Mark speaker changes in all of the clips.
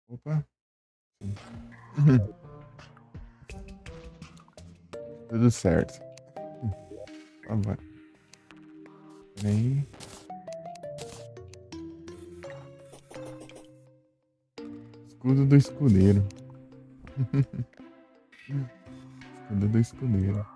Speaker 1: Opa, sim. Tudo certo. Tá bom. Peraí. Escudo do escudeiro. Escudo do escudeiro.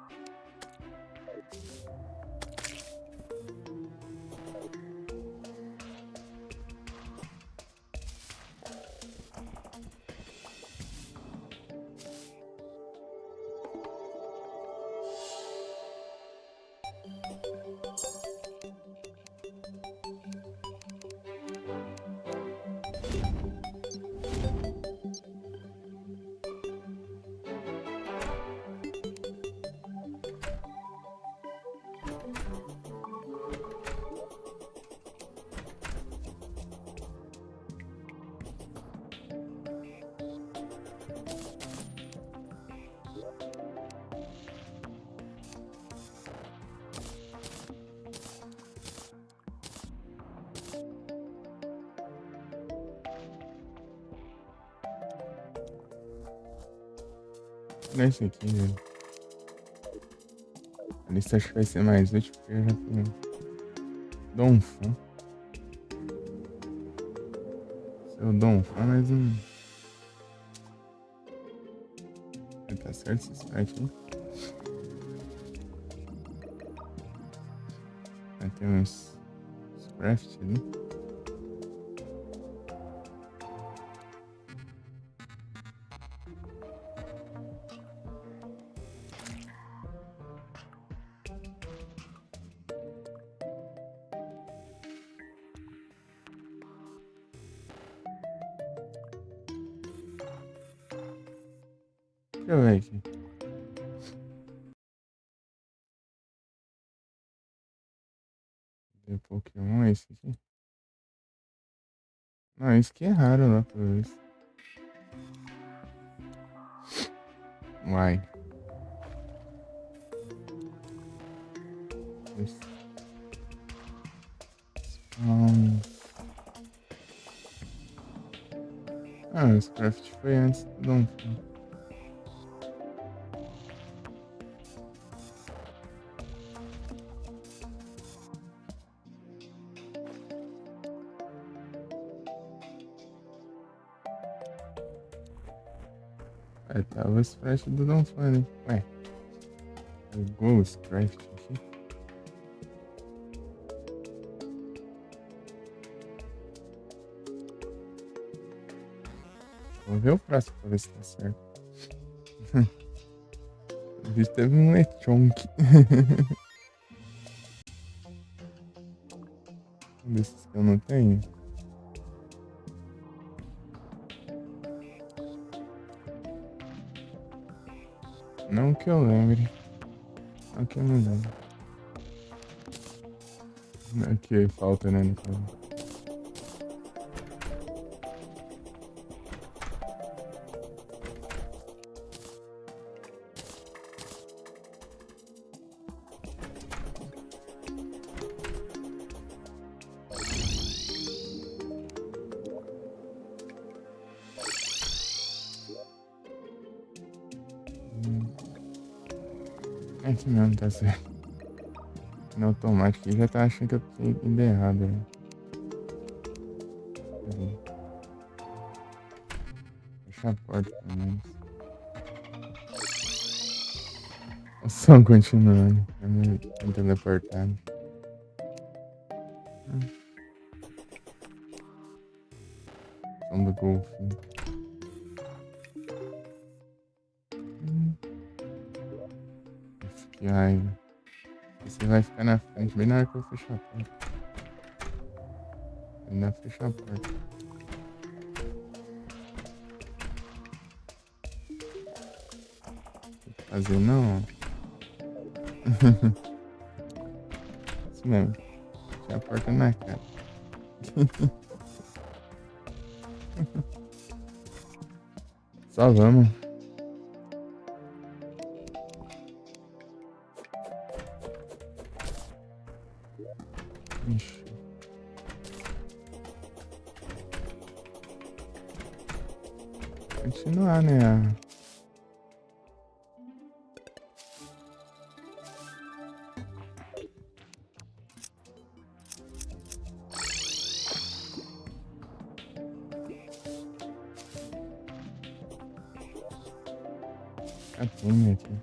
Speaker 1: Não é esse aqui, velho. A lista acho que vai ser mais útil porque eu já tenho Donphan. Seu Donphan, mas não. Tá certo esse sprite aí? Vai ter uns craft ali. Deixa eu ver aqui. Tem Pokémon esse aqui. Não, isso aqui é raro lá pra ver. Uai. Isso. Ah, o Scraft foi antes do Donphan. Aí tava o sprite do Donphan, né? Ué, jogou o Scraft aqui? Vou ver o próximo pra ver se tá certo. O bicho teve um Lechonk. Um desses que eu não tenho. Não que eu lembre. Não que eu não lembre. Aqui falta, né, no caso. É aqui mesmo, tá certo. No automático já tá achando que eu tinha ido errado, né? Peraí. Fecha a porta, pelo menos. O som continuando. Eu me teleportado. Som do golfinho. Que raiva. Você vai ficar na frente bem na hora que eu fechar a porta. Ainda fechar a porta. Tem que fazer não. Isso mesmo. Fechar a porta na cara. Só vamos. Ixi. Continuar, né? Capinha aqui.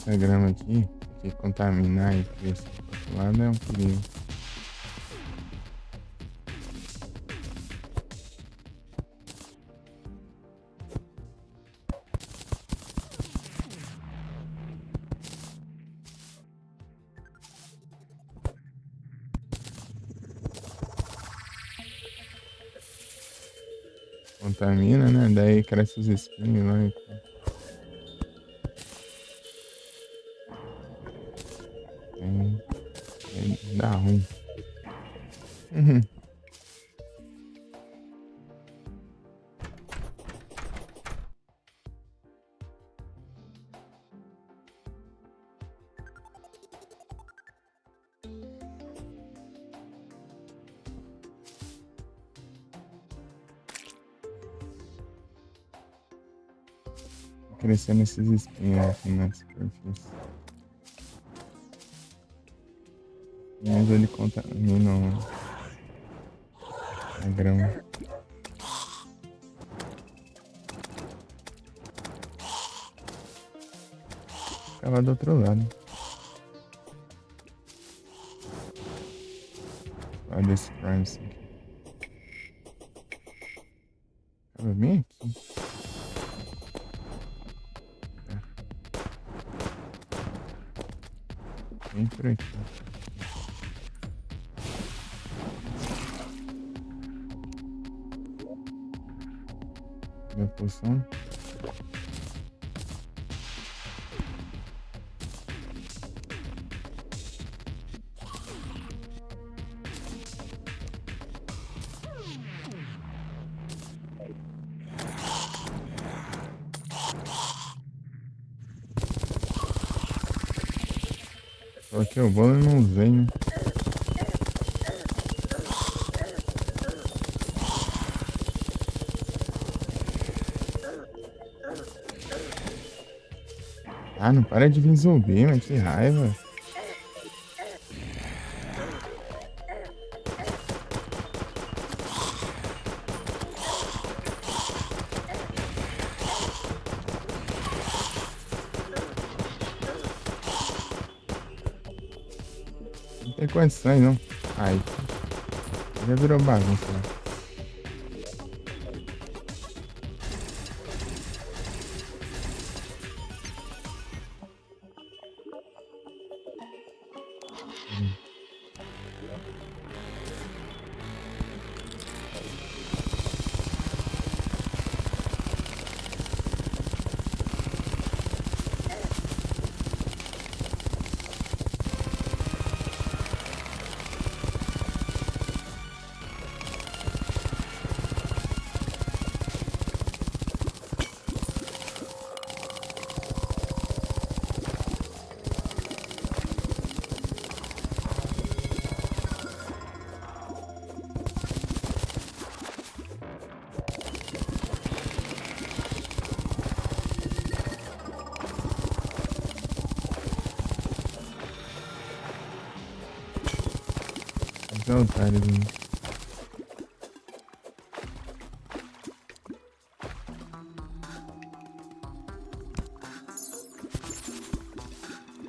Speaker 1: Essa grama aqui, que contaminar e crescer pro outro lado é um perigo. Contamina, né? Daí cresce os espinhos lá e dá ruim. Uhum. Crescendo esses espinhos aqui na superfície. Mas ele contamina a grama. Ficava do outro lado. Lá desse Primes aqui. Ficava bem aqui. Bem por aqui. Minha poção. Só que o bolo não vem, né? Ah, não para de vir zumbi, mas que raiva. Não tem condições, não. Ai, já virou bagunça, né? Os otários, né?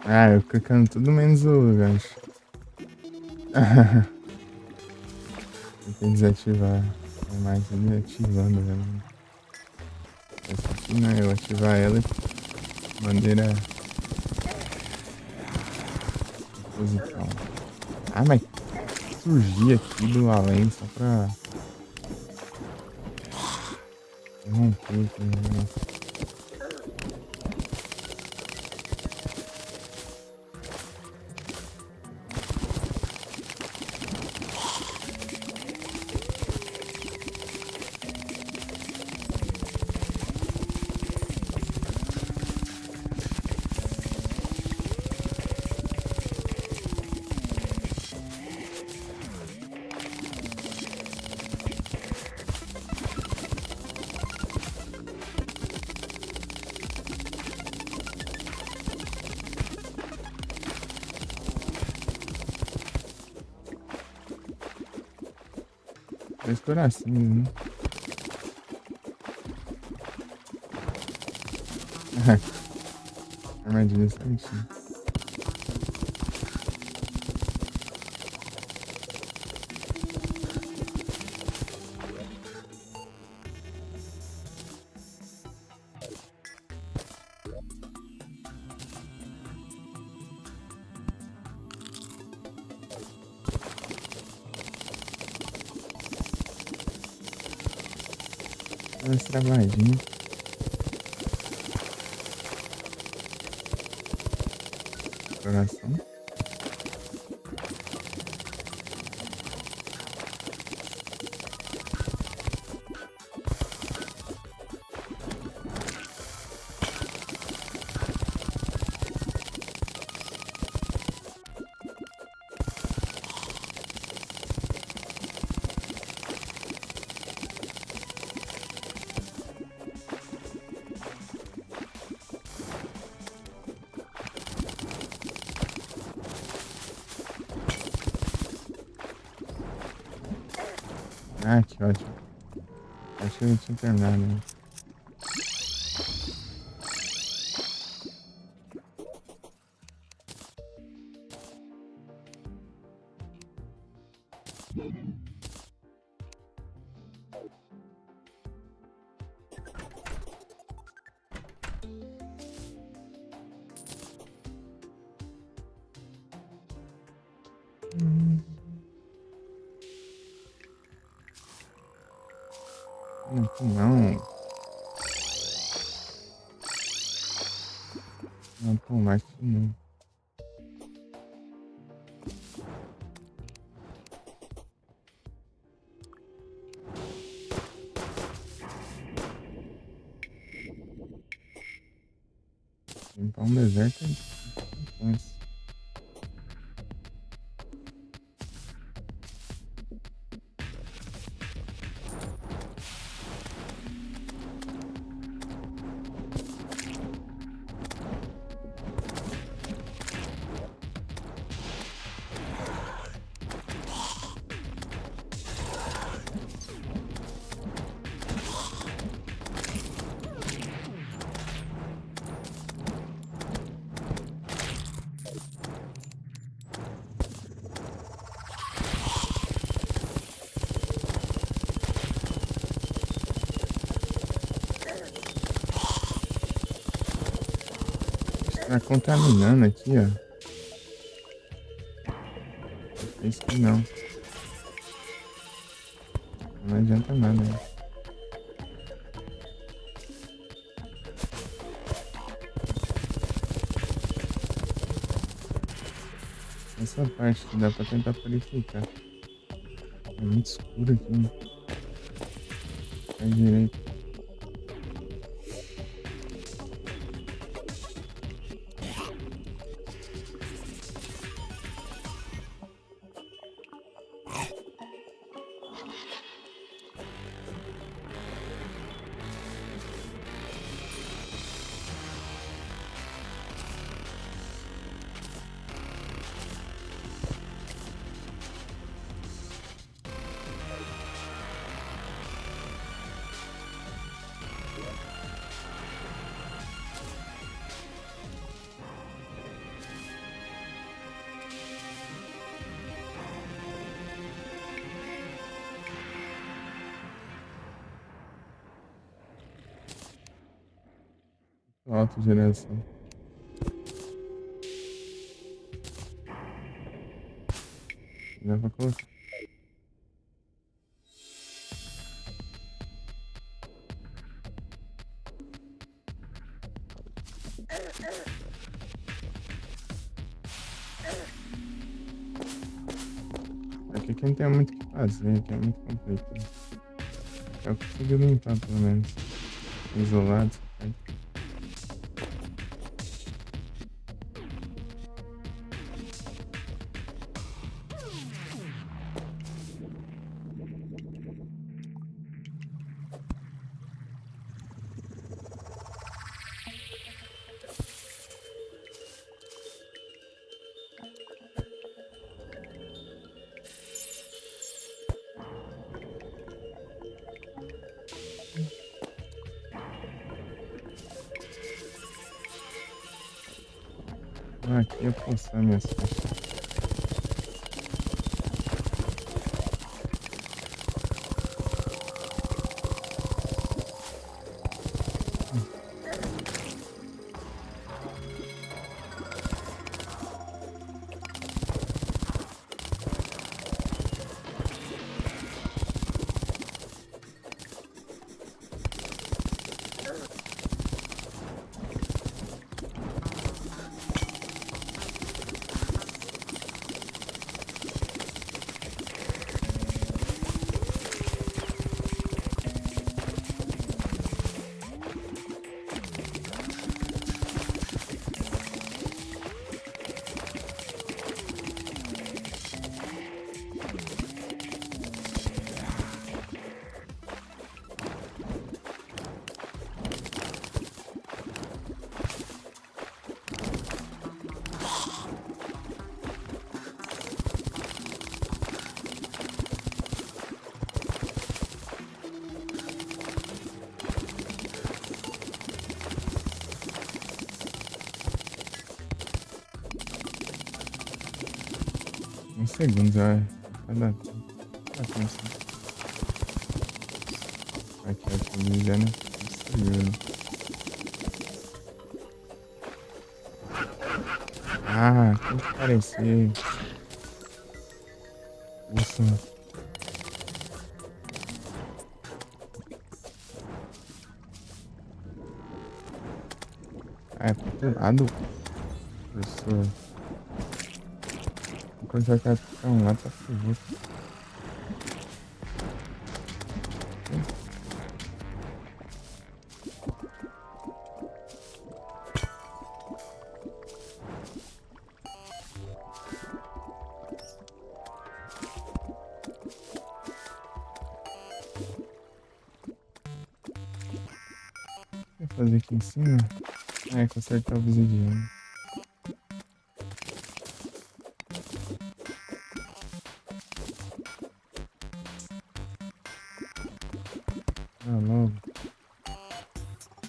Speaker 1: Ah, eu clicando tudo menos o gancho. Tentei desativar a imagem ali, ativando ela. Essa aqui não, eu ativar ela de maneira de posição. Ah, mas surgir aqui do além só pra interromper aqui, né? Dois corações, né? Armadilha certinho. Mais travadinho. Coração. Ah, que ótimo. Acho que eu tinha terminado, né? Não. Não tô mais que não. Limpar um deserto é difícil. Tá contaminando aqui, ó. Acho que é isso aqui não. Não adianta nada, né? Essa parte que dá pra tentar purificar. É muito escuro aqui, né? Faz direito. Autogeração. Dá pra colocar. Aqui que não tem muito o que fazer, aqui é muito complicado. Eu consegui limpar pelo menos. Isolado, sabe? Ah, aqui eu postar minhas fichas. Uns segundos, vai dar tempo. Dá tempo sim. Aqui, aqui, já, né? Destruiu. Ah, tem que parecer. Ufa. Ah, é pro outro lado, professor. Quando vai ficar pra um lado, tá pro outro. O que eu vou fazer aqui em cima? Ah, é consertar o obsidiano. Ah, logo.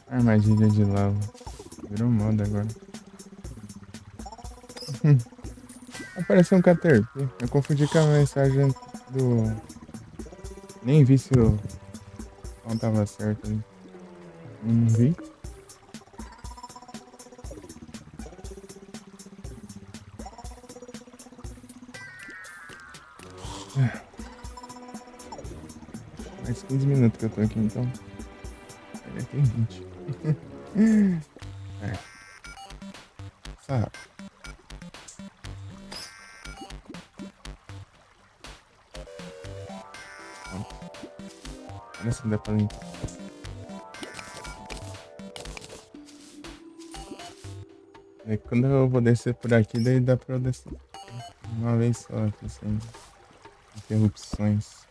Speaker 1: Armadilha de lava. Virou moda agora. Apareceu um Caterpie. Eu confundi com a mensagem do. Nem vi se o som tava certo ali. Não vi. Mais 15 minutos que eu tô aqui então. Ele tem 20. É, sabe. Pronto. Olha se dá pra limpar. É, quando eu vou descer por aqui, daí dá pra eu descer uma vez só aqui, sem interrupções.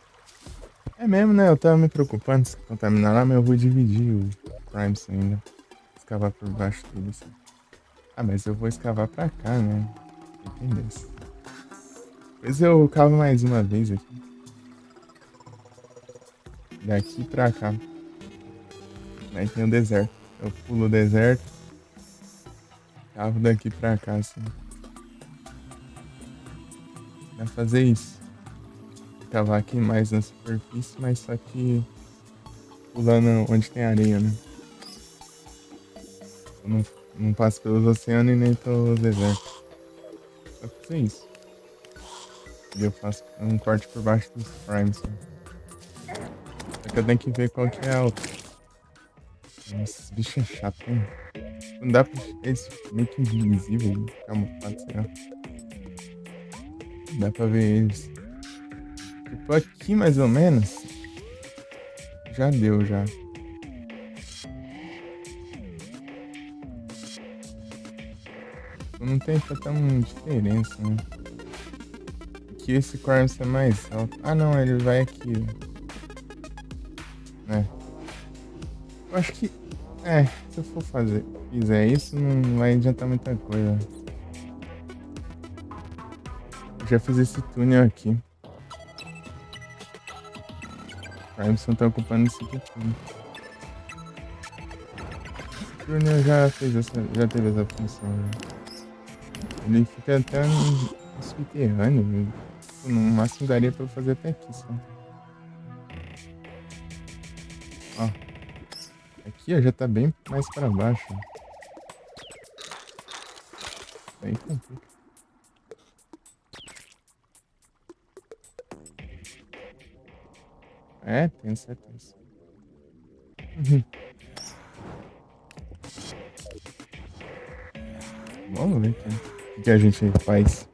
Speaker 1: É mesmo, né? Eu tava me preocupando se contaminar lá, mas eu vou dividir o Primes ainda. Escavar por baixo tudo assim. Ah, mas eu vou escavar pra cá, né? Entendeu? Depois eu cavo mais uma vez aqui. Daqui pra cá. Aí tem o deserto. Eu pulo o deserto. Cavo daqui pra cá, assim. Dá pra fazer isso. Cavar aqui mais na superfície, mas só que pulando onde tem areia, né? Eu não passo pelos oceanos e nem pelos desertos. Só pra fazer isso. E eu faço um corte por baixo dos primes. Né? Só que eu tenho que ver qual que é a altura. Nossa, esse bicho é chato, hein? Não dá pra. Eles meio que invisíveis, camuflados, sei lá. Dá pra ver eles. Tipo, aqui mais ou menos. Já deu, já. Tipo, não tem tanta diferença, né? Aqui esse Corms é mais alto. Ah, não, ele vai aqui. Né? Eu acho que. É, se eu for fizer isso, não vai adiantar muita coisa. Eu já fiz esse túnel aqui. O Crimson tá ocupando isso aqui tudo. O túnel já teve essa função. Né? Ele fica até no subterrâneo. Né? No máximo daria pra eu fazer até aqui só. Ó. Aqui ó, já tá bem mais pra baixo. Aí complica. É, tenho certeza. Vamos ver o que a gente faz.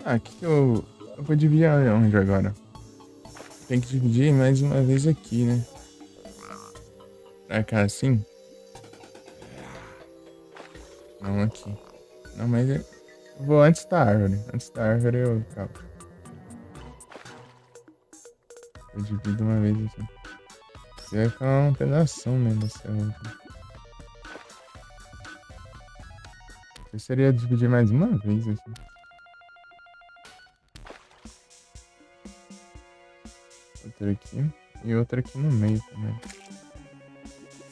Speaker 1: Ah, aqui eu vou dividir onde agora? Tem que dividir mais uma vez aqui, né? Pra cá assim? Não, aqui. Não, mas eu vou antes da árvore. Antes da árvore eu acabo. Eu divido uma vez assim. Vai ficar uma pedação, né? Dessa outra. Eu seria dividir mais uma vez assim. Outra aqui. E outra aqui no meio também.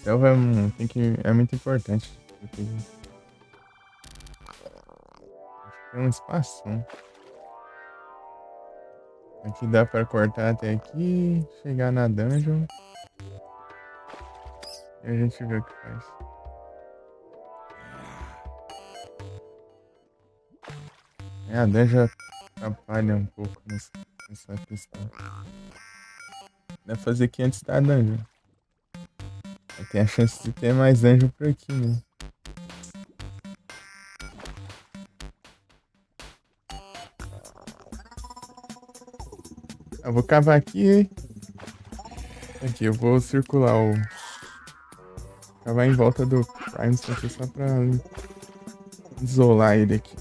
Speaker 1: Selva é muito importante. Porque tem um espaço. Aqui dá pra cortar até aqui. Chegar na dungeon. E a gente vê o que faz. É, a dungeon atrapalha um pouco nessa questão. Dá pra fazer aqui antes da dungeon. Tem a chance de ter mais dungeon por aqui, né? Eu vou cavar aqui. Aqui, eu vou circular o. Cavar em volta do Prime aqui só pra isolar ele aqui.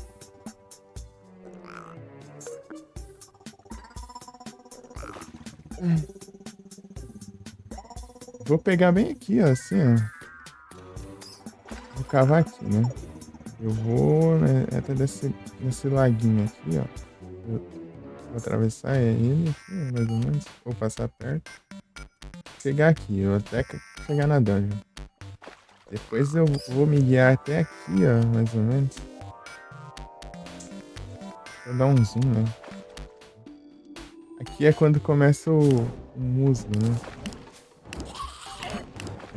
Speaker 1: Vou pegar bem aqui, ó, assim, ó. Vou cavar aqui, né? Eu vou até desse laguinho aqui, ó. Vou atravessar ele aqui, ó, mais ou menos. Vou passar perto. Chegar aqui, eu até chegar na dungeon. Depois eu vou me guiar até aqui, ó, mais ou menos. Vou dar um zoom, né? Aqui é quando começa o musgo, né?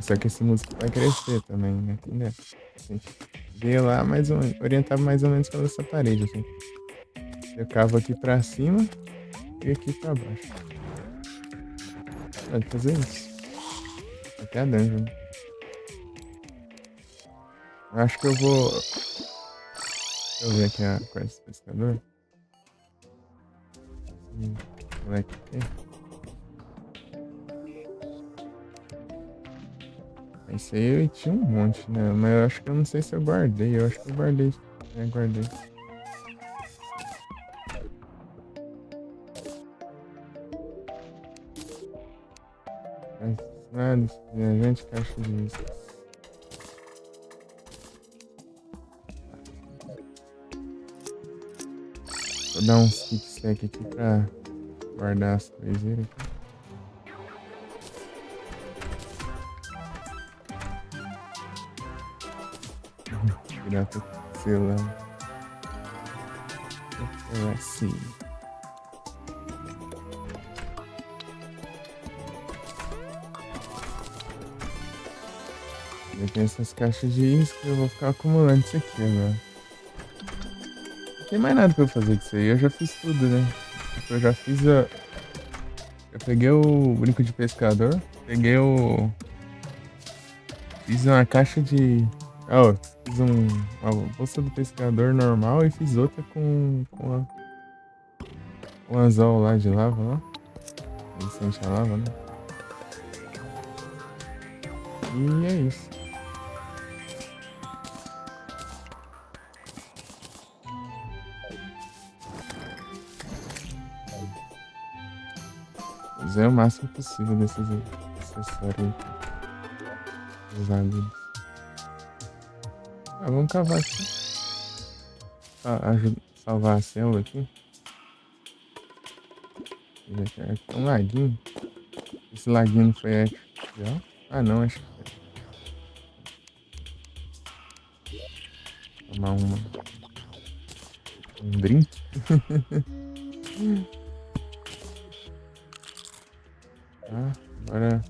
Speaker 1: Só que esse musgo vai crescer também, né? Entendeu? A gente vê lá mais ou menos, orientado mais ou menos pela essa parede, assim. Eu cavo aqui pra cima e aqui pra baixo. Pode fazer isso. Até a dungeon. Eu acho que eu vou. Deixa eu ver aqui a quest do pescador. Moleque aqui. Esse aí eu tinha um monte, né? Mas eu acho que eu não sei se eu guardei. Eu acho que eu guardei. É, guardei. Mas, viajante, caixa de iscas. Vou dar uns kickstack aqui pra guardar as coiseiras aqui. Pirata selando. Assim. Eu tenho essas caixas de isca, eu vou ficar acumulando isso aqui agora. Não tem mais nada pra eu fazer com isso aí, eu já fiz tudo, né? Tipo, eu já fiz a... Eu peguei o brinco de pescador, peguei o... Fiz uma caixa de... Ó, fiz uma bolsa do pescador normal e fiz outra com o anzol lá de lava, lá. Ele sente a lava, né? E é isso. Usei o máximo possível desses acessórios aí. Os agudos. Ah, vamos cavar aqui. Salvar a selva aqui. Tem um laguinho. Esse laguinho não foi artificial? Ah não, acho que foi. Tomar um drink. Tá, agora.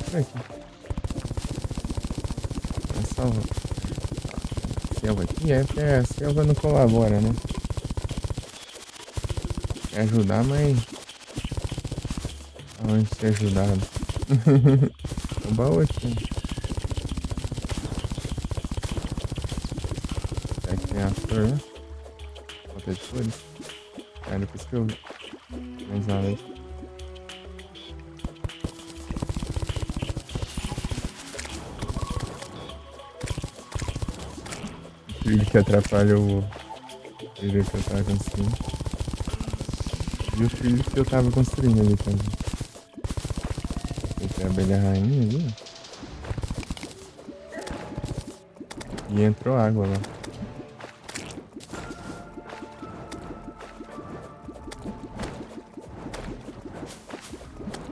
Speaker 1: Por aqui. Essa selva aqui é porque a selva não colabora, né? Quer ajudar, mas. Aonde ser ajudado? O baú aqui. Aqui tem a flor, né? Falta de flores. É, depois que eu. Mais uma vez. O trilho que atrapalha o trilho que eu tava construindo. E o trilho que eu tava construindo ali também. Tem a abelha rainha ali, ó. E entrou água lá.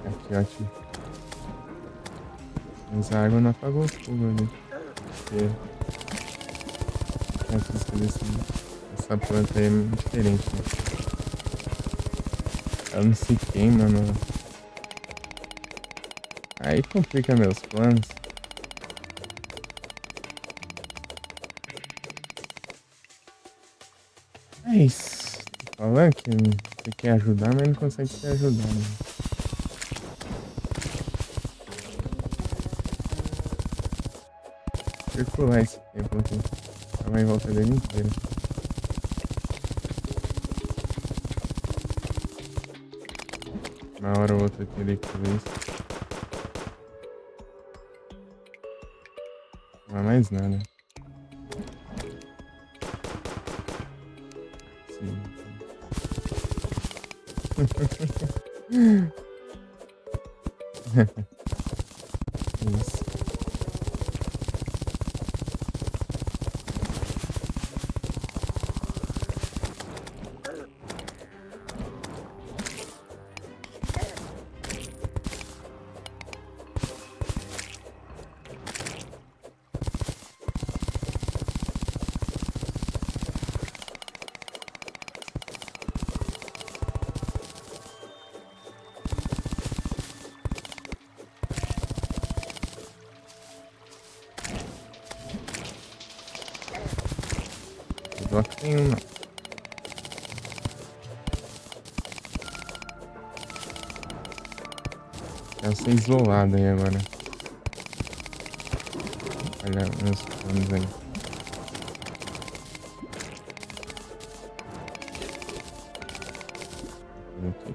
Speaker 1: Aqui, aqui. Mas a água não apagou o fogo ali. Porque a física dessa planta aí é diferente, né? Ela não se queima, não. Aí complica meus planos. É isso. Tô falando que você quer ajudar, mas não consegue te ajudar, né? Circular esse tempo aqui. Tava em volta dele inteiro. Uma hora ou outra eu teria que fazer isso. Não há mais nada. Sim. Isso. Bloco tem uma. Quero ser isolado aí agora. Olha meus planos aí.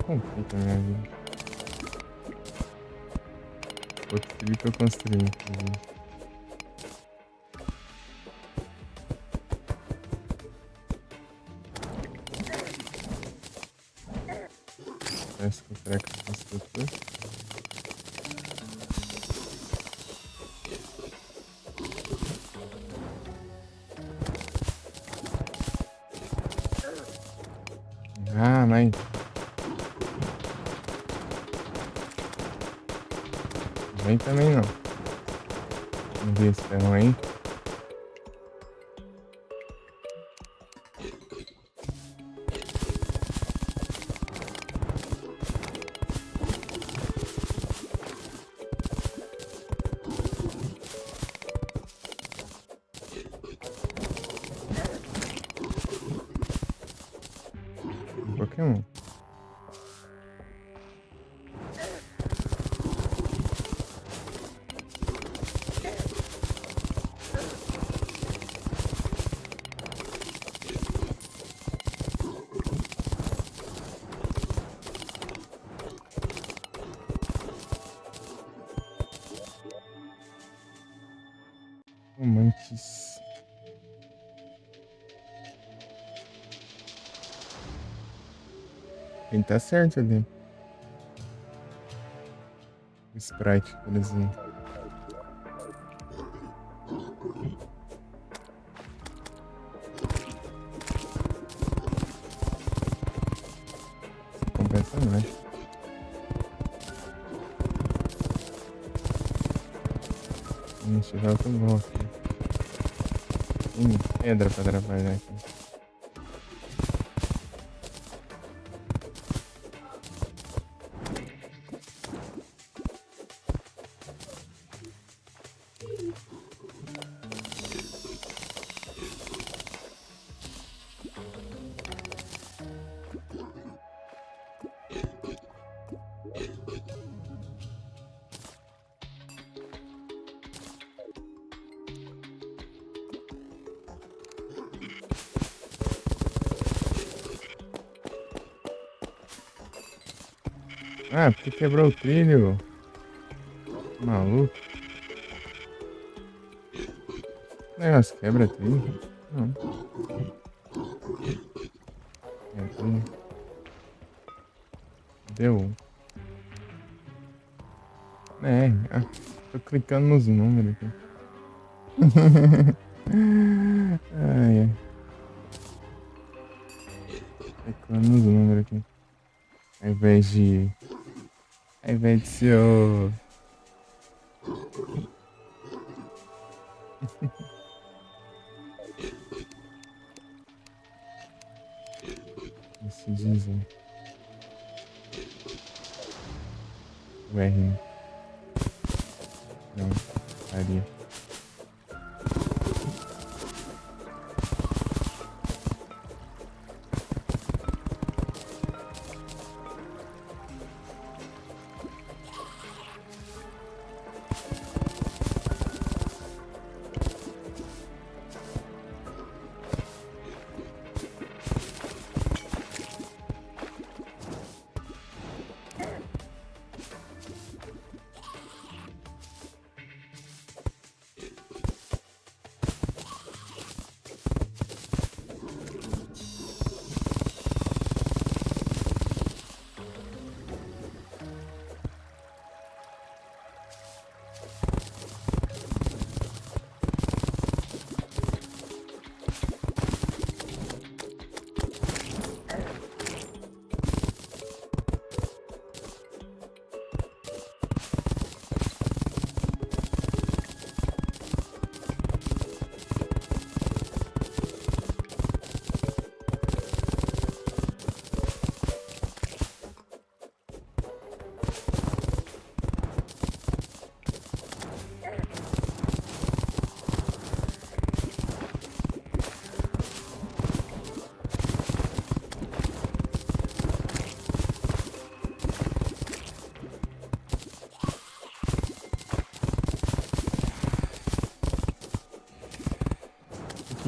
Speaker 1: complica a minha vida. Outro filho que eu construí, inclusive. Parece que eu treco essa estrutura. Ah, mas... Vem também não. Não vi esse ferrão aí. Pokémon. Romantes. Ele tá certo ali. O Sprite, por exemplo. Isso compensa mais. Já tô bom aqui. Tem pedra pra trabalhar aqui. Ah, porque quebrou o trilho. Maluco. O negócio quebra trilho? Não. É trilho. Deu. É, tô clicando nos números aqui. Ai, ai. Clicando nos números aqui. Ao invés de. Ao invés de ser o. Esse diesel. O R. Não, faria.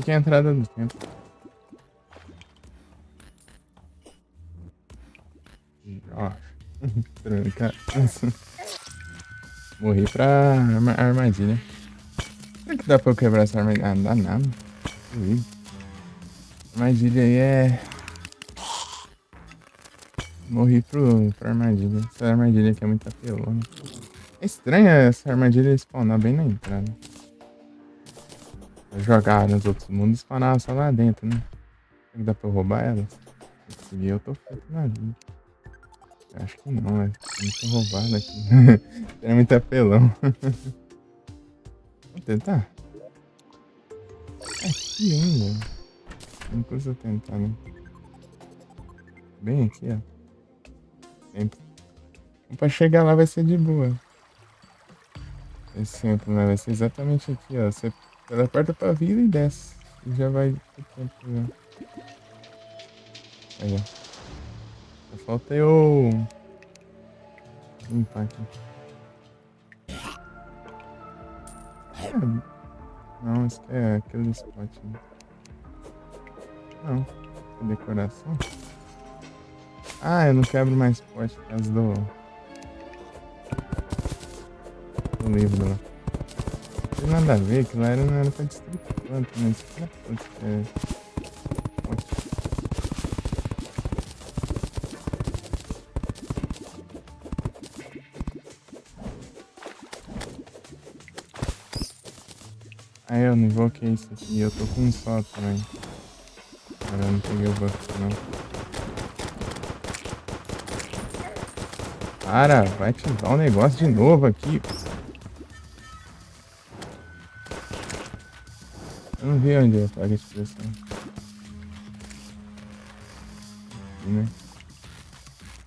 Speaker 1: Que é a entrada do tempo. monstro, cara. Morri pra armadilha. Será que dá pra eu quebrar essa armadilha? Ah, não dá nada. Ui. Armadilha aí é... Morri pra armadilha. Essa armadilha aqui é muito apelona. É estranho essa armadilha spawnar bem na entrada. Eu jogar nos outros mundos e spawnar só lá dentro, né? Será que dá pra eu roubar elas? Se conseguir, eu tô feito na vida. Eu acho que não, é muito roubado aqui. É muito apelão. Vou tentar. Aqui ainda. Não precisa tentar, né? Bem aqui, ó. Sempre. Pra chegar lá vai ser de boa. É sempre, né? Vai ser exatamente aqui, ó. Você teleporta pra vida e desce. E já vai pro tempo já. Aí, ó. Só falta eu limpar aqui. Não, isso aqui é aquele spot, né? Não. Decoração. Ah, eu não quebro mais pote por causa do livro lá. Não tem nada a ver, aquilo lá não era pra destruir planta, mas isso aqui é planta, pote. Ah, eu não invoquei isso aqui, eu tô com um só também. Agora eu não peguei o buff não. Para, vai ativar o negócio de novo aqui. Eu não vi onde é placa de pressão. Aqui, né?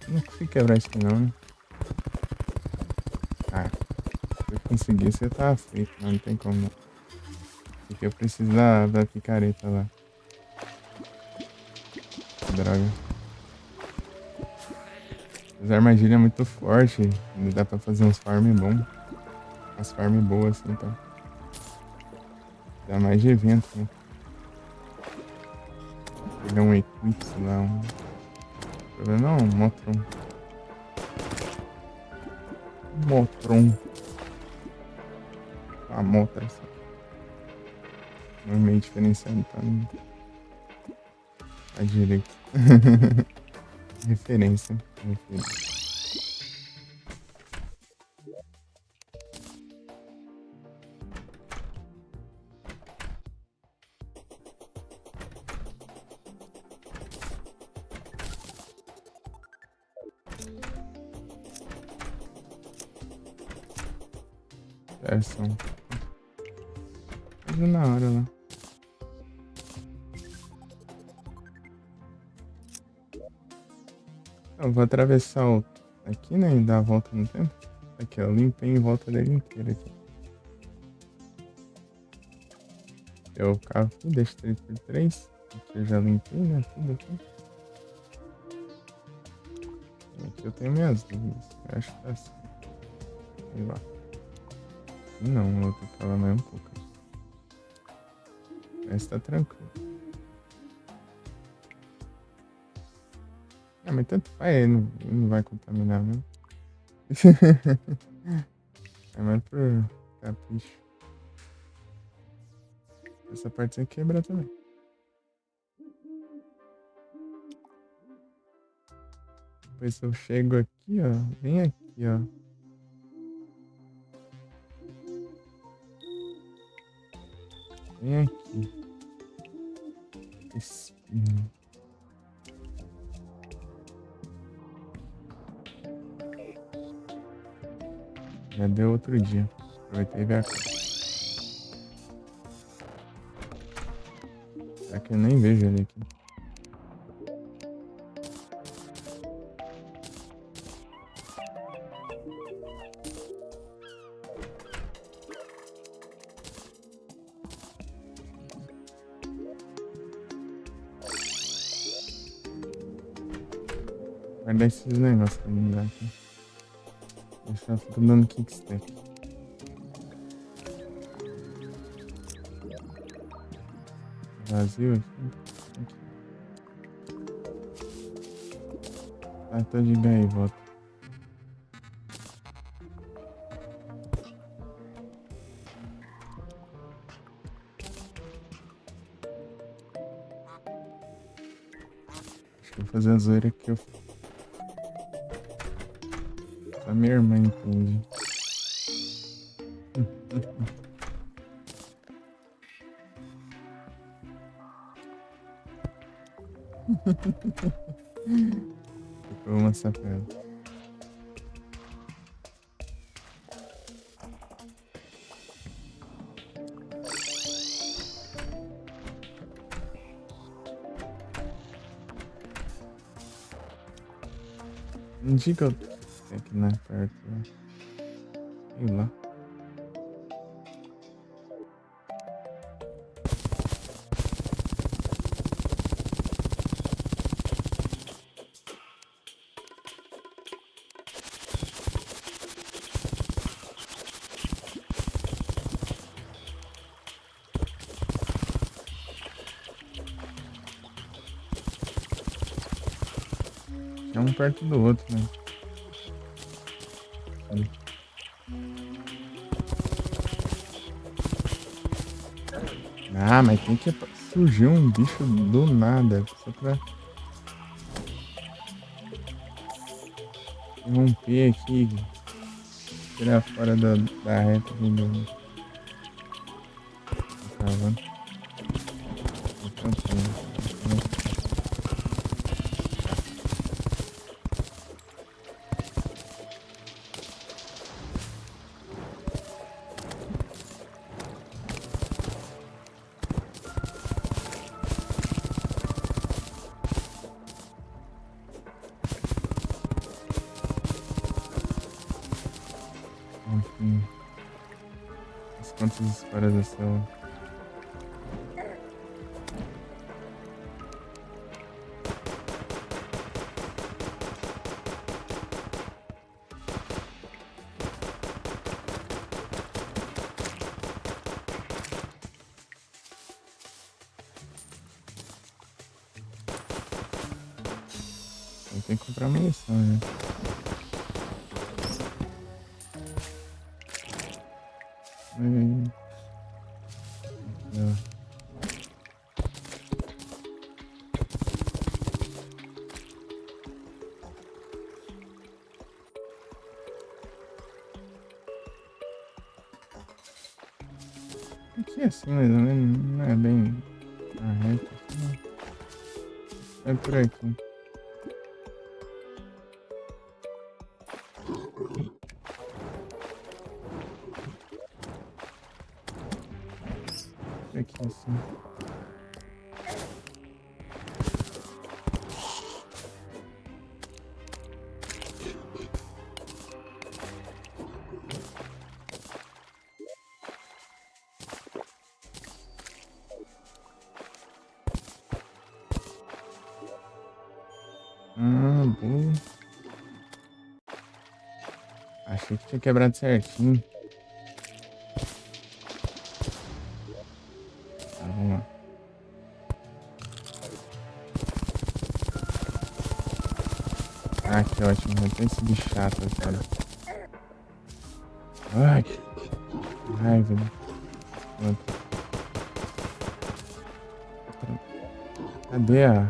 Speaker 1: Eu não consigo quebrar isso aqui não, né? Ah, se eu conseguisse eu tava feito, mas não tem como não. Porque eu preciso da picareta lá. Droga. As armadilhas é muito forte. Ainda dá pra fazer uns farm bom. Umas farm boas assim, então. Dá mais de evento, né? Pegar um Eclipse lá, O problema não, um Motron. Motron. A Motra, assim. Não é meio diferenciado, tá? À direita. Referência. Versão. Tudo na hora lá. Eu vou atravessar aqui, né? E dar a volta no tempo. Aqui, ó. Limpei em volta dele inteiro aqui. Eu carro aqui, deixo 3x3. Aqui eu já limpei, né? Tudo aqui. Aqui eu tenho minhas dúvidas. Eu acho que tá assim. Sei lá. Não, o outro tava mais um pouco. Mas tá tranquilo. Ah, mas tanto faz, ele não vai contaminar mesmo. É mais por capricho. Essa parte você quebra também. Depois eu chego aqui, ó. Bem aqui, ó. Bem aqui. Espinho. Já deu outro dia. Aproveitei e ver a cor. Será que eu nem vejo ele aqui? Guardar esses negócios pra me dar aqui. Deixar tudo dando kickstep. Vazio aqui. Tá, tô de gaivota. Acho que eu vou fazer a zoeira que eu. A minha irmã entende. Eu vou mostrar pra ela. Indica eu tenho aqui na perto. Sei lá. É um perto do outro, né? Ah, mas tem que surgir um bicho do nada. Só pra romper aqui. Tirar fora da reta aqui do. Tá cavando. Enfim. As quantas histórias da céu. Eu tenho que comprar munição, né? Aqui é assim, mais ou menos. Não é bem a reta. Assim, é por aqui. Aqui assim. Ah, boa. Achei que tinha quebrado certinho. Tá, vamos lá. Ah, que ótimo. Não tem esse bicho chato, cara. Ai, que raiva. Pronto. Cadê a...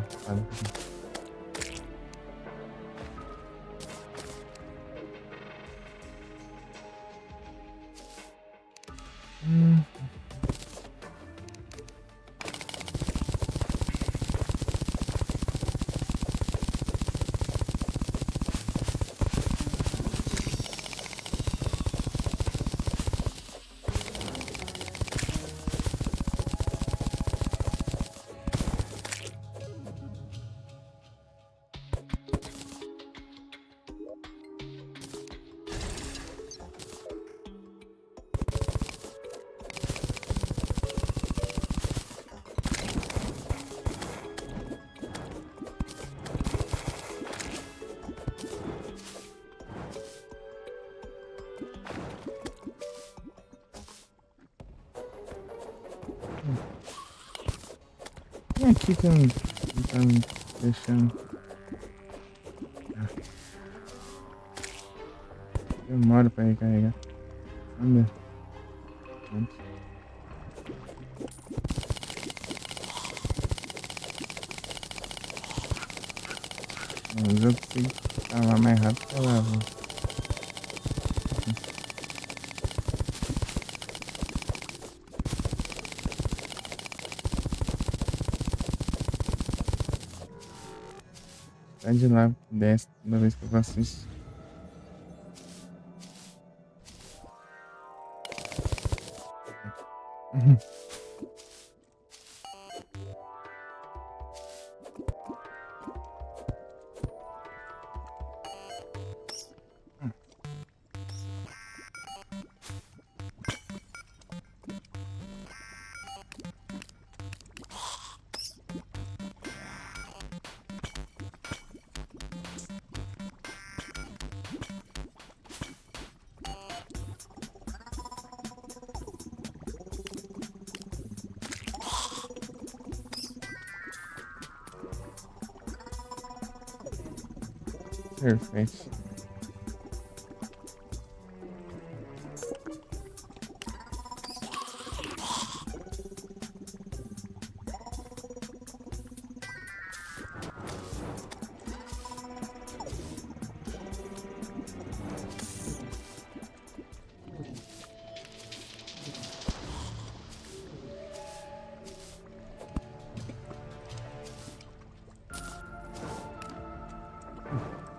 Speaker 1: Quem é aqui que não tá me deixando? Demora pra recarregar. Anda. Pronto. Mas eu consigo falar mais rápido que ela. Sai de lá, desce toda vez que eu faço isso. Perfeito.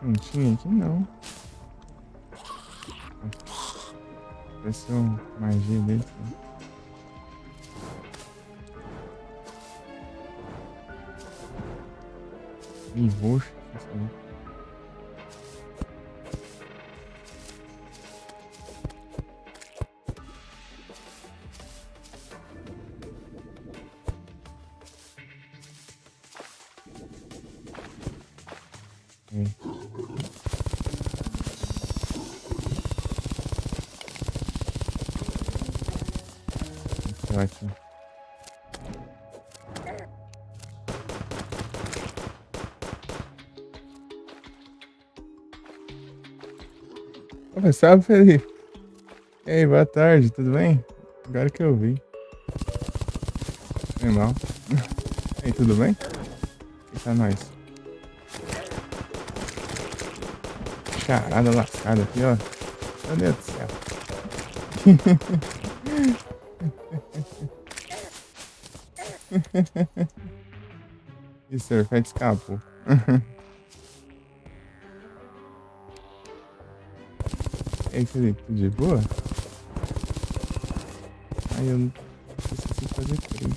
Speaker 1: Não tinha aqui não. Apareceu magia dele. Ih, roxo. Ótimo. Opa, salve, Felipe. E aí, boa tarde, tudo bem? Agora que eu vi. Foi mal. E aí, tudo bem? Eita, nós. Charada lascada aqui, ó. Meu Deus do céu. E o Surfete escapou. E aí, Felipe, tudo de boa? Aí eu não preciso fazer 3.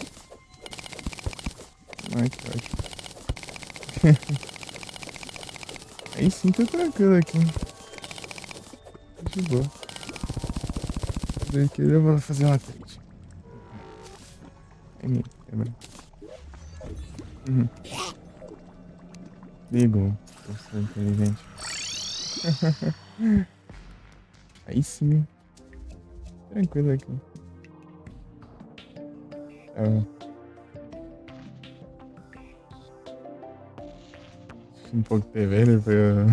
Speaker 1: Ai, que ótimo. Aí sim, tô tranquilo aqui. Tô de boa. Fazer aqui, eu vou fazer uma trade. Aí me quebra. Uhum. Ligou. Eu sou inteligente. Aí sim. Tranquilo aqui. Tava assistindo um pouco de TV, depois eu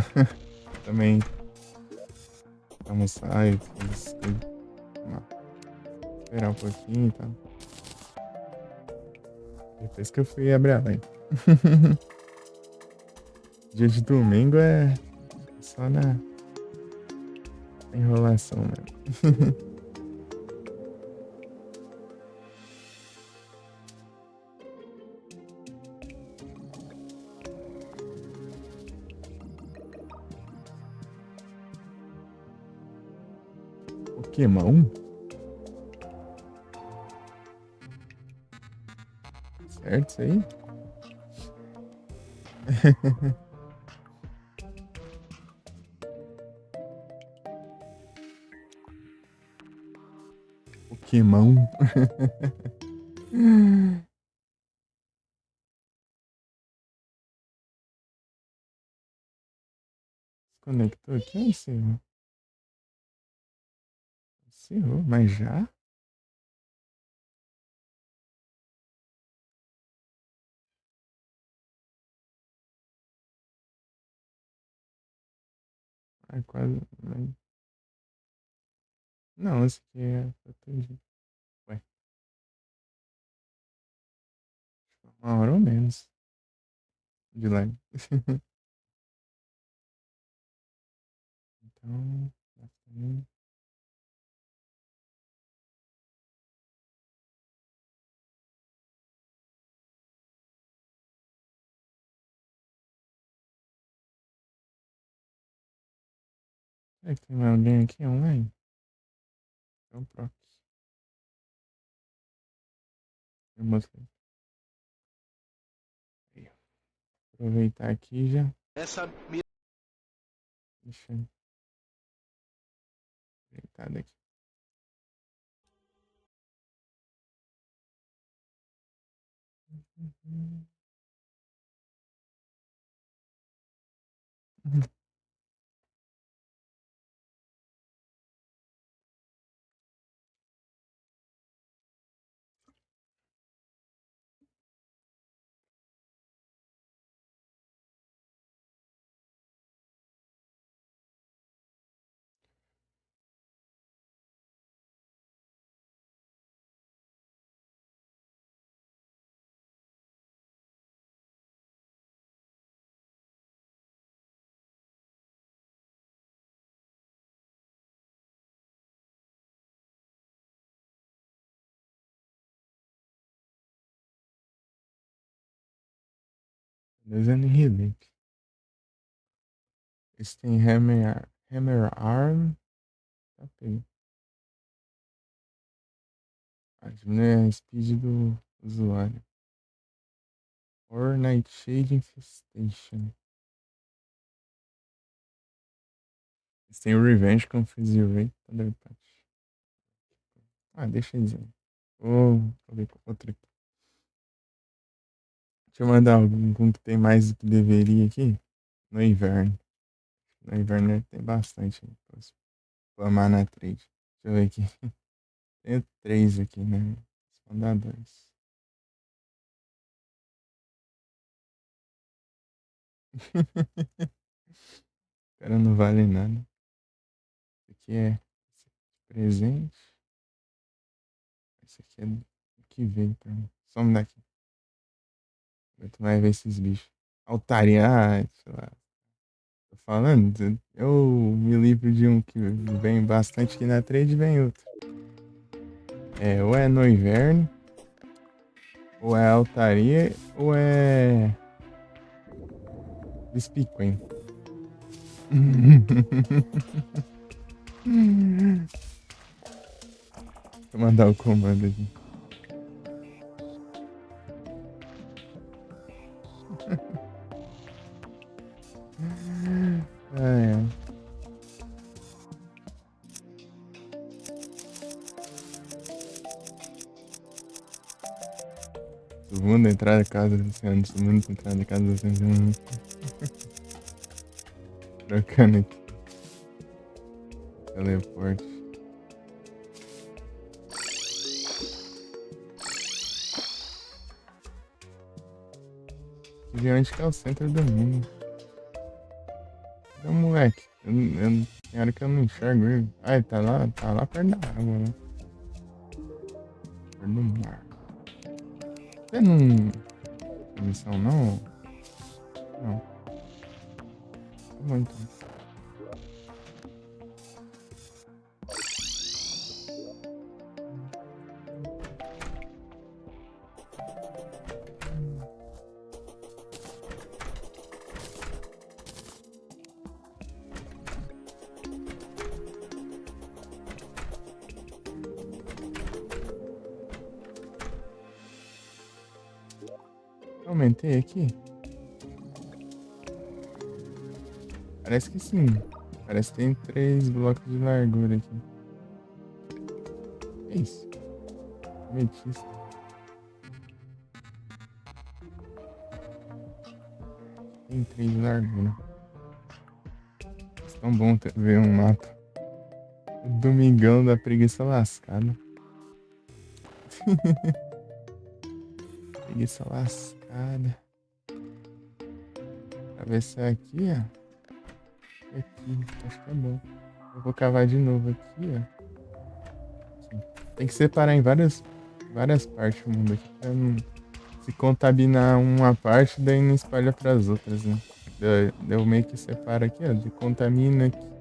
Speaker 1: também almoçar e fazer essas coisas. Esperar um pouquinho e tal. Depois que eu fui abrir a live. Dia de domingo é só na enrolação mesmo. Pokémon? Certo isso aí? Pokémon. Conectou aqui ou encerrou? Encerrou, mas já? Ai, quase. Não, esse aqui é. Entendi. Ué, 1 hora ou menos de live. então. Dá pra mim. Será que tem alguém aqui online? É um proc. Eu mostrei. Aí, ó. Aproveitar aqui já.
Speaker 2: Essa
Speaker 1: Deixa eu aproveitar daqui. Uhum. Uhum. Desenho em relief. Esse tem Hammer Arm. Tá pego. Diminui a speed do usuário. Or Nightshade Infestation. Eles têm o Revenge com Freeze Ray. Thunder Patch. Deixa eles aí. Vou ver com outro aqui. Deixa eu mandar algum que tem mais do que deveria aqui. No inverno. No inverno tem bastante aí pra spamar na trade. Deixa eu ver aqui. Tenho 3 aqui, né? Vou mandar 2. O cara não vale nada. Esse aqui é presente. Esse aqui é o que veio pra mim. Some daqui. Tu vai ver esses bichos. Altaria, sei lá. Tô falando, eu me livro de um que vem bastante aqui na trade e vem outro. Ou é no inverno, ou é altaria, ou é Despiquen. Vou mandar o comando aqui. Ai. Todo mundo entrar na casa desse ano, todo mundo entrar na casa desse ano. Trocando aqui. Teleporte. Que onde que é o centro do mundo. Cadê moleque? Tem hora que eu não enxergo ele. Ele tá lá perto da água, né? Perto do mar. Você não tem missão não? Não. Tá bom então. Aumentei aqui? Parece que sim. Parece que tem 3 blocos de largura aqui. Que isso? Ametista. Tem 3 de largura. É tão bom ver um mapa. O Domingão da preguiça lascada. Preguiça lascada. Pra ver se é aqui, ó. Aqui, acho que é bom. Eu vou cavar de novo aqui, ó. Assim. Tem que separar em várias partes o mundo aqui pra não se contaminar uma parte, daí não espalha pras outras, né? Eu meio que separo aqui, ó. Contamina aqui.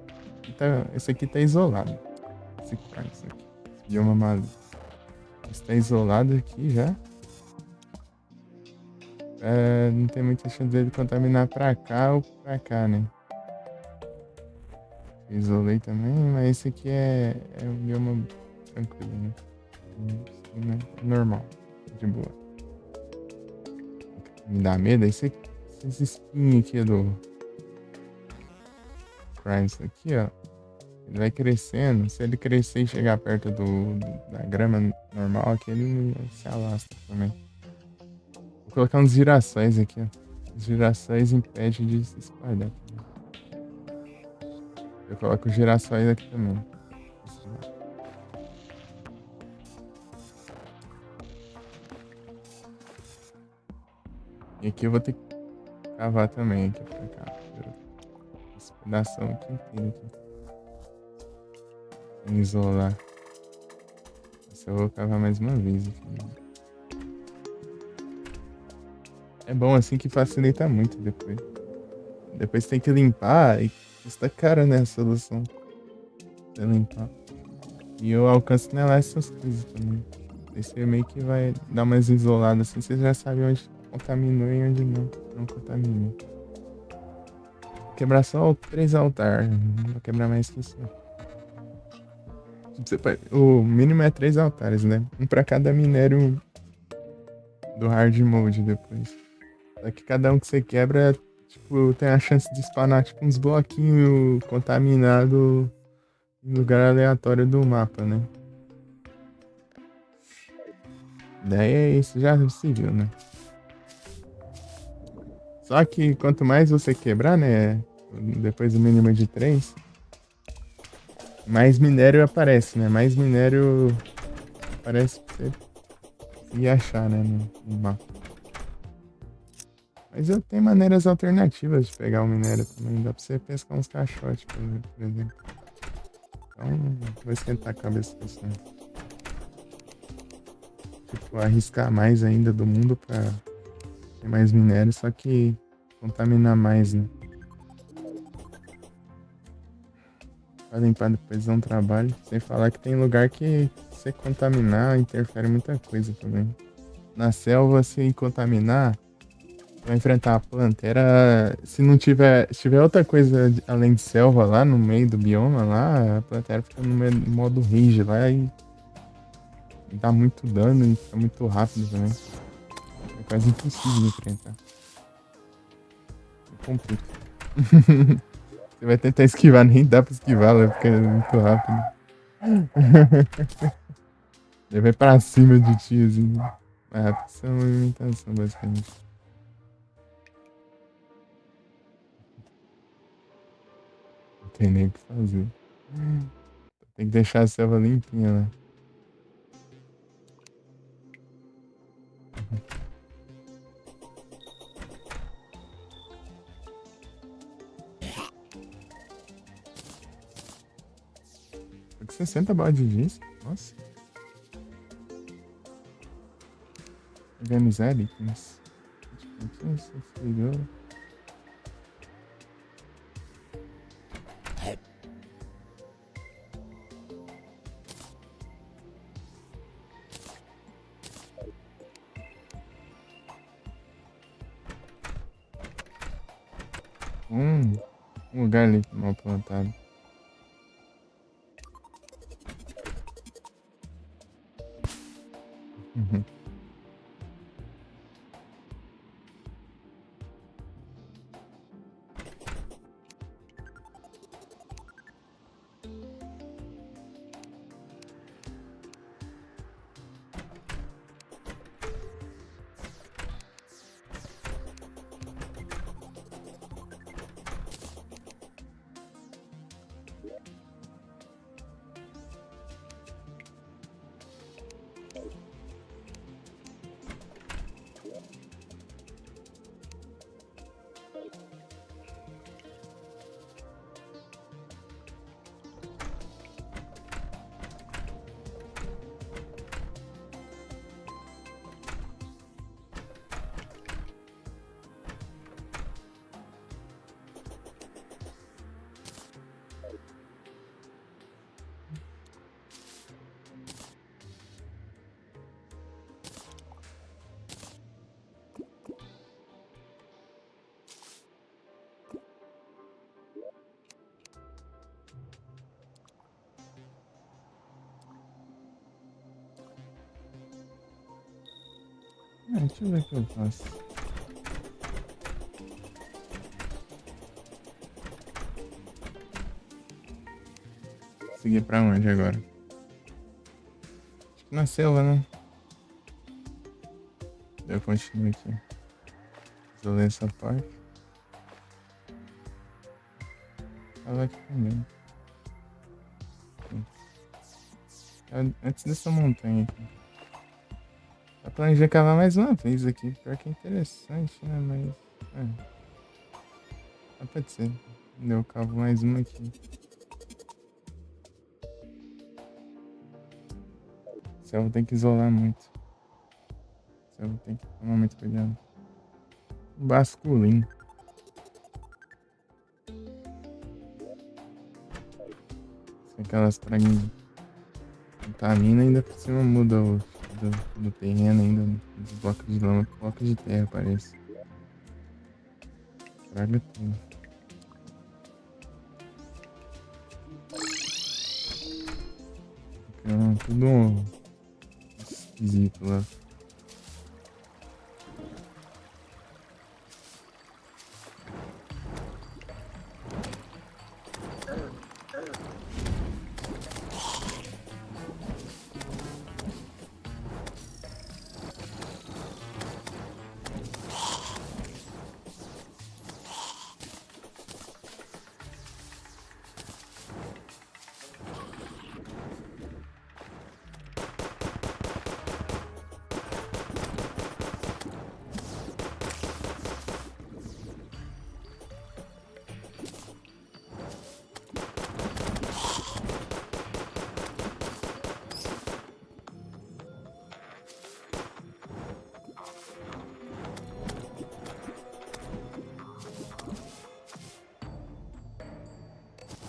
Speaker 1: esse aqui tá isolado. Esse Price aqui. Esse bioma maluco. Esse tá isolado aqui já. Não tem muita chance dele contaminar pra cá ou pra cá, né? Isolei também, mas esse aqui é um bioma tranquilo, né? É normal, de boa. Me dá medo esses espinhos aqui do Crimes aqui, ó. Ele vai crescendo. Se ele crescer e chegar perto da grama normal aqui, ele se alastra também. Vou colocar uns girassóis aqui, ó. Os girassóis impedem de se espalhar. Eu coloco os girassóis aqui também. E aqui eu vou ter que cavar também aqui pra cá. Esse pedaço aqui inteiro aqui. Vou isolar. Essa eu vou cavar mais uma vez aqui. É bom assim que facilita muito depois. Depois tem que limpar e custa caro, né, a solução. Pra limpar. E o alcance não é lá essas coisas também. Aí você meio que vai dar umas isoladas assim, você já sabe onde contaminou e onde não contaminou. Vou quebrar só 3 altares, não vou quebrar mais que isso. O mínimo é 3 altares, né? Um pra cada minério do hard mode depois. Só que cada um que você quebra, tipo, tem a chance de spawnar tipo uns bloquinhos contaminados em lugar aleatório do mapa, né? Daí é isso, já se viu, né? Só que quanto mais você quebrar, né? Depois do mínimo de 3, mais minério aparece, né? Mais minério aparece pra você ir achar, né? No mapa. Mas eu tenho maneiras alternativas de pegar o minério também. Dá pra você pescar uns caixotes, por exemplo. Então, vou esquentar a cabeça com isso, né? Tipo, arriscar mais ainda do mundo pra ter mais minério, só que contaminar mais, né? Pra limpar depois é um trabalho. Sem falar que tem lugar que você contaminar interfere muita coisa também. Na selva, se contaminar, vai enfrentar a plantera. Se não tiver, se tiver outra coisa além de selva lá no meio do bioma lá, a plantera fica no modo rage lá e dá muito dano e fica muito rápido também. É quase impossível de enfrentar. Complica. Você vai tentar esquivar, nem dá pra esquivar, né? Porque é muito rápido. Ele vai pra cima de ti, assim. Mais rápido que sua movimentação, basicamente. Não tem nem o que fazer. Tem que deixar a selva limpinha, né? Tô com 60 balas de giz. Nossa. Organizar itens. Seguidor. Um lugar ali mal plantado. Uhum. Deixa eu ver o que eu faço. Seguir pra onde agora? Acho que na selva, né? Eu continuo aqui. Isolei essa parte. Tava aqui também. Antes dessa montanha aqui. Eu planejei cavar mais uma vez aqui. Pior que é interessante, né? Mas. Pode ser. Eu cavo mais uma aqui. Selva tem que isolar muito. Selva tem que tomar muito cuidado. Basculin. Se aquelas praguinhas contamina, ainda por cima muda o do terreno, ainda dos blocos de lama para blocos de terra, parece. Praga tudo. Fica tudo esquisito lá.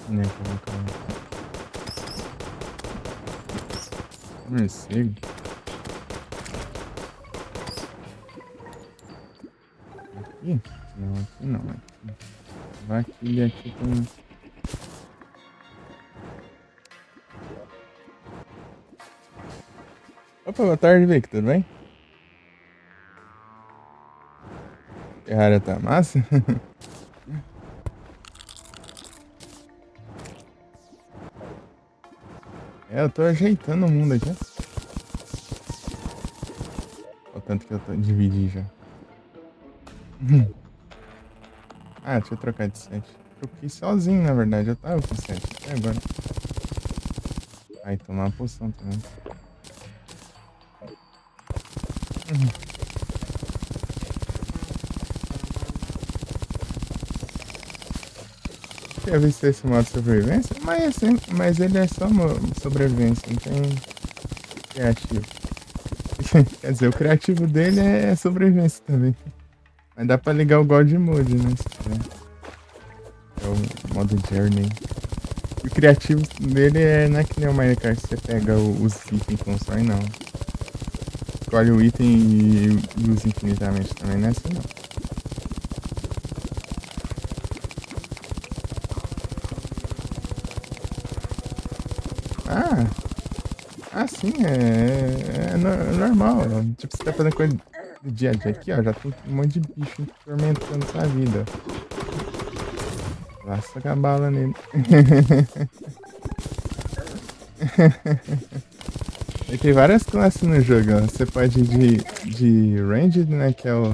Speaker 1: Né, colocar morcego. Aqui? Não, aqui não. Aqui. Vaquilha aqui tem. Opa, boa tarde, Vic, tudo bem? A área tá massa? Eu tô ajeitando o mundo aqui. O tanto que eu tô dividi já. Deixa eu trocar de set. Troquei sozinho, na verdade. Eu tava com 7 até agora. Aí, tomar uma poção também. Quer ver se esse modo sobrevivência? Mas ele é só sobrevivência, não tem criativo. Quer dizer, o criativo dele é sobrevivência também. Mas dá pra ligar o God Mode, né? Se quiser. É o modo Journey. E o criativo dele não é que nem o Minecraft, você pega os itens e constrói, não. Escolhe o item e usa infinitamente também, não é assim não. Sim, é normal. Tipo, você tá fazendo coisa do dia a dia aqui, ó, já tem um monte de bicho tormentando sua vida. Lasca a bala nele. E tem várias classes no jogo, ó. Você pode ir de ranged, né, que é o...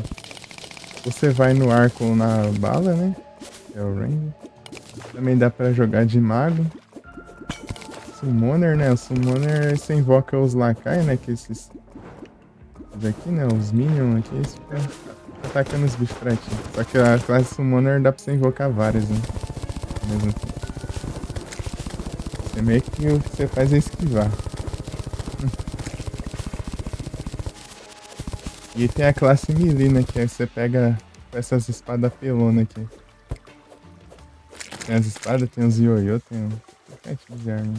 Speaker 1: Você vai no arco ou na bala, né, que é o ranged. Também dá pra jogar de mago. Summoner, né, o Summoner você invoca os Lakai, né, que esses daqui, né, os Minions aqui, eles ficam atacando os bichos pra ti. Só que a classe Summoner dá pra você invocar várias, né, ao mesmo tempo. Você meio que o que você faz é esquivar. E tem a classe melee, né, que aí você pega essas espadas pelona aqui. Tem as espadas, tem os ioiô, tem um... Qualquer tipo de arma.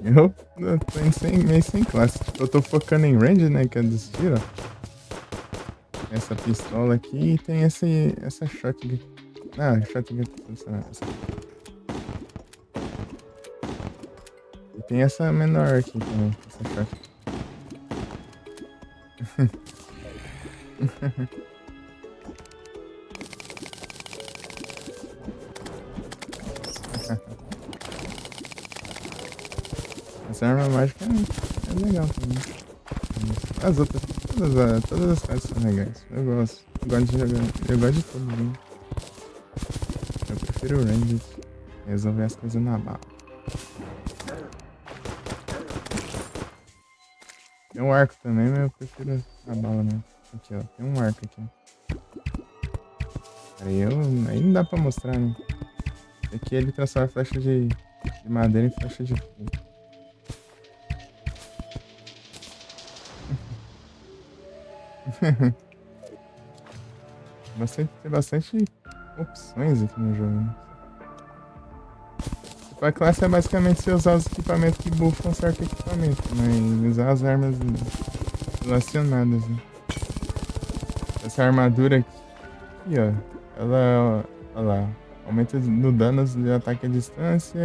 Speaker 1: Eu tô meio sem classe. Tipo, eu tô focando em range, né, que é dos tiros. Essa pistola aqui e tem essa shotgun. Shotgun. Essa. tem essa menor aqui também, essa short. Essa arma mágica é legal também. As outras, todas as classes são legais. Eu gosto. Eu gosto de jogar. Eu gosto de tudo, né? Eu prefiro o Ranged. Resolver as coisas na bala. Tem um arco também, mas eu prefiro a bala mesmo. Aqui, ó. Tem um arco aqui. Aí não dá pra mostrar, né? Aqui ele transforma flecha de madeira em flecha de fogo. Tem bastante opções aqui no jogo, né? Tipo, a classe é basicamente você usar os equipamentos que buffam certo equipamento, né? E usar as armas relacionadas, né? Essa armadura aqui, ó, ela, olha lá, aumenta no dano de ataque à distância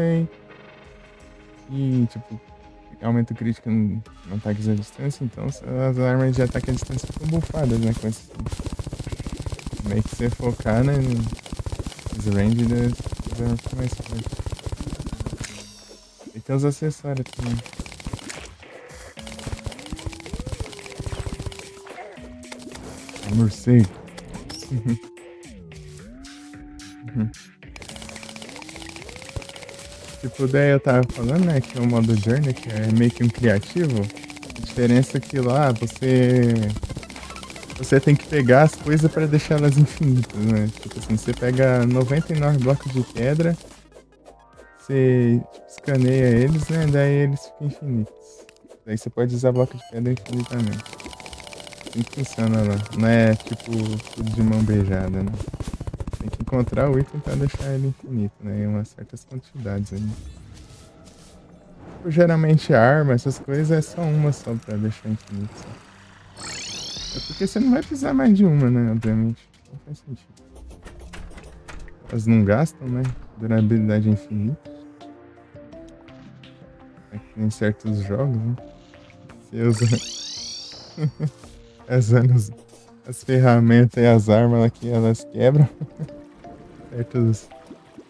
Speaker 1: e tipo, aumenta o crítico no ataques à distância, então as armas de ataque à distância ficam buffadas, né? Com esse, meio que você focar, né? Os range das armas ficam mais fortes. E tem os acessórios também. Morcego. Tipo, daí eu tava falando, né, que o modo Journey, que é meio que um criativo. A diferença é que lá você tem que pegar as coisas pra deixá-las infinitas, né? Tipo assim, você pega 99 blocos de pedra, você tipo, escaneia eles, né? Daí eles ficam infinitos. Daí você pode usar bloco de pedra infinitamente. Assim que funciona lá. Não é tipo tudo de mão beijada, né? Tem que encontrar o item pra deixar ele infinito, né? Em umas certas quantidades ali. Tipo, geralmente arma, essas coisas é só uma só pra deixar infinito. Só. É porque você não vai precisar mais de uma, né? Obviamente. Não faz sentido. Elas não gastam, né? Durabilidade infinita. É que nem certos jogos, né? Você usa as ferramentas e as armas aqui, elas quebram. Certos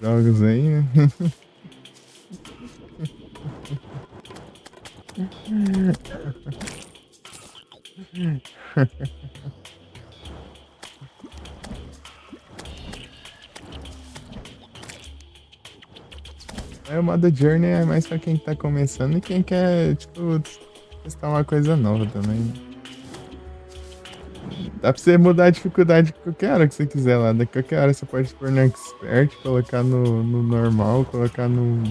Speaker 1: jogos aí, né? É, o modo Journey é mais pra quem tá começando e quem quer, tipo, testar uma coisa nova também. Dá pra você mudar a dificuldade qualquer hora que você quiser lá. Da qualquer hora você pode pôr no Expert, colocar no normal, colocar no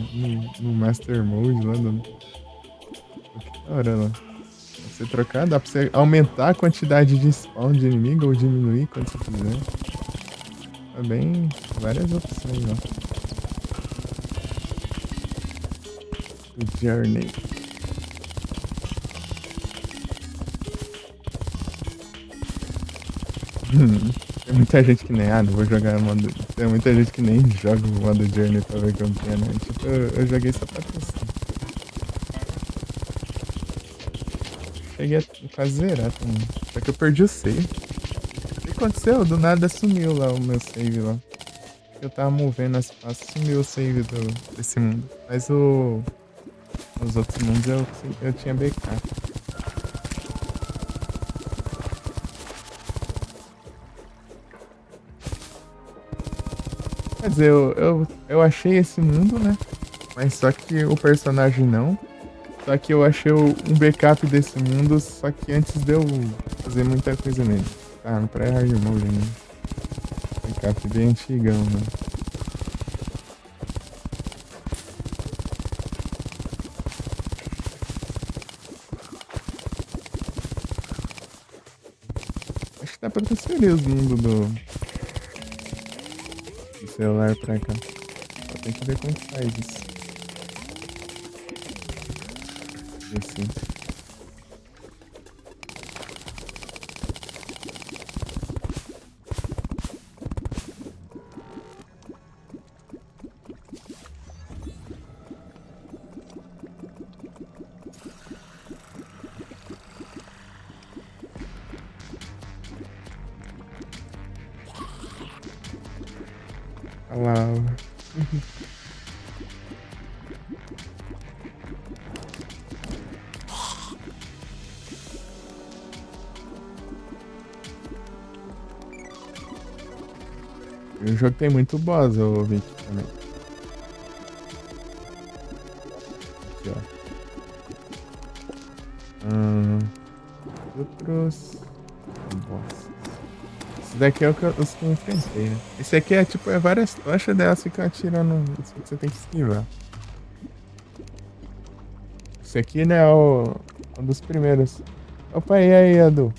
Speaker 1: Master Mode lá. Qualquer hora lá. Pra você trocar, dá pra você aumentar a quantidade de spawn de inimigo ou diminuir quando você quiser. Tá bem, várias opções, ó. O Journey. Tem muita gente que nem, não vou jogar modo. Tem muita gente que nem joga o modo Journey pra ver como que é, né? Tipo, eu joguei só pra testar. Cheguei a quase zerar também. Só que eu perdi o save. O que aconteceu? Do nada sumiu lá o meu save lá. Eu tava movendo as pastas, sumiu o save desse mundo. Mas os outros mundos eu tinha backup. Quer dizer, eu achei esse mundo, né? Mas só que o personagem não. Só que eu achei um backup desse mundo, só que antes de eu fazer muita coisa nele. Ah, no pré-hard mode, né? Backup bem antigão, né? Acho que dá pra transferir os mundos do celular pra cá. Só tem que ver como faz isso. Assim. Uau. E o jogo tem muito boss, ô Vic, também. Aqui, ó. Outros boss. Esse daqui é os que eu enfrentei, né? Esse aqui é tipo, é várias tochas delas ficam atirando. Isso que você tem que esquivar. Esse aqui, né, é um dos primeiros. Opa, e aí, Edu?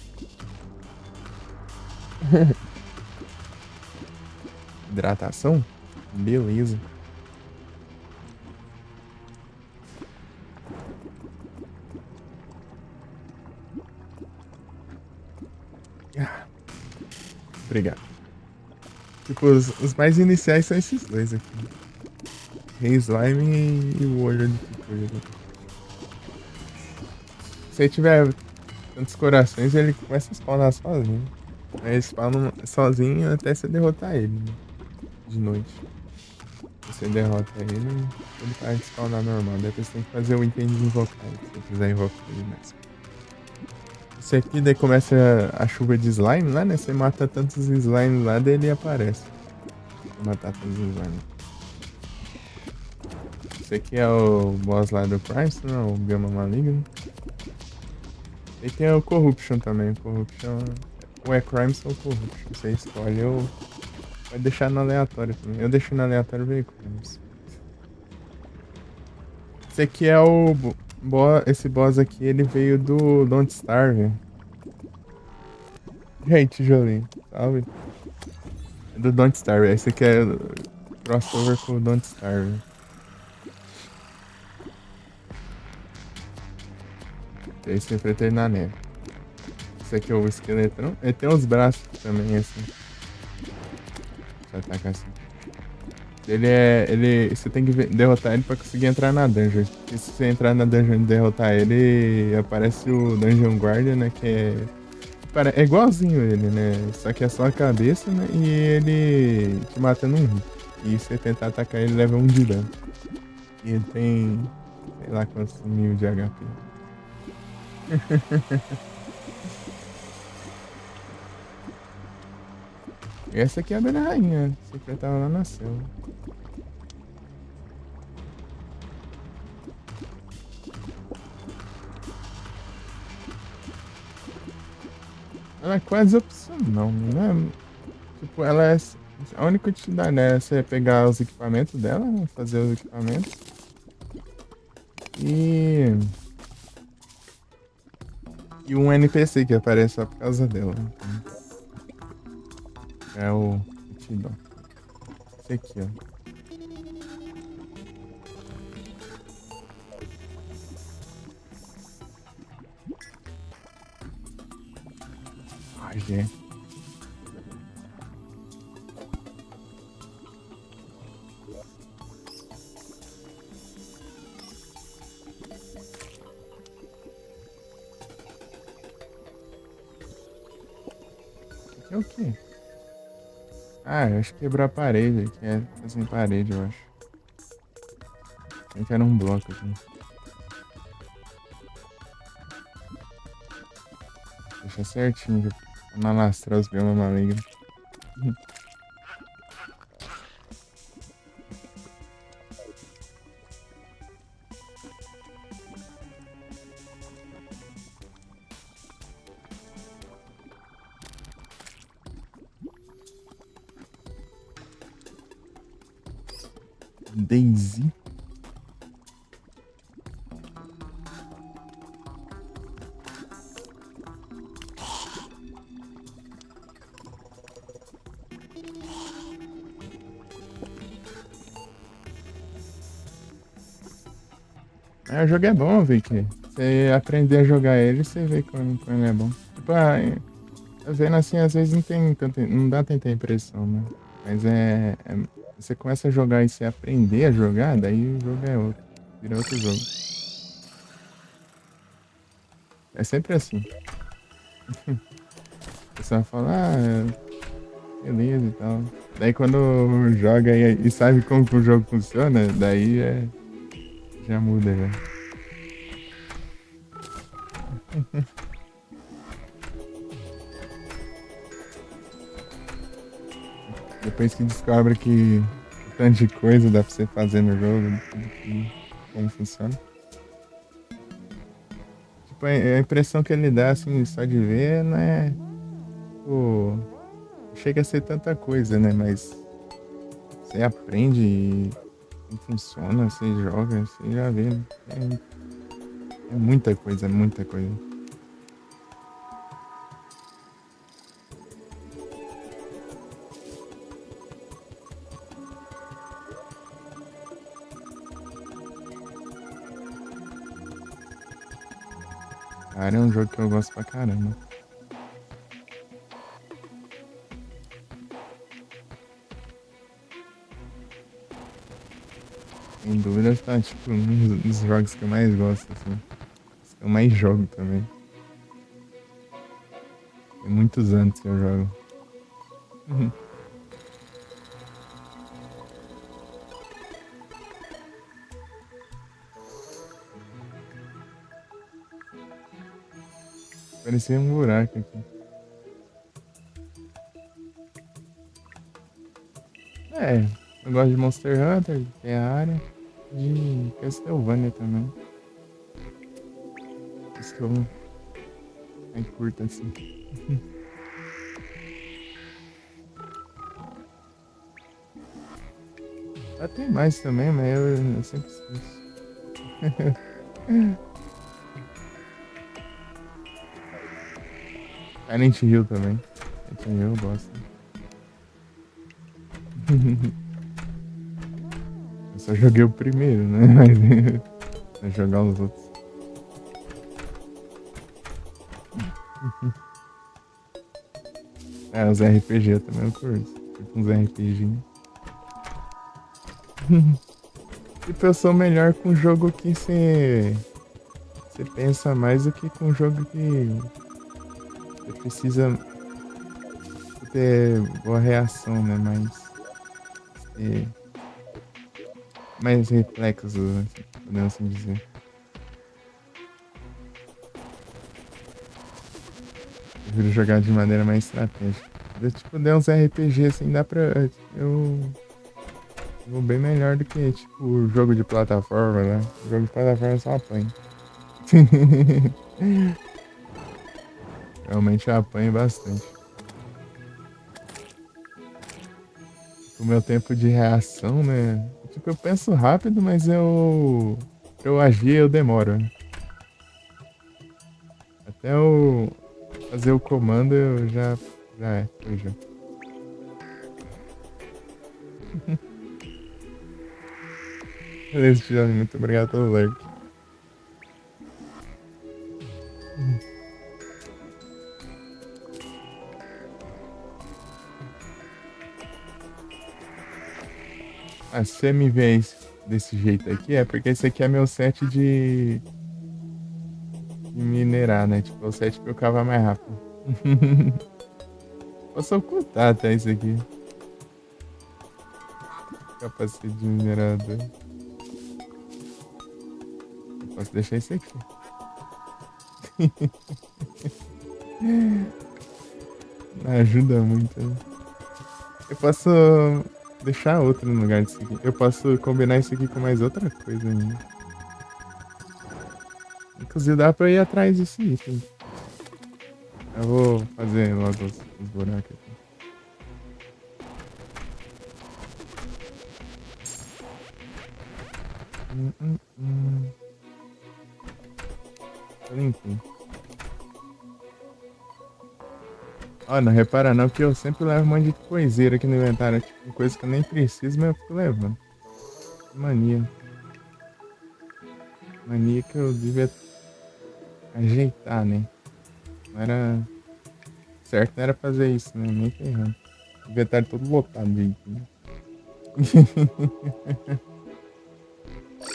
Speaker 1: Hidratação? Beleza. Ah, obrigado. Tipo, os mais iniciais são esses dois aqui. Rei Slime e o olho de Kikuyu. Se ele tiver tantos corações, ele começa a spawnar sozinho. Aí ele spawna sozinho até você derrotar ele, né? De noite. Você derrota ele para de spawnar normal. Depois você tem que fazer o item de invocar ele, se você quiser invocar ele mais. Esse aqui daí começa a chuva de slime lá, né? Você mata tantos slimes lá, daí ele aparece. Vou matar todos os slimes. Esse aqui é o boss lá do Crimson, o Gama Maligno. E tem o Corruption também. Corruption. Ou é Crimson ou Corruption. Você escolhe ou pode deixar no aleatório também. Eu deixo no aleatório ver Crimson. Esse aqui é o esse boss aqui, ele veio do Don't Starve. Gente, Jolie, salve. É do Don't Starve. Esse aqui é crossover com o Don't Starve. Esse eu enfrentei na neve. Esse aqui é o esqueletão. Ele tem os braços também, assim. Deixa eu atacar assim. Você tem que derrotar ele pra conseguir entrar na dungeon. Porque se você entrar na dungeon e derrotar ele, aparece o Dungeon Guardian, né? Que é igualzinho ele, né? Só que é só a cabeça, né? E ele te mata num hit. E se você tentar atacar ele, leva um de dano. E ele tem, sei lá quantos mil de HP. Essa aqui é a abelha rainha. Essa aqui tava lá na selva. Ela é quase opcional, né? Tipo, ela é. A única utilidade dela é você pegar os equipamentos dela, né? Fazer os equipamentos. E. E um NPC que aparece só por causa dela. É o Tidon. Esse aqui, ó. Ai, gente. Aqui é o quê? Ah, eu acho que quebrou a parede aqui. É assim, parede, eu acho. Tem que era um bloco aqui. Deixa certinho pra não alastrar os biomas malignos. Daisy. O jogo é bom, Vicky. Você aprender a jogar ele, você vê quando ele é bom. Tipo, vendo assim, às vezes não dá tanta impressão, né? Mas você começa a jogar e você aprender a jogar, daí o jogo é outro. Vira outro jogo. É sempre assim. O pessoal fala, feliz e tal. Daí quando joga e sabe como que o jogo funciona, daí já muda já. Depois que descobre que o tanto de coisa dá pra você fazer no jogo, como funciona. Tipo, a impressão que ele dá, assim, só de ver, não é. Pô, chega a ser tanta coisa, né? Mas você aprende e como funciona, você joga, você já vê. Né? É muita coisa, muita coisa. Cara, é um jogo que eu gosto pra caramba. Sem dúvida, tá, tipo, um dos jogos que eu mais gosto, assim. Os que eu mais jogo também. Tem muitos anos que eu jogo. Uhum. Parecia um buraco aqui. É, eu gosto de Monster Hunter, de Terraria, de Castlevania também. Isso que eu mais curto, assim. Ah, tem mais também, mas eu sempre esqueço. Silent Hill também. Silent Hill eu gosto. Eu só joguei o primeiro, né? Mas vou jogar os outros. É, os RPG também eu curto. Curto uns RPG. Tipo, eu sou melhor com jogo que você pensa mais do que com jogo que você precisa ter boa reação, né? É, mais reflexos, assim, podemos assim dizer. Prefiro jogar de maneira mais estratégica. Tipo, der uns RPG assim, dá pra. Eu vou bem melhor do que, tipo, o jogo de plataforma, né? O jogo de plataforma só apanha. Realmente eu apanho bastante. O meu tempo de reação, né? Tipo, eu penso rápido, mas pra eu agir eu demoro. Né? Até eu fazer o comando eu já foi já. Beleza, Tiago, muito obrigado pelo like. Ah, se você me vê desse jeito aqui, é porque esse aqui é meu set de minerar, né? Tipo, é o set pra eu cavar mais rápido. Posso ocultar até isso aqui. Capacete de minerador. Eu posso deixar isso aqui. Ajuda muito. Né? Eu posso deixar outro no lugar disso aqui. Eu posso combinar isso aqui com mais outra coisa ainda. Inclusive dá pra ir atrás disso item. Eu vou fazer logo os buracos aqui. Hum. Enfim. Ó, não repara não que eu sempre levo um monte de coiseira aqui no inventário. Tipo, coisa que eu nem preciso, mas eu fico levando. Mania. Mania que eu devia ajeitar, né? Não era. Certo, não era fazer isso, né? Nem ferrando. O inventário todo lotado de item. Né?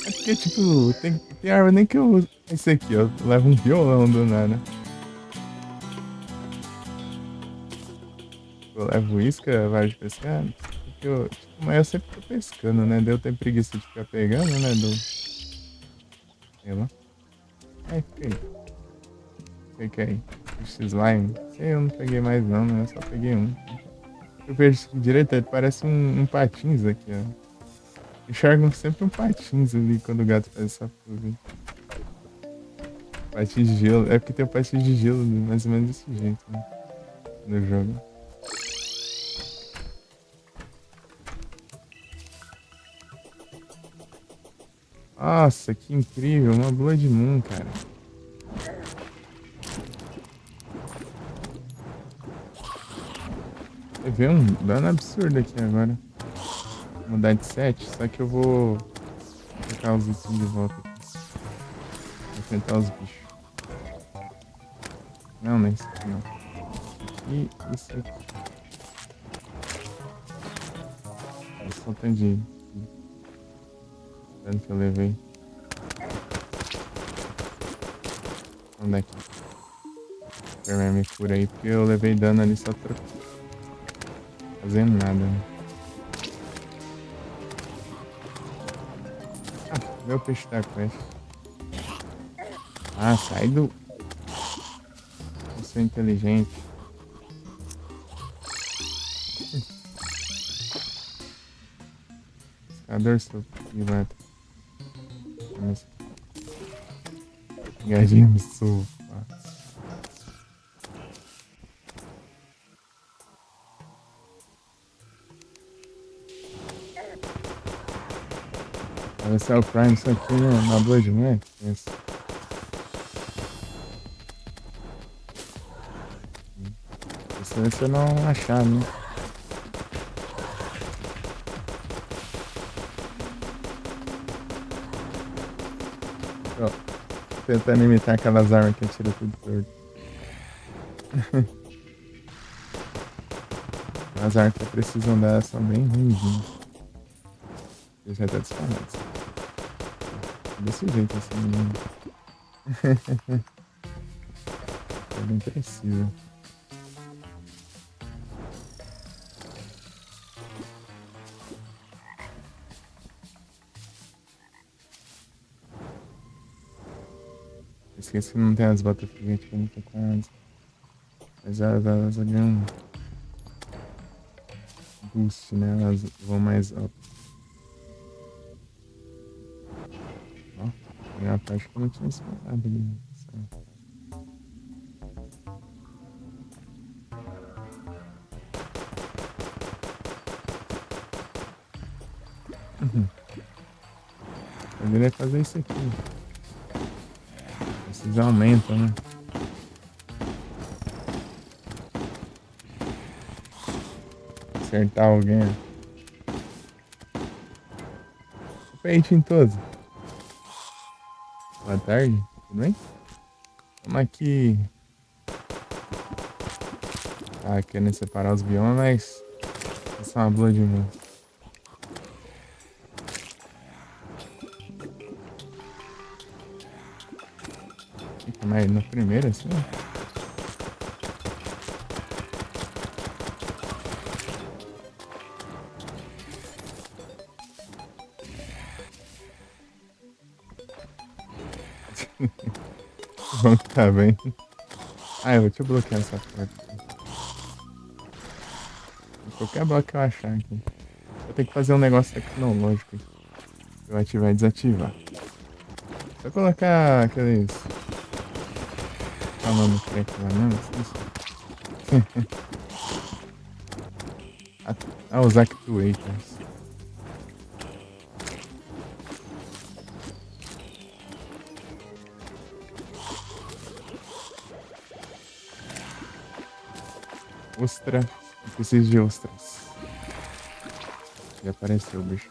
Speaker 1: É porque, tipo, tem árvore nem que eu uso. Esse aqui, ó. Leva um violão do nada. levo isca, vara de pescar. Porque eu, tipo, mas eu sempre tô pescando, né? Daí eu tenho preguiça de ficar pegando, né? Sei lá. Ai, fiquei. Sei que aí. Esse slime. Sei, eu não peguei mais não, né? Eu só peguei um. Eu vejo direito, ele parece um patins aqui, ó. Enxergam sempre um patins ali quando o gato faz essa curva. Patins de gelo. É porque tem o patins de gelo, né? Mais ou menos desse jeito, né? No jogo. Nossa, que incrível. Uma Blood Moon, cara. Vai ver um dano absurdo aqui agora. Vou mudar de set, só que eu vou colocar os itens de volta aqui. Vou enfrentar os bichos. Não, não é isso aqui não. Aqui, isso aqui. É só o tanto de dano que eu levei. Vamos daqui. Superman me cura aí, porque eu levei dano ali só fazendo nada, né? Ah, meu peixe da quest. Ah, sai do... Eu sou inteligente. Pescador, seu pirata. Pegadinha no sofá. Vai ser o Prime isso aqui, né? Na Blood, não é? Isso. Isso aí você não achar, né? Ó, tentando imitar aquelas armas que atira tudo torto. As armas que precisam dar são bem ruins. Eles já estão disparados. Desse jeito assim, né? É bem preciso. Esqueci que não tem as botas gigantes que eu não tô com elas. Mas elas ganham um boost, né? Elas vão mais up. Ó, tem uma parte que eu não tinha esperado ali. Uhum. Eu deveria fazer isso aqui. Esses aumentam, né? Acertar alguém. Feito em todos. Boa tarde, tudo bem? Vamos aqui. Ah, querendo separar os biomas, mas. Essa é uma Blood Moon. Fica mais na primeira, assim. Vamos tá bem. Ah, eu vou te bloquear essa porta. Qualquer bloco que eu achar aqui. Vou ter que fazer um negócio tecnológico aqui. Eu ativar e desativar. Só colocar aqueles. Qual é o nome do crack lá mesmo? Os actuators. Ostra. Eu preciso de ostras. Já apareceu o bicho.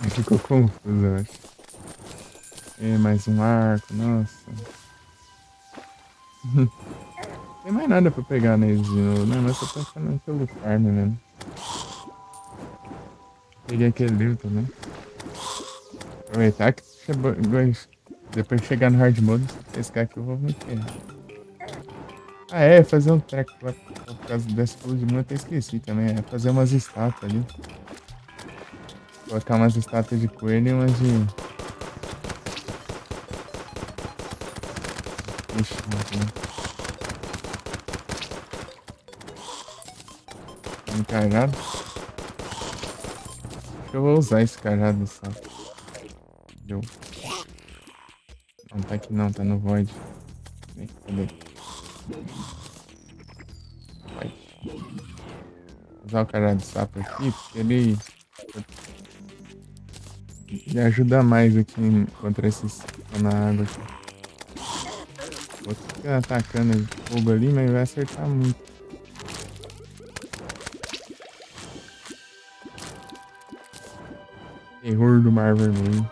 Speaker 1: Ficou confuso, eu acho. É, mais um arco, nossa. Tem mais nada pra pegar neles de novo, né? Mas eu tô pensando pelo farm mesmo. Peguei aquele livro também. Aproveitar que depois de chegar no hard mode, pescar aqui eu vou meter. Ah, é, fazer um treco lá por causa dessa pulo de mundo, eu até esqueci também. É fazer umas estátuas ali. Colocar umas estátuas de coelho e umas de. Ixi, um cajado. Acho que eu vou usar esse cajado só. Deu. Não tá aqui não, tá no void. Cadê? Vai. Vou usar o cajado de sapo aqui, porque ele ajuda mais aqui contra esses que estão na água aqui. O outro fica atacando fogo ali, mas vai acertar muito. Terror do Mar Vermelho.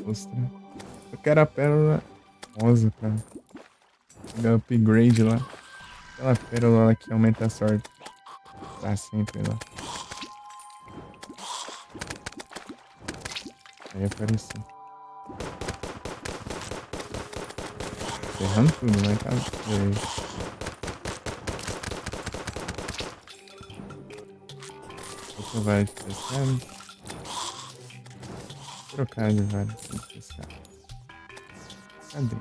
Speaker 1: Ostra. Eu quero a pérola rosa pra pegar upgrade lá. Aquela pérola lá que aumenta a sorte pra sempre lá. Aí apareceu. Ferrando tudo, né? Tá. Outra vai de pescado. Trocar de vara de pescado. Cadê?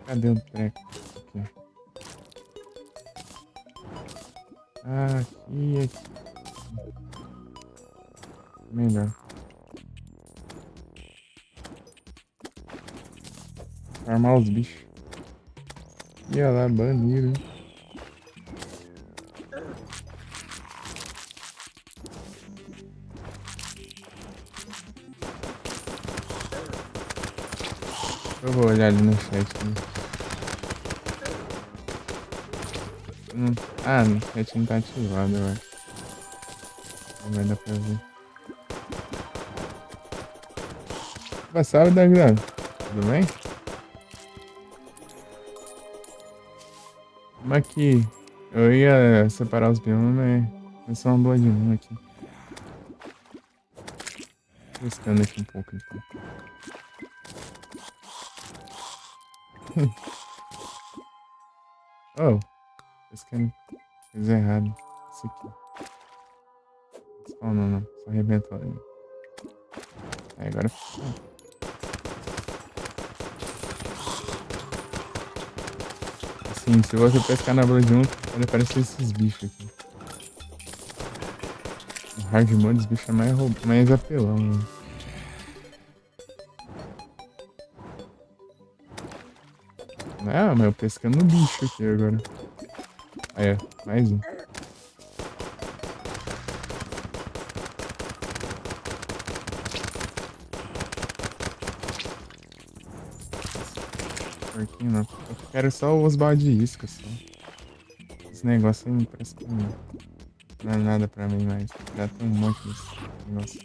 Speaker 1: Cadê o treco? Aqui. Aqui. Melhor. Armar os bichos. Ia lá, bandido. Eu vou olhar ali no chat. Né? No chat não tá ativado, eu acho. Não vai dar pra ver. Boa salve, Daglan. Tudo bem? Como é que eu ia separar os biomas, mas começou uma Blood Moon aqui. Buscando aqui um pouco então. Oh, pescando coisa errada. Isso aqui. Não. Só arrebentou ali. Aí agora. Assim, se você pescar na Blood Moon, pode aparecer esses bichos aqui. No hard mode, os bichos é mais apelão, né? Ah, mas eu pescando no bicho aqui agora. Aí, ó, mais um. Porquinho não. Eu quero só os balde de isca, só. Esse negócio aí me parece que não é nada pra mim mais. Já tem um monte desse negócio.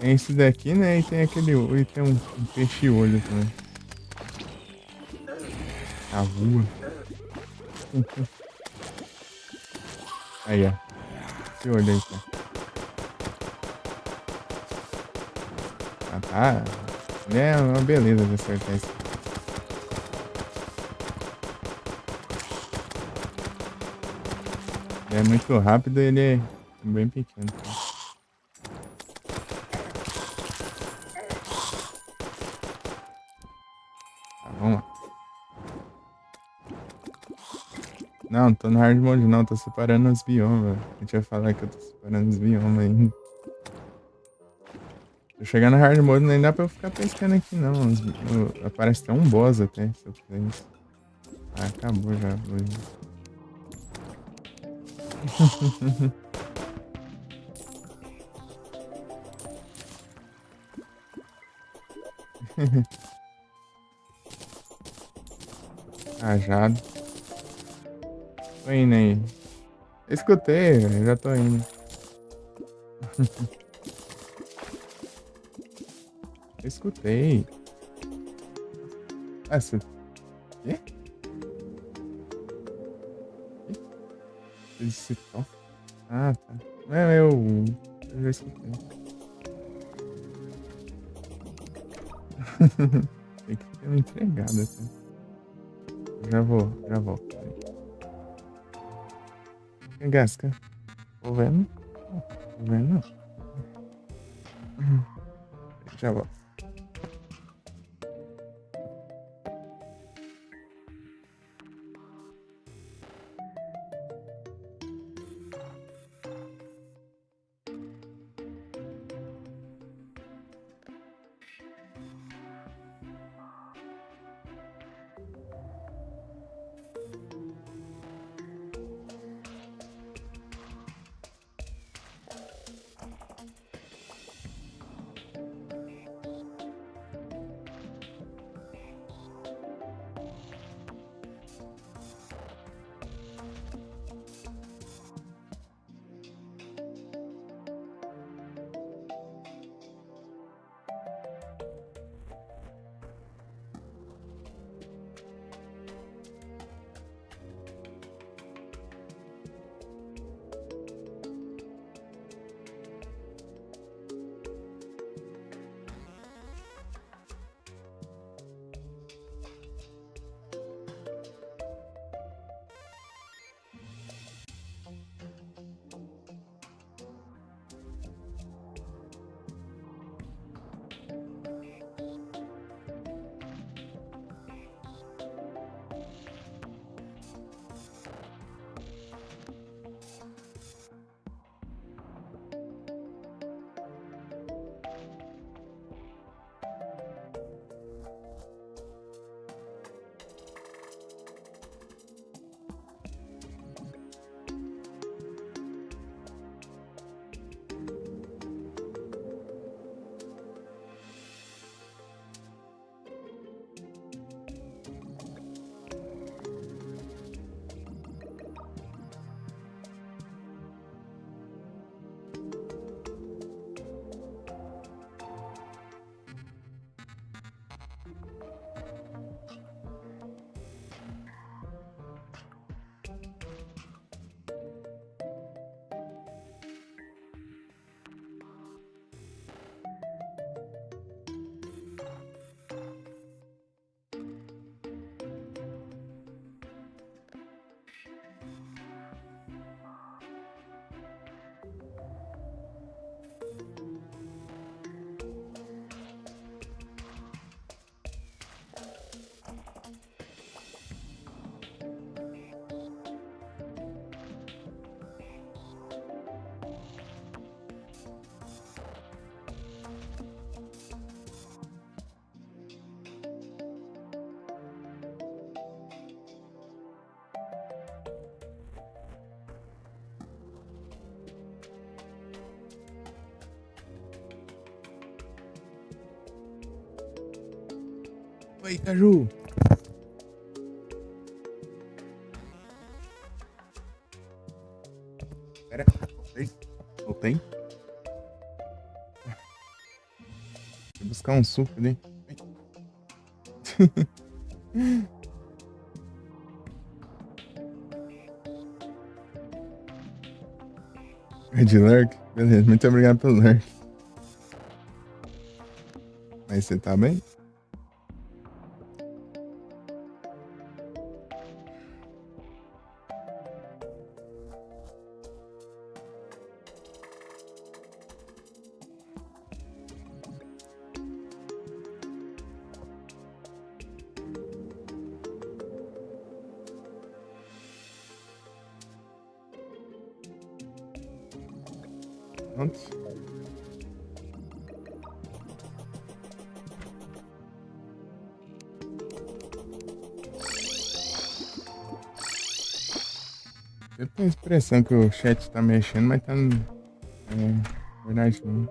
Speaker 1: Tem esse daqui, né? E tem aquele. E tem um peixe-olho também. A rua. Aí, ó. Esse olho aí, tá. Tá. É uma beleza de acertar isso. Ele é muito rápido e ele é bem pequeno. Tá? Vamos lá. Não tô no hard mode não, tô separando os biomas, velho. A gente vai falar que eu tô separando os biomas ainda. Se eu chegar no hard mode, nem dá pra eu ficar pescando aqui não. Aparece até um boss até, se eu fizer isso. Acabou já hoje. Cajado. Tô indo aí. Eu escutei, velho. Já tô indo. Eu escutei. Ah, você... Quê? Você disse tom? Ah, tá. Não, eu já escutei. Tem que ter uma entregada, assim. Já volto. Gasca. Tô vendo? Tô vendo? Já volto. Oi, Caju. Pera, voltei. Vou buscar um suco ali. De lurk? Beleza, muito obrigado pelo lurk. Mas você tá bem? Pronto. Eu tenho a impressão que o chat tá mexendo, mas tá. É, verdade não.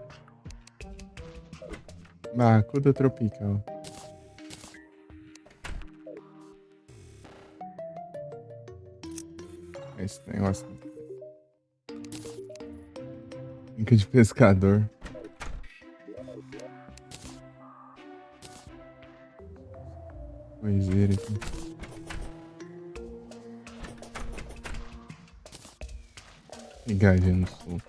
Speaker 1: Barracuda tropical. Esse negócio. Brinca de pescador. coiseira aqui. Pegadinha no sul.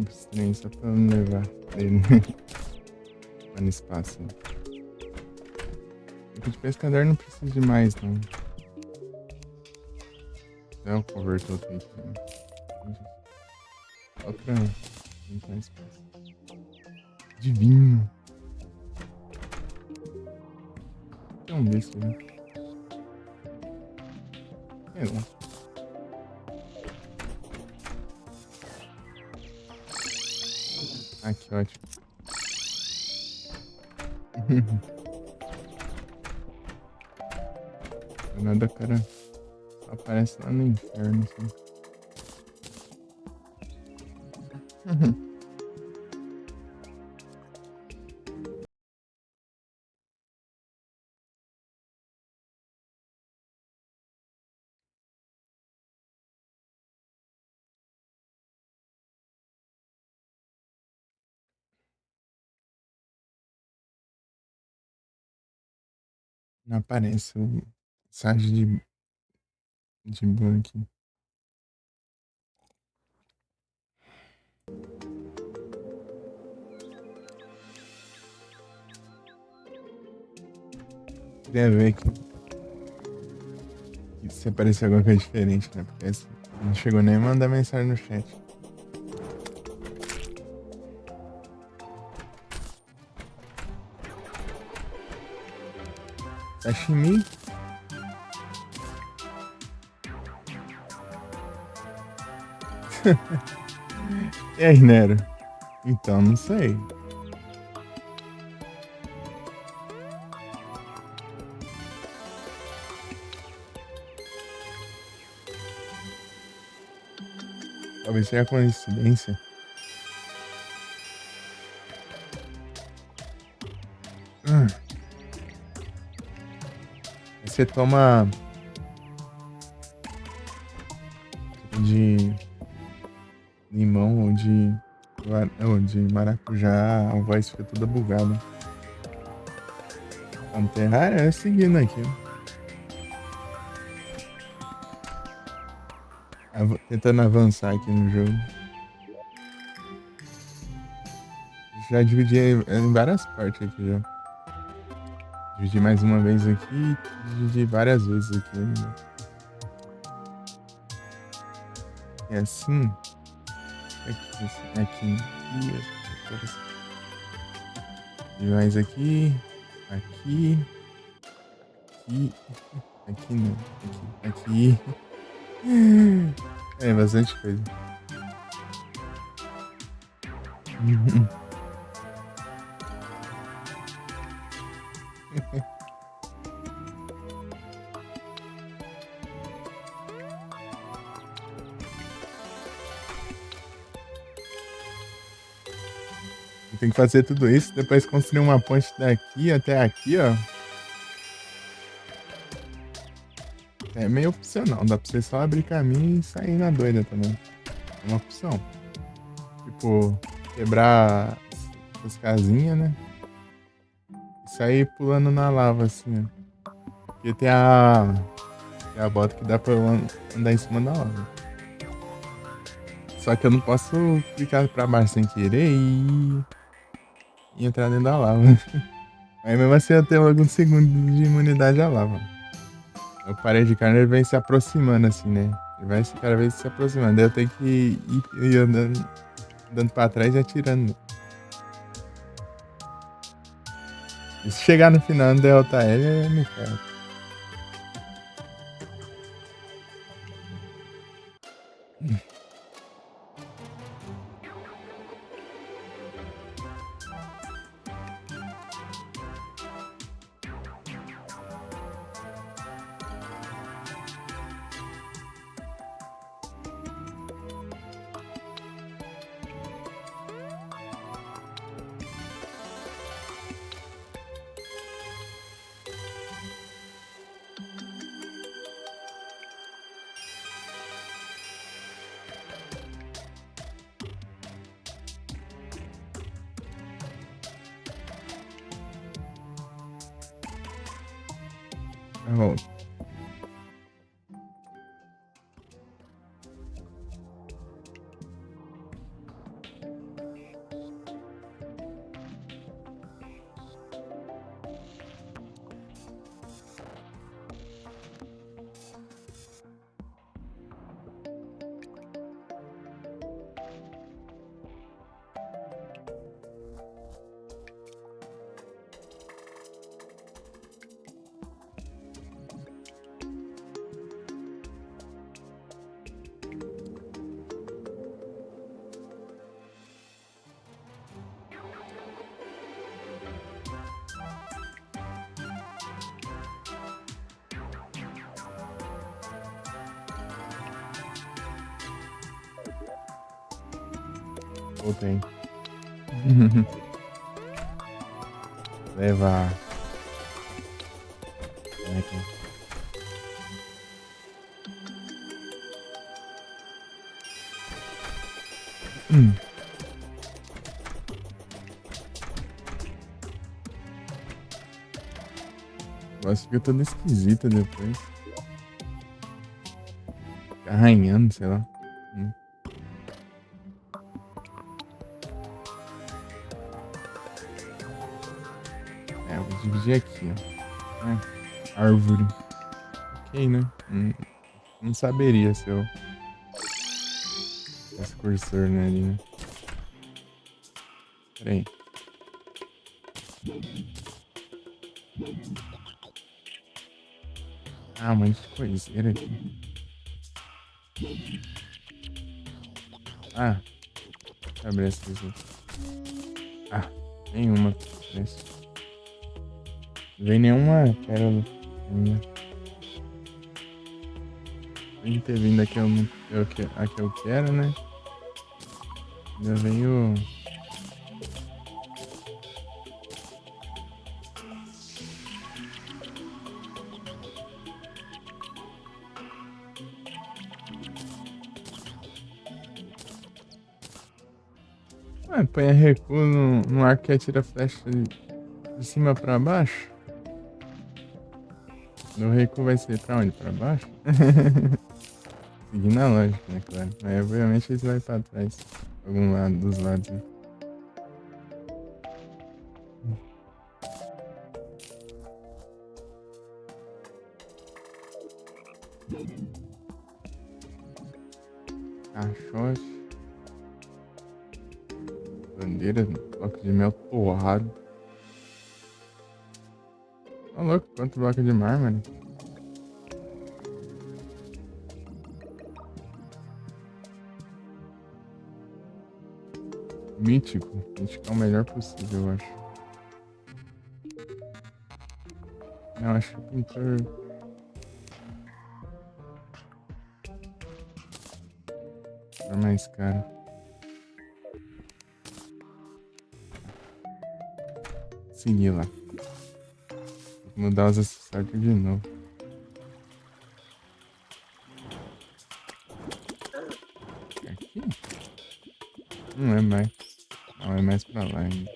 Speaker 1: Estranho só pra não levar ele lá no espaço. De pescador não precisa de mais, não. É o convertor tem aqui. Só pra entrar no espaço. Divino. Tem um desse, né? É não. Ah, que ótimo. Nada, cara. Só aparece lá no inferno, assim. Não aparece o mensagem de banco. Queria ver que se aparecer alguma coisa diferente, né? Porque não chegou nem a mandar mensagem no chat. Sashimi? E aí, Nero? Então, não sei. Talvez seja coincidência. Você toma de limão ou de maracujá, a voz fica toda bugada. Vamos Terraria é seguindo aqui. Tentando avançar aqui no jogo. Já dividi em várias partes aqui já. Dividi mais uma vez aqui e dividi várias vezes aqui ainda. É assim. Aqui. E mais aqui. Aqui. Aqui não. Aqui. É bastante coisa. Tem que fazer tudo isso, depois construir uma ponte daqui até aqui, ó. É meio opcional, dá pra você só abrir caminho e sair na doida também. É uma opção. Tipo, quebrar as casinhas, né? E sair pulando na lava, assim, ó. Porque tem a bota que dá pra eu andar em cima da lava. Só que eu não posso clicar pra baixo sem querer e entrar dentro da lava. Aí mesmo assim eu tenho alguns segundos de imunidade à lava. O parede de carne ele vem se aproximando assim, né? Ele vai cada vez se aproximando. Daí eu tenho que ir andando pra trás e atirando. E se chegar no final e não derrotar ele, eu me ferro. Já volto. Voltei. Leva. Aqui. Eu acho que eu tô toda esquisita depois. Fica arranhando, sei lá. É, eu vou dividir aqui, ó. Árvore. Ok, né? Não saberia se eu... Esse cursor, né, ali, né? Pera aí. Ah, um monte de coiseira aqui. Ah. Deixa eu abrir essa aqui. Ah, nenhuma. Não vem nenhuma pérola ainda. Tem que ter vindo aqui a que eu quero, né? Ainda veio... Ah, põe a recuo no arco que atira flecha de cima pra baixo. No recuo vai ser pra onde? Pra baixo? Seguindo a lógica, né, claro. Aí obviamente eles vai pra trás. Algum lado dos lados, né? Caixote. Bandeira, bloco de mel torrado. Tá louco, quanto bloco de mármore? Mítico. Mítico é o melhor possível, eu acho. Não, acho que o pintor... É mais caro. Seguir lá. Vou mudar os acessórios de novo. Aqui? Não é mais. Não, é mais pra lá ainda.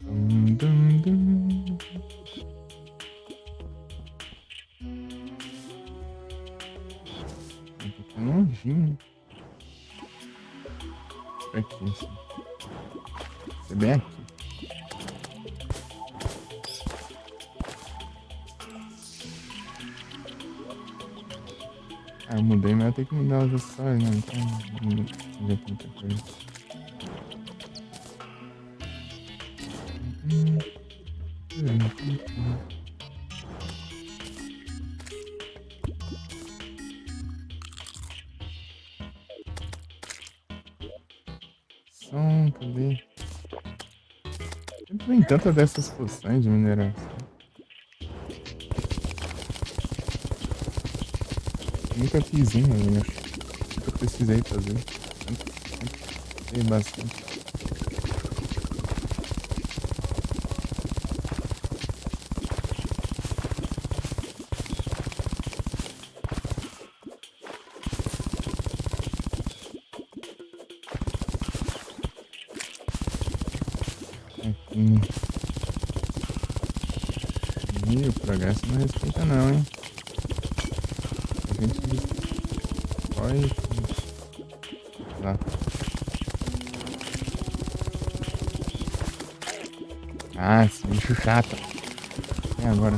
Speaker 1: Dum, dum. Tá longinho. Aqui, assim. Você bem aqui. Ah, eu mudei, mas eu tenho que mudar os acessórios, né? Então, não já tem muita coisa. Som, cadê? Sempre vem tantas dessas poções de mineração. Nunca fiz uma, eu acho. Nunca precisei fazer. Tem bastante. Ih, o progresso não respeita não, hein? A gente destrói. Lá. Ah, esse bicho chato. E agora?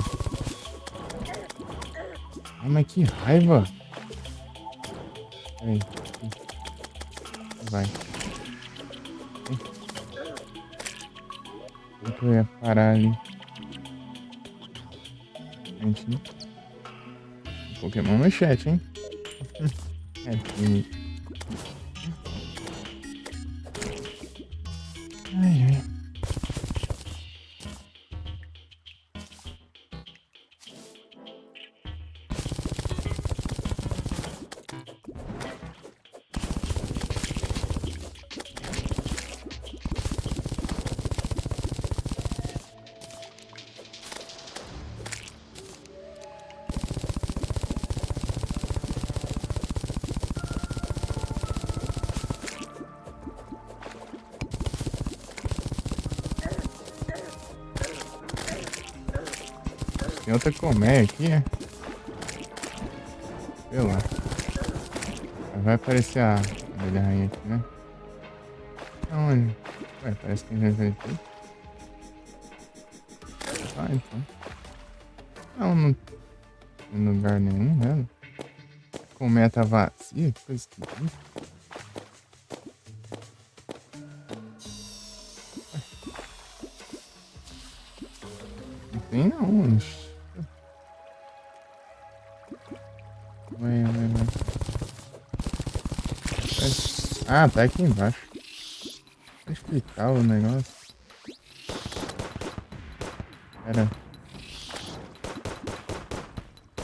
Speaker 1: Ah, mas que raiva. Peraí. Vai. Eu que eu ia parar ali. Gente, Pokémon no chat, hein? É, time. Ai, ai. Tem outra colmeia aqui, é? Sei lá. Vai aparecer a abelha rainha aqui, né? Aonde? Ué, parece que tem gente aqui. Ah, então. Não tem lugar nenhum nela. Colmeia tá vazia? Que coisa esquisita. Não tem não. Ué. Ah, tá aqui embaixo. Deixa eu explicar o negócio. Pera.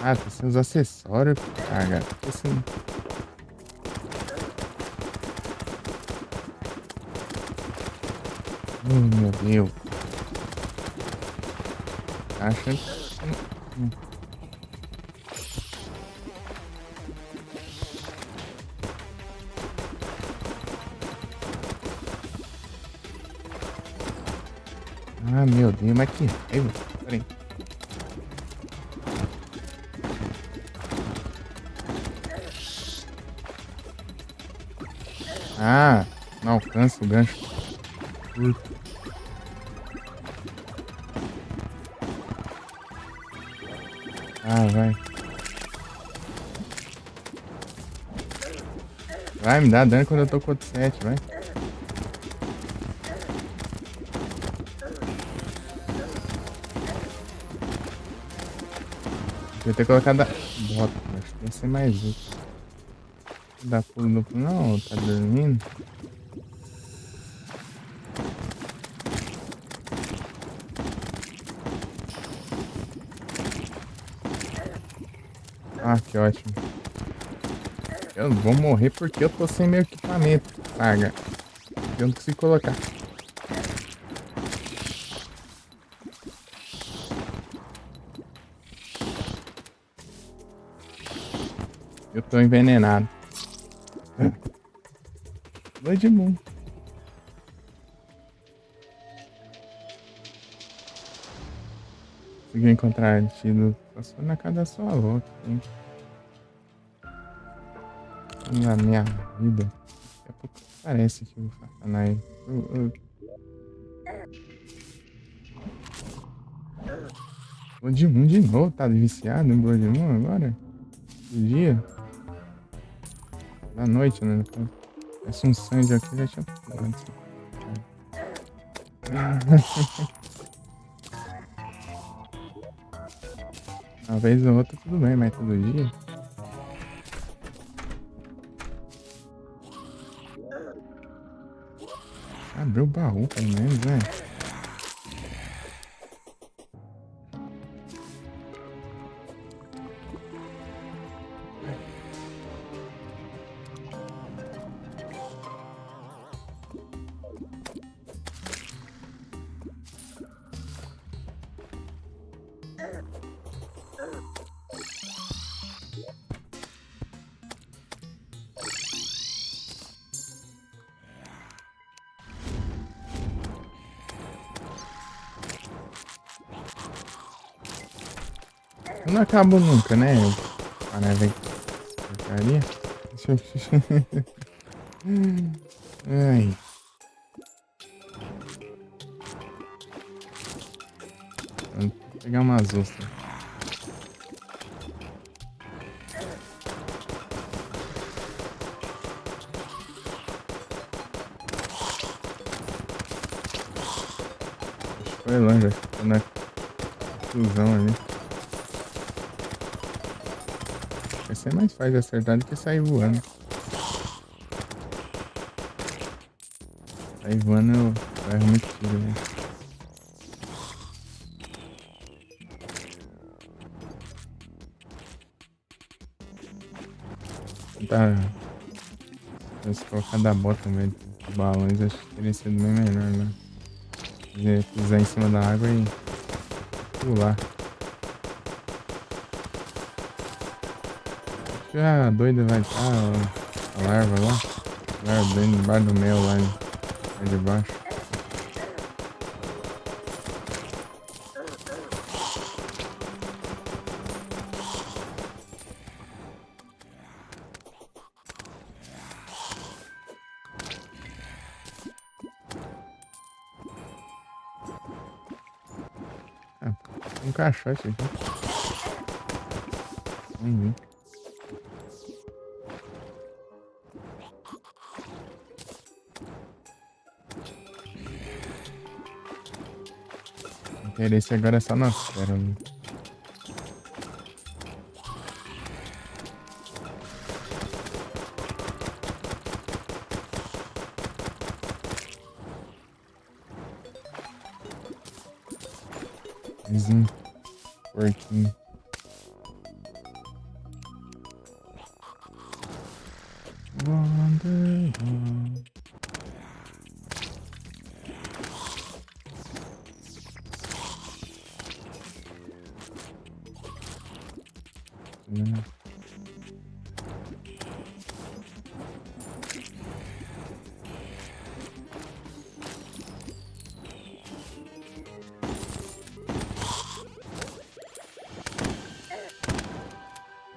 Speaker 1: Ah, tem seus acessórios. Ah, cara. Assim. Meu Deus. Acha que... Ah, meu Deus, mas que raiva. Peraí. Ah, não alcança o gancho curto. Ah, vai. Vai, me dá dano quando eu tô com outro 7, vai. Devia ter colocado a bota, acho que ia ser mais útil. Dá pulo duplo não, tá dormindo? Ah, que ótimo. Eu vou morrer porque eu tô sem meu equipamento, saga. Eu não consigo colocar. Eu tô envenenado. Bloodmoon. Consegui encontrar antídoto. Passou na casa da sua avó. Na minha vida. Daqui a pouco parece que eu vou falar ele. Bloodmoon de novo, tá viciado em Bloodmoon agora? Do dia? Da noite, né? Parece um sangue aqui, já tinha pulado. Uma vez ou outra tudo bem, mas todo dia. Abriu o baú, pelo menos, né? Eu não acabo nunca, né? Para ver que porcaria. Ai, vou pegar umas ostras. Acho que foi longe, acho que foi na fusão ali. Vai ser mais fácil de acertar do que sair voando. Sair voando eu erro muito tiro, né? Tá. Se colocar da bota mesmo de balões, acho que teria sido bem melhor, né? Pisar em cima da água e pular. Acho que a doida vai estar, a larva lá. A larva dentro debaixo do mel lá de baixo. Ah, tem um caixote aqui. Vamos ver. O interesse agora é só nas pérolas. Vizinho, porquinho. Wonderland.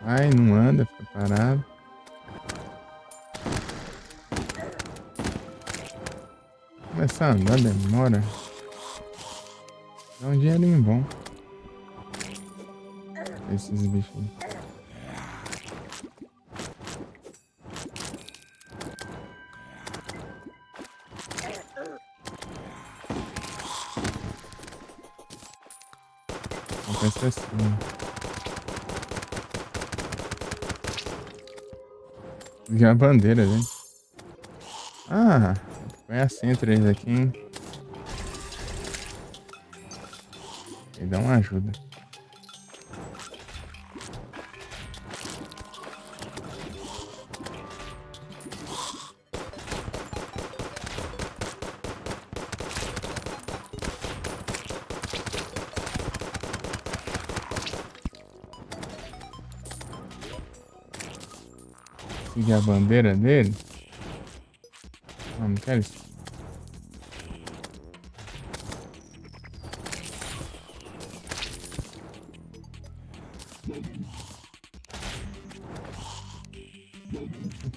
Speaker 1: Ai, não anda, fica parado. Começar a andar demora. Dá um dinheirinho bom. Esses bichos aí. Acontece assim. Vi a bandeira, gente. Ah, conhece entre eles aqui, hein? E dá uma ajuda. Seguir a bandeira dele. Não quero isso.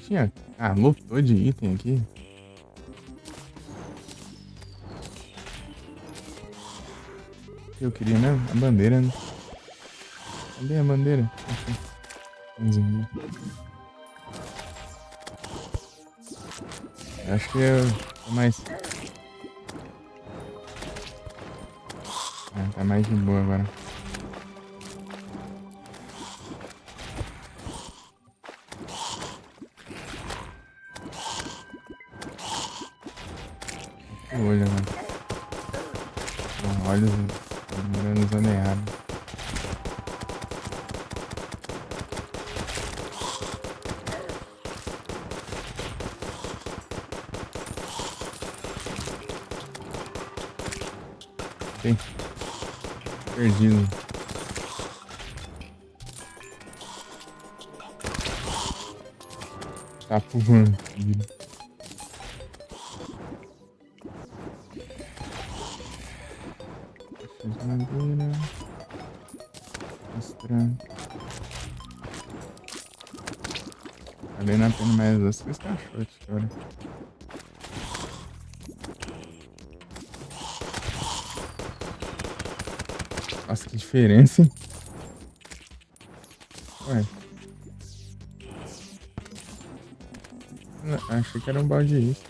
Speaker 1: Tinha. Ah, lotou de item aqui. O que eu queria mesmo? A bandeira, né? Cadê a bandeira? Aqui. Acho que eu tô mais. Tá mais de boa agora. O olho agora. Olhos mirando zona errada. Tem. Perdido. Tá voando. Madeira. estranho. Valendo a pena mais duas que os cachorros, cara. Nossa, que diferença, hein? Ué. Achei que era um balde isso.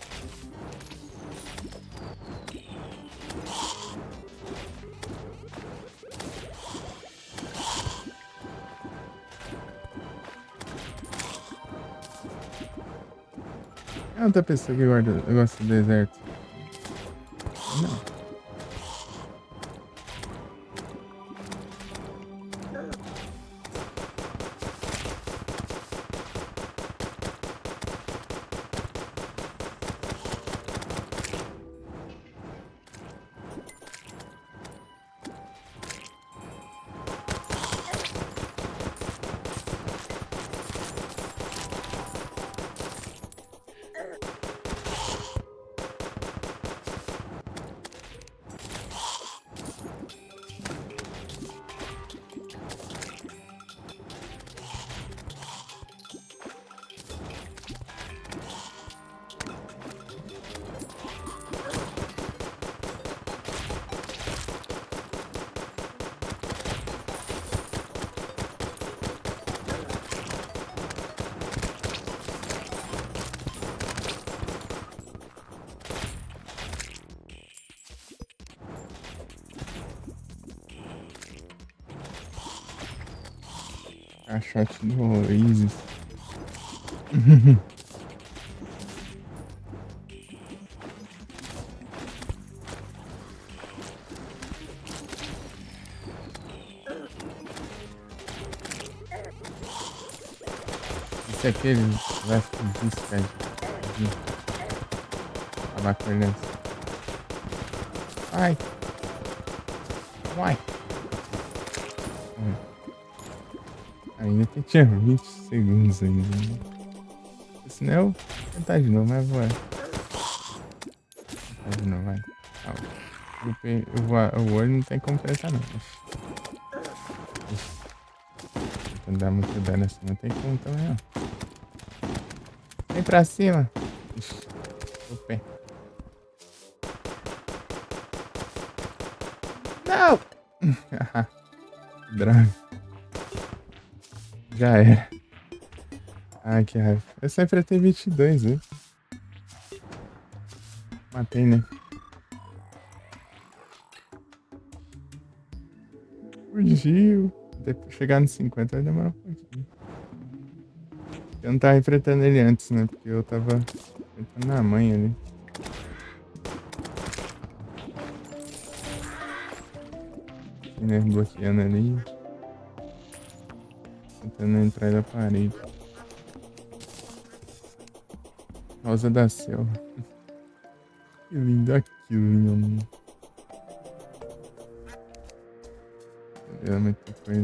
Speaker 1: É outra pessoa que gosta do deserto. Não. Caixote do Isis. Esse aqui ele vai fugir, cara. Acabar com ele. Ai. Uai. Ainda que tinha 20 segundos ainda. Senão eu vou tentar de novo, mas vou. Tentar de novo, vai. O olho não tem como prestar não. Tentando dar muito dano assim, não tem como também não. Vem pra cima. Ixi, o pé. Não! Droga. Já era. Ai, que raiva. Eu sempre ia ter 22, viu? Matei, né? Fugiu. Depois chegar nos 50 vai demorar um pouquinho. Eu não tava enfrentando ele antes, né? Porque eu tava enfrentando a mãe ali. E, né? Bloqueando ali. Tentando entrar da parede. Rosa da Selva. Que lindo aquilo, meu amigo. É muita coisa.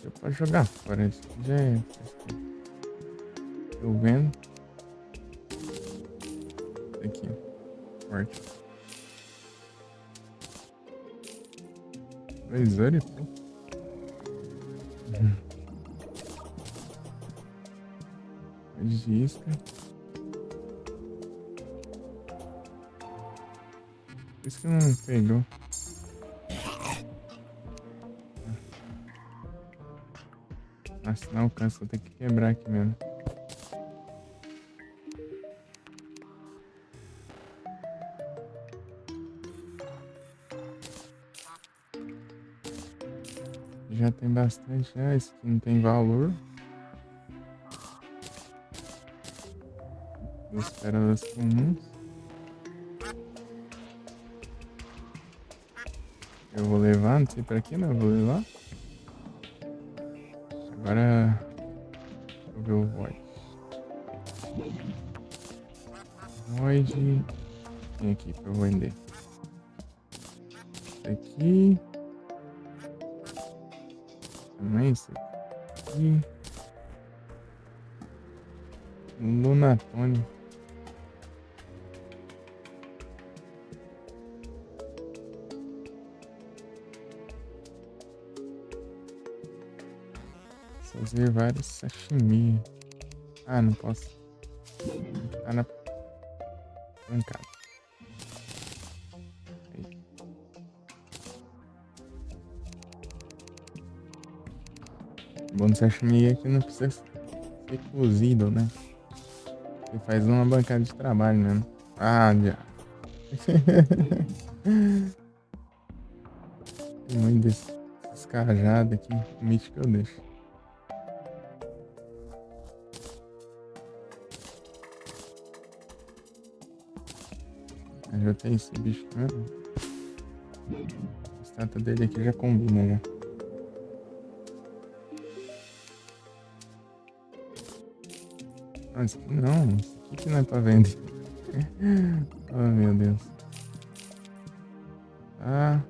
Speaker 1: Deu pra jogar fora. Isso aqui já é. Tô vendo. Isso aqui. Forte. 2 horas e pouco. Mais de isca. Por isso que não pegou. Nossa, não alcança. Vou ter que quebrar aqui mesmo. Já tem bastante, né? Esse aqui não tem valor. Duas pérolas comuns. Eu vou levar, não sei pra quê, mas eu vou levar. Agora vou ver o Void. Void. Tem aqui pra eu vender. Esse aqui. Também esse aqui. Lunatone. Fazer vários sashimi. Ah, não posso. Tá na bancada. Aí. Bom do sashimi é que não precisa ser cozido, né? Você faz uma bancada de trabalho mesmo. Ah, já. Tem muito desses cajados aqui. O mítico que eu deixo. Já tem esse bicho mesmo. A estátua dele aqui já combina já. Ah, isso aqui não. Isso aqui que não é pra vender. Oh, meu Deus. Tá.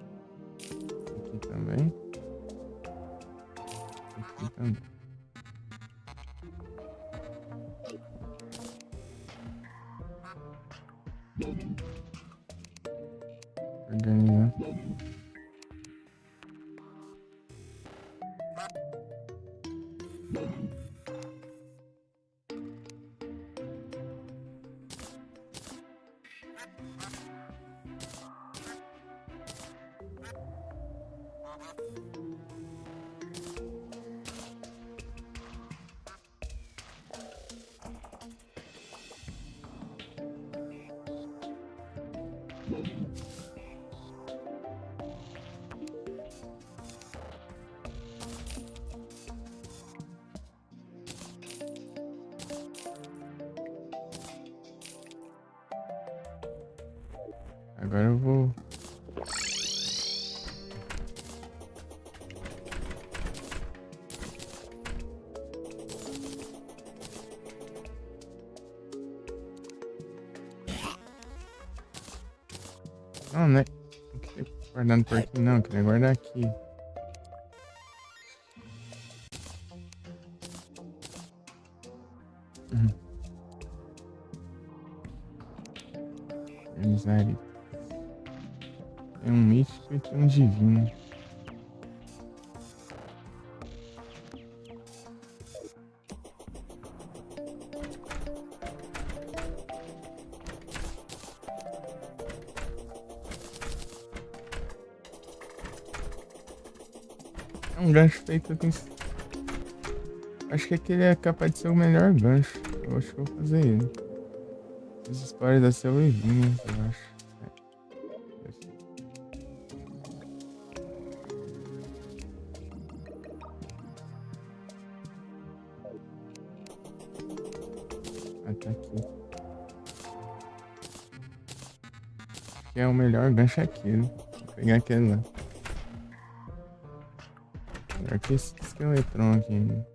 Speaker 1: Aqui também. Aqui também. Organizar. Agora eu vou. Não, né? Não queria guardar por aqui, não. Eu queria guardar aqui. Organizar ele. Tem um místico e tem um divino. É um gancho feito com. Acho que aquele é capaz de ser o melhor gancho. Eu acho que eu vou fazer ele. As histórias da Selvinha, eu acho. Ah, tá aqui. Acho que é o melhor gancho aquele. Vou pegar aquele lá. Melhor que esse esqueletrão aqui ainda.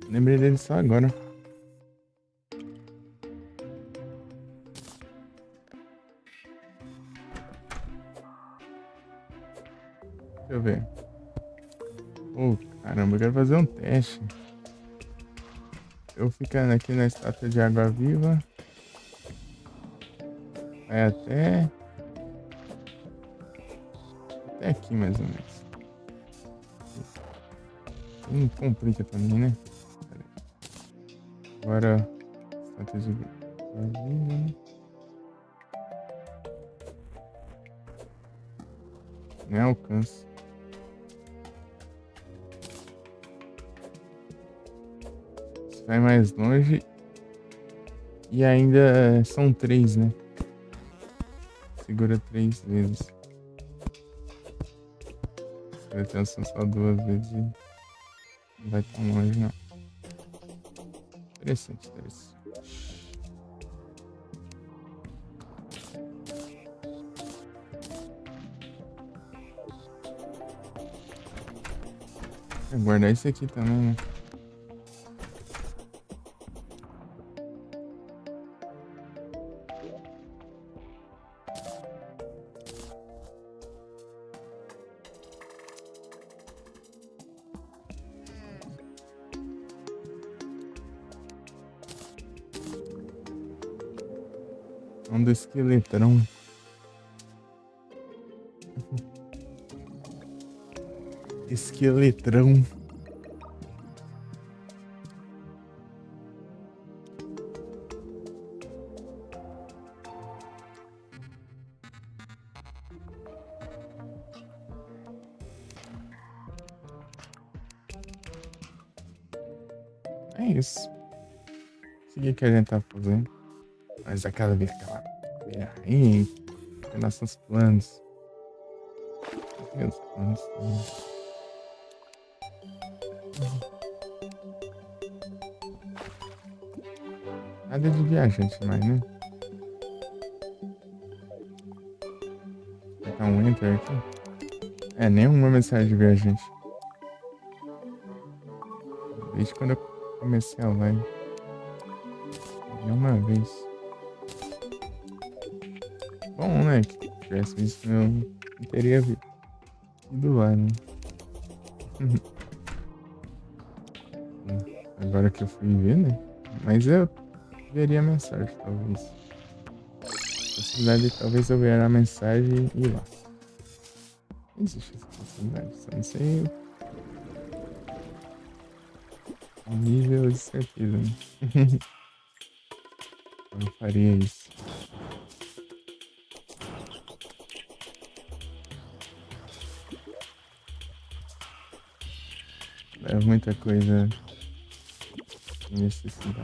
Speaker 1: Lembrei dele só agora. Deixa eu ver. Oh, caramba, eu quero fazer um teste. Eu ficando aqui na estátua de água viva. Vai até aqui mais ou menos. Não complica também, né? Agora, estátua de água viva. Nem alcanço. Você vai mais longe. E ainda são 3, né? Segura 3 vezes. São só 2 vezes. Não vai tão longe, não. Interessante, interessante. Vou guardar isso aqui também, né? Um do esqueletrão. Esqueletrão. É isso. O que a gente tá fazendo? Mas aquela vez aquela aí, nossos planos. Meus planos. Nada de viajante mais, né? Vou botar um enter aqui. É, nenhuma mensagem de viajante. Desde quando eu comecei a live. Nenhuma vez. Bom, né? Que tivesse visto, eu não teria ido lá, né? Agora que eu fui ver, né? Mas eu veria a mensagem, talvez. Possibilidade de talvez eu ver a mensagem e ir lá. Existe essa possibilidade, só não sei o nível de certeza, né? Eu faria isso. É muita coisa de necessidade.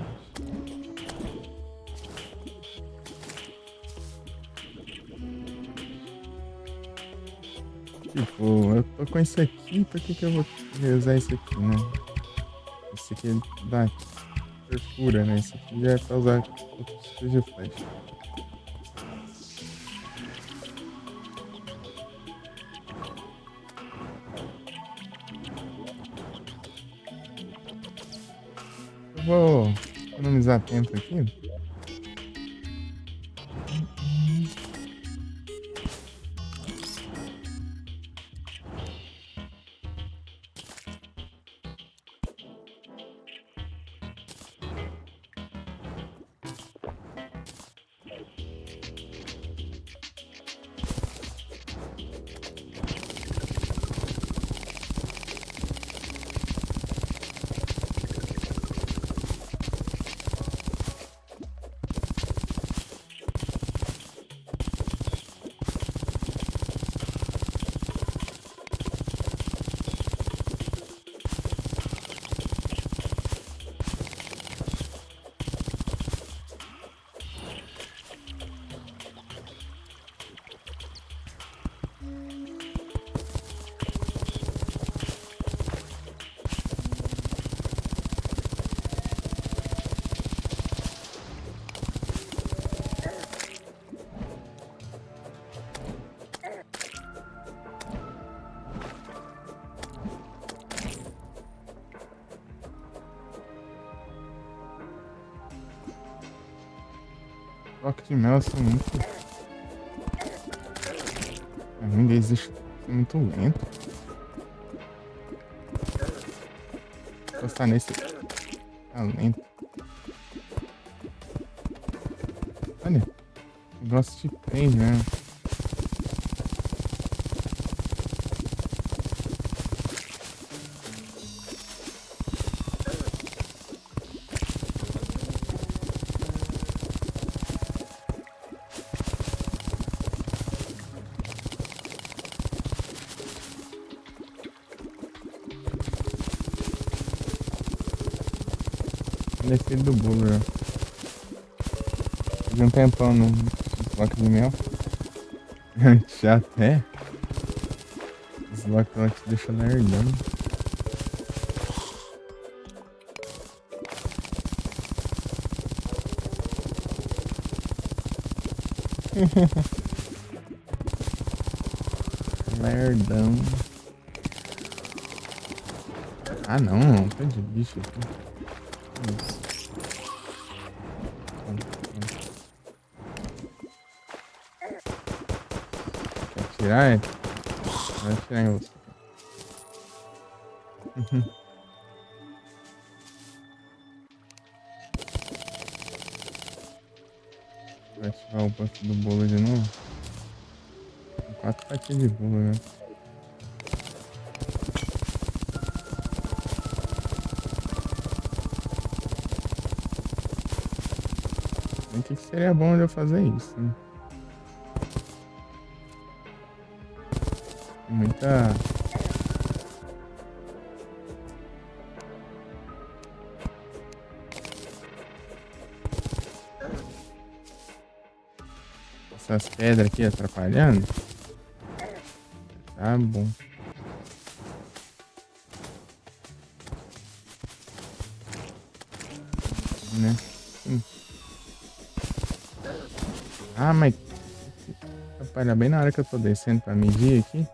Speaker 1: Tipo, eu tô com isso aqui, por que eu vou usar isso aqui, né? Isso aqui dá perfura, né? Isso aqui já é pra usar outros tipos de flash. Eu vou economizar tempo aqui. Bloco de mel são muito. Ainda existe muito lento. Postar nesse. Tá lento. Olha. Negócio de prende, né? Defeito do bolo, já. De um tempão no bloco de mel. Já até. Esse bloco lá que deixa nerdando. Lerdão. Ah não, tá de bicho aqui. Isso. Quer tirar? Vai tirar em você. Vai ativar o buff do bolo de novo. 4 fatias de bolo, né? seria bom eu fazer isso, né? Tem muita... Essas pedras aqui atrapalhando. Tá bom. Né? Ah, mas atrapalha bem na hora que eu tô descendo pra medir aqui.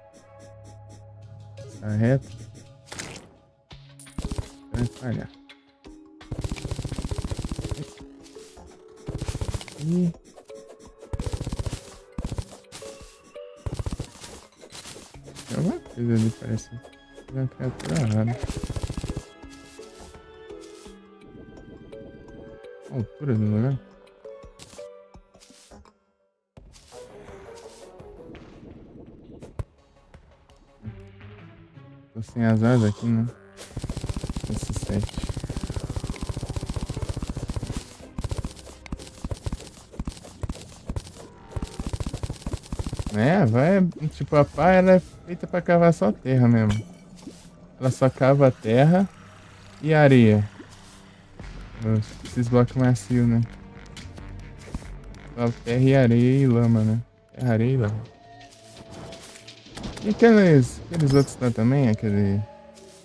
Speaker 1: Essa reta. Atrapalhar. E... tem alguma coisa ali, parece. Tem uma criatura rara. A altura do lugar. Tô sem as asas aqui, né? Esse set. É, vai. Tipo, a pá, ela é feita pra cavar só terra mesmo. Ela só cava terra e areia. Esses blocos macios, né? Só terra e areia e lama, né? Terra, areia e lama. E aqueles outros lá também, aquele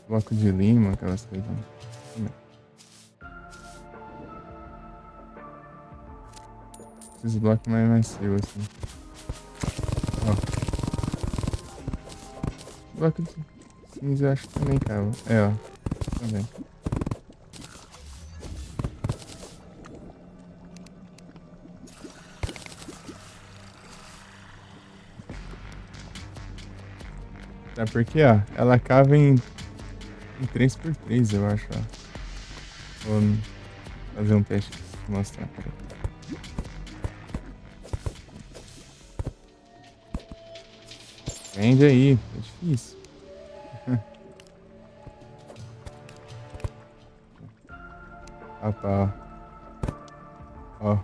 Speaker 1: bloco de lima, aquelas coisas. Esses blocos mais macios, assim. Ó. Bloco de cinza eu acho que também cava. É, ó. Também. Sabe por quê, ó? Ela cava em 3x3, eu acho, ó. Vou fazer um teste pra mostrar. Peraí. Vende aí, é difícil. Opa, ó.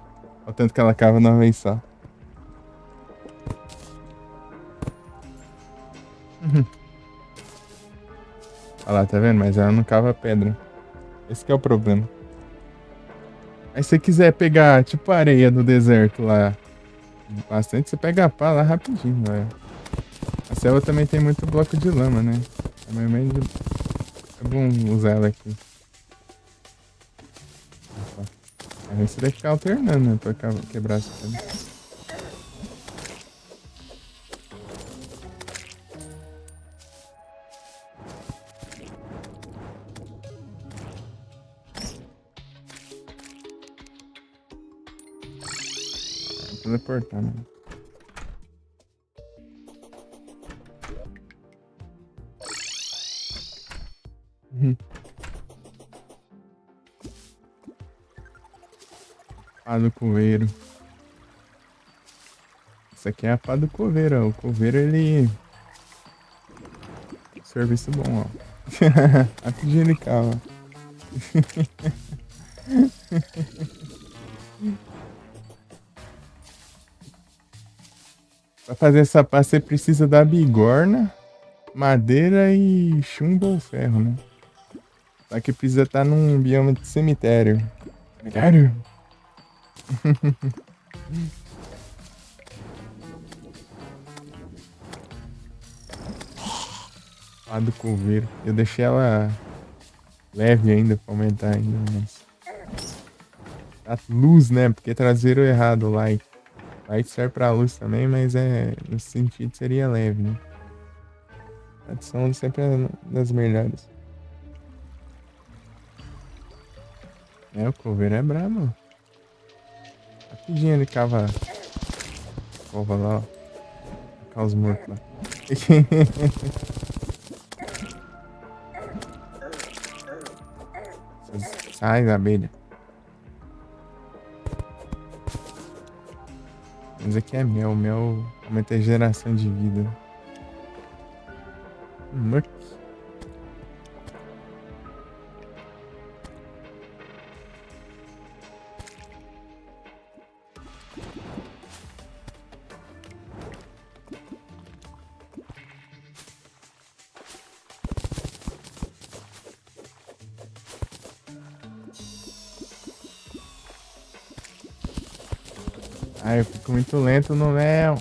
Speaker 1: Ó o tanto que ela cava numa vez só. Olha lá, tá vendo? Mas ela não cava pedra. Esse que é o problema. Aí se você quiser pegar, tipo, a areia do deserto lá, bastante, você pega a pá lá rapidinho, velho. A selva também tem muito bloco de lama, né? É bom usar ela aqui. Aí você tem que ficar alternando, né? Pra quebrar essa pedra. Vou teleportar, né? Pá do coveiro. Isso aqui é a pá do coveiro, ó. O coveiro, ele... Serviço bom, ó. Rapidinho ele cava. Pra fazer essa pá, você precisa da bigorna, madeira e chumbo ou ferro, né? Só que precisa estar num bioma de cemitério. Cemitério? Lá do coveiro. Eu deixei ela leve ainda pra aumentar ainda, mas... A luz, né? Porque traseiro errado, light. Light serve pra luz também, mas no sentido seria leve, né? A adição sempre é das melhores. É, o coveiro é brabo. Rapidinho ele cava lá, ó. Cava os mortos lá. Sai, abelha. Mas aqui é mel. Mel aumenta a geração de vida. Muck. Ai, eu fico muito lento no Léo.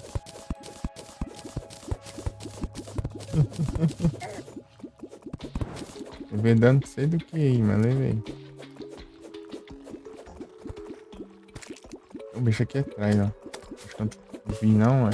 Speaker 1: Levei dano não sei do que aí, mas levei. O bicho aqui atrás, ó. Acho que eu não vi não, é.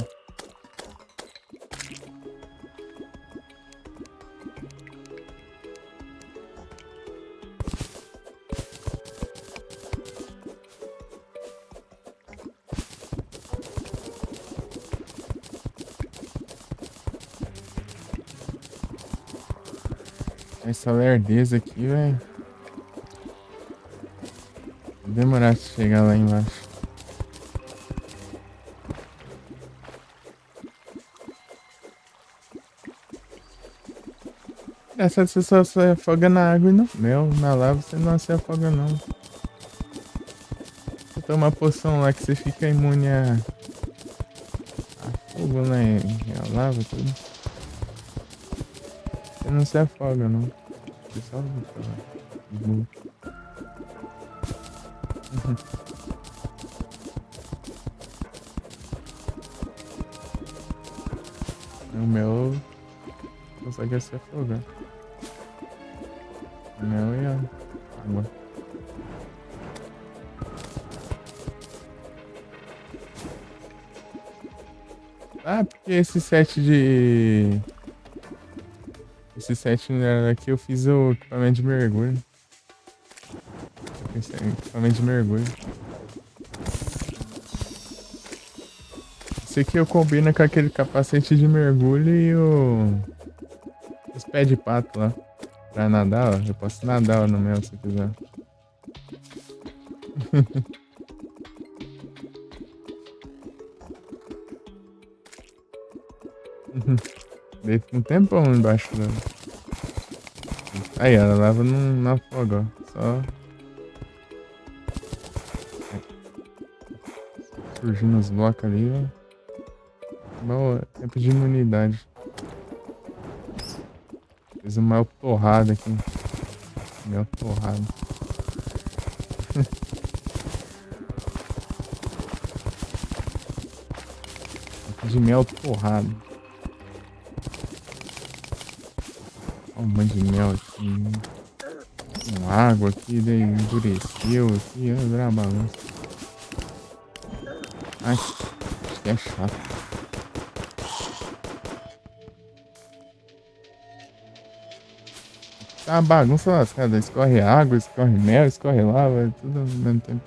Speaker 1: Essa lerdeza aqui, velho. Vai demorar pra chegar lá embaixo. Essa você só se afoga na água e no mel. Na lava você não se afoga não. Você toma uma poção lá que você fica imune a fogo, né? A lava, tudo. Você não se afoga não. Você só luta lá. O mel consegue se afogar. O mel e a água. Ah, porque esse set aqui eu fiz o equipamento de mergulho. Esse é equipamento de mergulho. Esse aqui eu combino com aquele capacete de mergulho e os pés de pato lá. Pra nadar, ó. Eu posso nadar ó, no mel se quiser. Deito um tempão embaixo da... Aí, ó, a lava não afoga, ó. Só... surgindo os blocos ali, ó. Bom, tempo de imunidade. Fiz uma maior torrada aqui. Mel torrada. De mel torrado. Olha um monte de mel aqui. Com água aqui, daí endureceu aqui, olha, virou uma bagunça. Ai, acho que é chato. Tá uma bagunça lascada. Escorre água, escorre mel, escorre lava, tudo ao mesmo tempo.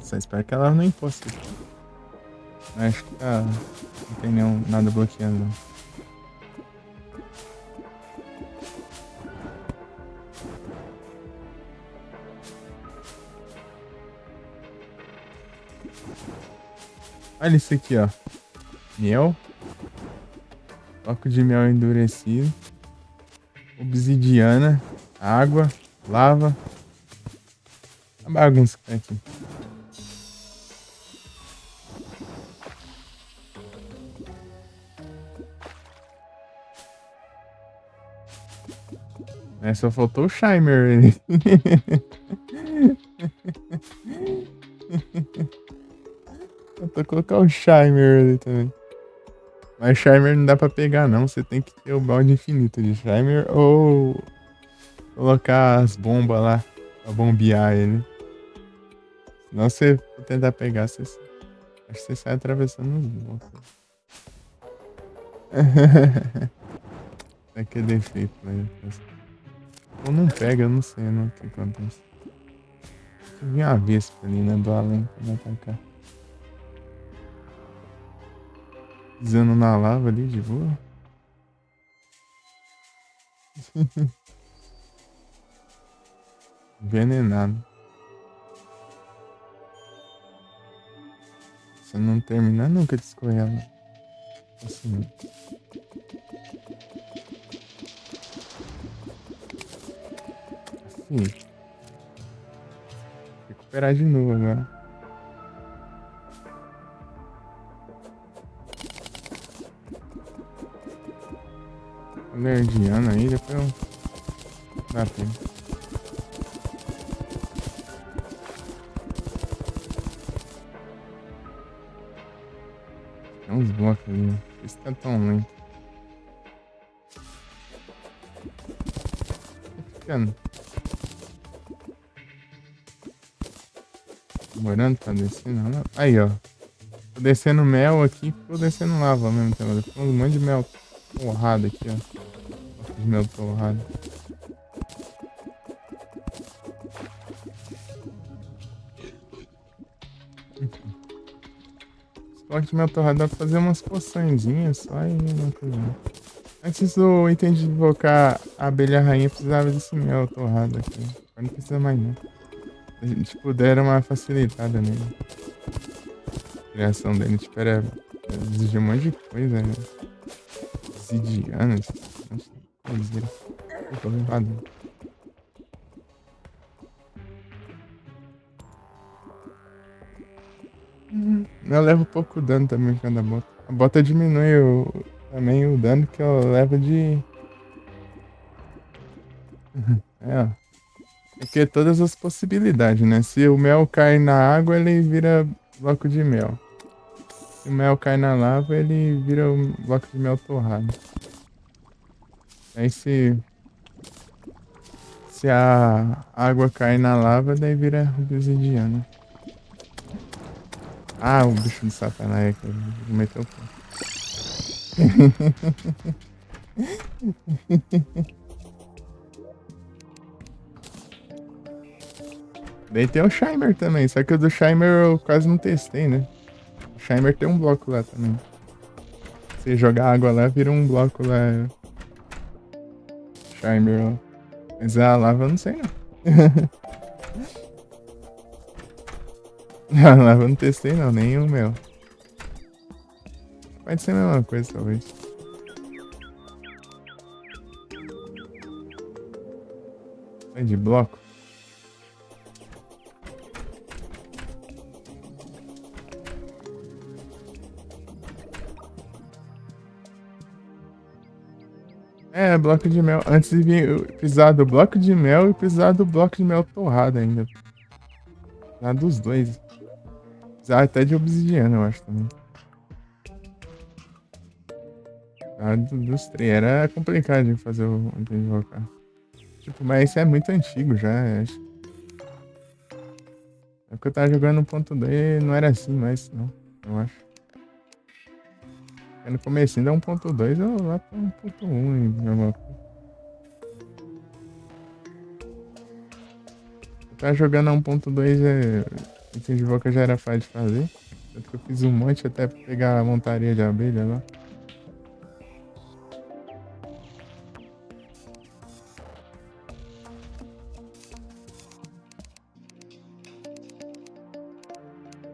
Speaker 1: Só espero que ela não encoste. Acho que tá... não tem nada bloqueando não. Olha isso aqui, ó. Mel. Bloco de mel endurecido. Obsidiana. Água. Lava. A bagunça que tá aqui. Só faltou o Shimer ali. Faltou colocar o Shimer ali também. Mas Shimer não dá pra pegar não. Você tem que ter o balde infinito de Shimer ou colocar as bombas lá pra bombear ele. Senão você for tentar pegar, acho que você sai atravessando os blocos. Isso aqui é defeito, né? Ou não pega, eu não sei não, o que acontece. Eu vi uma vespa ali, né? Do além que vai atacar. Pisando na lava ali de boa. Envenenado. Se não terminar nunca de escorrer ela. Assim. Assim. Recuperar de novo agora. Alergiano aí, depois eu... dá tempo. Tem uns blocos ali, ó. Por isso que tá tão lento. Tá ficando demorando pra descer, não. Aí, ó. Tô descendo mel aqui, tô descendo lava ao mesmo tempo. Ficou um monte de mel torrado aqui, ó. Bloco de mel torrado. Esse bloco de mel torrado dá pra fazer umas poçõezinhas só e não coisa. Antes do item de invocar a abelha rainha, precisava desse mel torrado aqui. Agora não precisa mais não. Tipo, deram uma facilitada nele. A criação dele, tipo, exigia um monte de coisa, né? Obsidiana, coiseira. Tô levado. Eu levo pouco dano também por causa da bota. A bota diminui também o dano que eu levo de... É, ó. É que todas as possibilidades, né? Se o mel cai na água, ele vira bloco de mel. Se o mel cai na lava, ele vira um bloco de mel torrado. Aí se a água cai na lava, daí vira obsidiana. Ah, o bicho do satanás aqui. Vou meter o pau. Daí tem o Shimer também, só que o do Shimer eu quase não testei, né? O Shimer tem um bloco lá também. Se jogar água lá, vira um bloco lá. Shimer, ó. Mas a lava eu não sei não. A lava eu não testei não, nem o mel. Pode ser a mesma coisa, talvez. É de bloco? É, bloco de mel. Antes de vir, eu precisava do bloco de mel e precisava do bloco de mel torrado ainda. Precisava dos dois. Precisava até de obsidiana, eu acho também. Precisava dos três. Era complicado de fazer o de invocar. Tipo, mas isso é muito antigo já, acho. É porque eu tava jogando no ponto 2 não era assim mais, não. Eu acho. No comecinho da 1.2 eu lá pra 1.1 e mesma coisa. Eu tava jogando a 1.2 item de invoca já era fácil de fazer. Tanto que eu fiz um monte até pra pegar a montaria de abelha lá.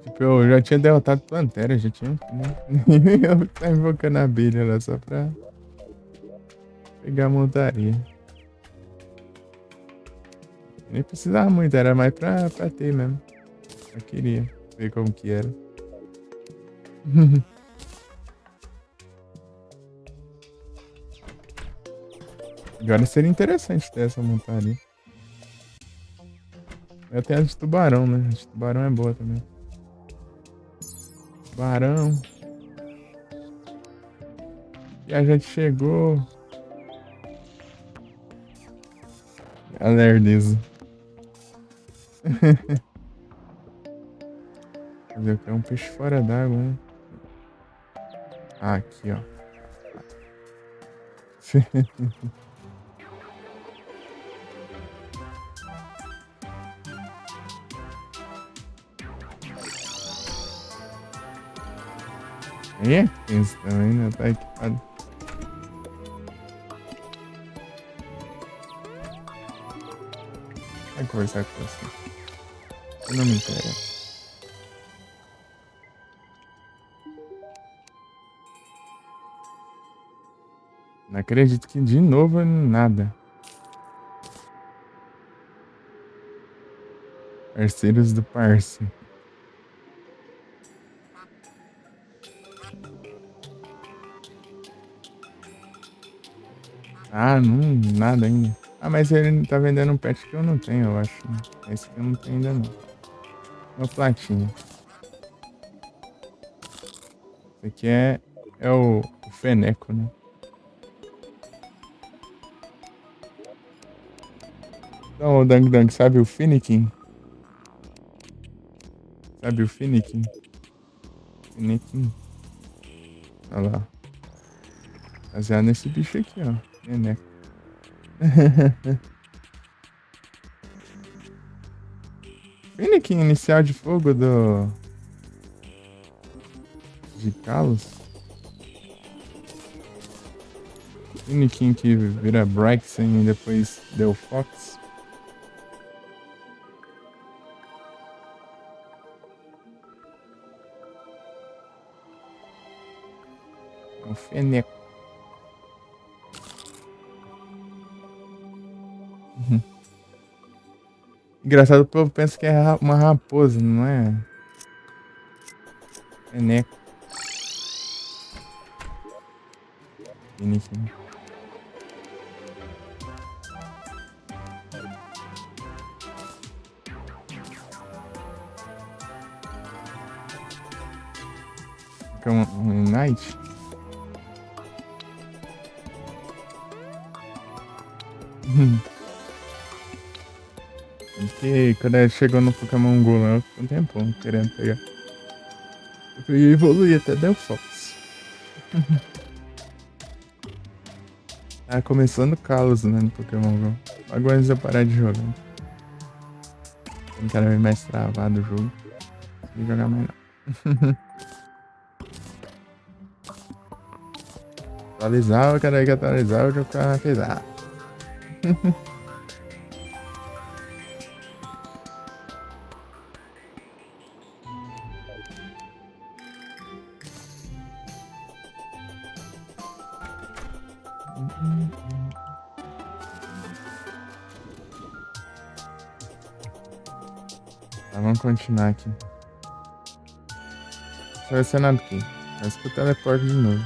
Speaker 1: Tipo, eu já tinha derrotado Plantera, já tinha. Eu tava invocando a abelha lá só pra pegar a montaria. Nem precisava muito, era mais pra ter mesmo. Eu queria ver como que era. Agora seria interessante ter essa montaria. Eu tenho a de tubarão, né? A de tubarão é boa também. Tubarão. E a gente chegou. Alerdizo. Fazer o que? É um peixe fora d'água, né? Ah, aqui, ó. Aí é tenso também, né? Tá equipado. Vai conversar com você. Eu não me interessa. Não acredito que de novo nada. Parceiros do Parse. Ah, não, nada ainda. Ah, mas ele tá vendendo um pet que eu não tenho, eu acho. Esse que eu não tenho ainda não. Uma platinha. Esse aqui é o Feneco, né? Então, o Dang Dang, sabe o Finikin? Sabe o Finikin? Finikin. Olha lá. Baseado nesse bicho aqui, ó. Feneco. Finikin, inicial de fogo de Kalos. Finikin que vira Braixen e depois deu Fox. O Feneco. Engraçado, o povo pensa que é uma raposa, não é? Feneco. Finikin. Fica um Knight. Porque quando ele chegou no Pokémon GO lá, eu fiquei um tempão querendo pegar. Eu peguei e evoluí até Del Fox. Tá começando Kalos, né, no Pokémon GO. Agora antes de eu parar de jogar. Não quero ver mais travado o jogo. Não consegui jogar mais não. Atualizava, cara, que atualizava, o jogo ficava pesado. Tá, vamos continuar aqui. Selecionado aqui. Parece que o teleporte de novo.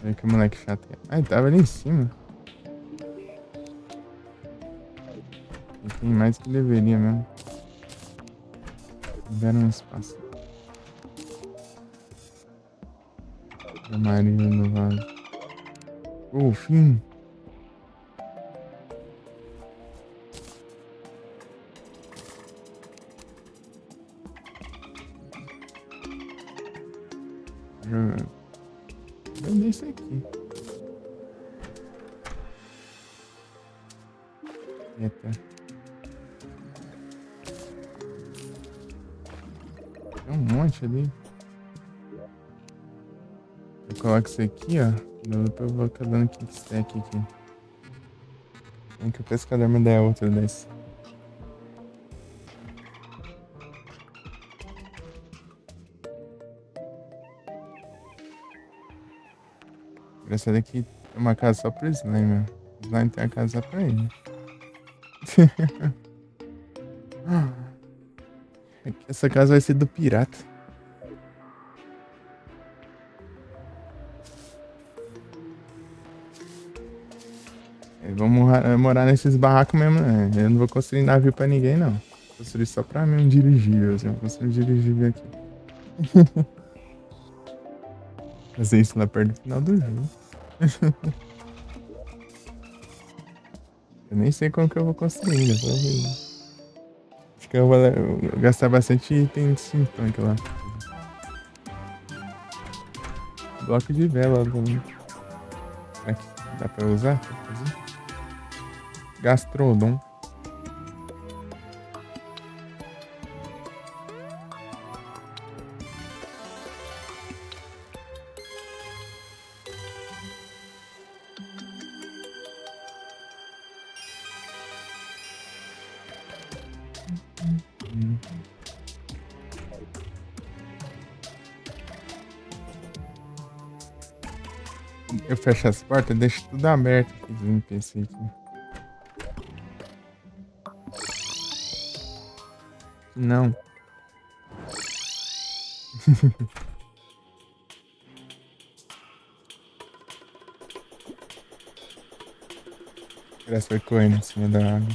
Speaker 1: Olha que moleque chato. Ai, tava ali em cima. Tem mais que deveria mesmo. Deram um espaço. Amarillo no vaso. Fim. Vender isso aqui. Eita. Tem um monte ali. Eu coloco isso aqui, ó. Depois eu vou ficar dando kickstack aqui. Tem que o pescador me der outro desse. Engraçado é que tem uma casa só pro slime, ó. O slime tem a casa só pra ele. Essa casa vai ser do pirata. Vamos morar nesses barracos mesmo, né? Eu não vou construir navio pra ninguém, não. Vou construir só pra mim um dirigível. Assim. Vou construir um dirigível aqui. Fazer isso lá perto do final do jogo. Eu nem sei como que eu vou construir ainda. Vou ver. Acho que eu vou gastar bastante item de steampunk lá. Bloco de vela também. Será que dá pra usar? Gastrodon. Eu fecho as portas, deixo tudo aberto aqui no PC aqui. Não. Parece que foi correndo em cima da água.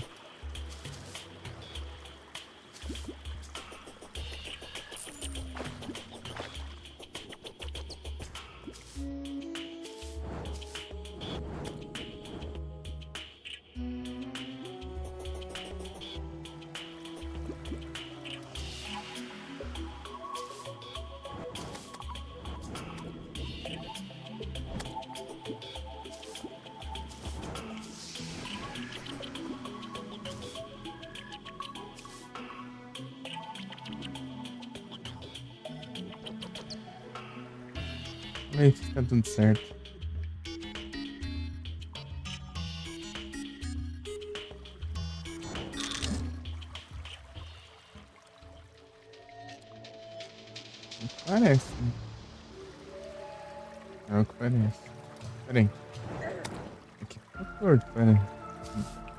Speaker 1: Vai ficar tudo certo. Parece. É o que parece. Peraí. Aqui tá torto, peraí.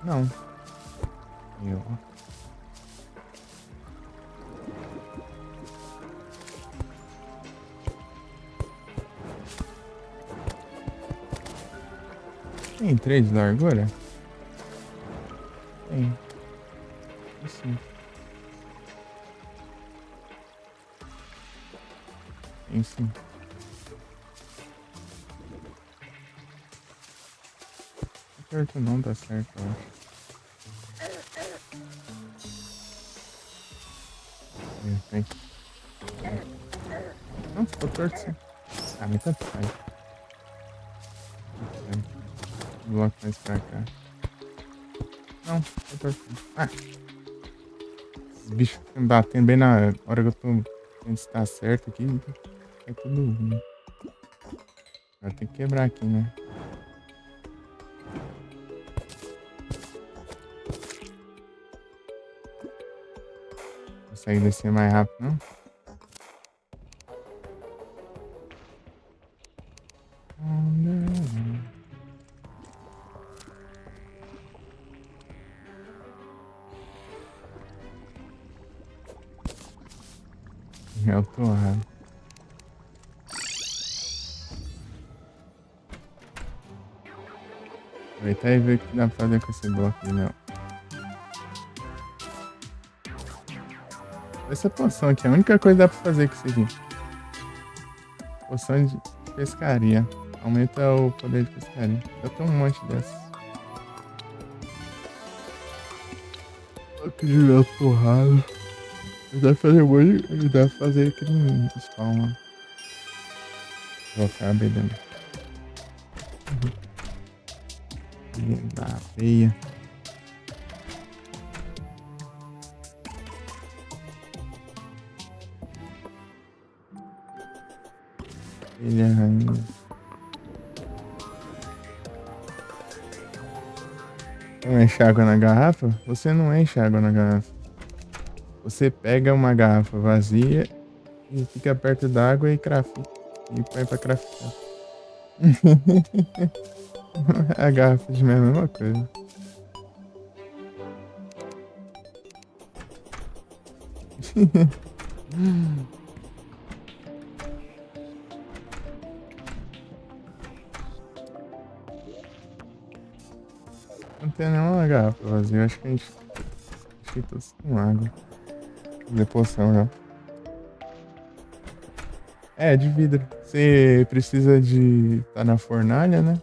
Speaker 1: Não. Eu. Tem 3 de largura? Tem. Sim. Tem sim. Não tá torto não, tá certo, eu acho. Tem. Não, ficou torto sim. Ah, mas tanto faz. Tanto faz. Bloco mais pra cá. Não, ficou torto. Ah! Esses bichos ficam batendo bem na hora que eu tô vendo se tá certo aqui. É tudo ruim. Agora tem que quebrar aqui, né? Consegue descer mais rápido, não? Eu tô errado. Aproveitar e ver o que dá pra fazer com esse bloco de mel. Essa poção aqui é a única coisa que dá pra fazer com isso aqui. Poção de pescaria. Aumenta o poder de pescaria. Eu tenho um monte dessas. Aqui de mel torrado. Dá pra fazer muito. Dá pra fazer aquele spawn lá. Vou ficar bebendo. Da aveia. Ele é rainha. Não enche água na garrafa? Você não enche água na garrafa. Você pega uma garrafa vazia e fica perto da água e crafta. E põe pra craftar. A garrafa de mel é a mesma coisa. Não tem nenhuma garrafa vazia. Acho que a gente. Acho que todos com água. Fazer poção já. É, de vidro. Você precisa de. Tá na fornalha, né?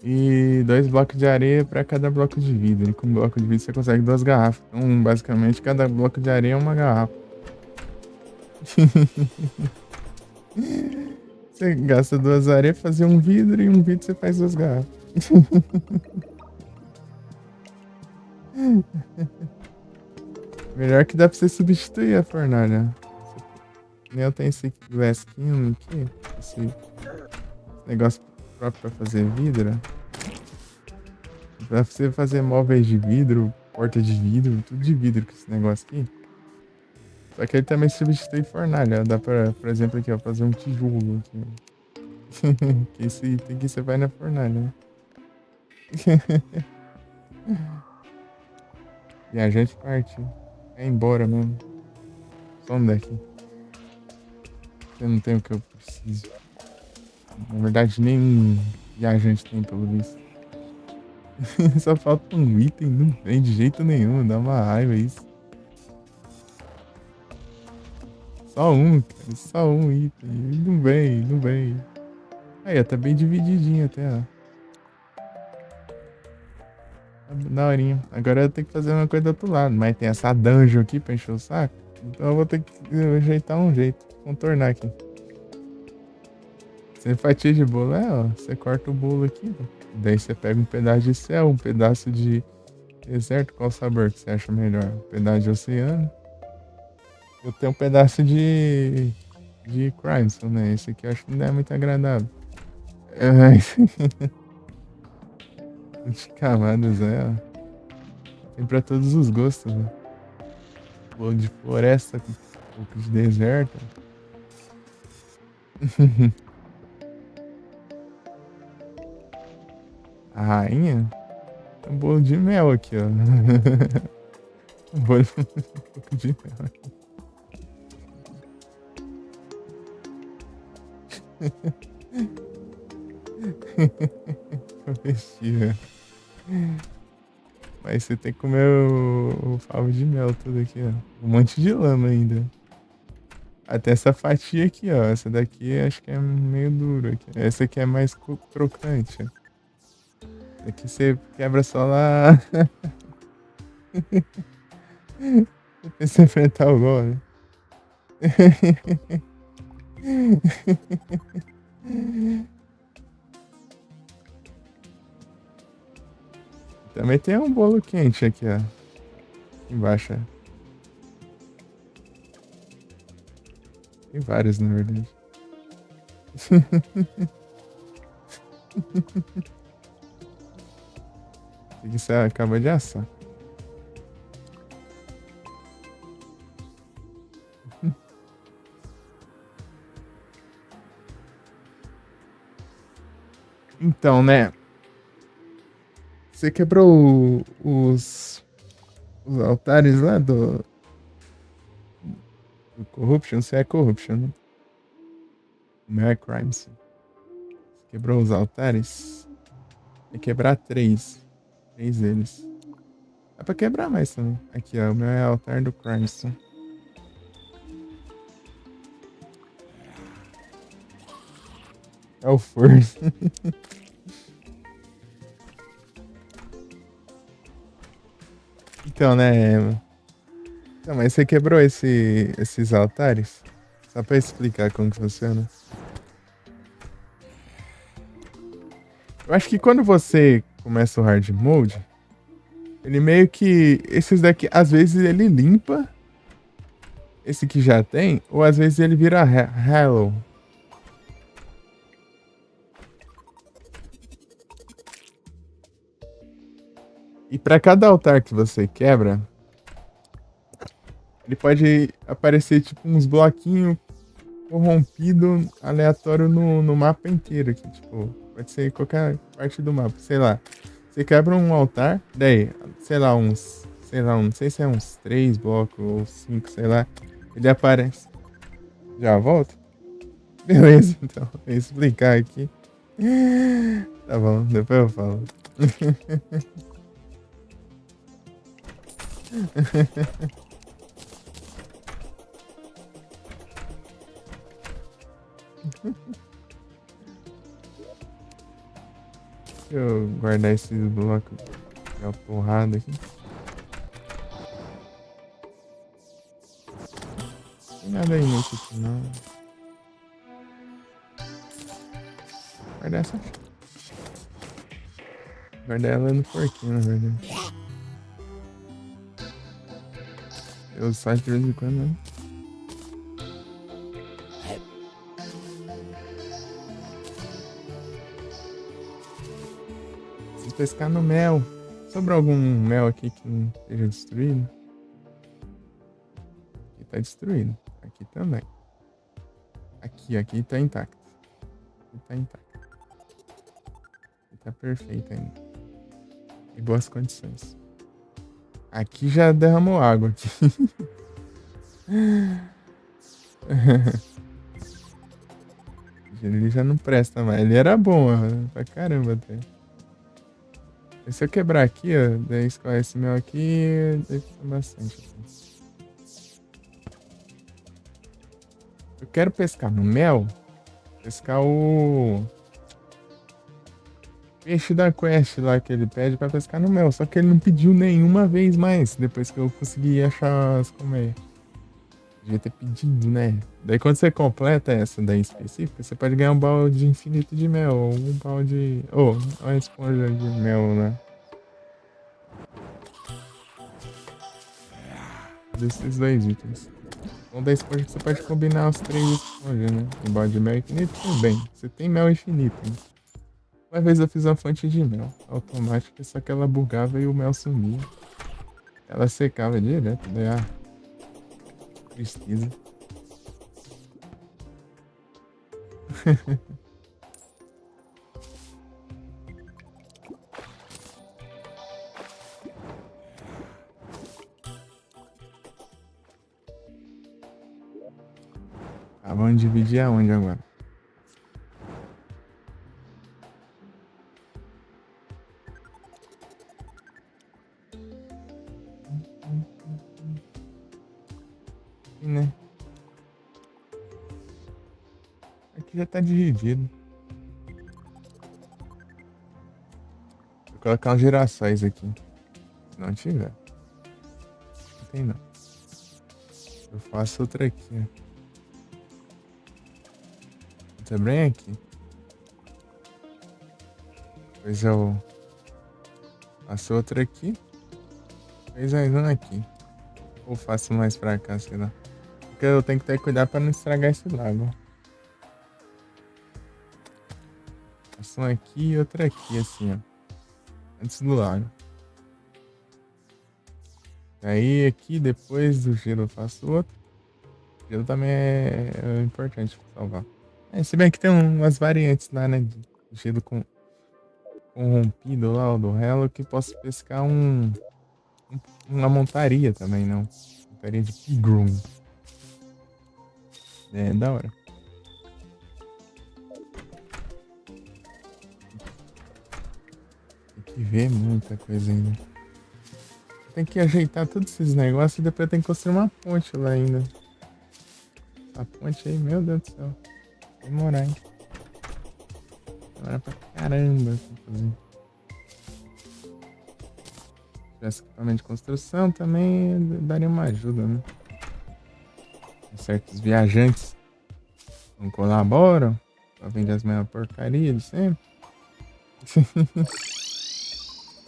Speaker 1: E 2 blocos de areia pra cada bloco de vidro. E com um bloco de vidro você consegue 2 garrafas. Então, basicamente, cada bloco de areia é uma garrafa. Você gasta 2 areias pra fazer um vidro e um vidro você faz 2 garrafas. Melhor que dá pra você substituir a fornalha. Eu tenho esse glass kiln aqui. Esse negócio próprio pra fazer vidro. Pra você fazer móveis de vidro, porta de vidro, tudo de vidro com esse negócio aqui. Só que ele também substitui fornalha. Dá pra, por exemplo, aqui, ó, fazer um tijolo aqui. Que esse item que você vai na fornalha, né? E a gente partiu. É embora mesmo. Some daqui. Eu não tenho o que eu preciso. Na verdade, nem viajante tem, pelo visto. Só falta um item, não vem de jeito nenhum, dá uma raiva isso. Só um, cara, só um item. Não vem, não vem. Aí, ó, tá bem divididinho até, ó. Tá daorinha. Agora eu tenho que fazer uma coisa do outro lado, mas tem essa dungeon aqui pra encher o saco. Então eu vou ter que ajeitar um jeito, contornar aqui. Sem fatia de bolo, ó. Você corta o bolo aqui, ó. Daí você pega um pedaço de céu, um pedaço de deserto. Qual sabor que você acha melhor? Um pedaço de oceano. Eu tenho um pedaço de Crimson, né? Esse aqui eu acho que não é muito agradável. É, de camadas, ó. Tem pra todos os gostos, né? Bolo de floresta com um pouco de deserto. A rainha? Tem um bolo de mel aqui, ó. Um bolo com um pouco de mel. Comestível. Mas você tem que comer o favo de mel tudo aqui, ó. Um monte de lama ainda. Até essa fatia aqui, ó. Essa daqui acho que é meio dura aqui. Essa aqui é mais crocante. Aqui você quebra só lá. Você enfrentar o gol, né? Também tem um bolo quente aqui, ó. Embaixo, ó. Tem vários, na verdade. O que você acaba de assar? Então, né? Você quebrou os altares lá do Corruption? Você é Corruption, né? Não é Crimes. Você quebrou os altares? Tem que quebrar três. Três deles. Dá pra quebrar mais também. Aqui, ó. O meu é altar do Crimson. É o Force. Então, né? Então, mas você quebrou esses altares? Só pra explicar como que funciona. Eu acho que quando você começa o hard mode, ele meio que. Esses daqui, às vezes ele limpa esse que já tem, ou às vezes ele vira Hollow. E pra cada altar que você quebra, ele pode aparecer tipo uns bloquinhos corrompido aleatório no mapa inteiro aqui, tipo, pode ser em qualquer parte do mapa, sei lá. Você quebra um altar, daí, sei lá, não sei se é uns 3 blocos ou 5, sei lá. Ele aparece. Já volto? Beleza, então, vou explicar aqui. Tá bom, depois eu falo. Deixa eu guardar esses blocos de uma porrada aqui. Não tem nada inútil aqui, não. Guardar essa. Guardar ela no porquinho, na verdade. Eu saio de vez em quando, né? Preciso pescar no mel. Sobrou algum mel aqui que não esteja destruído? Aqui tá destruído. Aqui também. Aqui tá intacto. Aqui tá intacto. Aqui tá perfeito ainda. Em boas condições. Aqui já derramou água aqui. Ele já não presta mais. Ele era bom, pra caramba até. Se eu quebrar aqui, ó, daí escorre esse mel aqui, daí fica bastante, assim. Eu quero pescar no mel, pescar o peixe da quest lá que ele pede pra pescar no mel. Só que ele não pediu nenhuma vez mais, depois que eu consegui achar as colmeias. Devia ter pedido, né? Daí quando você completa essa daí específica, você pode ganhar um balde infinito de mel, ou um balde... Ou uma esponja de mel, né? Desses dois itens. Um da esponja que você pode combinar os três esponjas, né? Um balde de mel infinito, tudo bem. Você tem mel infinito, né? Uma vez eu fiz uma fonte de mel automática, só que ela bugava e o mel sumia. Ela secava direto, daí tristeza. Tá, vamos dividir aonde agora? Aqui, né? Aqui já tá dividido. Vou colocar uns girassóis aqui. Se não tiver. Não tem não. Eu faço outra aqui, ó. Também aqui. Depois eu faço outra aqui. Depois mais uma aqui. Ou faço mais pra cá, sei lá. Porque eu tenho que ter cuidado pra não estragar esse lago. Faço uma aqui e outra aqui, assim, ó. Antes do lago. Aí aqui, depois do gelo, eu faço outro. O gelo também é importante pra salvar. Se bem que tem umas variantes lá, né? De gelo corrompido lá, o do Hello, que posso pescar uma montaria também, não. Montaria de Pigroom. É, da hora. Tem que ver muita coisa ainda. Tem que ajeitar todos esses negócios e depois tem que construir uma ponte lá ainda. A ponte aí, meu Deus do céu. Vai demorar, hein? Demora pra caramba pra fazer. Se tivesse equipamento de construção também daria uma ajuda, né? Certos viajantes não colaboram pra vender as mesmas porcarias de sempre.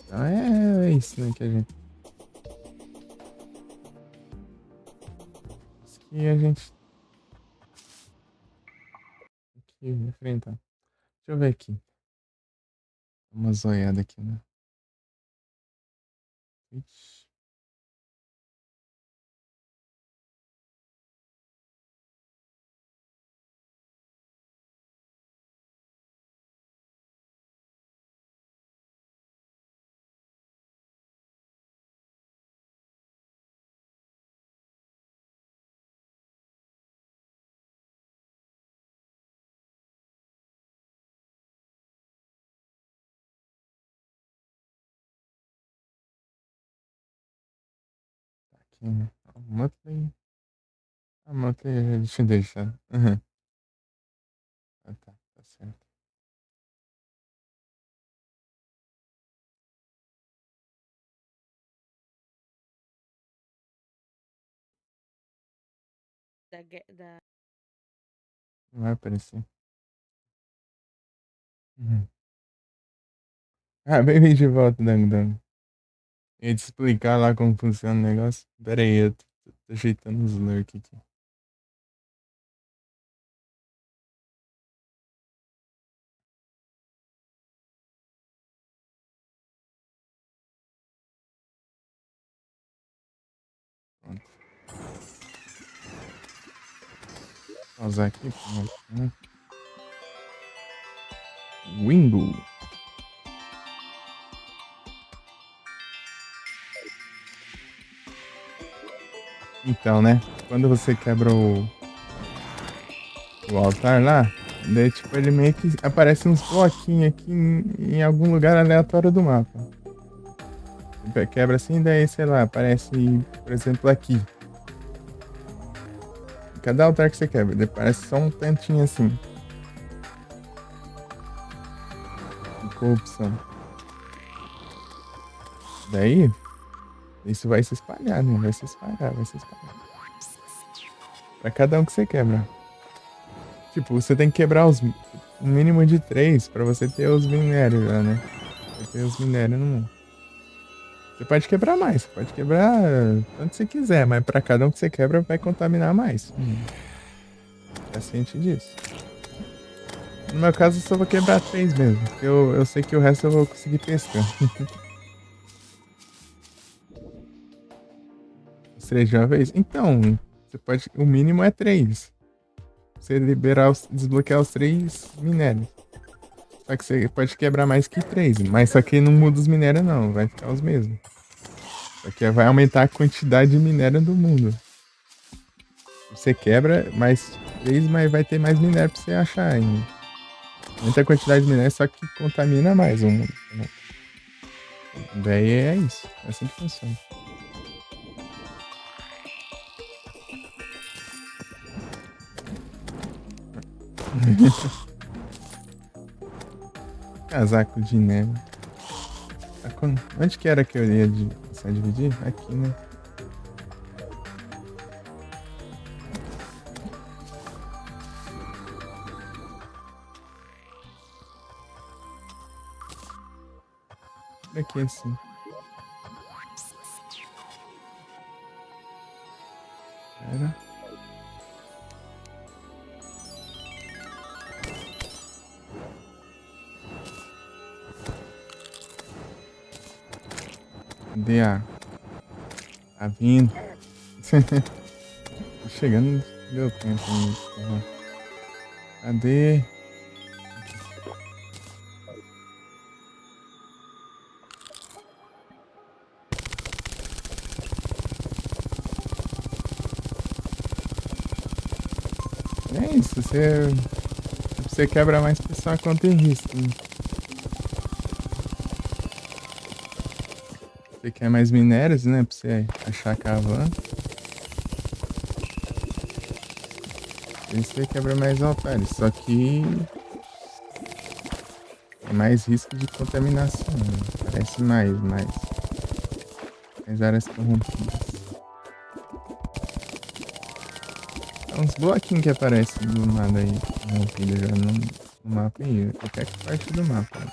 Speaker 1: Então é isso, né, que a gente... Isso que a gente tem que enfrentar. Deixa eu ver aqui. Uma zoiada aqui, né? Ixi. Aqui, né? Monthly. A monthly deixa eu deixar. Uhum. Ah, tá certo. Não vai aparecer. Uhum. Ah, bem-vindo de volta, Dango Dango. Ia te explicar lá como funciona o negócio. Pera aí, eu tô ajeitando os lurk aqui. Pronto. Vou usar aqui. Pronto, né? Wingo. Então, né? Quando você quebra o altar lá, daí tipo ele meio que aparece uns bloquinhos aqui em algum lugar aleatório do mapa. Quebra assim, daí, sei lá, aparece, por exemplo, aqui. Cada altar que você quebra, daí parece só um tantinho assim. De corrupção. Daí, isso vai se espalhar, né? Vai se espalhar, vai se espalhar. Pra cada um que você quebra. Tipo, você tem que quebrar um mínimo de 3 pra você ter os minérios já, né? Pra ter os minérios no mundo. Você pode quebrar mais, você pode quebrar tanto você quiser, mas pra cada um que você quebra vai contaminar mais. Tá ciente disso. No meu caso, eu só vou quebrar 3 mesmo, porque eu sei que o resto eu vou conseguir pescar. Os 3 de uma vez? Então, você pode. O mínimo é 3. Você liberar desbloquear os 3 minérios. Só que você pode quebrar mais que 3. Mas só que não muda os minérios, não. Vai ficar os mesmos. Só que vai aumentar a quantidade de minério do mundo. Você quebra mais 3, mas vai ter mais minério pra você achar ainda. Aumenta a quantidade de minério, só que contamina mais o mundo. Daí é isso. É assim que funciona. Casaco de neve. Onde que era que eu ia começar a dividir? Aqui, né? Aqui assim. Era. Cadê a... Tá vindo. Tô chegando, deu tempo ainda. Cadê? É isso, você quebra mais por sua conta em risco. Né? Você quer mais minérios, né? Pra você achar cavando. Isso você quebra mais altares. Só que é mais risco de contaminação. Né? Parece mais áreas corrompidas. É uns bloquinhos que aparecem do nada aí. Corrompido já no mapa aí. Qualquer parte do mapa. Né?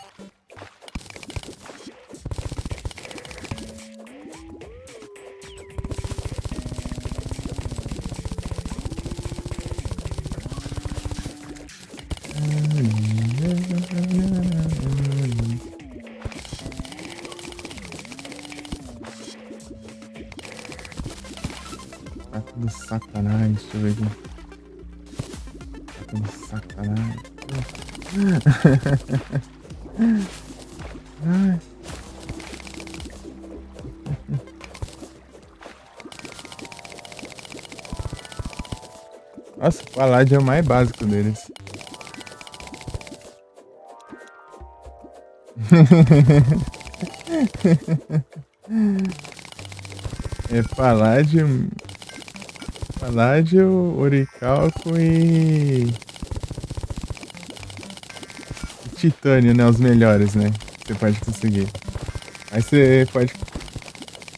Speaker 1: Saco do satanás, deixa eu ver aqui. Saco do satanás. Ai. Nossa, o Paládio é o mais básico deles. É Paládio, Orichalco e Titânio, né? Os melhores, né? Você pode conseguir.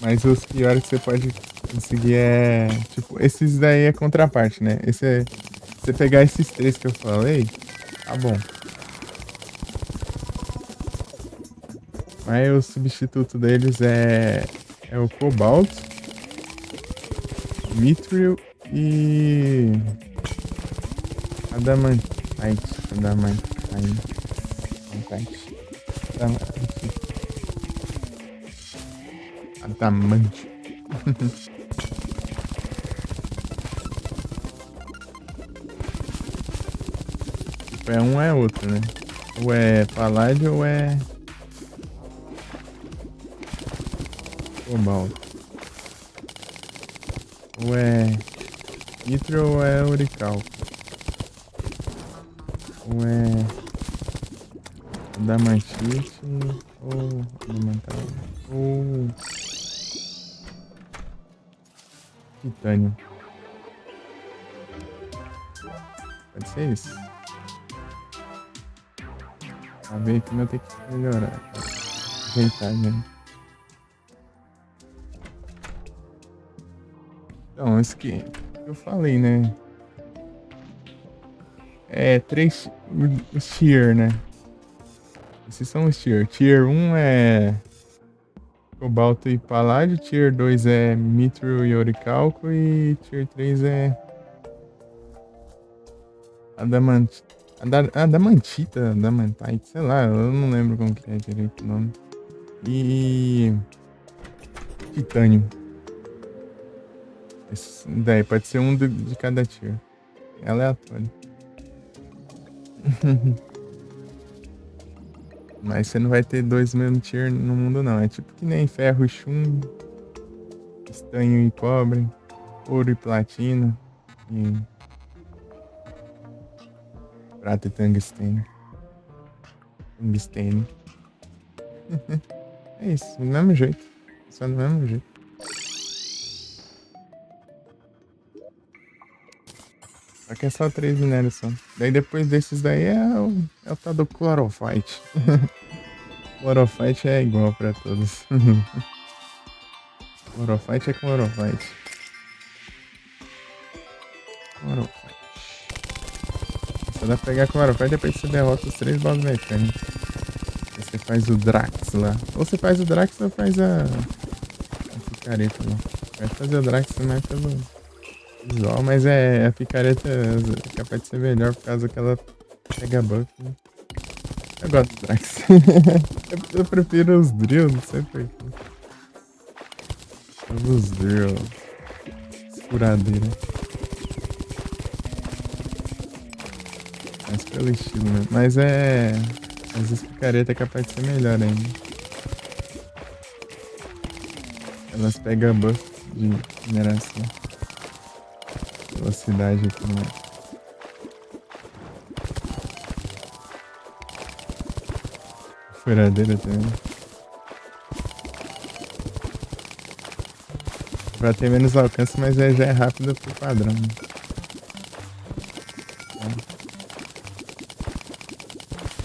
Speaker 1: Mas os piores que você pode conseguir é. Tipo, esses daí é contraparte, né? Se você pegar esses 3 que eu falei, tá bom. Aí o substituto deles é o cobalto, mithril e adamantite. Adamante. Tipo, é um ou é outro, né? Ou é paládio ou é cobalto. Ou é nitro ou é orichalco. Ou é adamantite Ou ornamental. Ou titânio. Pode ser isso. Pra ver que eu tenho que melhorar. Ajeitar, né? Então, isso que eu falei, né? É 3 tier, né? Esses são os tier. Tier 1 é cobalto e paládio. Tier 2 é mithril e oricalco. E tier 3 é adamantita, adamantite, sei lá, eu não lembro como que é direito o nome. E titânio. Esse daí pode ser um de cada tier. É aleatório. Mas você não vai ter dois mesmo tier no mundo não. É tipo que nem ferro e chumbo, estanho e cobre, ouro e platina, e prata e tungstênio. Tungstênio. É isso, do mesmo jeito. Só do mesmo jeito. Só que é só 3 minérios só. Daí depois desses daí é o tal do Chlorophyte. Chlorophyte é igual pra todos. Chlorophyte é Chlorophyte. Chlorophyte. Só dá pra pegar Chlorophyte depois que você derrota os 3 boss mecânicos. Aí você faz o Drax lá. Ou você faz o Drax ou faz a picareta lá. Vai fazer o Drax também pelo visual, mas a picareta é capaz de ser melhor por causa que ela pega buff, né? Eu gosto do Drax. eu prefiro os Drill, não sei porquê. Os Drill. Furadeira. Mas pelo estilo mesmo. Mas às vezes picareta é capaz de ser melhor ainda. Elas pegam buff de mineração. Velocidade e tudo mais. Furadeira também. Pra ter menos alcance, mas já é rápido pro padrão. Né?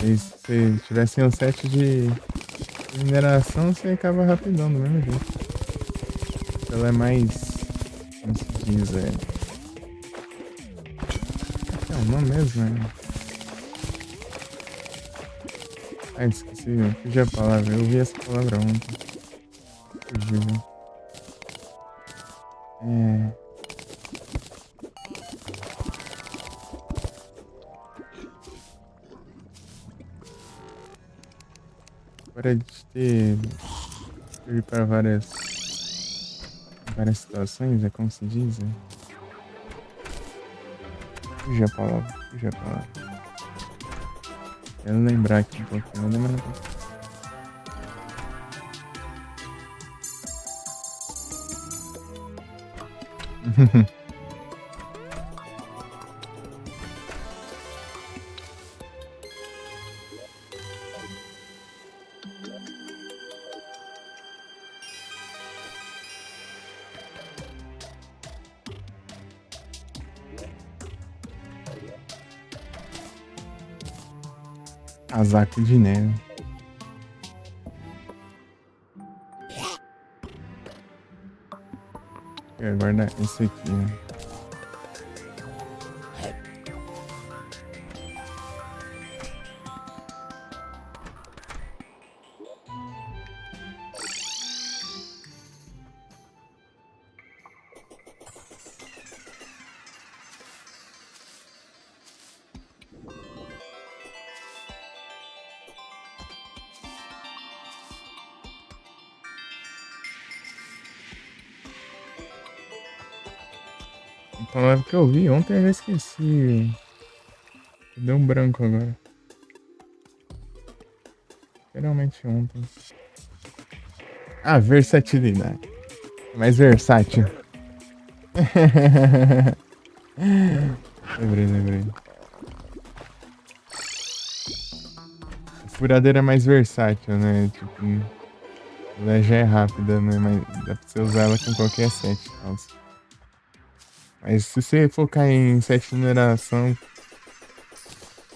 Speaker 1: E se você tivesse um set de mineração, você acaba rapidão do mesmo jeito. Ela é mais. Como se diz? É o nome mesmo, né? Ah, esqueci, eu fugi a palavra. Eu ouvi essa palavra ontem. Fugiu. Para de ter servir para várias situações, é como se diz? Fugi a palavra, fugi a palavra. Quero lembrar aqui um pouquinho, mas não tô. Casaco de neve. Vou guardar esse aqui, né? A palavra que eu vi ontem eu já esqueci. Deu um branco agora. Literalmente ontem. Ah, versatilidade. Mais versátil. Lembrei. Furadeira é mais versátil, né? Tipo, ela já é rápida, né? Mas dá pra você usar ela com qualquer set e tal. Mas se você focar em set de mineração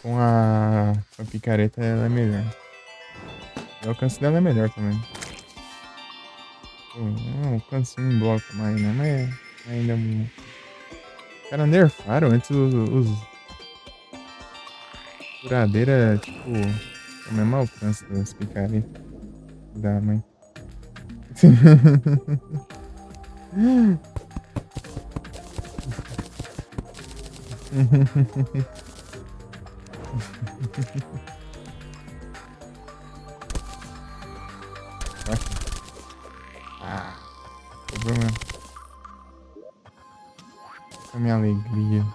Speaker 1: com a picareta, ela é melhor. O alcance dela é melhor também. Pô, não alcance um bloco mais, né? Mas ainda. Os caras nerfaram antes os furadeira, tipo, o mesmo alcance das picaretas da mãe. Ah, quebrou a minha alegria.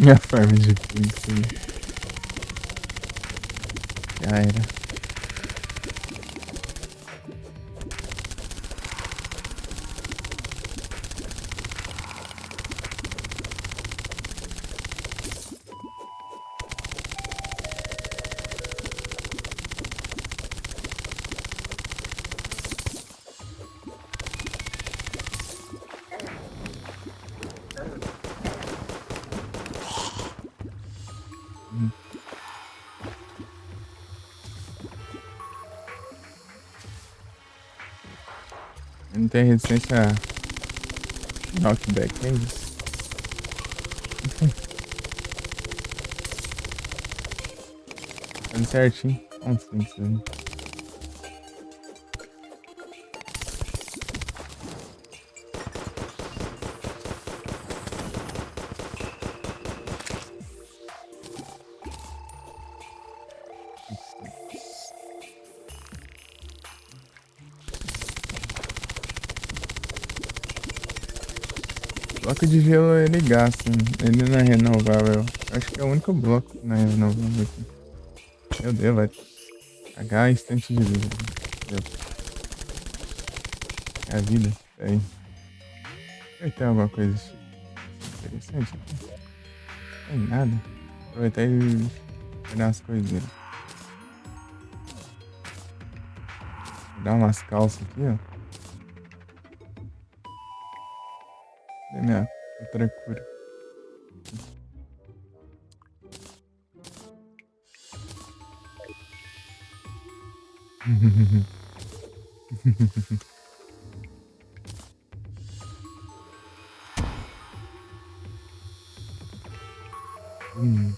Speaker 1: Minha farm de pixel. Já era. Não tem resistência a knockback, é isso. Dando certinho. Vamos sim. Bloco de gelo ele gasta, ele não é renovável. Acho que é o único bloco que não é renovável aqui. Meu Deus, vai cagar instante de vida. É a vida. Peraí. Tem alguma coisa interessante aqui? Não tem nada. Aproveitar e pegar as coisas dele. Vou dar umas calças aqui, ó. Cadê minha outra cura? hum.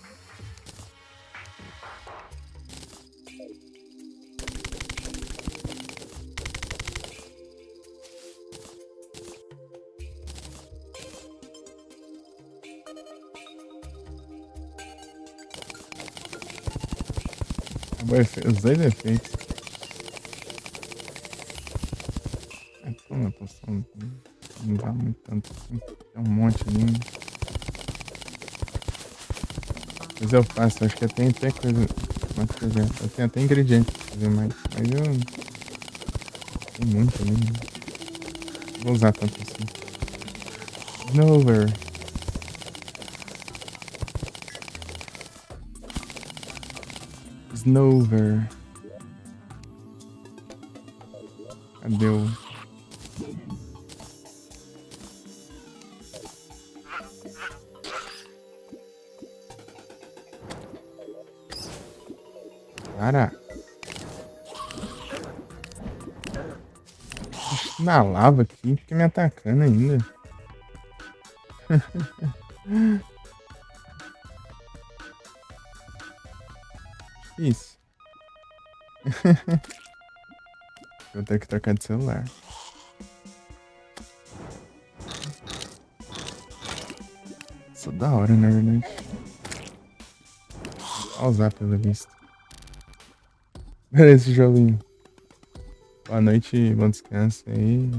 Speaker 1: Os dois efeitos. Toma a poção. Não dá muito tanto assim. Tem um monte ali. Mas eu faço, acho que tem até coisa. Eu tenho até ingrediente pra fazer mais. Mas eu. Tem muito ali. Não vou usar tanto assim. Snover. Snover. Cadê o. Cara. Na lava aqui, fica me atacando ainda. Isso. Vou ter que trocar de celular. Isso é da hora, na verdade. Vou usar pelo visto. Beleza, esse joguinho. Boa noite, bom descanso aí.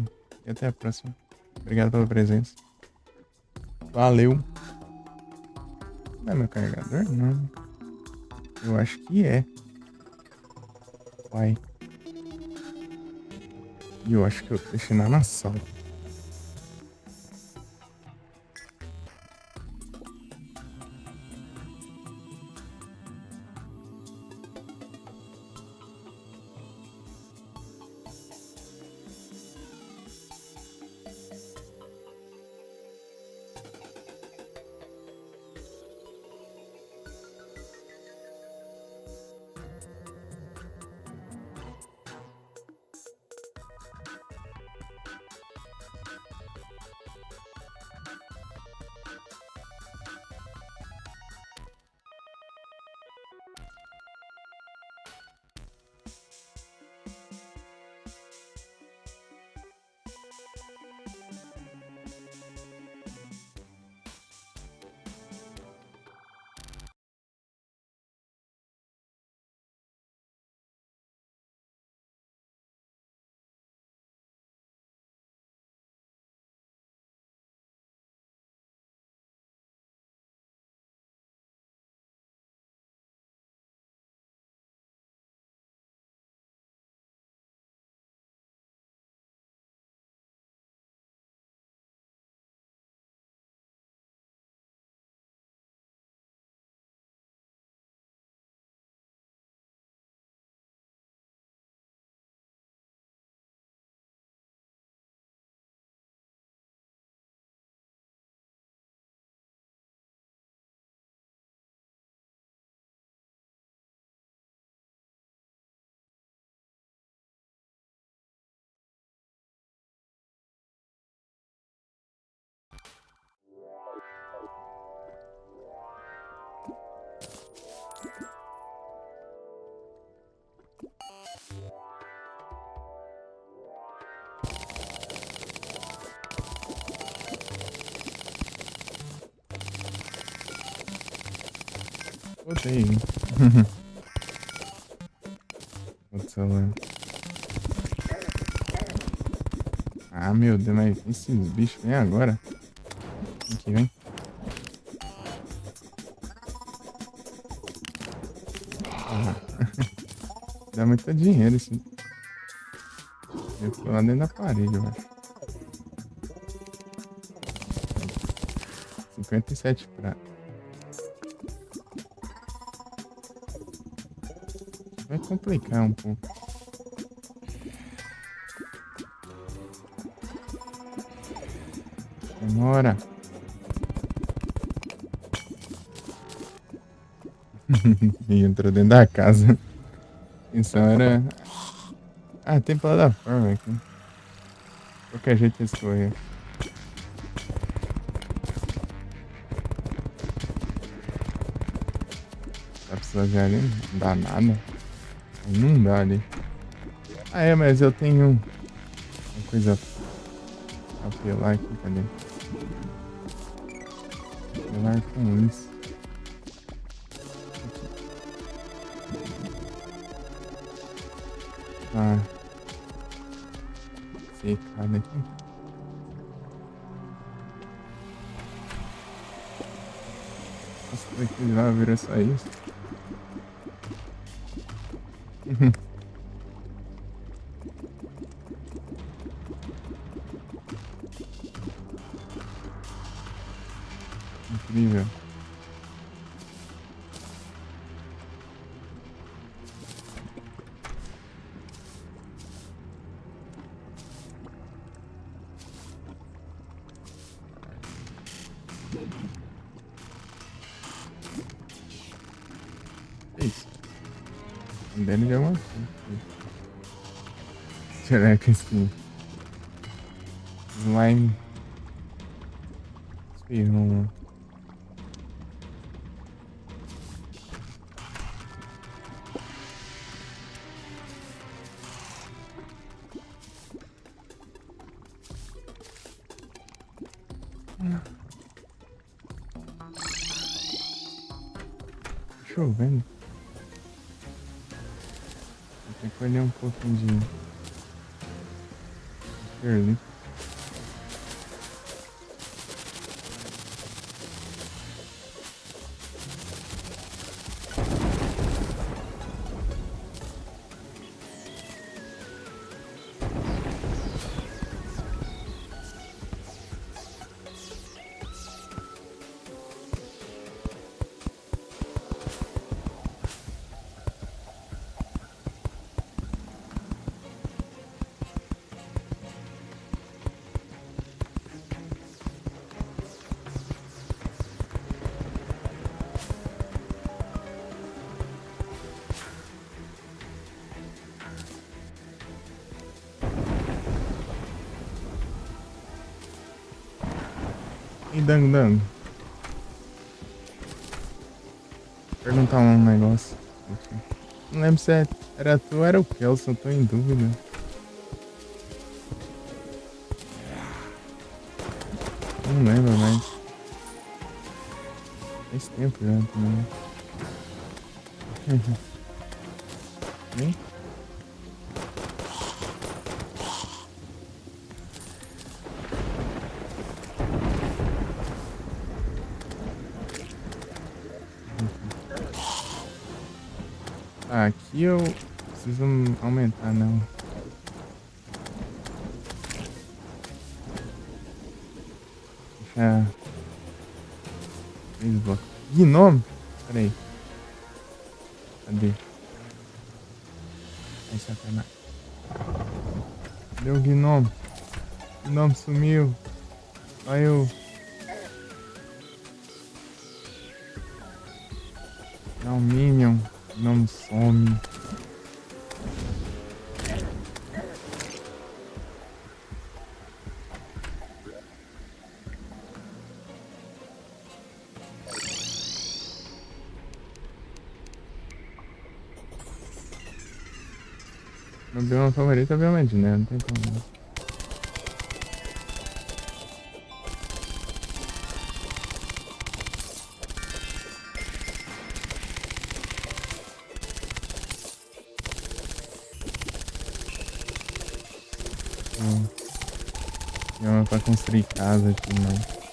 Speaker 1: E até a próxima. Obrigado pela presença. Valeu. Não é meu carregador? Não. Eu acho que é. Uai. E eu acho que eu deixei na sala. Botei. Outro celular. Ah, meu Deus, mas esses bichos vêm agora. Vem aqui, vem. Ah, dá muito dinheiro esse. Eu tô lá dentro da parede, eu acho. 57 pra. Vai complicar um pouco. Demora. E entrou dentro da casa. Isso era. Ah, tem plataforma aqui. Qualquer jeito escorrer. Dá pra fazer ali? Não dá nada. Não dá ali. Ah, é, mas eu tenho uma coisa pra apelar aqui, cadê? Apelar com isso. Ah, secada aqui. Nossa, daquele lá virou só isso. Incrível. Que isso? Andando de alguma coisa. Será que esse slime espirrou? chovendo. Vou ter que colher um pouquinho de perli. E Dango Dango, perguntar um negócio. Não lembro se era tu ou era o Kelson, eu tô em dúvida. Não lembro, mas faz tempo já também. Hein? Ah, aqui eu preciso aumentar, não. Deixa. Facebook. Gnome? Pera aí. Cadê? Aí, sacanagem. Cadê o Gnome? O Gnome sumiu. Só eu. Não, Minion. O Gnome some. Meu bioma favorito é o bioma de neve, não tem como. Bioma pra construir casa aqui, não.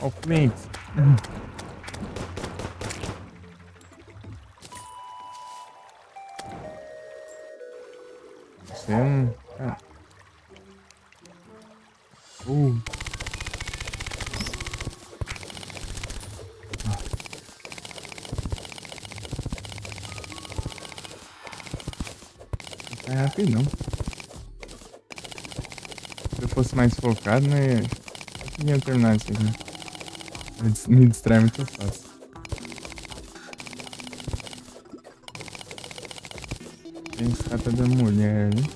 Speaker 1: Ó, o cliente. Você é um. Ah. É rapidão. Se eu fosse mais focado, né? Eu queria terminar isso aqui. Me distrai muito fácil. Tem estátua da mulher ali.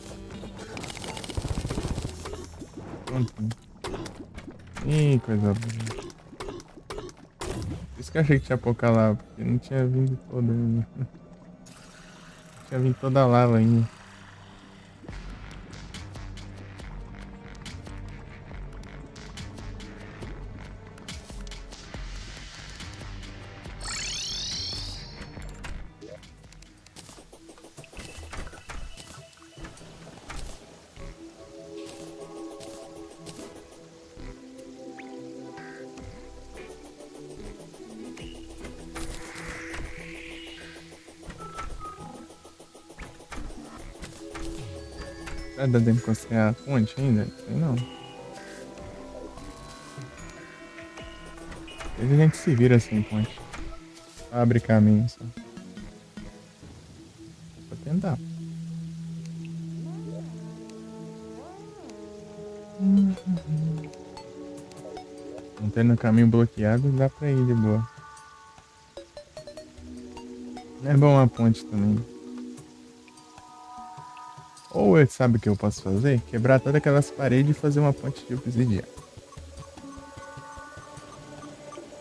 Speaker 1: Pronto. Ih, coisa boa. Por isso que eu achei que tinha pouca lava, porque não tinha vindo toda ainda. Tinha vindo toda a lava ainda. Será que dá tempo de construir a ponte ainda? Sei não. Às vezes a gente se vira sem ponte. Abre caminho só. Vou tentar. Não tendo caminho bloqueado, dá pra ir de boa. É bom a ponte também. Ou eu sabe o que eu posso fazer? Quebrar todas aquelas paredes e fazer uma ponte de obsidiana.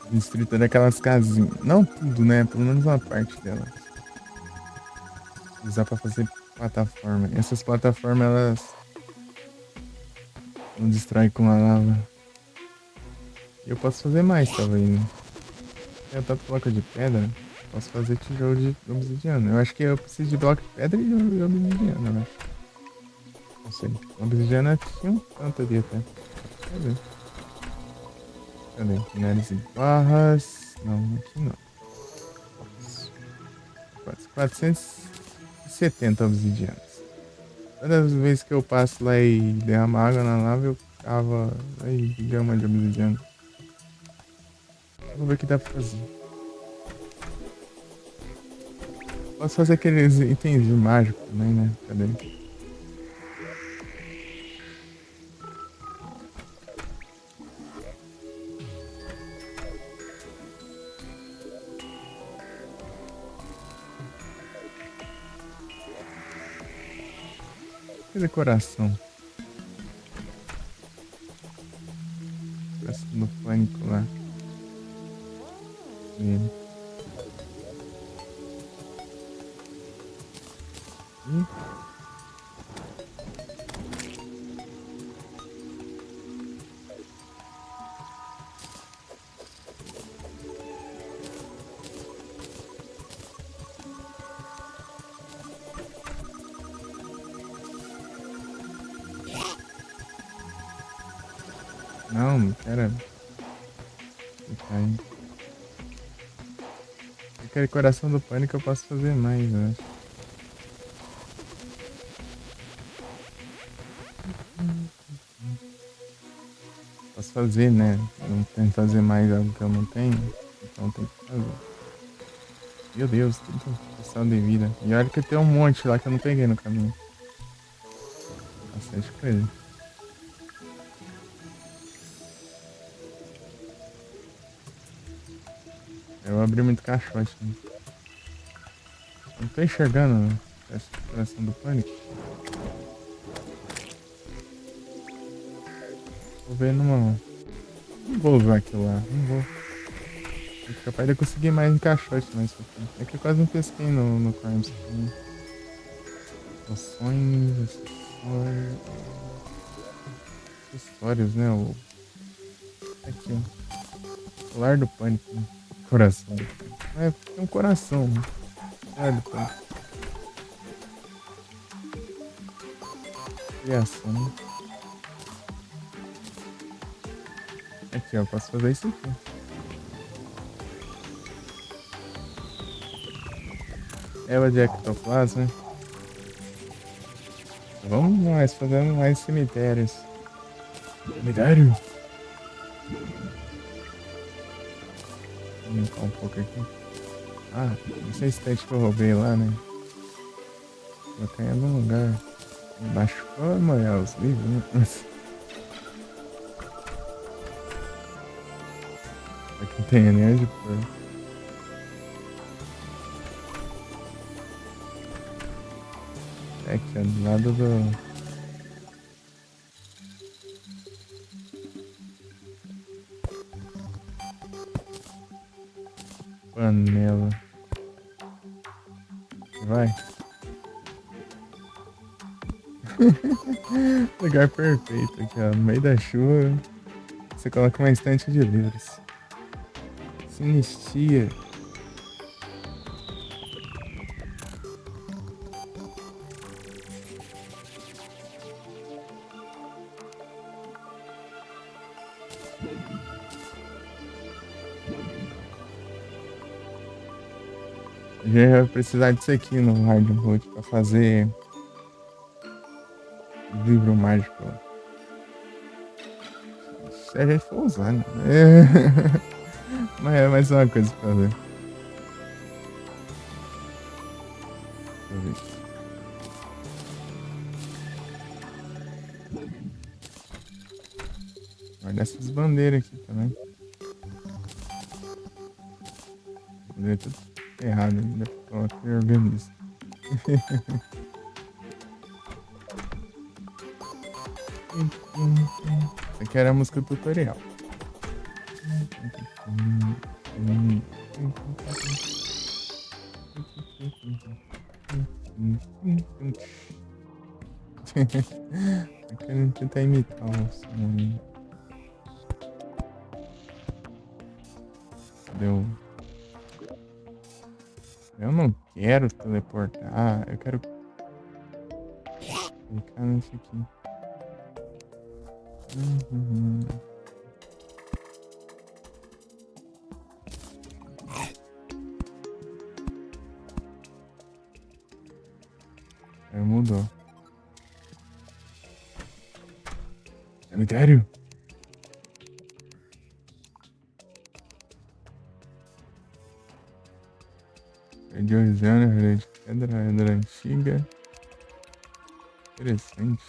Speaker 1: Destruir todas aquelas casinhas. Não tudo, né? Pelo menos uma parte delas. Usar pra fazer plataforma. Essas plataformas, elas não destroem com a lava. E eu posso fazer mais, talvez, né? Tem tanta bloco de pedra. Posso fazer tijolo de obsidiana. Eu acho que eu preciso de bloco de pedra e de obsidiana, né? Não sei. Obsidiana tinha um tanto ali até. Cadê? Cadê? Minérios e barras. Não, aqui não. Isso. 470 obsidianas. Todas as vezes que eu passo lá e derramo água na lava, eu cava aí gama de obsidiana. Vou ver o que dá pra fazer. Posso fazer aqueles itens mágicos também, né? Cadê? Que decoração. Decoração do pânico lá. Ele. Ih, não, pera. Aquela decoração do pânico eu posso fazer mais, eu acho. Posso fazer, né? Eu não tenho que fazer mais algo que eu não tenho. Então tem que fazer. Meu Deus, tudo questão de vida. E olha que tem um monte lá que eu não peguei no caminho. Bastante coisa. Eu abri muito caixote, né? Não tô enxergando essa decoração do pânico. Vou ver numa. Não vou usar aquilo lá. Não vou. É capaz de eu conseguir mais em caixote, mas é que eu quase não pesquei no Crimes. Poções, acessórios. Acessórios, né? Aqui, ó. Colar do pânico. Né? Coração. É, tem um coração. Né? Colar do pânico. Criação. Né? Aqui, ó. Posso fazer isso aqui. Eva de ectoplasma. Vamos nós fazendo mais cemitérios. Cemitério? Vou limpar um pouco aqui. Ah, esse é estante que eu roubei lá, né? Colocar em algum lugar. Embaixo. Vou molhar os livros, né? Aqui não tem nem onde pôr. É aqui, ó, do lado do. Panela. Vai. Lugar perfeito aqui, ó. No meio da chuva. Você coloca uma estante de livros. Sinistia. Já vai precisar disso aqui no Hardwood pra fazer livro mágico. Se a gente for usar, né? Mas é mais uma coisa pra fazer. Deixa eu ver. Guarda essas bandeiras aqui também. Bandeira tudo errado ainda. Coloca e organiza. Essa aqui era a música tutorial. Eu quero tentar imitar o som. Deu. Eu não quero teleportar. Eu quero clicar nisso aqui. Aí mudou. Cemitério? Perdi o Rizana, relé de pedra antiga. Interessante.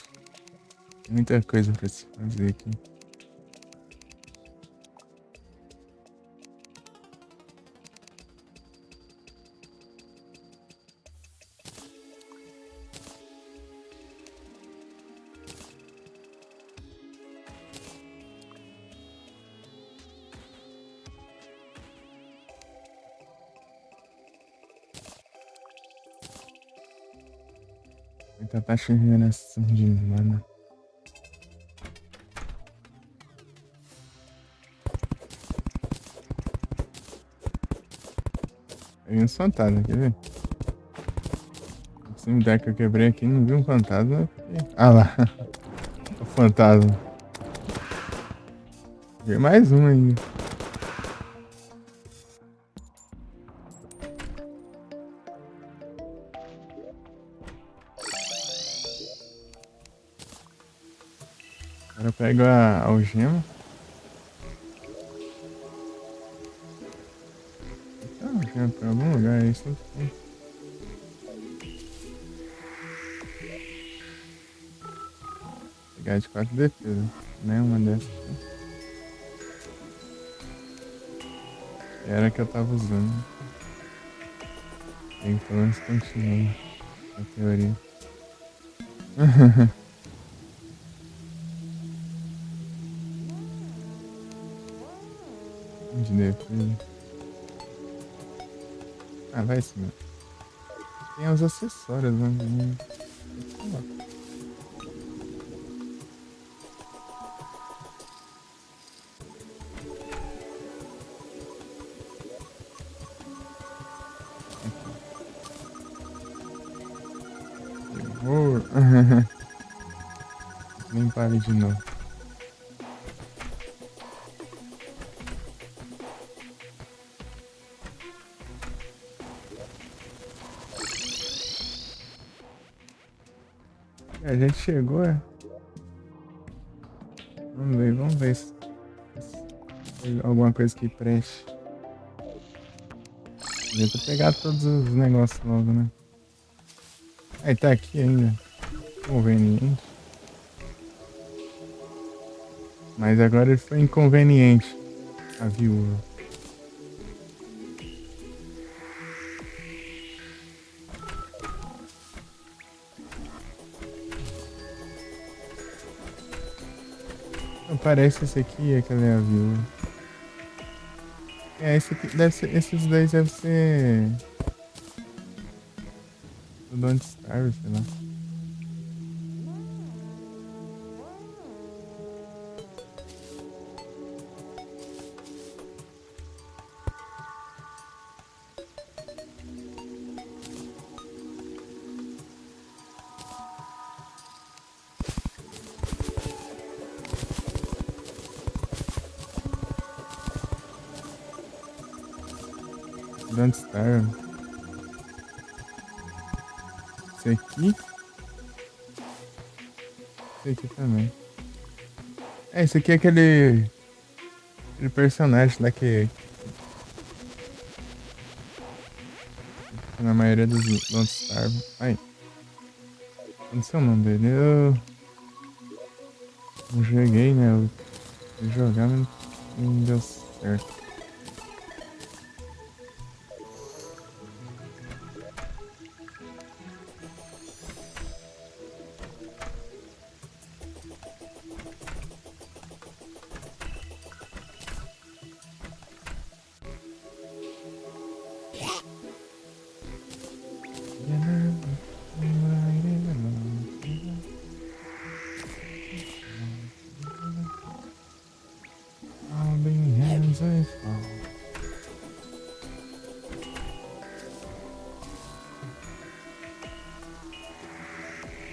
Speaker 1: Tem muita coisa pra se fazer aqui. Muita taxa de regeneração de mana. Peguei uns fantasmas, quer ver? O cemitério que eu quebrei aqui, não vi um fantasma. Ah lá. O fantasma. Peguei mais um ainda. Agora eu pego a algema. Ah, algema pra algum lugar, é isso aqui. Pegar de 4 defesa. Nenhuma dessas aqui. Era a que eu tava usando. Tem pelo menos continua na teoria. De defesa. Ah, vai sim. Tem os acessórios, né? Vou limpar ele de novo. A gente chegou, é? Vamos ver se tem alguma coisa que preste. Devia pegar todos os negócios logo, né? Aí tá aqui ainda. Conveniente. Mas agora ele foi inconveniente. A viúva. Não, parece esse aqui, aquela é a viúva. É, esse aqui deve ser. Esses dois devem ser. Do Don't Starve, sei lá. Don't Starve. Esse aqui. Esse aqui também. É, esse aqui é aquele personagem lá que na maioria dos Don't Starve. Ai. Não sei o nome dele. Eu não joguei, né? Eu fui jogar, mas não deu certo.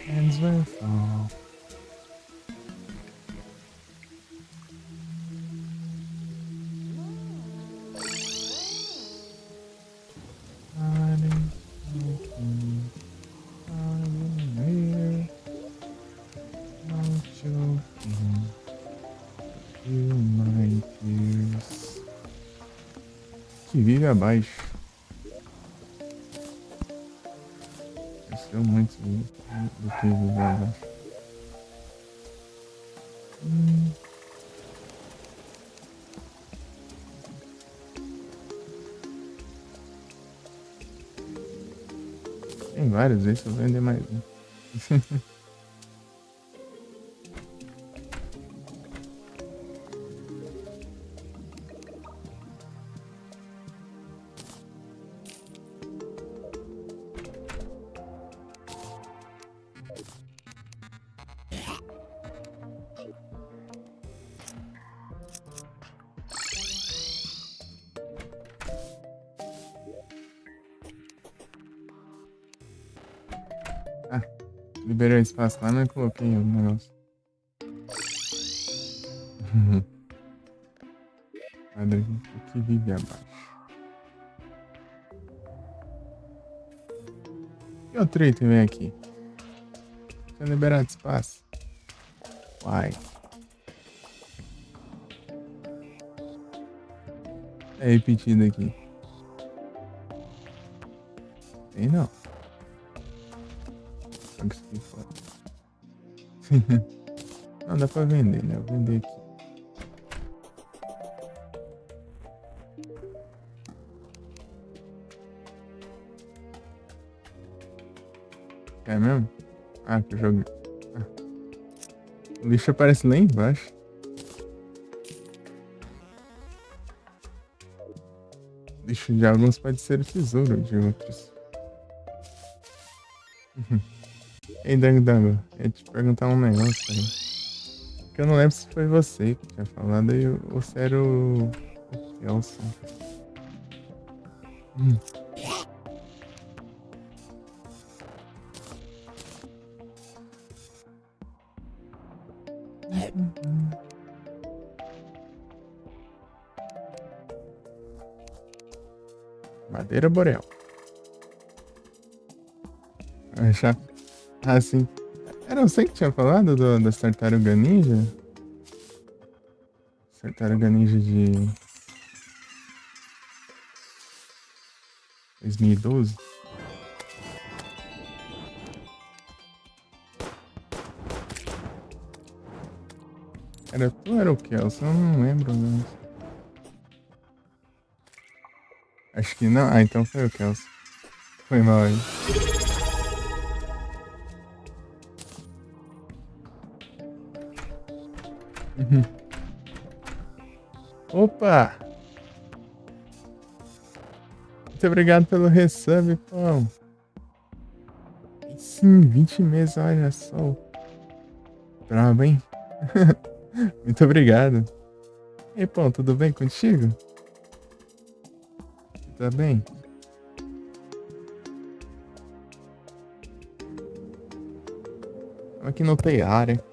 Speaker 1: Hands will fall. Que vive abaixo. Cresceu muito do que vive abaixo. Tem vários, esse eu vou vender mais um. Ah, liberei espaço lá, mas eu coloquei o negócio. Olha o que vive abaixo. E outro item vem aqui. Deixa eu liberar de espaço. Uai. É repetido aqui. Tem não. Joga isso aqui fora. Não, dá pra vender, né? Eu vou vender aqui. É mesmo? Ah, que eu joguei. Ah. O lixo aparece lá embaixo. O lixo de alguns pode ser o tesouro de outros. Ei, Dango Dango, eu ia te perguntar um negócio aí. Que eu não lembro se foi você que tinha falado aí, ou se era o Kelson. Madeira Boreal. Já. Ah, sim. Era você que tinha falado das Tartaruga Ninja? Tartaruga Ninja de 2012? Era tu ou era o Kelson? Eu não lembro, né? Acho que não. Ah, então foi o Kelson. Foi mal aí. Opa! Muito obrigado pelo resub, pão. Sim, 20 meses, olha só. Brabo, hein? Muito obrigado. E aí, pão, tudo bem contigo? Tá bem? Aqui não tem área.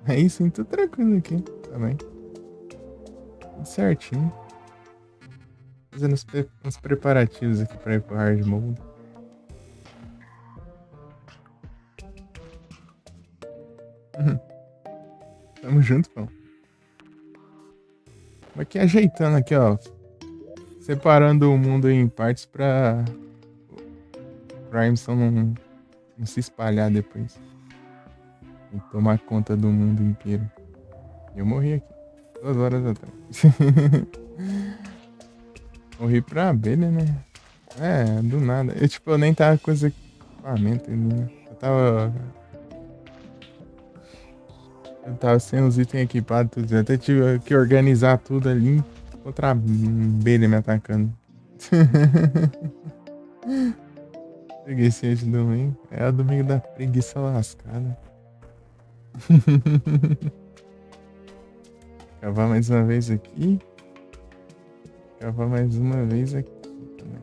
Speaker 1: Aí sim, tô tranquilo aqui. Tá bem? Tudo certinho. Fazendo uns preparativos aqui pra ir pro hard mode. Tamo junto, pão. Aqui ajeitando aqui, ó. Separando o mundo em partes pra o Crimson não se espalhar depois. E tomar conta do mundo inteiro. Eu morri aqui. 2 horas atrás. Morri pra abelha, né? É, do nada. Eu nem tava com esse equipamento ainda, né? Eu tava sem os itens equipados, tudo. Eu até tive que organizar tudo ali. Outra abelha me atacando. Preguiça de domingo. É o domingo da preguiça lascada. Cavar mais uma vez aqui. Cavar mais uma vez aqui também.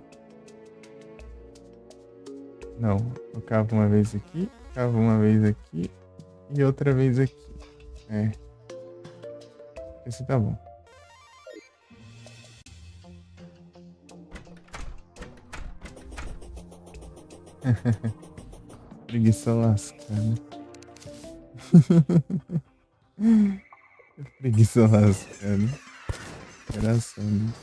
Speaker 1: Não, eu cavo uma vez aqui, cavo uma vez aqui e outra vez aqui. É. Esse tá bom. Preguiça lascada. Preguiça lascada. Engraçado.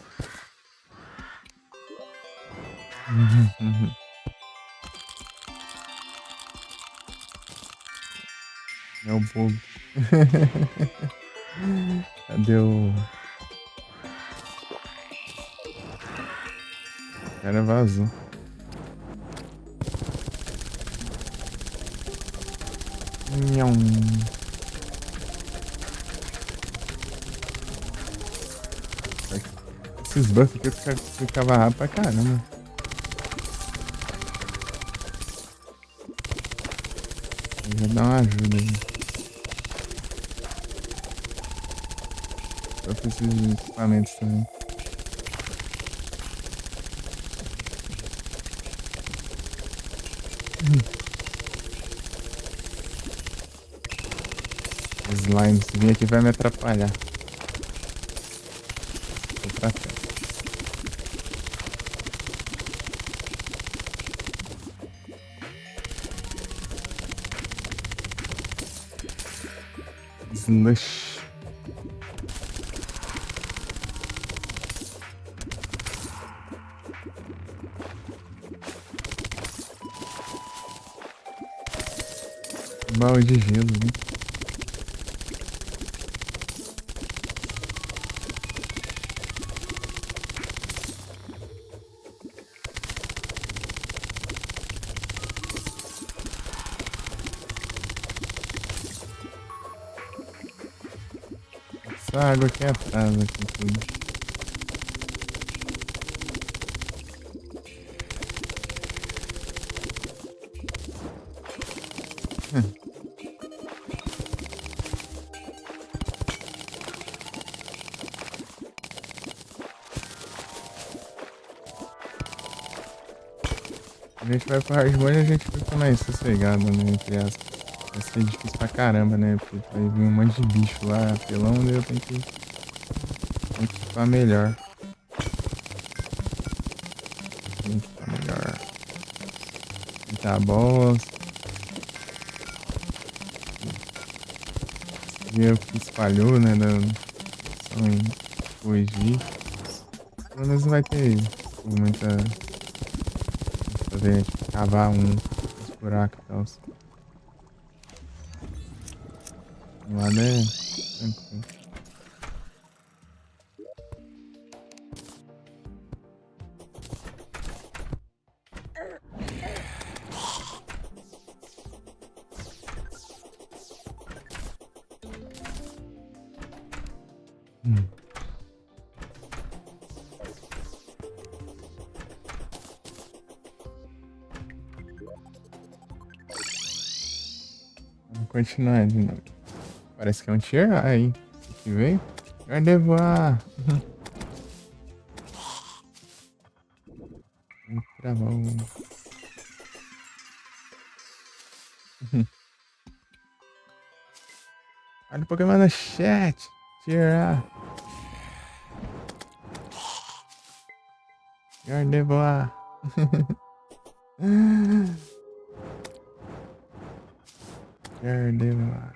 Speaker 1: É o bug. Cadê o. O cara vazou. Nham. Esses buffs aqui eu ficava rápido pra caramba. Já dá uma ajuda aí. Eu preciso de equipamentos também. Slime, se vir aqui vai me atrapalhar. Vou pra cá. Slush. Balde de gelo, né? Essa água aqui atrás, aqui tudo. A gente vai pro hardmode e a gente fica mais sossegado, né? Entre aspas. Vai ser difícil pra caramba, né? Porque vai vir um monte de bicho lá, apelão, daí eu tenho que equipar melhor. Tem que equipar melhor. Evitar a bosta. Ver o que espalhou, né? Da opção em corrigir. Pelo menos não vai ter muita. Fazer, tipo, cavar uns buracos e tal. O lado é tranquilo. Vamos continuar de novo. Parece que é um tier A aí. Que veio? Gardevoir! Travou. Olha o Pokémon no chat. Tier A. Gardevoir. Gardevoir.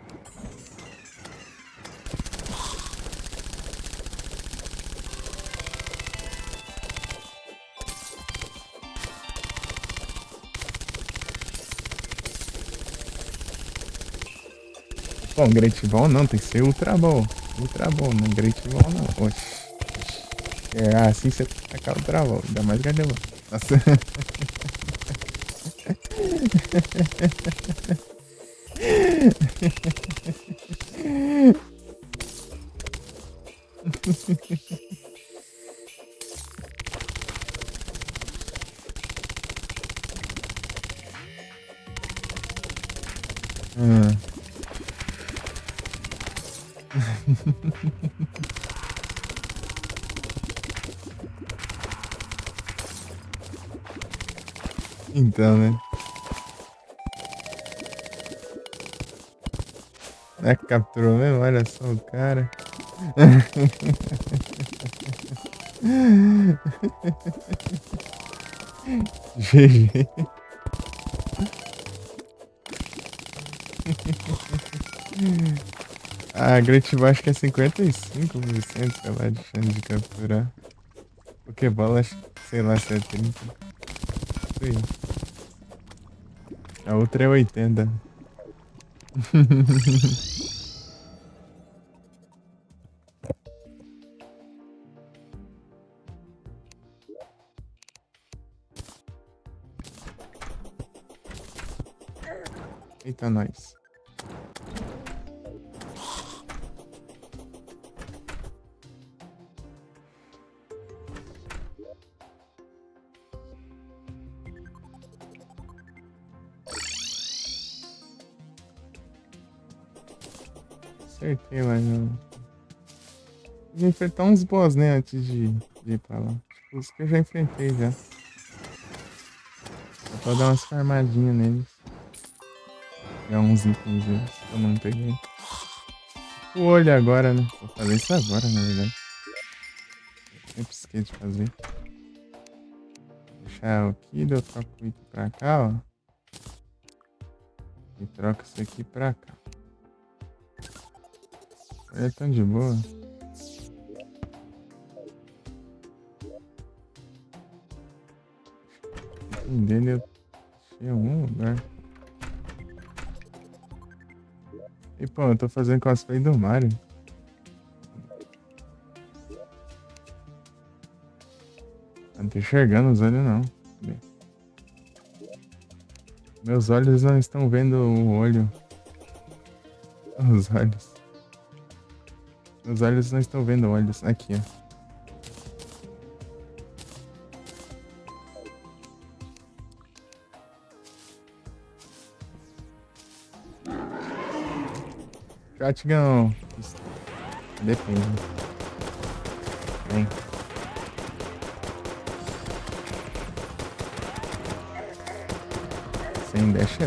Speaker 1: Bom, Great Ball não, tem que ser Ultra Ball. Ultra Ball, não Great Ball não. Oxi. É, assim você tacar Ultra Ball, ainda mais Gardevoir. Nossa. Então, né? É que capturou mesmo? Olha só o cara. GG. A Great Ball acho que é 55%, sei lá, de chance de capturar. Pokébola, acho que, sei lá se é 30. Isso aí. A outra é 80. Eita, nós. Acertei lá já. Vou enfrentar uns boss, né, antes de ir pra lá. Tipo, os que eu já enfrentei já. Só pra dar umas farmadinhas neles. Pegar uns itens deles que eu não peguei. O olho agora, né? Vou fazer isso agora, na verdade. Sempre esqueço de fazer. Deixar aqui, eu troco o item pra cá, ó. E troco isso aqui pra cá. Olha, tão de boa. O item dele eu deixei em algum lugar. E pô, eu tô fazendo cosplay do Mario. Eu não tô enxergando os olhos, não. Meus olhos não estão vendo o olho. Os olhos. Meus olhos não estão vendo olhos. Aqui, ó. Shotgun. Depende. Vem. Sem dash.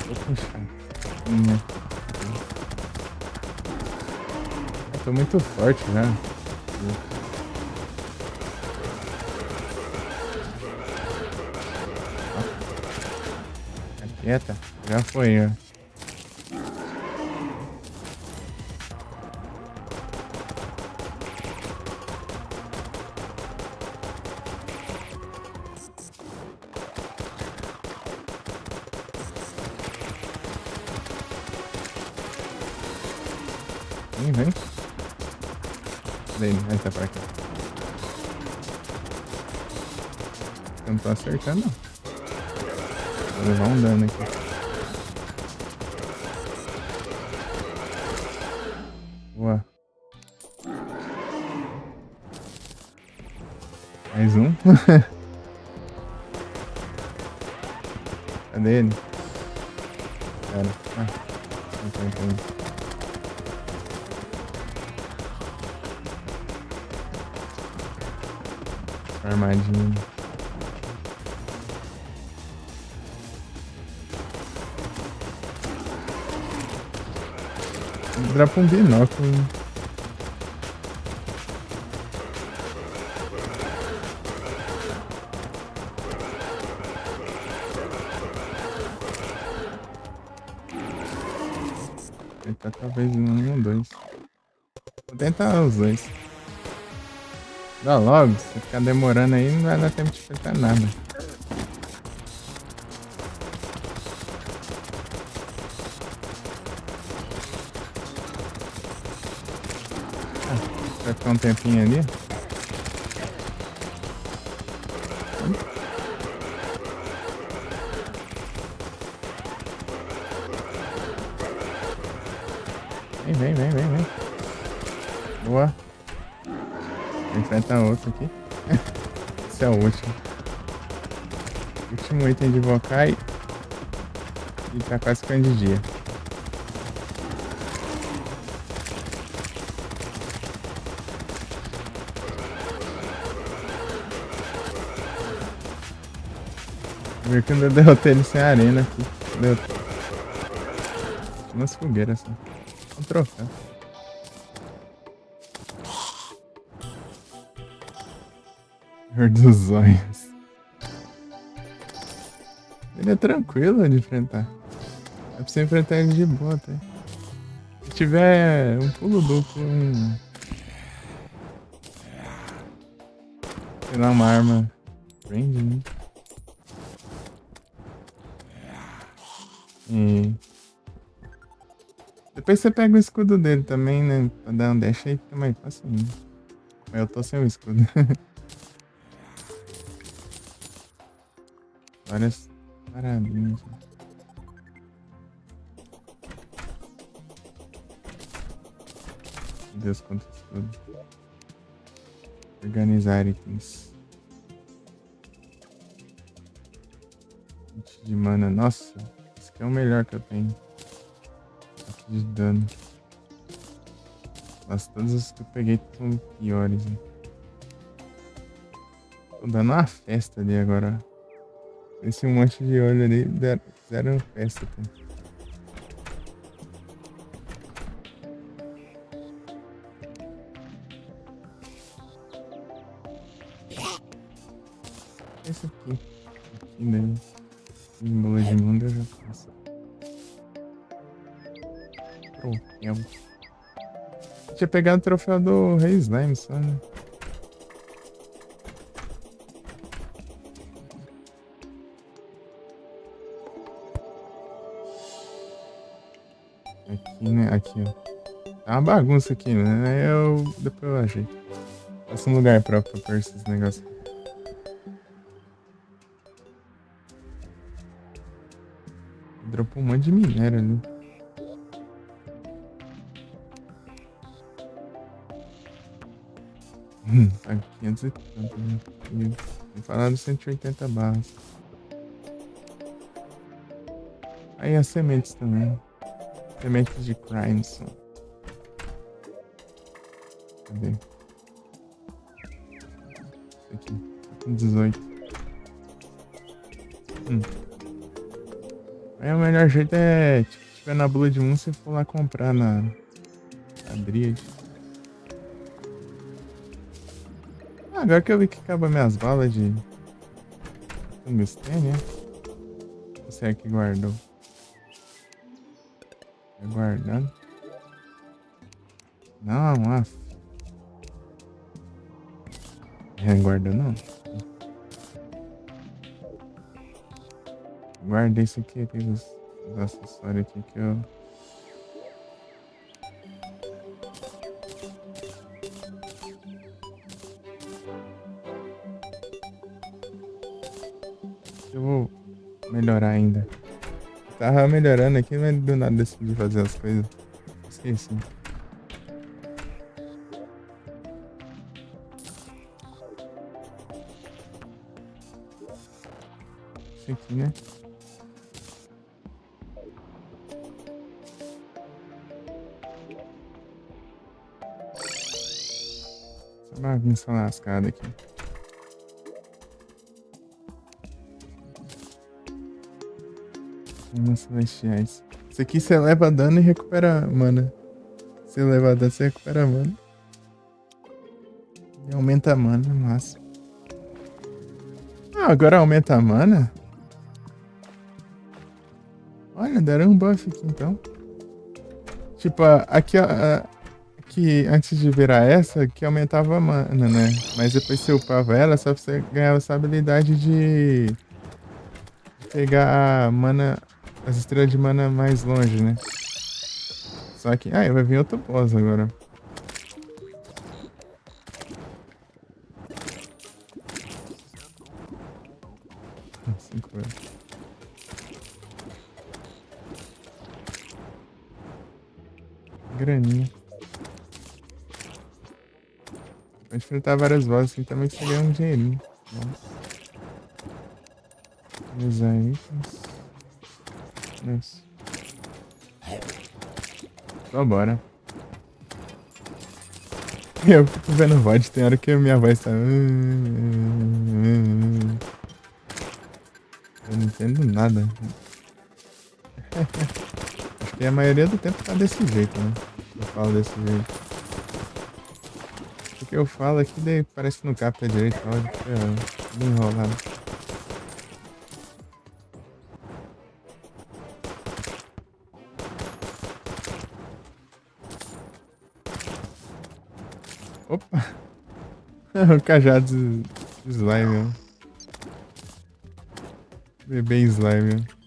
Speaker 1: Vou puxar. Eu tô muito forte já. Tá quieta? Já foi, ó. Vem. Daí, vai tá pra cá. Eu não tô acertando, não. Vou levar um dano aqui. Boa. Mais um. Cadê ele? Cara. Entendi. Armadinho. Dropa um binóculo. Tentar talvez um ou dois. Vou tentar os dois. Dá logo, se ficar demorando aí não vai dar tempo de enfrentar nada. Vai ficar um tempinho ali. Vem. Boa. Vou enfrentar outro aqui. Esse é o último. Último item de invocar e tá quase ficando de dia. Ver que eu derrotei ele sem arena aqui. Derrotei. Umas fogueiras assim. Vamos trocar. Senhor dos Olhos. Ele é tranquilo de enfrentar. É pra você enfrentar ele de boa, tá? Se tiver um pulo duplo, sei lá, uma arma range, né? E depois você pega o escudo dele também, né? Pra dar um dash aí fica mais fácil ainda. Mas eu tô sem o escudo. Várias paradinhas. Meu Deus, quanto escudo. Organizar itens. 20 de mana. Nossa, esse aqui é o melhor que eu tenho. De dano. Nossa, todos os que eu peguei são piores. Né? Tô dando uma festa ali agora. Esse monte de olho ali fizeram festa. Tá? Esse aqui. Aqui dele. Símbolo de mundo eu já faço. Troféu. Eu tinha pegado o troféu do Rei Slime só, né? Aqui, né? Aqui, ó. Tá uma bagunça aqui, né? Aí depois eu achei. Faça um lugar próprio pra pôr esses negócios. Dropou um monte de minério ali. Tá 500 e tanto, né? Vou falar dos 180 barras. Aí as sementes também. Sementes de Crimson. Cadê? Esse aqui. Tá com 18. Aí o melhor jeito é, tipo, se tiver na Blood Moon, você for lá comprar na Dryad. Ah, agora que eu vi que acaba minhas balas de tungstênio, né? Você é que guardou. Tá guardando? Não, guardou não. Guardei isso aqui, aqueles acessórios aqui que eu... Eu vou melhorar ainda. Tava melhorando aqui, mas do nada decidi fazer as coisas. Esqueci. Isso aqui, né? Essa bagunça lascada aqui. Armas celestiais. Isso aqui você leva dano e recupera mana. Se levar dano, você recupera mana. E aumenta a mana, massa. Ah, agora aumenta a mana? Olha, deram um buff aqui então. Tipo, aqui, aqui antes de virar essa, que aumentava a mana, né? Mas depois você upava ela, só você ganhava essa habilidade de pegar a mana, as estrelas de mana mais longe, né? Só que... Ah, vai vir outro boss agora. Graninha. Pode enfrentar várias vozes assim também que você ganha um dinheirinho. Vamos usar itens. Isso. Só bora. Eu fico vendo VOD, tem hora que a minha voz tá... Eu não entendo nada. Acho que a maioria do tempo tá desse jeito, né? Eu falo desse jeito. O que eu falo aqui daí parece que não capta direito a áudio, fica bem enrolado. Opa! O cajado de slime, ó. Bebê slime, ó.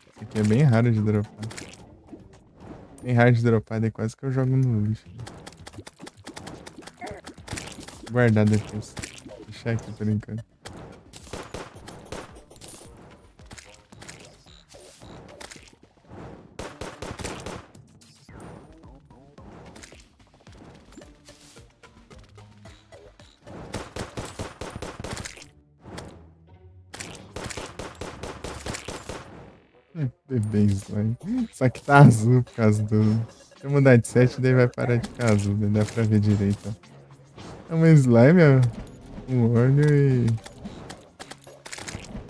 Speaker 1: Esse aqui é bem raro de dropar. Bem raro de dropar, daí quase que eu jogo no lixo. Vou guardar depois. Vou deixar aqui por enquanto. Bebê slime. Só que tá azul por causa do. Se eu mudar de set, daí vai parar de ficar azul, daí dá pra ver direito, ó. É uma slime, ó. Um olho e.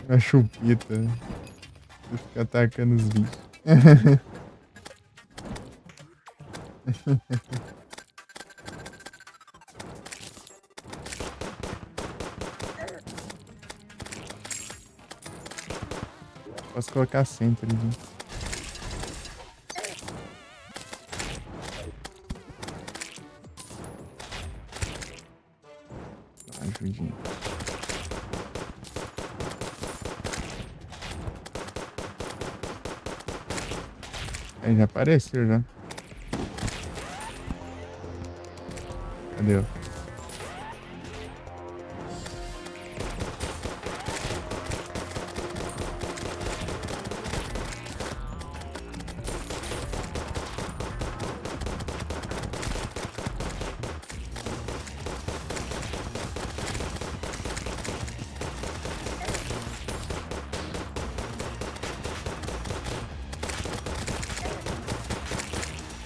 Speaker 1: Uma chupita. Você fica atacando os bichos. Posso colocar sempre, gente. Ajudinha. Aí já apareceu já. Cadê?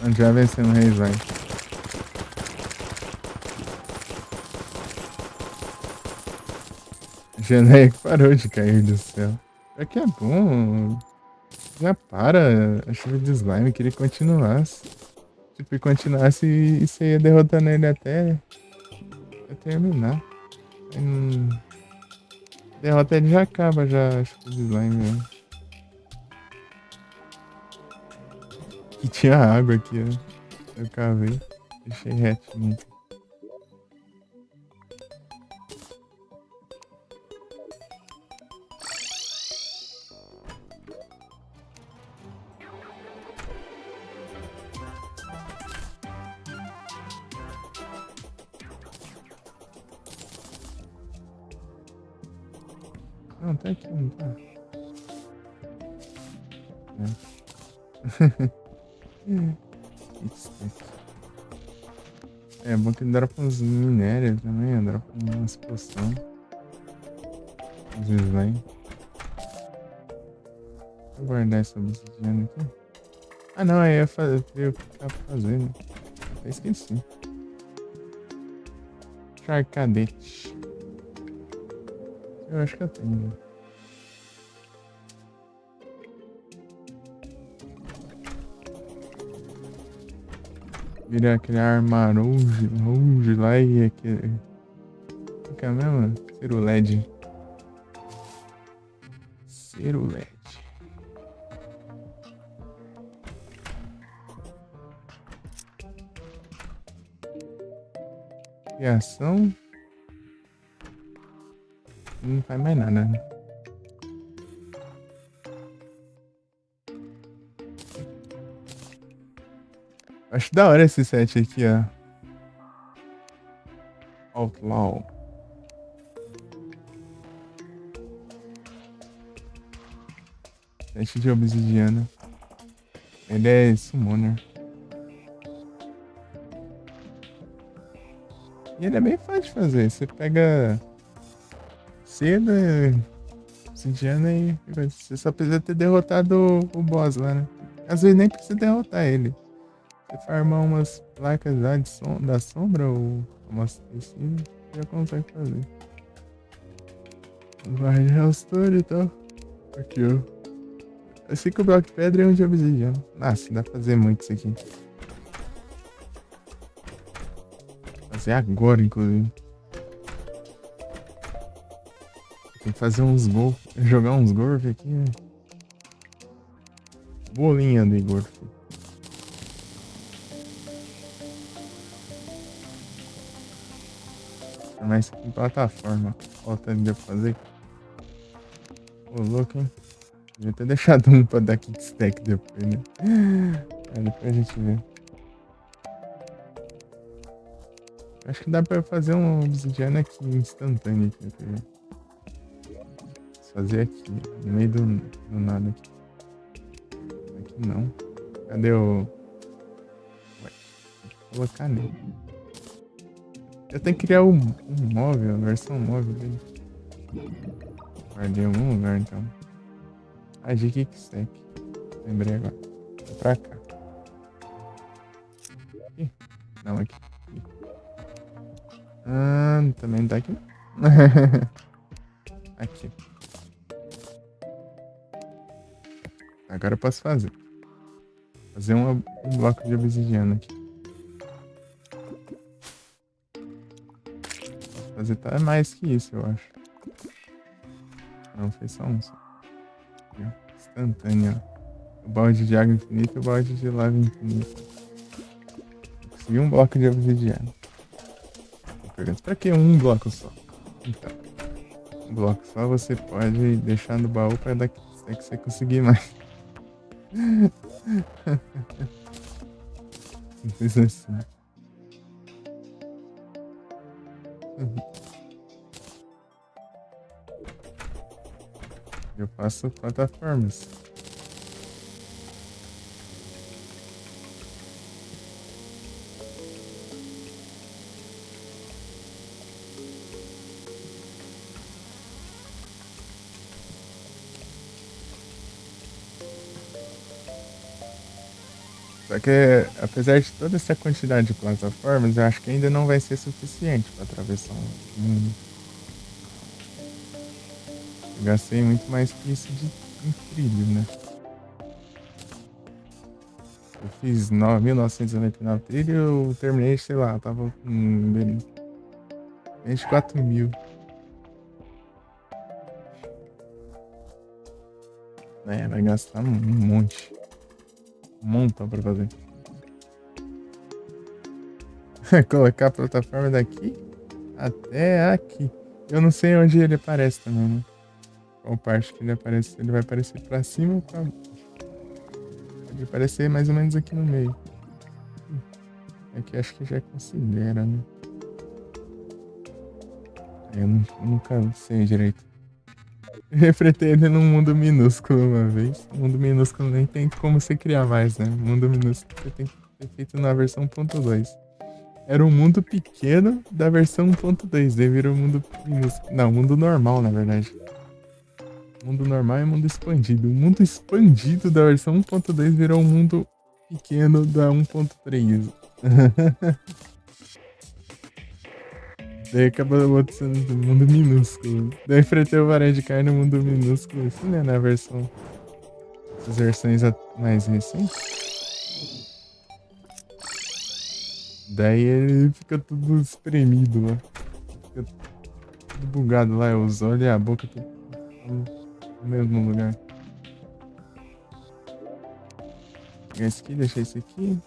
Speaker 1: Onde já venceu no Rei Slime. Geneia que parou de cair do céu. É que é bom. Já para a chuva de slime, queria que continuasse. Tipo, continuasse e você ia derrotando ele até terminar. Aí não. Derrota ele já acaba já a chuva de slime, né? E tinha água aqui, ó. Eu cavei. Deixei retinho. Não, tá aqui, não tá. É bom que dropa uns minérios também, dropa umas poções. Uns slime. Vou guardar essa obsidiana aqui. Ah não, aí eu queria ficar fazendo. Até esqueci. Charcadete. Eu acho que eu tenho. Virar aquele armarouge lá e aquele. O que é mesmo? Cero LED. Cero LED. Criação. Não faz mais nada, né? Acho da hora esse set aqui, ó. Outlaw. Set de obsidiana. Ele é summoner. E ele é bem fácil de fazer. Você pega seda, obsidiana e você só precisa ter derrotado o boss lá, né? Às vezes nem precisa derrotar ele. Você farmar umas placas lá da sombra ou umas tecidas, você já consegue fazer. Vai de Hellstone e tal. Aqui, ó. Eu sei que o bloco de pedra é um de obsidiana. Nossa, dá pra fazer muito isso aqui. Fazer agora, inclusive. Tem que fazer uns gols. Jogar uns golf aqui, né? Bolinha de golfe. Mas em plataforma. Ó, o tanto que deu pra fazer. Ô, louco, hein? Devia ter deixado um pra dar kickstack depois, né? Aí depois a gente vê. Acho que dá pra fazer um obsidiana aqui instantâneo aqui. Fazer aqui, no meio do nada aqui. Aqui não. Cadê o... Ué, vou colocar nele. Eu tenho que criar um móvel, a versão móvel dele. Guardei em algum lugar então. De kickstack. Lembrei agora. Vou pra cá. Aqui? Não, aqui. Também não tá aqui. Aqui. Agora eu posso fazer. Fazer um bloco de obsidiana aqui. Posso fazer até mais que isso, eu acho. Não, foi só um. Instantâneo, ó. O balde de água infinita e o balde de lava infinita. Consegui um bloco de obsidiana. Pergunta, pra que um bloco só? Então, um bloco só você pode deixar no baú pra daqui que você conseguir mais. Simples assim. Eu faço plataformas. Só que, apesar de toda essa quantidade de plataformas, eu acho que ainda não vai ser suficiente para atravessar o mundo. Eu gastei muito mais que isso em trilho, né? Eu fiz 1999 trilho e eu terminei, sei lá, tava com 24 mil. Vai gastar um monte. Um montão pra fazer. Colocar a plataforma daqui até aqui. Eu não sei onde ele aparece também, né? Qual parte que ele aparece. Ele vai aparecer pra cima ou pra baixo? Pode aparecer mais ou menos aqui no meio. Aqui acho que já considera, né? Eu nunca sei direito. Eu refretei ele num mundo minúsculo uma vez. Mundo minúsculo nem tem como você criar mais, né? Mundo minúsculo você tem que ter feito na versão 1.2. Era um mundo pequeno da versão 1.2. Daí virou mundo minúsculo. Não, mundo normal, na verdade. Mundo normal e mundo expandido. O mundo expandido da versão 1.2 virou um mundo pequeno da 1.3. Daí acabou sendo um mundo minúsculo. Daí enfrentei o Varé de Carne no mundo minúsculo, assim, né? Na versão. Essas versões mais recentes. Daí ele fica tudo espremido lá. Fica tudo bugado lá. Os olhos e a boca tudo no mesmo lugar. Vou pegar esse aqui, deixar esse aqui.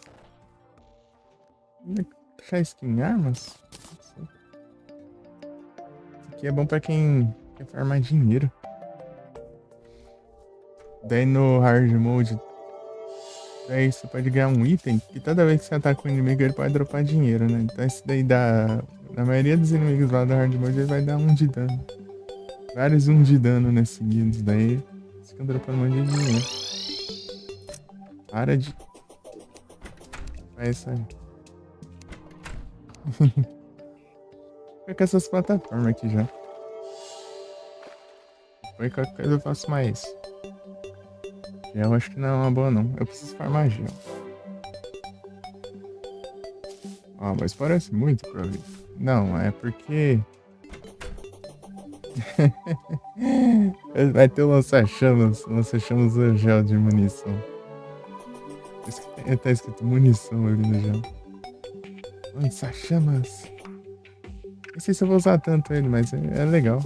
Speaker 1: Deixar skin em armas? Isso aqui é bom pra quem quer farmar dinheiro. Daí no hard mode, daí você pode ganhar um item que toda vez que você ataca um inimigo ele pode dropar dinheiro, né? Então esse daí dá... Na maioria dos inimigos lá do hard mode ele vai dar 1 de dano. Vários 1 de dano, né, seguidos. Daí você fica dropando um monte de dinheiro. Para de... Faz isso aí. Fica com essas plataformas aqui já. Depois qualquer coisa eu faço mais. Eu acho que não é uma boa não. Eu preciso farmar gel. Mas parece muito pra mim. Não, é porque... Vai ter o lança-chamas. Lança-chamas é gel de munição. Tá escrito munição ali no gel. Lança-chamas. Não sei se eu vou usar tanto ele, mas é legal.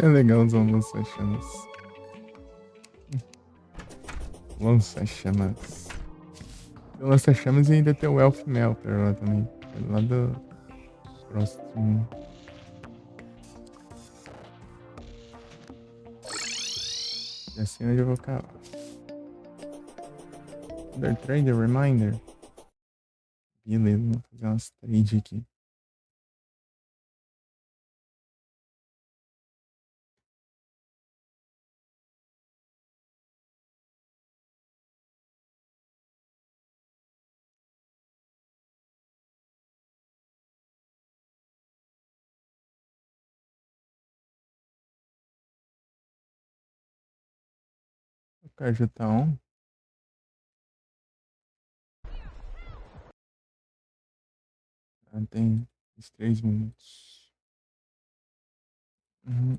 Speaker 1: É legal usar um lança-chamas. Lança-chamas. Tem o lança-chamas e ainda tem o Elf Melter lá também. É lá do próximo. E assim onde eu vou cavar. Under Trade Reminder. Beleza, vou fazer umas trade aqui. O caju tá on. Tem uns 3 minutos. Uhum.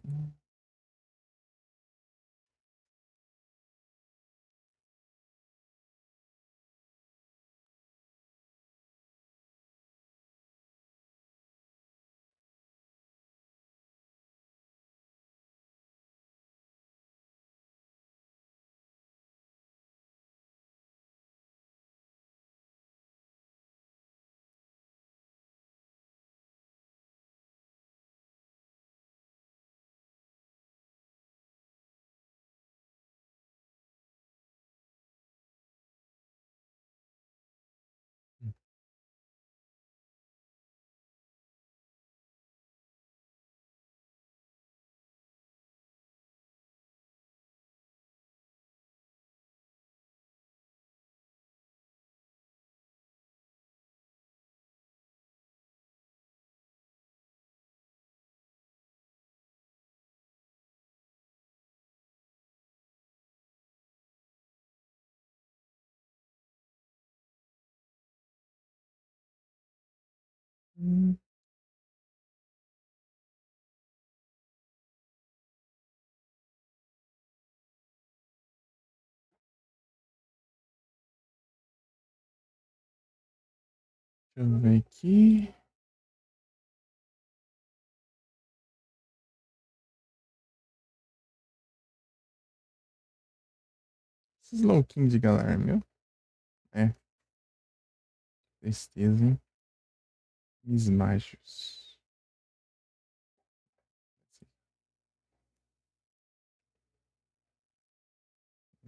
Speaker 1: Hum, Deixa eu ver aqui. Esses louquinhos de galera, meu. É, tristeza, hein? Esmágios.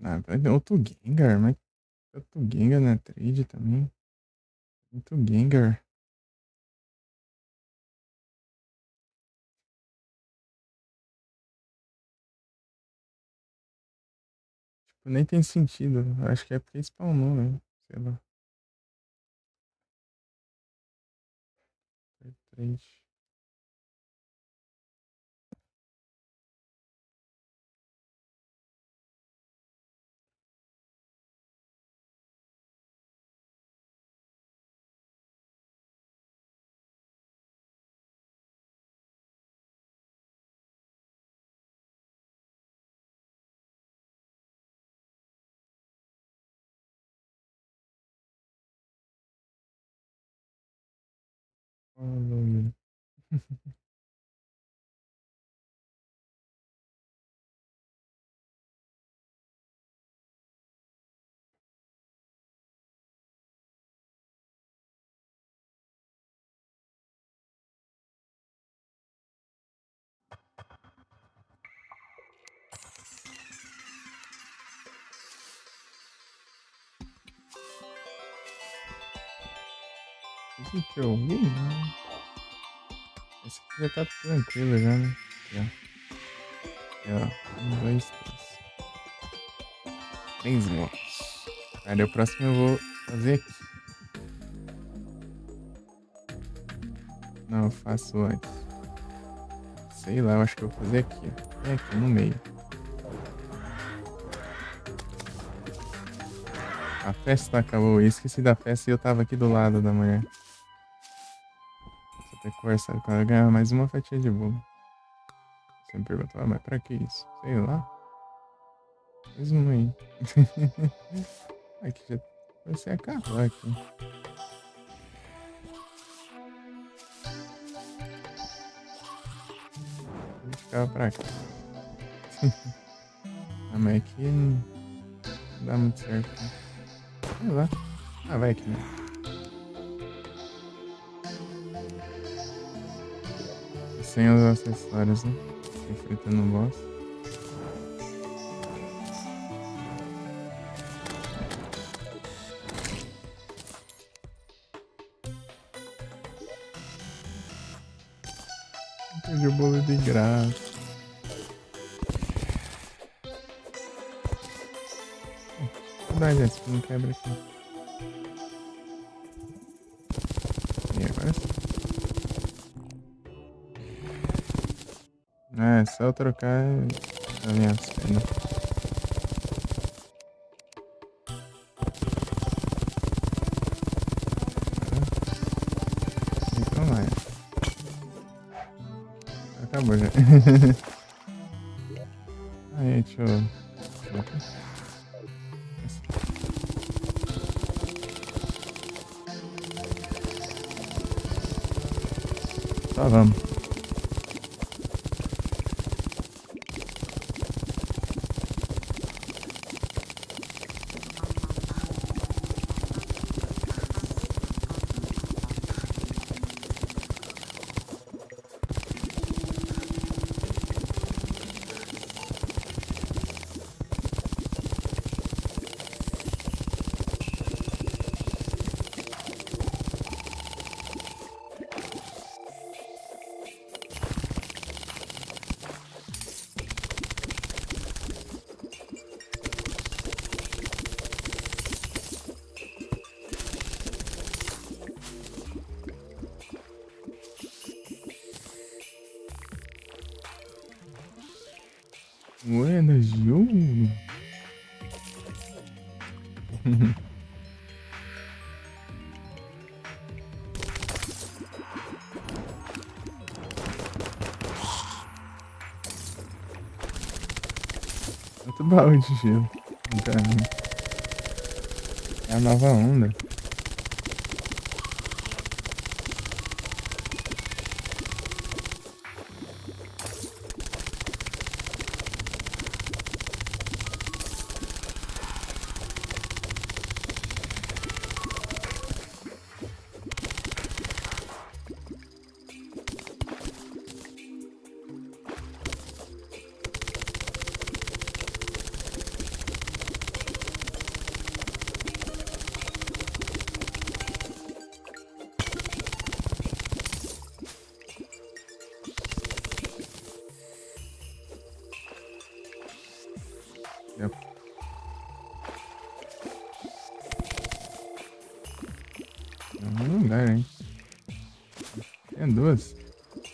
Speaker 1: Ah, vai ter outro Gengar, mas outro Gengar na trade também. Outro Gengar. Tipo, nem tem sentido. Acho que é porque spawnou, né? Sei lá. Trade. Follow. Esse que eu vi, né? Esse aqui já tá tranquilo já, né? Aqui, ó. 1, 2, 3. 3 votos. Aí o próximo eu vou fazer aqui. Não, eu faço antes. Sei lá, eu acho que eu vou fazer aqui, ó. É aqui no meio. A festa acabou. Eu esqueci da festa e eu tava aqui do lado da mulher. Só ter conversado com ela, ganhar mais uma fatia de bolo. Você me perguntou, mas pra que isso? Sei lá. Mais uma aí. Aqui já. Você acabar aqui. Ele ficava pra cá. Ah, mas aqui não dá muito certo. Né? Sei lá. Ah, vai aqui, né? E sem os acessórios, né? Enfrentando o boss. Perdi o bolo de graça. Dá, Jéssica, não quebra aqui. E agora sim. É só eu trocar as minhas pernas. Então vai. Acabou já. Aí, deixa eu. Só vamos. Moedas de ouro. Outro baú de gelo. É a nova onda. Yep. Um lugar, hein? Tinha duas.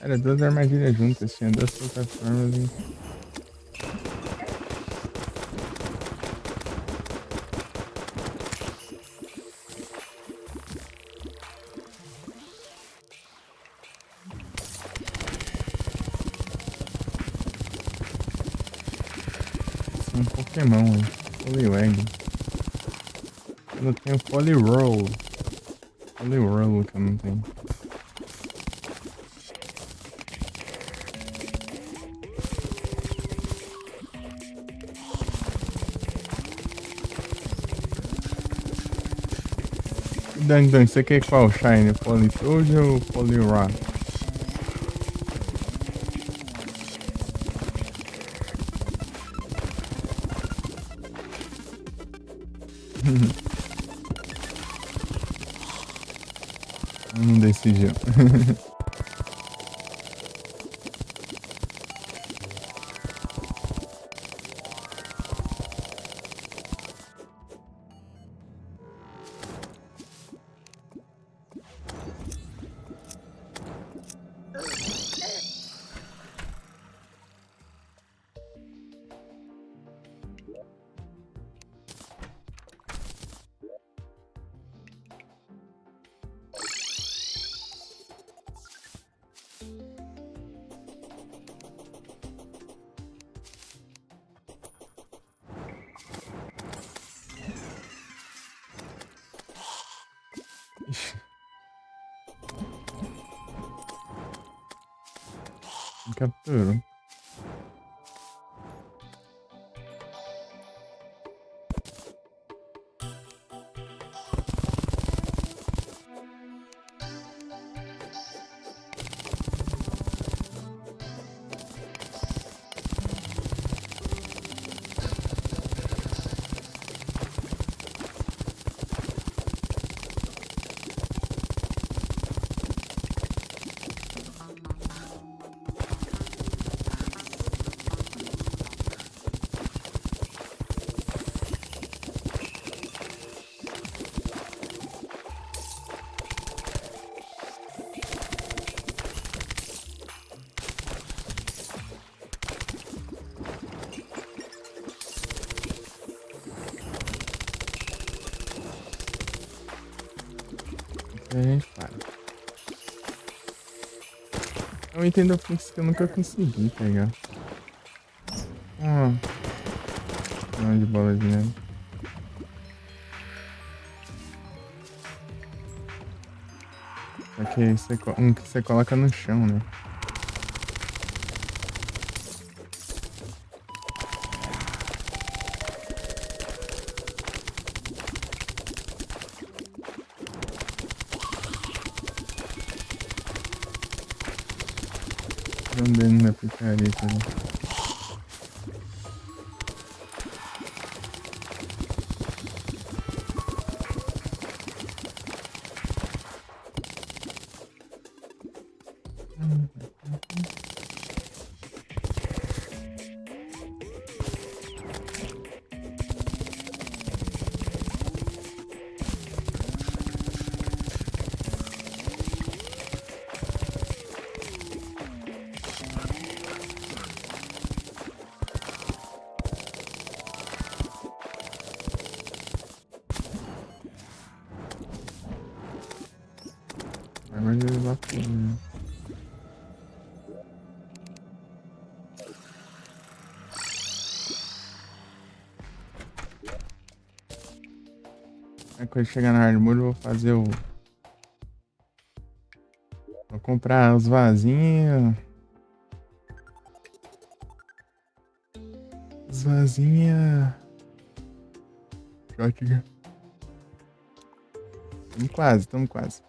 Speaker 1: Era duas armadilhas juntas, tinha duas plataformas e. Um Pokémon, hein? Poliwag. Eu não tenho Poliwhirl. Poliwhirl que eu não tenho. Dang, você quer qual Shine? Politoad ou Poliwrath? Não decidiu. capturou. A gente para. Eu entendo o Fix que eu nunca consegui pegar. Não de bola de neve. Só que um que você coloca no chão, né? Andando na picaria também. Agora ele vai fora. Aí quando chegar na armadura eu vou fazer o... Vou comprar os vasinhos. Os vasinhos... Shotgun. Tamo quase.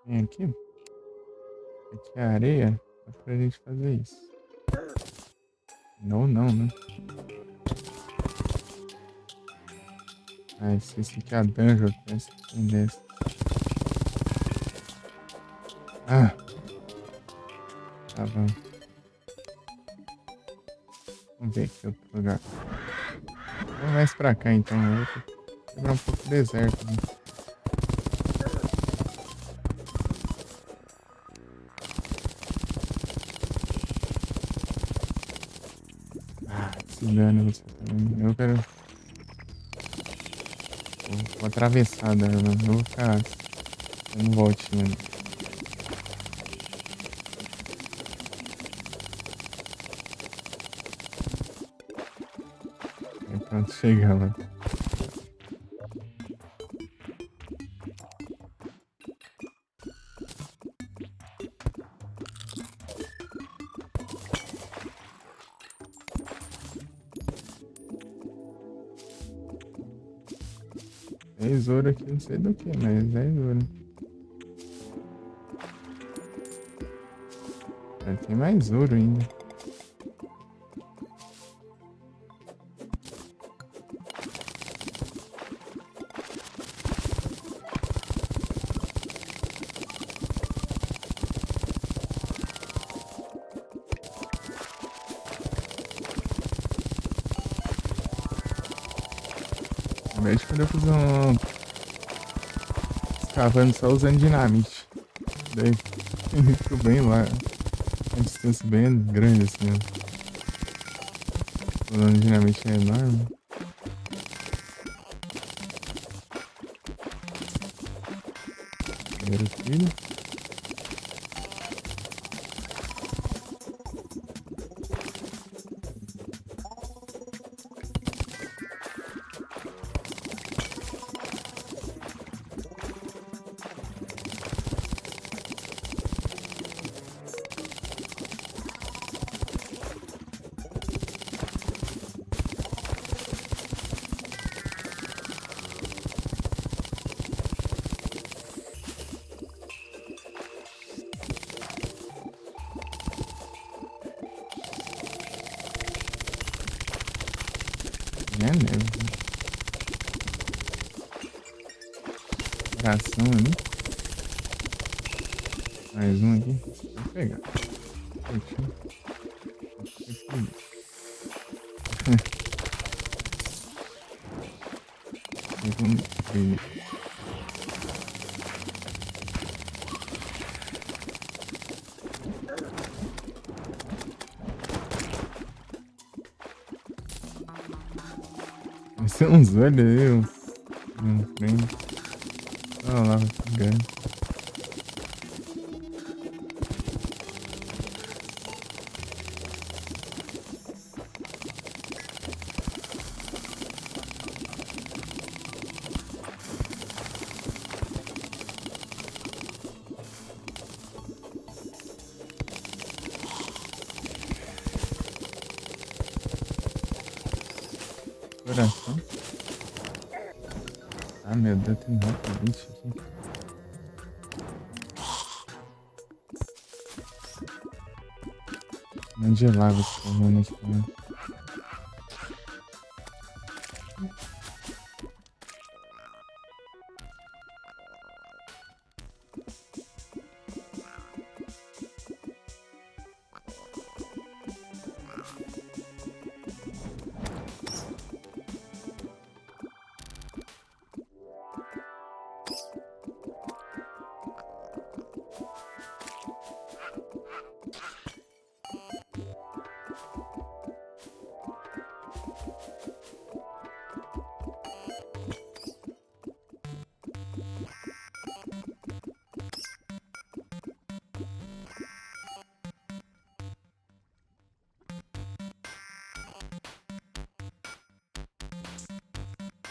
Speaker 1: Vem aqui. Aqui é a areia. Dá pra gente fazer isso. Não, né? Ah, esse aqui é a dungeon. Esse tem desse. Ah! Tá bom. Vamos ver aqui outro lugar. Vamos mais pra cá então. Eu vou quebrar um pouco o deserto. Né? Se dane você também. Eu quero... Vou atravessar dela. Eu vou ficar dando voltinha. Aí pronto, chegamos. É Zoro aqui, não sei do que, mas é Zoro. tem mais ouro ainda. Ao invés de quando eu fiz escavando só usando dinamite. Daí ficou bem lá. Uma distância bem grande assim, né? Usando dinamite é enorme. Primeiro filho. É neve. Coração ali. Mais um aqui. Vou pegar. Curtiu. Vai ser uns olhos aí, um trem. Olha lá, vai pegar. Coração. Ah, meu Deus, tem muito bicho aqui. Não de lava esse correndo aqui também.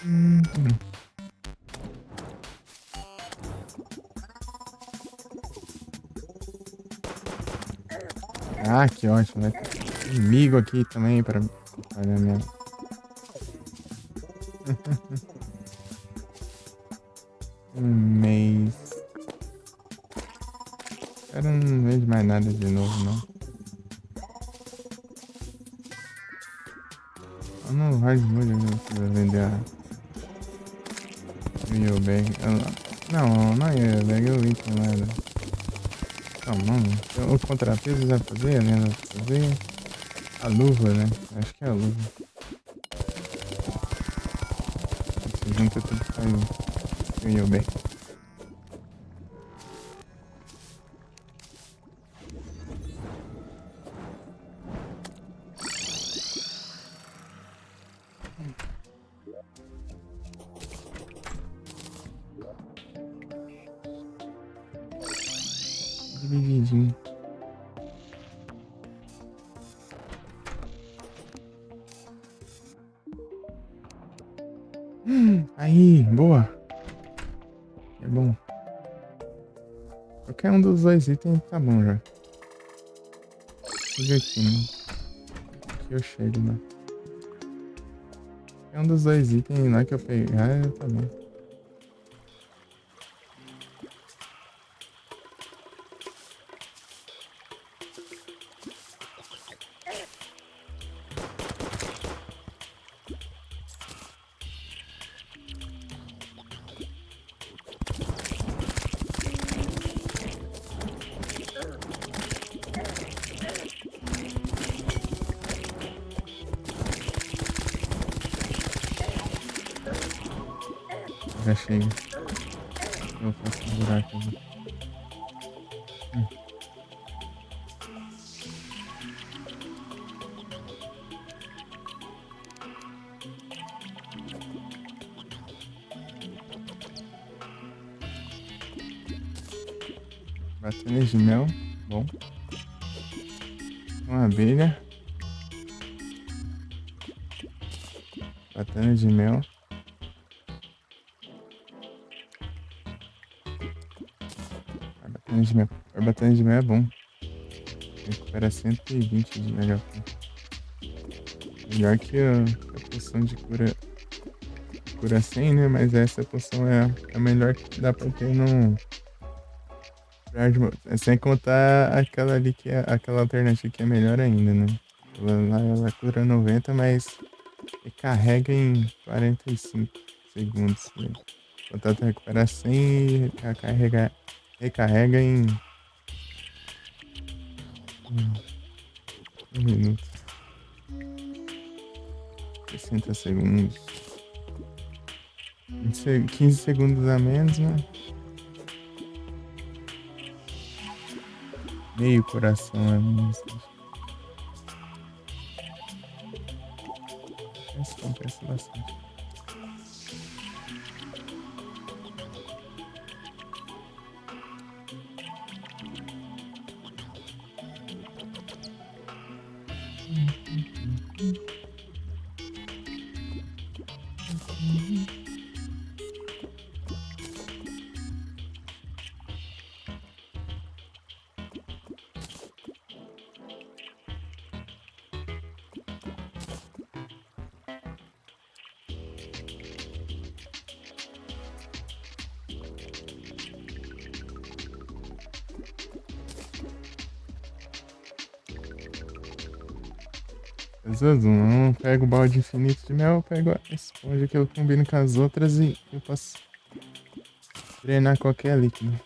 Speaker 1: Hum. Ah, que ótimo, né? Tem inimigo aqui também para olha minha. Mês. Cara, não vejo mais nada de novo, não. Eu não vai muito pra vender a Wheelbag. Não é Wheelbag, eu vi com nada. Não, mano. O contrapeso vai fazer, né? Vai fazer a luva, né? Acho que é a luva. Você junta tudo que faz o Wheelbag. Divididinho. Aí, boa. É bom. Qualquer um dos dois itens tá bom já. Chega aqui, né? Aqui eu chego, né? Qualquer um dos dois itens lá que eu pegar, tá bom. Já chega. Eu faço um buraco ali. Batanas de mel. Bom. Uma abelha. Batanas de mel. A batalha de mel é bom. Recupera 120 de HP. Melhor que a poção de cura 100, né? Mas essa poção é a melhor que dá pra ter no... Sem contar aquela ali que é aquela alternativa que é melhor ainda, né? Ela cura 90, mas recarrega em 45 segundos. Né? Contanto recupera 100 e recarrega em 1 minuto. 60 segundos. 15 segundos a menos, né? Meio coração a menos. Essa compensa bastante. Azul, não pego o balde infinito de mel, eu pego a esponja que eu combino com as outras e eu posso drenar qualquer líquido.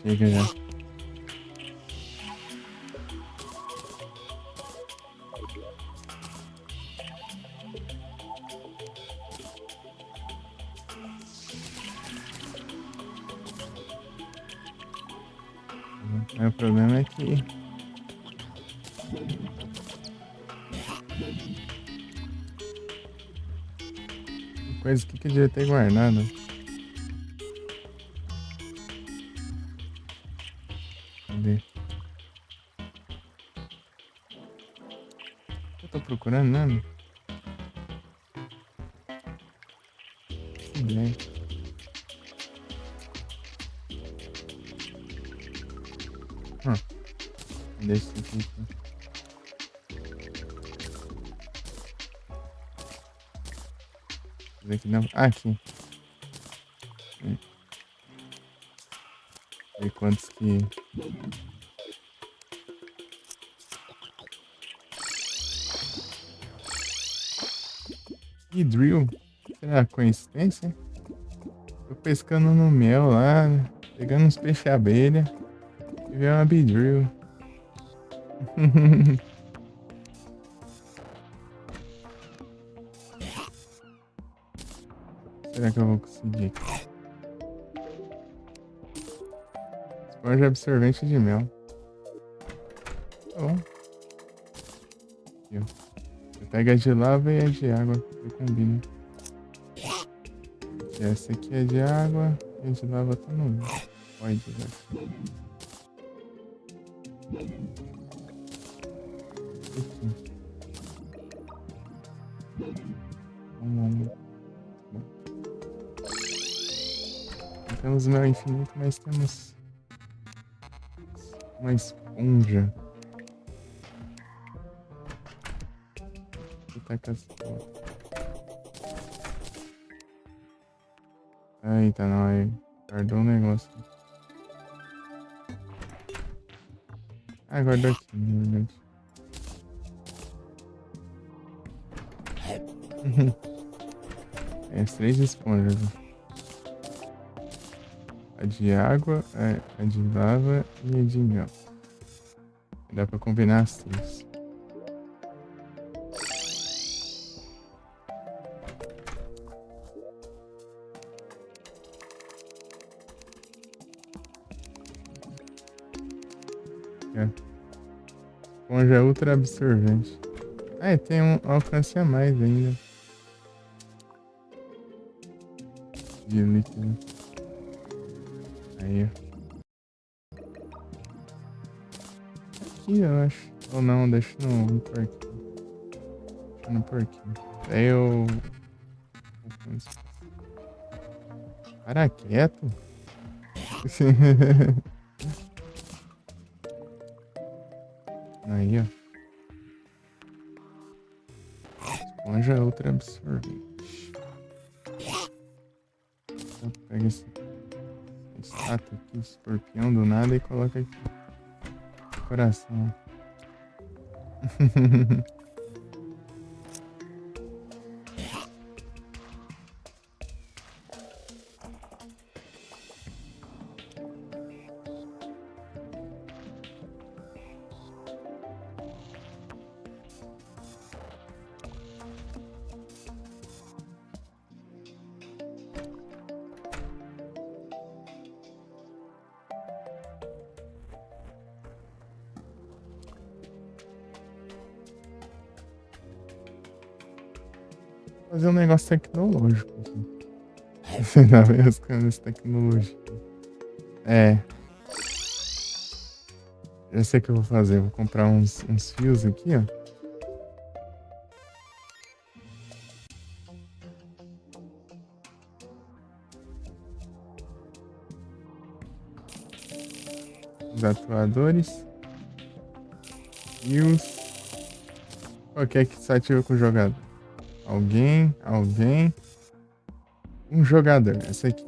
Speaker 1: Chega já. O problema é que coisa que devia ter guardado. Cadê? Eu tô procurando nada. Que ideia. Deixa isso aqui. Ver que não. Ah, aqui. Ver quantos que. Que drill? Será coincidência? Tô pescando no mel lá, pegando uns peixe-abelha e veio uma bidrill. Será que eu vou conseguir aqui? Esponja absorvente de mel. Tá bom. Aqui, ó. Você pega a de lava e a de água. Eu combino. Essa aqui é de água e a de lava tá no void. Aqui. Não temos mel infinito, mas temos uma esponja. Vou tacar essa foto. Eita, não, aí guardou um negócio. Ah, guardou aqui, na verdade. Tem as 3 esponjas. A de água, a de lava e a de mel. Dá pra combinar as 3. É. Esponja ultra absorvente. Ah, e tem um alcance a mais ainda. De líquido. Aí, ó. Aqui, eu acho. Ou não, deixa no porquinho. Deixa no porquinho. Daí eu... Para quieto. Aí, ó. Esponja ultra absorvente. Então, pega esse estátua aqui, escorpião do nada e coloca aqui. Coração. Fazer um negócio tecnológico aqui. Você já vê as câmeras tecnológicas. É. Eu sei o que eu vou fazer. Vou comprar uns fios aqui, ó. Os atuadores. Fios. Qual que é que se ativa com o jogador? Alguém. Um jogador. Essa aqui.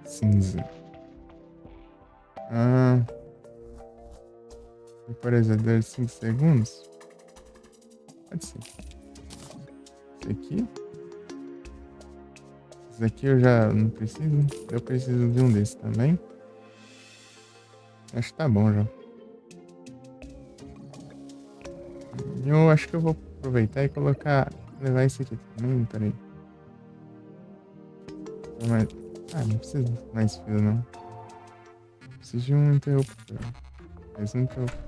Speaker 1: Cinza. Temporizador de 5 segundos? Pode ser. Esse aqui. Esse aqui eu já não preciso. Eu preciso de um desse também. Acho que tá bom já. Eu acho que eu vou aproveitar e colocar. Levar esse aqui também. Peraí. Não preciso mais fio não. Preciso de um interruptor. Mais um interruptor.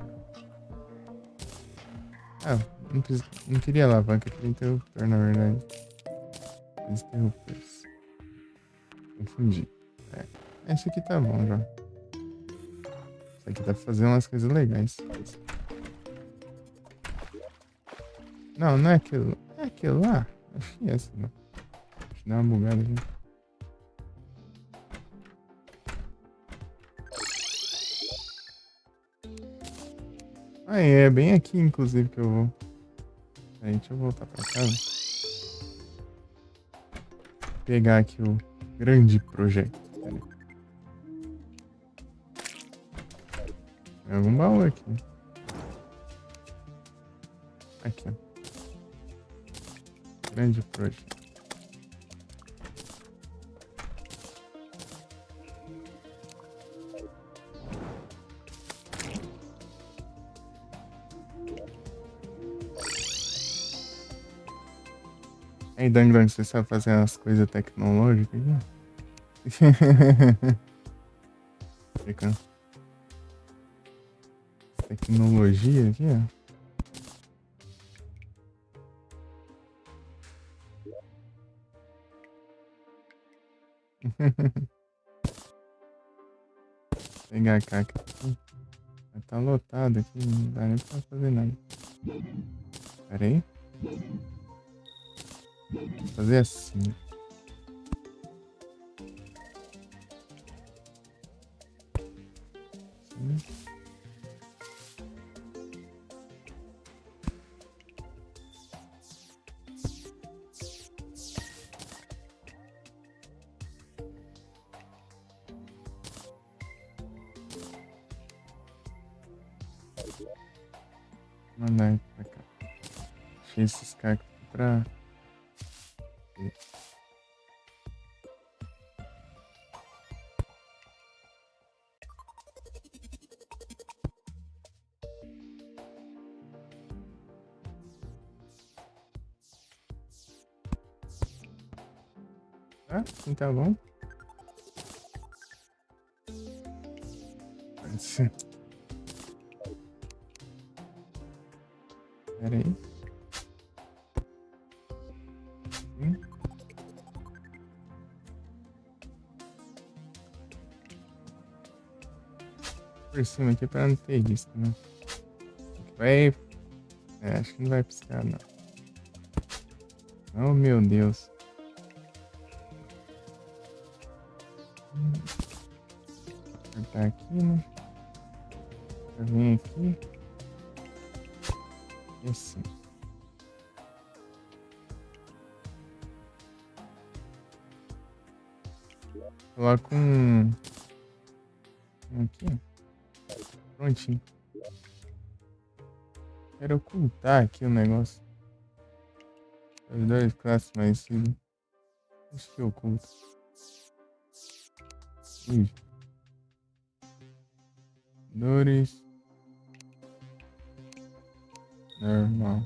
Speaker 1: Não queria alavanca, queria interruptor na verdade. Os interruptores. Confundi. Esse aqui tá bom já. Isso aqui dá pra fazer umas coisas legais. Não é aquilo. É aquilo lá? Acho que é essa, não. Deixa eu dar uma bugada aqui. É bem aqui, inclusive, que eu vou. Aí, deixa eu voltar pra casa. Pegar aqui o grande projeto. Tem algum baú aqui. Aqui, ó. Grande projeto. Aí, Danglong, você sabe fazer as coisas tecnológicas aqui? Fica. Tecnologia aqui, ó. Pegar a caca aqui. Tá lotado aqui, não dá nem pra fazer nada. Pera aí. Vou fazer assim. Assim. Mandar pra cá. Achei esses cacos pra... Ah, sim, tá bom. Pera aí. Sim. Por cima aqui pra não ter risco, né? Vai... acho que não vai piscar, não. Oh, meu Deus. Apertar aqui, né? Eu venho aqui. E assim. Coloco um... aqui. Prontinho. Quero ocultar aqui o negócio. Os dois classes mais cima. Acho que eu oculto. Ui. Dores. Normal.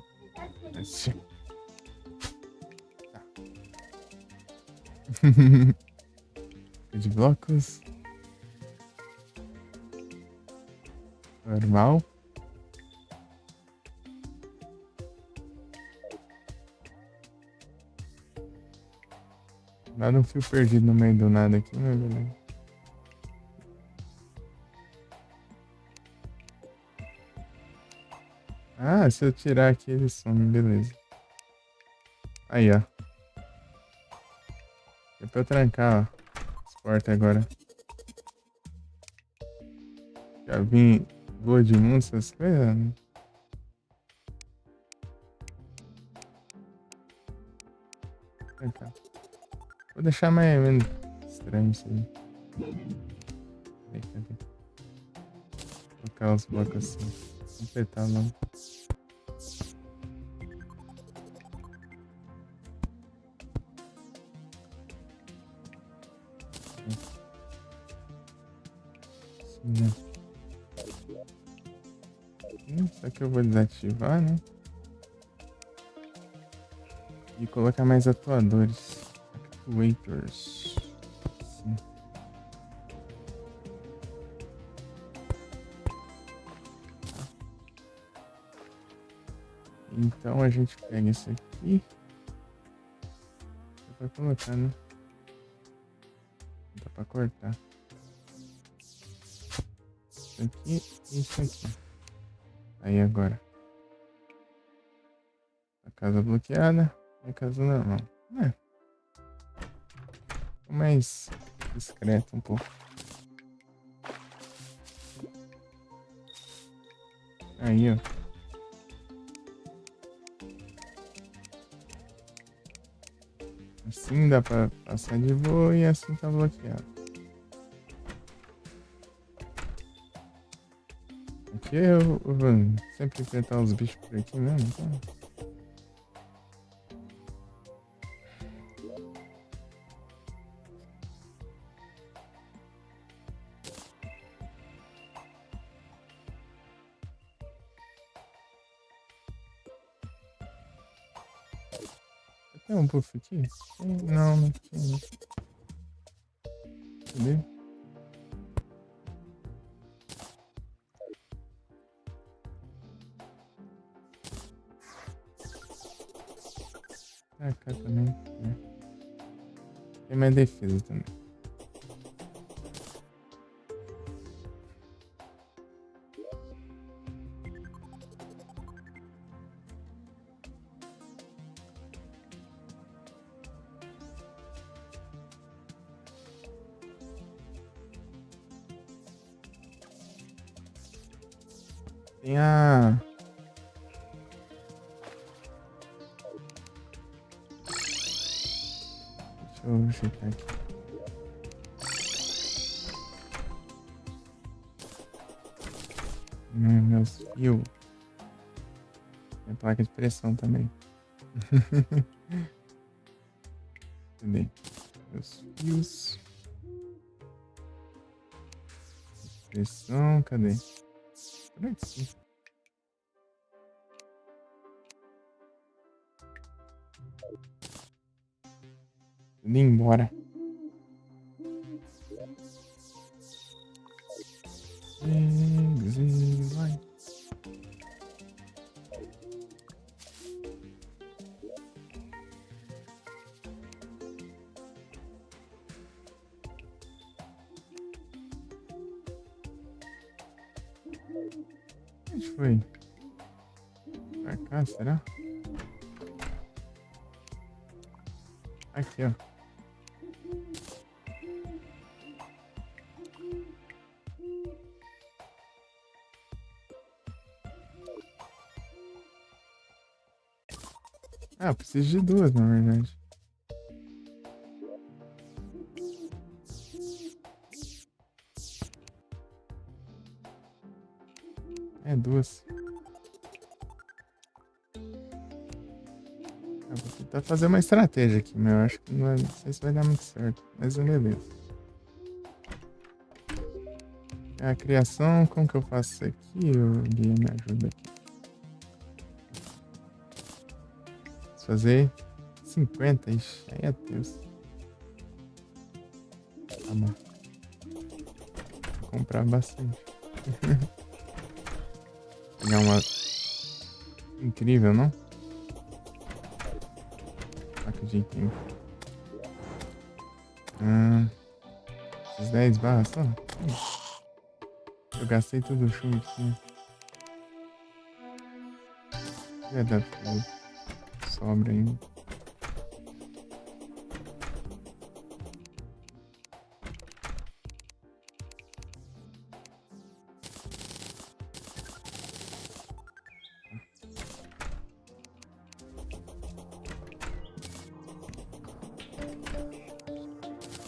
Speaker 1: Assim. Tá. De blocos. Normal. Nada um fio perdido no meio do nada aqui, mas beleza. Ah, se eu tirar aqui ele some, beleza. Aí, ó. É pra eu trancar, ó. As portas agora. Já vim voa de mundo, essas coisas, né? Trancar. Vou deixar mais menos estranho isso aí. Cadê? Colocar os blocos assim. Completar logo. Assim, né? Só que eu vou desativar, né? E colocar mais atuadores. Actuators. Assim. Então a gente pega esse aqui. Dá pra colocar, né? Dá pra cortar. Isso aqui e isso aqui. Aí agora. A casa bloqueada e a casa normal. É. Mais discreto um pouco. Aí, ó. Assim dá pra passar de boa e assim tá bloqueado. Aqui eu vou sempre enfrentar os bichos por aqui mesmo, então. Tem um buff aqui? Não, não tem. Cadê? Ah, cá também. Né? Tem mais defesa também. Tem a... Deixa eu ajeitar aqui. Meus fios. Tem placa de pressão também. Cadê? Meus fios. Pressão, cadê? Por aqui. Tudo embora. Vai. Onde foi? Pra cá, será? Aqui, ó. Ah, eu preciso de duas, na verdade. É, duas. Eu vou tentar fazer uma estratégia aqui, mas eu acho que não sei se vai dar muito certo. Mas beleza. A criação, como que eu faço isso aqui? O guia me ajuda aqui. Preciso fazer 50, ixi, aí é Deus. Tá bom. Vou comprar bastante. Pegar uma... Incrível, não? Faca de tempo. Esses 10 barras só? Eu gastei tudo o chumbo que tinha. Já dá pra sobra ainda.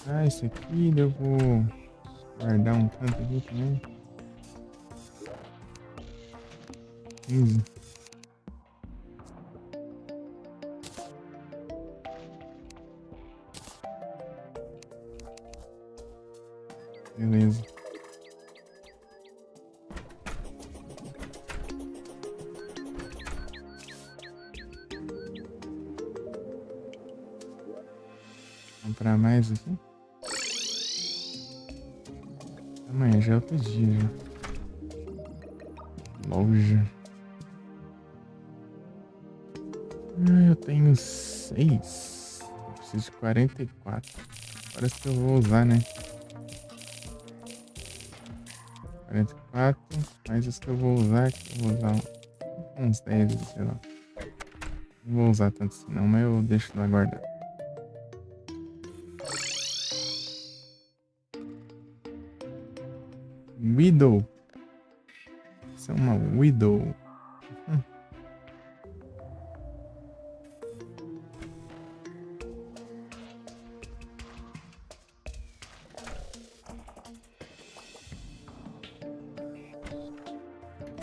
Speaker 1: Ah, esse aqui eu vou guardar um tanto aqui também. 15. Beleza. Vou comprar mais aqui. Amanhã já é outro dia já. Loja. Eu tenho 6. Eu preciso de 44. Parece que eu vou usar, né? 44. Mais os que eu vou usar, que eu vou usar uns 10, sei lá. Não vou usar tanto assim não, mas eu deixo lá guardado. Widow. Isso é uma Widow.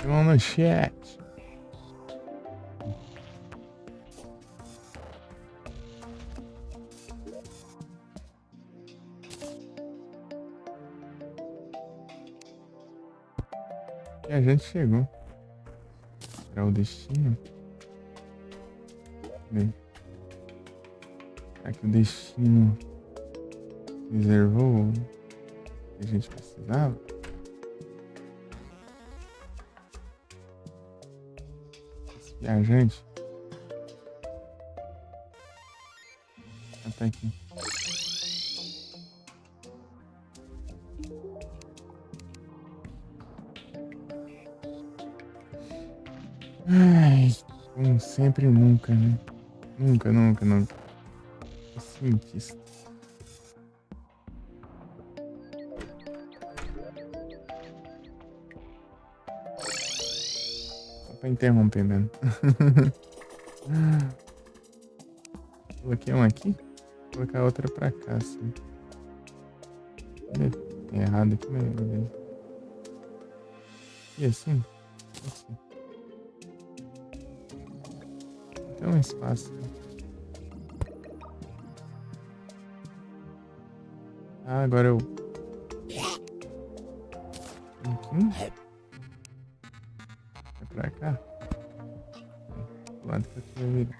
Speaker 1: Vamos no chat. E a gente chegou. Para o destino. Bem. Será que o destino reservou o que a gente precisava? Esse viajante. Ah, tá aqui. Ai, como sempre, nunca, né? Nunca, nunca, nunca. O cientista. Só pra interromper mesmo. Coloquei um aqui. Vou colocar outra pra cá, assim. É errado aqui, mas beleza. E assim? Assim. Tem um espaço. Ah, agora eu... Aqui. É pra cá. Do lado que eu tinha vindo.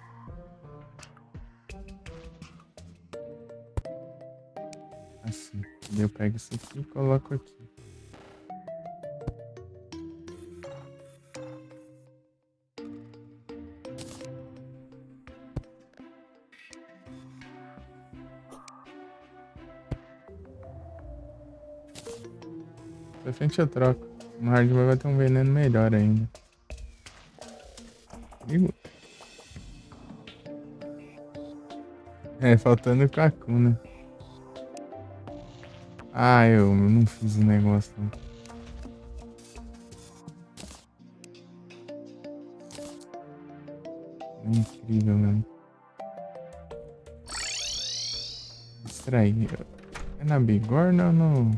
Speaker 1: Assim. Daí eu pego isso aqui e coloco aqui. Pra frente eu troco. No hardware vai ter um veneno melhor ainda. Amigo. É, faltando o Kaku, né? Ah, eu não fiz o negócio. Não. É incrível, mesmo. Extrair. É na bigorna ou no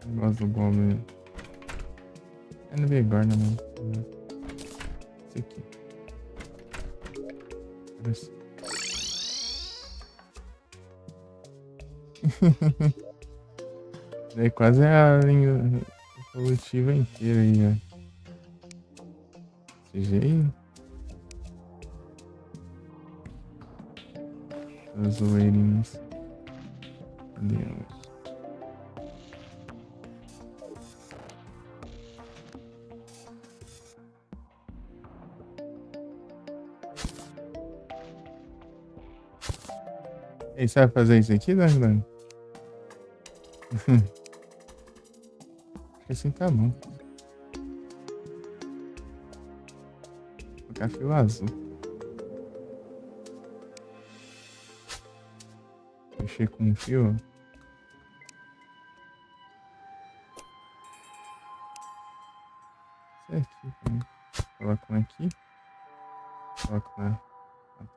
Speaker 1: negócio do Goblin? É na bigorna mesmo. Esse aqui. Parece. Daí quase a linha evolutiva inteira aí, ó. Desse jeito. As zoeirinhas. Cadê? Ei, sabe fazer isso aqui, Dan? Acho que assim tá bom. Vou colocar fio azul. Mexer com o fio. Certinho também. Coloco um aqui. Coloco na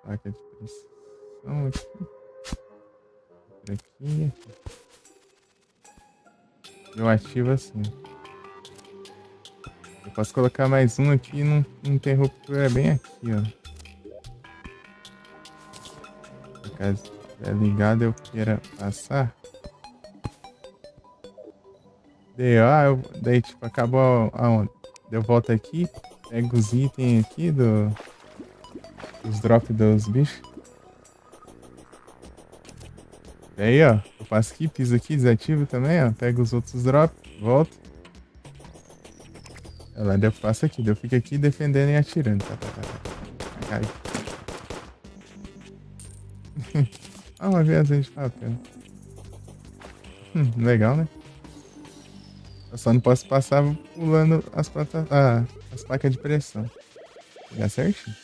Speaker 1: placa de pressão aqui. Por aqui e aqui. Eu ativo assim. Eu posso colocar mais um aqui no interruptor, é bem aqui, ó. Caso estiver ligado eu queira passar. Daí tipo, acabou aonde? Eu volto aqui, pego os itens aqui dos drops dos bichos. E aí, ó, eu passo aqui, piso aqui, desativo também, ó. Pego os outros drops, volto. Olha lá, eu passo aqui, eu fico aqui defendendo e atirando. Cai. Ah, uma viagem de papel. Legal, né? Eu só não posso passar pulando as placas de pressão. Pegar certinho.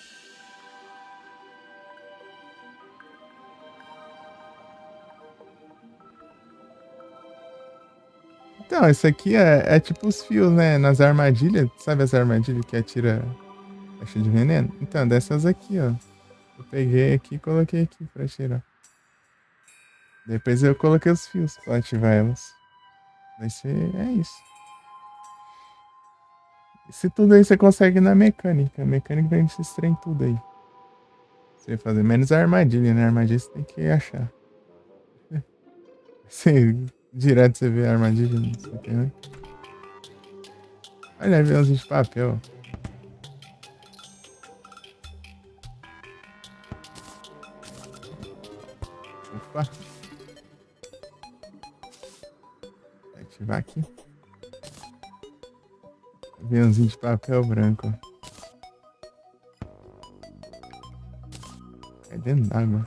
Speaker 1: Então, isso aqui é tipo os fios, né? Nas armadilhas. Sabe as armadilhas que atira caixa de veneno? Então, dessas aqui, ó. Eu peguei aqui e coloquei aqui pra atirar. Depois eu coloquei os fios pra ativar elas. Vai ser... É isso. Isso tudo aí você consegue na mecânica. A mecânica vem esses trem tudo aí. Você fazer menos a armadilha, né? A armadilha você tem que achar. Você, direto você vê a armadilha, não sei o que, né? Olha, aviãozinho de papel. Opa. Vou ativar aqui. Aviãozinho de papel branco, ó. É dentro d'água.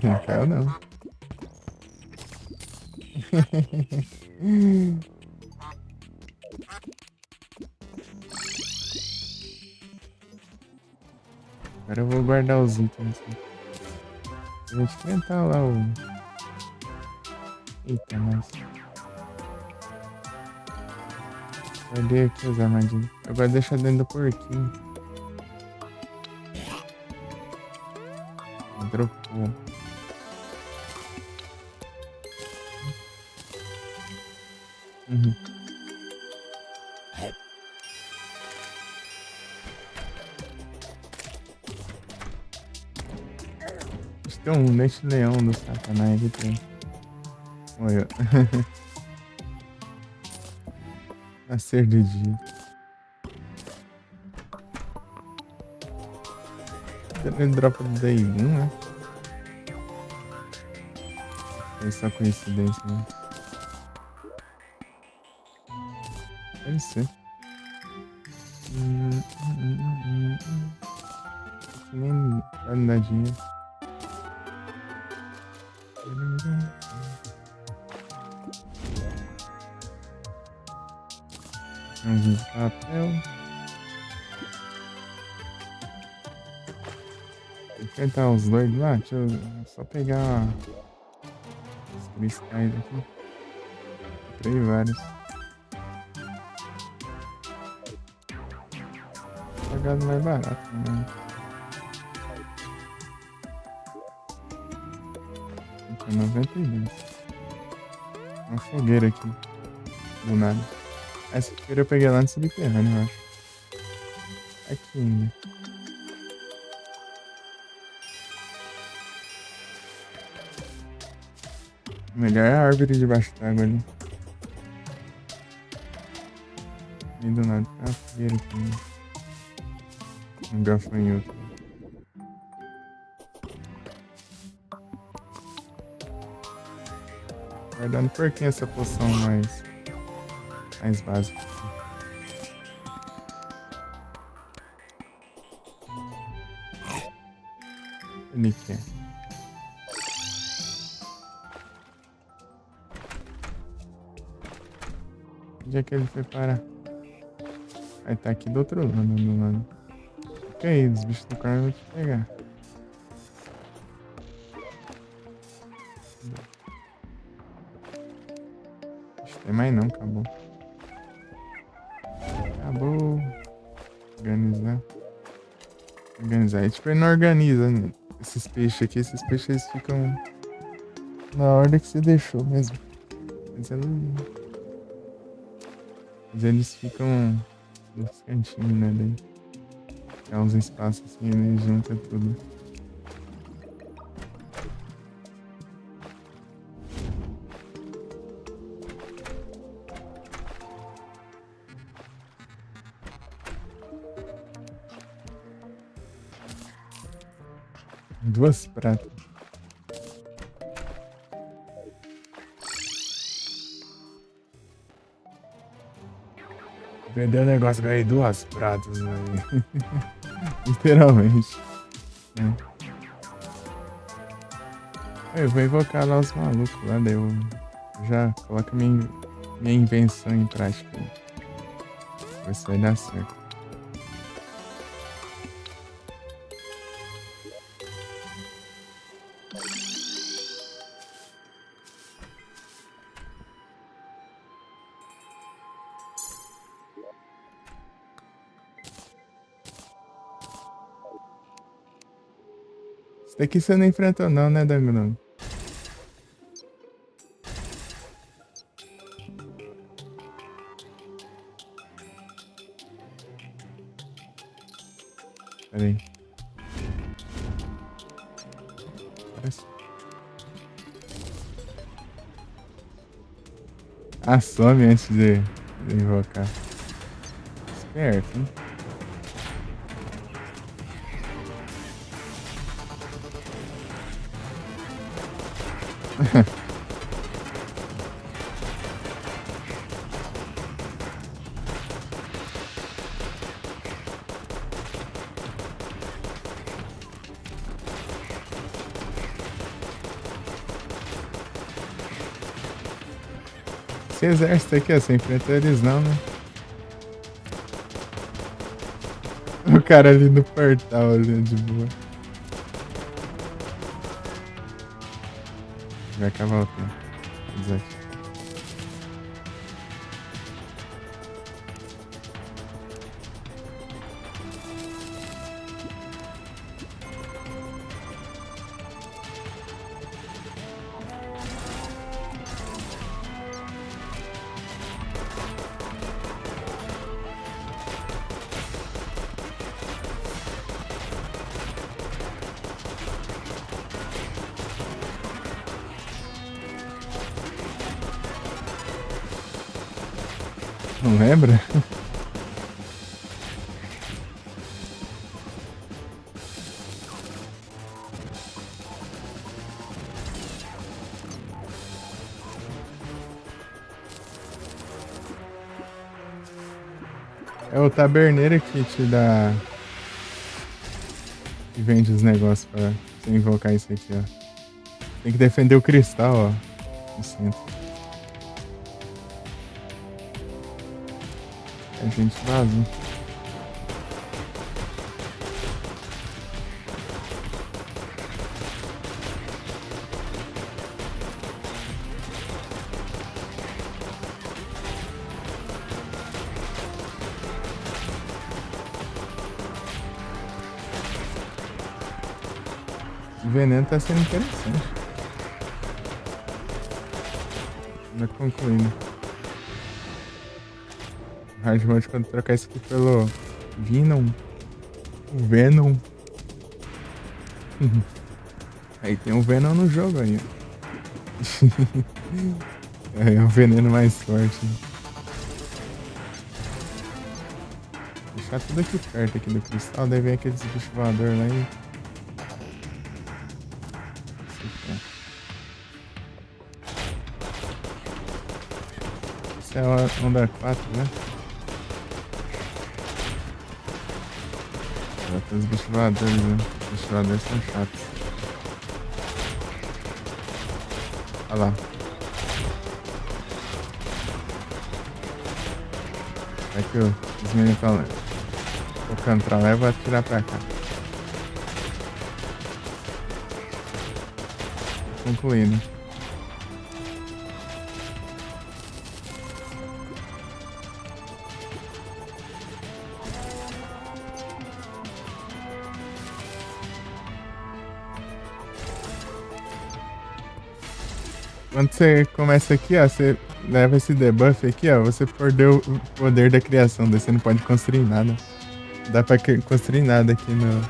Speaker 1: Não caiu não. Agora eu vou guardar os itens aqui. A gente tentar lá o... Eita, mas... Guardei aqui as armadilhas. Agora deixa dentro do porquinho. Dropou. tem um dente leão do satanás aqui tem. Olha. Nascer de dia. Ele dropa do Day 1, né? É só coincidência, né? Deve ser. Nem vai me dar dinheiro. Um papel. Enfrentar os doidos lá. Deixa eu só pegar os cristais aqui. Comprei vários. Pagado mais barato, né? Tem 92. Uma fogueira aqui. Do nada. Essa fogueira eu peguei lá no subterrâneo, eu acho. Aqui ainda. Melhor é a árvore debaixo d'água ali. E do nada tem uma fogueira aqui. Né? Um gafanhoto. Guardando por que essa poção mais básica. Ele quer. Onde é que ele foi parar? Aí tá aqui do outro lado, do lado. Que aí, os bichos do carro eu vou te pegar. Tem mais não, acabou. Acabou. Organizar. E tipo, ele não organiza, né? Esses peixes aqui. Esses peixes eles ficam na ordem que você deixou mesmo. Mas eles ficam nos cantinhos, né? Daí tem uns espaços assim, ele junta tudo. Duas pratas. Vendeu o negócio, ganhei 2 pratas, velho. Literalmente. É. Eu vou invocar lá os malucos lá, daí eu já coloco minha invenção em prática. Ver se vai dar certo. Isso daqui você não enfrentou não, né, Dangrun? Pera aí. Parece... some antes de invocar. Esperto, hein? Esse exército aqui, ó, você enfrentou eles não, né? O cara ali no portal, ali, de boa. Vai acabar o tempo. Exato. Não lembra? É o taberneiro que te dá. Que vende os negócios pra você invocar isso aqui, ó. Tem que defender o cristal, ó. No centro. A gente vaza. O veneno tá sendo interessante. Vai concluindo. O hard mode quando trocar isso aqui pelo Venom. O Venom. Aí tem um Venom no jogo aí. É o veneno mais forte. Deixar tudo aqui perto aqui do cristal, daí vem aqueles bichos voadores lá e. Essa é a onda 4, né? Os bichos voadores, né? Os bichos voadores são chatos. Olha lá. É que os meninos estão focando pra lá e eu vou atirar pra cá. Concluindo. Quando você começa aqui, ó, você leva esse debuff aqui, ó, você perdeu o poder da criação, daí você não pode construir nada. Não dá pra construir nada aqui no...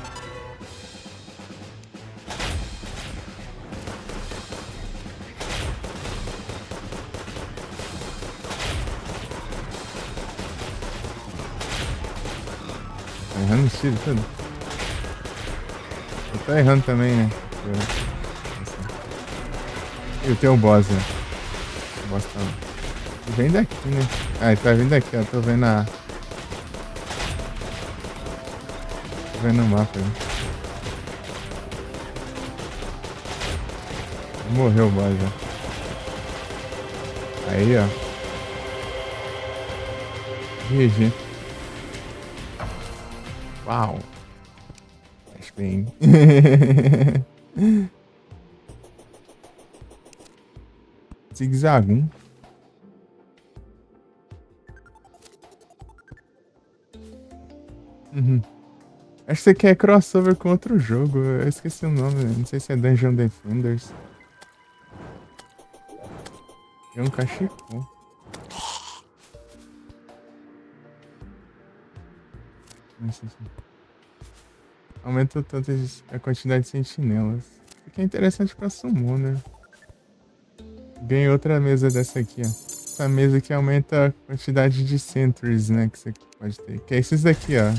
Speaker 1: Tá errando os tiros tudo. Eu tô errando também, né? E tem o boss, né? O boss tá... Vem daqui, né? Ah, ele tá vindo daqui, ó. Tô vendo a... Tô vendo o mapa, né? Morreu o boss, ó. Aí, ó. GG. Uau. Faz bem. Zigue-Zague. Uhum. Acho que você quer crossover com outro jogo. Eu esqueci o nome. Não sei se é Dungeon Defenders. É um cachecol. Não sei se... Aumenta tanto a quantidade de sentinelas. Isso aqui é interessante pra summon, né? Ganhei outra mesa dessa aqui, ó. Essa mesa aqui aumenta a quantidade de sentries, né? Que você pode ter. Que é esses daqui, ó.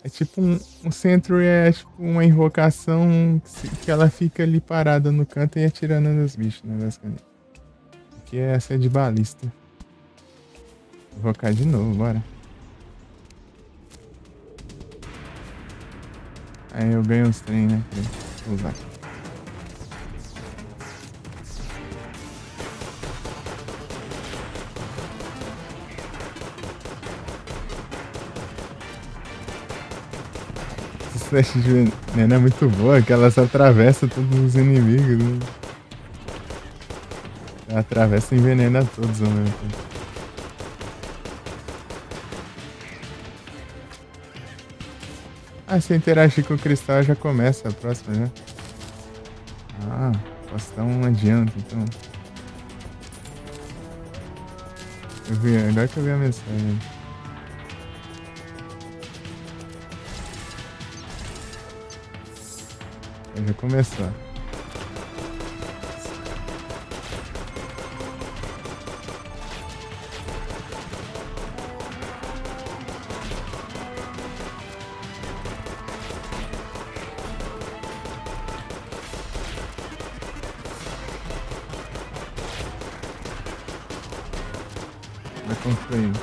Speaker 1: É tipo um sentry, é tipo uma invocação que ela fica ali parada no canto e atirando nos bichos, né? Basicamente. Aqui é essa de balista. Vou invocar de novo, bora. Aí eu ganho uns trem, né? Vou usar. Essa flecha de veneno é muito boa, que ela só atravessa todos os inimigos, né? Ela atravessa e envenena todos ao mesmo tempo. Ah, se interagir com o cristal já começa a próxima, né? Ah, posso dar um adianto, então. Eu vi, agora que eu vi a mensagem. Já começou. Concluindo.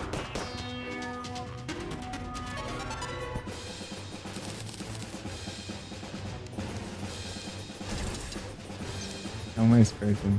Speaker 1: É o mais perto. Né?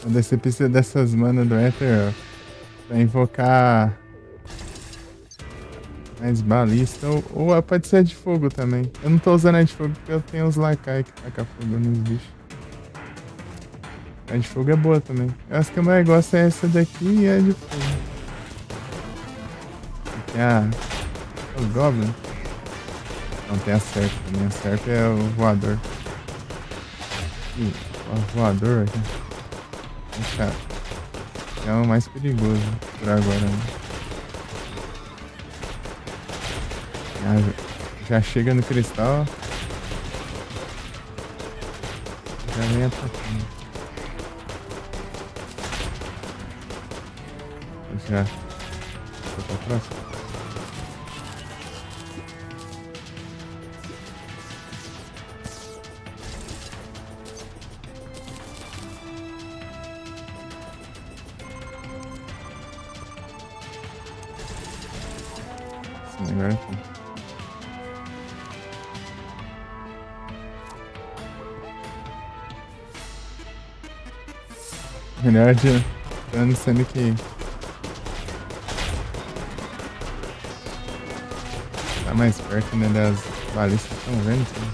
Speaker 1: Você precisa dessas manas do Ether, ó, pra invocar mais balista, ou pode ser de fogo também. Eu não tô usando a de fogo porque eu tenho os Lakai que taca fogo nos bichos. A de fogo é boa também. Eu acho que o mais gosto é essa daqui e a de fogo. Tem o Goblin. Não, tem a Serp também. A Serp é o voador. O voador aqui. É chato. É o mais perigoso por agora. Né? Já chega no cristal. Já vem atacando. Já. Vou pra próxima. Sim, agora sim. Melhor adiantando, sendo que tá mais perto, né, das balistas estão vendo, assim.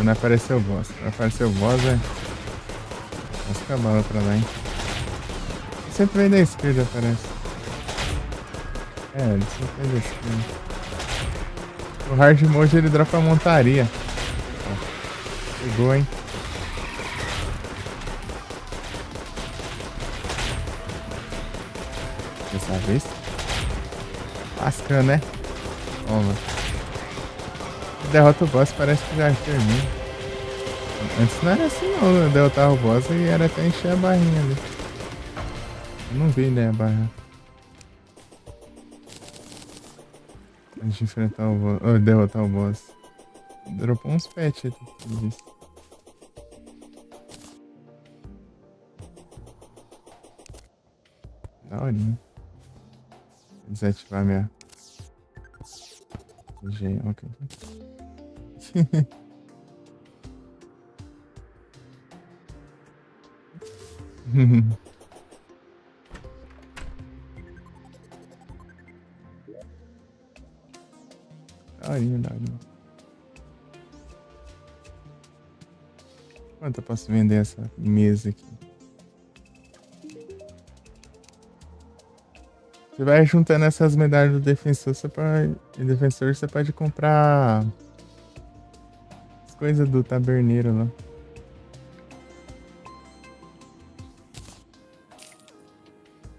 Speaker 1: Não apareceu o boss. Não apareceu o boss, é. Vamos com a bala pra lá, hein. Sempre vem da esquerda, parece. É, ele sempre vem da esquerda. O hard mode ele dropa a montaria. Ó, pegou, hein. Dessa vez. Lascando, né? Toma. Derrota o boss, parece que já termina. Antes não era assim não, eu derrotava o boss e era até encher a barrinha ali. Eu não vi, né, a barra. Antes de enfrentar o boss, ou derrotar o boss. Dropou uns pets ali, pelo visto. Daorinha. Desativar minha... ok. Daorinha. Quanto eu posso vender essa mesa aqui? Você vai juntando essas medalhas do defensor, você pode comprar as coisas do taberneiro lá.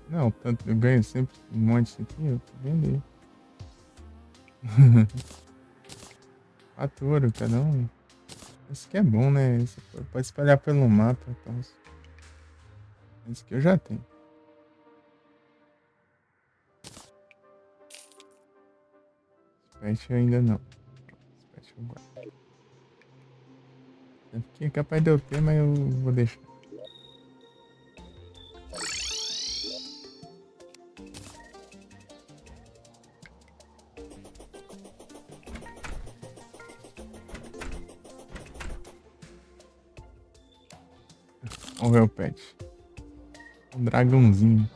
Speaker 1: Não, tanto eu ganho sempre um monte aqui, eu vendo. 4 ouro cada um. Isso aqui é bom, né? Você pode espalhar pelo mapa. Então... Esse aqui eu já tenho. Pet ainda não. Pet eu guardo. Aqui é capaz de eu ter, mas eu vou deixar. Morreu o pet. Um dragãozinho.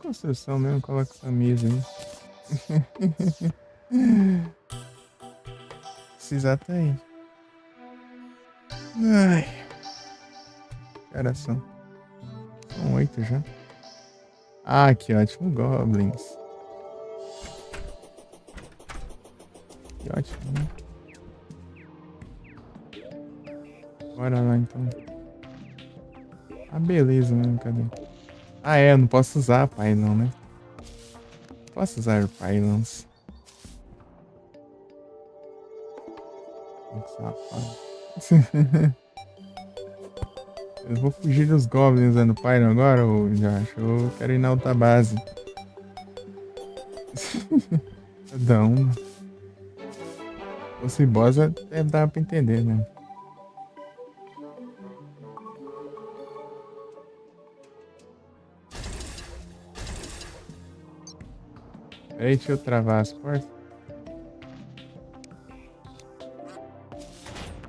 Speaker 1: Construção mesmo, coloca essa mesa aí. Precisar tá aí. Ai. Cara, são 8 já. Ah, que ótimo, Goblins. Que ótimo, né? Bora lá então. Ah, beleza, né? Cadê? Ah, é, eu não posso usar a Pylon, né? Posso usar Pylons. Que safado. Eu vou fugir dos Goblins usando Pylon agora, ou já acho? Eu quero ir na outra base. Cada um. Se fosse boss, deve dar pra entender, né? Peraí, deixa eu travar as portas.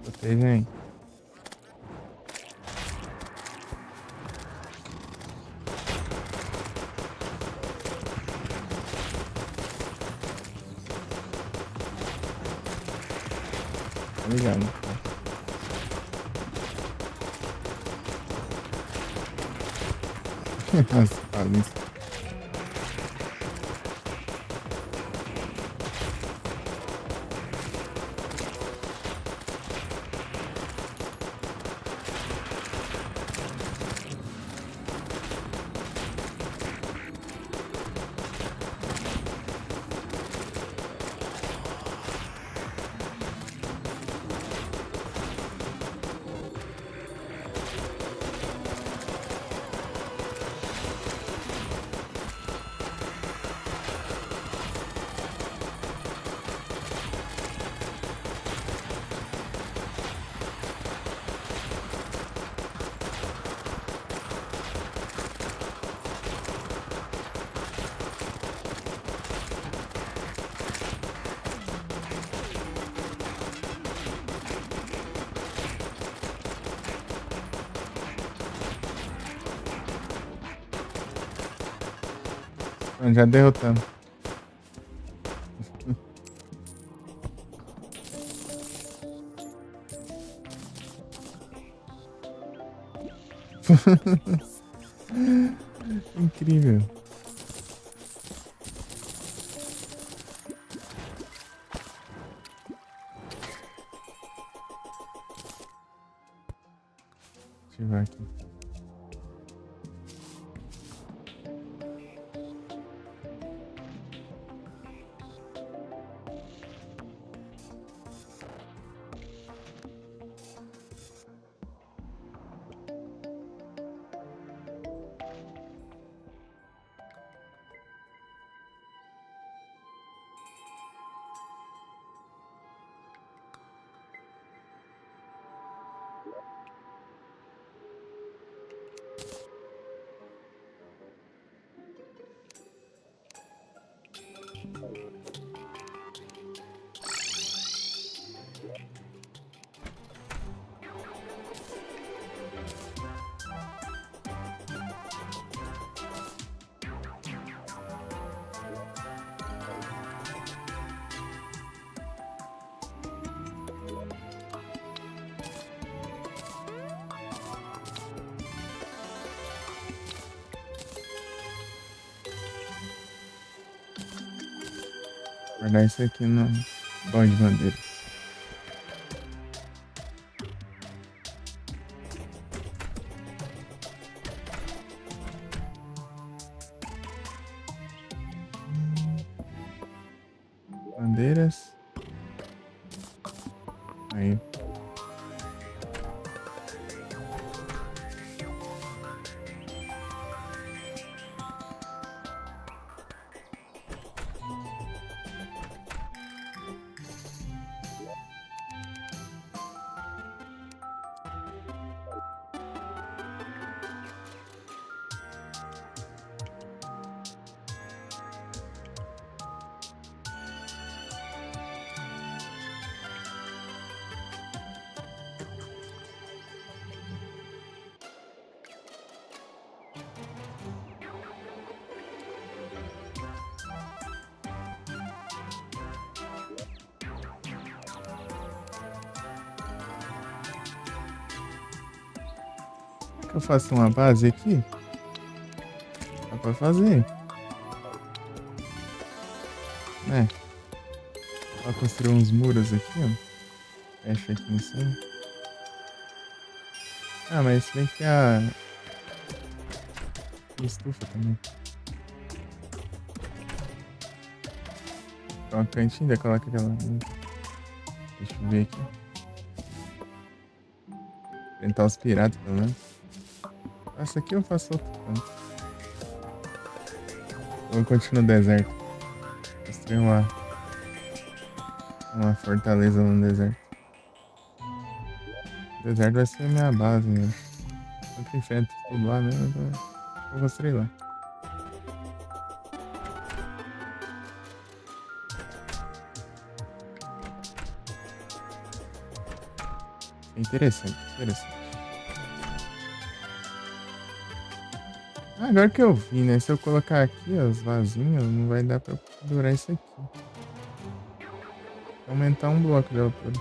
Speaker 1: Botei, vem. Tá ligado? As falas. Já derrotamos. Incrível. Deixa eu ver aqui. Guardar isso aqui no balde de madeira. Bandeiras. Aí. que eu faço uma base aqui? Dá pra fazer, né? Pra construir uns muros aqui, ó. Fecha aqui em cima. Ah, mas se bem que a estufa também. Então, a cantinha, coloca aquela. Deixa eu ver aqui. Tentar os piratas, pelo menos. Essa aqui eu faço outro canto. Vou continuar no deserto. Construir uma fortaleza no deserto. O deserto vai ser a minha base, né? Eu tô enfrento tudo lá mesmo, então vou construir lá. Interessante, interessante. Agora que eu vi, né? Se eu colocar aqui as vasinhas, não vai dar pra durar isso aqui. Vou aumentar um bloco de altura.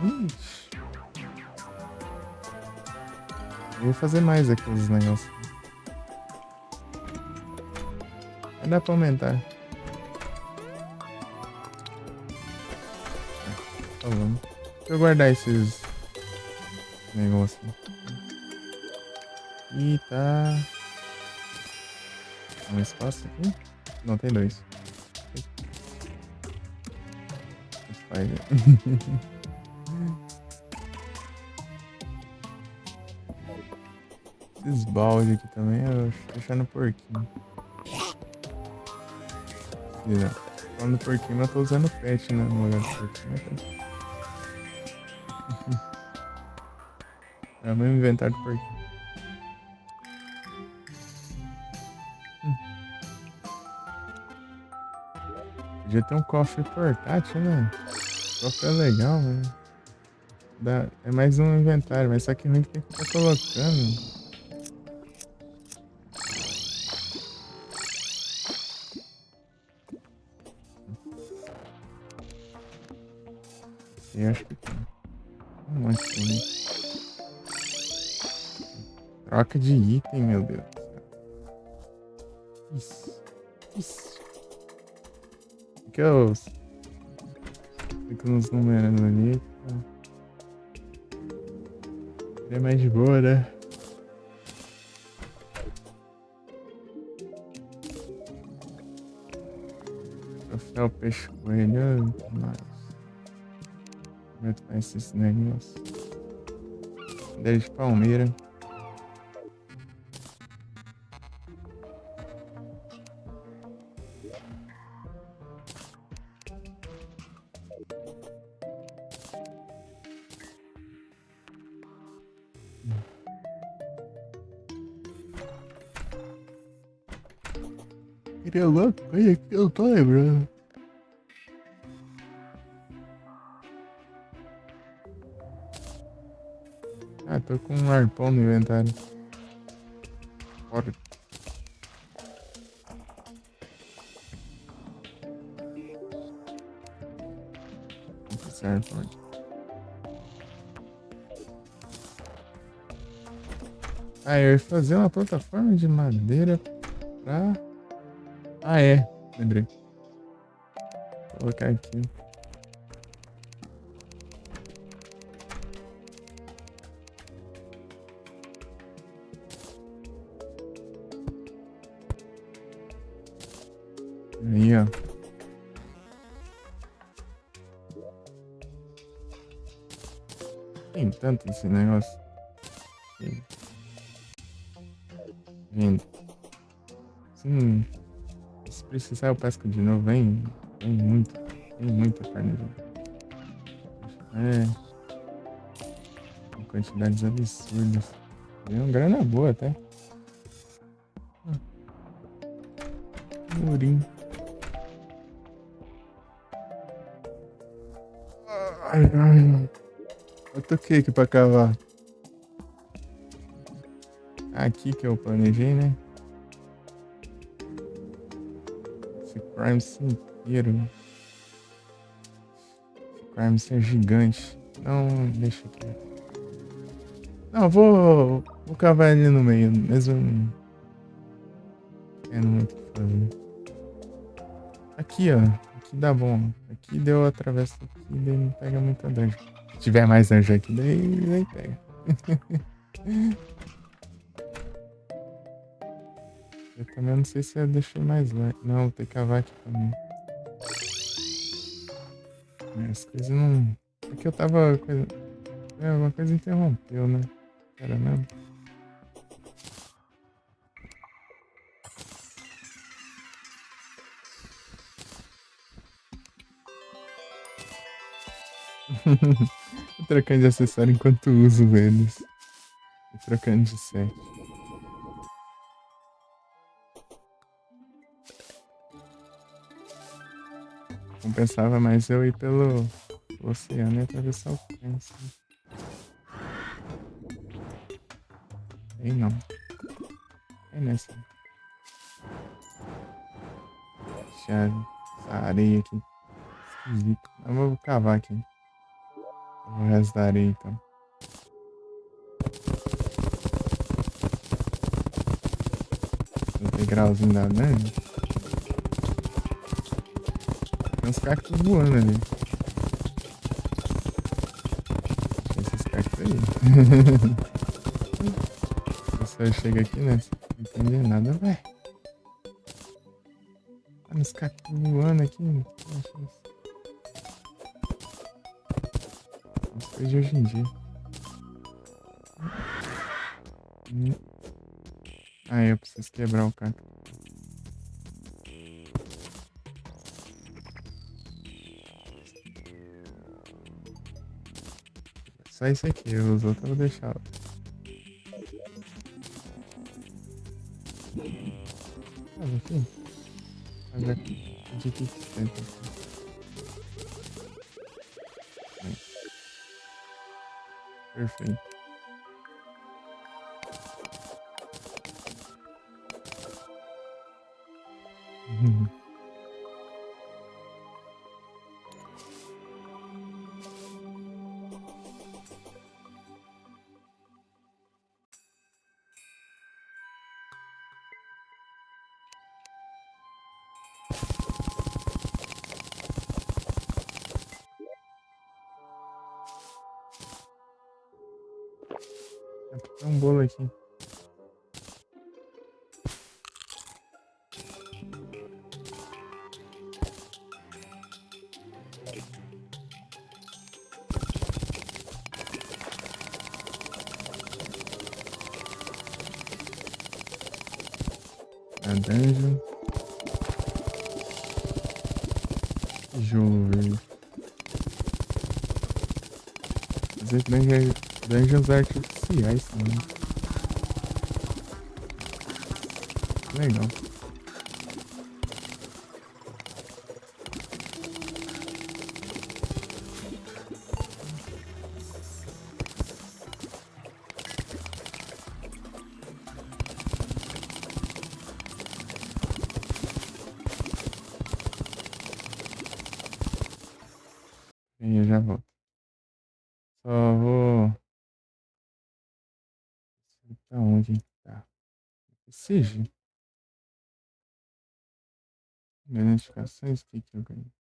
Speaker 1: Ixi. Eu ia fazer mais aqui os negócios. Vai dar pra aumentar. Tá bom. Deixa eu guardar esses negócios. E tá. Tem um espaço aqui? Não, tem dois. Faz. Esses baldes aqui também, eu deixar no porquinho. Falando do porquinho, mas eu tô usando pet, né? No lugar do porquinho. É o meu inventário do porquinho. Podia ter um cofre portátil, né? O cofre é legal, né? É mais um inventário, mas só que ruim que tem que ficar colocando. Eu acho que tem. Um monte de item. Troca de item, meu Deus. Isso. Fica uns numerando ali. É mais de boa, né? Troféu peixe coelho. Mais. Como é que tá esse negócio? Bandeira de palmeira. Queria alguma coisa que eu não tô lembrando. Ah, tô com um arpão no inventário. Fora. Esse arpão aqui. Ah, eu ia fazer uma plataforma de madeira pra... Ah, é. Lembrei. Vou colocar aqui. Aí, ó. Tem tanto esse negócio. Vindo. Sim. Se precisar eu pesco de novo. Vem muito. Tem muita carne. É. Com quantidades absurdas. Deu uma grana boa até. Murinho. Ai. Outro cake pra cavar. Aqui que eu planejei, né? Esse Prime inteiro. Esse Prime é gigante. Não, deixa aqui. Não, eu vou cavar ele no meio, mesmo não tendo muito o que fazer. Aqui, ó. Aqui dá bom. Aqui deu atravessa aqui, daí não pega muita dungeon. Se tiver mais dungeon aqui, daí pega. Eu também não sei se eu deixei mais lá. Não, vou ter que cavar aqui também. As coisas não. Aqui eu tava. Alguma coisa interrompeu, né? Era mesmo? Tô trocando de acessório enquanto uso eles. E trocando de set. Compensava mais eu ir pelo oceano e atravessar o Prince. Aí não. É nessa. Deixa essa areia aqui. Esquisito. Eu vou cavar aqui. O resto da areia então. O degrauzinho da dungeon. Tem uns cactos voando ali. Deixa esses cactos aí. A pessoa chega aqui, né? Não entende nada, velho. Olha os cactos voando aqui. As coisas de hoje em dia. Ah, eu preciso quebrar o cacto. Só isso aqui, os outros eu vou deixar. Olha aqui. Olha aqui. De que tempo aqui. Perfeito. Tem um bolo aqui. A dungeon. Jogo verde. Às vezes dungeons artificiais também. Legal. E eu já volto. Só vou. Pra onde? Tá. Preciso. Identificações, o que que eu ganhei?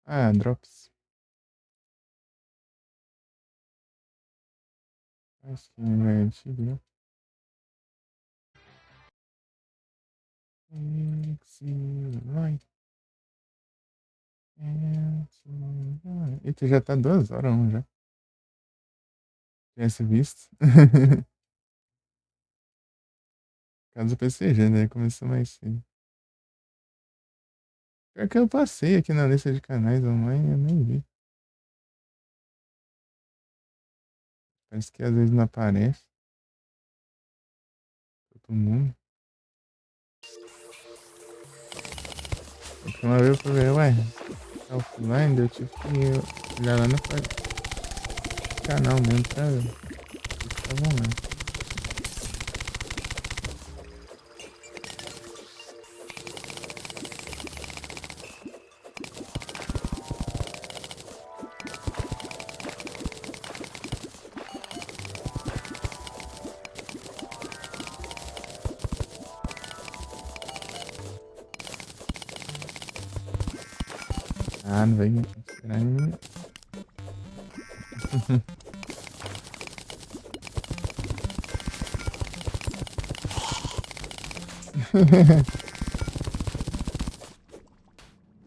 Speaker 1: Ah, drops. Acho que já é antigo, né? Vai. Eita, já tá 2 horas não, já. Tivesse visto. Caso do PCG, né? Começou mais cedo. Pior que eu passei aqui na lista de canais online, eu nem vi. Parece que às vezes não aparece. Todo mundo. Porque uma vez eu falei, ué, tá offline, eu tive que olhar lá no canal mesmo pra ver. Eles estavam lá. Ah, não vai esperar ninguém.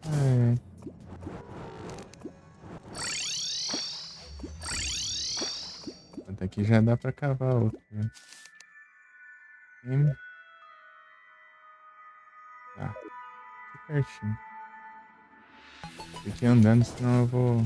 Speaker 1: Ai, até aqui já dá pra cavar outro, né? Tá, aqui pertinho. Fiquei andando, senão eu vou.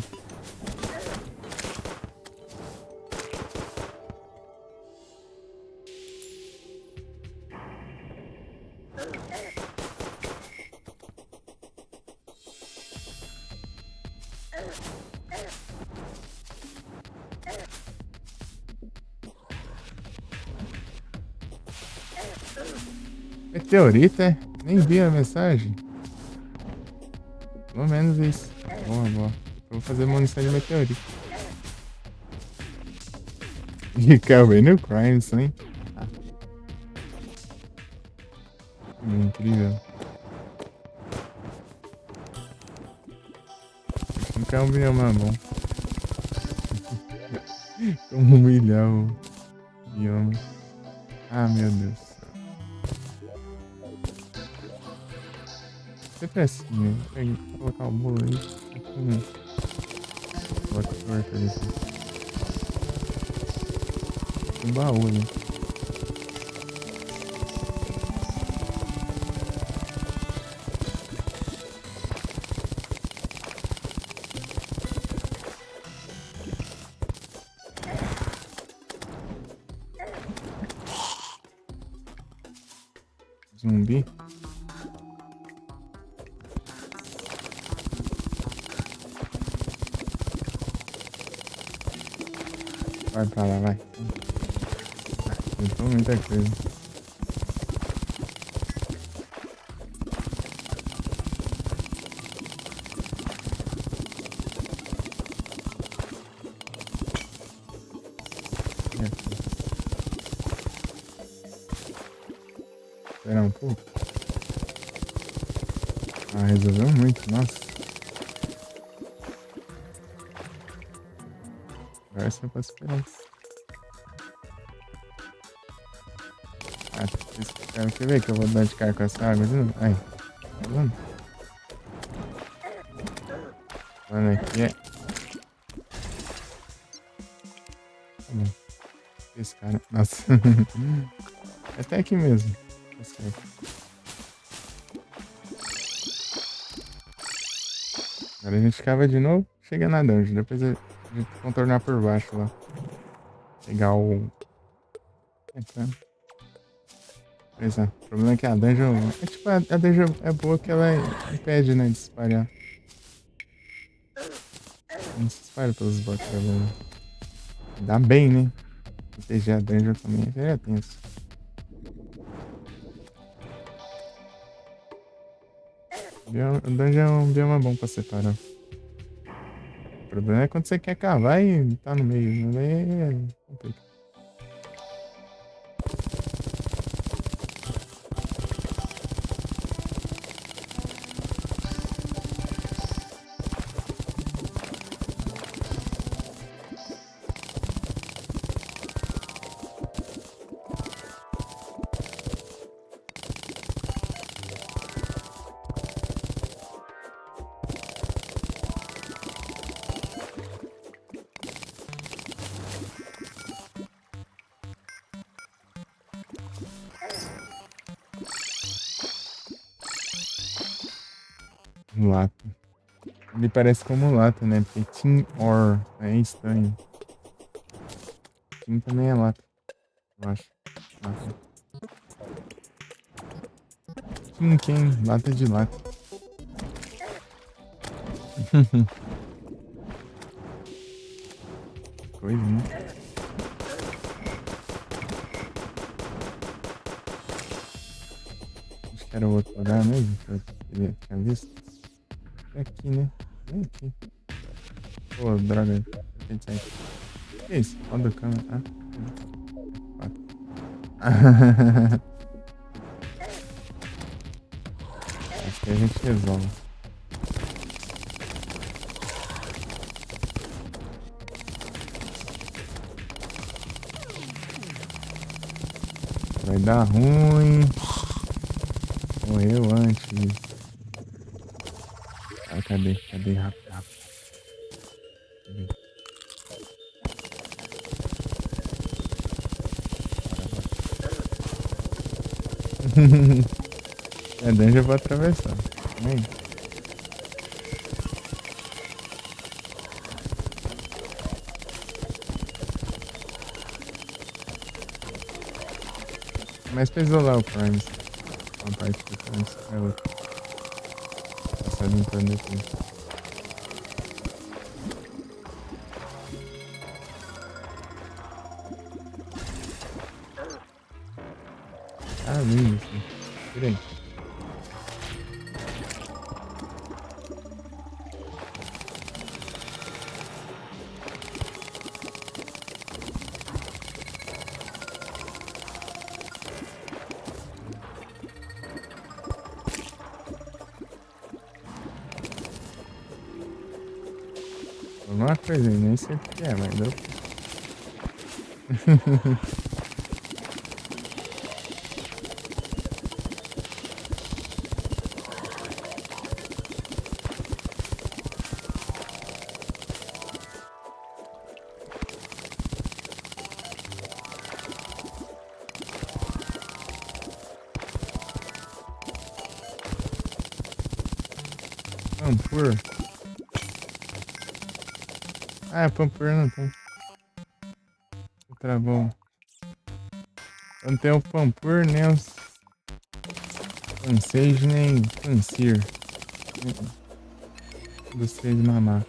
Speaker 1: Meteorito, é? Nem vi a mensagem. Pelo menos isso. Boa, boa. Eu vou fazer munição de meteorito. E caiu bem no Crimes, hein? Ah, incrível. Nunca é um bioma bom. Como humilhar o bioma. Ah, meu Deus. Sempre assim, né? Vou colocar o bolo aí. Bota torta ali. Um baú ali. Zumbi. Vai pra lá, vai. Tentou muita coisa. Esperar um pouco. Ah, resolveu muito, nossa. Agora só posso esperar. Ah, quer ver que eu vou dar de cara com essa água de novo? Aí, tá vendo? Mano, aqui é. Tá bom. Esse cara. Nossa. Até aqui mesmo. Tá certo. Agora a gente cava de novo, chega na dungeon. Depois a gente contornar por baixo lá. Pegar o. É, tá. Pois é. O problema é que a dungeon. É tipo, a dungeon é boa que ela impede, né, de se espalhar. Não se espalha pelos blocos da dungeon. Dá bem, né? Proteger a dungeon também é tenso. O dungeon é um bioma bom pra separar. O problema é quando você quer cavar e tá no meio. Né? Aí é complicado. Lata. Ele parece como lata, né? Porque Tin Ore é estranho. Tin também é lata, eu acho. Lata. Tin Ken, lata de lata. Coisa, né? Acho que era o outro lugar mesmo que eu tinha visto. É aqui, né? É aqui. Pô, droga. Que é isso? Roda a câmera. Ah. Acho que a gente resolve. vai dar ruim. Morreu antes. Ah, cadê? Cadê? Rápido, rápido. Cadê? Bora, bora. É, danger eu vou atravessar. Vem. Mas pra isolar o Primes. Uma parte do Primes é outra. Passar limpando depois. Ah, lindo isso. Tira aí. Alguma coisa aí, nem sei o que é, mas deu. Pampur. Ah, Pampur não tem. Travou. Não tem o Pampur, nem o Pansage, nem Pansir. Dos três mamar.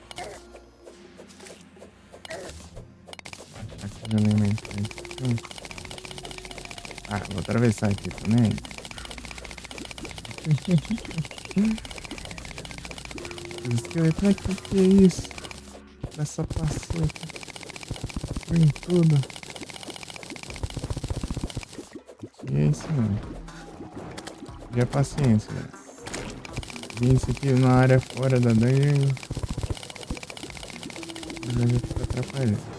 Speaker 1: Aqui de alimentos. Ah, vou atravessar aqui também. Esqueleto, mas que é isso? Essa paceta. Em tudo. Que é isso, mano? Já paciência, velho. Vi isso aqui na área fora da dungeon. Já fica atrapalhando.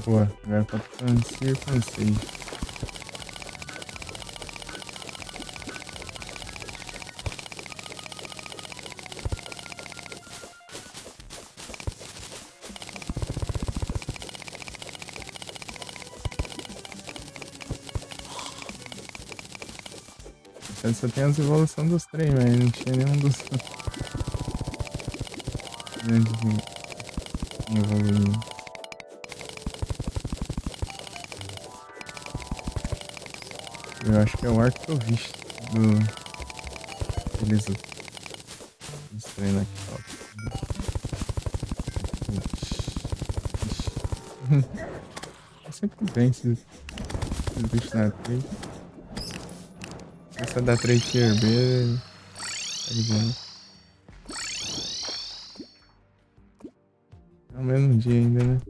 Speaker 1: Boa, agora pra Pansir, Pansage. Só tem as evoluções dos trem, mas não tinha nenhum dos grandes evoluindo. Eu acho que é o Arctovist dos treinos aqui, ó. Sempre tem esses bichos na trade. Essa da trade tier B tá de boa. É o mesmo dia ainda, né?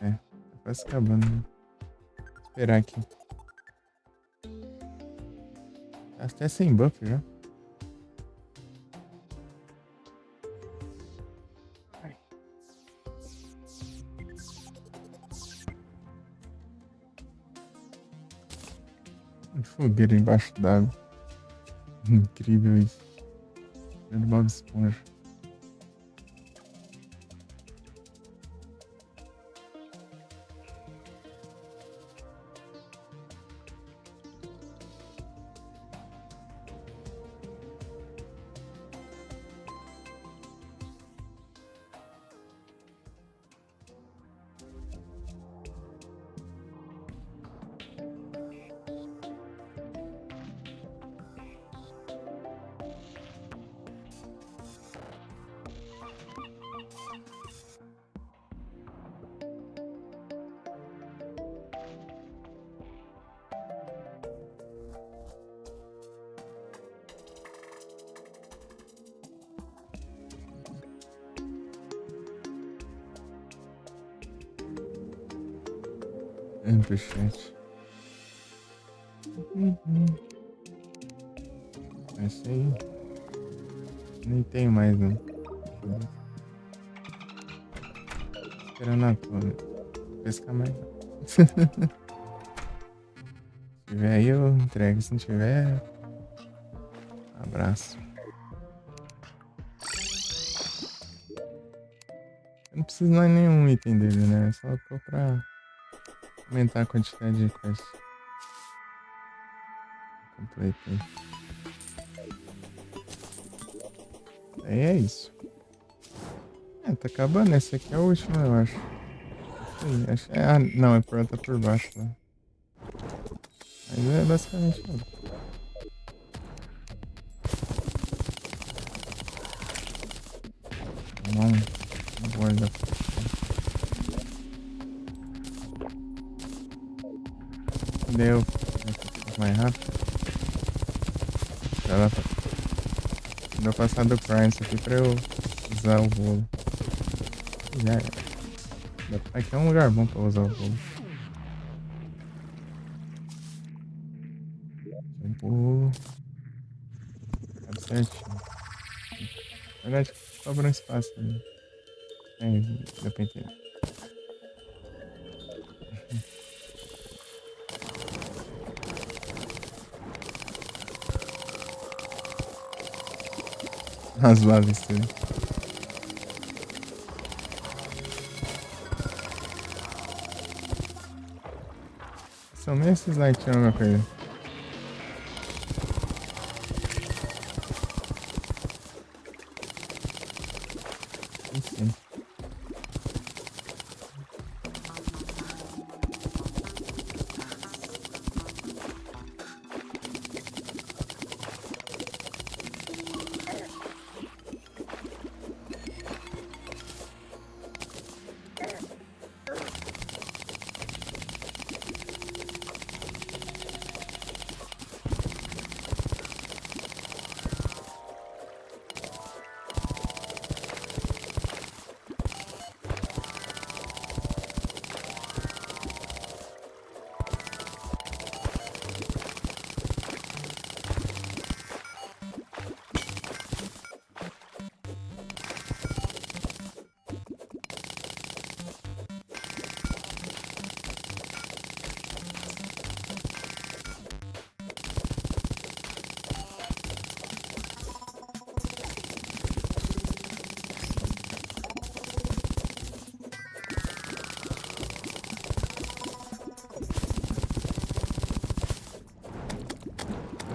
Speaker 1: É, tá quase acabando, né? Vou esperar aqui. Tá até sem buff já. Fogueira embaixo d'água. Incrível isso. Grande Bob Esponja. Pro chat. É isso aí. Nem tenho mais, não. Esperando a toa. Pescar mais. Se tiver aí, eu entrego. Se não tiver, abraço. Eu não preciso mais nenhum item dele, né? Só tô pra aumentar a quantidade de quest. Completei. Aí é isso. Tá acabando. Esse aqui é o último, eu acho. Acho que não, é pronta por baixo lá. Mas é basicamente isso. Não guarda. Deu. Mais rápido. Deu passar do Price aqui pra eu usar o bolo. Já é. Aqui é um lugar bom pra usar o bolo. O bolo. Cabe certinho. Na verdade, sobra um espaço ali. Deu pra entender. As bases dele. São meio esses lá que tiram minha coisa. Sim.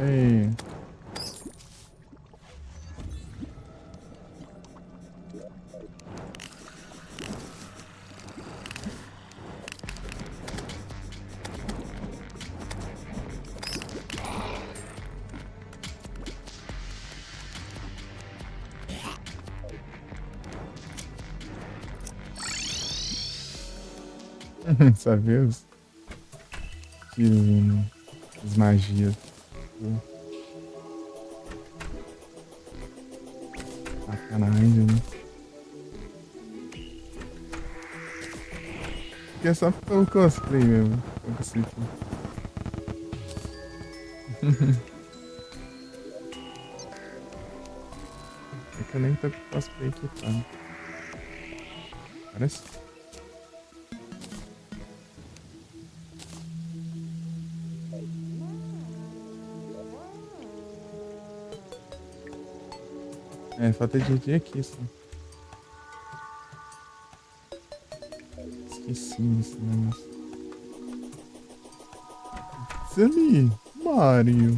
Speaker 1: Ei. Sabia os tiros, as magias. Sacanagem, né? Que é só pelo cosplay mesmo. Eu consigo. É que eu nem tô com cosplay aqui, tá? Parece. Falta de dia aqui, só. Esqueci esse negócio. Isso ali, Mario.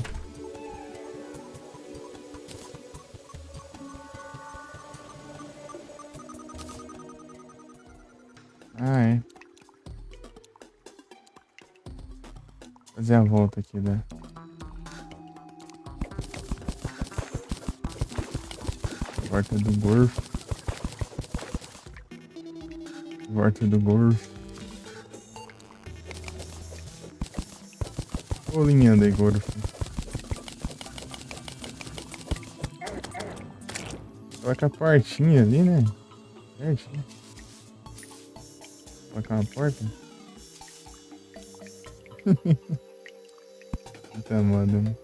Speaker 1: É. Fazer a volta aqui, né? Volta do Golfo. Volta do Golfo. Bolinha de Golfo. Coloca a portinha ali, né? Certinho. Colocar uma porta. Puta moda, né?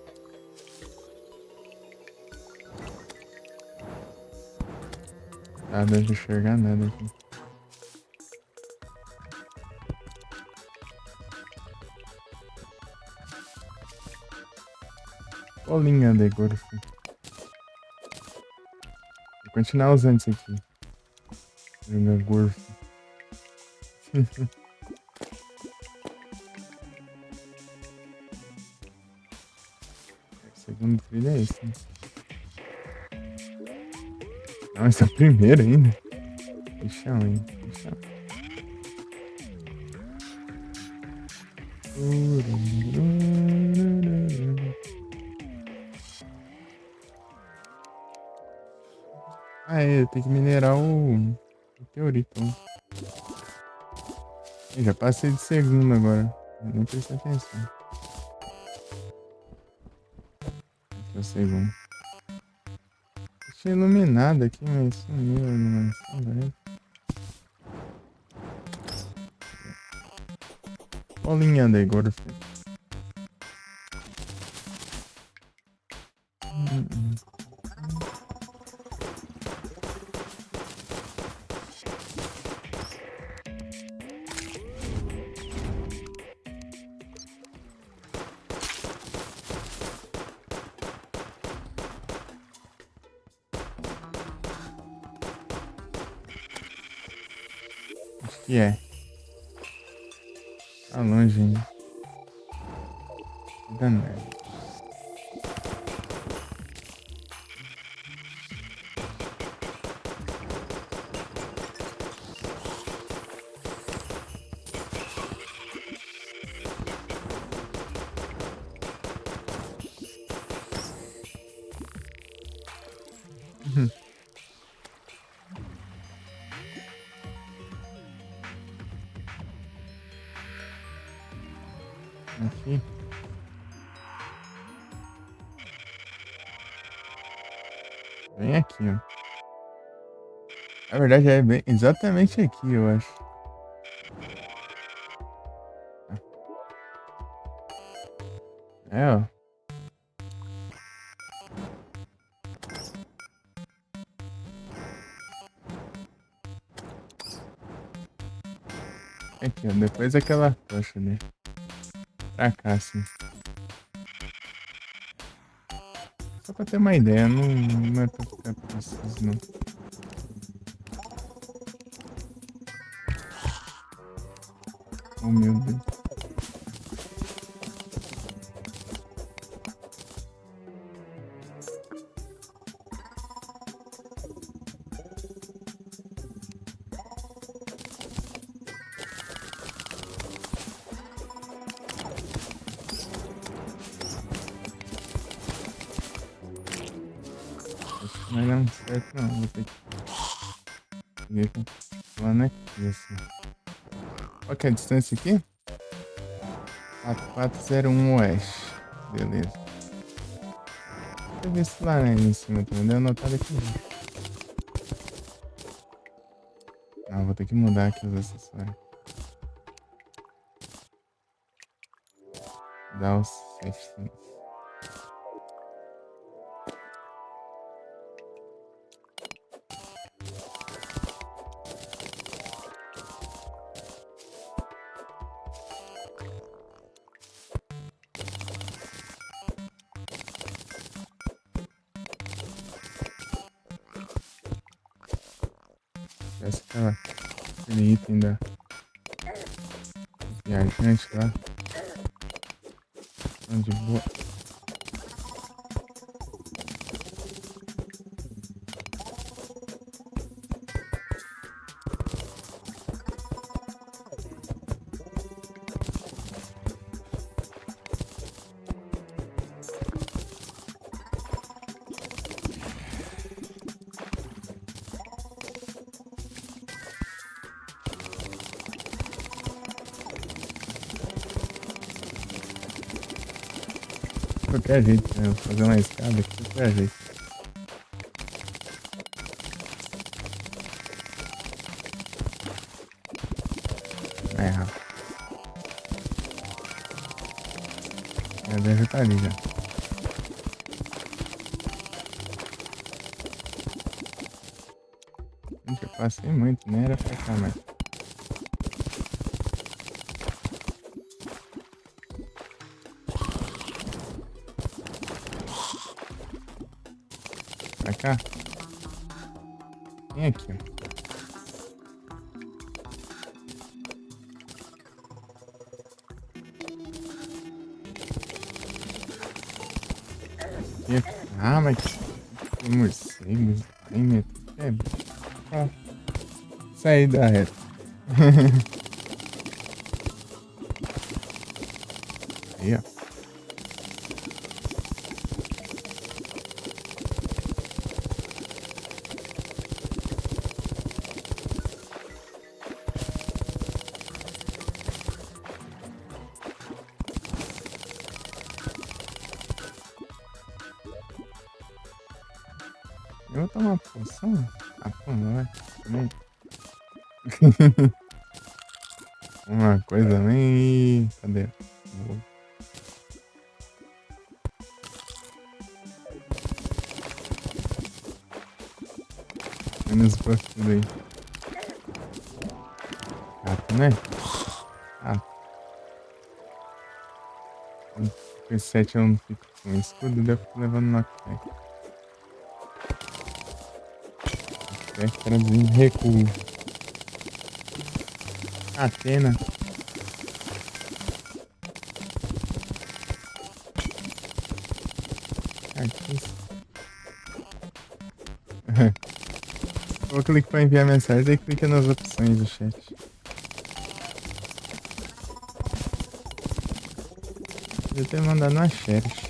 Speaker 1: Ah, não deve enxergar nada aqui. Bolinha de golfe. Vou continuar usando isso aqui. Jogar golfe. O segundo trilho é esse, né? Não, esse é o primeiro ainda. Bichão, hein? Bichão. Ah, é, tem que minerar o teorito. Eu já passei de segundo agora. Eu nem prestei atenção. Aqui é o segundo. Deixa iluminado aqui, mas sumiu a iluminação, velho. Bolinha de golfe. Acho que é. Tá longe ainda. Que danado. Aqui. Bem aqui, ó. Na verdade é bem exatamente aqui, eu acho. É, ó. Aqui, ó. Depois daquela tocha ali. Pra cá, assim. Só pra ter uma ideia, não é pra ficar preciso, não. Oh, meu Deus. Acho que não vai dar certo, não. Vou ter que ver com o plano aqui, assim. Qual que é a distância aqui? 4401 oeste. Beleza. Deixa eu ver se lá em cima também deu anotado aqui. Não, vou ter que mudar aqui os acessórios. Dar os settings. Parece aquele item da viajante lá. De boa. De qualquer jeito, né? Vou fazer uma escada aqui de qualquer jeito. É, Já deve estar ali já. Gente, eu passei muito, nem era pra cá mais. Pra cá? Vem aqui, ó. Ah, mas tem morcegos. Ai, meu Deus. É, sair da reta. Aí, ó. Eu vou tomar uma poção? Ah, pô, não vai. Também. Uma coisa bem. Cadê? Vou- Menos buff tudo aí. Gato, né? Ah, com esse 7 eu não fico com escudo, daí eu fico levando knockback. Knockback, traduzindo recuo. Atena. Artista. Vou clicar para enviar mensagem, daí clica nas opções do chat. Podia ter mandado uma cherish.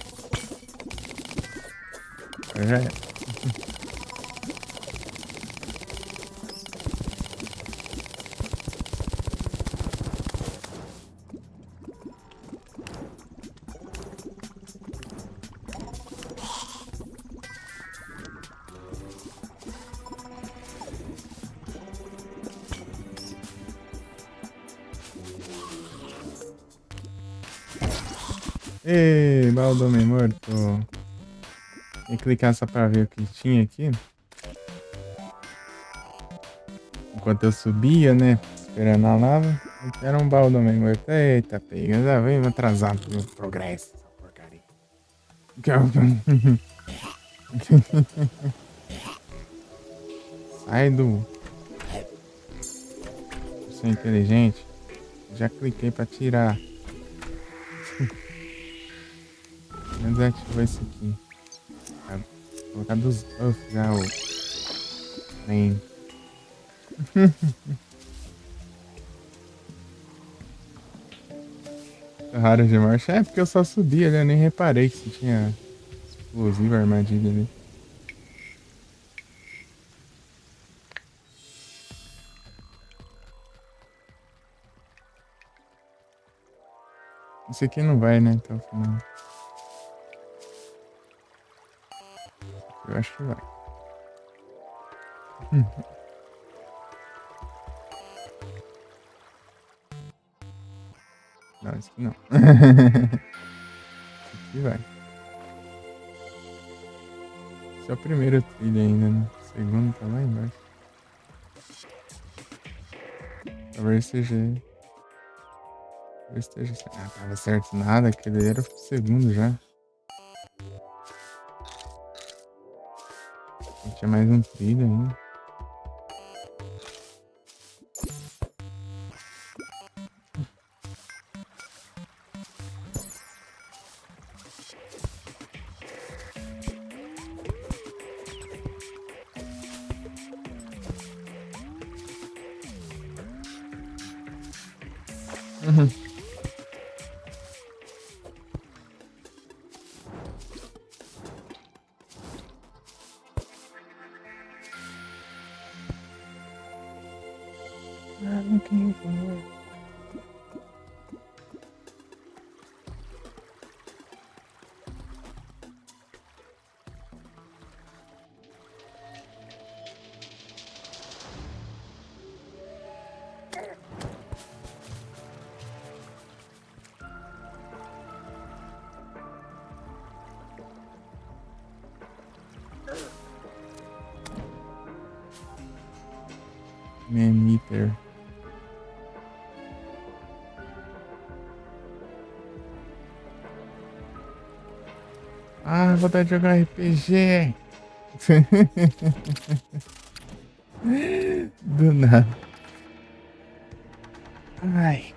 Speaker 1: Já é. Ê, Baldomem morto. Tem que clicar só pra ver o que tinha aqui. Enquanto eu subia, né? Esperando a lava. Era um Baldomem morto. Eita, pega. Já vem atrasado pro meu progresso. Essa porcaria. Sai do. Eu sou inteligente. Já cliquei pra tirar. Vou desativar isso aqui. Vou colocar dos buffs já o. Nem. Raro de marcha. É porque eu só subi ali, eu nem reparei se tinha explosivo armadilha ali. Esse aqui não vai, né? Até o final. Eu acho que vai. Não, esse aqui não. Esse aqui vai. Esse é o primeiro trilho ainda, né? O segundo tá lá embaixo. Talvez seja. Talvez esteja certo. Ah, tava certo nada. Aquele era o segundo já. Tinha mais um trilho ainda. Uhum. Ah, não quem foi. Mamíter. Ah, vontade de jogar RPG. Do nada. Ai.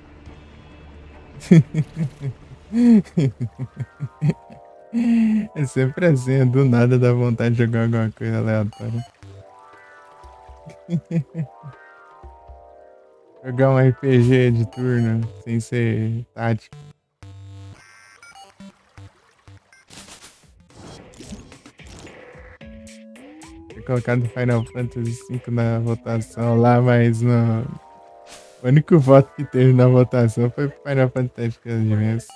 Speaker 1: É sempre assim, do nada dá vontade de jogar alguma coisa aleatória. Jogar um RPG de turno, sem ser tático. Ter colocado Final Fantasy V na votação lá, mas no... o único voto que teve na votação foi Final Fantasy Advance.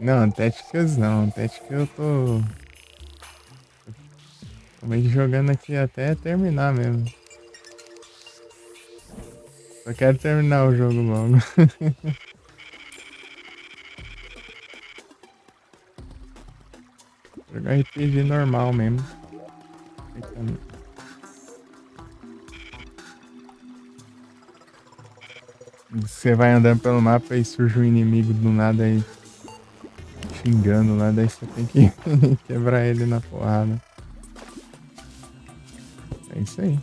Speaker 1: Não, Tacticas não. Tacticas eu tô meio que jogando aqui até terminar mesmo. Só quero terminar o jogo logo. Jogar RPG normal mesmo. Você vai andando pelo mapa e surge um inimigo do nada aí xingando lá, daí você tem que quebrar ele na porrada. É isso aí.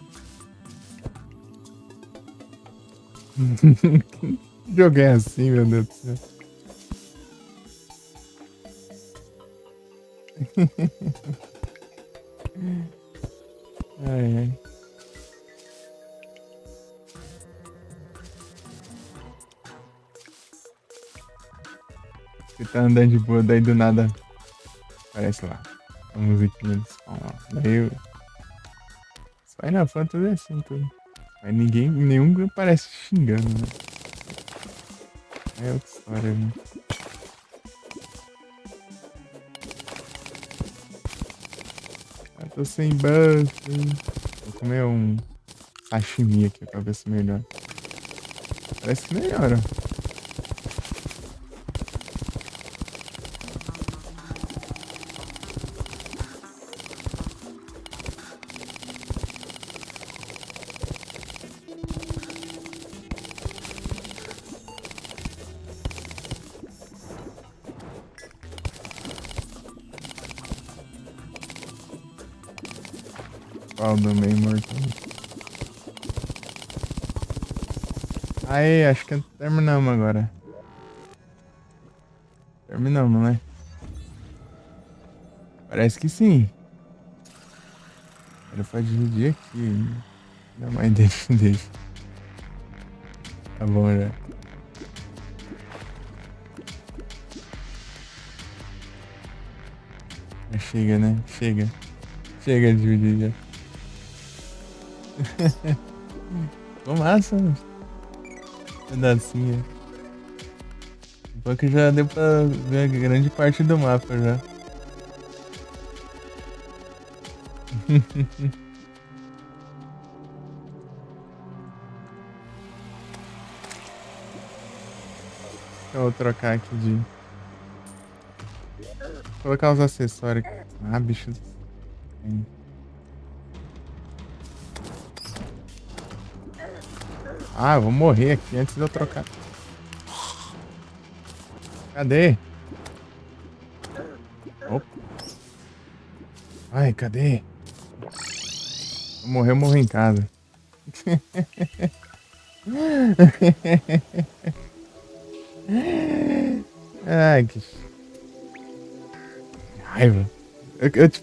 Speaker 1: Joguei assim, meu Deus do céu. Ai, ai. Você tá andando de boa, daí do nada aparece lá a musiquinha do spawn lá. Daí eu... Final Fantasy é assim tudo. Mas nenhum aparece xingando, né? É outra história, né? Eu tô sem buff. Vou comer um sashimi aqui pra ver se melhora. Parece que melhora. Qual do meio mortal? Aí, acho que terminamos agora. Terminamos, né? Parece que sim. Era pra dividir aqui. Não, mas deixa. Tá bom já. Mas chega, né? Chega. Chega de dividir já. Ficou massa, mano. Pedacinho. Um pouco já deu pra ver a grande parte do mapa já. Eu vou trocar aqui de... Colocar os acessórios. Ah, bicho. Ah, eu vou morrer aqui antes de eu trocar. Cadê? Opa. Ai, cadê? Se eu morrer, eu morro em casa. Ai, que raiva.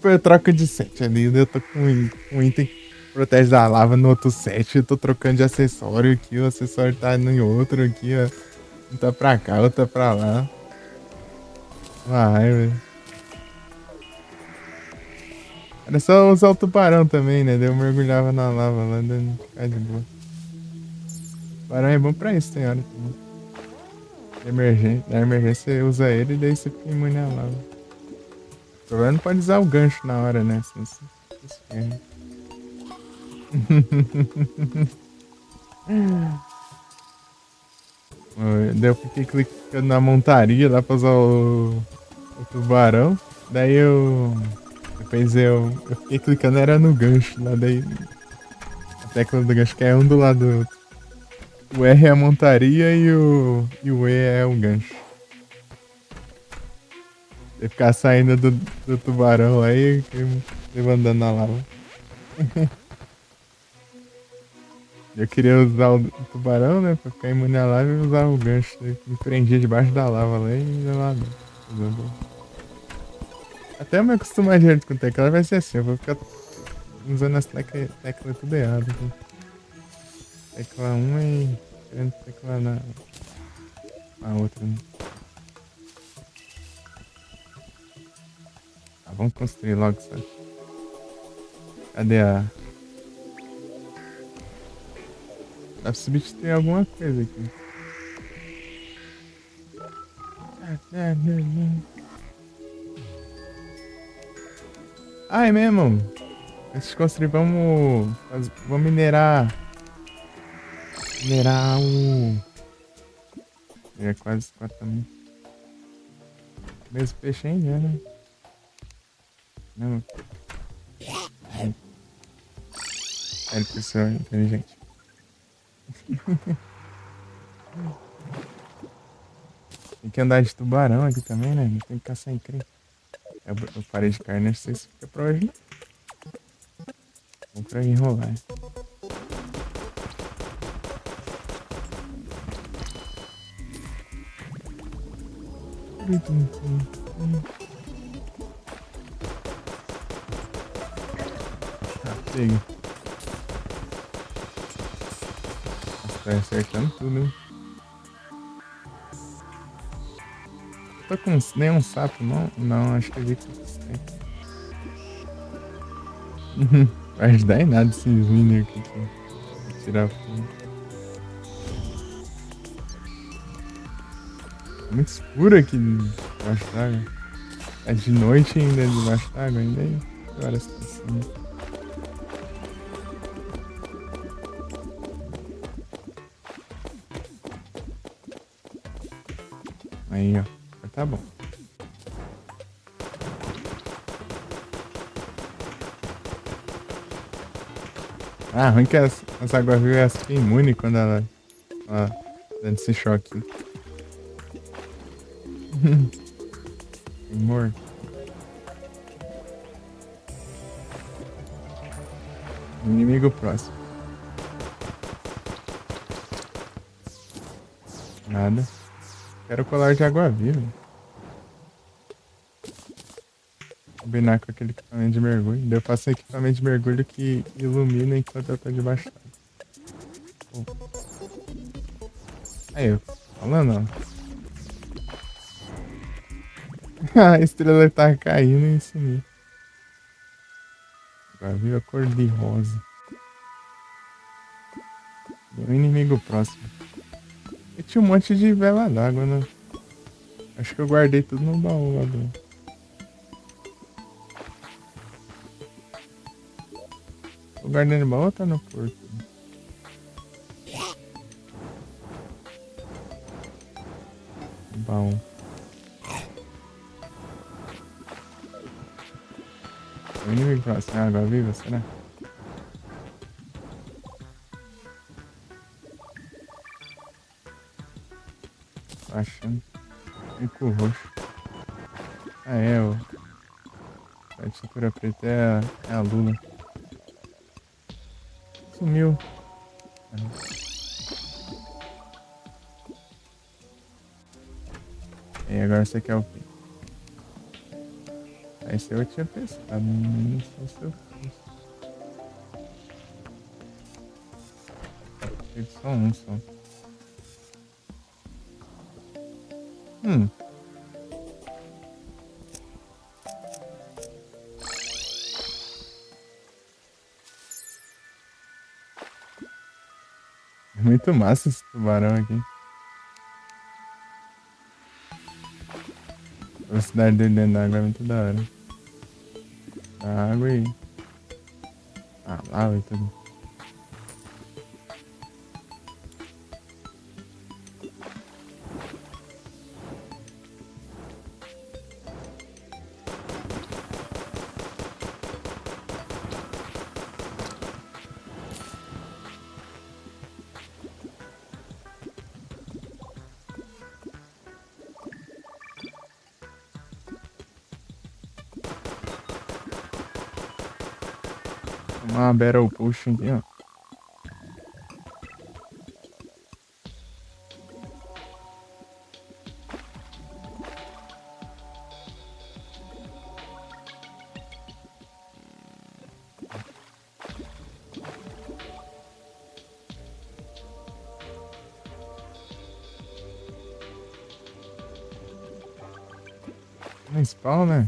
Speaker 1: Eu troco de set ali, eu tô com um item que protege da lava no outro set, eu tô trocando de acessório aqui, o acessório tá em outro aqui, ó. Um tá pra cá, outro tá pra lá. Uma raiva. Era só usar o tubarão também, né? Daí eu mergulhava na lava lá, daí ficar de boa. O tubarão é bom pra isso, tem hora também. Na emergência você usa ele e daí você fica imune à lava. O problema não pode usar o gancho na hora, né? Senão você se ferra. Daí eu fiquei clicando na montaria lá pra usar o tubarão. Daí eu. Depois eu fiquei clicando, era no gancho lá. Daí a tecla do gancho que é um do lado do outro. O R é a montaria e o E é o gancho. Você ficar saindo do tubarão aí e andando na lava. Eu queria usar o tubarão, né? Pra ficar imune à lava e usar o gancho. Aí me prendia debaixo da lava lá e ia lá dentro. Até eu me acostumar direito com tecla vai ser assim. Eu vou ficar usando as teclas tudo errado aqui. Tecla 1 e querendo tecla na outra, né? Tá, vamos construir logo isso. Cadê a. Dá pra substituir alguma coisa aqui. Ah, é mesmo? Antes de construir, vamos minerar. Minerar o. É quase 4 também. Mesmo peixe ainda, né? Não. Sério, pessoal inteligente. Tem que andar de tubarão aqui também, né? Não tem que caçar em crente. Eu parei de carne, não sei se fica pra hoje, não. Vamos pra enrolar. Ah, chega. Nossa, tá acertando tudo, hein? Tô com nenhum sapo, não? Não, acho que eu vi que tem. Vai ajudar em nada esses minions aqui pra tirar fogo. É muito escuro aqui debaixo d'água. É de noite ainda debaixo d'água ainda aí. Agora a situação. Aí, ó. Já tá bom. Ah, ruim que as águas-vivas ficam imunes quando ela dando esse choque. Morto. Inimigo próximo. Nada. Quero colar de água-viva. Combinar com aquele equipamento de mergulho. Daí eu faço um equipamento de mergulho que ilumina enquanto eu tô debaixo d'água. Aí, eu falando, ó. A estrela tá caindo e sumiu. Agora viu a cor de rosa. E o inimigo próximo. E tinha um monte de vela d'água, né? Acho que eu guardei tudo no baú lá do. Eu guardei no baú ou tá no porto? No baú. O inimigo próximo. Ah, água viva, será? Tô achando. Fico roxo. Ah, é, a tintura preta é a Lula. Sumiu. E agora você quer o quê? Esse eu tinha pensado, não sei se eu fiz. Fiz só um só. Hum. É muito massa esse tubarão aqui. A velocidade dele dentro da água é muito da hora. A água e a lava e tudo. Tomar uma Battle Potion aqui, ó. No spawn, né?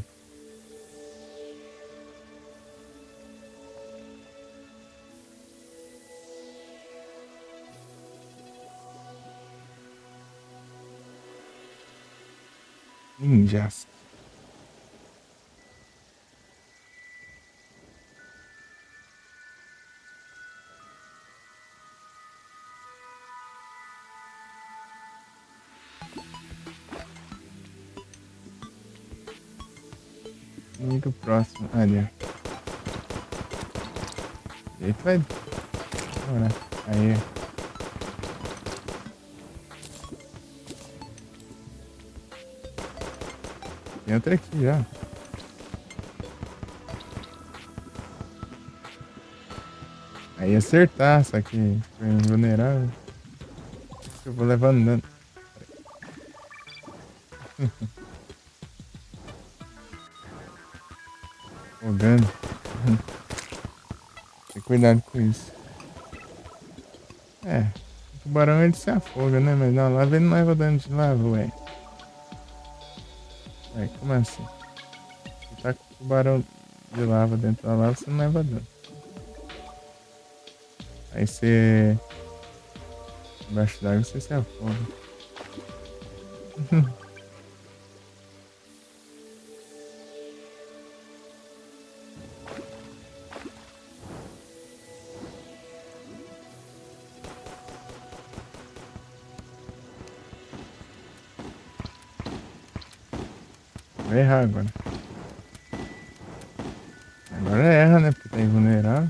Speaker 1: Ninjas. Inimigo próximo. Ali, ó. E aí tu vai. Bora. Aí. Tem outra aqui já. Aí acertar, só que foi invulnerável. Eu vou levando dano. Fogando. Tem cuidado com isso. É. O tubarão ele se afoga, né? Mas não, lava ele não leva dano de lava, ué. Ué, como assim? Você tá com o tubarão de lava dentro da lava, você não leva dano. Aí você. Embaixo d'água você se afoga. Vou errar agora. Agora erra, né? Porque tá invulnerável.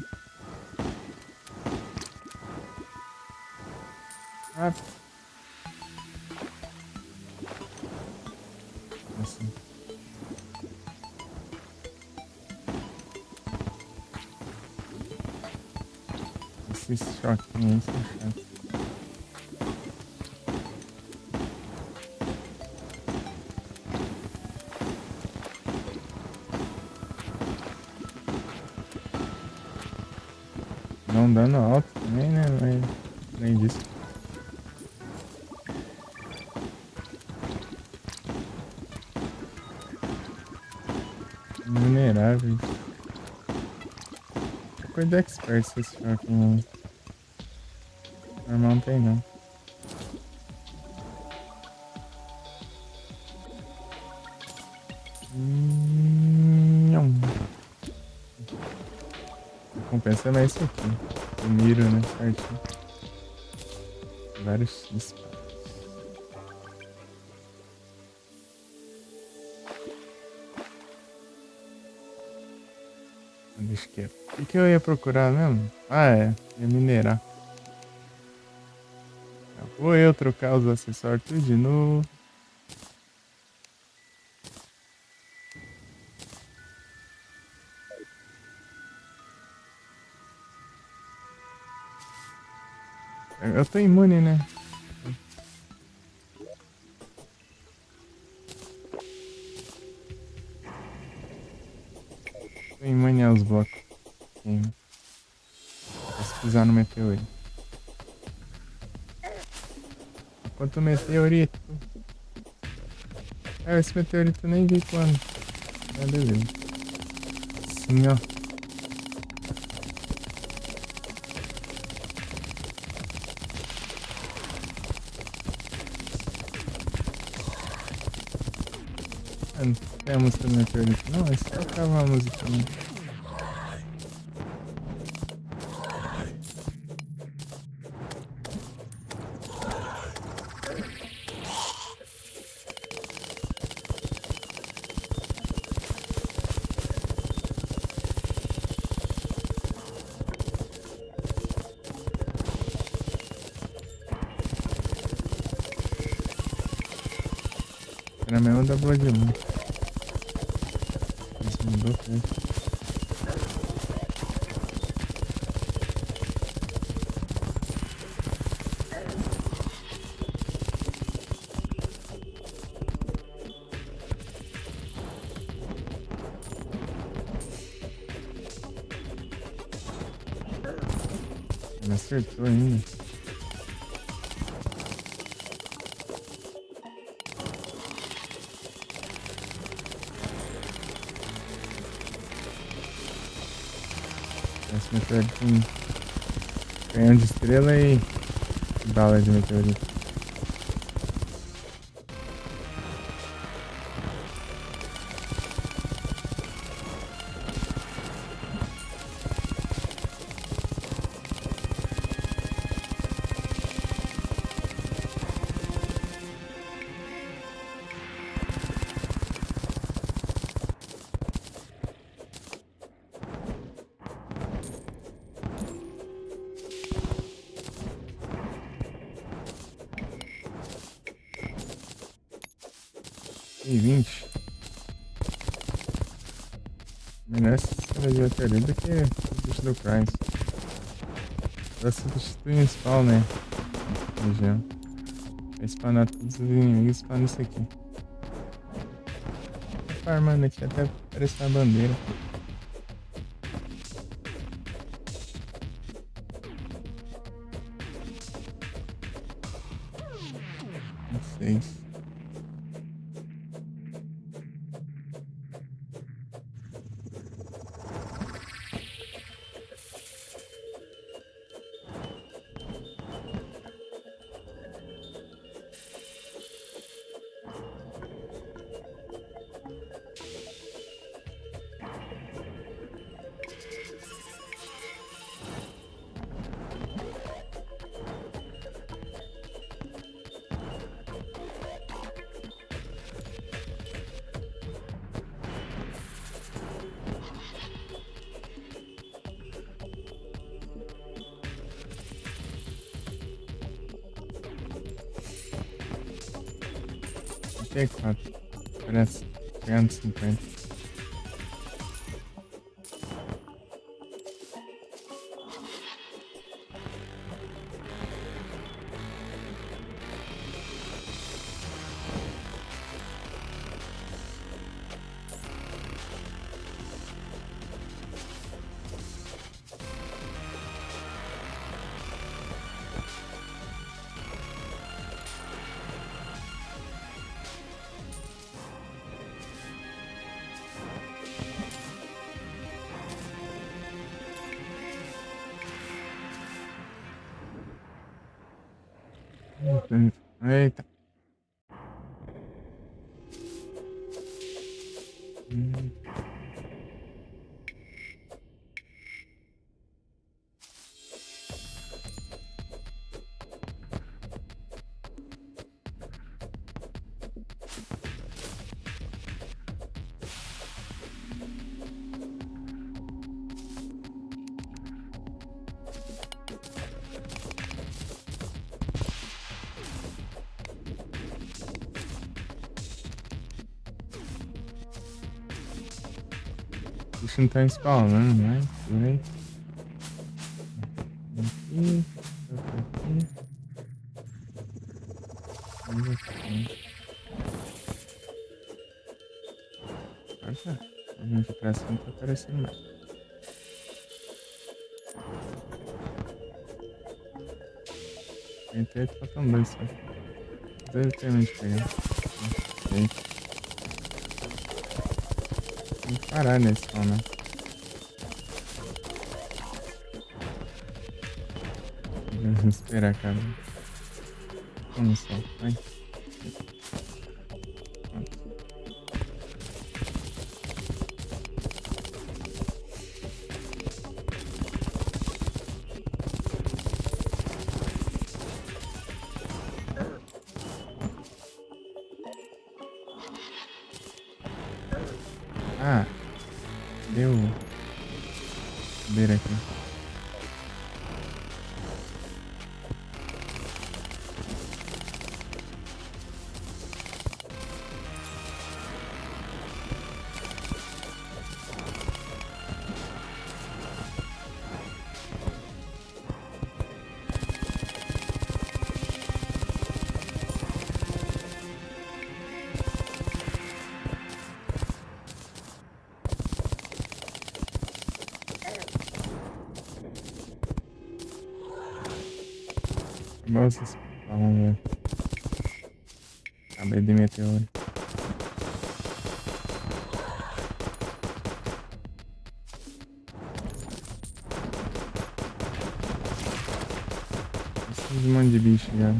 Speaker 1: Ah, assim. Esses choquinhos aí são chatos. Não dando alto também, né? Mas além disso. Vulneráveis. É coisa de expert esses choquinhos. Normal não tem não. Não. Compensa mais isso aqui. Eu miro, né? Certinho. Vários espaços. Deixa quieto. O que eu ia procurar mesmo? Ah, é. Ia minerar. Vou eu trocar os acessórios tudo de novo. Eu tô imune, né? Tô imune aos blocos. Queima. Posso pisar no meteorito. Enquanto o meteorito. Ah, esse meteorito nem vi quando. Ah, beleza. Sim, ó. Ah, não tem a música do meteorito, não. Esse tocava a música também. Era mesmo da Blood Moon. Isso mudou, cara. Me acertou ainda. Parece meteorito com canhão de estrela e bala de meteorito. E 20. Melhor essa cena de meteorito do que o bicho do Price. Pra substituir o spawn, né? Região. Vai spawnar todos os inimigos, spawna isso aqui. Tá farmando aqui até aparecer uma bandeira. Não sei. T4. Parece. Chegando 50. Eita. O bicho não tá spawnando, né? Por aí. Aqui. Outro aqui. E aqui. Agora tá. A gente pra cima não tá aparecendo mais. Tentei, faltam dois só. Dois terminos de pegar. Ok. Tem que parar nesse spawn, né? Vamos esperar, cara. Vamos só, vai. Ah, deu. Ver aqui. Nossa, esse pão, velho. Acabei de meter o olho. Esse monte de bicho, já.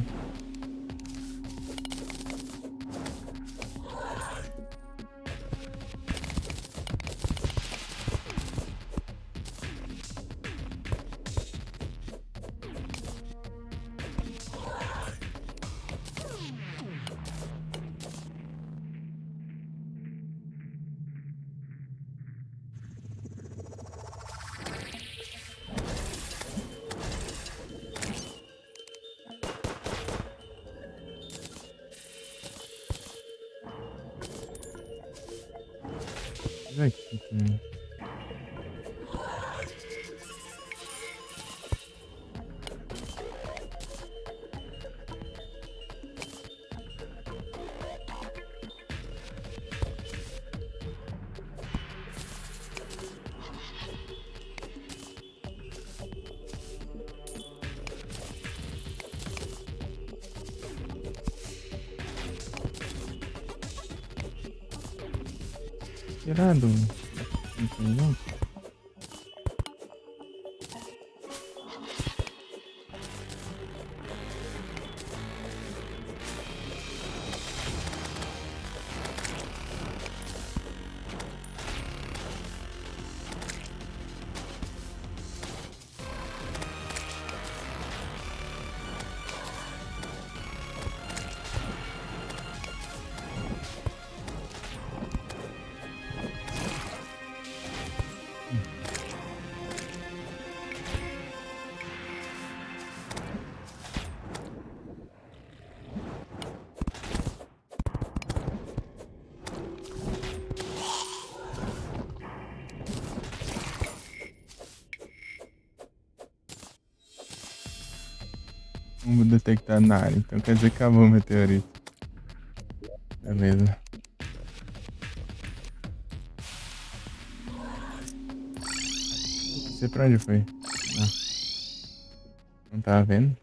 Speaker 1: Olha aqui também. Irado. Não tem não? Vamos detectar na área, então quer dizer que acabou o meteorito. Beleza. Você pra onde foi? Não tava vendo?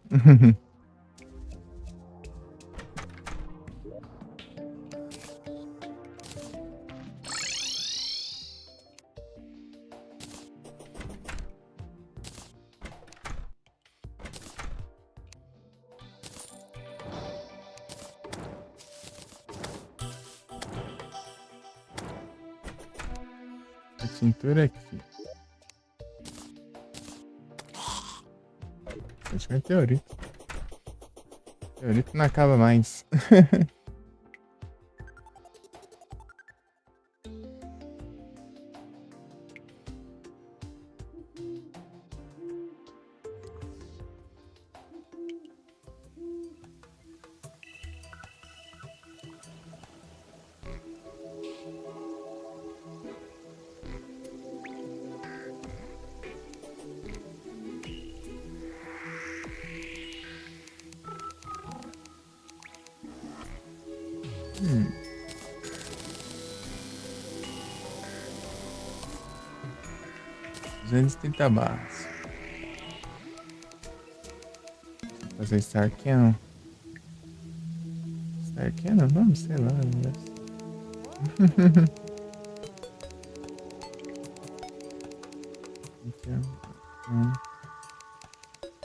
Speaker 1: A cintura aqui. Acho que é meteorito. Meteorito não acaba mais. Hum. 230 barras. Vou fazer Star Cannon. Star Cannon? Não, sei lá.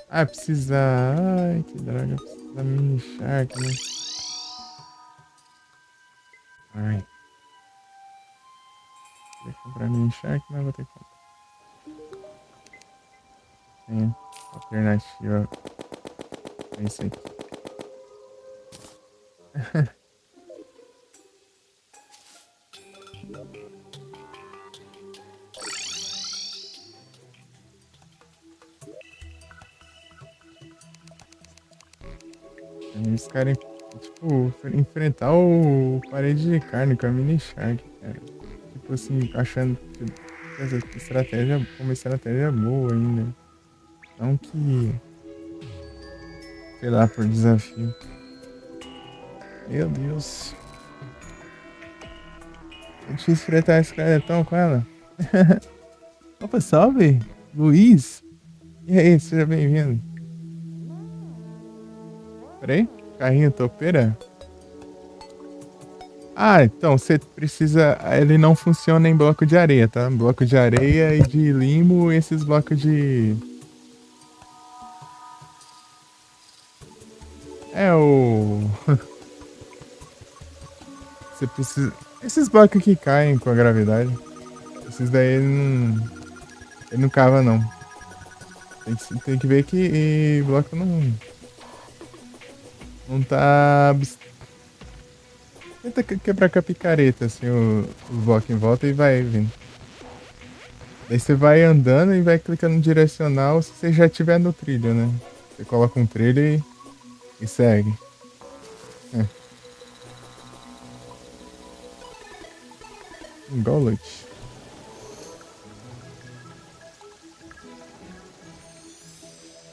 Speaker 1: Ah, precisa. Ai, que droga. Precisa mini shark, né? Ai. Queria comprar mini shark, mas vou ter que comprar. Tem alternativa. É isso aqui. Eles querem, tipo, enfrentar o parede de carne com a mini shark, cara. Tipo assim, achando que essa estratégia, uma estratégia boa ainda. Não que, sei lá, por desafio. Meu Deus. É difícil enfrentar esse esqueletão com ela. Opa, salve! Luiz! E aí, seja bem-vindo. Peraí. Carrinho topeira? Ah, então você precisa. Ele não funciona em bloco de areia, tá? Bloco de areia e de limo, esses blocos de. É o. Você precisa. Esses blocos que caem com a gravidade. Esses daí ele não cava, não. Tem que ver que bloco não tá. Tenta quebrar com a picareta, assim, os blocos em volta e vai vindo. Daí você vai andando e vai clicando no direcional se você já tiver no trilho, né? Você coloca um trilho e segue. É, um Golot.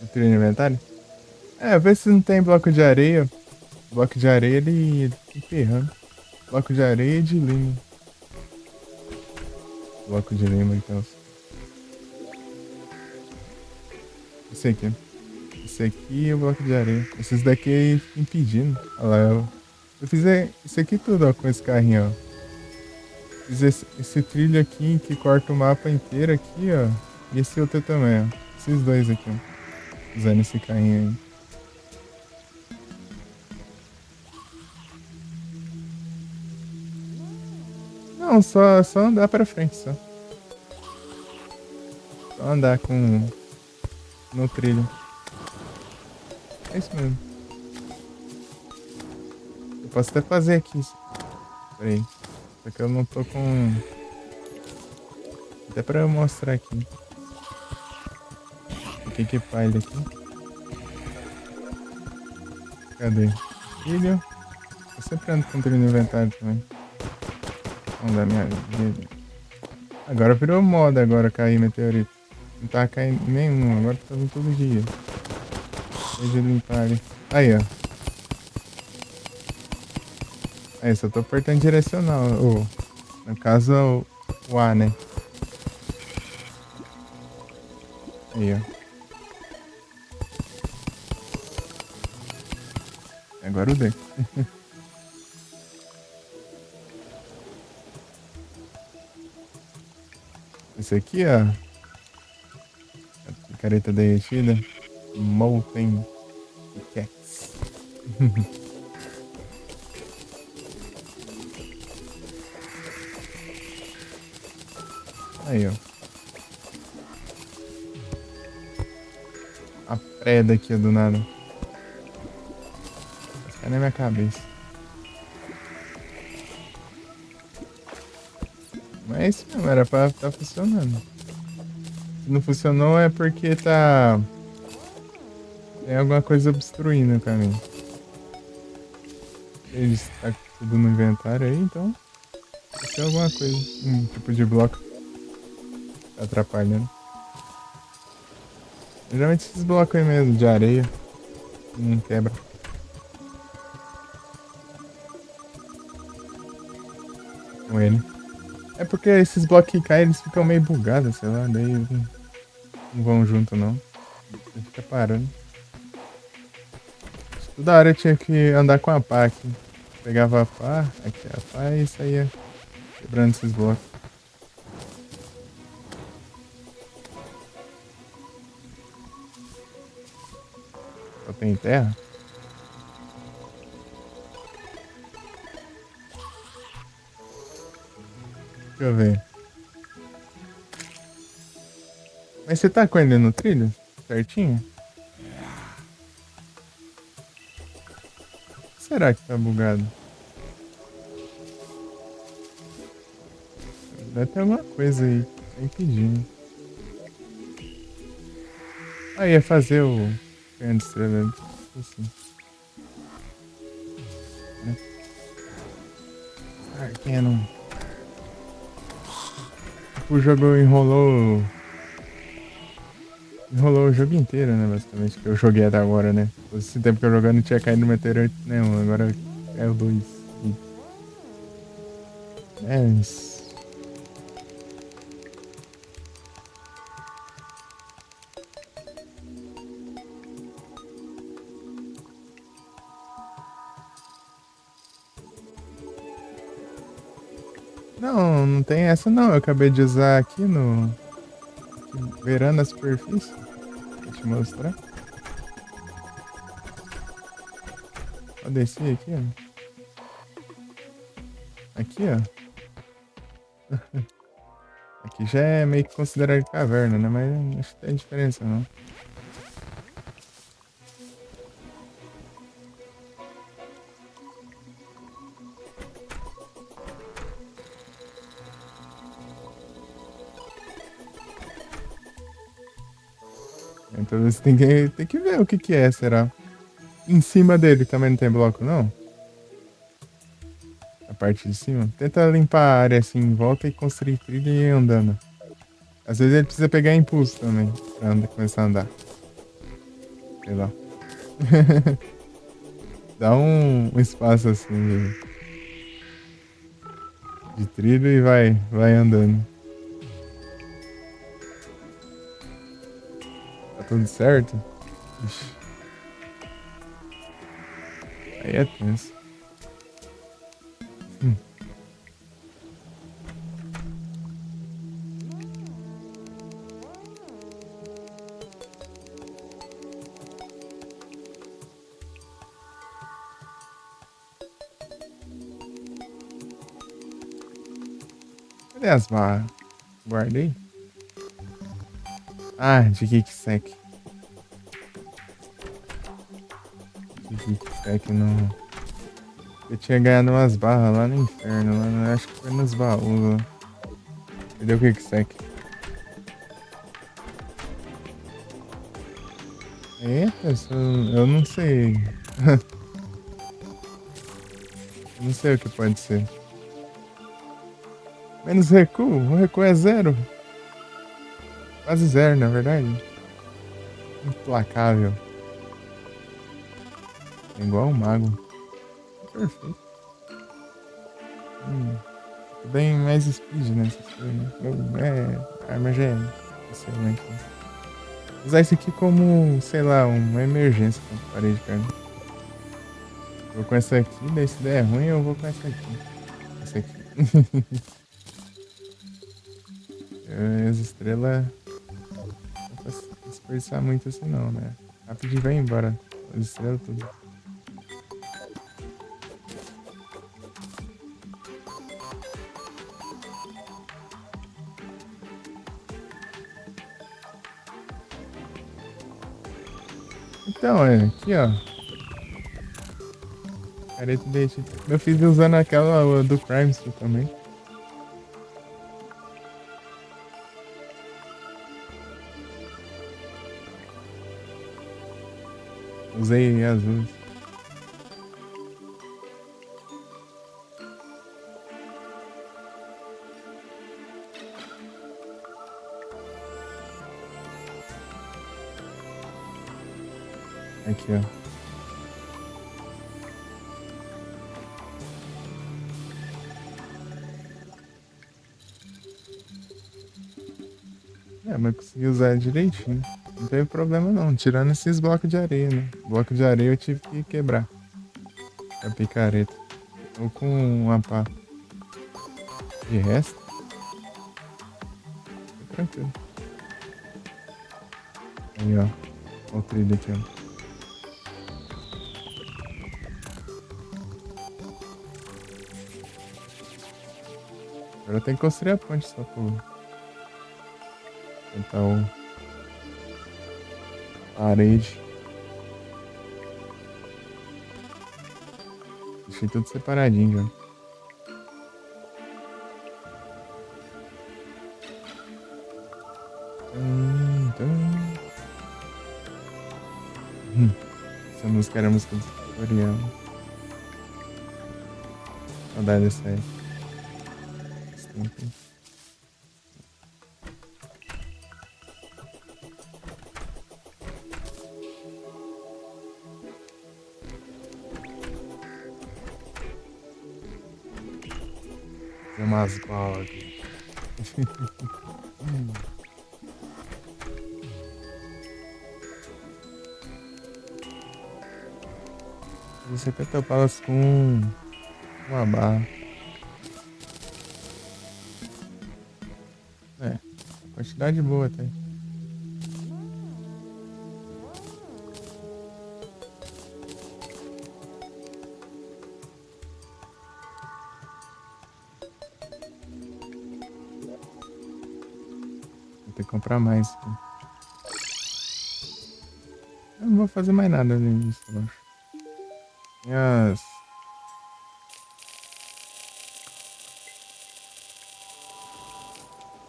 Speaker 1: O trilho no inventário? É, vê se não tem bloco de areia. Bloco de areia ele emperrando. Bloco de areia e de lima. Bloco de lima, então. Esse aqui. Esse aqui é o bloco de areia. Esses daqui impedindo. Olha lá, eu fiz isso aqui tudo, ó, com esse carrinho, ó. Fiz esse trilho aqui que corta o mapa inteiro aqui, ó. E esse outro também, ó. Esses dois aqui, ó. Usando esse carrinho aí. Não, só andar pra frente, só. Só andar no trilho. É isso mesmo. Eu posso até fazer aqui. Peraí. Só que eu não tô com... Até pra eu mostrar aqui. Tem que equipar ele aqui. Cadê? Trilho. Eu sempre ando com trilho no inventário também. Vamos dar minha vida. Agora virou moda agora cair meteorito. Não tá caindo nenhum, agora tá vindo todo dia. Deixa eu limpar ali. Aí, ó. Aí, só tô apertando direcional. Ou, no caso, o A, né? Aí, ó. Agora o D. Esse aqui, ó. A careta derretida. Molten Pickaxe. Aí, ó. A preda aqui, ó, do nada. Vai ficar na minha cabeça. Mas é isso mesmo, era pra tá funcionando. Se não funcionou é porque tá... Tem alguma coisa obstruindo o caminho. Ele está tudo no inventário aí, então... Deve ser alguma coisa. Um tipo de bloco que tá atrapalhando. Geralmente esses blocos aí mesmo, de areia. Não quebra. Com ele. É porque esses blocos que caem, eles ficam meio bugados, sei lá. Daí não vão junto, não. Você fica parando. Toda hora eu tinha que andar com a pá aqui. Pegava a pá, aqui a pá e saía quebrando esses blocos. Só tem terra? Deixa eu ver. Mas você tá com ele no trilho? Certinho? Será que tá bugado? Deve ter alguma coisa aí. Tá impedindo. Ah, ia fazer o canhão de estrela ali. Assim, né? Star Cannon. O jogo enrolou o jogo inteiro, né? Basicamente, que eu joguei até agora, né? Todo esse tempo que eu jogando não tinha caído no meteorito nenhum. Agora caiu dois. É isso. Não, não tem essa não. Eu acabei de usar aqui no... Aqui, beirando a superfície. Vou te mostrar. Vou descer aqui, ó. Aqui, ó. Aqui já é meio que considerado caverna, né? Mas acho que tem diferença, não. Então você tem que ver o que que é, será? Em cima dele também não tem bloco, não? A parte de cima? Tenta limpar a área assim em volta e construir trilha e ir andando. Às vezes ele precisa pegar impulso também, pra começar a andar. Sei lá. Dá um espaço assim de trilho e vai andando. Tá tudo certo? Ixi, aí é tenso. Hum. Cadê as barras? Guardei? Ah, de kickstack. De kickstack no... Eu tinha ganhado umas barras lá no inferno, lá acho que foi nos baús lá. Cadê o kickstack? Eita, eu não sei. Eu não sei o que pode ser. Menos recuo? O recuo é zero. Quase zero, na verdade. Implacável. É igual um mago. Perfeito. Bem mais speed, né? Essas coisas, né? É, a arma já é excelente. Né? Usar isso aqui como, sei lá, uma emergência contra a parede, cara. Vou com essa aqui, daí se der ruim, eu vou com essa aqui. Essa aqui. As estrelas não dá pra desperdiçar muito assim não, né? Rapidinho vai embora. As estrelas tudo. Então, é, aqui ó. Careta deixa. Eu fiz usando aquela do Crimes também. Usei azul. Aqui, ó. É, mas consegui usar direitinho. Não teve problema não, tirando esses blocos de areia, né? Bloco de areia eu tive que quebrar. A picareta. Ou com uma pá. De resto, foi tranquilo. Aí, ó. Olha o trilho aqui, ó. Agora tem que construir a ponte só por tentar o parede. Deixei tudo separadinho já. Essa música era a música do tutorial. Saudade dessa aí. Esse tempo aí. Tem umas bog. Você até topá-las com uma barra. É, quantidade boa até. Vou ter que comprar mais. Eu não vou fazer mais nada além disso, eu acho. Minhas...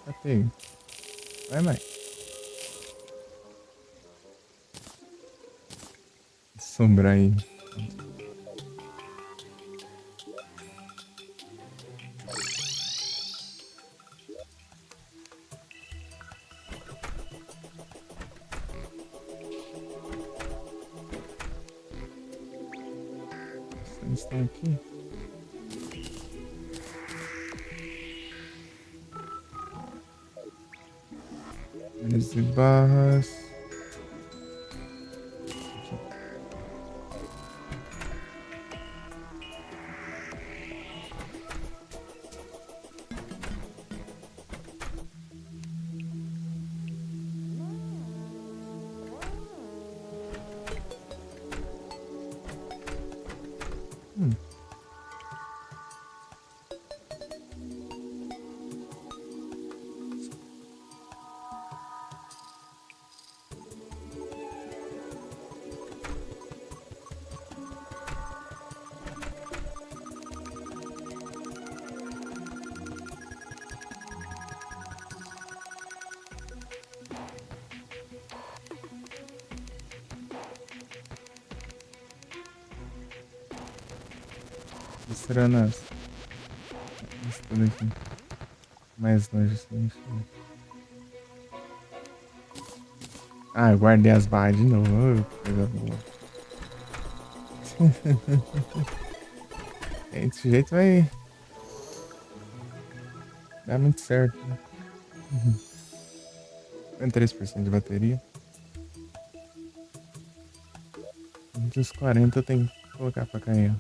Speaker 1: Catei. Vai mais. Sombrar aí. Eles estão aqui. Milhas e barras. Hum. Misturando isso tudo aqui. Mais longe assim. Ah, eu guardei as barras de novo. Oh, coisa boa. Desse jeito vai dar muito certo. Né? Tem 3% de bateria. Dos 40 eu tenho que colocar pra cair.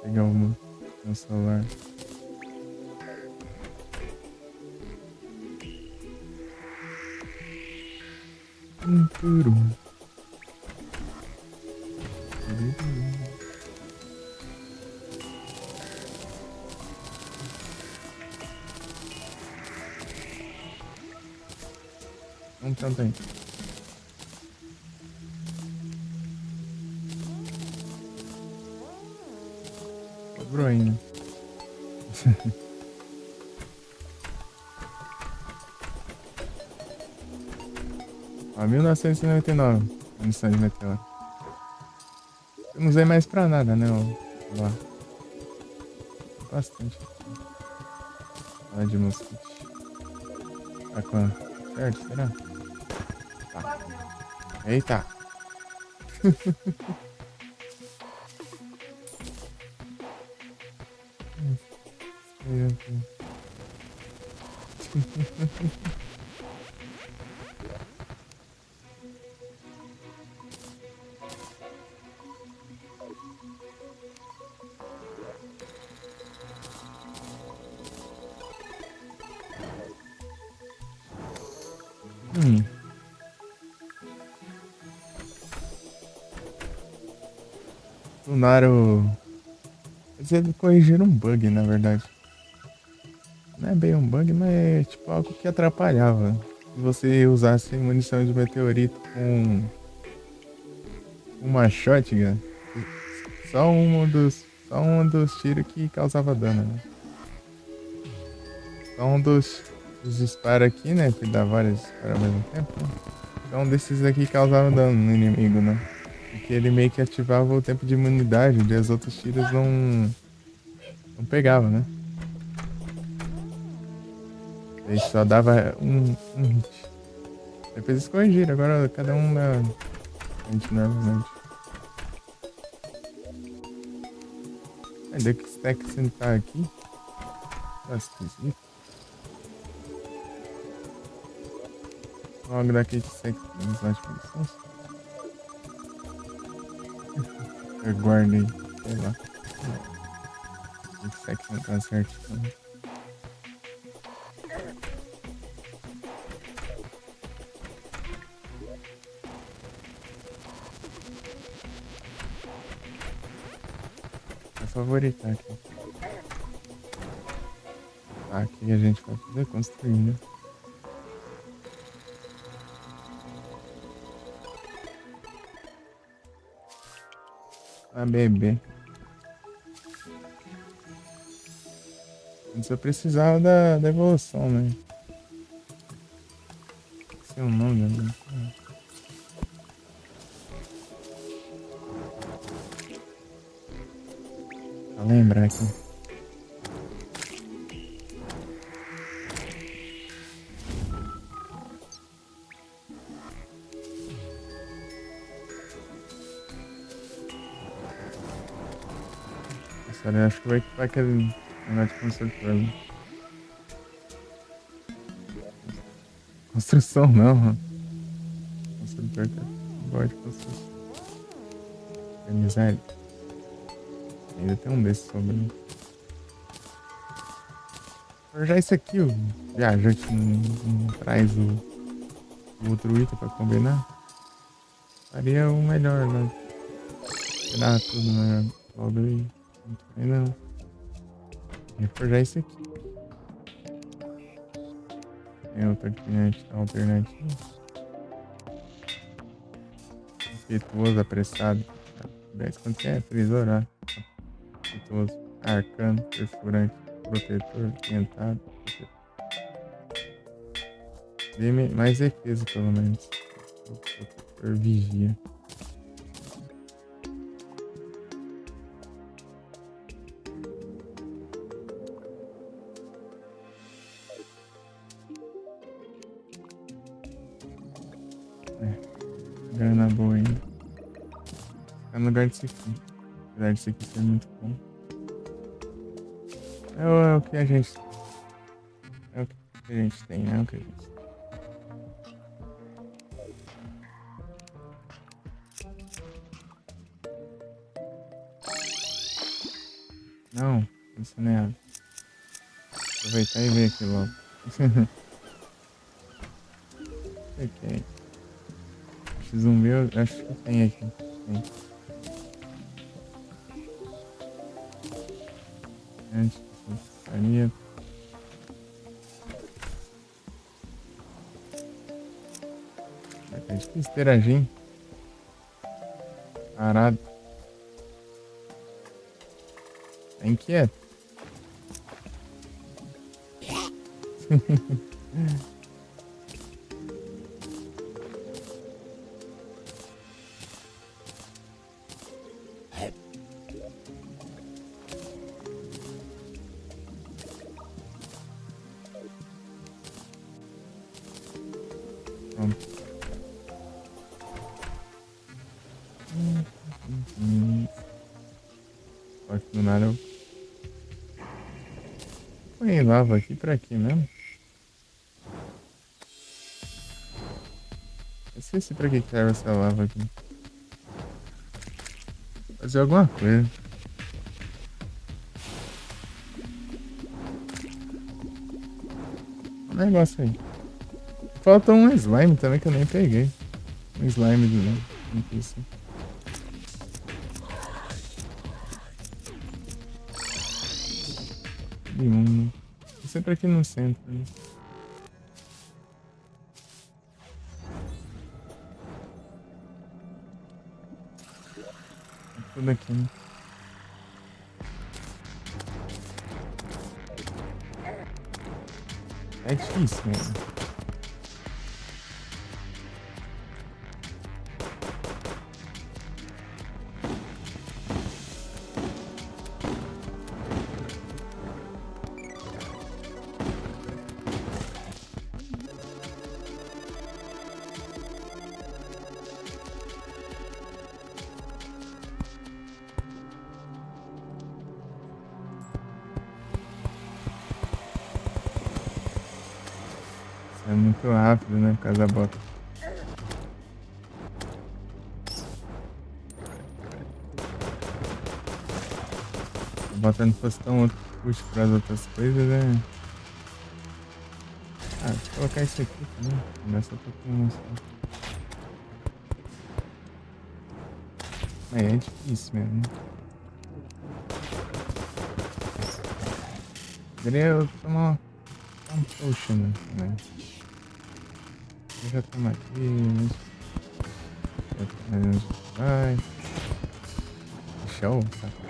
Speaker 1: Pegar o meu celular. Turum. Então tem. Sobrou ainda. Ó, 1999. Munição de meteoro. Eu não usei mais pra nada, né? Ó, lá. Bastante. Olha de mosquite. Tá quanto? Certo, será? Tá. Eita! Tunaram. Eles corrigiram um bug, na verdade. Não é bem um bug, mas é tipo algo que atrapalhava. Se você usasse munição de meteorito com uma shotgun, só um dos tiros que causava dano, né? Só um dos disparos aqui, né? Que dá vários disparos ao mesmo tempo. Né? Então um desses aqui causava dano no inimigo, né? Porque ele meio que ativava o tempo de imunidade, e os outros tiros não pegavam, né? Ele só dava um hit. Depois eles corrigiram, agora cada um dá hit normalmente. Cadê que stack sentar aqui? Tá esquisito. Logo daqui que stack nos notificações. Eu guardei, sei lá. Esse stack não tá certo também. favoritar aqui. Tá, aqui a gente vai poder construir, né? A bebê. Antes eu precisava da evolução, né? Esse é o nome, né? Pra lembrar aqui. Nossa, eu acho que vai equipar aquele negócio de construtor ali. Construção não, mano. Construtor que eu gosto de construção. Organizar. Ainda tem um desses sobrando. Forjar isso aqui, o viajante não traz o outro item pra combinar. Faria o melhor, né? Tirar tudo, né? Logo aí. Não. Ia forjar isso aqui. Tem outra alternativa. Impetuoso, apressado. 10 quanto que é? Trisorar. Impetuoso. Arcano, perfurante, protetor, tentado. Dê mais defesa, pelo menos. Protetor, vigia. Grana boa ainda. Tá no lugar disso aqui. Apesar disso aqui ser muito bom. É o que a gente. É o que a gente tem, né? É o que a gente tem. Não, isso não é nada. Aproveitar e ver aqui logo. Ok. Zumbi eu acho que tem aqui. Tem. Antes, ali. É difícil interagir. Parado. Tá inquieto. Pode do nada eu. Põe lava aqui pra aqui mesmo. Eu esqueci pra que serve essa lava aqui. Fazer alguma coisa. Um negócio aí. Falta um slime também que eu nem peguei. Um slime do NPC. Imundo. Sempre aqui no centro. Né? Tudo aqui, né? É difícil, mano. É muito rápido, né? Por causa da bota. Se a bota não fosse tão útil para as outras coisas, né? Ah, vou colocar isso aqui também. Começa a tocar é difícil mesmo. Poderia eu tomar um potion, né, também. Eu já tomo aqui, mas... Já tomo uns... Vai... Show, saco.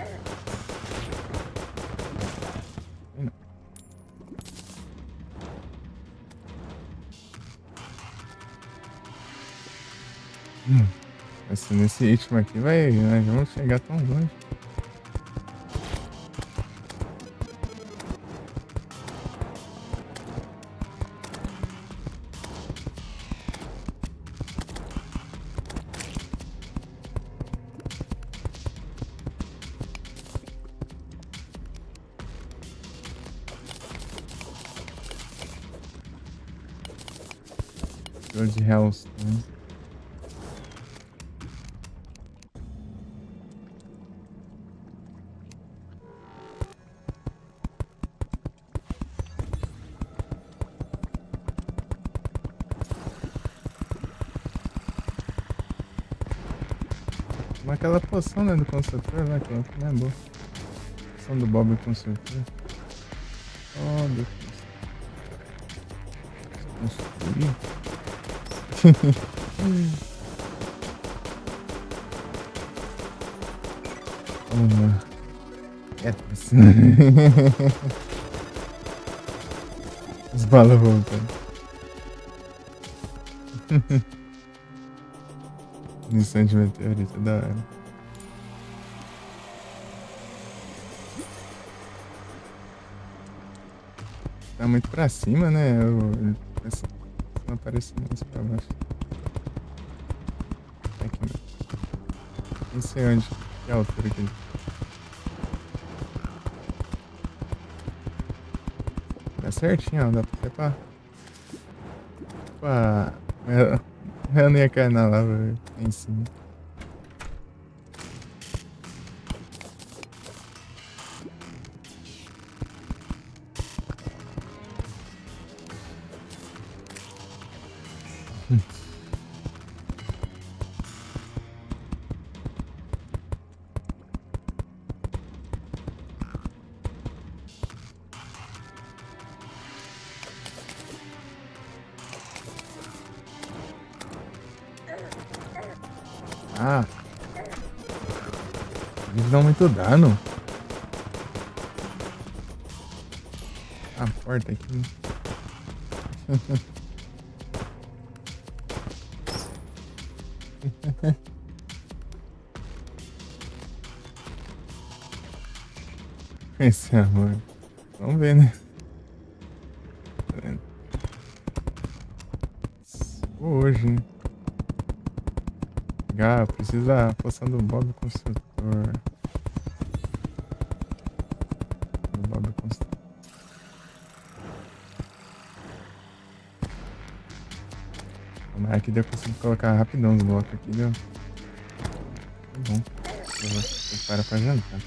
Speaker 1: Aí não. Nesse ritmo aqui vai... Nós vamos chegar tão longe. Road Hells também. Mas aquela poção, né, do construtor lá, que não é boa. Poção do Bob construtor. Oh, Deus. Construir. Vamos lá. Quietas. As balas voltando. Missão de meteorito, da hora. Tá muito pra cima, né? Não aparece mais pra baixo. Aqui, não sei onde. Que altura que ele... Dá certinho, ó. Dá pra trepar. Opa! Eu não ia cair na lava, velho. Em cima. Ah! Eles dão muito dano. A porta aqui. Esse amor. Vamos ver, né? Hoje, hein? Ah, precisa da poção do Bob Construtor. Do Bob Construtor. Tomara que deu pra conseguir colocar rapidão os blocos aqui, deu? Tá bom. Eu vou ter que parar pra jantar.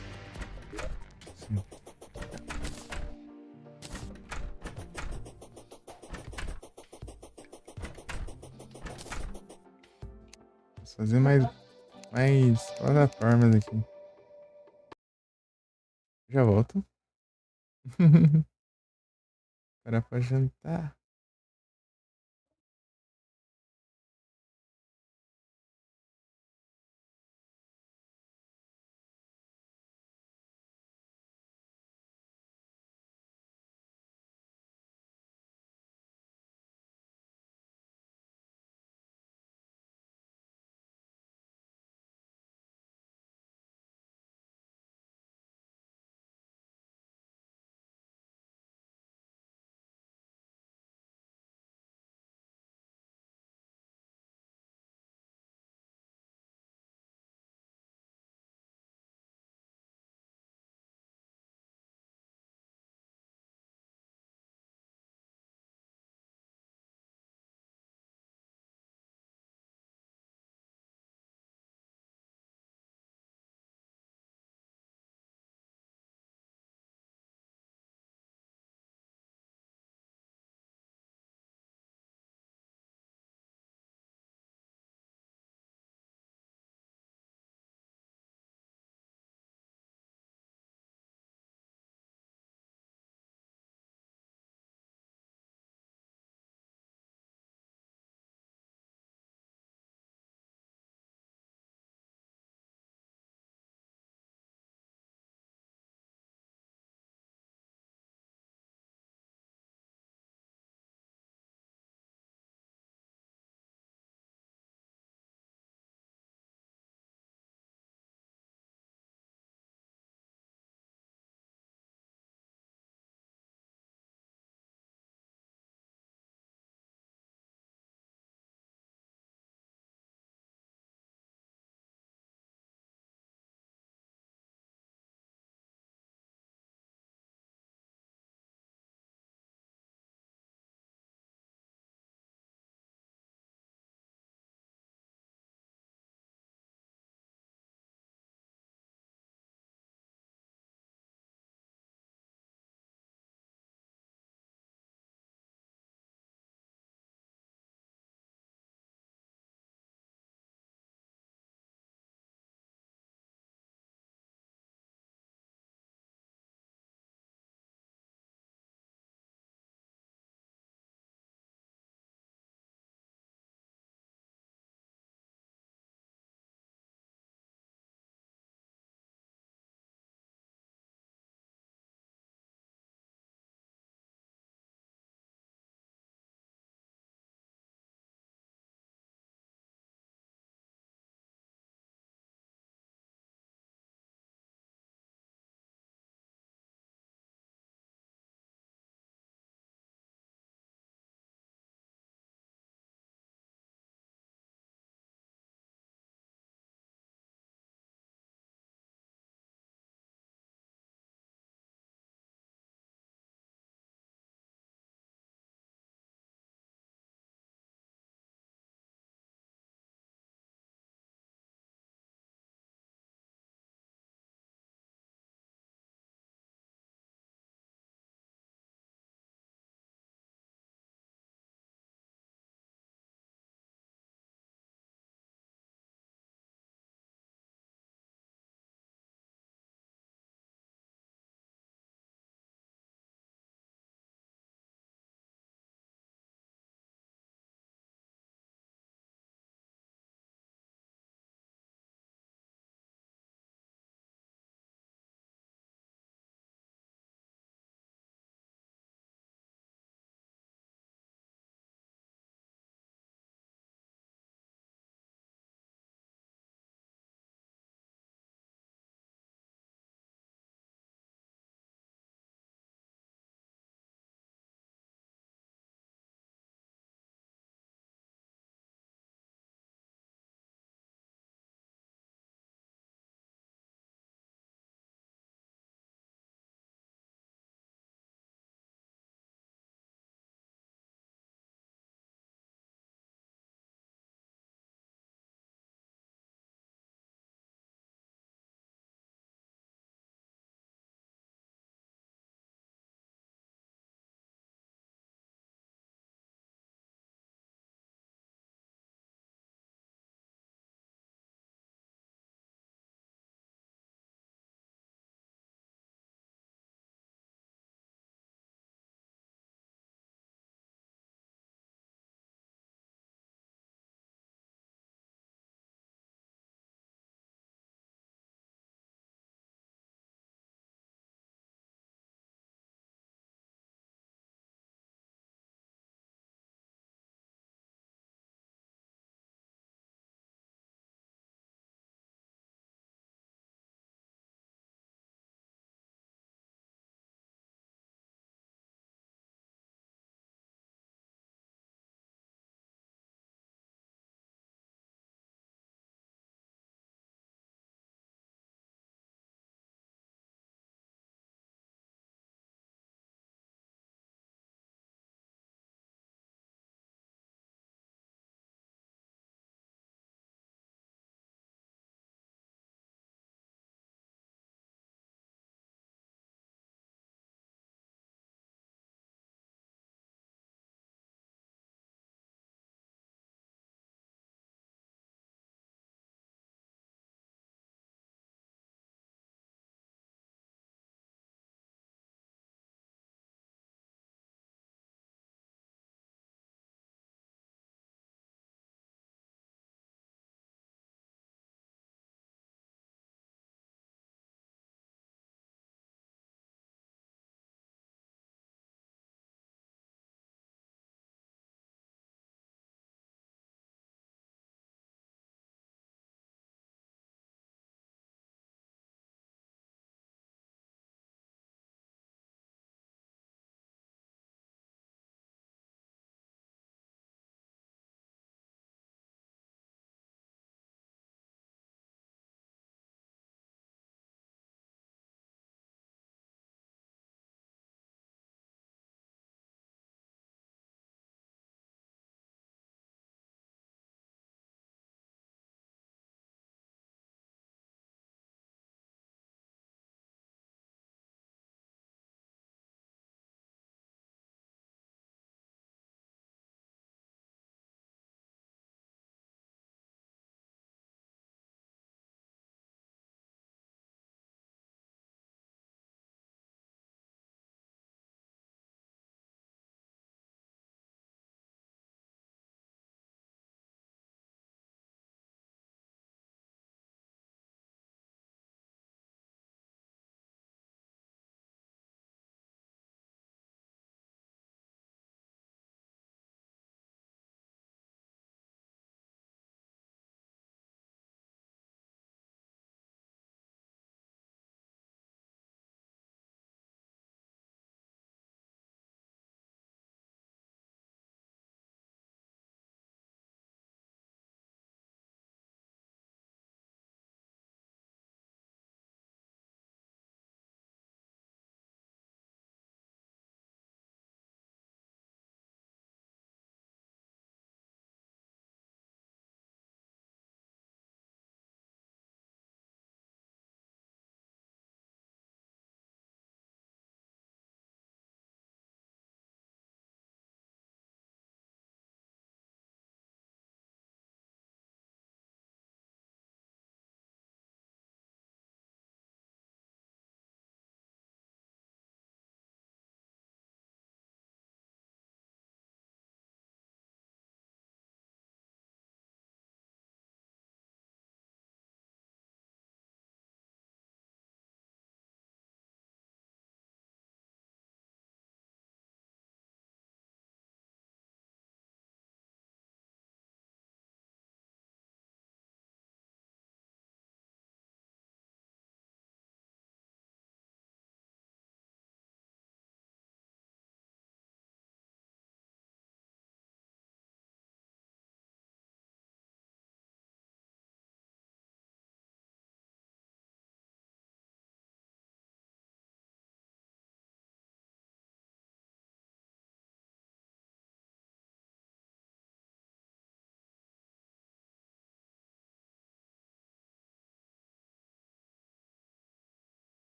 Speaker 1: Sim. Posso fazer mais plataformas aqui. Já volto. Parar pra jantar.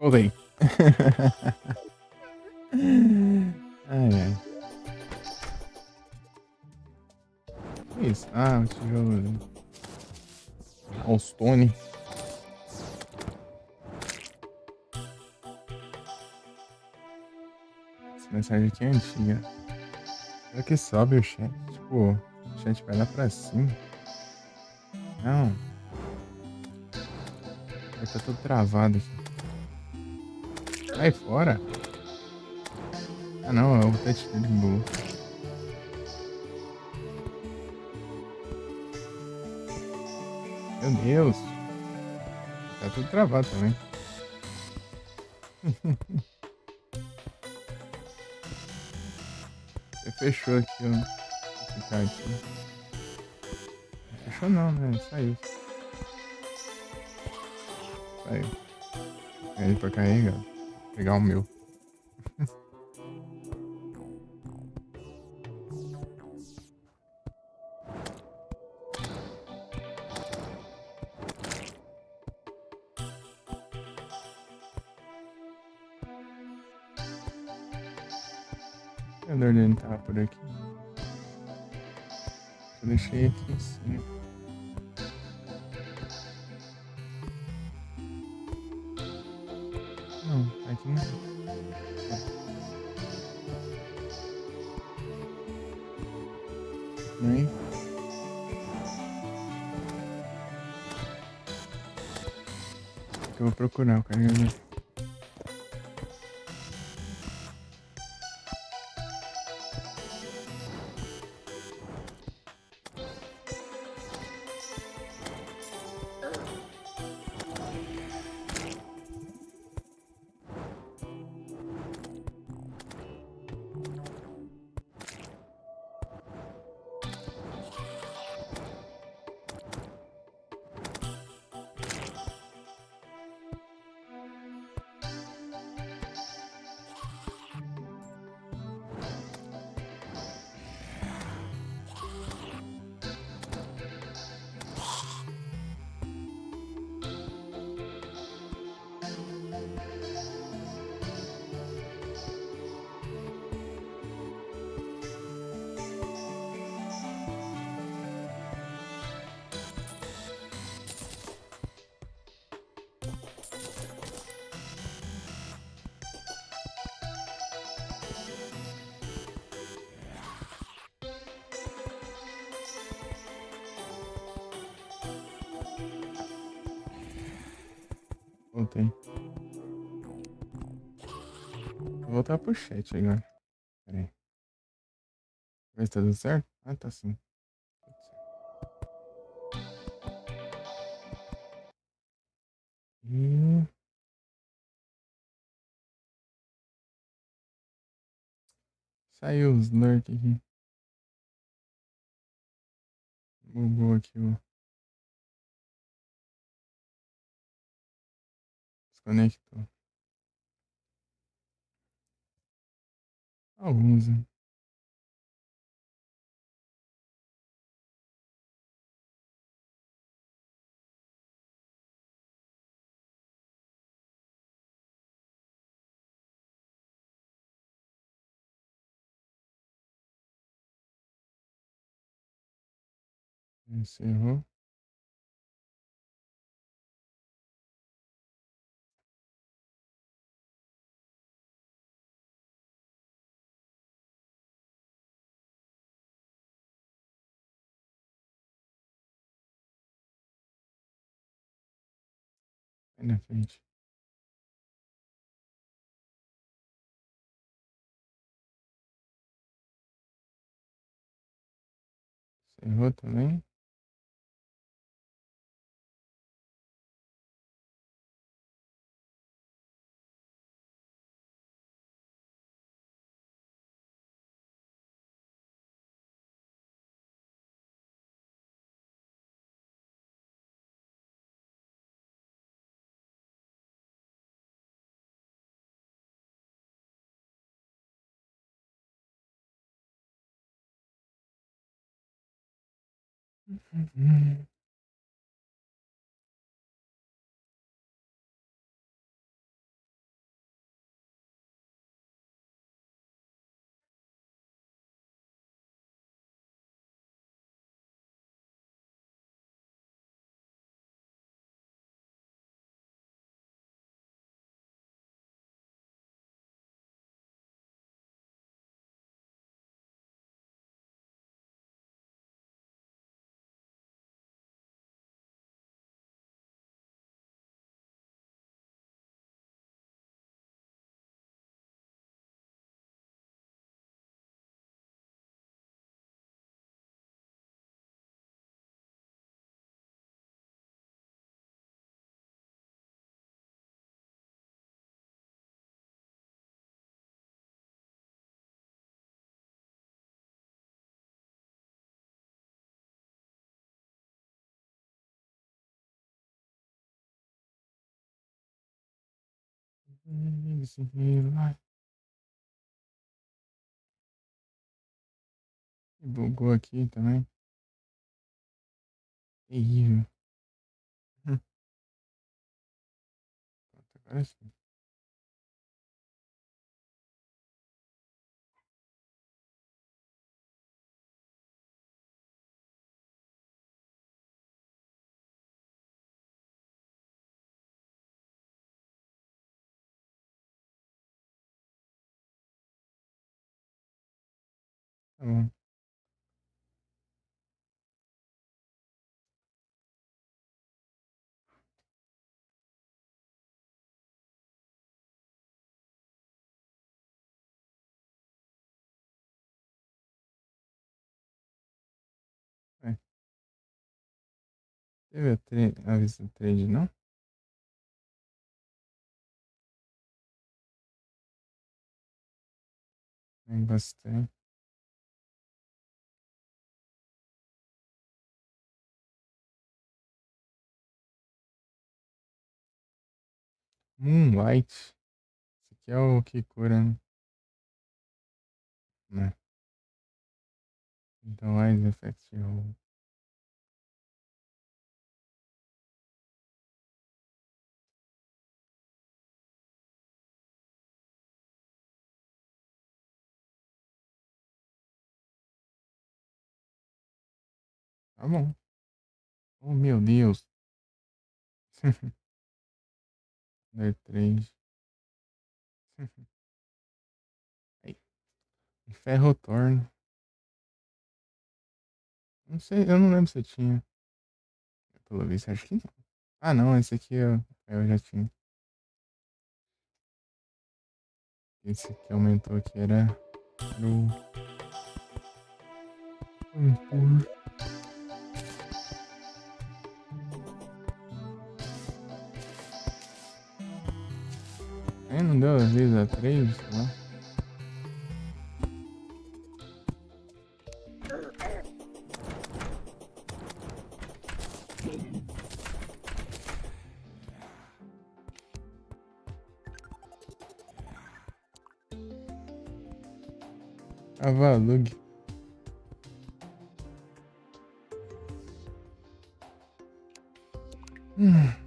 Speaker 1: Voltei. Ai, ai. Que isso? Ah, o tijolo ali. Stone. Essa mensagem aqui é antiga. Será que sobe o chat? Tipo, o chat vai lá pra cima. Não. Vai tá tudo travado aqui. Sai fora. Ah, não. É o touch dele bugou. Meu Deus. Tá tudo travado também. Você fechou aqui, ó. Vou ficar aqui. Não fechou não, né? Saiu. Saiu. Aí pra carregar. Vou pegar o meu. O dele não tava por aqui. Eu deixei aqui em cima. Não, tá aqui não. Nem. Que eu vou procurar o carregador. Voltei. Vou voltar pro chat agora. Pera aí. Ver se tá tudo certo? Ah, tá sim. E... Saiu os lurk aqui. Bugou aqui o... Desconectou. Alguns, né? Encerrou. Aí na frente. Encerrou também. Uhum. Bugou aqui também. Terrível. Agora sim. Tá bom. É. Teve a vista do trade, não? Nem gostei. Moonlight. Esse aqui é o que cura, né? Então, Eyes Effect Roll. Tá bom. Oh, meu Deus. Dar 3. Ai, Ferro Torno. Não sei, eu não lembro se eu tinha. Pelo visto, acho que não. Ah, não, esse aqui eu já tinha. Esse que aumentou aqui era o Ampur. Não deu a vez a 3, sei lá. Avalug. Hum.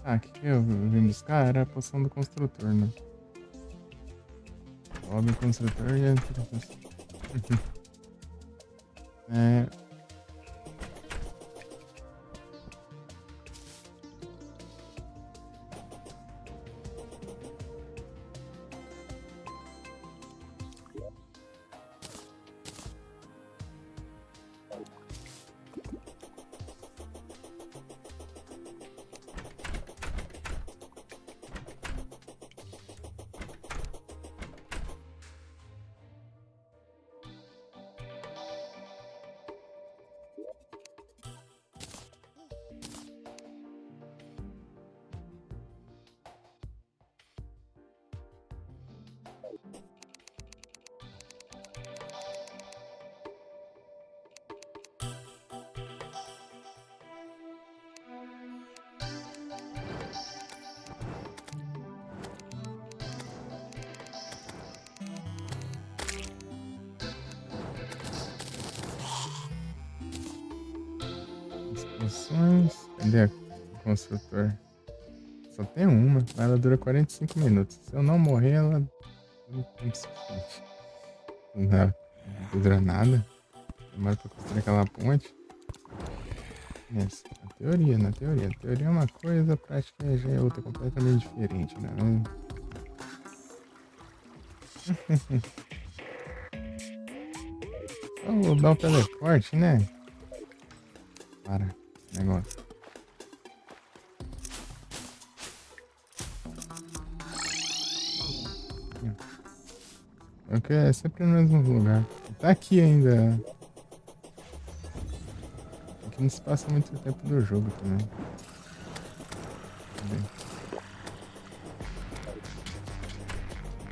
Speaker 1: Ah, o que eu vim buscar era a poção do construtor, né? Sobe o construtor e entra. É. Poções. Cadê o construtor? Só tem uma, mas ela dura 45 minutos. Se eu não morrer, ela dura tempo suficiente. Não dura nada. Demora pra construir aquela ponte. Nessa, na teoria, na teoria. A teoria é uma coisa, a prática já é outra completamente diferente, né? Só vou dar o teleporte, né? Para, negócio. É sempre no mesmo lugar. Tá aqui ainda. Aqui não se passa muito tempo do jogo também.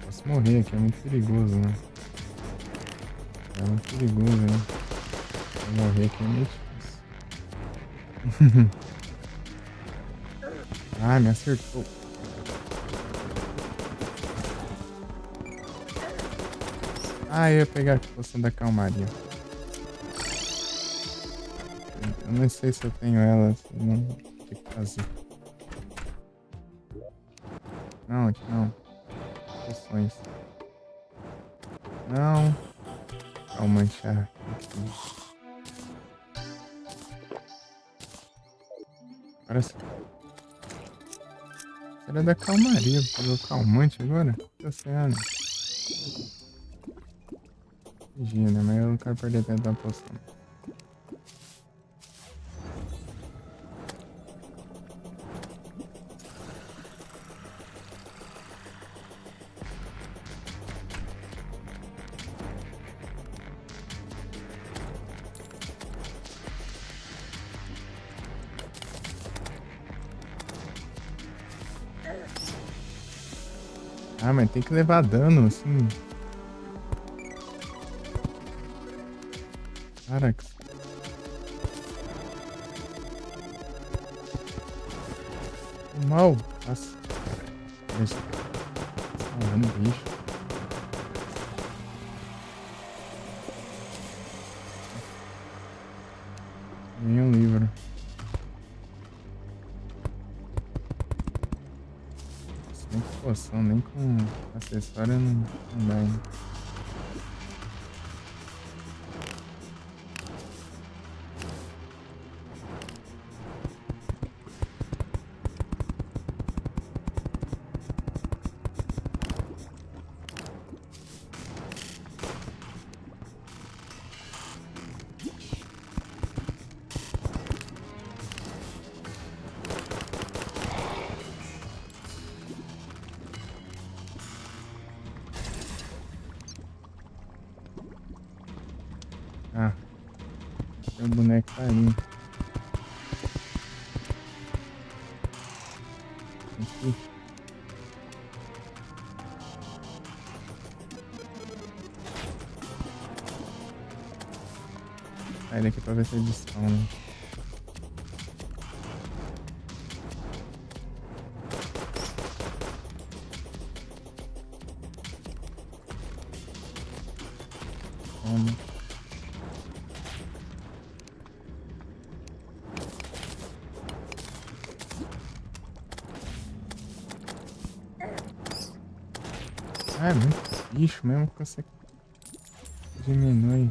Speaker 1: Posso morrer aqui, é muito perigoso, né? É muito perigoso, né? Vou morrer aqui é muito difícil. Ah, me acertou. Ah, eu ia pegar a poção da calmaria. Eu não sei se eu tenho ela, se não o que fazer. Não, aqui não. Poções. Não. Calmante. Ah, aqui. Agora sim. Será da calmaria? Vou fazer o calmante agora? Que oceano. Vigia, né? Mas eu não quero perder tempo da poção. Ah, mas tem que levar dano, assim. Caraca. Mal. Nossa. Deixa. Salvando bicho. Vem um livro. Nem com poção, nem com acessório não dá, hein? Ah, o boneco tá ali. Aqui. Sai daqui pra ver se eles estão, né? Toma. Ah, é muito bicho mesmo que você diminui.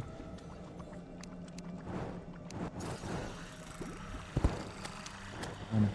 Speaker 1: Cara,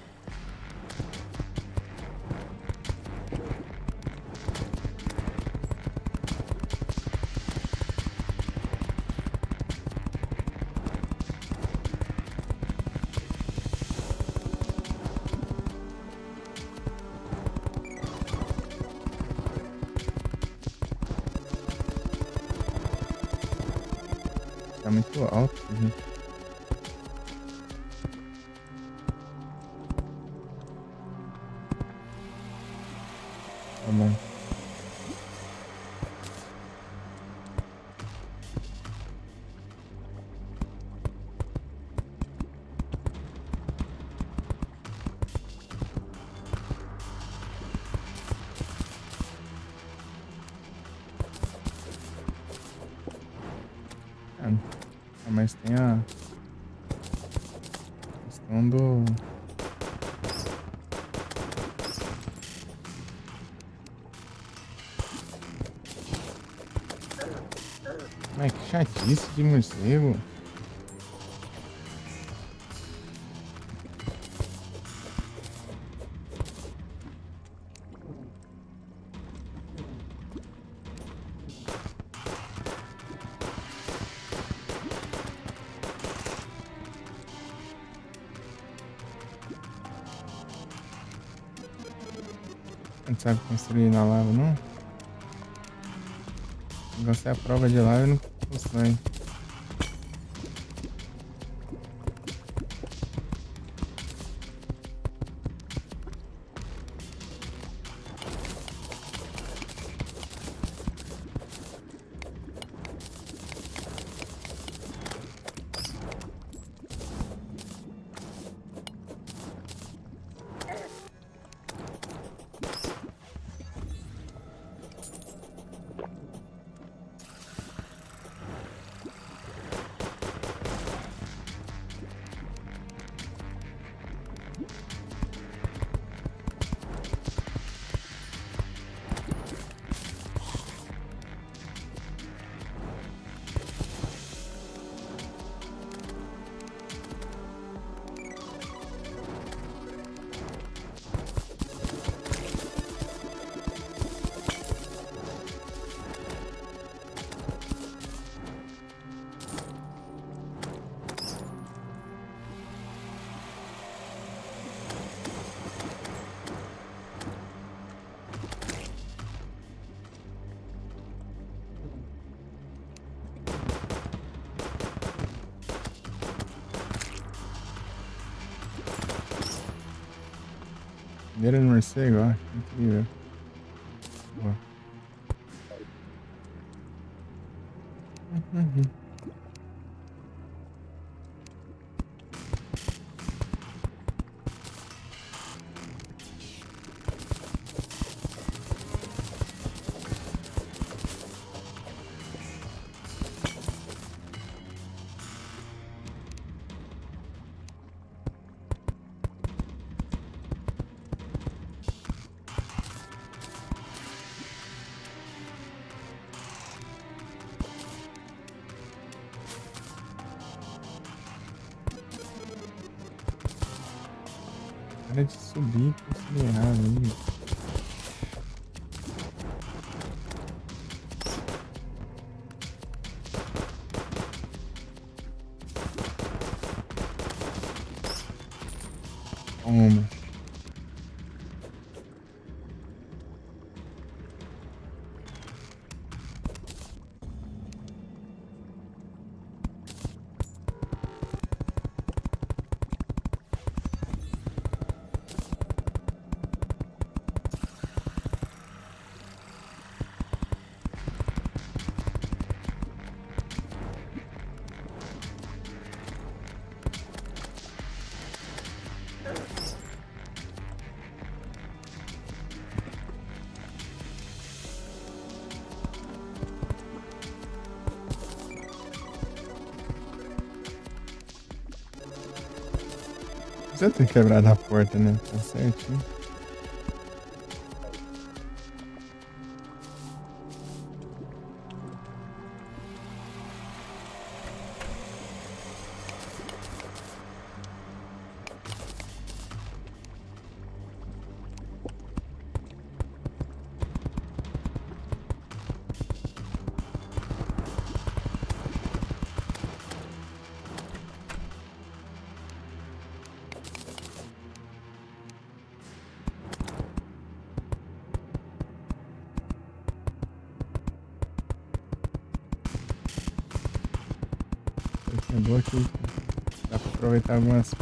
Speaker 1: tá muito alto, gente. Tá bom. Mas tem a questão do... Mas que chatice de morcego. Não sabe construir na lava, não? Você é a prova de lava e não constrói. Primeira no morcego, ó. Que incrível. Boa. Uhum. Para de subir com esse errado aí. Toma. Precisa ter quebrado a porta, né? Tá certinho. É bom que dá pra aproveitar algumas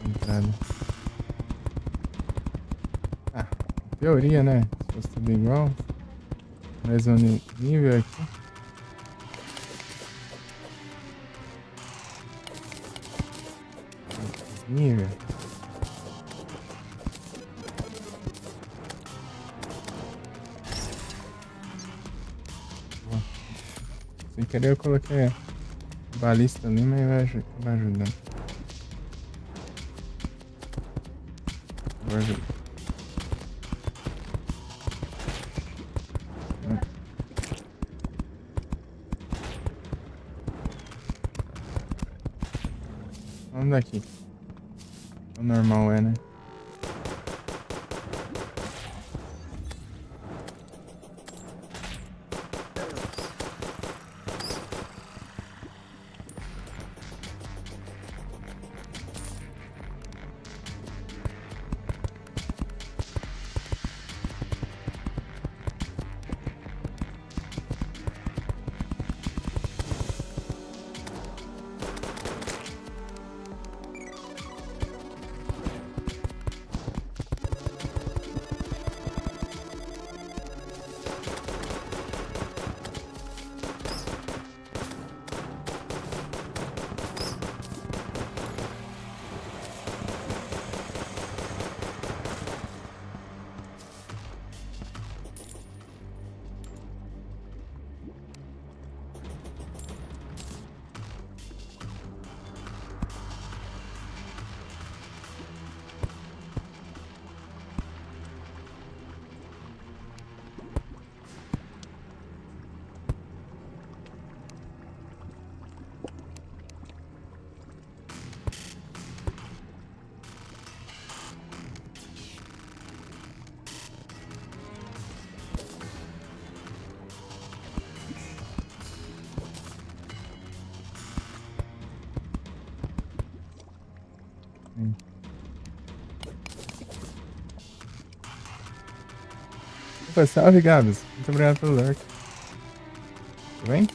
Speaker 1: entradas. Ah, em teoria, né? Se fosse tudo igual. Mesmo nível aqui. Nível. Sem querer eu coloquei a balista ali, mas vai ajudando. Vai ajudar. Vamos daqui. O normal é, né? Opa, salve, Gabs. Muito obrigado pelo lurk. Tudo bem?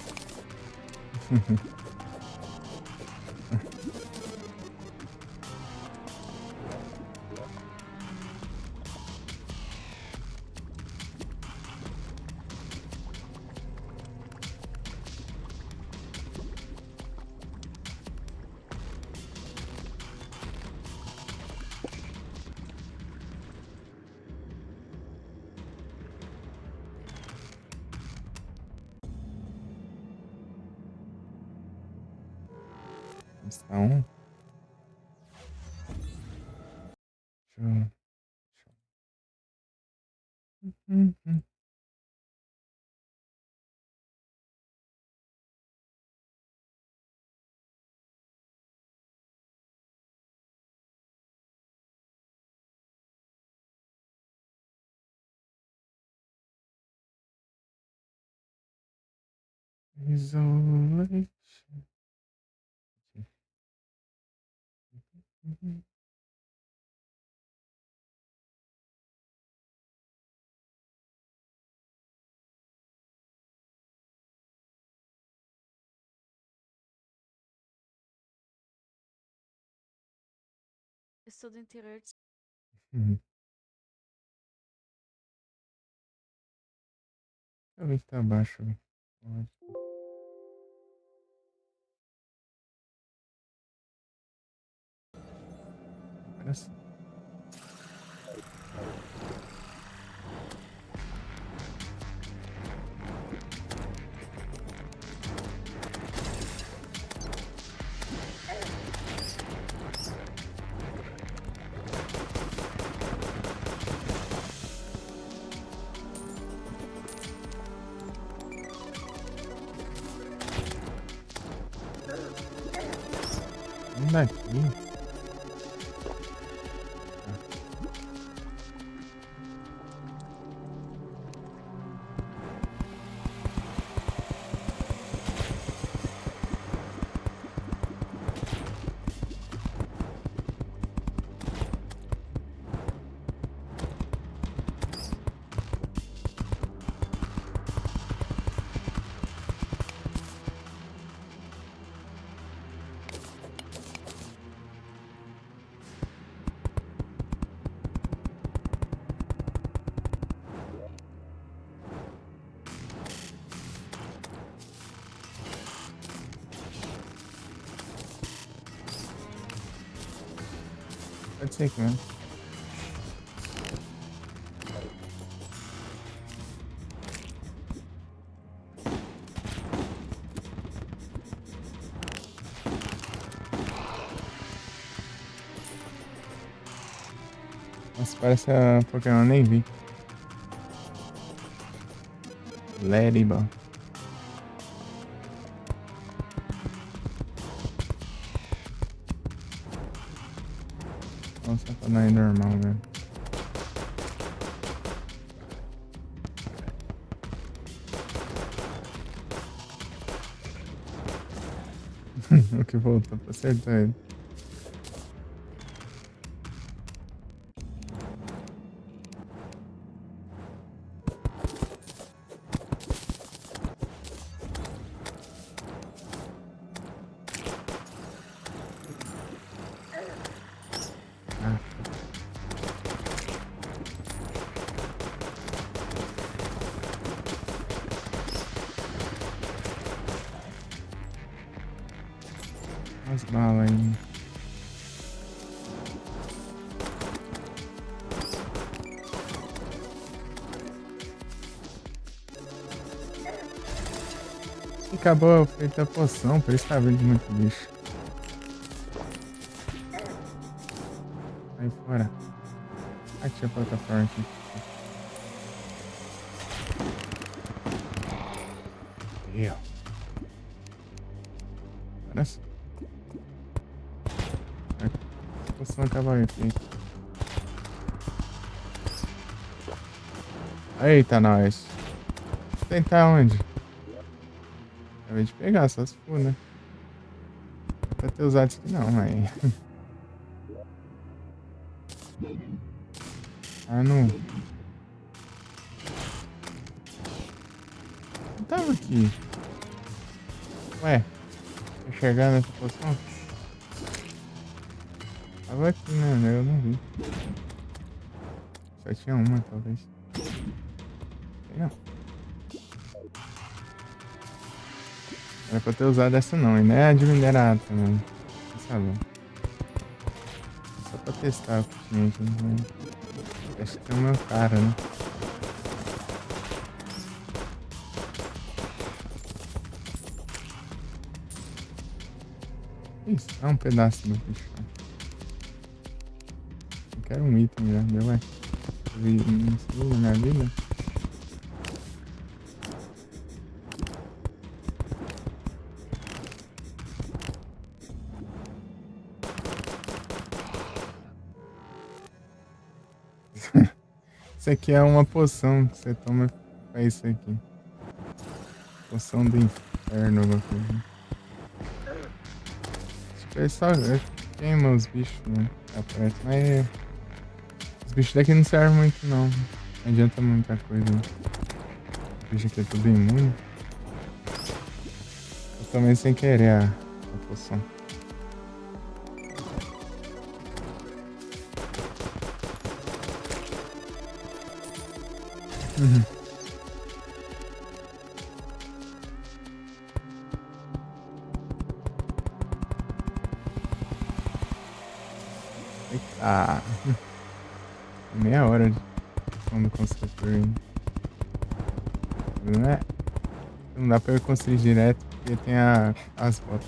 Speaker 1: Está on? Deixa eu... Isolation.
Speaker 2: Eu sou do interior de...
Speaker 1: Eu vi que tá abaixo. Parece. Vem daqui. Pode ser aqui mesmo. Nossa, parece a Pokémon, nem vi. Ladybug. Nossa, tá não é normal, velho. O que voltou pra acertar ele. Ah, as balas aí. E acabou feita a poção, por isso tá vindo muito bicho. Aí fora. Aqui tinha plataforma aqui. Eu. Parece. A poção acaba aqui. Eita, nós. Tentar onde? Acabei de pegar, só se for, né? Pra ter usado isso aqui não, mas. Ah, não. Não tava aqui. Ué, tá chegando essa poção? Tava aqui, né? Eu não vi. Só tinha uma, talvez. Sei não. Era pra ter usado essa não, e não é a de minerado também. Não sabe? Só pra testar o que tinha aqui. Né? Acho que tem o meu cara, né? Isso, é um pedaço do bicho. Eu quero um item já, deu, vai. Vi isso na minha vida. Isso aqui é uma poção que você toma pra isso aqui. Poção do inferno, alguma coisa. Tipo, é só queima os bichos, né? Aparece, mas os bichos daqui não servem muito não. Não adianta muita coisa. Né? O bicho aqui é tudo imune. Eu tomei sem querer a poção. Uhum. Eita. Meia hora de som do construtor ainda. Não é? Não dá pra eu construir direto porque tem as botas.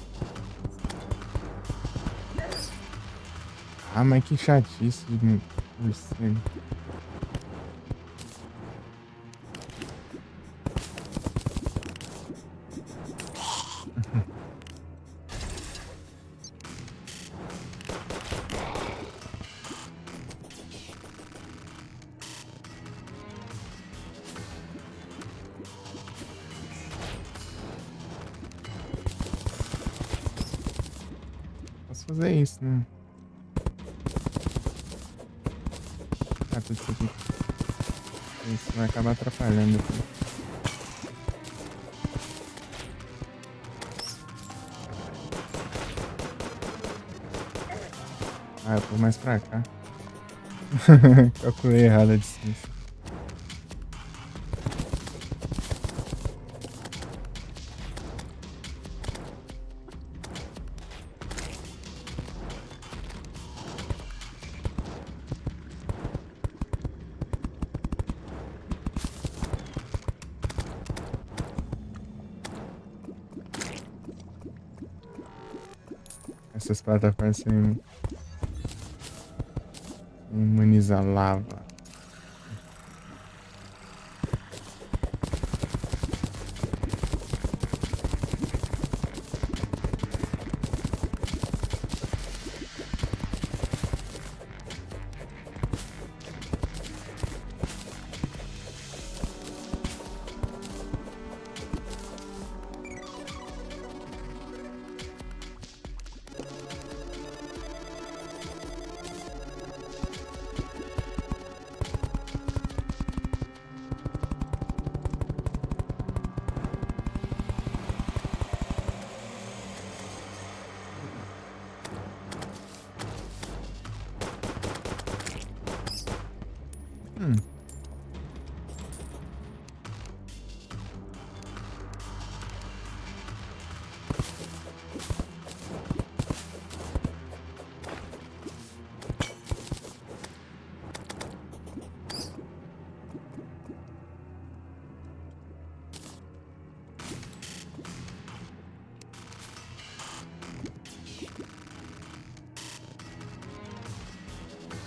Speaker 1: Ah, mas que chatice de morcego. Posso fazer isso, né? Ah, tudo isso aqui. Isso vai acabar atrapalhando aqui. Ah, eu tô mais pra cá. Calculei errado a distância. Essas plataformas sem imuniza lava. Hum.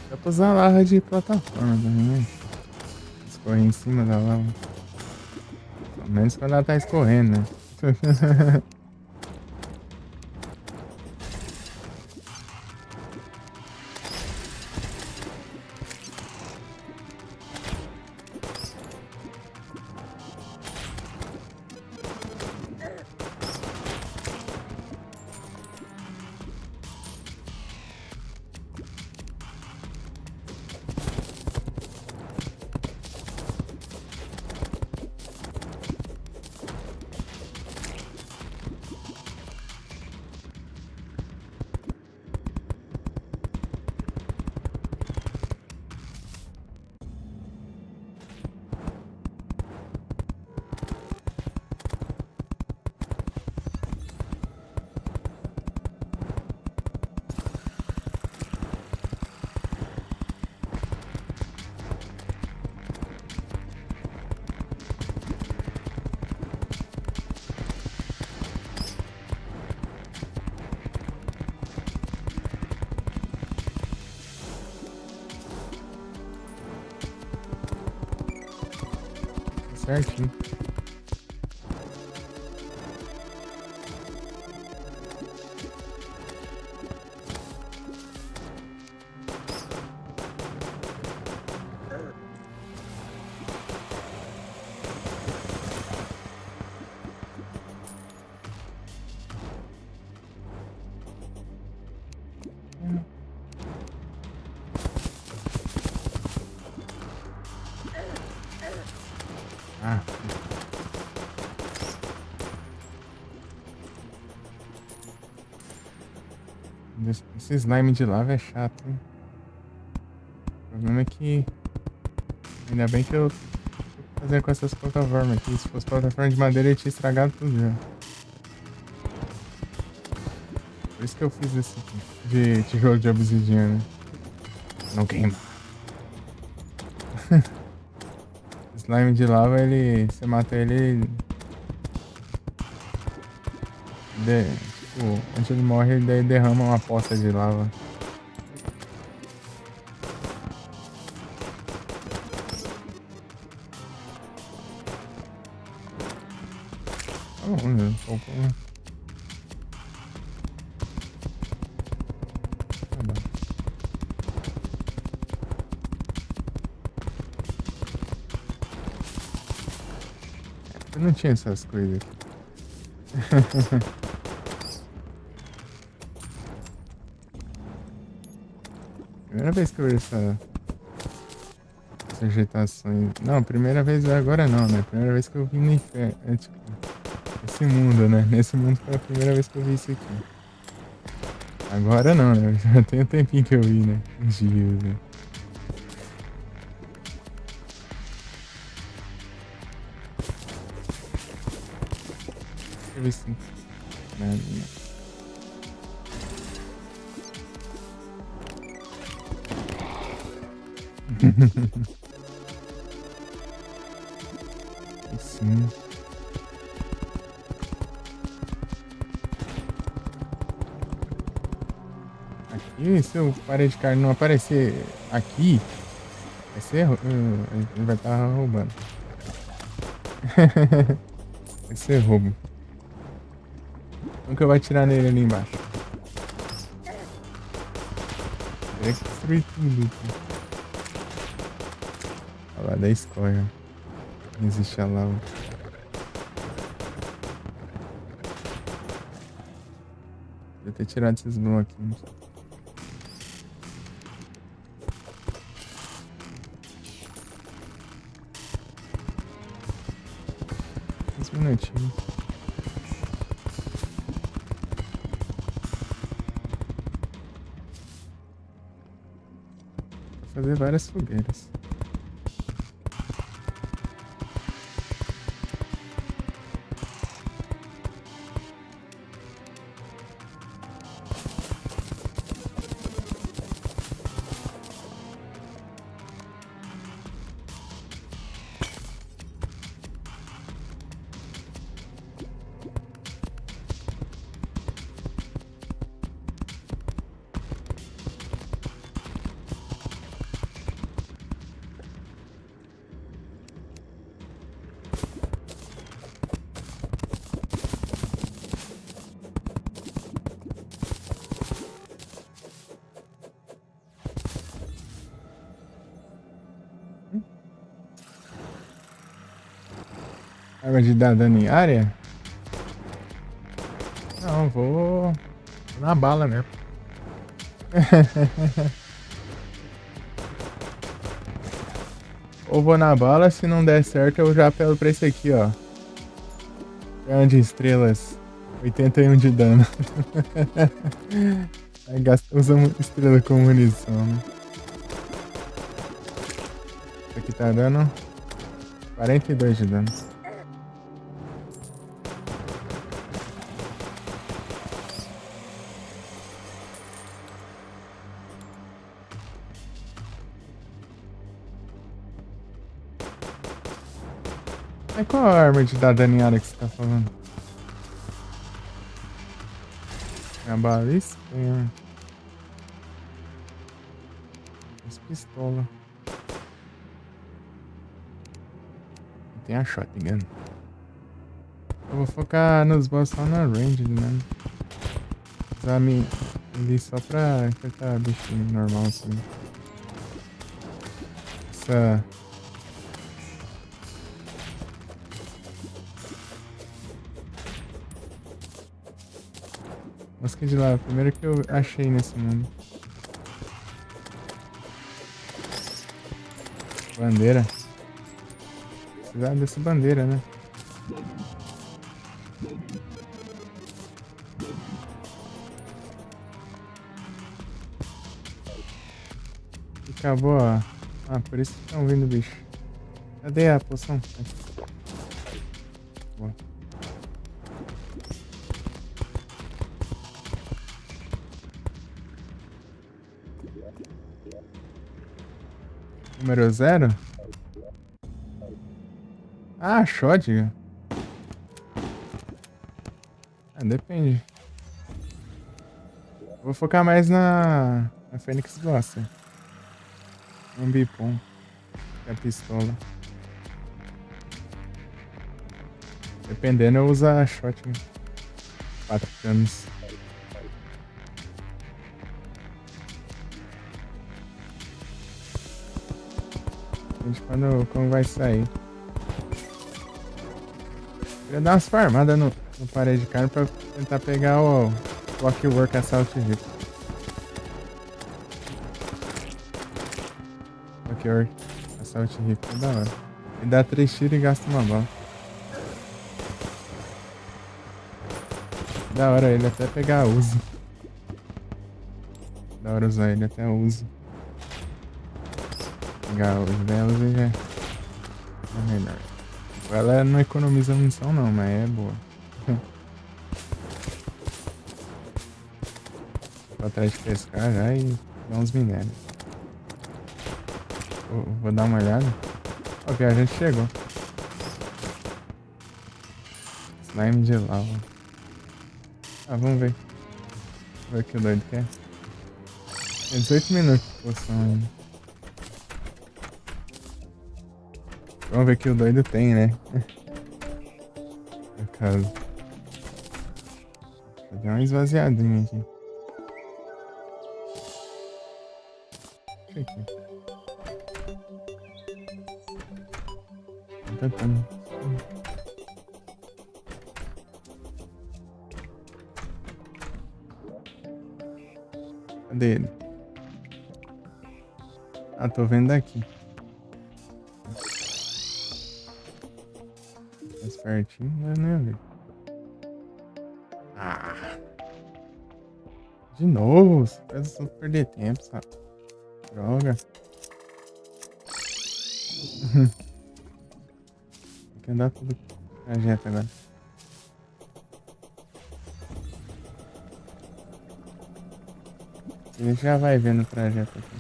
Speaker 1: Dá pra usar lava de plataforma também, né? Escorrer em cima da lava. Pelo menos quando ela tá escorrendo, né? certinho. Ah. Esse slime de lava é chato, hein? O problema é que... Ainda bem que eu tô fazendo com essas plataformas aqui. Se fosse plataforma de madeira, eu tinha estragado tudo já. Por isso que eu fiz esse aqui. De tijolo de obsidiana. Não queima. Slime de lava, ele... Você mata ele... Tipo, antes ele morre, ele daí derrama uma poça de lava. Tá bom, né? Pouco, né? Tá bom. Eu não tinha essas coisas aqui. Primeira vez que eu vi essa agitação. Não, primeira vez agora não, né? Primeira vez que eu vi no inferno. É, tipo, esse mundo, né? Nesse mundo foi a primeira vez que eu vi isso aqui. Agora não, né? Já tem um tempinho que eu vi, né? Uns dias, né? Deixa eu ver se... Nada, não. Sim. Aqui, se o parede de carne não aparecer aqui, vai ser. Ele vai estar roubando. Vai ser roubo. Nunca vai atirar nele ali embaixo. Teria que destruir tudo aqui. Olha lá, daí escorre, ó. Não existe a lava. Devia ter tirado esses bloquinhos. Uns minutinhos. Vou fazer várias fogueiras. Arma de dar dano em área? Não, vou na bala mesmo. Ou vou na bala, se não der certo eu já apelo pra esse aqui, ó. Canhão de estrelas. 81 de dano. Aí usa estrela como munição, né? Isso aqui tá dando 42 de dano. Mas qual a arma de dar dano em área que você tá falando? É a balística? As pistolas. tem a shotgun. Eu vou focar nos boss só na range, né? Usar ali só pra enfrentar bichinho normal assim. Essa... Mosca de lava, primeiro que eu achei nesse mundo. Bandeira. Precisava dessa bandeira, né? E acabou, ó. Ah, por isso que estão vindo bicho. Cadê a poção? Boa. Número 0? Ah, shotgun. Ah, depende. Vou focar mais na Fênix gosta. Um bipom. Que é a pistola. Dependendo, eu uso a shotgun. 4 canos. Depende quando vai sair. Queria dar umas farmadas no parede de carne pra tentar pegar o Clockwork Assault Rifle. Clockwork Assault Rifle é da hora. Ele dá 3 tiros e gasta uma bala. Da hora ele até pegar uso. Da hora usar ele até uso. Pegar uso dela já é melhor. Ela não economiza munição não, mas é boa. Vou atrás de pescar já e dar uns minérios. Vou dar uma olhada. Ok, a gente chegou. Slime de lava. Ah, vamos ver. Vamos ver o que o doido quer. Tem 18 minutos de poção ainda. Vamos ver o que o doido tem, né? No caso. Vou dar uma esvaziadinha aqui. Aqui. Tô tentando. Cadê ele? Ah, tô vendo daqui. Mais pertinho, mas não é ver. Ah! De novo? Você faz só perder tempo, sabe? Droga. Tem que andar tudo trajeto agora. A gente já vai vendo o trajeto aqui.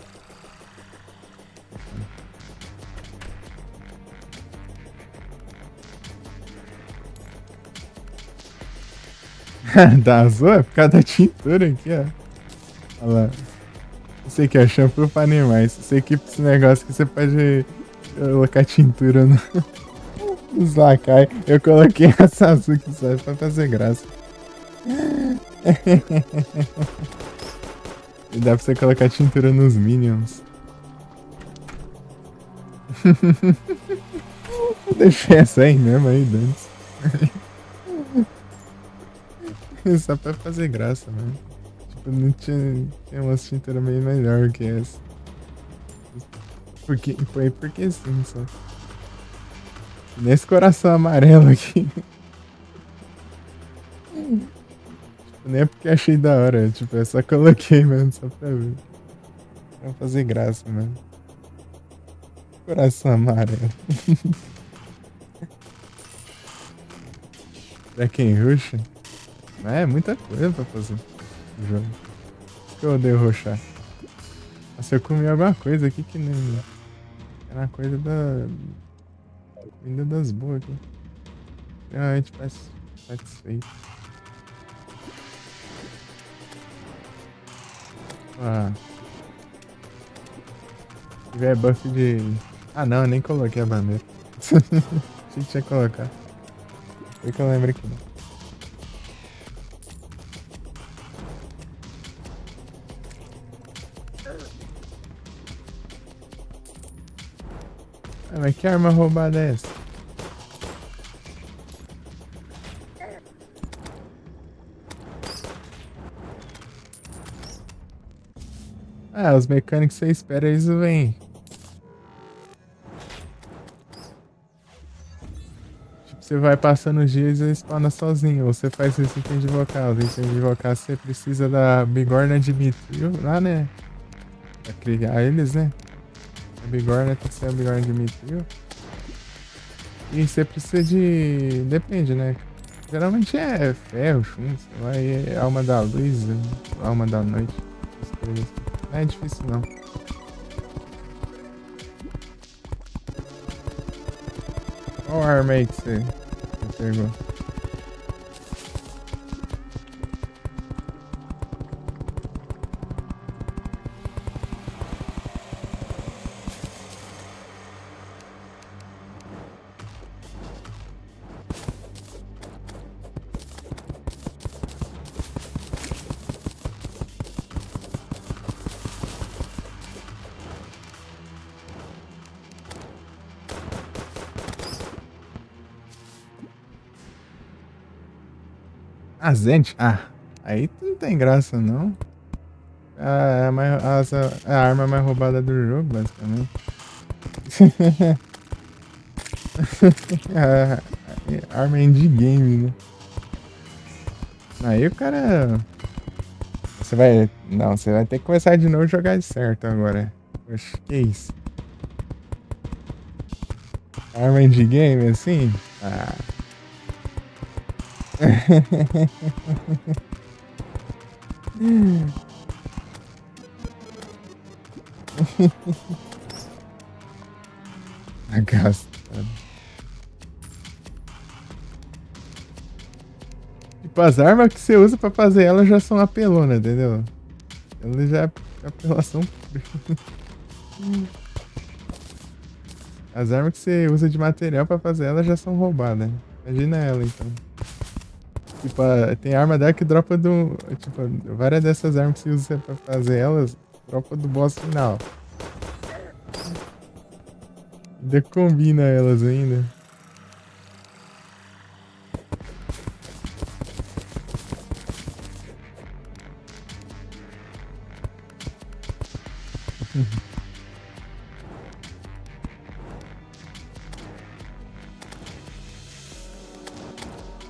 Speaker 1: Da azul é por causa da tintura aqui, ó. Olha lá. Isso aqui é shampoo pra animais. Você equipa esse negócio que você pode colocar tintura nos lacai. Eu coloquei essa azul aqui só pra fazer graça. E dá pra você colocar tintura nos minions. Eu deixei essa aí mesmo aí, Dantes. Só pra fazer graça, mano. Tipo, não tinha umas tinturas meio melhor que essa. Porque sim, só. Nesse coração amarelo aqui. Tipo, nem é porque achei da hora. Tipo, eu só coloquei mesmo, só pra ver. Pra fazer graça, mano. Coração amarelo. Pra quem ruxa? É muita coisa pra fazer no jogo. Por isso que eu odeio roxar. Nossa, eu comi alguma coisa aqui que nem. Era uma coisa da. Comida das boas aqui. Realmente parece satisfeito. Ah. Se tiver buff de. Ah não, eu nem coloquei a bandeira. que tinha colocado. Foi que eu lembro aqui. Ah, mas que arma roubada é essa? Ah, os mecânicos você espera, eles vêm. Tipo, você vai passando os dias e ele spawna sozinho. Ou você faz esse item de invocar. Os itens de invocar você precisa da bigorna de mithril lá, né? Pra criar eles, né? A bigorna tem que ser a bigorna de mithril. E você precisa de... Depende, né? Geralmente é ferro, chumbo, sei lá, e é alma da luz, alma da noite. Essas coisas assim. Não é difícil não. Qual arma aí que você pegou? A Zend? Ah, aí não tem graça não. Ah, é é a arma mais roubada do jogo, basicamente. A arma indie game, né? Aí o cara. Você vai. Não, você vai ter que começar de novo e jogar certo agora. Poxa, que isso? Arma indie game assim? Ah. Gastado. Tipo, as armas que você usa pra fazer elas já são apelona, entendeu? Elas já é apelação pura. As armas que você usa de material pra fazer elas já são roubadas. Imagina ela então. Tipo, tem arma dela que dropa do. Tipo, várias dessas armas que você usa pra fazer elas, dropa do boss final. Ainda combina elas ainda.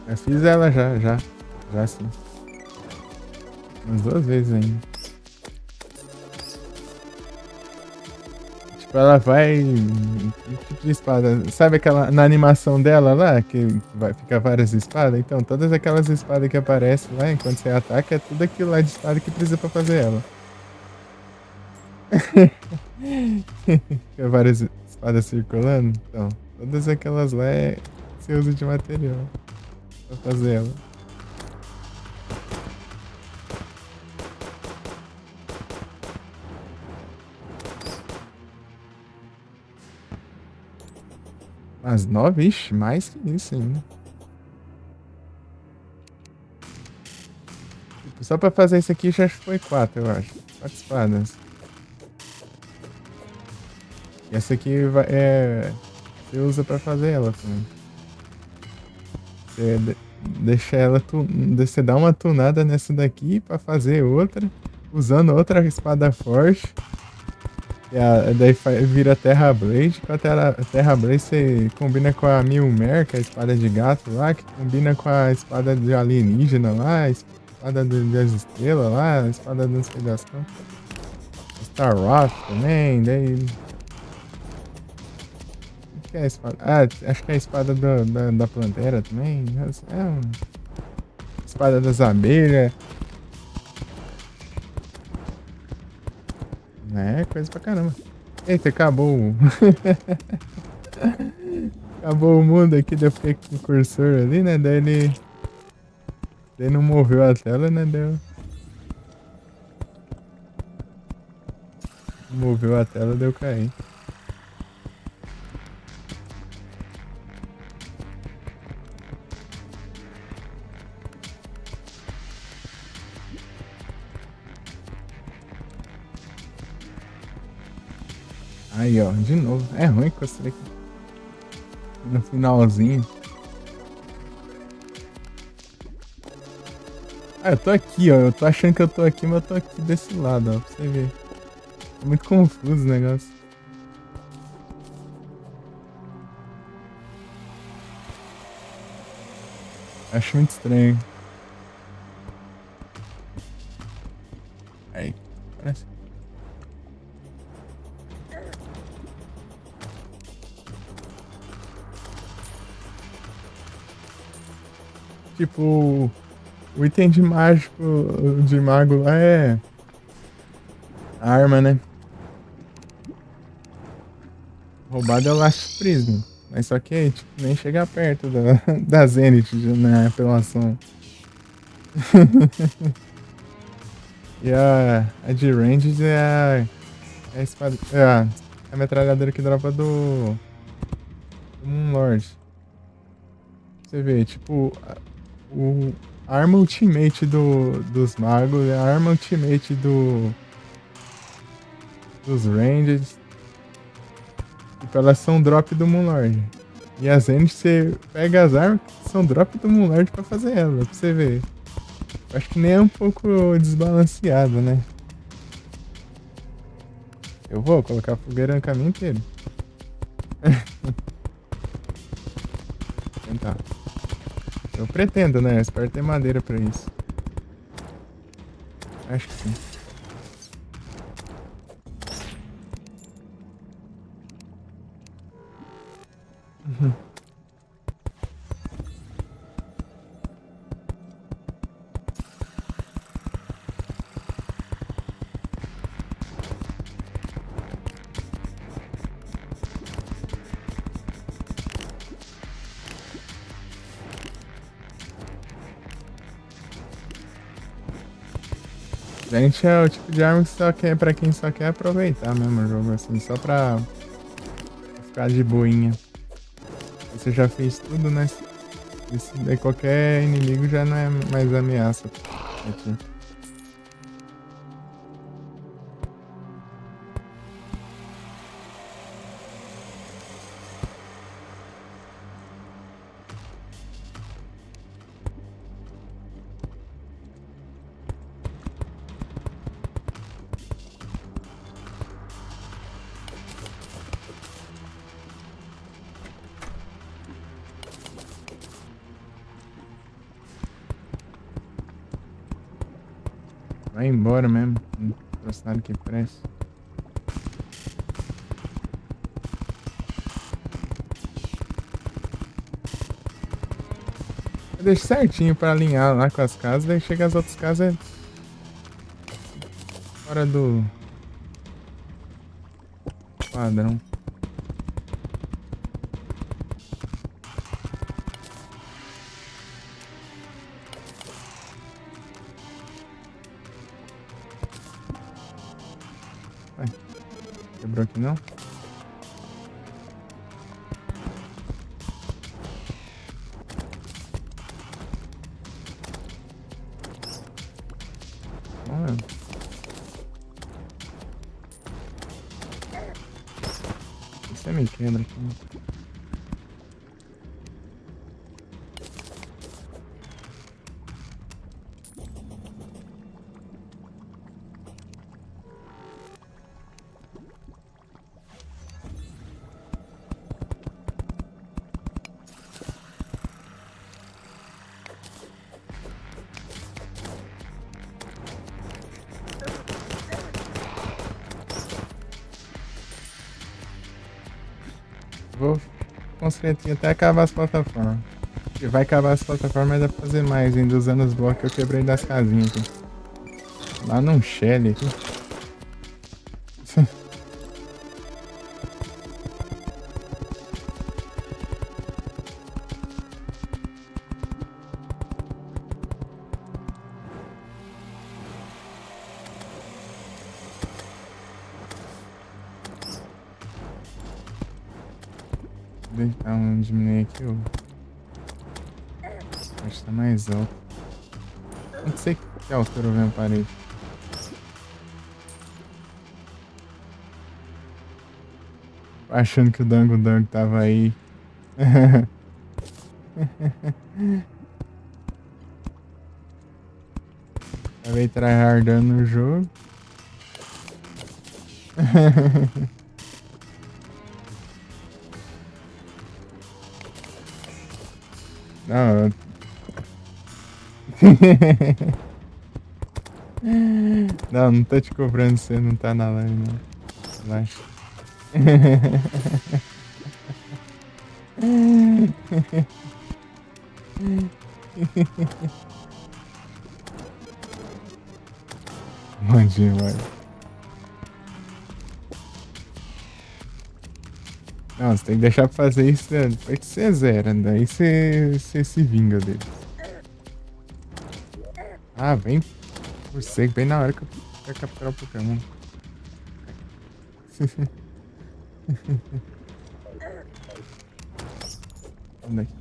Speaker 1: Eu fiz ela já. Já sim. Umas 2 vezes ainda. Tipo, ela vai. Que tipo de espada? Sabe aquela. Na animação dela lá, que vai ficar várias espadas? Então, todas aquelas espadas que aparecem lá enquanto você ataca, é tudo aquilo lá de espada que precisa pra fazer ela. Fica várias espadas circulando. Então, todas aquelas lá você usa de material pra fazer ela. As 9? Ixi, mais que isso ainda. Tipo, só pra fazer isso aqui já foi 4, eu acho. 4 espadas. E essa aqui você usa pra fazer ela também. Deixa ela. Você dá uma tunada nessa daqui pra fazer outra. Usando outra espada forte. Daí vira Terra Blade. Com a Terra Blade você combina com a Mjolnir, que é a espada de gato lá. Que combina com a espada de alienígena lá. A espada das estrelas lá. A espada das pedaços. Star Rock também. Daí. Que é a espada? Ah, acho que é a espada da Pantera também. É uma espada das abelhas. É, coisa pra caramba. Eita, acabou. Acabou o mundo aqui, daí eu fiquei com o cursor ali, né? Daí não moveu a tela, né? Moveu a tela, deu cair. Aí, ó, de novo. É ruim que eu sei que no finalzinho. Ah, eu tô aqui, ó. Eu tô achando que eu tô aqui, mas eu tô aqui desse lado, ó. Pra você ver. É muito confuso o negócio. Acho muito estranho. Aí, parece. Tipo, o item de mágico, de mago lá é a arma, né? Roubado é o Last Prism. Mas só que aí, tipo, nem chega perto da Zenith na apelação. E a de Ranged é a espada. É a metralhadora que dropa do Moonlord. Você vê, tipo, a arma ultimate dos magos, a arma ultimate dos Ranged. Tipo, elas são drop do Moonlord. E as Zenith, você pega as armas que são drop do Moonlord pra fazer ela, pra você ver. Acho que nem é um pouco desbalanceado, né? Eu vou colocar fogueira no caminho inteiro. Tentar. Eu pretendo, né? Eu espero ter madeira pra isso. Acho que sim. Gente, é o tipo de arma que só quer pra quem só quer aproveitar mesmo o jogo, assim, só pra ficar de boinha. Você já fez tudo, né? Isso daí qualquer inimigo já não é mais ameaça aqui. Vai embora mesmo. Não trouxe nada que preste. Eu deixo certinho pra alinhar lá com as casas, daí chega as outras casas fora do padrão. Vai, quebrou aqui não? Olha, você me quebra aqui. Vou construir aqui até acabar as plataformas. E vai acabar as plataformas, mas dá pra fazer mais ainda usando os blocos que eu quebrei das casinhas aqui. Lá num Shelly aqui. Vamos diminuir aqui o. Acho que tá mais alto. Não sei que altura eu venho a parede. Achando que o Dango Dango tava aí. Tava aí tryhardando no jogo. Não. Não, não tô te cobrando, você não tá na live, não. Relaxa. Mandinho, vai. Não, você tem que deixar pra fazer isso depois que você zera, daí você se vinga dele. Ah, vem por seco, bem na hora que eu quero capturar o Pokémon. Onde é que...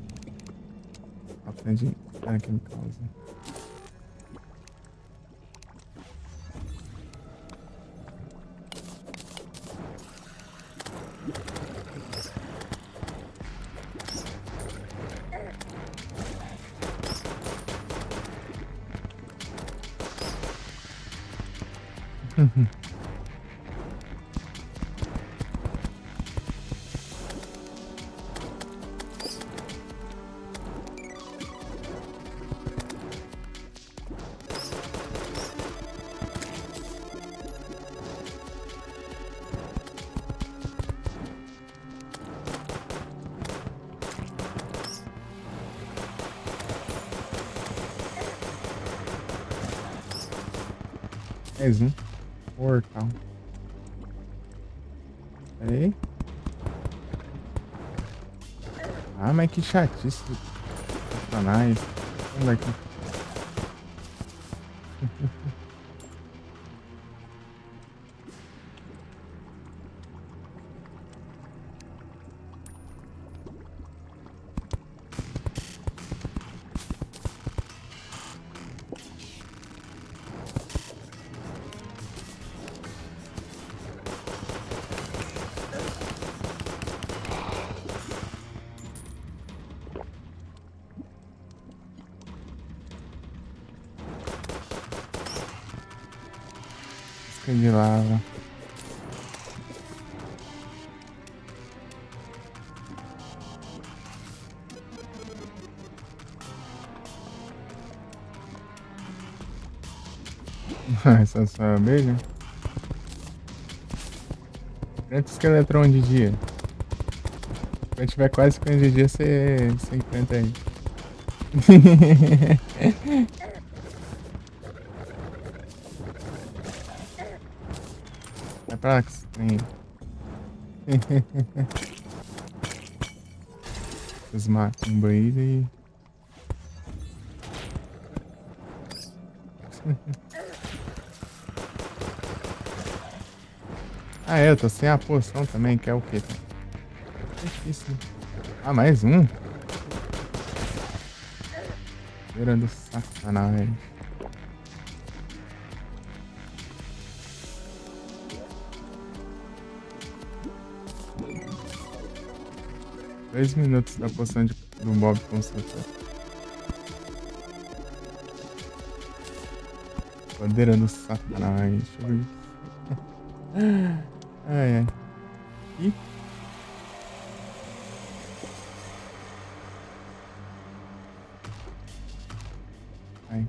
Speaker 1: Aprende aqui em causa. Mais um. Portal. Pera aí. Ah, mas que chatice. Personagens. Vamos aqui. Isca de lava. Essa só é abelha. Enfrenta o Esqueletron de dia. Quando tiver quase 50 de dia, você enfrenta aí. Vai pra lá que você tem. Os macumba aí e. Ah, é, eu tô sem a poção também, que é o quê? É difícil. Ah, mais um? Tirando sacanagem. Dois minutos da poção do Bob Construtor. Bandeira do satanás. Deixa eu ver. Ai, ai. Ih. Ai.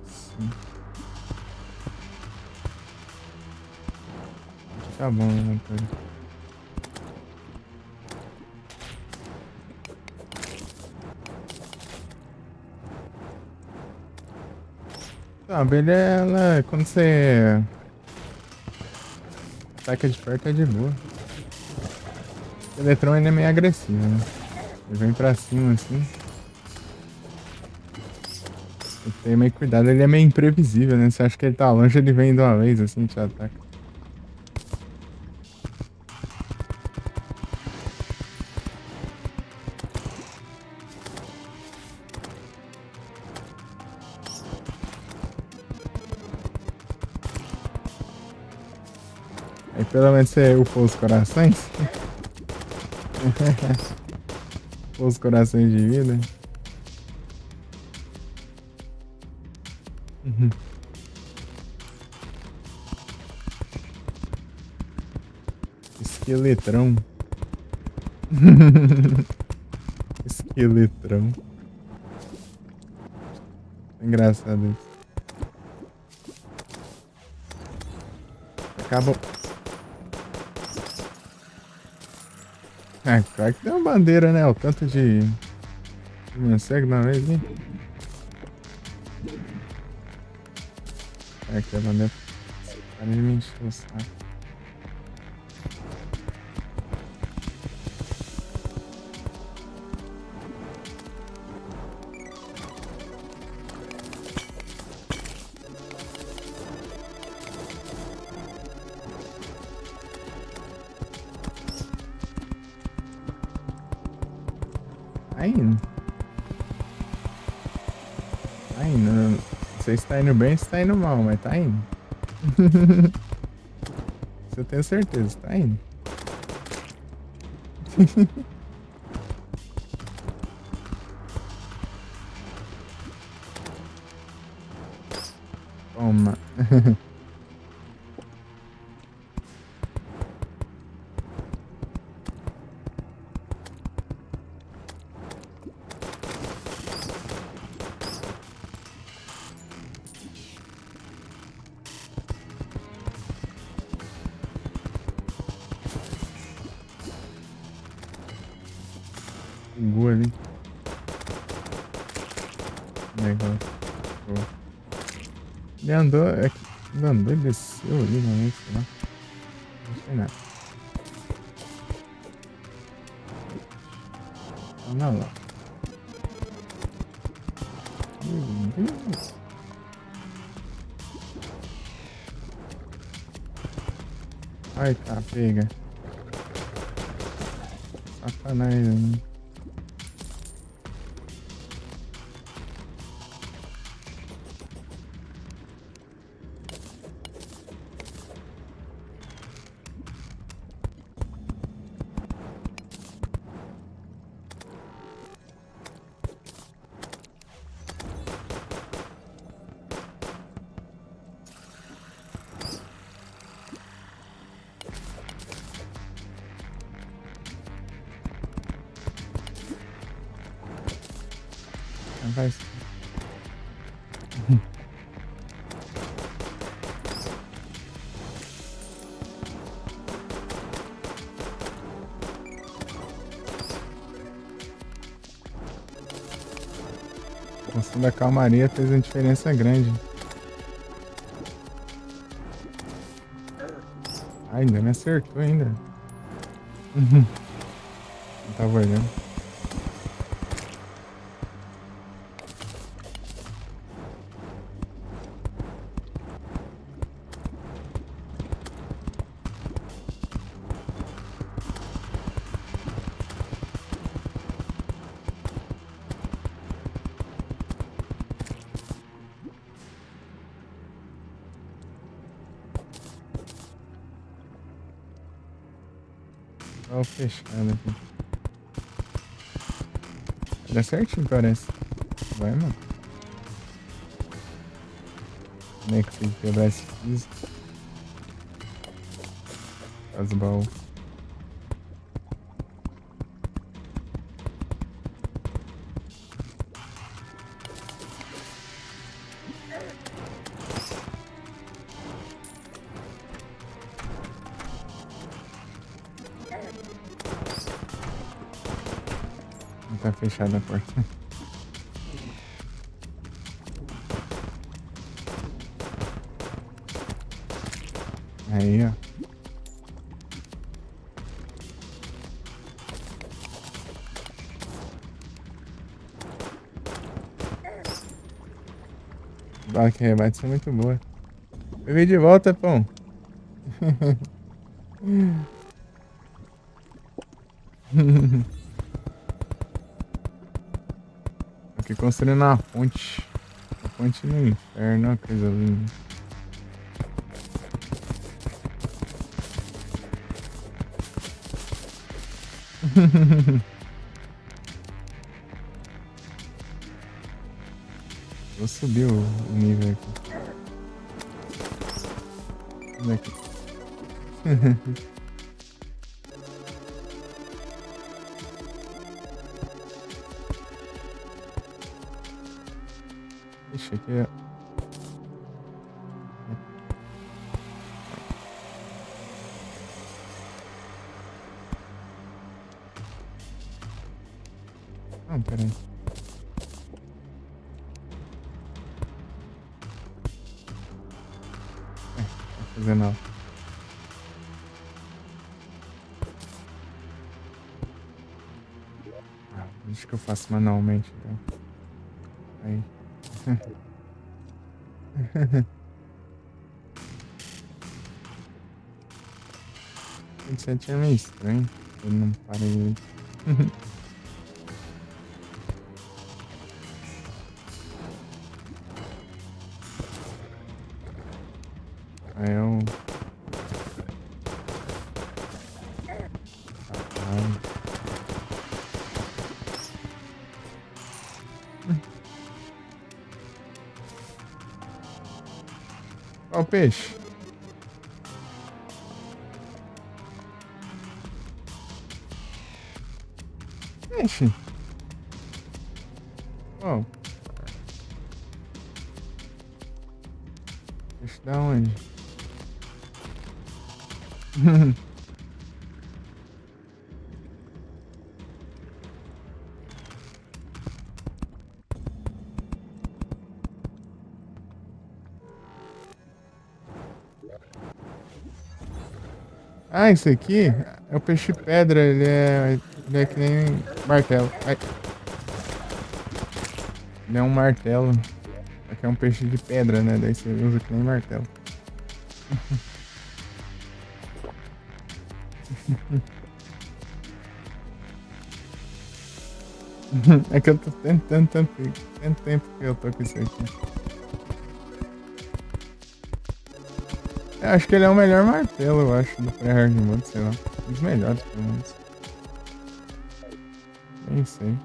Speaker 1: Sim. Tá bom, né, cara? Tá, a abelha, ela, quando você ataca de perto, é de boa. O Eletron, ele é meio agressivo, né? Ele vem pra cima, assim. Tem que ter meio cuidado, ele é meio imprevisível, né? Você acha que ele tá longe, ele vem de uma vez, assim, e te ataca. Aí pelo menos você upou os corações. Upou os corações de vida. Uhum. Esqueletrão. Esqueletrão. Engraçado isso. Acabou. É, claro que tem uma bandeira, né? O tanto de morcego na vez, hein? É que a bandeira. Para de me encher o saco. Tá indo. Tá indo. Não sei se tá indo bem ou se tá indo mal, mas tá indo. Isso eu tenho certeza, tá indo. Toma. Pegou ali. Negócio. Ele andou. Ele andou e desceu ali, não sei lá. Não sei nada. Olha lá. Meu Deus. Ai, tá, pega. Sacanagem. Vai. A função da calmaria fez uma diferença grande. Ai, ainda me acertou ainda. Não tava olhando. Tava fechado aqui. Dá certinho, parece. Vai, mano. Como é que você quebrar esse piso? As baús. Não tá fechada a porta. Aí, ó. Bala que rebate são muito boa. Eu vim de volta, pão. Aqui construindo uma ponte. Uma ponte no inferno, uma coisa linda. Vou subir o nível aqui. Como é que... Ixi, aqui é... Não, peraí. Não tá fazendo nada. Acho que eu faço manualmente, então. Aí. 27 é meio estranho. Eu não parei. Aí eu. Ó o peixe. Peixe. Ó. Peixe da onde? Ah, esse aqui é o peixe pedra, ele é que nem martelo. Ai. Ele é um martelo. Aqui é um peixe de pedra, né? Daí você usa que nem martelo. É que eu tô tentando tanto tempo que eu tô com isso aqui. Eu acho que ele é o melhor martelo, eu acho, do pré-hard mode, sei lá. Um dos melhores, pelo menos. Nem sei.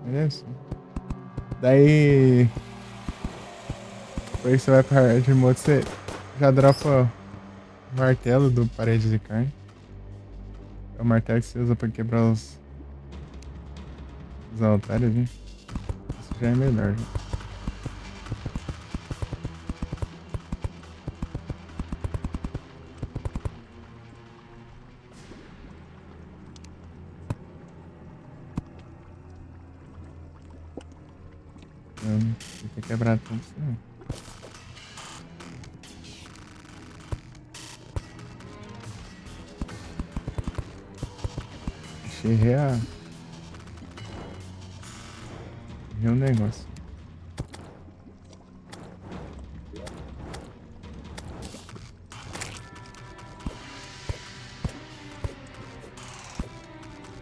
Speaker 1: Mas é assim. Daí. Depois você vai pra hard mode, você já dropa o martelo do parede de carne. É o martelo que você usa pra quebrar os altares, viu? Isso já é melhor, já. Não tem que quebrar tudo isso, não. Achei um negócio.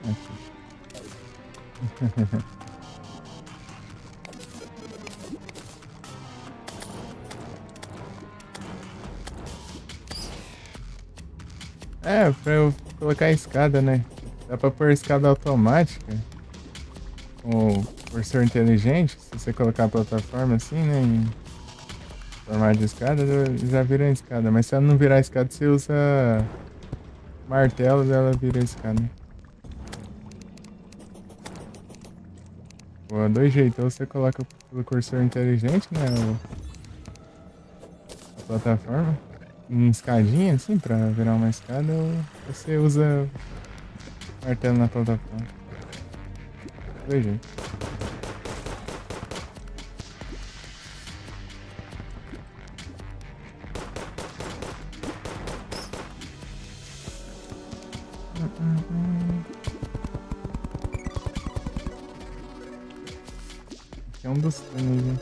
Speaker 1: Aqui. É, pra eu colocar a escada, né? Dá pra pôr escada automática. Com o cursor inteligente. Se você colocar a plataforma assim, né? Em formato de escada, já vira a escada. Mas se ela não virar a escada, você usa martelo, ela vira a escada. Pô, dois jeitos. Ou você coloca pelo cursor inteligente, né? A plataforma. Em escadinha, assim, pra virar uma escada. Ou você usa martelo na plataforma. Dois jeitos. É um dos túneis, né?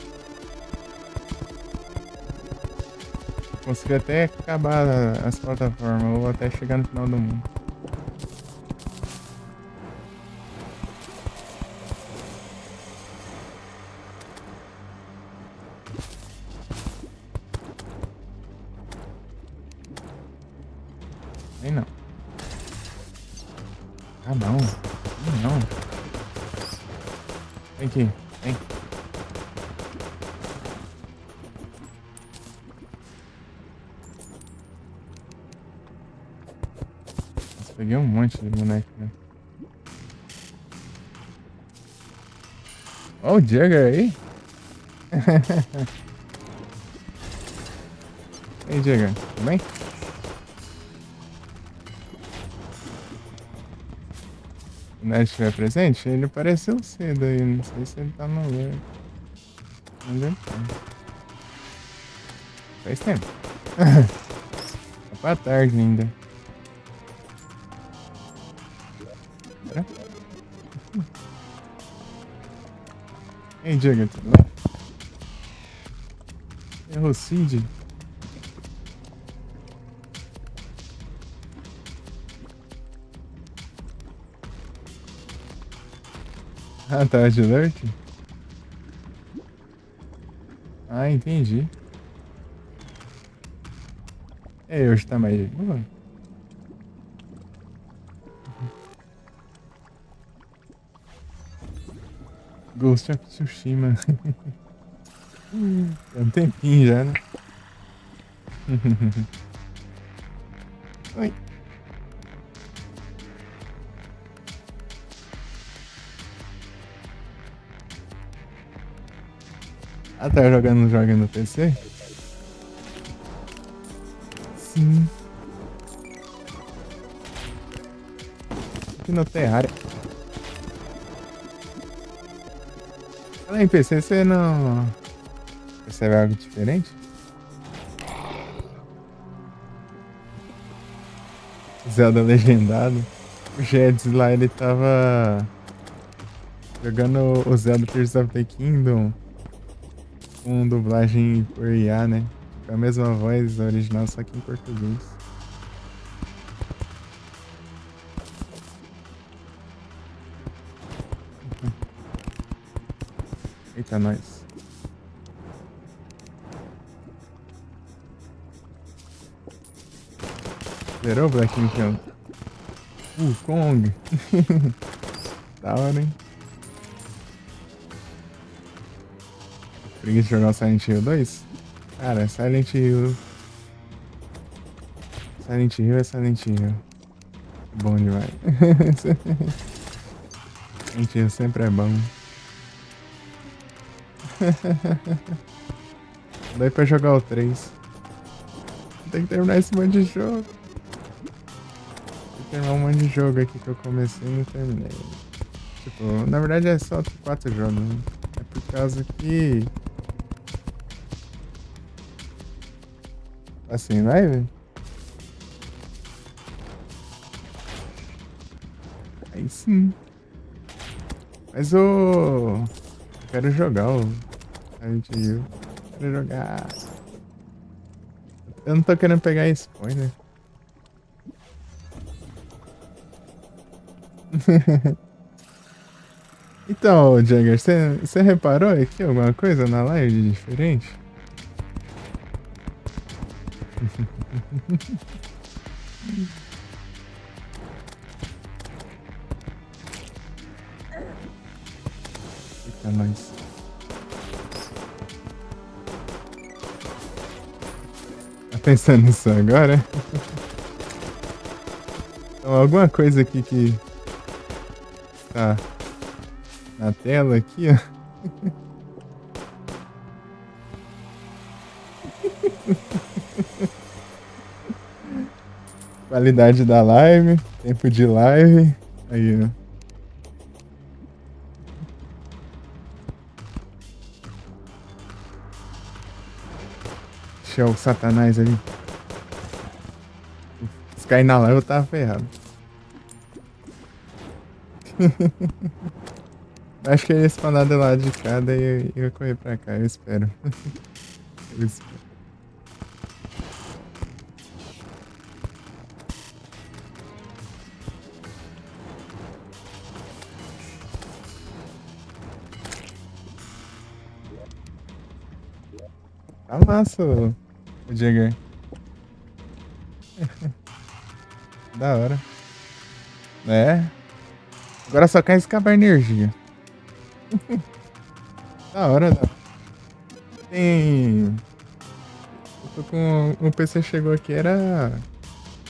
Speaker 1: Consegui até acabar as plataformas, ou até chegar no final do mundo. Aí não. Ah, não. Vem aqui, vem. Nossa, peguei um monte de boneco, né? Ó, o Jagger aí. E aí, Jagger, tudo bem? O Ned estiver presente, ele apareceu cedo aí. Não sei se ele tá no lugar. Onde ele tá? Faz tempo. Tá pra tarde ainda. Será? E aí, Jagger, tudo bem? Errou Cid? Ah, tá de alert? Ah, entendi. É, hoje tá mais de boa. Ghost of Tsushima. Tem um tempinho já, né? Oi. Ah, tá jogando jogos no PC? Sim. Aqui no Terraria. Fala em PC, você não percebe algo diferente? Zelda legendado. O Jeds lá, ele tava jogando o Zelda Tears of the Kingdom com dublagem por IA, né? Com a mesma voz original, só que em português. Eita, nós. Zerou o Black Myth? Kong. Da hora, hein? Preguiça de jogar o Silent Hill 2? Cara, Silent Hill. Silent Hill é Silent Hill. Bom demais. Silent Hill sempre é bom. Daí pra jogar o 3. Tem que terminar esse monte de jogo. Tem que terminar um monte de jogo aqui que eu comecei e não terminei. Tipo, na verdade é só 4 jogos, né? É por causa que. Assim, vai, velho? Aí sim. Mas eu quero jogar o Silent Hill. Quero jogar. Eu não tô querendo pegar spoiler. Então, Jagger, você reparou aqui alguma coisa na live de diferente? Eita, nós. Tá pensando nisso agora? Então, alguma coisa aqui que tá na tela aqui, ó. Qualidade da live, tempo de live. Aí, ó. Deixa o Satanás ali. Se cair na live, eu tava ferrado. Acho que ele ia spawnar do lado de cá, daí eu ia correr pra cá, eu espero. Eu espero. Tá massa, o Jagger. Da hora. É. Agora só quer escapar energia. Da hora, da... Tem... Eu tô com... O PC chegou aqui, era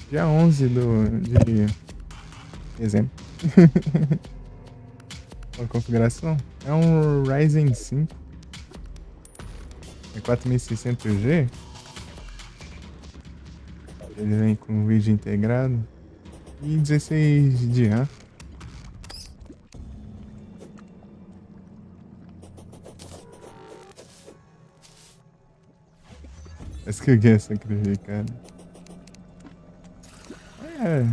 Speaker 1: dia 11 de dezembro. A configuração é um Ryzen 5. É 4600G. Ele vem com vídeo integrado. E 16 de RAM. Parece que alguém é sacrificado. É.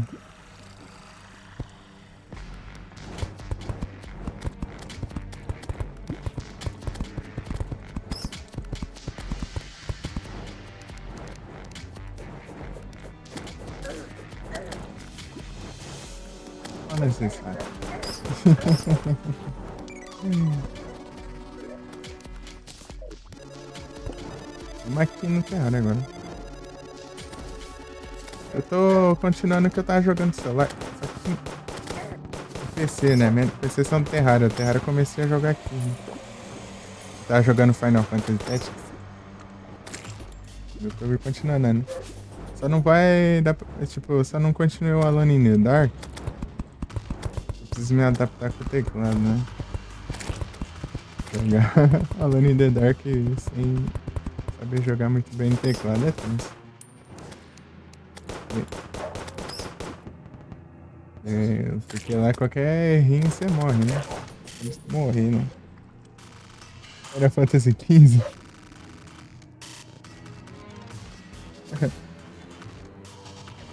Speaker 1: Não é necessário. Vamos aqui no terrário agora. Eu tô continuando que eu tava jogando celular. Só que no PC, né? Meu PC são do terrário. O terrário eu comecei a jogar aqui. Né? Tava jogando Final Fantasy Tactics. Eu tô continuando, né? Só não vai dar pra, tipo, só não continuei o Alone in the Dark. Eu preciso me adaptar com o teclado, né? Jogar Alone in the Dark sem saber jogar muito bem no teclado é tenso. Porque lá qualquer errinho você morre, né? Morrer, né? Era Fantasy XV.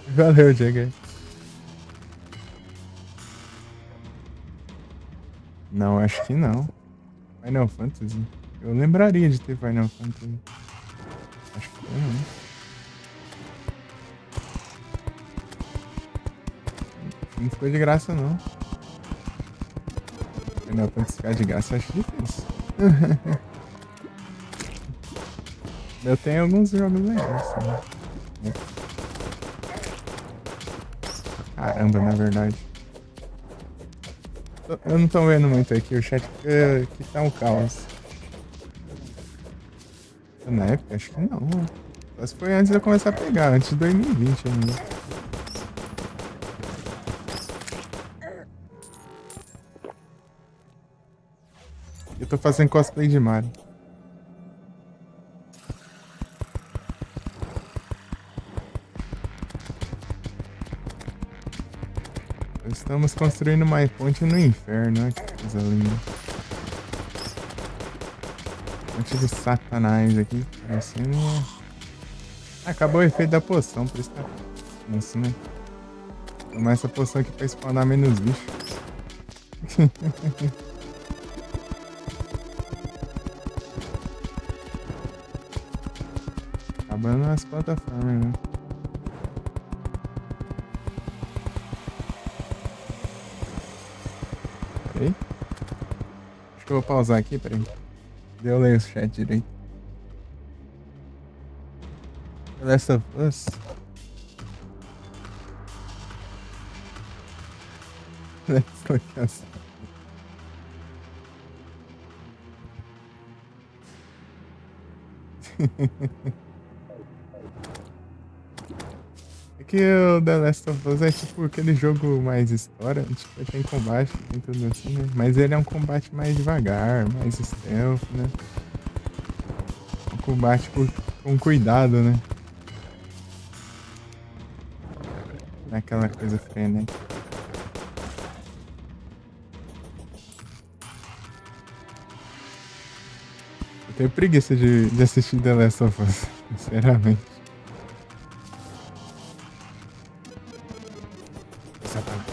Speaker 1: Valeu, Jagger. Não, acho que não. Final Fantasy. Eu lembraria de ter Final Fantasy. Acho que não. Não ficou de graça, não. Final Fantasy ficar de graça, eu acho difícil. Eu tenho alguns jogos legais, né? Caramba, na verdade. Eu não tô vendo muito aqui, o chat que tá um caos. Na época, acho que não. Só se foi antes de eu começar a pegar, antes de 2020 ainda. Eu tô fazendo cosplay de Mario. Estamos construindo uma ponte no inferno, olha que coisa linda. Ponte de Satanás aqui, parecendo. Acabou o efeito da poção, por isso tá. Nossa, né? Tomar essa poção aqui pra spawnar menos bicho. Acabando as plataformas, né? Peraí. Acho que eu vou pausar aqui, peraí. Eu leio o chat direito. The Last of Us. Let's Us. É que o The Last of Us é tipo aquele jogo mais história, tipo, tem combate, tem tudo assim, né? Mas ele é um combate mais devagar, mais stealth, né? Um combate com cuidado, né? Não é aquela coisa frenética. Eu tenho preguiça de assistir The Last of Us, sinceramente. Exatamente.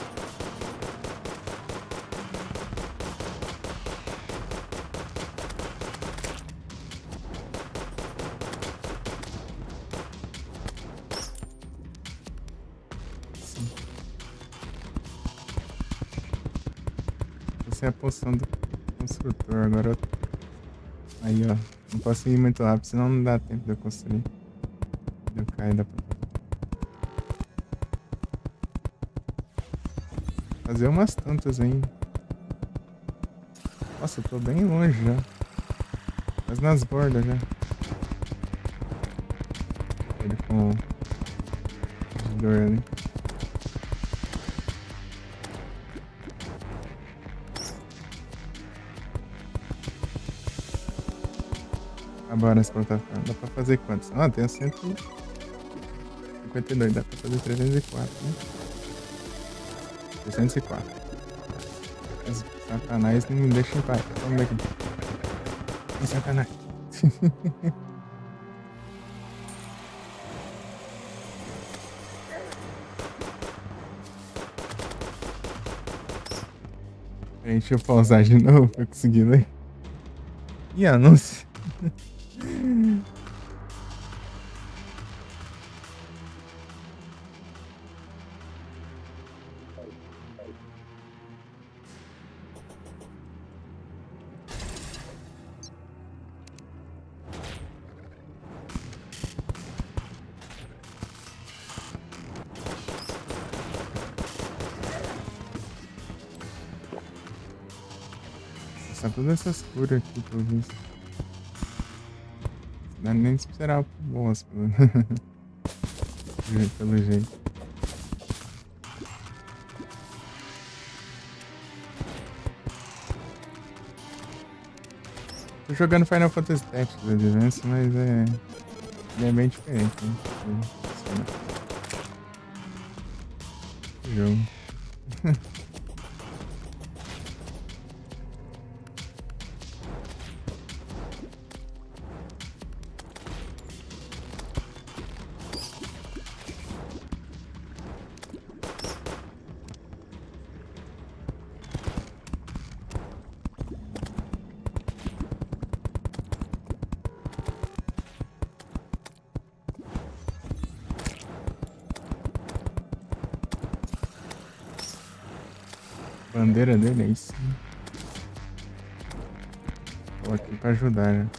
Speaker 1: Sim. Essa é a poção do construtor. Agora eu... Aí, ó. Não posso ir muito rápido, senão não dá tempo de eu construir. Eu caio da... Fazer umas tantas ainda. Nossa, eu tô bem longe já. Quase nas bordas já. Ele com o dor ali. Agora as plataformas. Dá pra fazer quantos? Ah, tem 152. Dá pra fazer 304, né? 304. Mas Satanás não me deixa em paz. Vamos daqui. Vem, Satanás. Peraí, deixa eu pausar de novo pra eu conseguir ler. Ih, anúncio. Só todas essas curas aqui, pelo visto. Não dá nem de esperar o boss, pelo jeito. Tô jogando Final Fantasy Tactics Advance, mas ele é bem diferente, né? Jogo. Bandeira dele é isso. Tô aqui pra ajudar, né?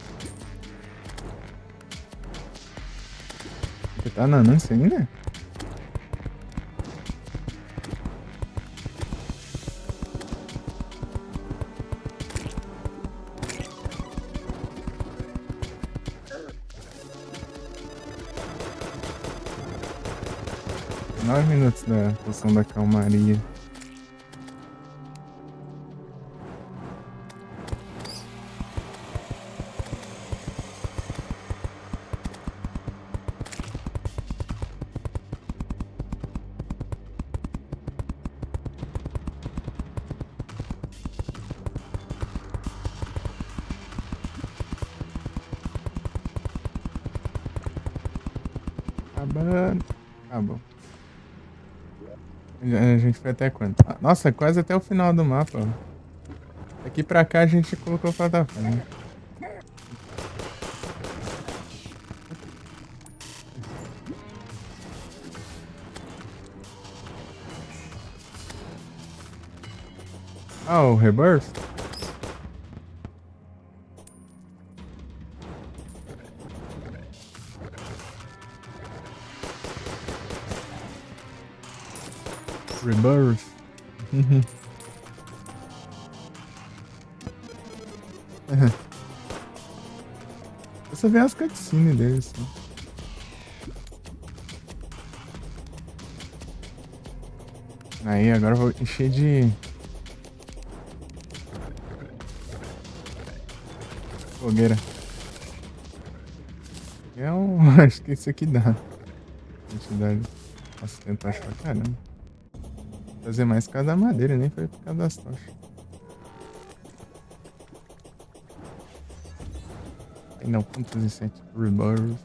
Speaker 1: Você tá na anúncio ainda? Nove minutos da poção da calmaria. Acabando. Acabou. A gente foi até quanto? Nossa, quase até o final do mapa. Daqui pra cá a gente colocou plataforma. Ah, o Rebirth? Rebirth. Eu só vi as cutscenes deles. Assim. Aí, agora eu vou encher de fogueira. É um... Acho que esse aqui dá. Quantidade. Nossa, tem tocha pra caramba. Fazer mais por causa da madeira, nem foi por causa das tochas. Final Fantasy VII Rebirth.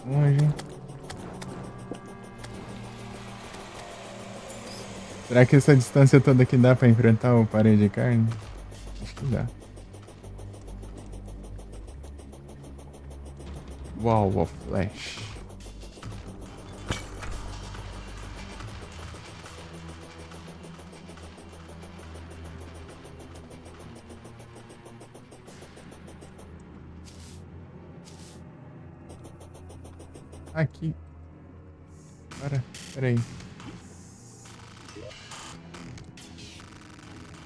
Speaker 1: Longe. Será que essa distância toda aqui dá pra enfrentar o parede de carne? Acho que dá. Wall of Flash. Aqui. Pera aí.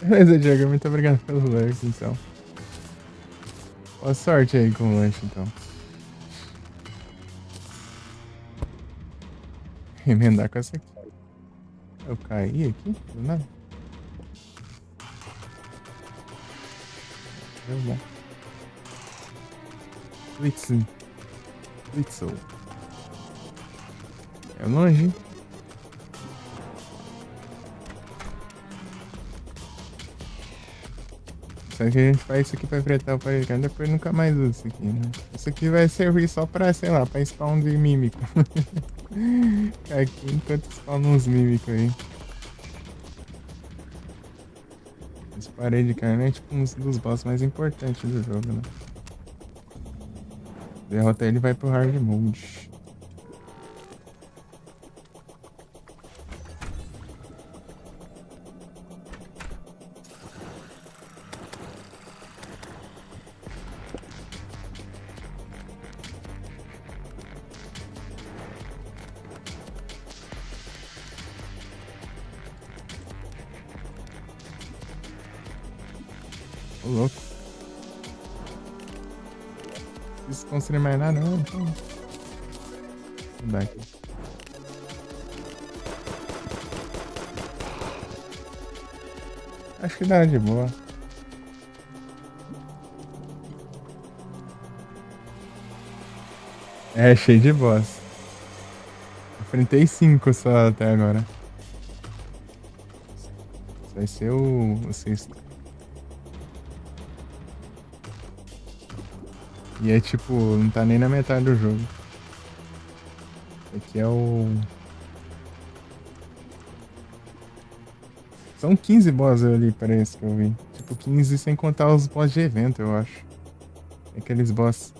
Speaker 1: Beleza, Diego. Muito obrigado pelo like, então. Boa sorte aí com o lanche, então. Emendar com essa aqui. Eu caí aqui? Do nada. Deu bom. Blitzel. É longe, hein? Só que a gente faz isso aqui pra enfrentar o Paredão, depois nunca mais usa isso aqui, né? Isso aqui vai servir só pra, sei lá, pra spawn de mímico. Aqui enquanto spawn uns mímicos aí. Esse parede de carne é tipo um dos boss mais importantes do jogo, né? Derrota ele vai pro hard mode. Ô louco. Não preciso construir mais nada não, então. Vou dar aqui. Acho que dá de boa. É, cheio de boss. Enfrentei 5 só até agora. Esse vai ser o sexto. E é tipo, não tá nem na metade do jogo. Aqui é o... São 15 boss ali, parece que eu vi. Tipo, 15 sem contar os boss de evento, eu acho. Aqueles boss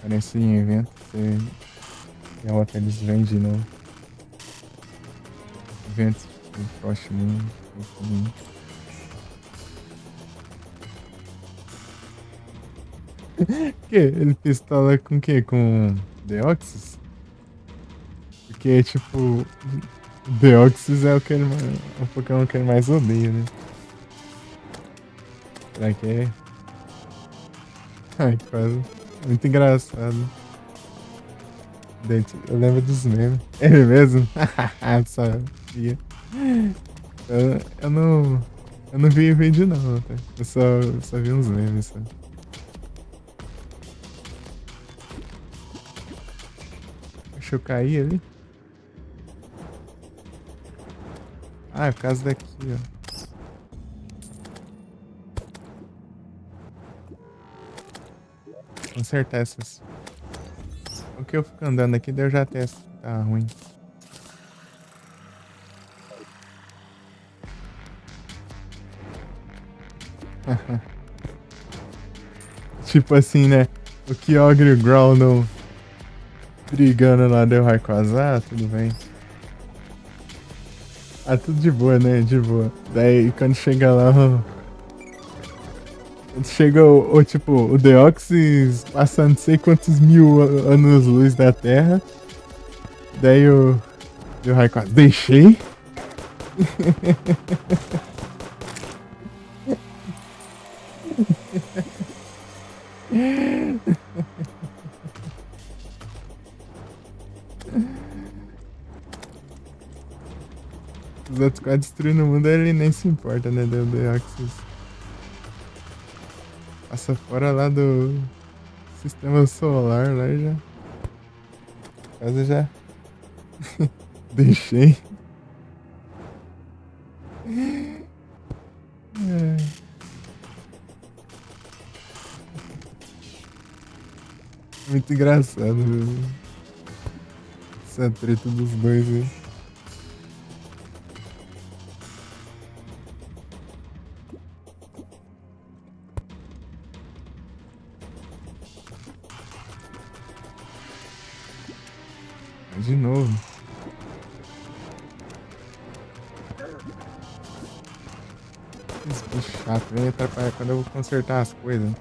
Speaker 1: parecem em evento. Você derrota eles vêm de novo. Eventos, tipo, Frost Moon. Que? Ele pistola com o quê? Com Deoxys? Porque, tipo, Deoxys é o Pokémon que ele mais odeia, né? Será que é? Ai, quase. Muito engraçado. Eu lembro dos memes. Ele mesmo? Sabia. Eu não. Eu não vi vídeo não, tá? Eu só vi uns memes, só. Deixa eu cair ali. Ah, é por causa daqui, ó. Consertar essas. O que eu fico andando aqui, daí eu já testo. Tá ruim. Tipo assim, né? O Kyogre e o Groudon brigando lá, deu Rayquaza, tudo bem. Ah, tudo de boa, né? De boa. Daí quando chega lá, quando chega tipo, o Deoxys passando não sei quantos mil anos-luz da Terra. Daí o Rayquaza, deixei? Os outros quase destruindo o mundo, ele nem se importa, né? Do Deoxys. Passa fora lá do sistema solar, lá já. Quase já. Deixei. É. Muito engraçado, velho. Essa treta dos dois aí. De novo. Esse bicho chato vem atrapalhar quando eu vou consertar as coisas.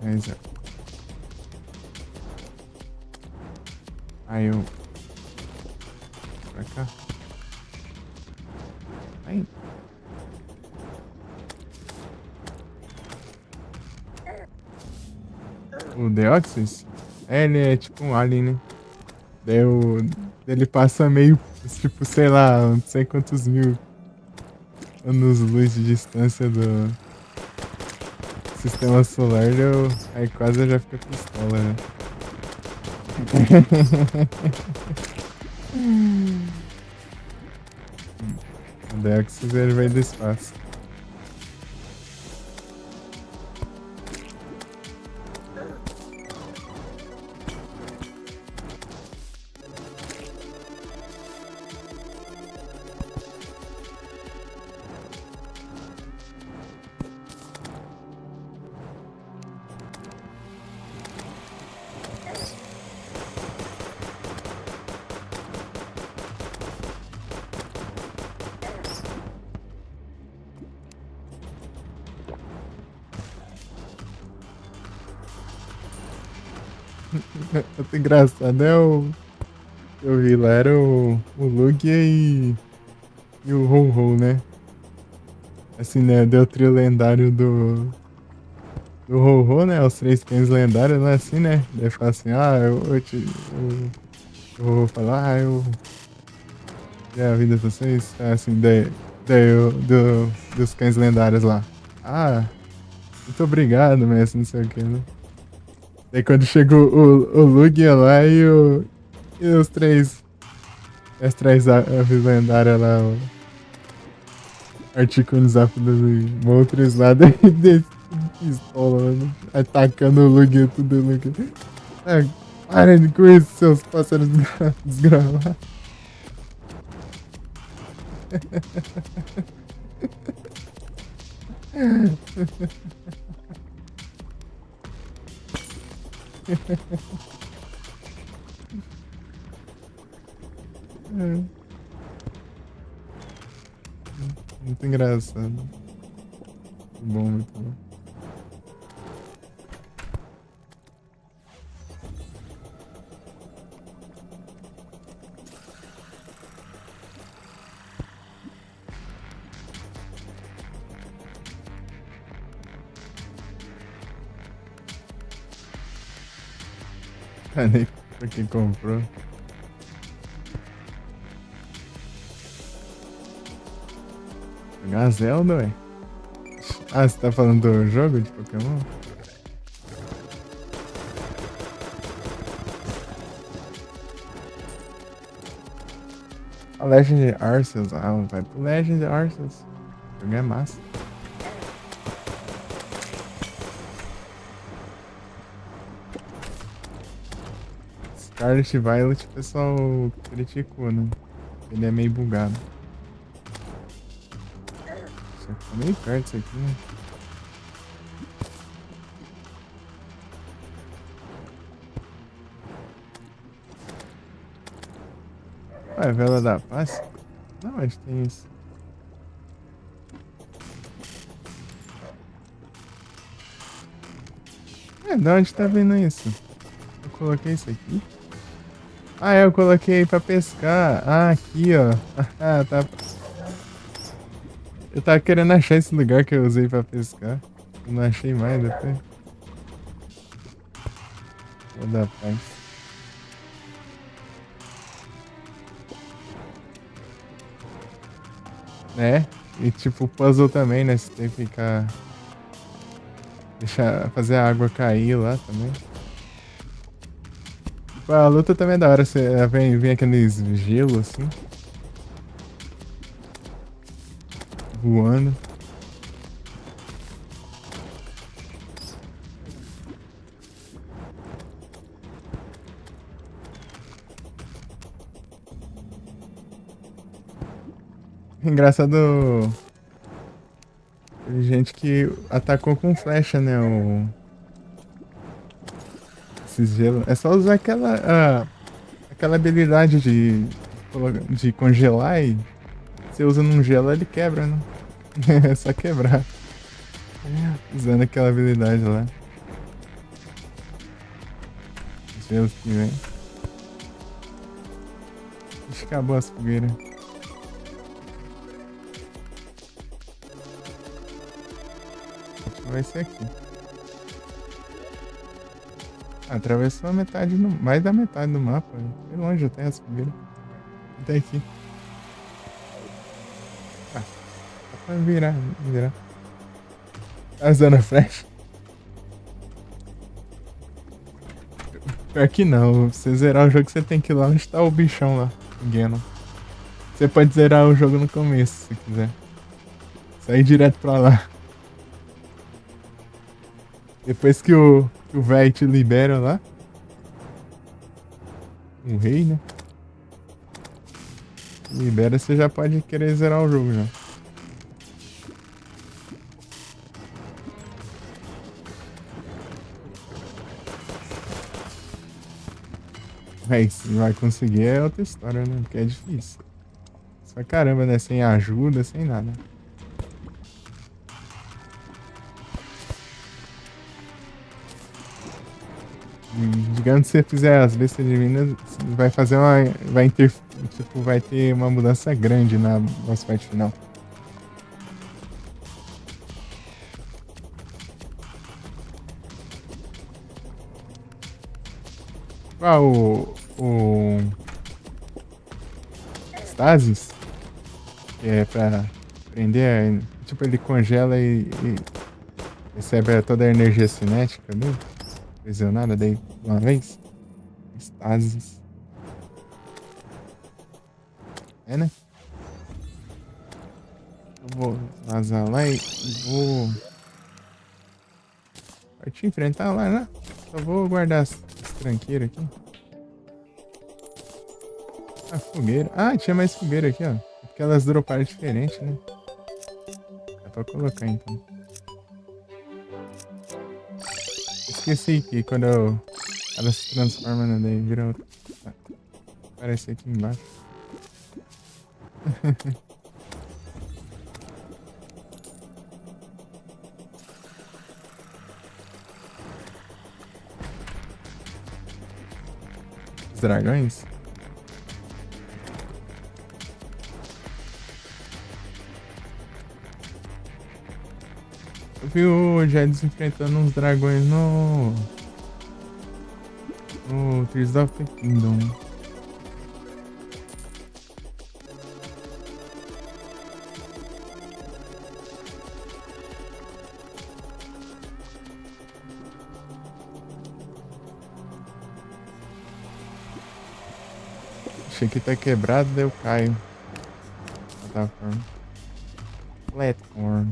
Speaker 1: Mas é. Aí eu. Pra cá. Aí. O Deoxys? É, ele é tipo um alien, né? Daí ele passa meio, tipo, sei lá, não sei quantos mil anos-luz de distância do sistema solar, aí quase eu já fico pistola, né? O Deoxys ele vem do espaço. Muito engraçado, né? Eu vi lá, era o Lugia e o Ho-Ho, né? Assim, né? Deu o trio lendário do Ho-Ho, né? Os três cães lendários, né? Assim, né? Daí fala assim, o Ho-Ho fala, e a vida de vocês? Assim, dos cães lendários lá. Ah, muito obrigado, mestre, não sei o que, né? Daí quando chegou o Lugia lá e os três. As três aves lendárias lá, o Articuno Zapdos e Moltres lá, daí pistola, mano, atacando o Lugia, tudo Lugia. Ah, parem com isso, seus pássaros desgramados. Muito engraçado. Muito bom, muito bom. Ah, nem pra quem comprou. Jogar Zelda, ué? Ah, você tá falando do jogo de Pokémon? A Legend Arceus, vai pro Legend Arceus. O jogo é massa. Scarlet Violet, o pessoal criticou, né? Ele é meio bugado. Isso aqui tá meio perto isso aqui, né? Ué, Vela da Paz? Não, acho que tem isso. De onde tá vendo isso? Eu coloquei isso aqui? Ah, eu coloquei pra pescar. Ah, aqui, ó. Ah, tá. Eu tava querendo achar esse lugar que eu usei pra pescar. Eu não achei mais depois. Vou dar paz. É, e tipo puzzle também, né? Você tem que ficar. Fazer a água cair lá também. Tipo, a luta também é da hora. Vem aqueles gelo assim. Voando. Engraçado. Teve gente que atacou com flecha, né? Esses gelos. É só usar aquela habilidade de congelar e você usa num gelo, ele quebra, né? É só quebrar. Usando aquela habilidade lá. Os gelos que vem. Ixi, acabou as fogueiras. Acho que vai ser aqui. Atravessou a metade, mais da metade do mapa. Foi longe até as fogueiras. Até aqui. Ah, dá pra virar. Tá usando a flecha? Pior que não. Pra você zerar o jogo, você tem que ir lá onde tá o bichão lá. O Ganon. Você pode zerar o jogo no começo, se quiser. Sair direto pra lá. Depois que o velho te libera lá. O rei, né? Libera, você já pode querer zerar o jogo já. Aí, se vai conseguir é outra história, né? Porque é difícil. Só caramba, né? Sem ajuda, sem nada. Digamos que você fizer as bestas divinas, vai fazer uma. Tipo, vai ter uma mudança grande na boss fight final. Ah, o Stasis, que é pra prender. Tipo, ele congela e recebe toda a energia cinética dele. Aprisionada daí de uma vez. Stasis. É, né? Eu vou vazar lá e vou partir enfrentar lá, né? Só vou guardar as tranqueiras aqui. Ah, fogueira. Ah, tinha mais fogueira aqui, ó. Porque elas droparam diferente, né? Dá pra colocar então. Esqueci que quando ela se transforma, né? Daí vira outra. Ah, aparece aqui embaixo. Os dragões. Eu vi o Jedis enfrentando uns dragões no Tears of the Kingdom. Achei que tá quebrado, daí eu caio. Plataforma. Platform.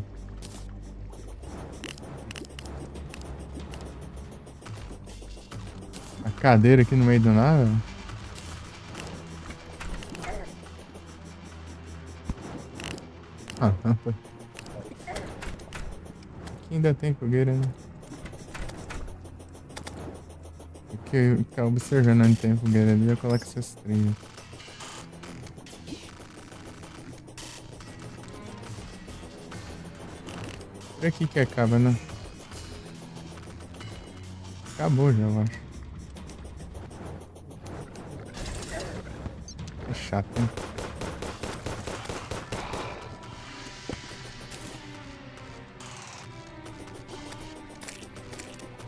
Speaker 1: A cadeira aqui no meio do nada. Ah, rampa. Aqui ainda tem fogueira, né? Aqui ficar observando onde tem fogueira ali, eu coloco essas trilhas. Por aqui que acaba, né? Acabou já, eu acho. É chato, hein?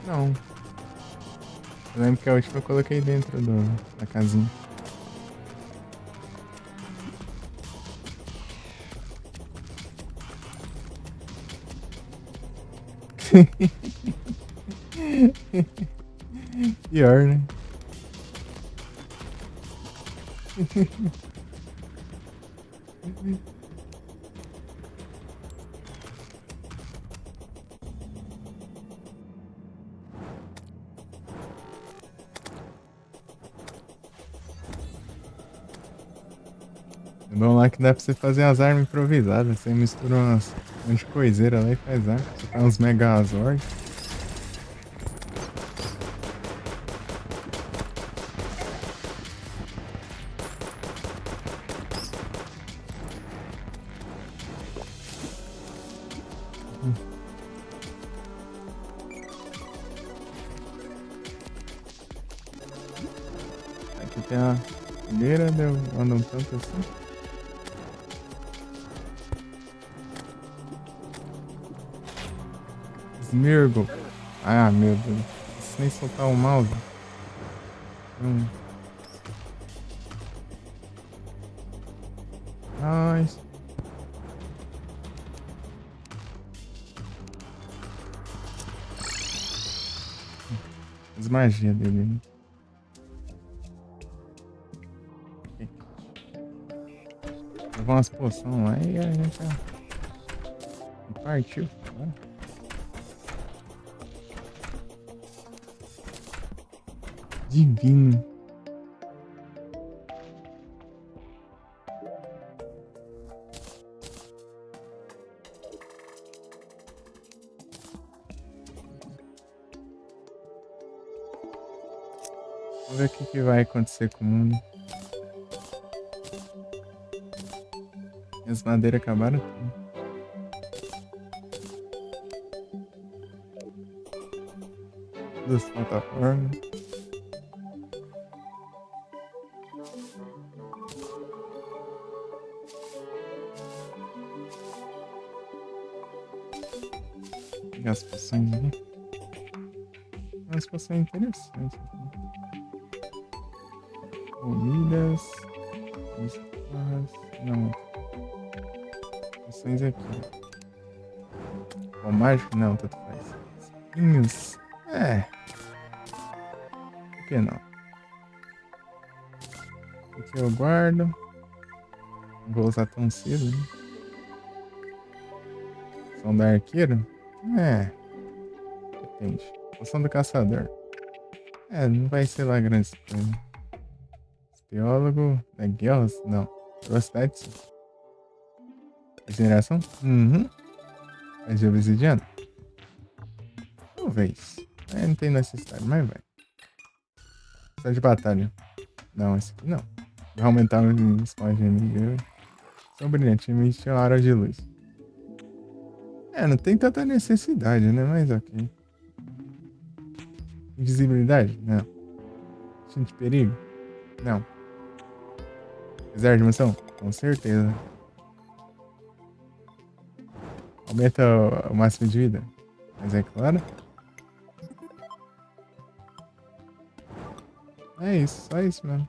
Speaker 1: Não. Eu lembro que a última eu coloquei dentro da casinha. Pior, né? É bom lá que dá pra você fazer as armas improvisadas. Você mistura um monte de coiseira lá e faz arma. Você faz uns Megazord. Aqui tem a fogueira, deu anda um tanto assim. Smirgle. Ah, meu Deus. Preciso nem soltar o mouse. Hum. Nice. As magias dele, né? Levou umas poções lá e a gente já partiu. Bora. Divino. Vamos ver o que vai acontecer com o mundo. As madeiras acabaram tudo. Duas plataformas. Vou pegar as poções ali. Umas poções interessantes aqui. Comidas. Não. Poções aqui. O mágico? Não, tanto faz. Espinhos. É. Por que não? Aqui eu guardo. Não vou usar tão cedo, né? Poção da arqueiro? É. Depende. Poção do caçador. É, não vai ser lá grande coisa. Biólogo. É guerras? Não. Velocidade sim. Regeneração? Uhum. É de obsidiana? Talvez. É, não tem necessidade, mas vai. Precisa de batalha. Não, esse aqui não. Vai aumentar o spawn de inimigo. São brilhantes, emite uma hora de luz. É, não tem tanta necessidade, né? Mas ok. Invisibilidade? Não. Gente de perigo? Não. Apesar de dimensão? Com certeza. Aumenta o máximo de vida? Mas é claro. É isso, só isso mesmo.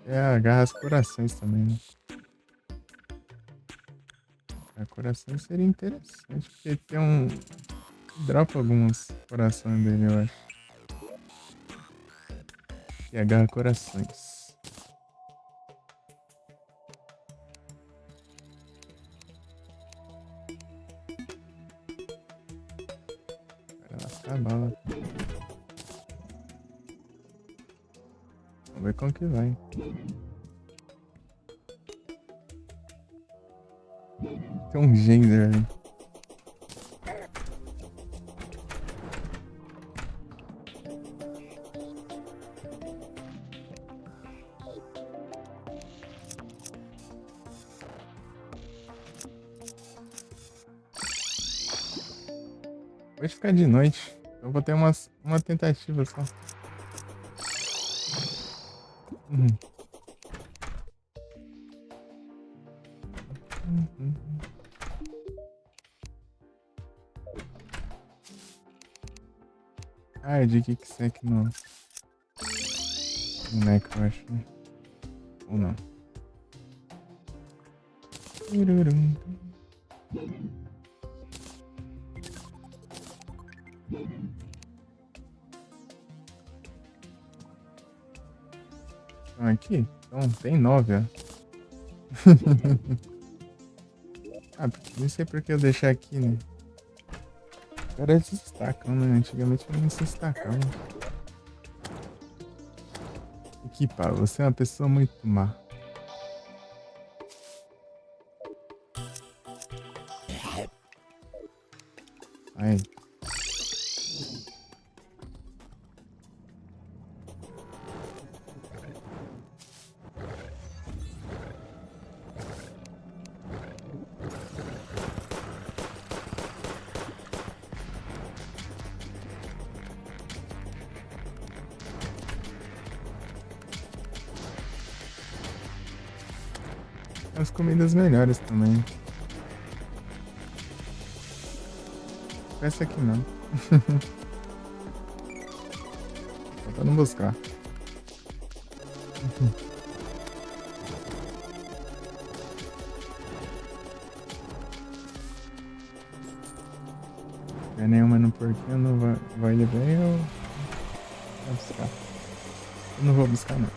Speaker 1: É, agarra os corações também, né? A coração seria interessante, porque tem um... Dropa alguns corações dele, eu acho. E agarra corações. Vai lascar a bala. Vamos ver como que vai. Tem um gender ali. Vai ficar de noite. Eu vou ter uma tentativa só. Ah, de que isso aqui não. Boneco, eu acho, né? Ou não. Então aqui? Então tem 9, ó. Ah, não sei porque eu deixei aqui, né? Agora eles se destacam, né? Antigamente não se destacavam. Kipa, você é uma pessoa muito má. Aí. As comidas melhores também. Essa aqui não. Falta não buscar. Se nenhuma no porquinho, não vai ele bem ou vai buscar? Eu não vou buscar não.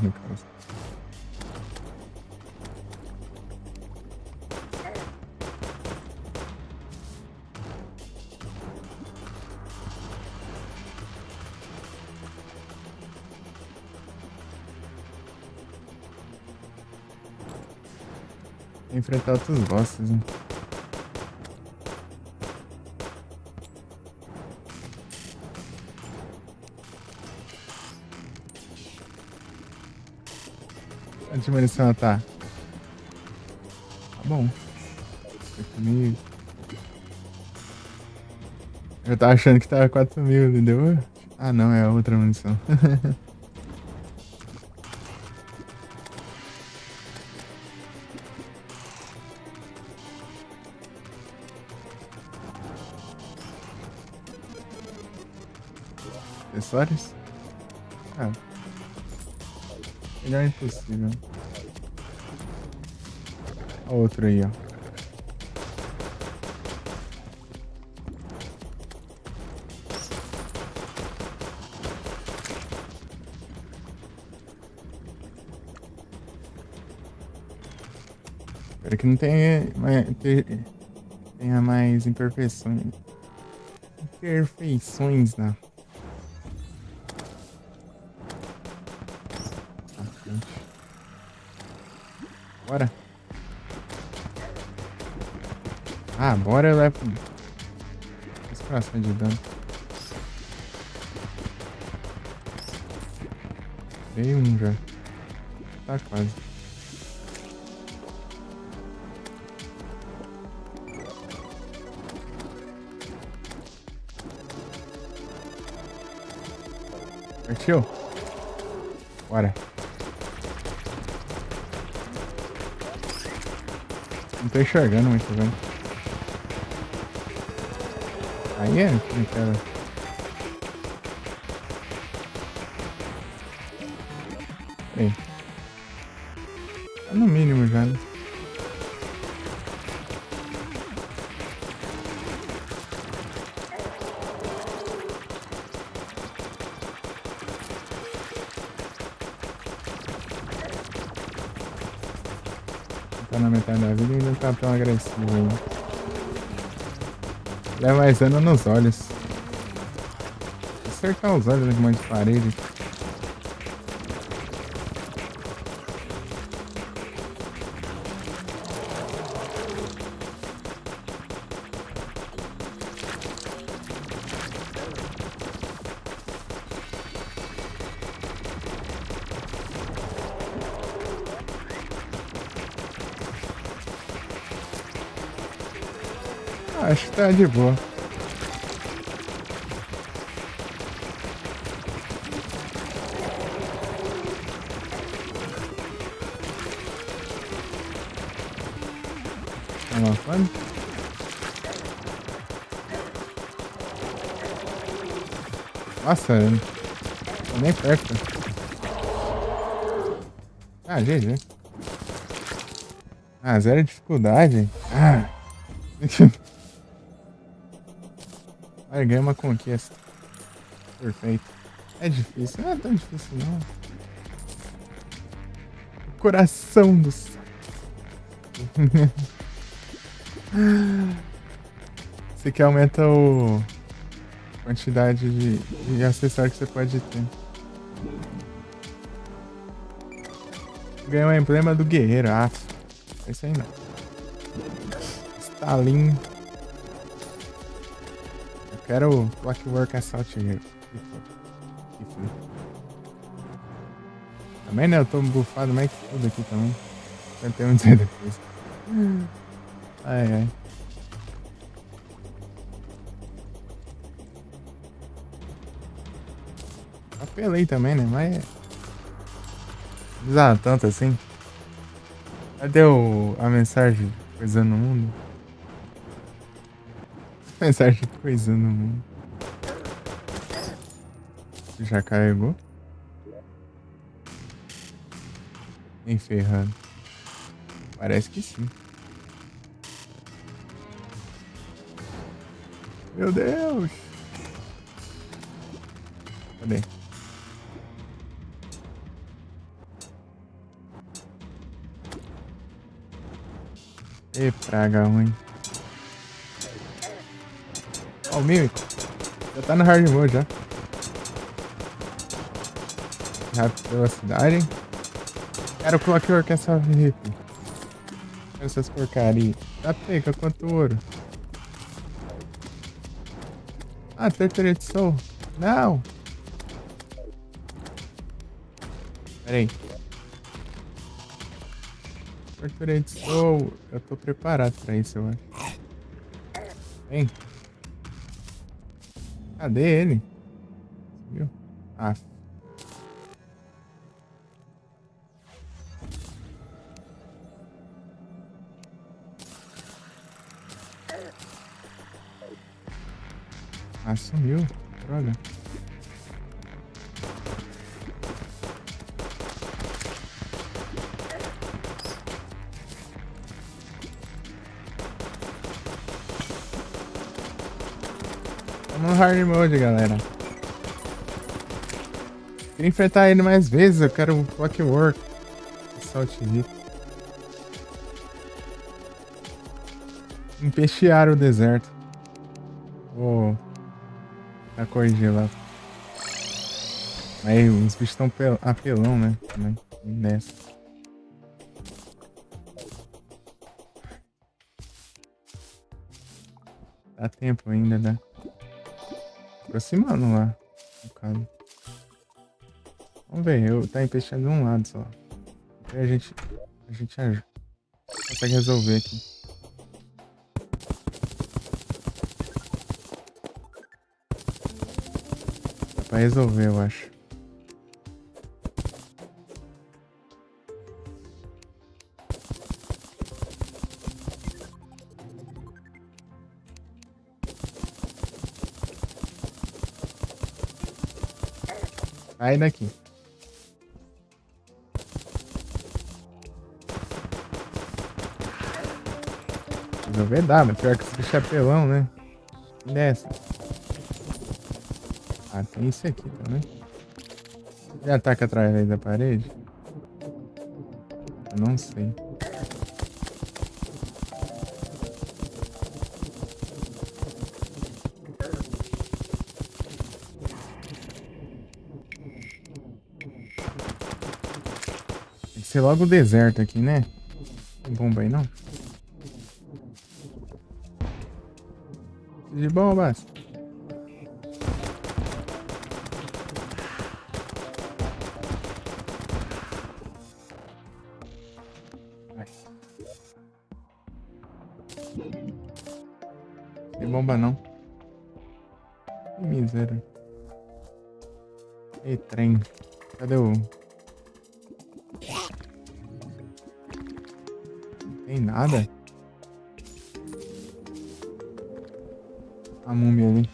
Speaker 1: No caso. Enfrentar outros bosses, né? Quanto de munição tá? Tá bom. 8.000. Eu tava achando que tava 4.000, entendeu? Ah não, é outra munição. Acessórios? Ah. Melhor impossível. Olha outro aí, ó. Espero que não tenha mais imperfeições. Imperfeições na frente. Bora. Ah, bora eu levo. Esse coração de dano. Dei um já. Tá quase. Partiu? Bora. Não tô enxergando muito bem. Aí é? Não quero. Peraí. Tá no mínimo já, né? Tá na metade da vida e ainda não tá tão agressivo ainda. Leva mais dano nos olhos. Acertar os olhos com um monte de parede. Acho que tá de boa. Tá lançando? Nossa, eu não tô nem perto. Ah, GG. Ah, zero dificuldade. Ah. Aí ganhei uma conquista. Perfeito. É difícil. Não é tão difícil não. Coração do céu. Isso aqui aumenta a quantidade de acessório que você pode ter. Ganhou o emblema do guerreiro. Ah, é isso aí não. Stalin. Eu quero o Clockwork Assault Rifle. Também, né? Eu tô bufado mais que tudo aqui também. Tentei um dizer depois. Ai, ai. Apelei também, né? Mas. Não precisava tanto assim. Cadê a mensagem coisando no mundo? Mensagem coisando no mundo. Já carregou? Nem ferrando. Parece que sim. Meu Deus! Cadê? Ê, praga ruim. Ó, o Mímico. Já tá no hard mode já. Rápido velocidade. Quero Clockwork essa rifle. Essas porcaria. Tá pega quanto ouro. Ah, Tortured Soul. Não! Pera aí. Tortured Soul. Eu tô preparado pra isso, eu acho. Vem. Cadê ele? Viu? Ah. Ah, sumiu. Droga. Vamos no hard mode, galera. Queria enfrentar ele mais vezes. Eu quero o Clockwork. Assault Rifle. Empestear o deserto. Vou corrigir lá. Aí os bichos estão apelão, né? Também. Nessa. Dá tempo ainda, né? Aproximando lá. No caso. Vamos ver, tá empesteando de um lado só. Aí a gente consegue resolver aqui. Dá pra resolver, eu acho. Sai daqui. Resolver dá, mas pior que esse bicho é apelão, né? Desce. Ah, tem isso aqui também. Ele ataca através da parede? Eu não sei. Tem que ser logo o deserto aqui, né? Tem bomba aí não? De bombas. Vai. Tem bomba não. Que miséria. Ei, trem. Cadê o... Tem nada? A múmia ali.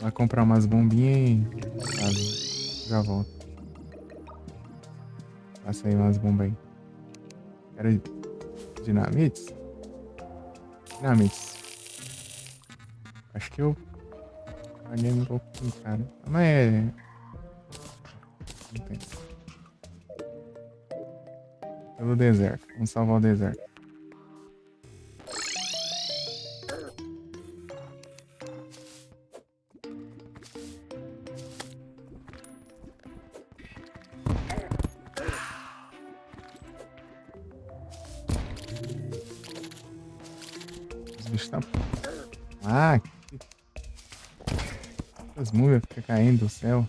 Speaker 1: Vai comprar umas bombinhas e... já volto. Passa aí umas bombas aí. Quero dinamites? Dinamites. Acho que eu paguei um pouco caro. Mas é... não tem. Pelo deserto. Vamos salvar o deserto. bicho tá... Ah, que... As múmias ficam caindo do céu.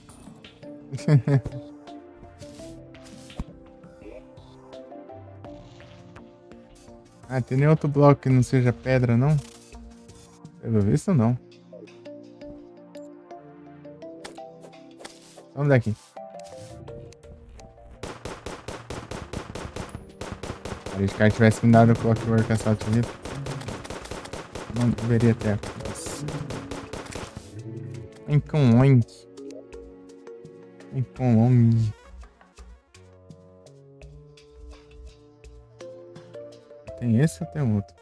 Speaker 1: Ah, tem nem outro bloco que não seja pedra, não? Pelo visto, não. Vamos daqui. Se o cara tivesse me dado o Clockwork Assault ali, não deveria ter. Vem com onde? Vem com onde? Tem esse ou tem outro?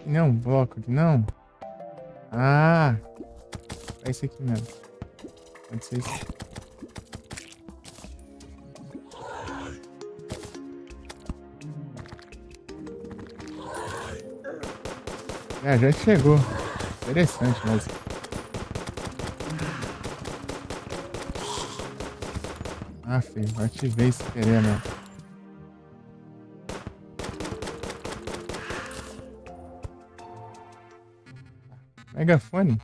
Speaker 1: Não, bloco aqui, não. Ah, é esse aqui mesmo. Pode ser esse. Ah, já chegou. Interessante, mas... Ah, filho, ativei sem querer, né? Megafone?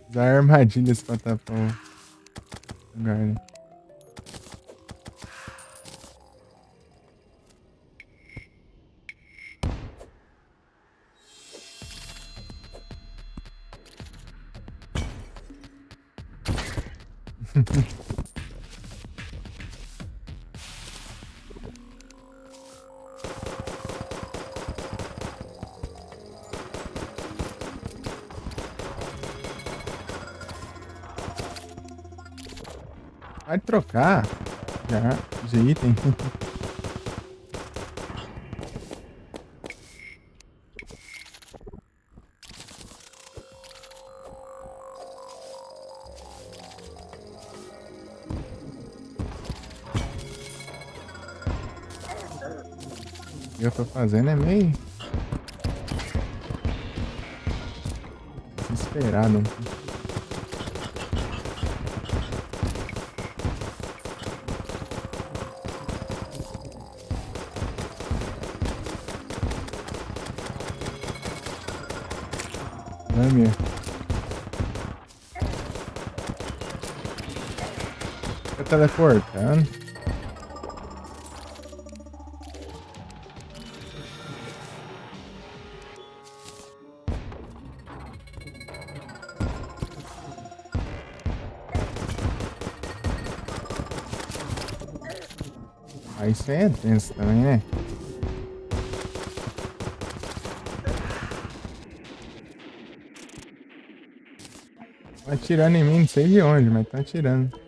Speaker 1: Usar armadilhas pra tapar o lugar, né? Vai trocar já de item. O que eu tô fazendo é meio desesperado. Vamos ver. Tô teleportando. Aí isso aí é tenso também, né? Tá atirando em mim, não sei de onde, mas tá atirando.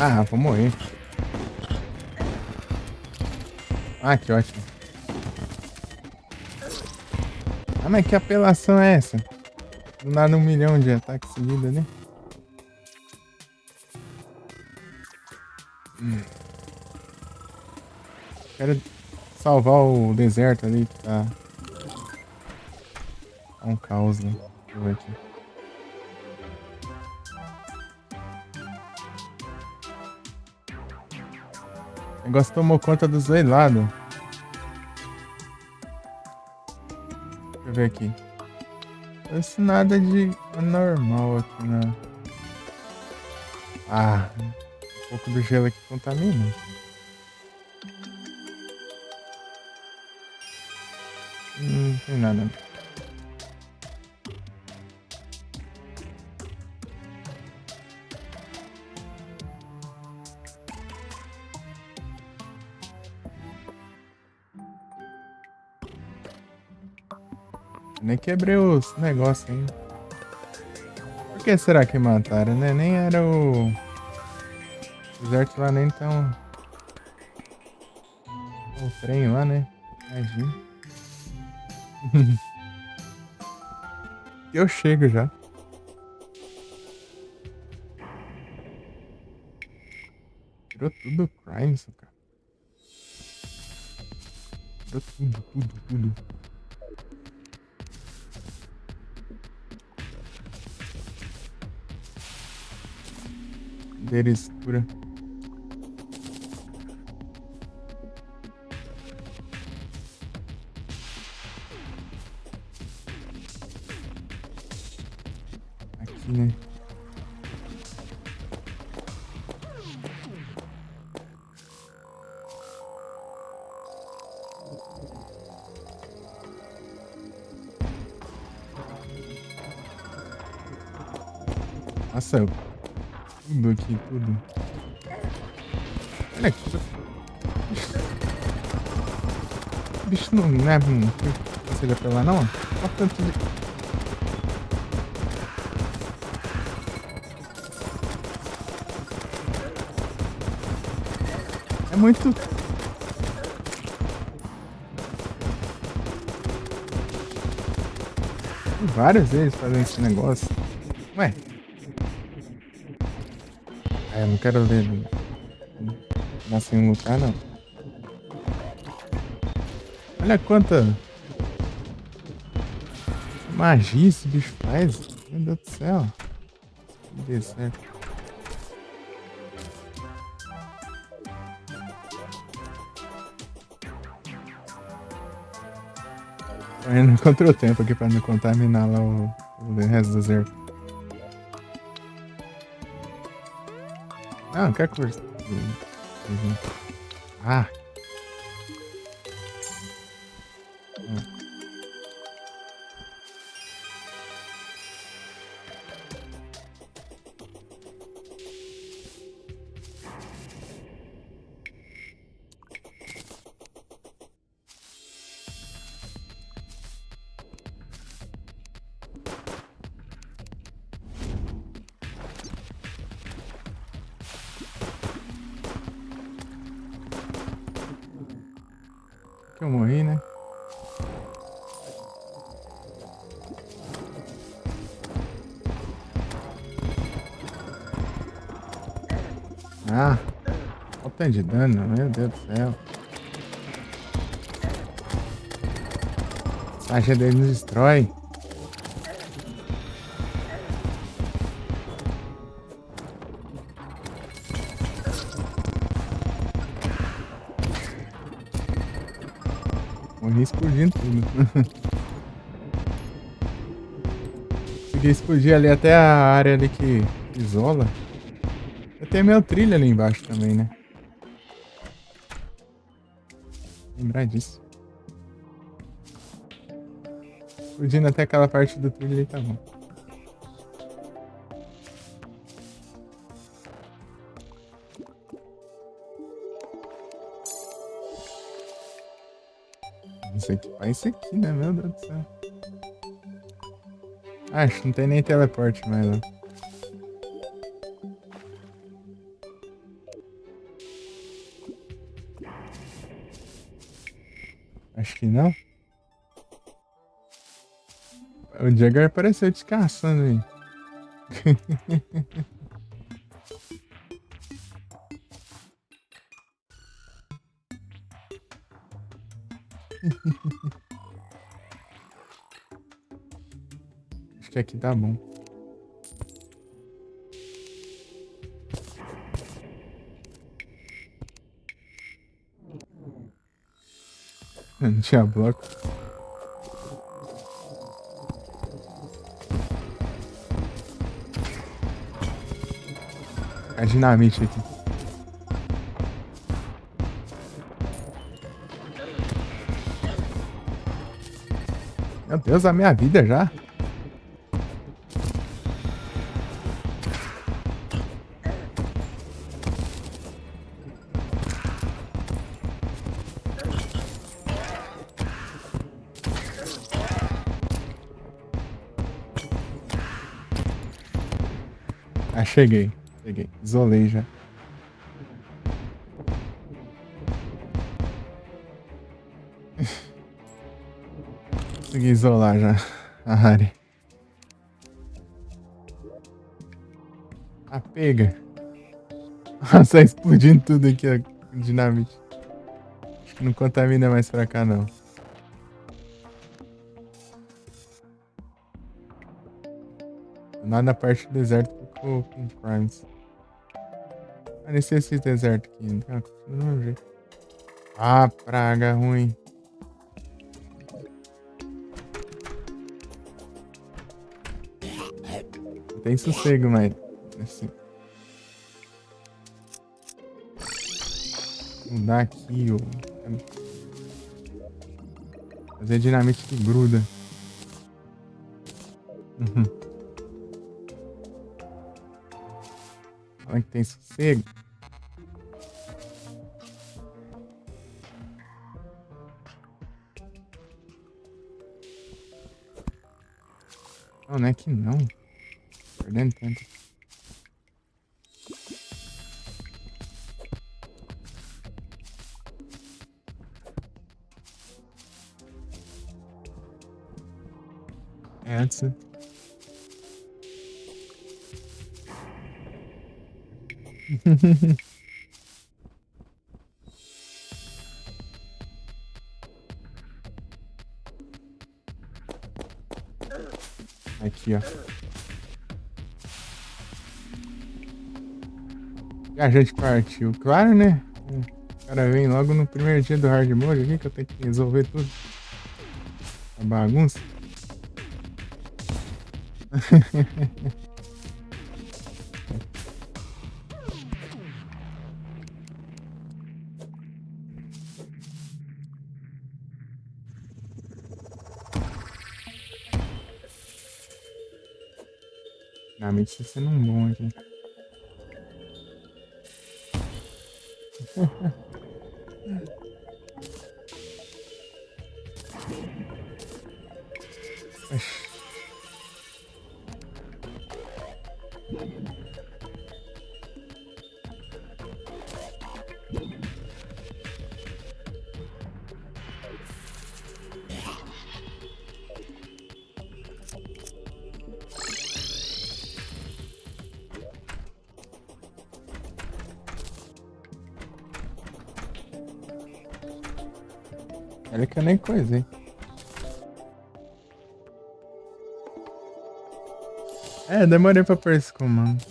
Speaker 1: Ah, vou morrer. Ah, que ótimo. Ah, mas que apelação é essa? Do nada 1 milhão de ataques seguidos ali. Quero salvar o deserto ali que tá um caos, né? Deixa eu ver aqui. O negócio tomou conta dos dois lados. Deixa eu ver aqui. Parece nada de anormal aqui na... Ah, um pouco do gelo aqui contamina. Não tem nada. Nem quebrei os negócios ainda. Por que será que mataram, né? Nem era o... Os artes lá nem tão... O trem lá, né? Imagina. Eu chego já. Tirou tudo o Crimes, cara. Tirou tudo, tudo, tudo. Bandeira escura. Aqui, né? Nossa, tudo aqui, tudo. Olha aqui. O bicho não é consiga pelar, não? Olha o tanto de... É muito... Tem várias vezes fazendo esse negócio. Ué. Ah, eu não quero ver... Não sem lutar, não. Olha quanta... magia esse bicho faz. Meu Deus do céu. Deu certo. Correndo contra o tempo aqui pra não contaminar lá o resto do deserto. Não quero conversar. Ah. Que eu morri, né? Ah, olha o tanto de dano, meu Deus do céu. Essa magia dele nos destrói. Morri explodindo tudo. Consegui explodir ali até a área ali que isola. Tem meu trilho ali embaixo também, né? Lembrar disso. Explodindo até aquela parte do trilho ali, tá bom. Não sei que faz isso aqui, né? Meu Deus do céu. Acho que não tem nem teleporte mais lá. Acho que não. O Jagger apareceu descansando aí. Acho que aqui tá bom. Não tinha bloco. A dinamite aqui. Meu Deus, a minha vida já. Ah, cheguei. Cheguei. Isolei já. Consegui isolar já a área. Ah, pega. Nossa, tá explodindo tudo aqui, ó. Dinamite. Acho que não contamina mais pra cá, não. Lá na parte do deserto ficou com crimes. Ah, nesse deserto aqui. Ah, do mesmo jeito. Ah, praga ruim. Não tem sossego, mas. Assim. Mudar aqui, ó. Fazer dinamite que gruda. Uhum. Fala que tem sossego. Não, não é que não. Perdendo tempo. É antes. Aqui, ó. E a gente partiu. Claro, né? O cara vem logo no primeiro dia do hard mode aqui que eu tenho que resolver tudo. A bagunça. Realmente tá sendo um bom aqui. Oxi. Olha que eu nem coisei. É, demorei pra pôr esse comando.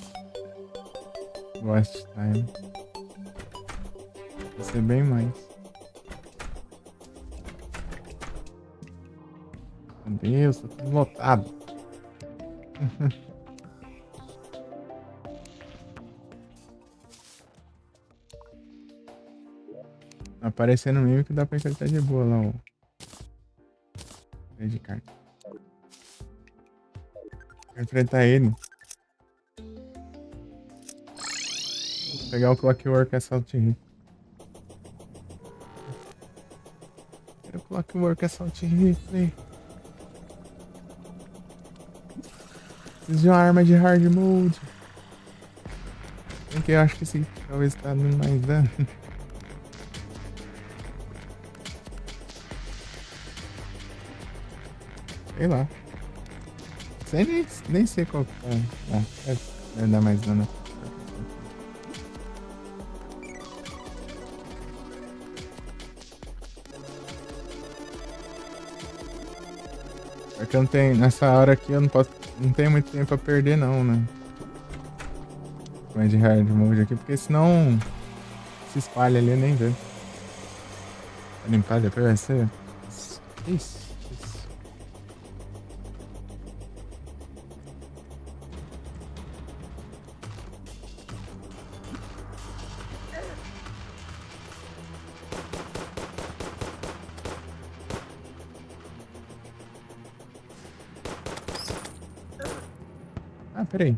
Speaker 1: Watch time. Vai ser bem mais. Meu Deus, tá tudo lotado. Aparecendo mesmo que dá pra enfrentar de boa lá, ó. De carta. Quero enfrentar ele. Vou pegar o Clockwork Assault Rifle. Quero o Clockwork Assault Rifle. Preciso de uma arma de hard mode. Bem que eu acho que esse talvez tá dando mais dano. Sei lá. Nem sei qual que é. Ah, vai dar mais dano. Porque eu não tenho. Nessa hora aqui eu não posso. Não tenho muito tempo pra perder não, né? Mais de hard mode aqui, porque senão se espalha ali, eu nem vê. Vai limpar depois vai ser. Isso. Ah, peraí.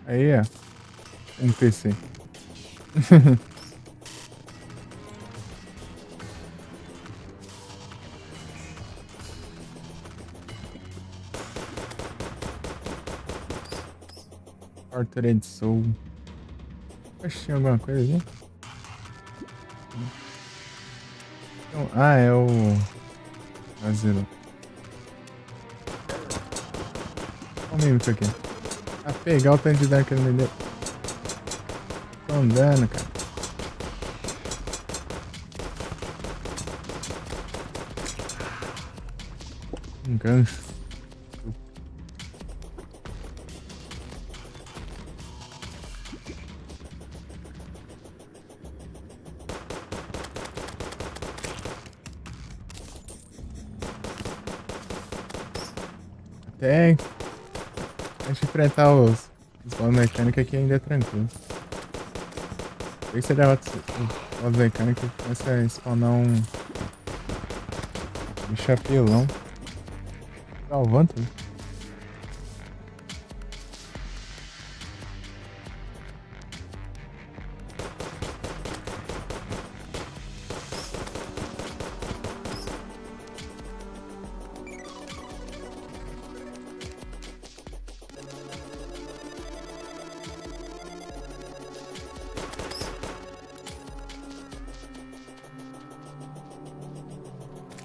Speaker 1: Aí, ó. NPC. Tortured Soul. Acho que tinha alguma coisa ali. Então, ah, é o... Asilo. Olha o mimo isso aqui. A pegar o tanto de dano que ele me deu. Tô andando, cara. Um gancho. Até a gente enfrentar os boss mecânicos aqui ainda é tranquilo. Sei que você derrota os boss mecânicos e começa a spawnar um bicho apelão. Salvando tudo.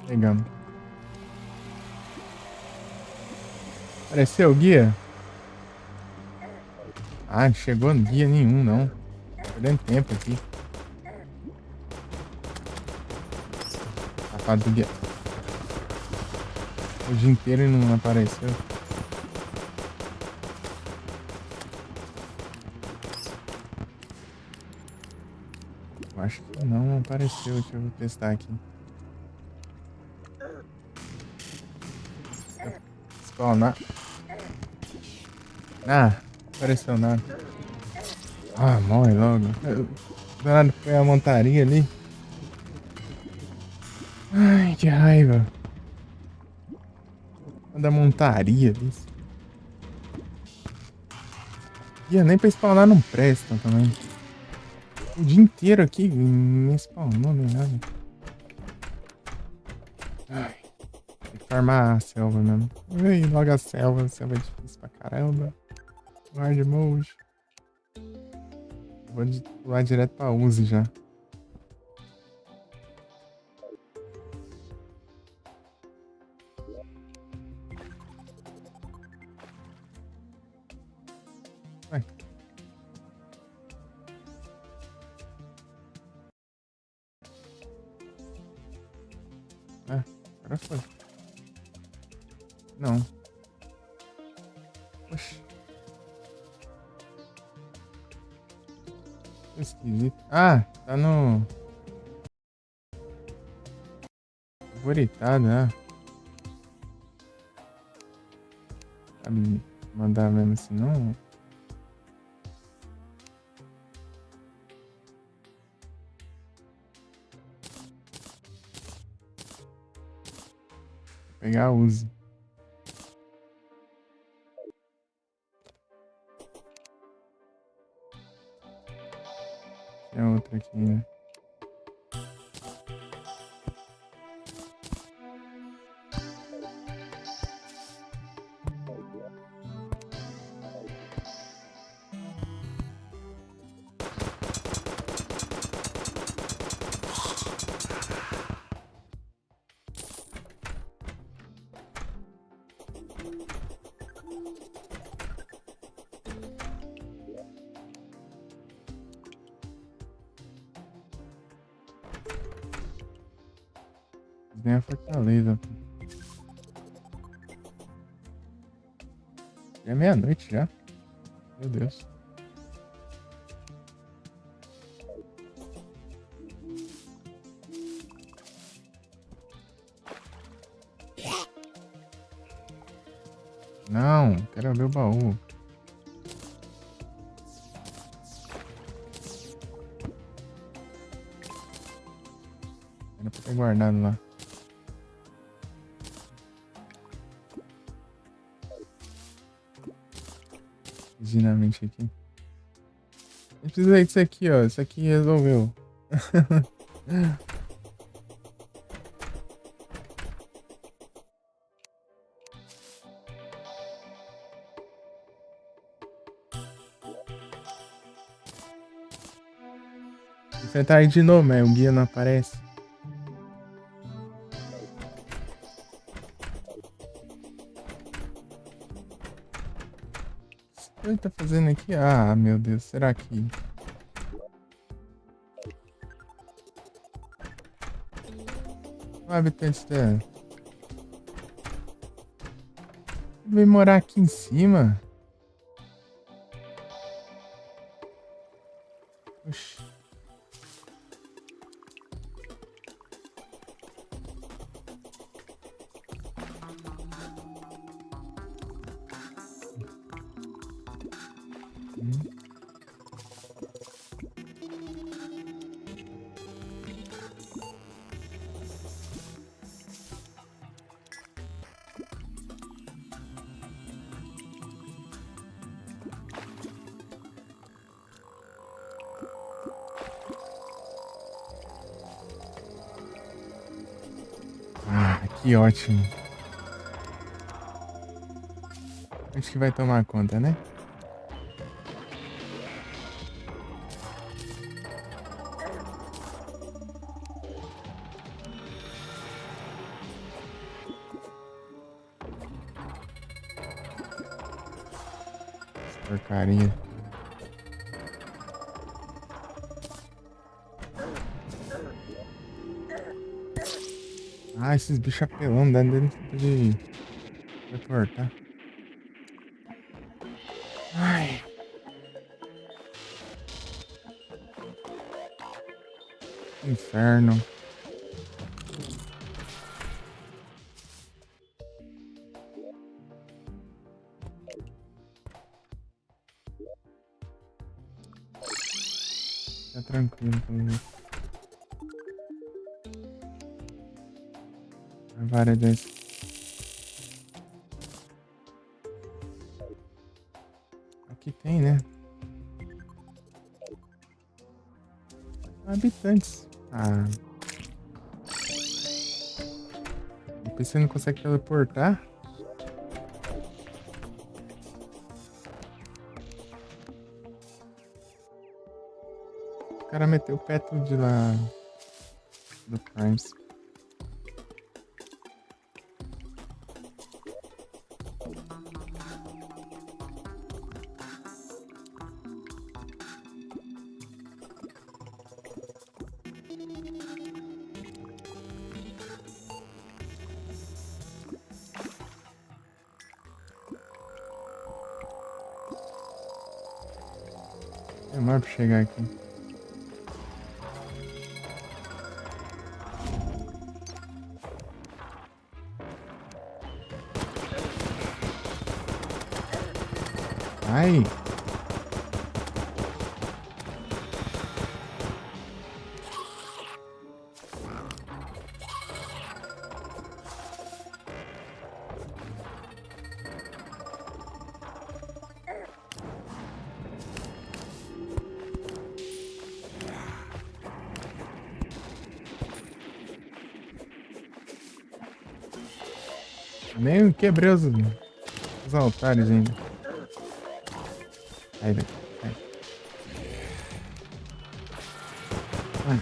Speaker 1: Pegamos. Apareceu o guia? Ah, não chegou guia nenhum, não. Perdendo tempo aqui. Safado do guia. O dia inteiro e não apareceu. Eu acho que não apareceu. Deixa eu testar aqui. Spawnar. Ah, não apareceu nada. Ah, morre logo. Do nada foi a montaria ali. Ai, que raiva. Da montaria ali. Ia nem pra spawnar não presta também. O dia inteiro aqui nem spawnou nem nada. Ai, tem que farmar a selva mesmo. Ei, logo a selva é difícil pra caramba. Hard mode. Vou pular direto pra Uzi já. Vai. Ah, agora foi. Não. Oxi. Que esquisito. Ah, tá no... Favoritado, né? Sabe mandar mesmo assim, não? Vou pegar a Uzi. Tem outra aqui, né? Nem a fortaleza. Já é meia-noite já. Meu Deus. Não, quero abrir o baú. Era pra ter guardado lá. Dinamite aqui. A gente precisa disso aqui, ó. Isso aqui resolveu. Enfrentar ele de novo, mas o guia não aparece. O que ele tá fazendo aqui? Ah, meu Deus, será que... O habitante dela... Ele veio morar aqui em cima? Oxi. Ah, que ótimo. Acho que vai tomar conta, né? Porcaria. Ah, esses bichos apelão dando dentro de reportar. Ai. Inferno. Tá tranquilo comigo. A vara dessa. Aqui tem, né? Habitantes. Ah. Depois você não consegue teleportar? O cara meteu o pé tudo de lá do Primes. Demora pra chegar aqui. Ai! Nem quebrei os altares ainda. Aí, velho. Ai.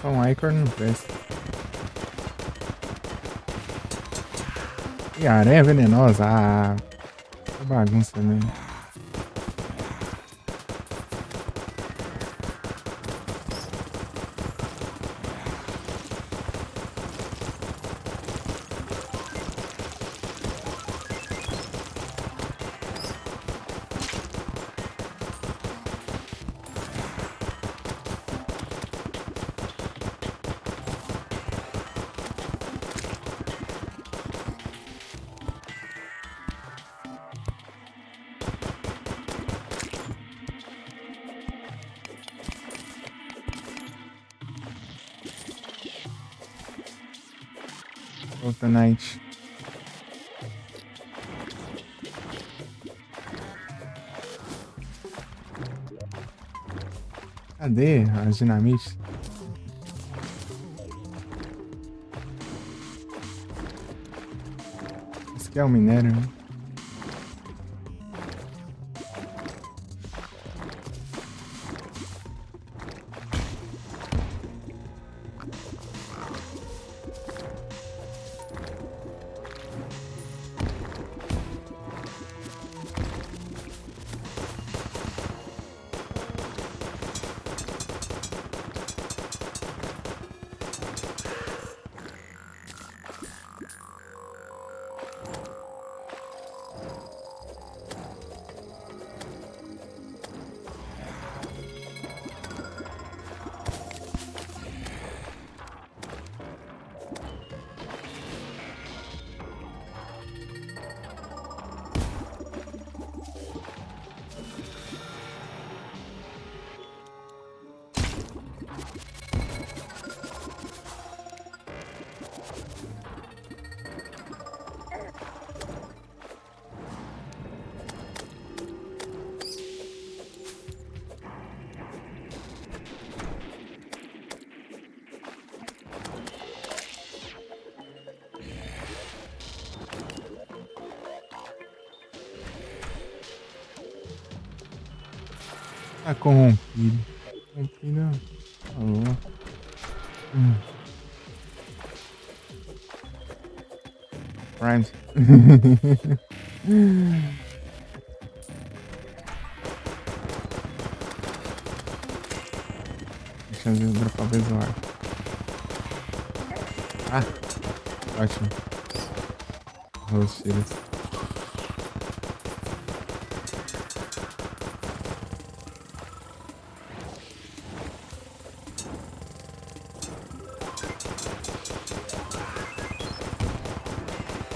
Speaker 1: Só um Icor não presta. E a aranha venenosa. Ah, que bagunça mesmo. Fortnite. Cadê as dinamites? Esse aqui é o minério, né? Tá corrompido. Corrompido. Alô. Primes. Deixa eu dropar visual. Ah, ótimo. Os tiros.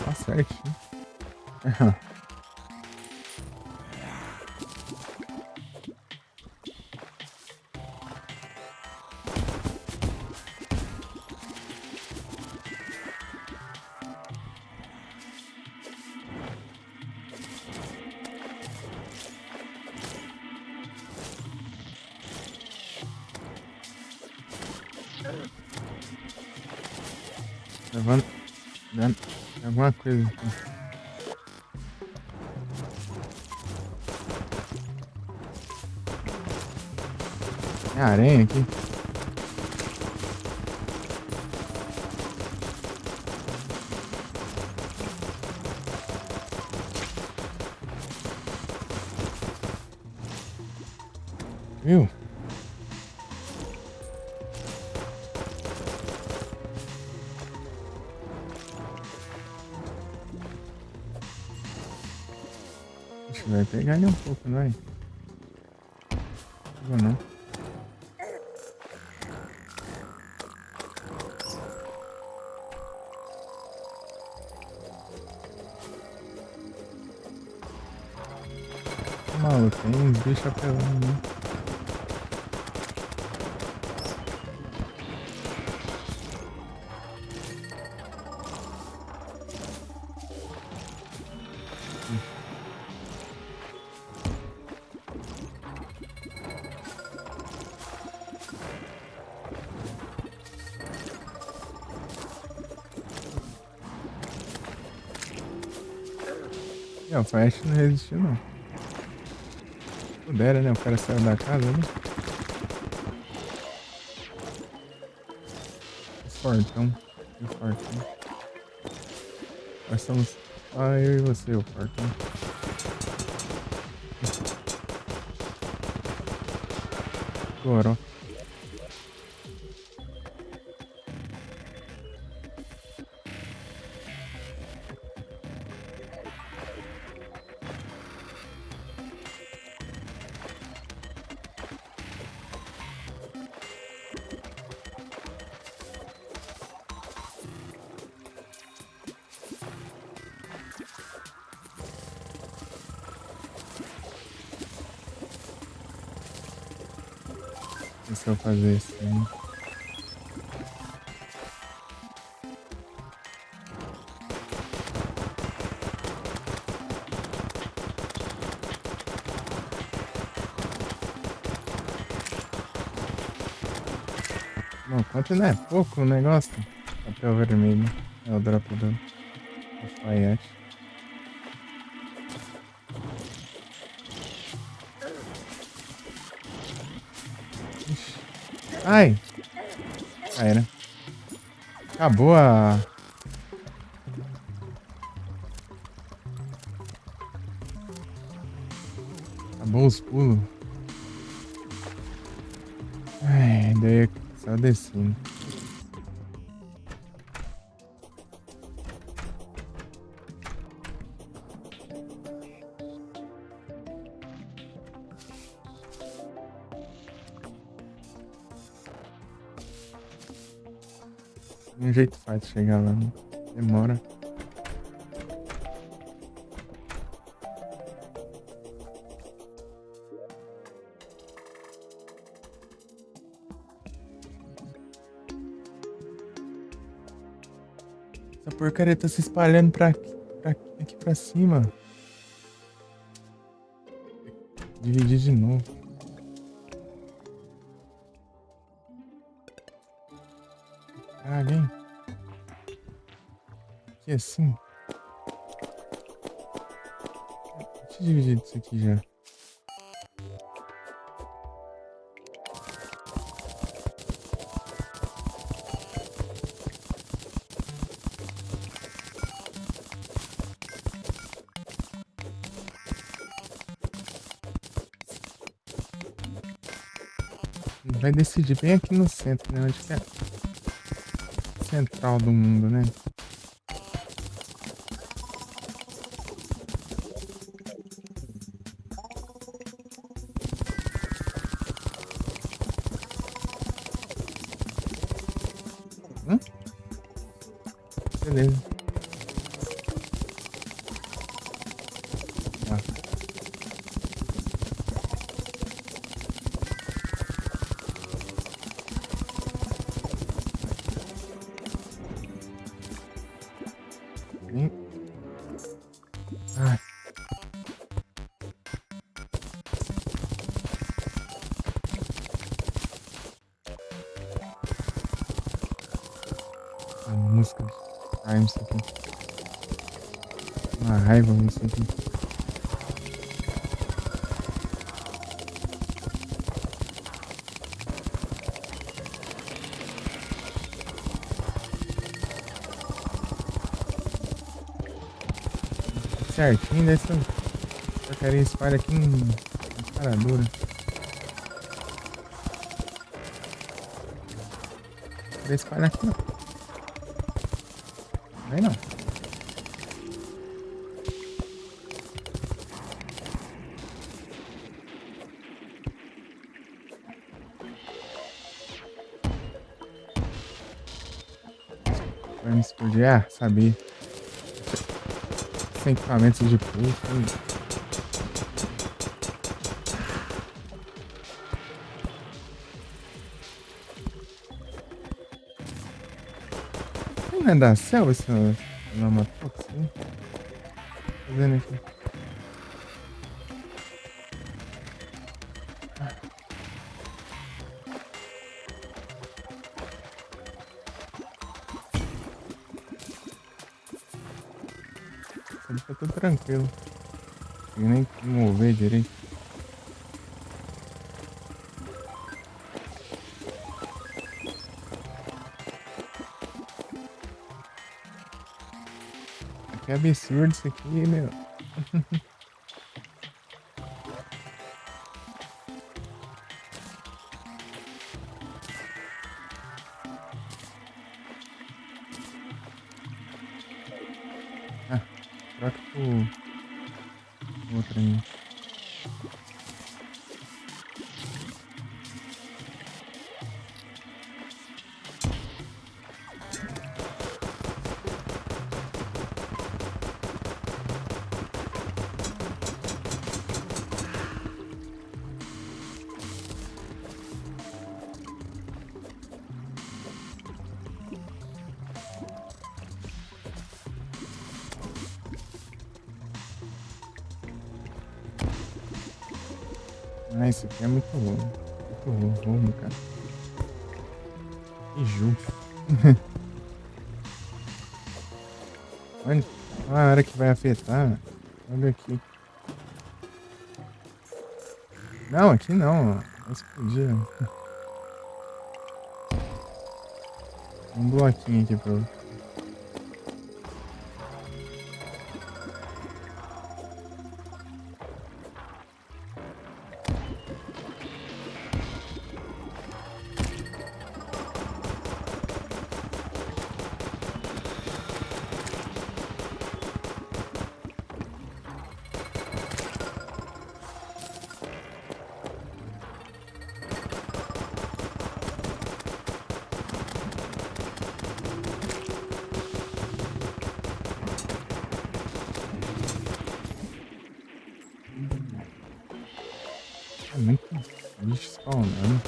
Speaker 1: Tá certo. Levando. Dando alguma coisa aqui. Tem aranha aqui. Viu? Vai pegar ele um pouco, não vai? Não, não. Maluco, tem uns bichos apelando, né? O Flash não resistiu, não. Pudera, né? O cara saiu da casa, né? fortão. E o fortão. Nós somos só eu e você, o fortão. Goró. Se eu fazer assim. Não, quanto não é pouco o negócio? Papel vermelho. É o drop do alfaiate. Ixi. Ai! Ah, era. Acabou a... Acabou os pulos. Ai, daí é só descendo. Um jeito fácil de chegar lá, né? Demora. Essa porcaria tá se espalhando aqui pra cima. Dividir de novo. Caralho, hein? Aqui assim. Deixa eu dividir isso aqui já. Vai decidir bem aqui no centro, né? Onde que é central do mundo, né? Beleza. Tá. Bem... Ai. A música. Ai, isso aqui. Uma raiva isso aqui. Certinho dessa porcaria espalha aqui em cara dura. Ele espalha aqui não. Aí não. Vai me explodir. Ah, sabia. Sem equipamentos de pulso. Não é da selva essa lama tóxica? Tô vendo aqui. Tá tudo tranquilo. Não nem mover direito. que absurdo isso aqui, meu. Ah, troca pro outro aí. Ah, esse aqui é muito roubo. Muito roubo, cara. Que justo. Olha a hora que vai afetar. Olha aqui. Não, aqui não, ó. Vai explodir. Um bloquinho aqui pra eu. É muito bicho spawnando.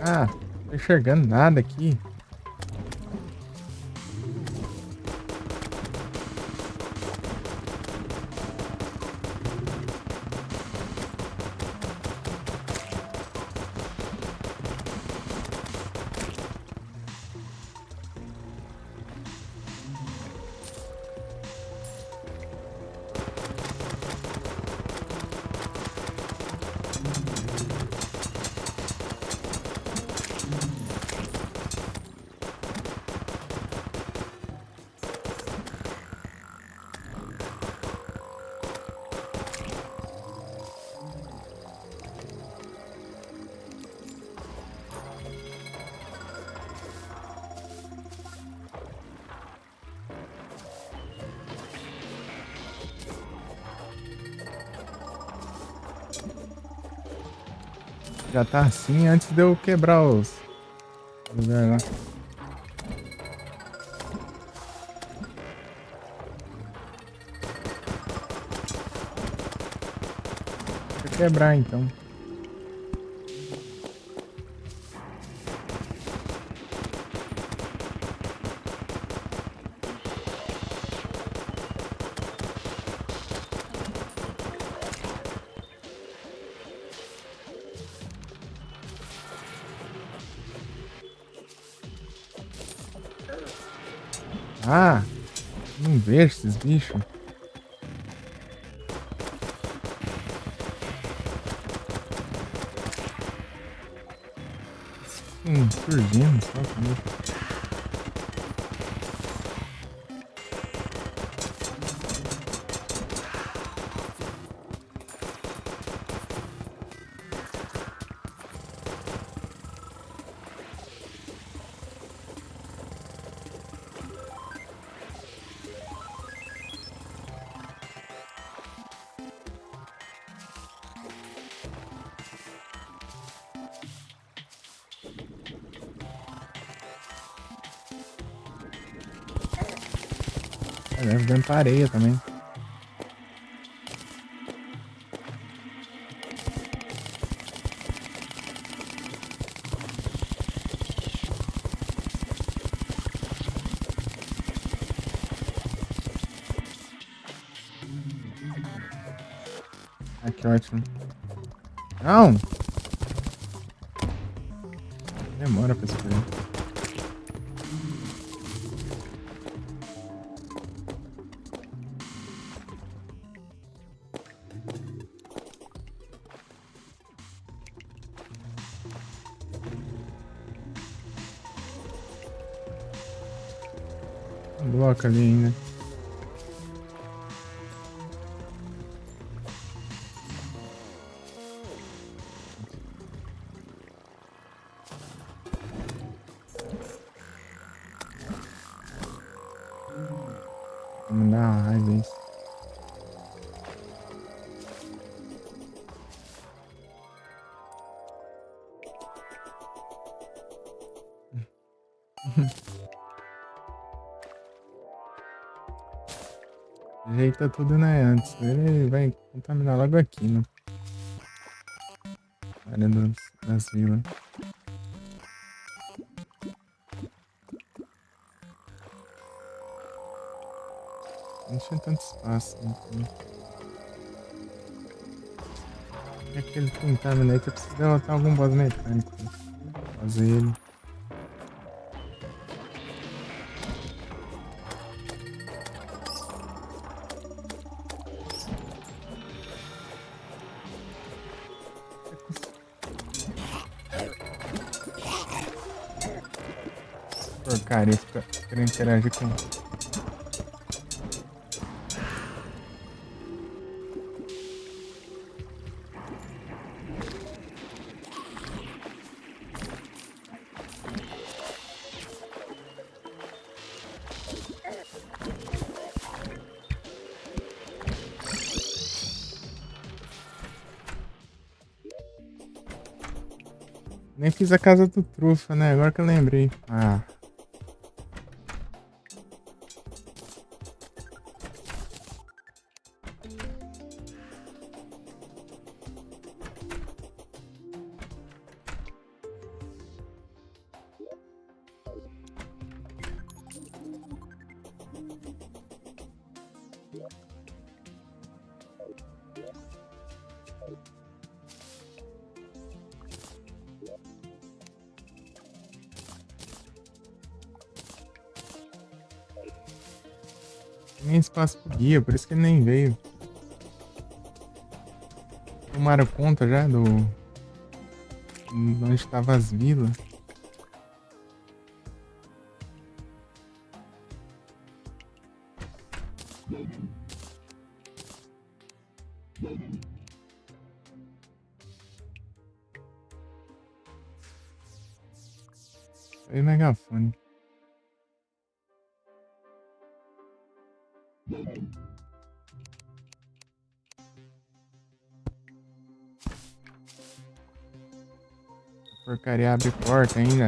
Speaker 1: Ah, não tô enxergando nada aqui. Já tá assim antes de eu quebrar os lugares lá. Deixa eu quebrar então. Ah, não vejo esses bichos. Surgindo só comigo. É, leva dentro da areia também. Ah, que ótimo. Não! Demora pra escolher. Um bloco ali ainda. Vamos dar uma raiva isso. Ajeita tudo, né? Antes. Ele vai contaminar logo aqui, né? Área das vilas. Não tinha tanto espaço. Então. E aquele Contaminator precisa derrotar algum boss mecânico. Fazer ele. Porcaria, fica querendo interagir com. Nem fiz a casa do Trufa, né? Agora que eu lembrei. Ah. Nem espaço pro guia, por isso que ele nem veio. Tomaram conta já do. Onde estavam as vilas. Foi megafone. Porcaria abre porta ainda.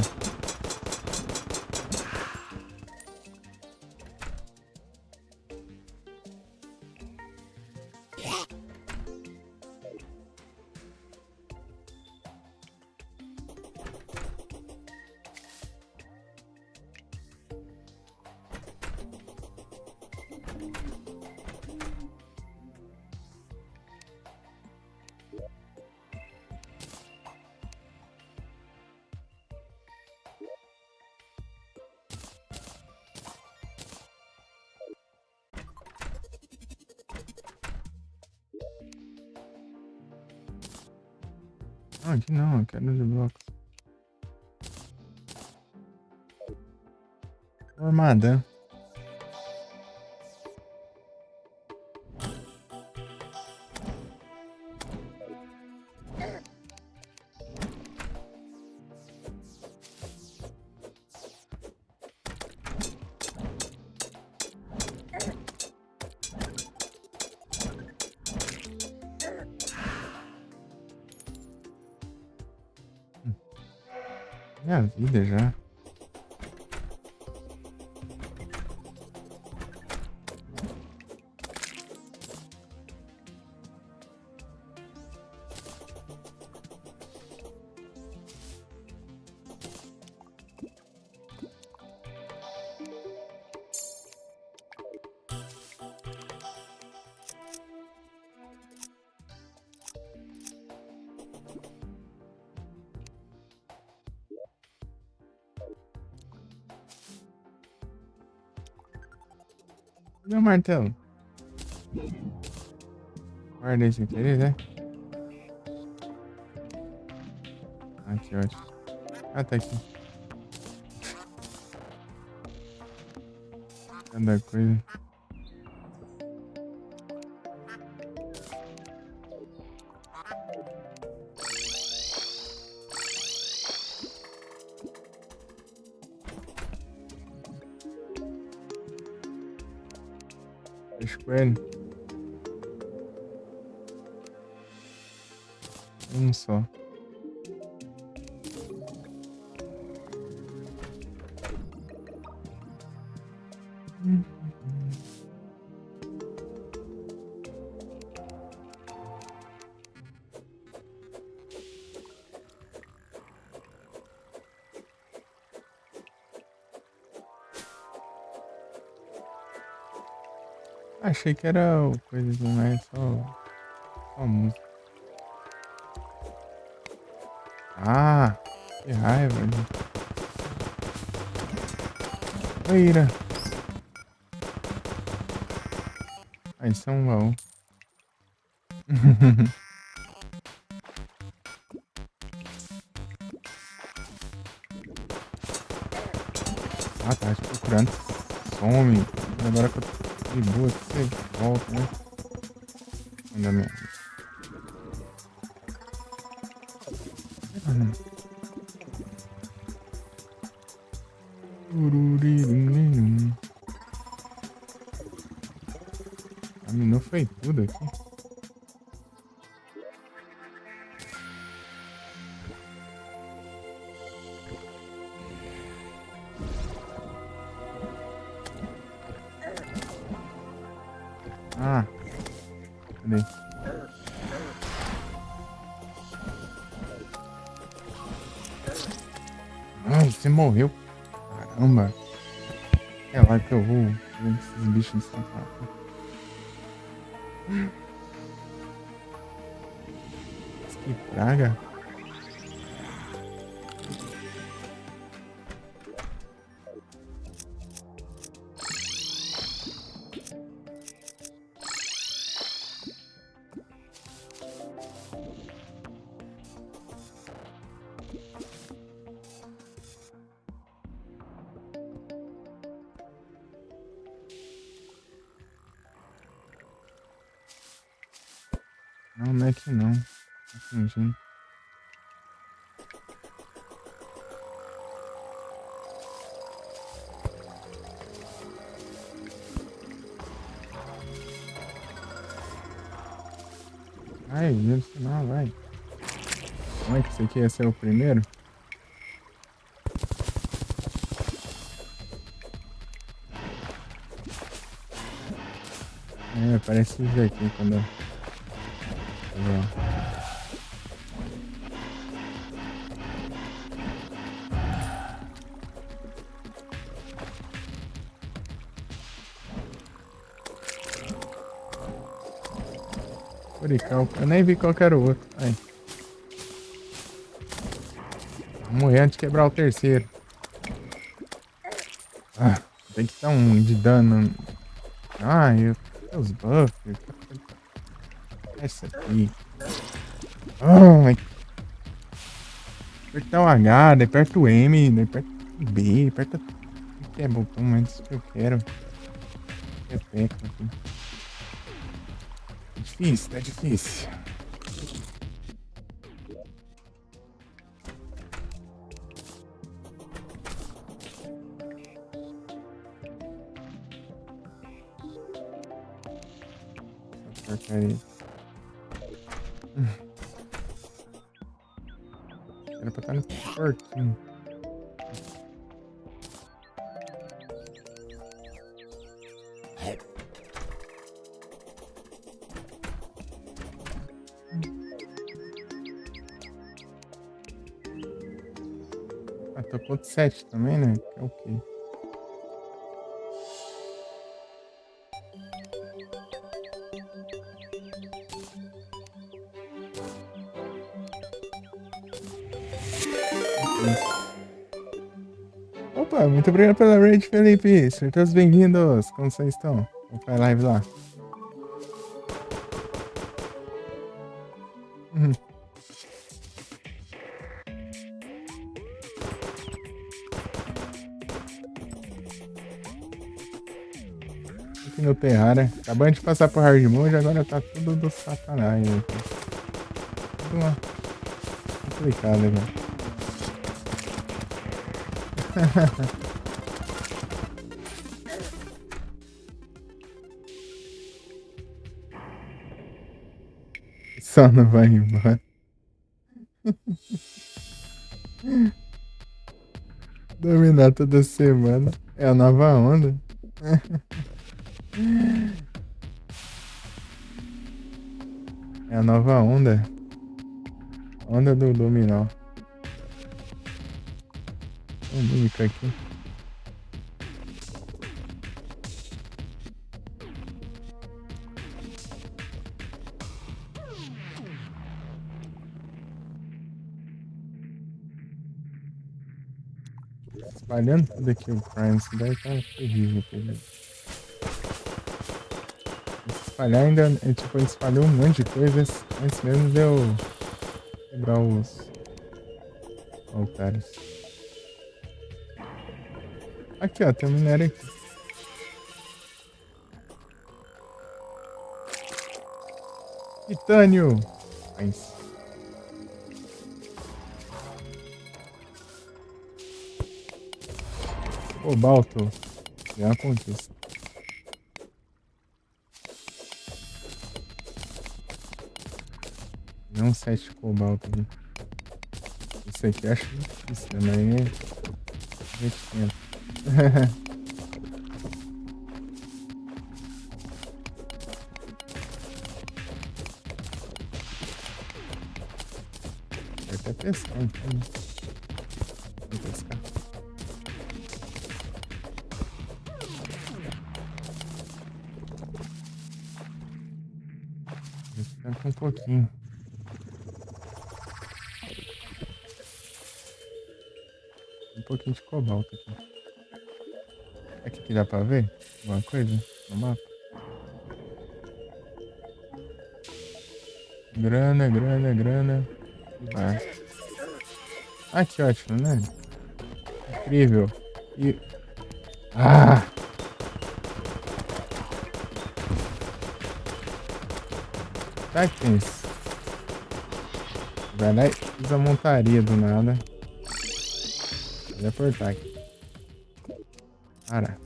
Speaker 1: Não, aqui não, eu quero de blocos. Armada. Minha vida já. Meu martelo. Guardei sem querer, né? Ah, que ótimo. Ah, tá aqui. Cada coisa. Deixa com ele. Um só. Achei que era coisa demais, só música. Ah, que raiva. Ira. Ah, isso é um baú. Ah, tá te procurando. Some. Agora que eu tô de boa, você volta, né? Ainda mesmo. Terminou foi tudo aqui. Ah, cadê? Ai, você morreu. Caramba. É lá que eu vou ver esses bichos de sapato. Que praga. Não, não é que não. Tá fingindo. Ai, não, vai. Como é que isso aqui ia ser o primeiro? É, parece isso aqui quando eu... Furical. Eu nem vi qual que era o outro. Ai. Vou morrer antes de quebrar o terceiro. Ah, tem que dar um de dano. Ah, os buffers. Essa aqui. Oh, mas... Apertar o H, daí aperta o M, daí aperta o B, aperta tudo que é botão, mas isso que eu quero. Repeca aqui. É difícil, tá difícil. Essa porcaria. Era pra estar no porquinho. Ah, tô com outro 7 também, né? Que é o quê? Opa, muito obrigado pela raid, Felipe. Sejam todos bem-vindos. Como vocês estão? Vai live lá. Uhum. Aqui no Terraria. Acabando de passar por Hard Mode, agora tá tudo do satanás aqui. Tudo uma complicada, velho. Só não vai embora. Dominar toda semana. É a nova onda. É a nova onda. Onda do dominó. Tem música aqui. Espalhando tudo aqui o Prime. Isso daí tá terrível, terrível. Se espalhar ainda. É, tipo, ele espalhou um monte de coisas antes mesmo de eu quebrar os altares. Aqui, ó. Tem um minério aqui. Titânio! Mas... Cobalto. Já é uma conquista. Não 7 de cobalto aqui. Isso aqui eu acho difícil, né? Mas a gente tenta. Vai até pescar, então. Né? Vou pescar. Vou ficar com um pouquinho. Um pouquinho de cobalto aqui. Aqui que dá pra ver alguma coisa no mapa? Grana, grana, grana. Ah, que ótimo, né? Incrível. E... Ah! Tá aqui isso. Vai lá e usa a montaria do nada. Teleportar aqui. Para.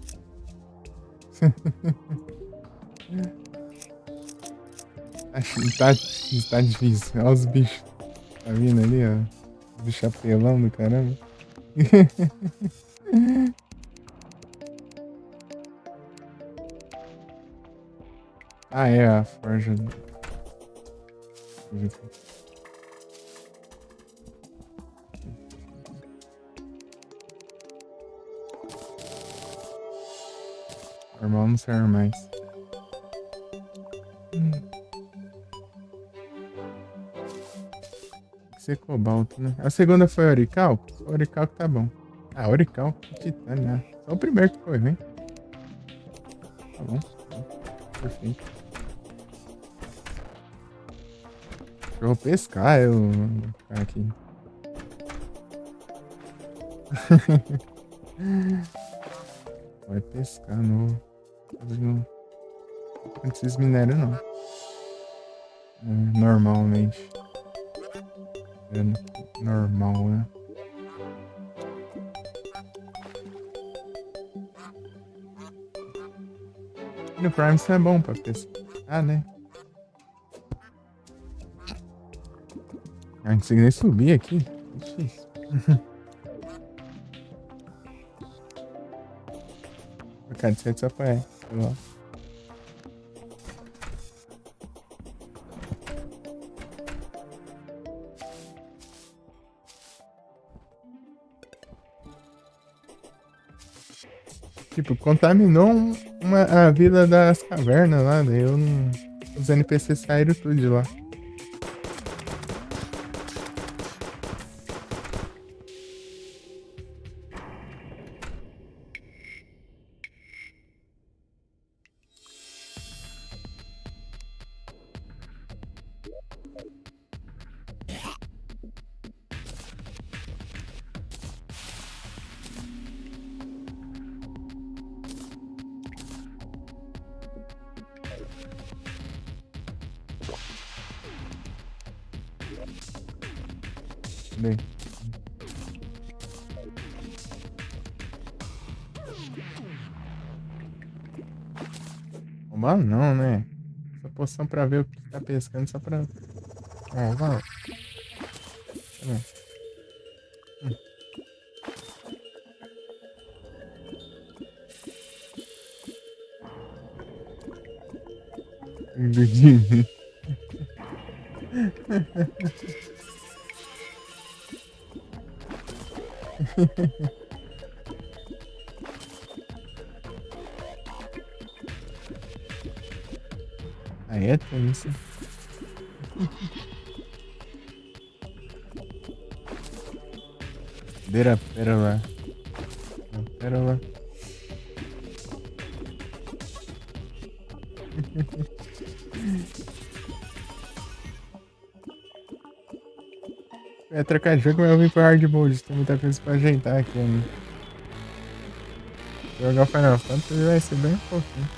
Speaker 1: tá difícil. Olha os bichos. Tá vindo ali, ó. Os bichos apelão do caramba. Ah, é a forja. Normal não serve mais. Tem que ser cobalto, né? A segunda foi Orical? Orical que tá bom. Ah, Orical, Titânio, né? Só o primeiro que foi, vem. Tá bom. Perfeito. Eu vou pescar, eu vou ficar aqui. Vai pescar, não. Não precisa de minério, não. É, normalmente. É normal, né? E no Prime isso é bom pra pescar, né? A gente consegue nem subir aqui. Difícil. Cara, de certo só pra Tipo, contaminou a vila das cavernas lá, daí eu não... Os NPCs saíram tudo de lá. Cadê? Roubar não, né? Essa poção pra ver o que tá pescando só pra... Ó, vai. Cadê? Hum. Aí é tenso. Beira pérola. Pérola. É trocar de jogo, mas eu vim pro hard mode. Tem muita coisa pra ajeitar aqui ainda. Jogar Final Fantasy vai ser bem pouquinho.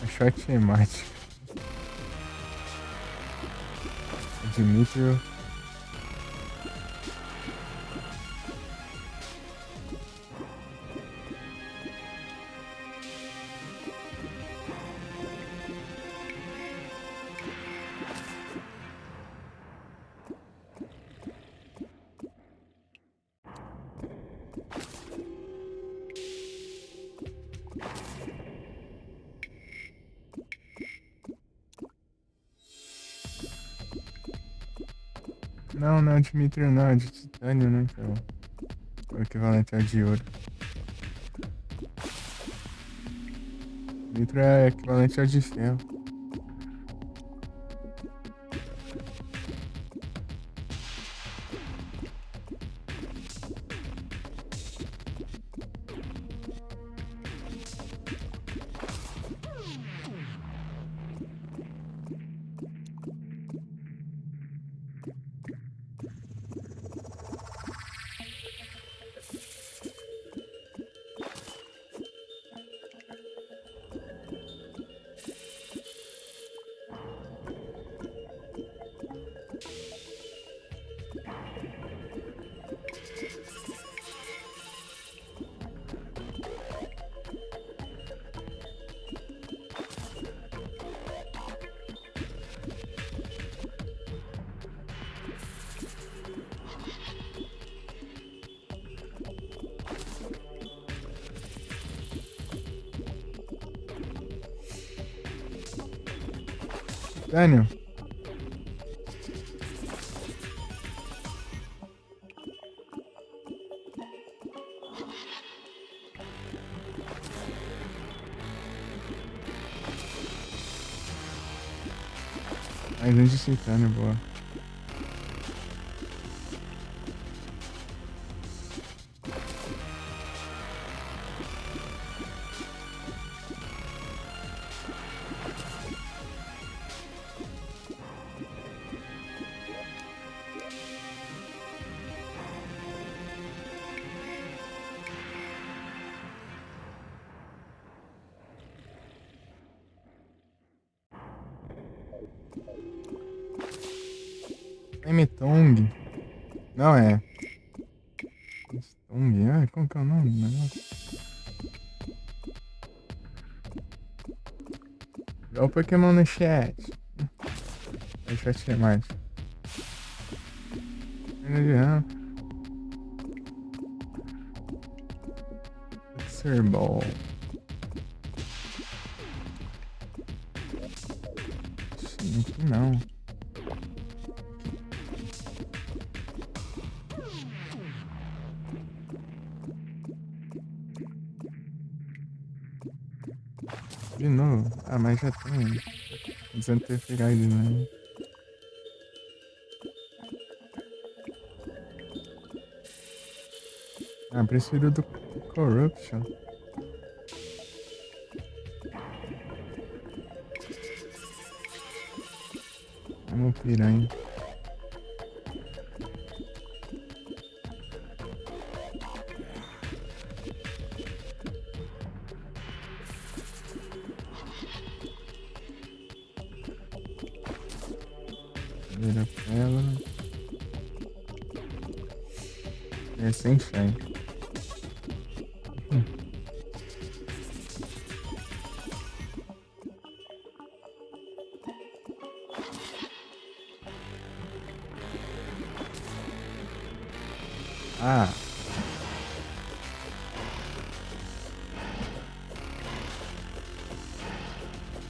Speaker 1: A shot temática. Dimitri. Não, não é Dimitri, não. É de titânio, né? Que é o equivalente ao de ouro. Dimitri é equivalente ao de ferro. Titânio. Mais um de titânio, boa. Tung. Não é. Tung. Ah, como que é o nome do negócio? Dá o Pokémon no chat. Deixa eu te mais. Ser bom. Sim, aqui não. De novo? Ah, mas já tem. Dizendo ter pegado de novo. Ah, prefiro do Corruption. Vamos piranha. Vira pra ela. É sem fé. Ah.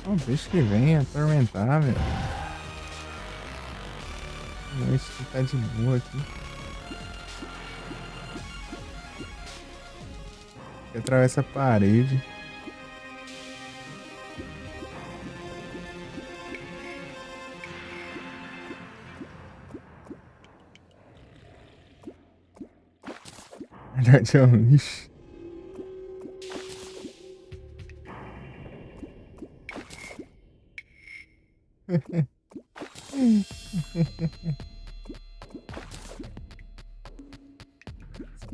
Speaker 1: O bicho que vem atormentar, velho. A noite que tá de boa aqui. Que atravessa a parede. Na verdade é um lixo.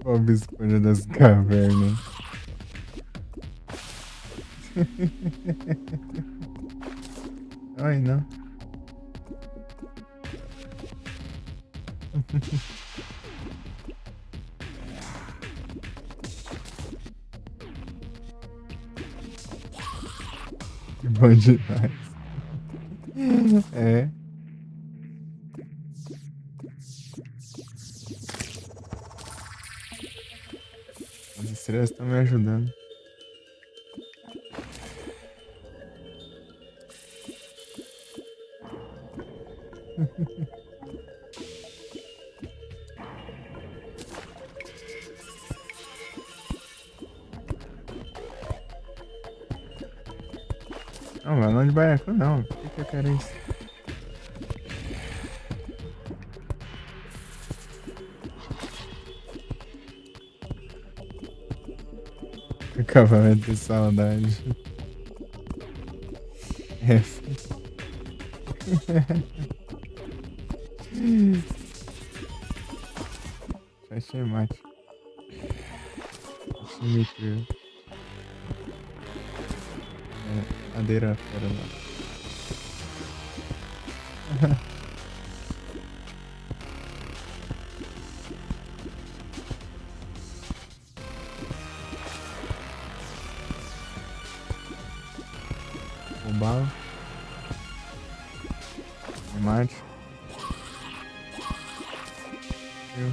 Speaker 1: Bob Esponja das cavernas. Ai, não. Que bom demais. É. As estrelas estão me ajudando. Não, balão de baiacu não. Por que eu quero isso? Acabamento de saudade. F. Achei mate. Simetria. É, madeira fora lá. O bala. Mate. Eu.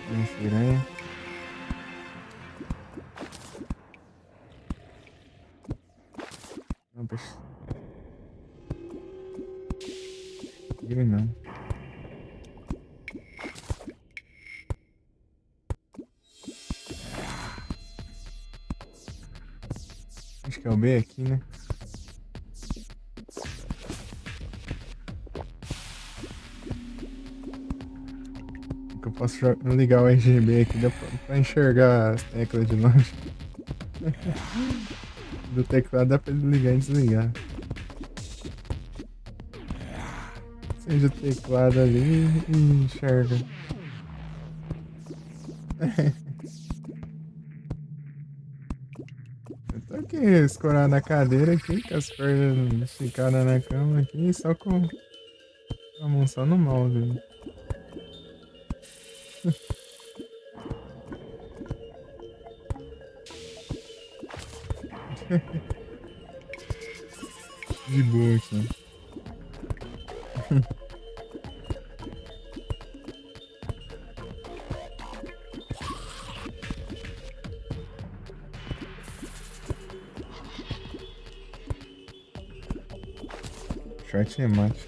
Speaker 1: Uma piranha. Não, peixe. Tigre não. Acho que é o B aqui, né? Que eu posso ligar o RGB aqui, dá pra enxergar as teclas de longe. Do teclado dá pra ligar e desligar. Acende o teclado ali e enxerga. Eu tô aqui escorado na cadeira aqui, com as pernas esticadas na cama aqui, só com a mão só no mouse. De boa aqui. Short e mate.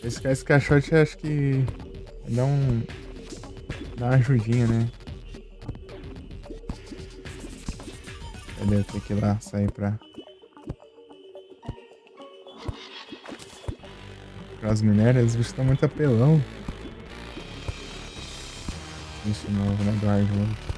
Speaker 1: Esse caixote acho que dá dá uma ajudinha, né? Cadê? Eu tenho que ir lá sair pra as minérias. Os bichos estão muito apelão. Bicho novo, né? Do Arjono.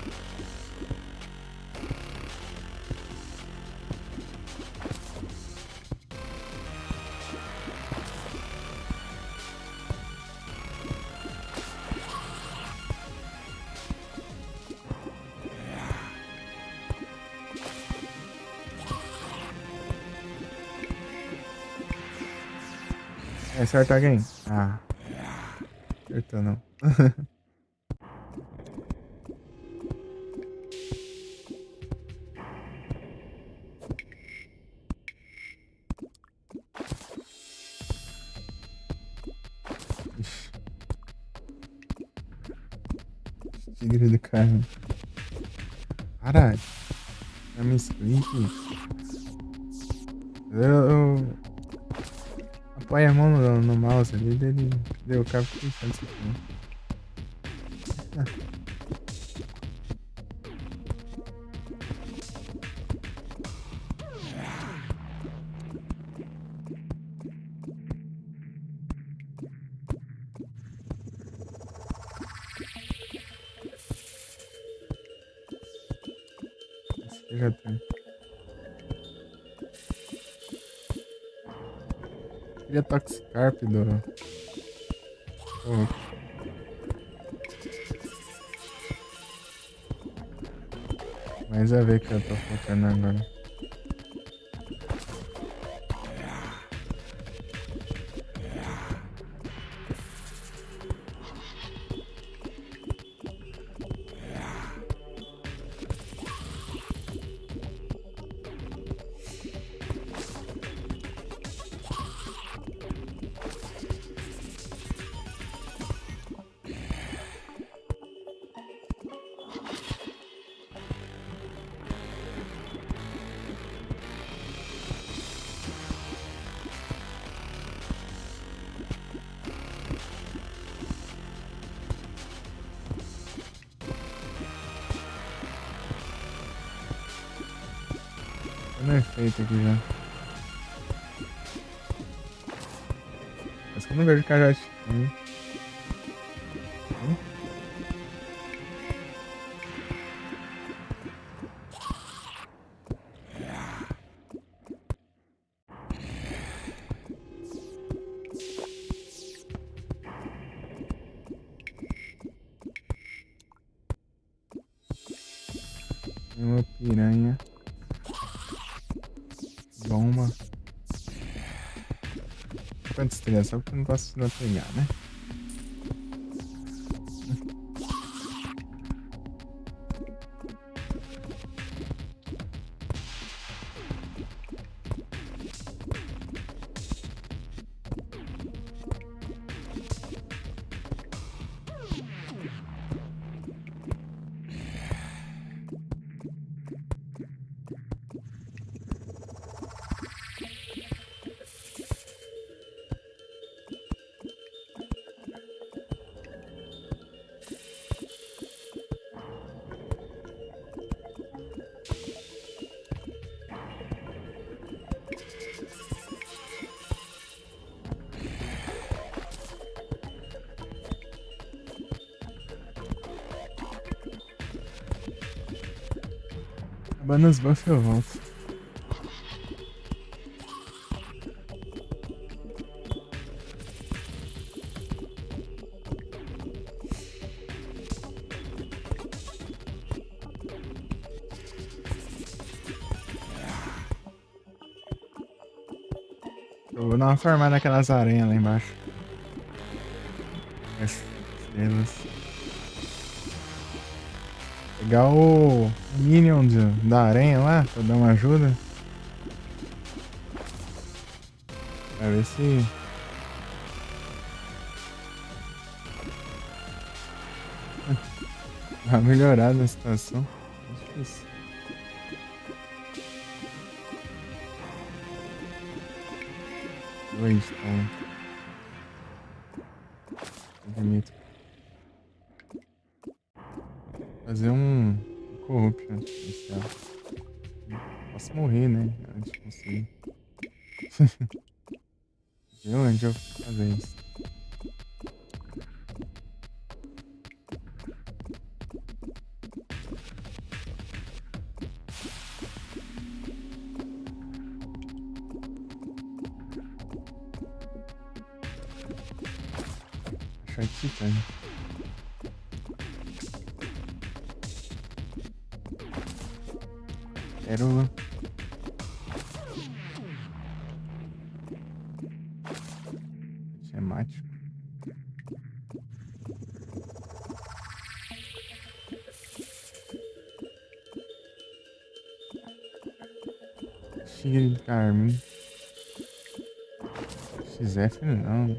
Speaker 1: Acerta alguém. Ah, acertou não. Ixi, tigre do carro. Caralho. Tá me explique. Eu apoio a mão no mouse ali, dele deu o cabo puxando isso aqui. Esse aqui já tem. Queria Toxicarp do. Oh, mas é ver que eu tô focando agora. Tá no efeito aqui já. Mas que eu não vejo cajate. Tem uma piranha. Bomba. Quantos teria? Só que eu não posso não pegar, né? Acabando os buffs eu volto. Eu vou dar uma farmada naquelas aranhas lá embaixo. As estrelas. Pegar o Minion da aranha lá pra dar uma ajuda. Pra ver se. Dá uma melhorada na situação. É difícil. Dois, então. Bonito. Fazer um Corruption especial. Posso morrer, né? Antes de conseguir. De onde eu vou fazer isso? Achar que titânio. Pérola. Tigre de Carmim. XF não.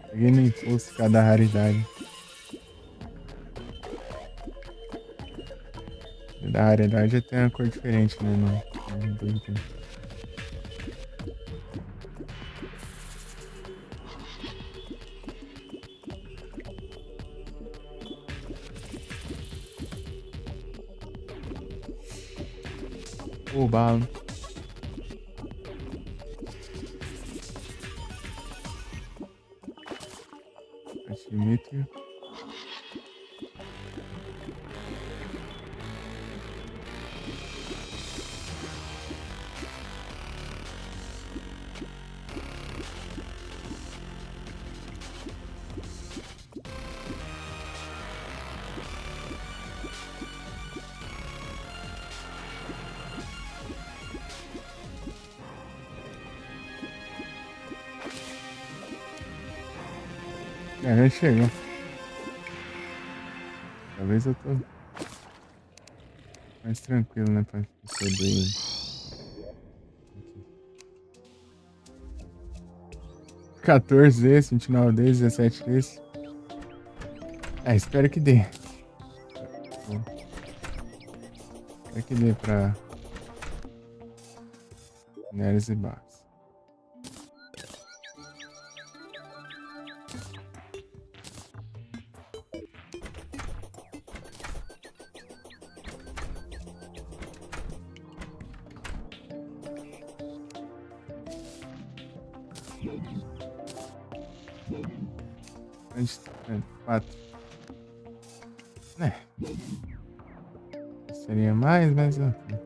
Speaker 1: Peguei no impulso cada raridade. Da raridade tem uma cor diferente, né? Do item. O balo. Artimetro. Já chegou. Talvez eu tô mais tranquilo, né? Pra receber. Aqui. 14 desse, 29 desse, 17 desse. Espero que dê. Espero que dê pra Neres e Barros. Antes, 4. Né? Seria mais, mas ok.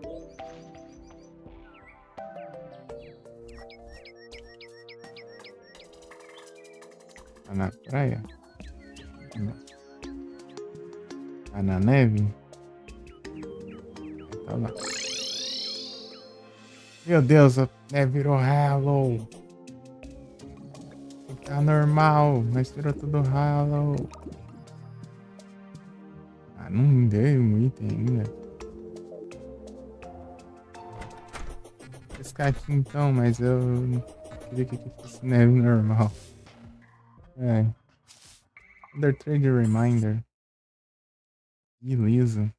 Speaker 1: Tá na praia? Não. Tá na neve? Tá lá. Meu Deus, a neve virou Hollow. Tá normal, mas virou tudo Hollow. Não me deu um item ainda. Rescate então, mas eu queria que aqui fosse neve normal. Under Trade Reminder. Beleza.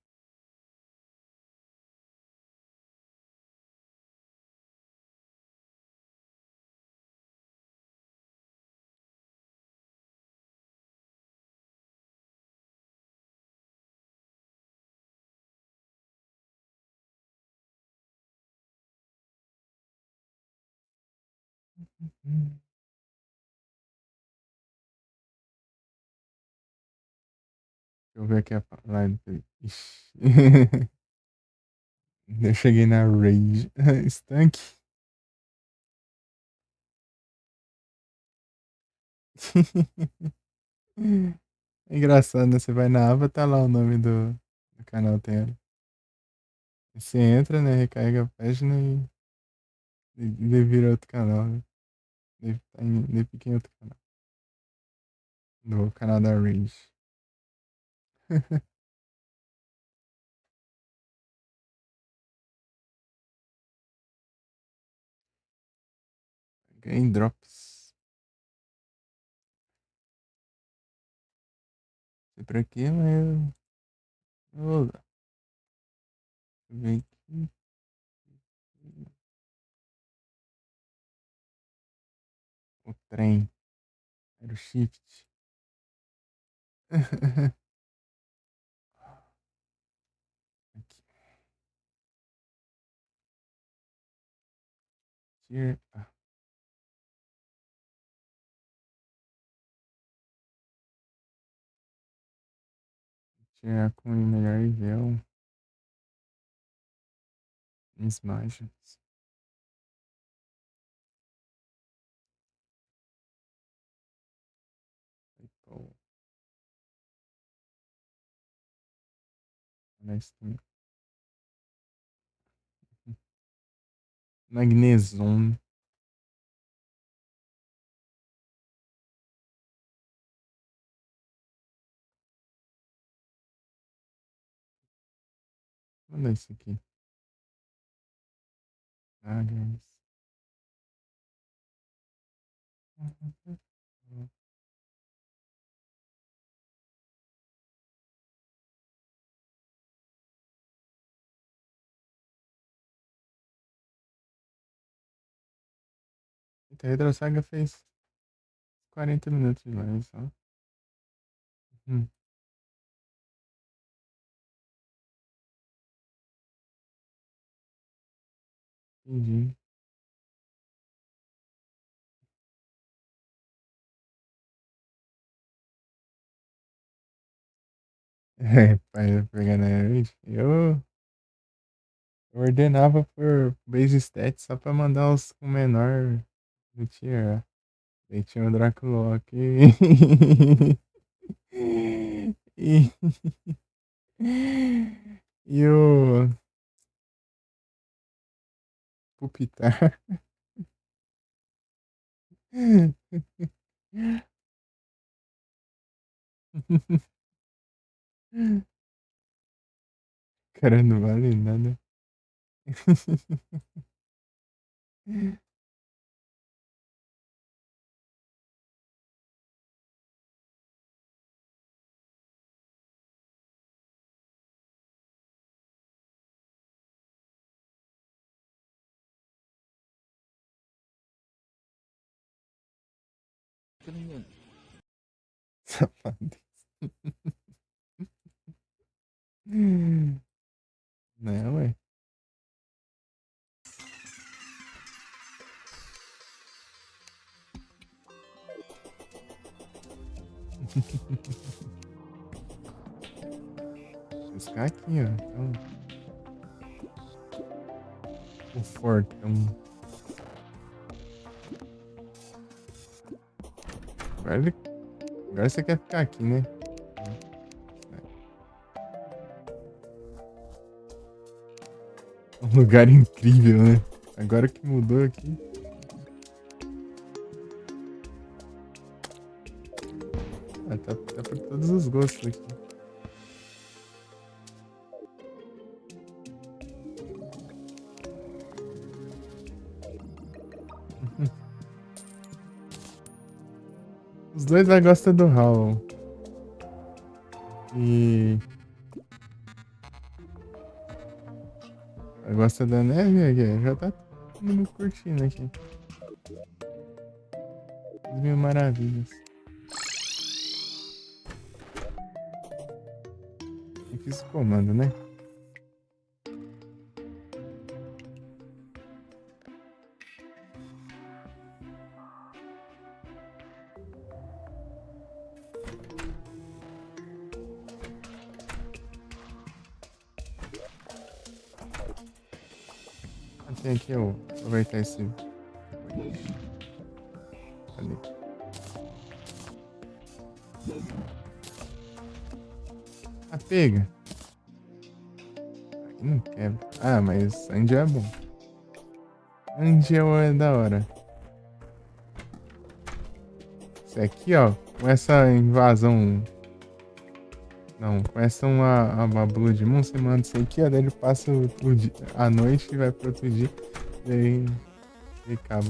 Speaker 1: Deixa eu ver aqui a live. Ixi. Eu cheguei na Rage. Stank. É engraçado, né? Você vai na aba, tá lá o nome do canal tem. Você entra, né? Recarrega a página e vira outro canal, né? Deve ficar em outro canal. No canal da Rage. Ganhei drops. Não sei pra quê, mas eu vou usar. Deixa eu ver aqui. O trem. Era o shift. Aqui. Tier. Tier com melhor nível. Imagens. Pô, honesto. Magnesium. Quando é isso aqui? Ah, guys. Então, a Retro Saga fez 40 minutos de live só. Hum, entendi. É, pai, pegar na Elite. Eu ordenava por base stat só pra mandar os com menor do tier. Daí tinha o Draculock. E, e o Pupitar. Cara, não vale nada. Safado. Né, ué? Buscar aqui, ó. Então, o Fortão. Agora, agora você quer ficar aqui, né? Um lugar incrível, né? Agora que mudou aqui. Ah, tá por todos os gostos aqui. Os dois lá gostam do Howl. E. Gosta da neve, aqui. Já tá todo mundo curtindo aqui. As mil maravilhas. Eu fiz o comando, né? Tem aqui, eu vou aproveitar esse. Cadê? Ah, pega. Aqui não quebra. Ah, mas Angel é bom. Angel é da hora. Esse aqui, ó, com essa invasão. Não, com essa uma Blood Moon, você manda isso aqui, ó, daí ele passa a noite e vai pro outro dia. E aí e acaba.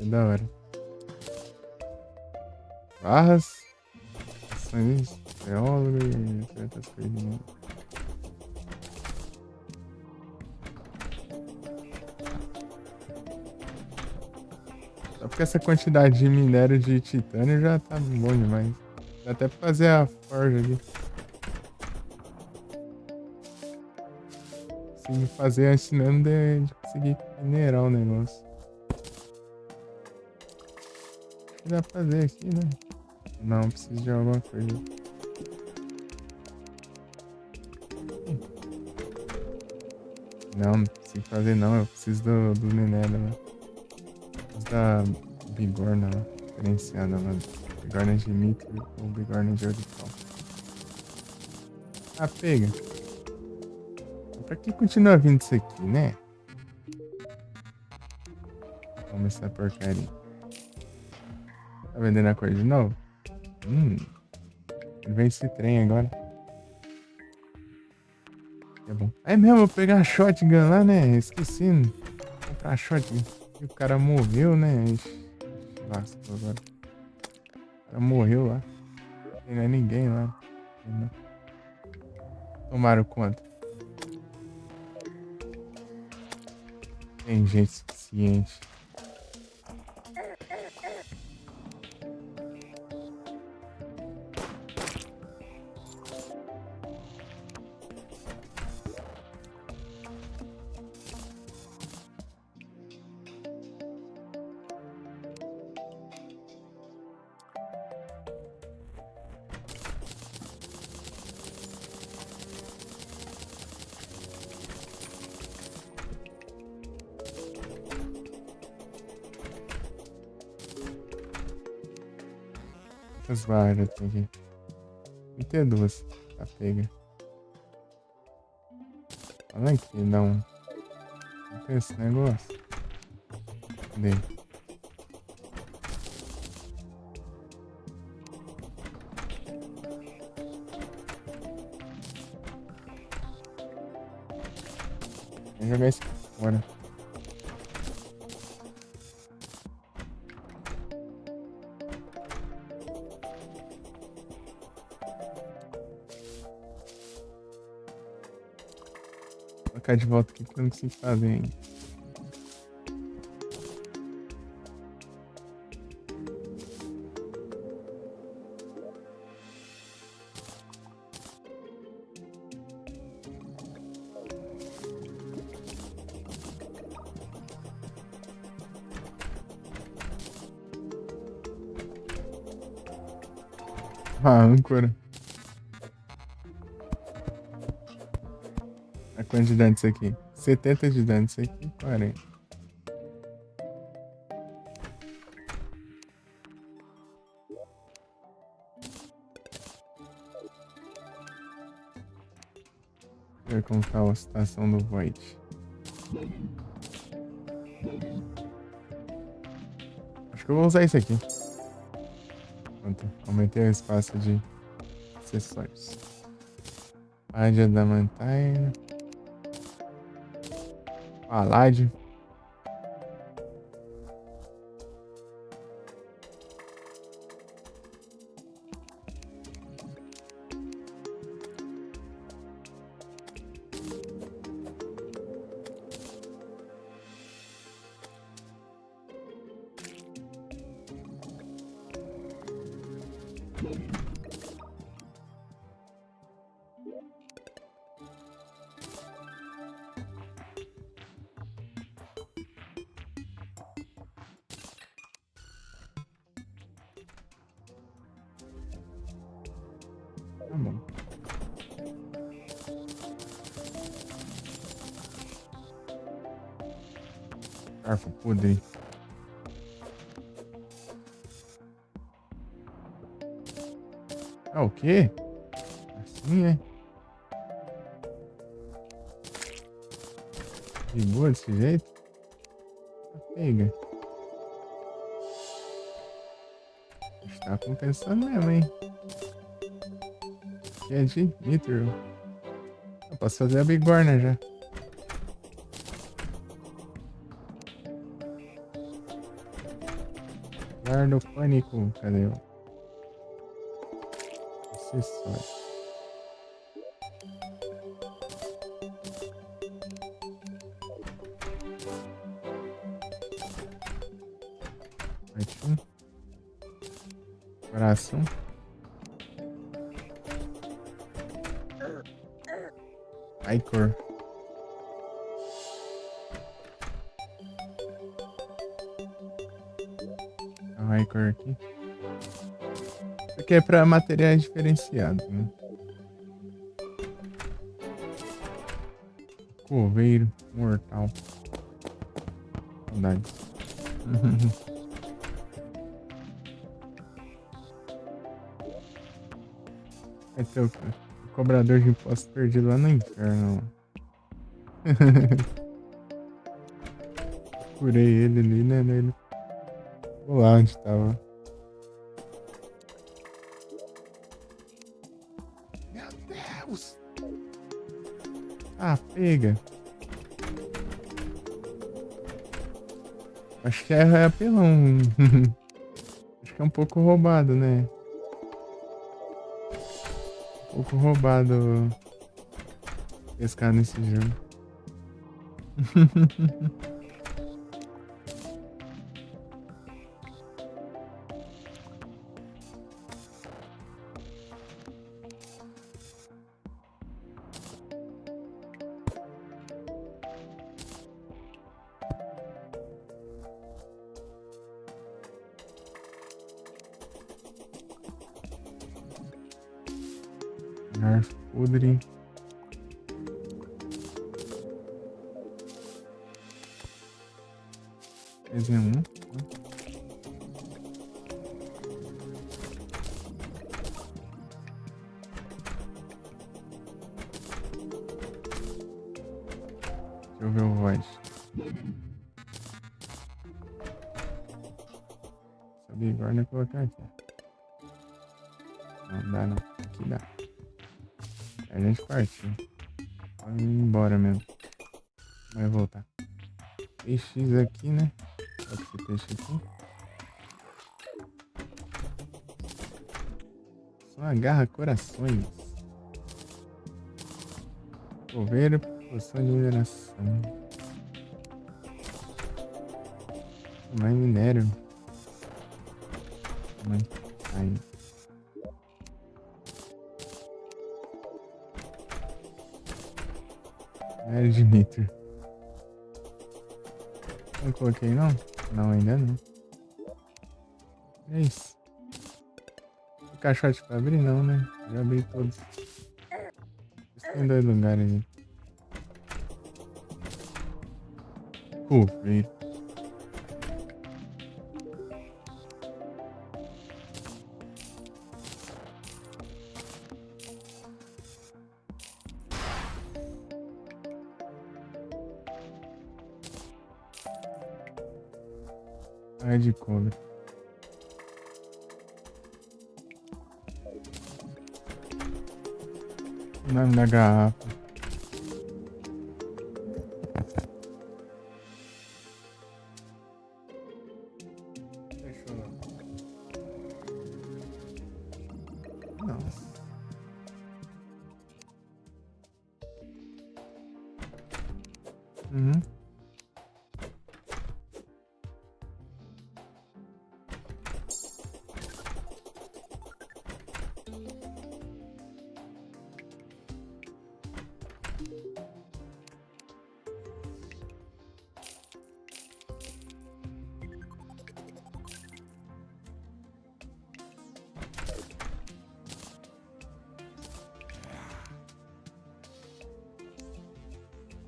Speaker 1: É da hora. Barras, ações, teólogo e certas coisinhas. Só porque essa quantidade de minério de titânio já tá bom demais. Dá até pra fazer a forja aqui. Consegui fazer ensinando de conseguir minerar o negócio. O que dá pra fazer aqui, né? Não, preciso de alguma coisa. Não, não preciso fazer não. Eu preciso do minério lá. Preciso da bigorna lá. Diferenciada lá. Bigorna de mithril ou bigorna de orbital. Ah, pega. Pra que continua vindo isso aqui, né? Vamos essa porcaria. Tá vendendo a cor de novo? Ele vem esse trem agora. É bom. É mesmo, eu pegar a shotgun lá, né? Esqueci. Comprar a shotgun. E o cara morreu, né? Ixi, lascou agora. O cara morreu lá. Não é ninguém lá. Tomaram conta. Tem gente suficiente. Quantas varas tem aqui? 32. Tá pega. Olha aqui, não. Não tem esse negócio. Cadê? Vou jogar isso fora. Vou colocar de volta aqui que eu não consigo fazer ainda. Ah, âncora. A quanto de dano isso aqui? 70 de dano isso aqui, 40. Deixa eu ver como tá a situação do Void. Acho que eu vou usar isso aqui. Pronto, aumentei o espaço de acessórios. Pádia da Mantine. Paládio. Tá bom. Garfo podre. Ah, o quê? Assim, é? De boa desse jeito? Tá pega. Tá compensando mesmo, hein? Que é de Mithril. Eu posso fazer a bigorna já. Guarda o pânico. Cadê o acessório? Parte 1. Coração. Icor. O Icor aqui. Isso aqui é pra materiais diferenciados, né? Coveiro. Mortal. Saudades. Vai ter o cobrador de impostos perdido lá no inferno. Curei ele ali, né? Ele... Vou lá onde tava. Meu Deus! Ah, pega. Acho que é apelão. Acho que é um pouco roubado, né? Um pouco roubado pescar nesse jogo. Garfo podre. Desenho 1. Deixa eu ver o voz. Essa bigorna colocar aqui. Não dá não. Aqui dá. A gente partiu. Pode ir embora mesmo. Vai voltar. Peixes aqui, né? Pode ser peixe aqui. Só agarra corações. Coveiro, poção de mineração. Mais minério. Aí. Minério de nitro. Não coloquei não? Não, ainda não. É isso. O caixote pra abrir não, né? Já abri todos. Tem 2 lugares aí. Coveiro. Ai de cobre. O nome da garrafa. Fechou não. Não. Uhum.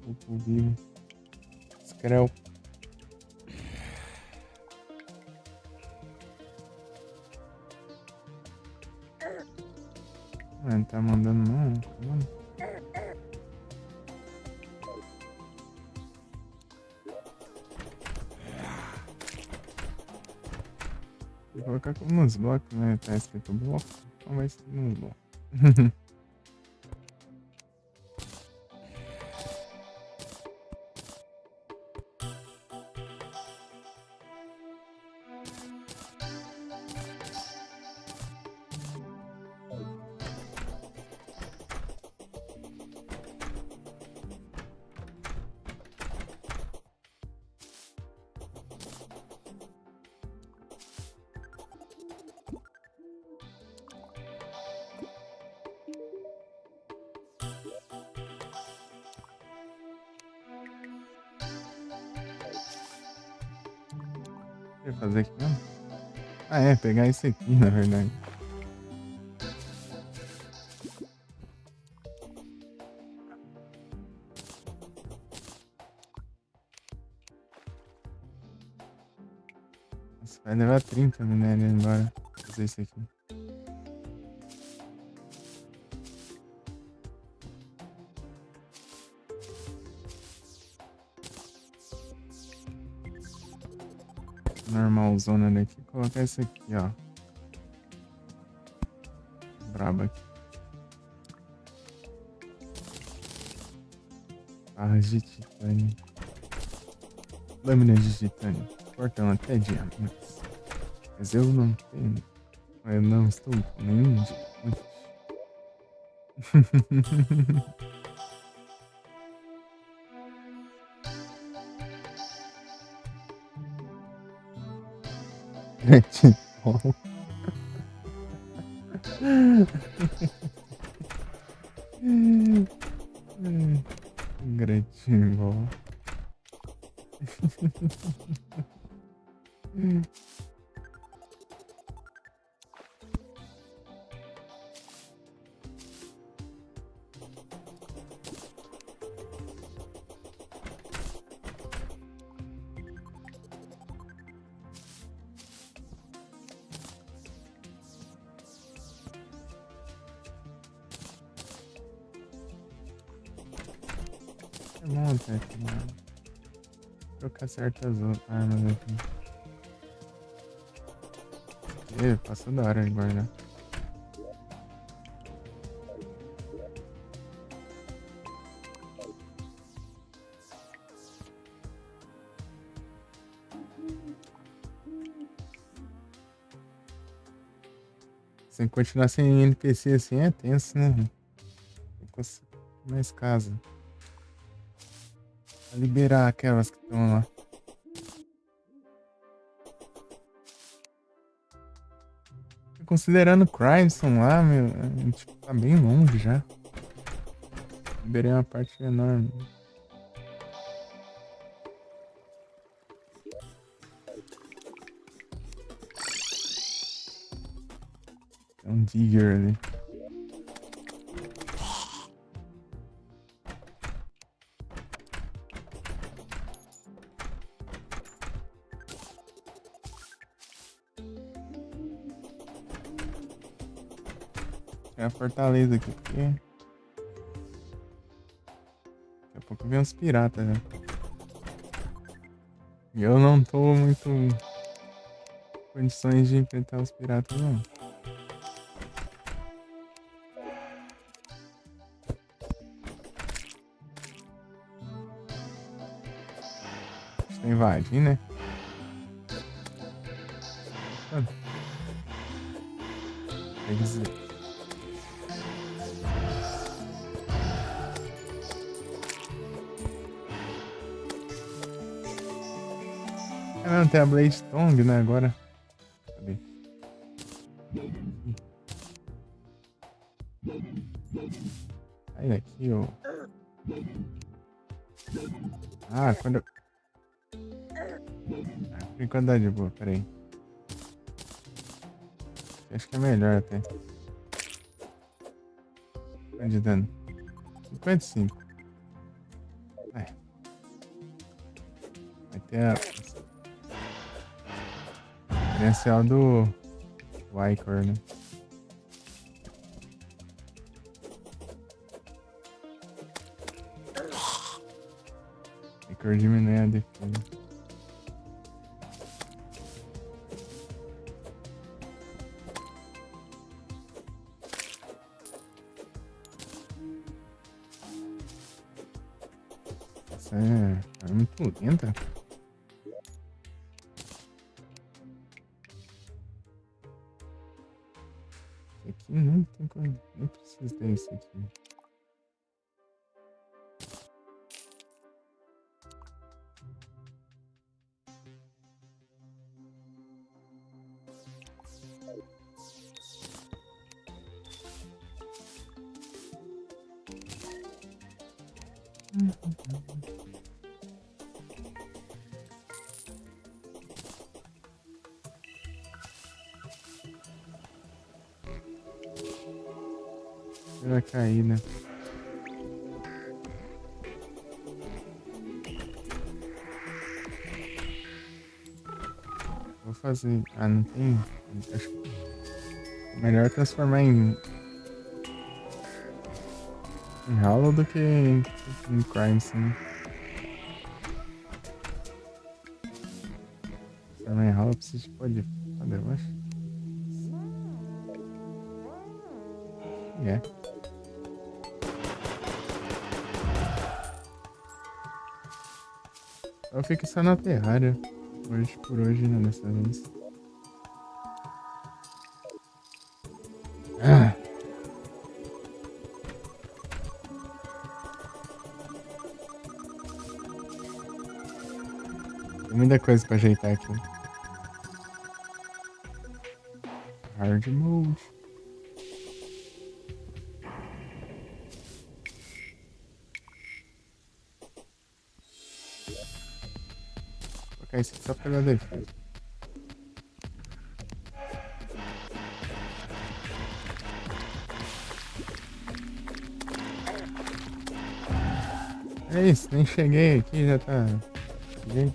Speaker 1: Corpo vivo. Scrap. Não tá mandando não. Mano. Vou colocar como nos blocos, né? Tá escrito bloco. Então vai ser nos blocos. O que eu ia fazer aqui mesmo? Ah, é, pegar esse aqui, na verdade. Nossa, vai levar 30 minério embora. Fazer isso aqui. Normalzona daqui. Colocar esse aqui, ó. Braba aqui. Barras de titânio. Lâminas de titânio. Cortam até diamantes. Mas eu não tenho. Eu não estou com nenhum diamante. Gratidão. Gratidão. Monta aqui, mano. Trocar certas armas aqui. Passou da hora de guardar. Se continuar sem NPC assim é tenso, né? Tem que conseguir mais casa. Pra liberar aquelas que estão lá. Considerando Crimson lá, meu, tipo, tá bem longe já. Liberei uma parte enorme. É um digger ali. É a fortaleza aqui, porque daqui a pouco vem uns piratas, né? E eu não tô muito em condições de enfrentar os piratas, não. Deixa eu invadir, né? Quer dizer... não, tem a Blade Stone, né, agora. Cadê? Sai daqui, ô. Ah, quando eu... por enquanto dá de boa, peraí. Acho que é melhor até. Quanto de dano? 55. Vai ter a... diferencial do Wycor, né? Wycor diminui a defesa. Essa é muito lenta. Aqui não tem como. Nem preciso ter isso aqui. Vai cair, né? Vou fazer. Ah, não tem. Acho que é melhor transformar em Hollow do que em Crimson, né? Transformar em Hollow precisa de poder, eu acho. É. Eu fico só na Terraria. Hoje por hoje, né? Dessa vez. Ah, tem muita coisa pra ajeitar aqui. Hard mode. Vou colocar isso aqui só pela defesa. É isso, nem cheguei aqui, já tá. Cheguei.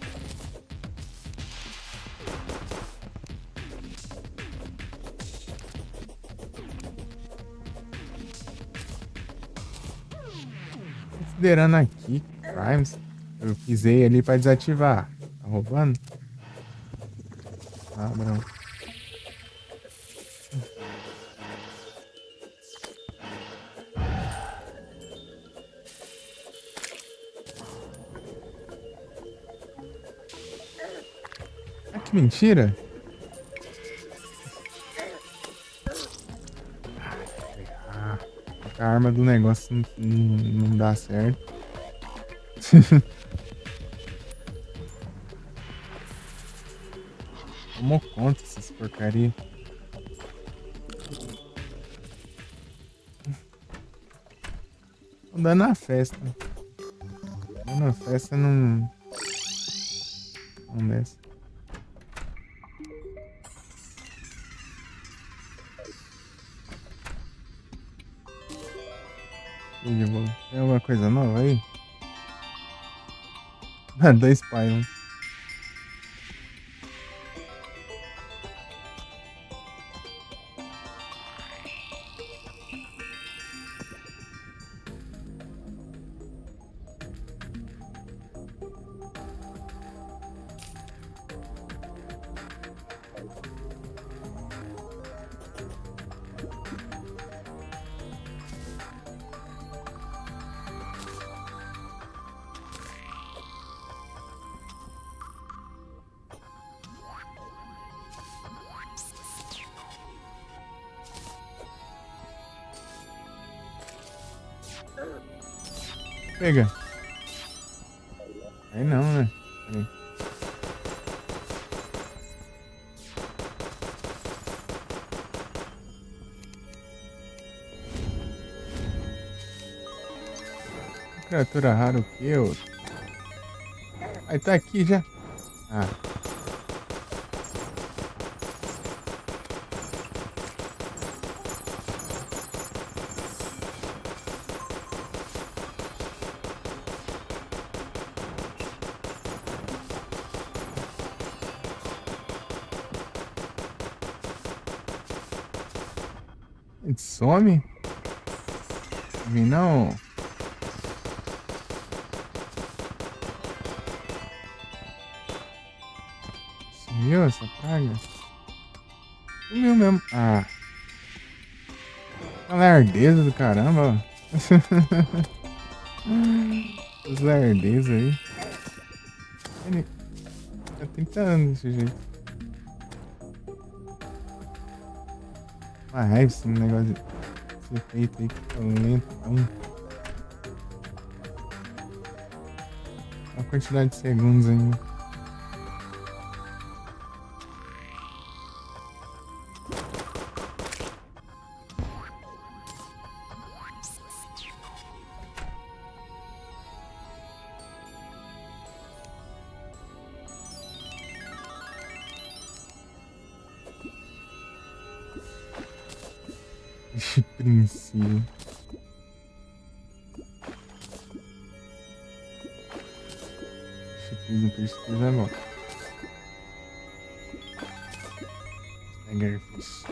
Speaker 1: Considerando aqui, Crimes, eu pisei ali pra desativar. Tá roubando? Ah, não. Ah, que mentira! Ah, a arma do negócio não dá certo. Tomou conta essas porcaria. Tô dando na festa. Dando na festa não. Não desce. De boa. Tem alguma coisa nova aí? Ah, 2 Pyron. Pega. Aí não, né? Peraí. Criatura rara o que, eu? Aí tá aqui já. Ah, ele some? Vem não. Sumiu essa praga? Sumiu mesmo. Ah. A lerdeza do caramba, ó. Os lerdezas aí. Ele tá 30 anos desse jeito. Uma raiva esse negócio de ser feito aí, que tá lentão. Uma quantidade de segundos ainda. De princípio. Pesquisa é bom. Staggerfish.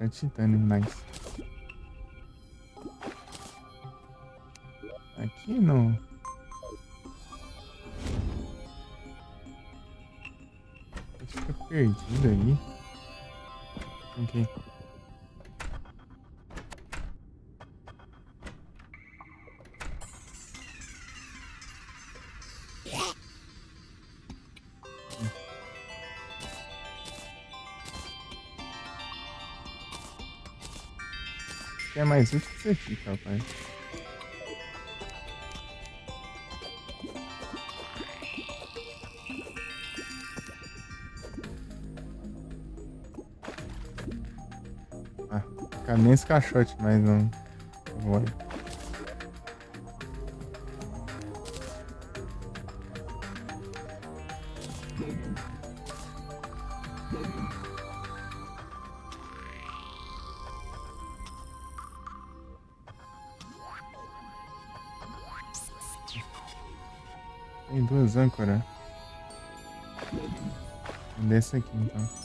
Speaker 1: Já titânio, nice. Aqui não. Fica perdido aí. Ok. aqui é mais útil que isso aqui, capaz. Ah, fica nem esse caixote mais não. Vai. Tem duas âncoras. Desse aqui então.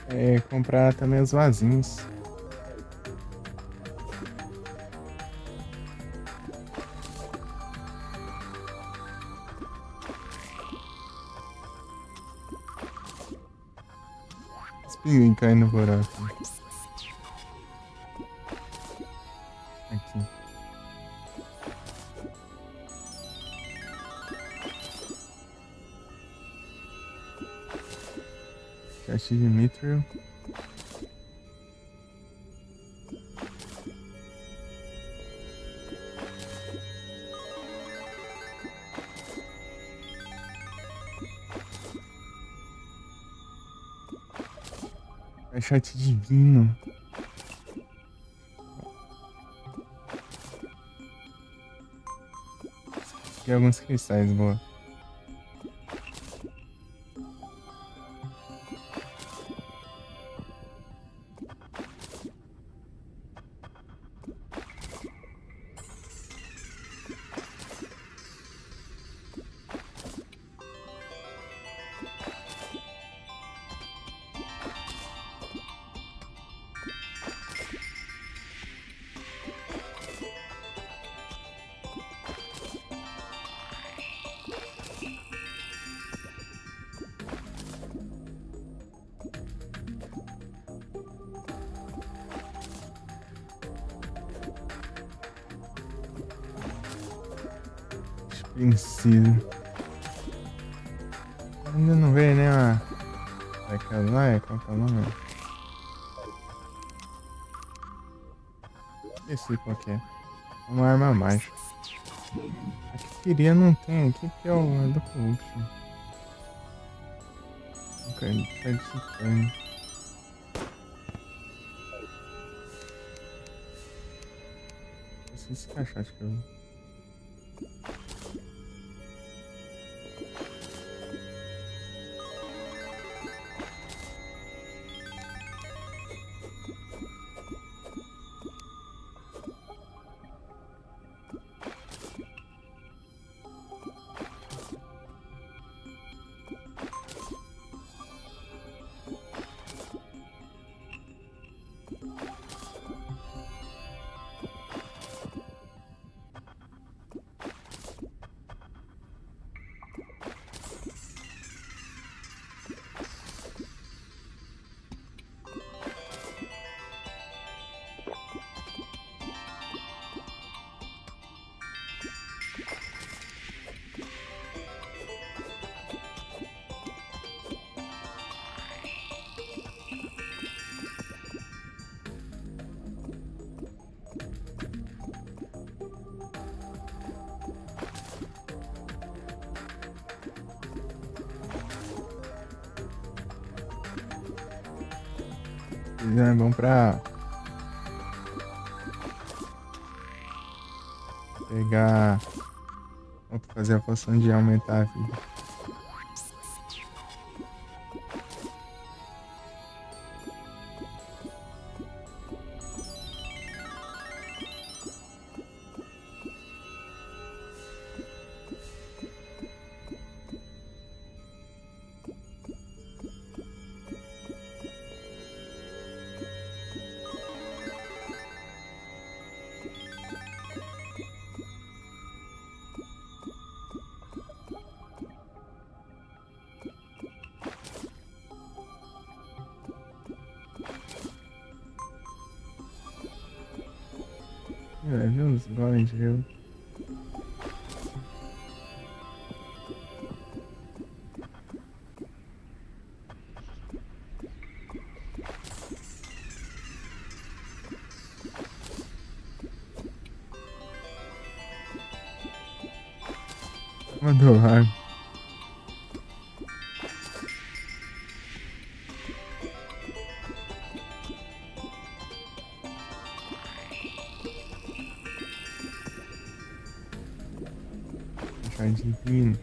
Speaker 1: É, comprar também os vasinhos. Os pinguim caindo no buraco. Aqui. Caixa de mithril. Caixote divino. Aqui alguns cristais, boa. Preciso. Ainda não veio nem a. Aquela lá é? Qual que é o nome? Esqueci qual que é. Uma arma mágica. A que queria não tem aqui porque é o do Corruption. Ok, tá digitando. Esse caixote que eu. Obsidian é bom pra pegar. Ou pra fazer a poção de aumentar a vida. É, viu uns golems de gelo. Mandou lago. Jardim divino.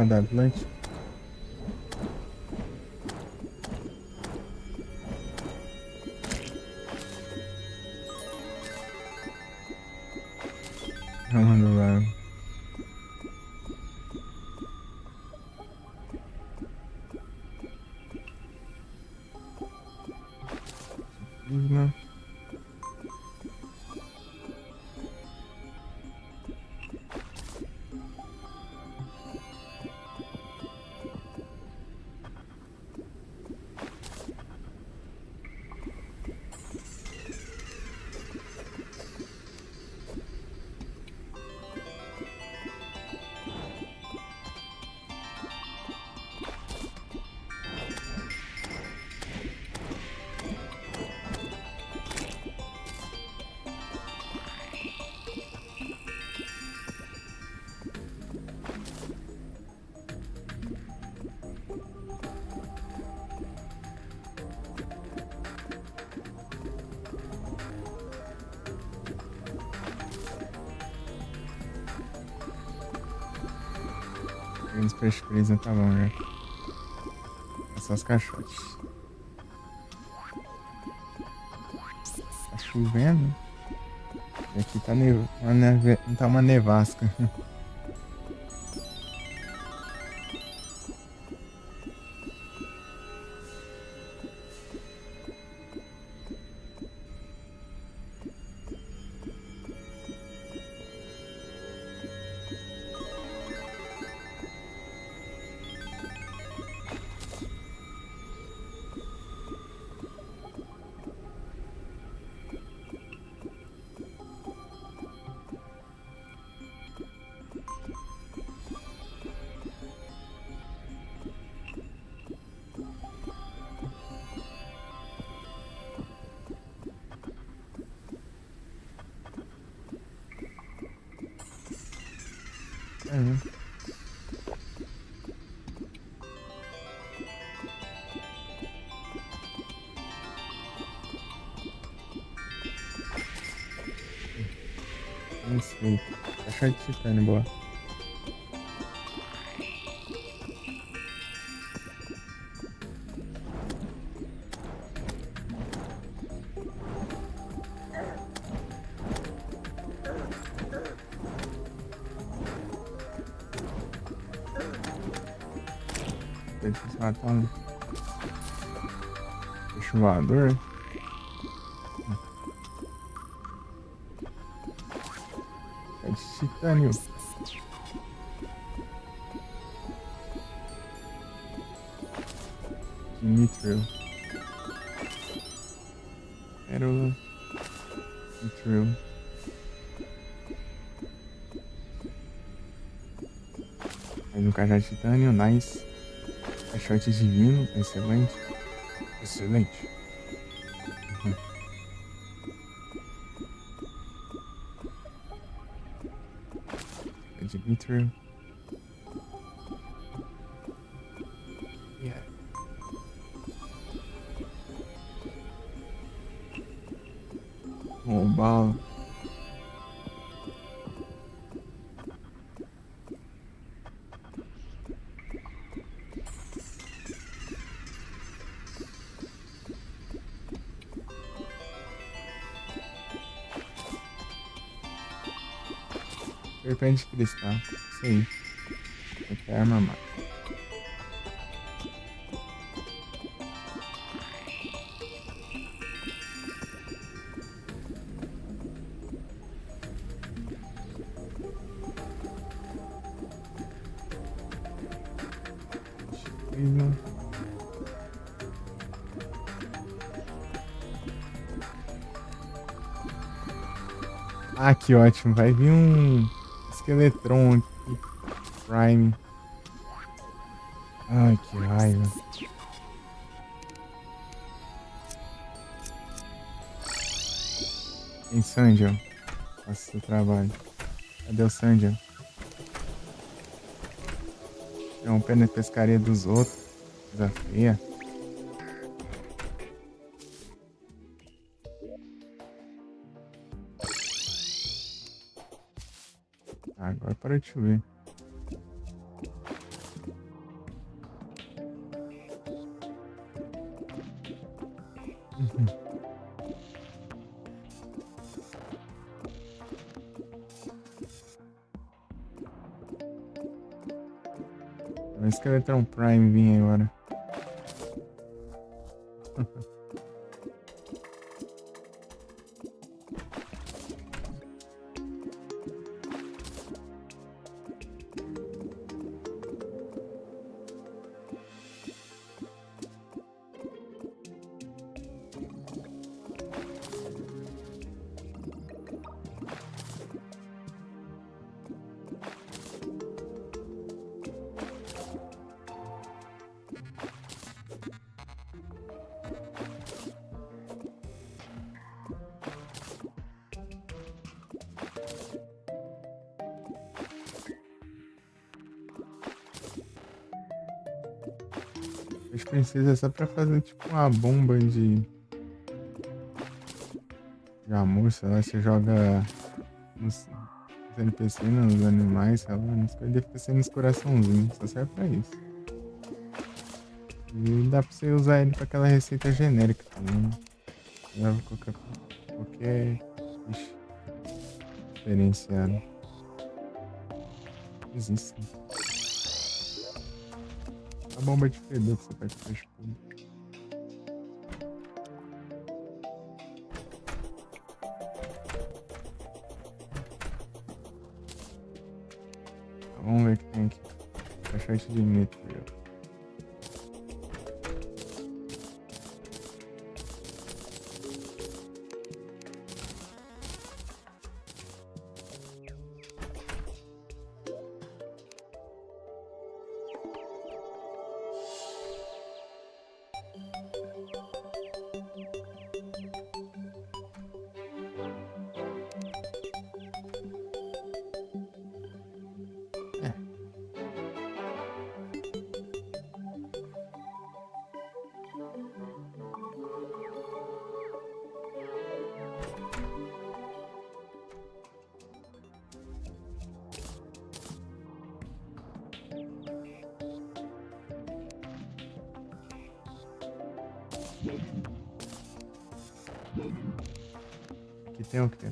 Speaker 1: Da Atlântica. Mandou lago. Não. Os peixes presos tá bom, já. É só os caixotes. Tá chovendo. E aqui tá tá uma nevasca. É, né? Perfeito. Caixa de titânio, boa. Deixa eu matar um peixe voador. É de titânio. Mithril. Pérola. Mithril. Mais um cajado de titânio, nice. Caixote divino, excelente. Excelente. Uhum. É de Mithril. Yeah. Bala. Serpente cristal. Isso aí. Aqui é a arma mágica. Prisma. Ah, que ótimo. Vai vir um Esqueletron aqui. Prime. Ai, que raiva. Tem Sandion. Faça seu trabalho. Cadê o Sandion? Interrompendo a pescaria dos outros. Coisa feia. Agora para de chover. Uhum. O Skeleton Prime vir agora. As princesas é só pra fazer tipo uma bomba de amor, sei lá, você joga nos NPC, nos animais, sei lá, nas coisas, deve ser nos coraçãozinhos, só serve pra isso. E dá pra você usar ele pra aquela receita genérica também, né? Leva qualquer ixi, diferenciado. Existe. A bomba de fedor que você pode fazer escudo. Vamos ver o que tem aqui. Caixote de Mithril. É. Aqui tem o quê?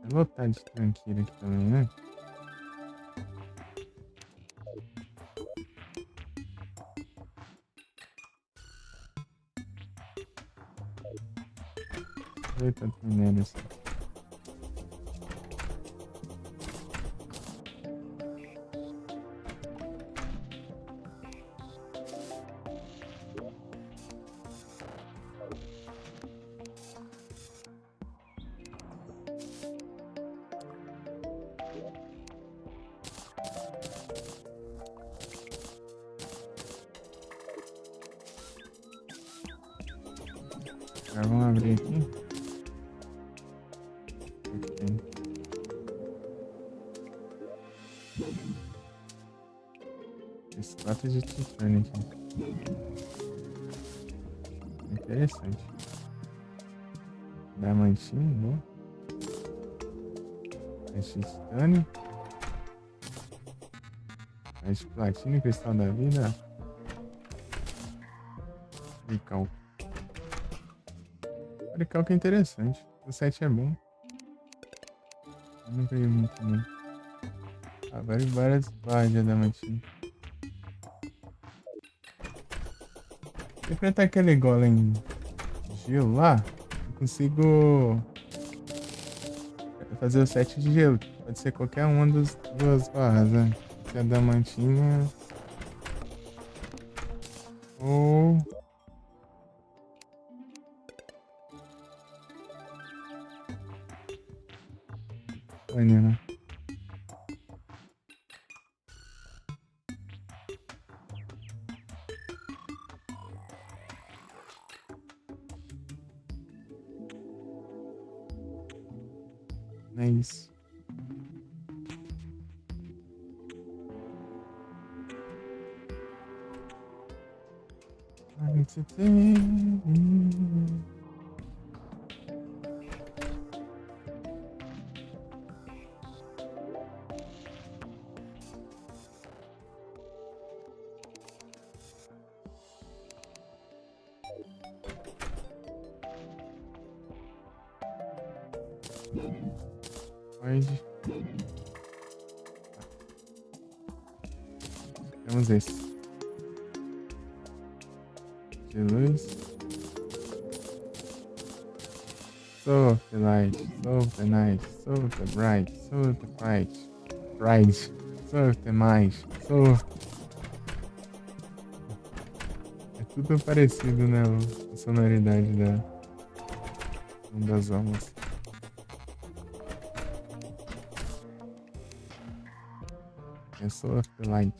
Speaker 1: É lotado de tranqueira aqui também, né? Ver tanto minério assim. Agora vamos abrir aqui. Ok. Esse 4 de titânio aqui. Interessante. Diamantinho, bom. Mais titânio. Mais platina e cristal da vida. Recalco. Recalco é interessante. O 7 é bom. Eu não peguei muito não. Ah, várias barras de adamantina. Se enfrentar aquele golem de gelo lá, eu consigo fazer o 7 de gelo. Pode ser qualquer uma das duas barras, né? Pode ser a adamantina ou vanilla. É isso. Ai, você tem... Pode. Temos esse. De luz. So the light, so the night, so the bright, so the bright, bright, so the mais, so... É tudo parecido, né? A sonoridade das almas. É Soul of the Light.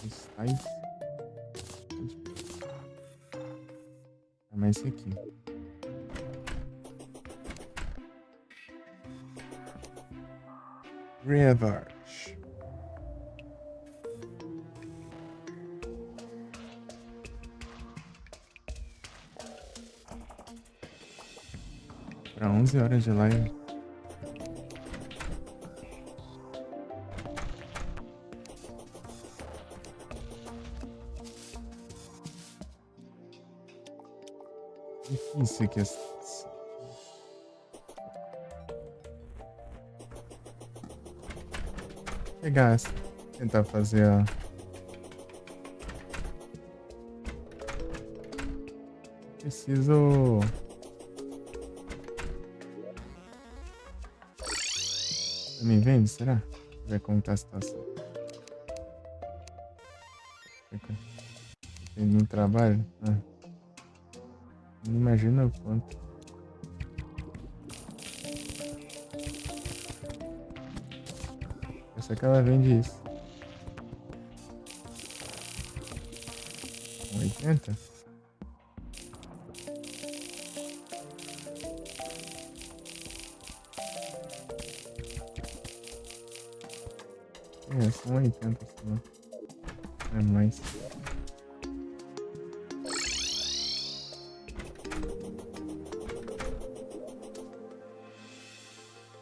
Speaker 1: Cristais. É mais esse aqui. Reverge. Para 11 horas de live. Difícil aqui. Pegar, tentar fazer a... Preciso... Me vende, será? Ver como tá a situação. Tem muito trabalho? Ah. Não imagina o quanto. Essa que ela vende isso. 80? É, são 80 só. É mais.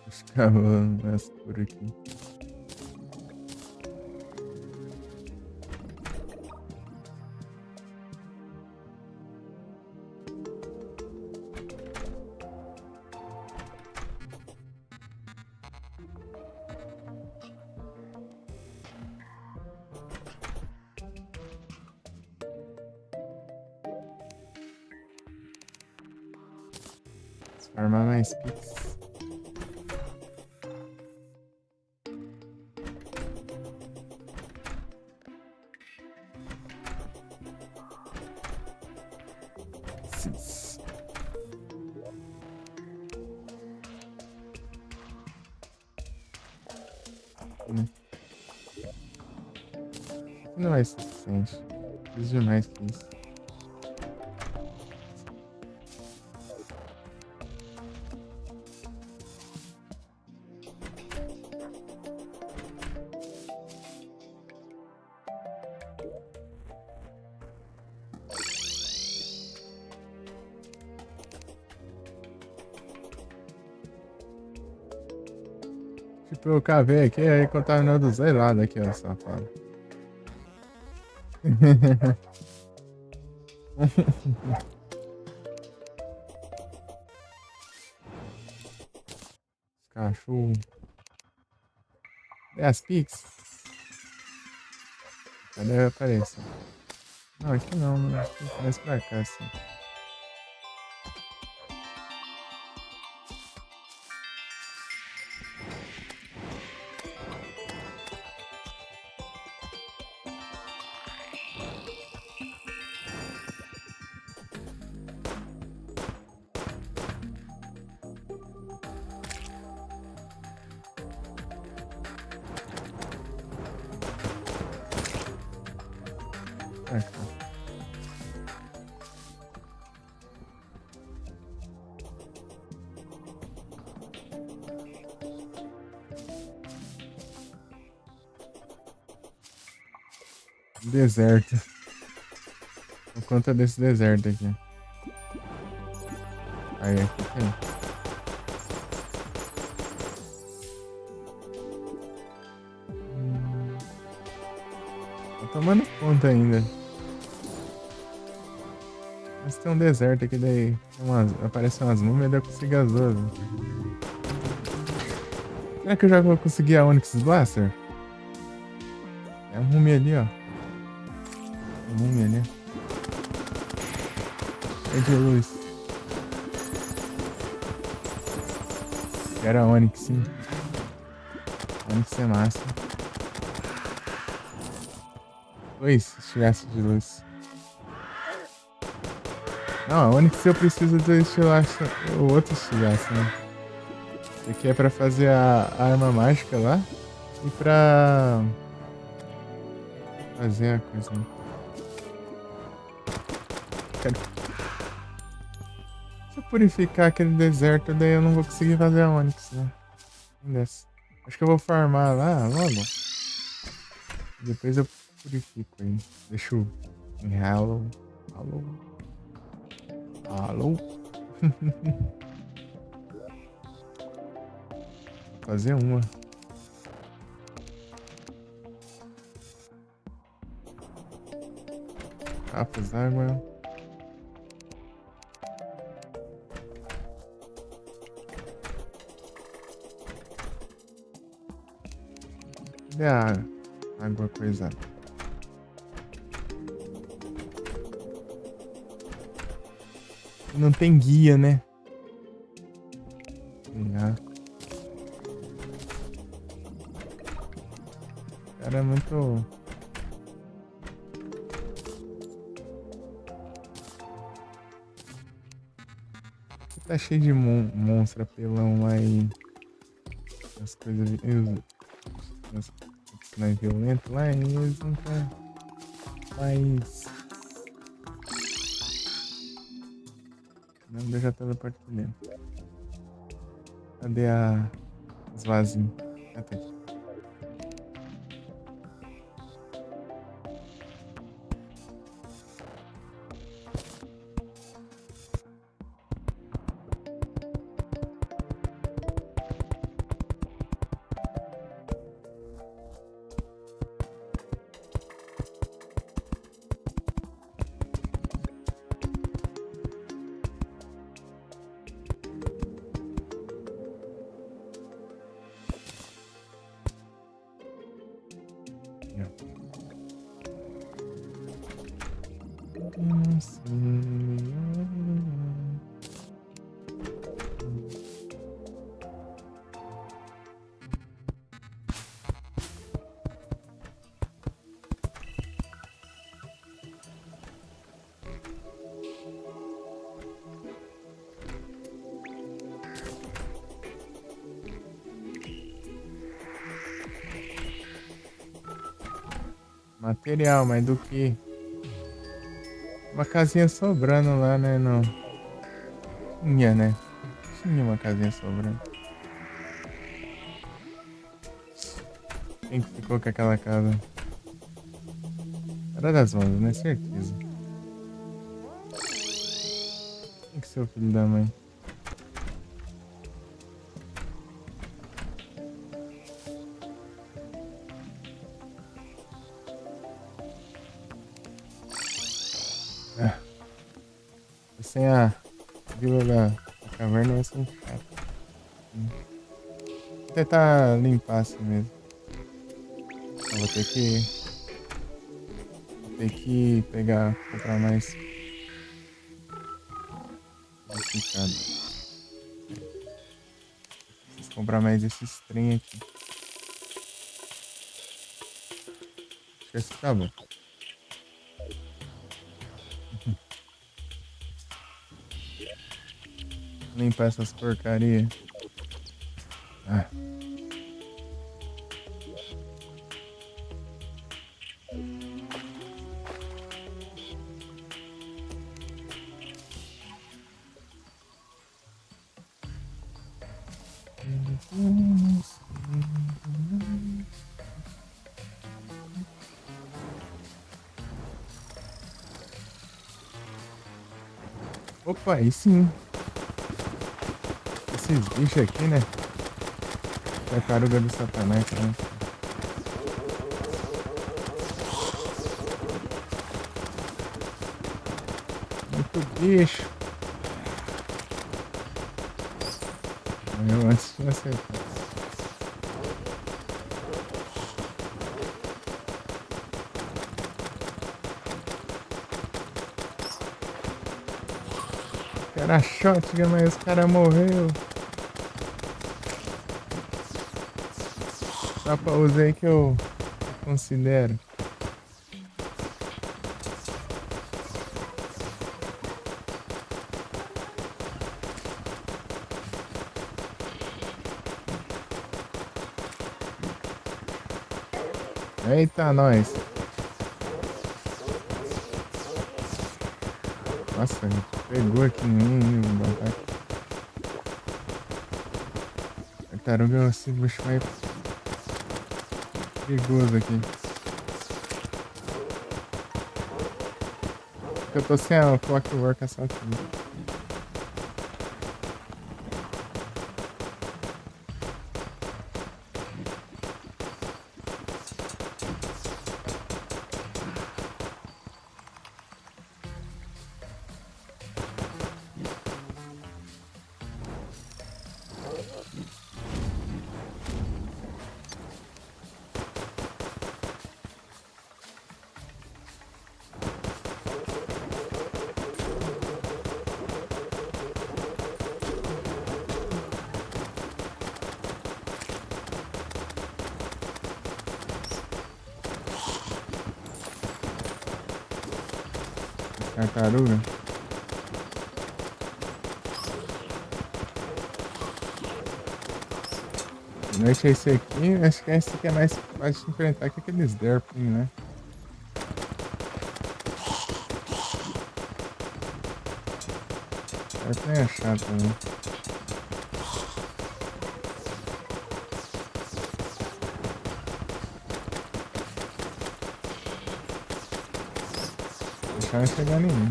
Speaker 1: Os cavalos por aqui. Armar mais pix. Cis. Não vai ser suficiente. Preciso de mais que isso. Tipo, eu cavei aqui, aí contaminou dos dois lados aqui, ó, safado. Cachorro. É as Pix? Cadê aparecer? Não, aqui não, né? Mais pra cá, assim. Pra cá. Deserto. Por conta desse deserto aqui. Aí, aqui tem. Tá tomando conta ainda. Mas tem um deserto aqui, daí aparecem umas múmias e daí eu consigo as duas. Será que eu já vou conseguir a Onyx Blaster? É a múmia ali, ó. A múmia ali. É de luz. Era a Onyx, sim. Onyx é massa. Dois estilaços de luz. Não, a Onyx eu preciso do estilaço. O outro estilaço, né? Esse aqui é pra fazer a arma mágica lá. E pra fazer a coisa, né? Quero... Se eu purificar aquele deserto, daí eu não vou conseguir fazer a Onyx, né? Dessa. Acho que eu vou farmar lá logo. Depois eu purifico aí. Deixa eu... Hello. Alô. Alô. Vou fazer uma. Capas d'água. Cadê a água coisada? Não tem guia, né? Ah. O cara é muito... Tá cheio de monstro apelão lá e... As coisas... As personagens violentos lá e eles não tá... Mas... Não, eu já teleporto por dentro. Cadê as vasinhas? Ah, tá aqui. Material, mas do que? Uma casinha sobrando lá, né? Não. Tinha, né? Tinha uma casinha sobrando. Quem que ficou com aquela casa? Era das mãos, né? Certeza. Quem que é seu filho da mãe? Ah, sem a vila da caverna vai ser um chato. Vou tentar limpar assim mesmo. Eu vou ter que. Vou ter que pegar, comprar mais. Complicado. Preciso comprar mais esses trem aqui. Acho que esse tá bom. Limpar essas porcarias. Ah. Opa, aí sim. Esses bichos aqui, né? Tartaruga do Satanás, né? Muito bicho. Morreu antes de acertar. Era shotgun, mas o cara morreu. Só pra usar aí que eu considero. Eita, nós. Nossa, pegou aqui em mim o babaca. Tartaruga, esse bicho mais perigoso aqui. Porque eu tô sem a Clockwork Assassin. Tartaruga. Noite é esse aqui. Acho que esse aqui é mais fácil de enfrentar que aqueles Derpling, né? Derpling é chato, né? Deixar chegar em mim.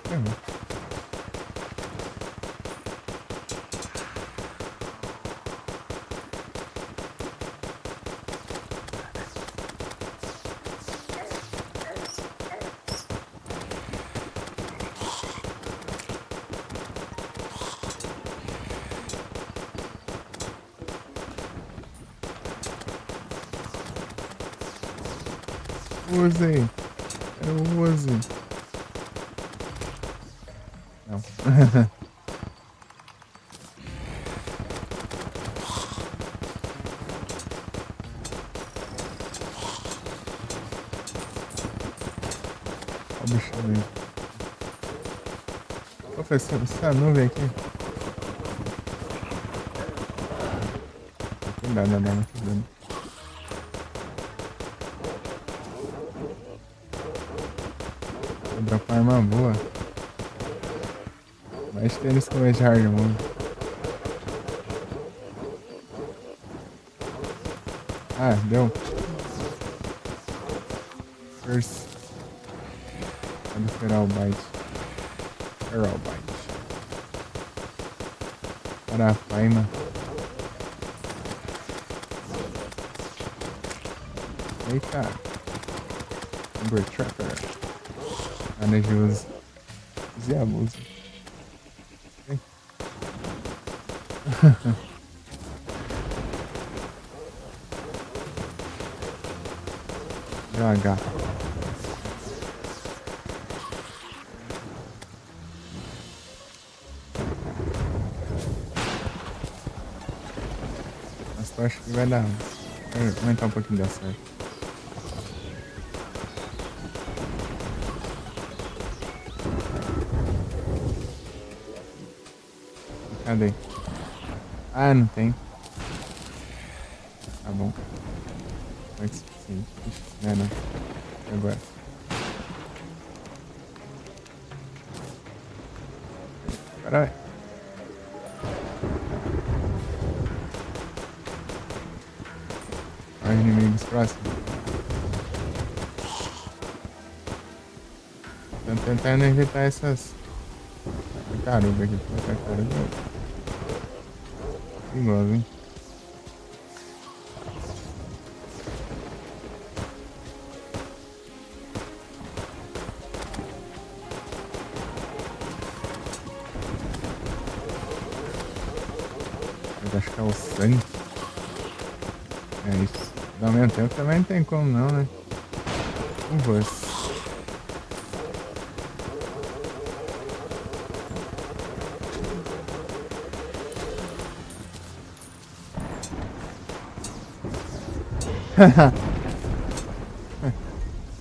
Speaker 1: Ferrou. Usem. Eu use. Não. Olha o bicho ali. Opa, essa nuvem aqui. Cuidado, cuidado. dropar arma boa. Mas tem eles com esse hard mode. Ah, deu. First. Cadê Feral Bite? Feral Bite. Arapaima. Eita. Number Trapper. Manejoso. Use abuso. Devagar. Mas eu acho que vai dar. Vai aumentar um pouquinho da sorte. Cadê? Ah, não tem. Tá bom. Não é suficiente. Não é não. Agora. Agora vai. Mais inimigos próximos. Tô tentando evitar essas tartarugas aqui. Tartaruga. Igual, hein? Eu acho que é o sangue. É isso. Ao mesmo tempo também não tem como não, né? Você.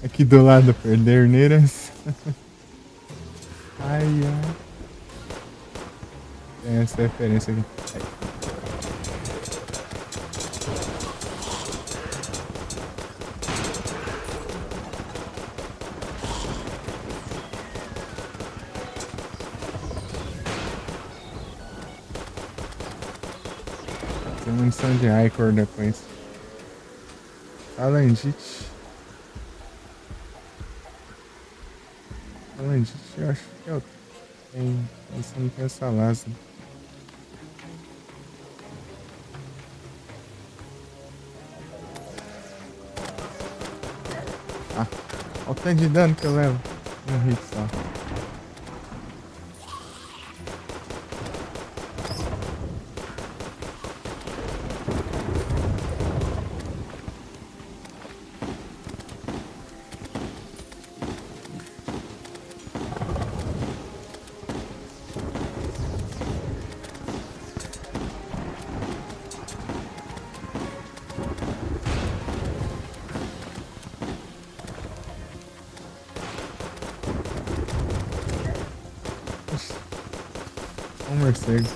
Speaker 1: Aqui do lado, perderneiras. Ai, ai. Tem essa referência aqui. Ai. Tem munição de Icor depois. Alendite. Alendite, eu acho que eu tenho. Mas eu não tenho essa lástima. Ah, olha o tanto de dano que eu levo. Um hit só. Um morcego.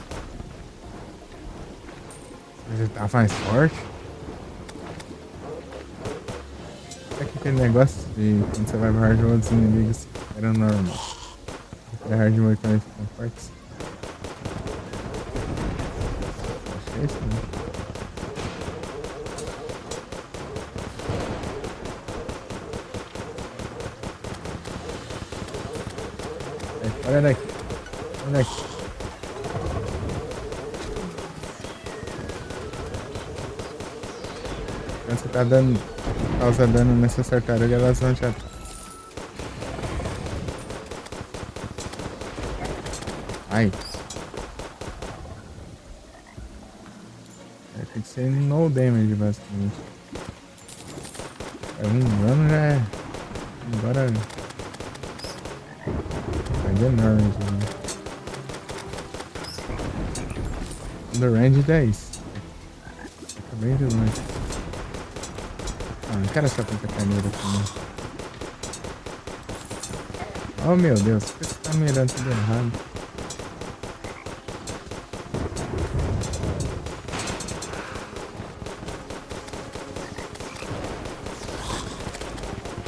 Speaker 1: Ele tá mais forte. É que aquele negócio de quando você vai pro hard mode, os inimigos eram normal. Aquele hard mode também ficam fortes. Acho que é isso, né? Olha daqui. Olha daqui. Quando você tá dando. Causa dano nessas tartarugas, elas vão te atacar. Ai. Tem que ser no damage, basicamente. É um dano já é. Agora. É enorme, né? Do range 10. Fica bem de longe. Ah, não quero essa puta carneira também. Oh meu Deus, por que você tá mirando tudo errado?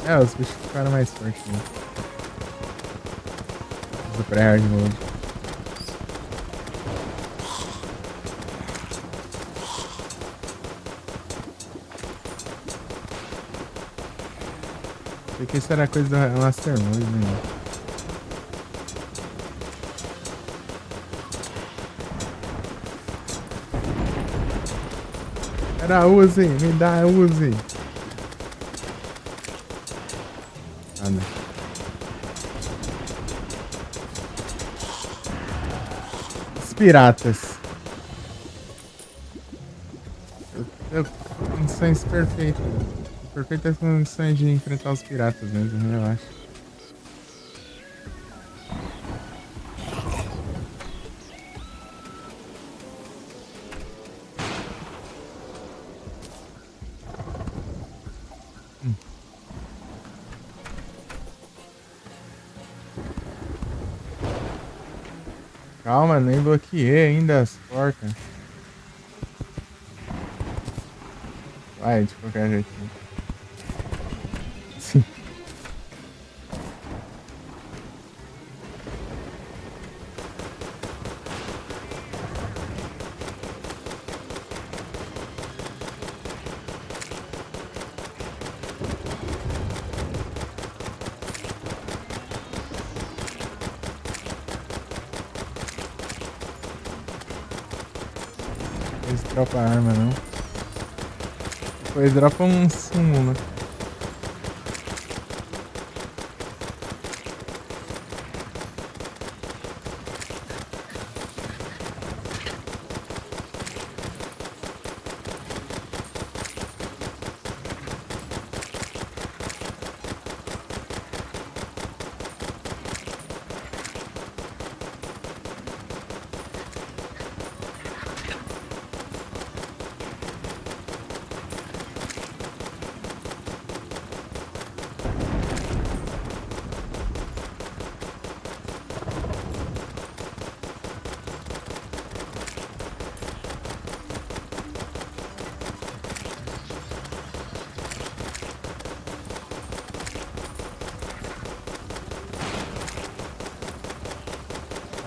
Speaker 1: É, os bichos ficaram mais fortes, né? do pré-hard mode. Achei que isso era coisa do Master Mode, né? Era Uzi, me dá Uzi. Nada. Os piratas. Eu condições perfeitas. Perfeitas condições de enfrentar os piratas mesmo, eu acho. Calma, nem bloqueei ainda as portas. Vai, de qualquer jeito. Sim. Eles dropam arma, não. Depois dropa um sumo, né?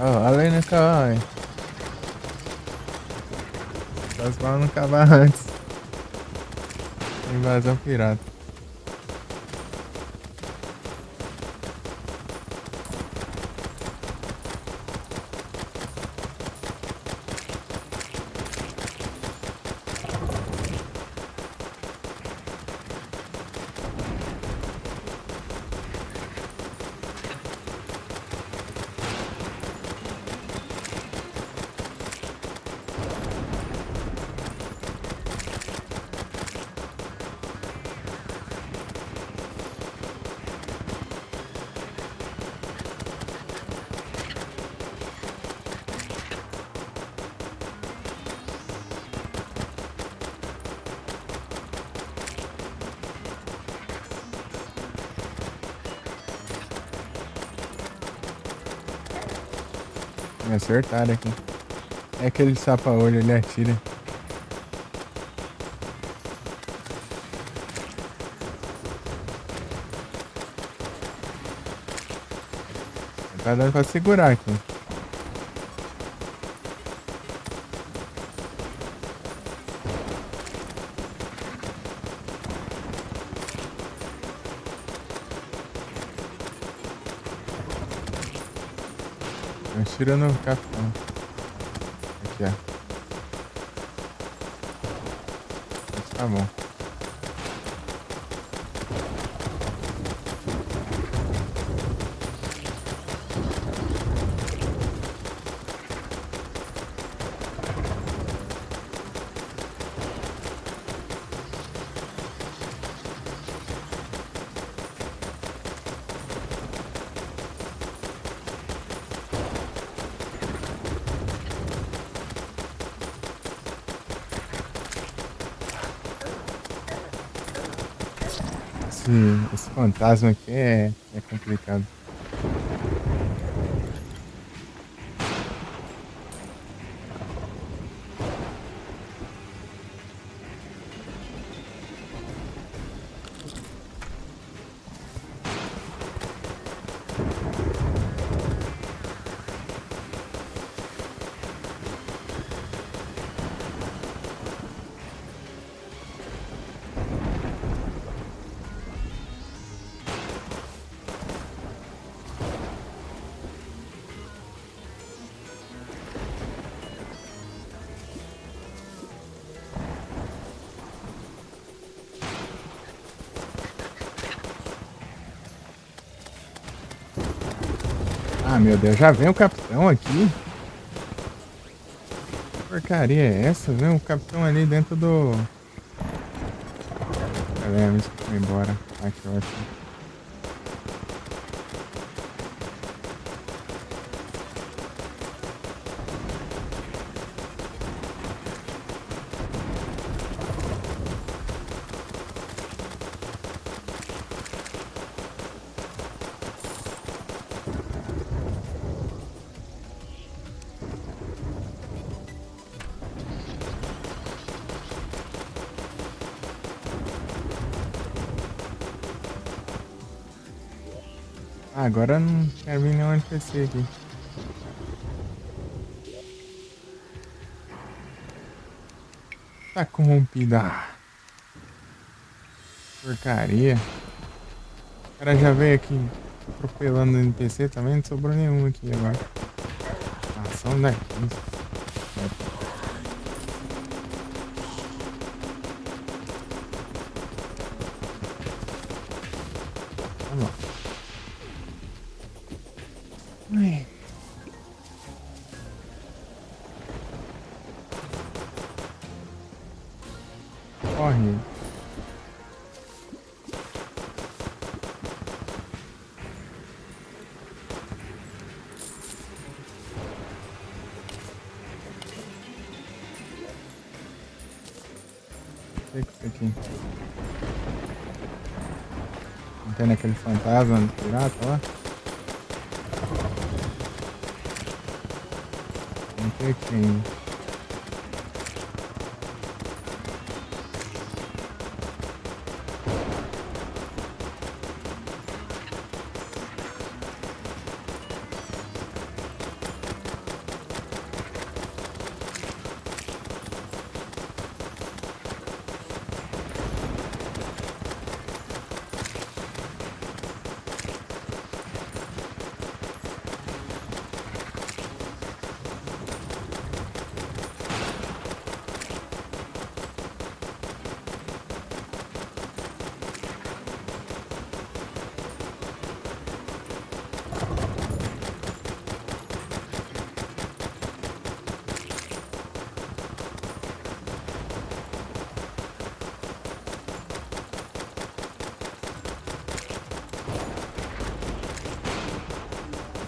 Speaker 1: Oh, além nunca vai. As balas nunca vai antes. Invasão pirata. Me acertaram aqui. É aquele sapa-olho, ele atira. Tá dando pra segurar aqui. Atira no capitão. Aqui, ó. Mas tá bom. Esse fantasma aqui é complicado. Ah, meu Deus, já vem o capitão aqui. Que porcaria é essa? Vem o capitão ali dentro do... Galera, isso que foi embora. Ai, que ótimo. Ah, agora eu não quero vir nenhum NPC aqui. Tá corrompida. Ah, porcaria. O cara já veio aqui atropelando o NPC também, não sobrou nenhum aqui agora. Ação daqui. Vamos lá. Ai. Corre. O que é isso aqui? Não tem aquele fantasma do pirata lá? Não tem quem.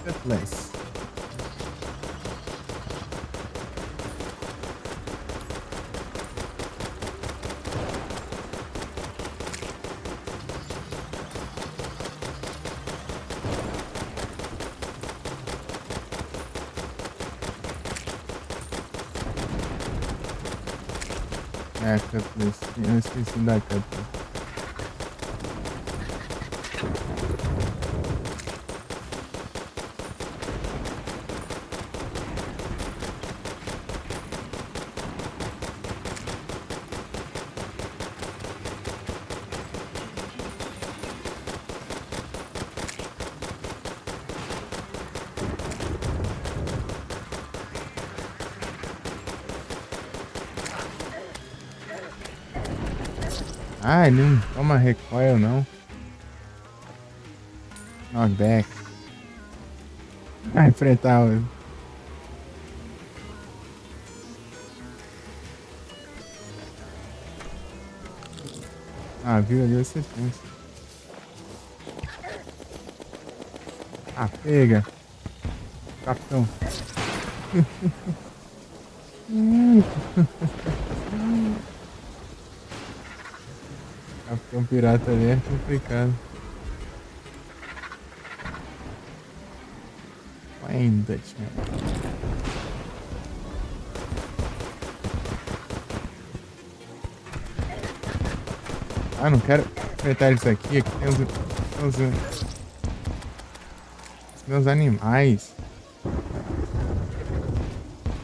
Speaker 1: The place. É, Cutlass. Eu esqueci da Cutlass. Ah, ele não toma recoil não. Knockback. Vai enfrentar o... Ah, viu ali você pensa. Ah, pega. Capitão. Capitão pirata ali é complicado. Fine Dutchman. Ah, não quero enfrentar isso aqui. Aqui tem os meus animais.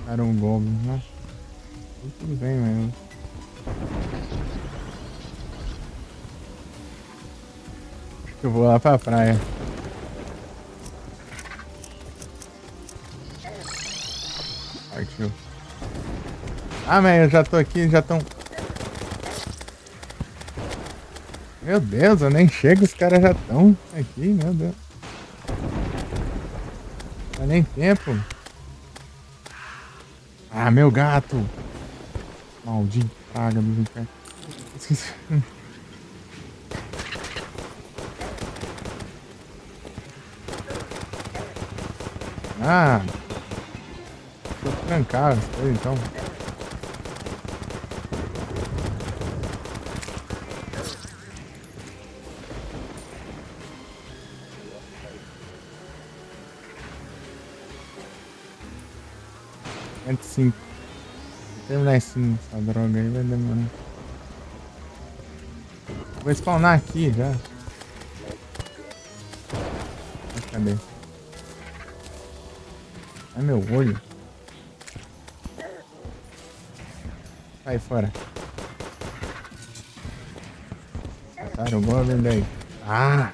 Speaker 1: Cara, um goblin, né? Tudo bem mesmo. Acho que eu vou lá pra praia. Partiu. Ah, mas eu já tô aqui, já tão... Meu Deus, eu nem chego, os caras já estão aqui, meu Deus. nem tempo. Ah, meu gato. Maldito praga dos infernos. Esqueci. Ah, vou trancar as coisas então. Cinco. Vou terminar essa droga aí, vai demorar. Vou spawnar aqui já. Cadê? Ai, meu olho. Sai fora. Mataram o Goblin daí. Ah!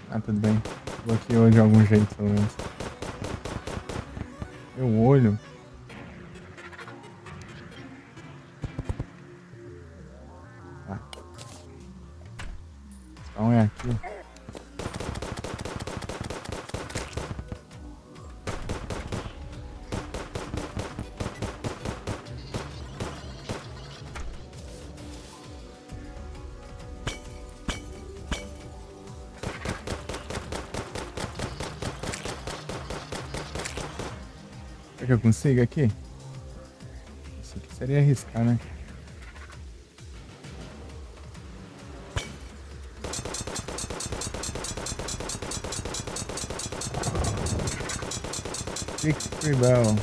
Speaker 1: Ah, tudo bem. Bloqueou de algum jeito, pelo menos. Meu olho. Tá. Então é aqui. Será que eu consigo aqui? Isso aqui seria arriscar, né? Six Free Bell.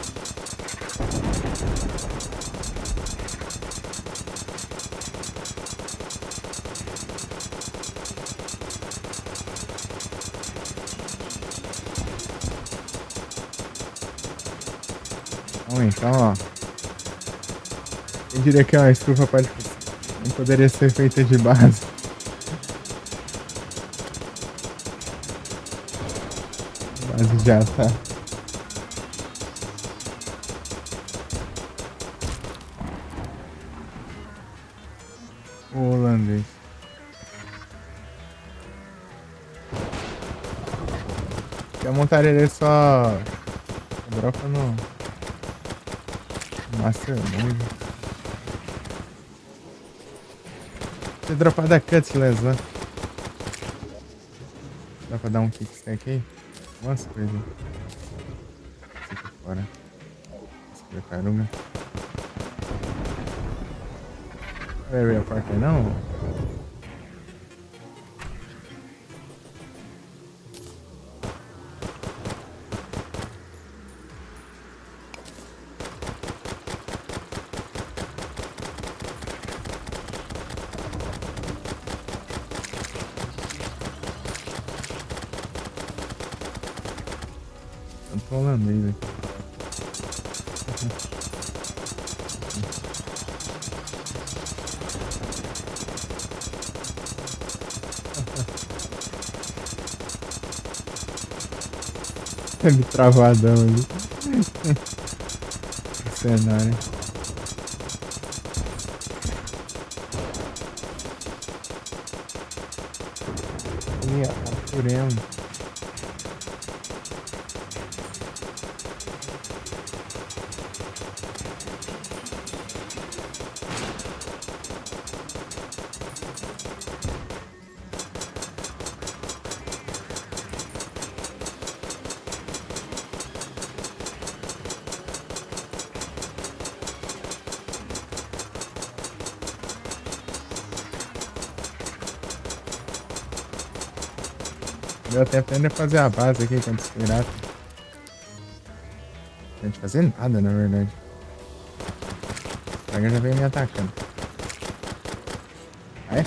Speaker 1: Então, ó. Eu diria que é uma estufa não poderia ser feita de base. Base já tá. O holandês. Que a montaria dele só dropa no Master Mode. Você dropar da Cutlass, né? Dá pra dar um kickstack aí? Umas coisas. Esse aqui fora. Esse aqui é tartaruga. Area Parker não? Eu tô holandês aqui. Me travadão ali. Cenário. E apuremos. Deu tempo ainda de fazer a base aqui com esse pirata. Não de fazer nada, na verdade. O Praga já veio me atacando. Ah, é?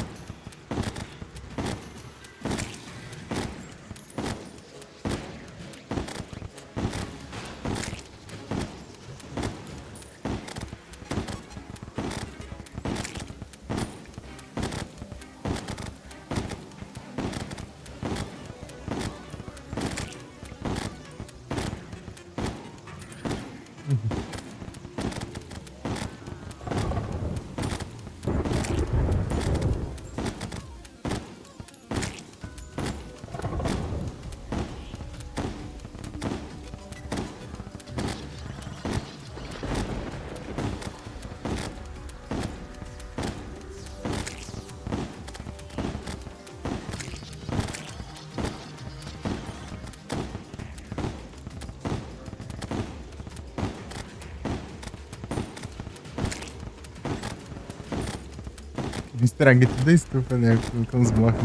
Speaker 1: Estraguei toda a estufa, né? Com os blocos.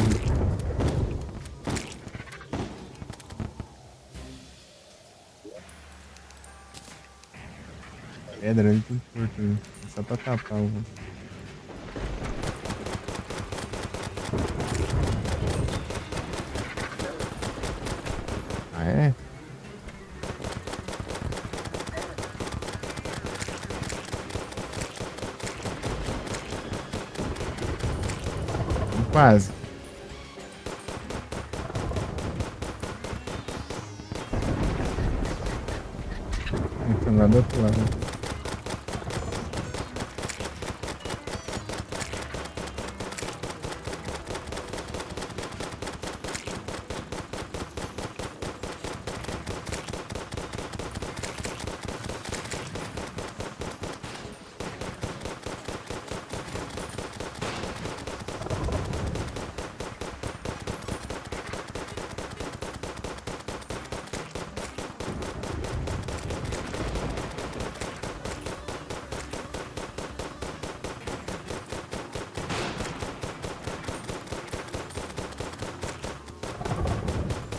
Speaker 1: Pedra ali, tudo torto. Né? Só pra tapar o. Ah, é? Quase. Então lá do outro lado.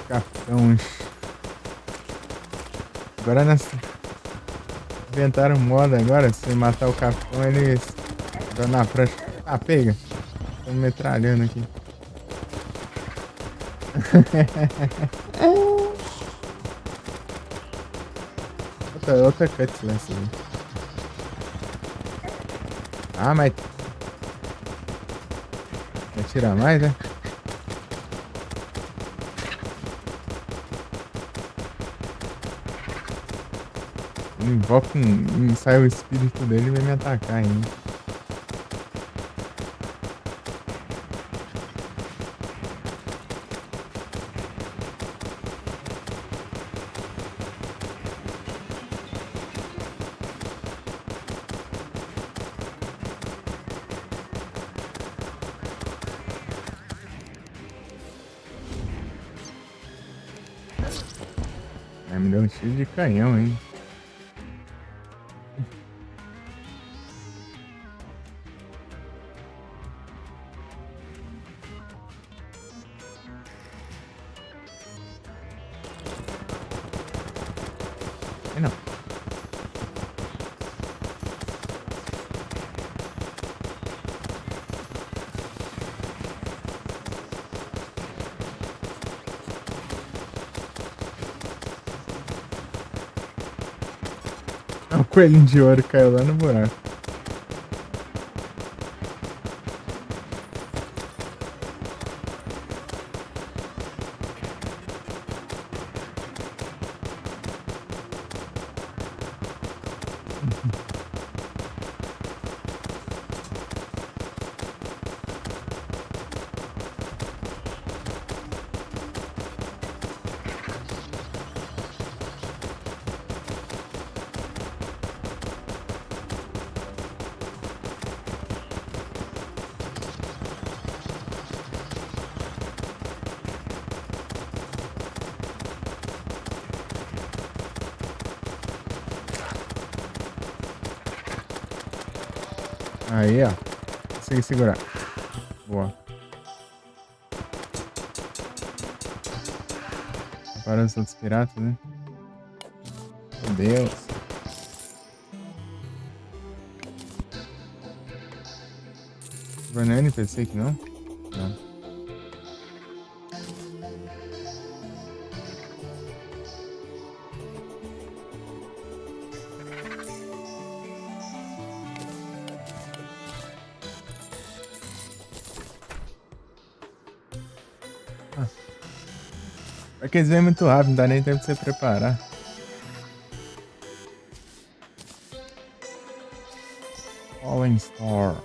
Speaker 1: Capitão. Agora nessa. Inventaram moda agora. Se matar o capitão, eles dão na prancha. Ah, pega. Estão metralhando aqui. outra cutlass ali. Ah, mas. Vai tirar mais, né? Ele invoca um. Sai o espírito dele e vai me atacar ainda. Aí me deu um tiro de canhão, hein? Aí não. O coelhinho de ouro caiu lá no buraco. Aí, ó. Consegui segurar. Boa. Para os outros piratas, né? Meu Deus. Não é NPC aqui, não? Não. É que eles vêm muito rápido, não dá nem tempo de você preparar. Fallen Star.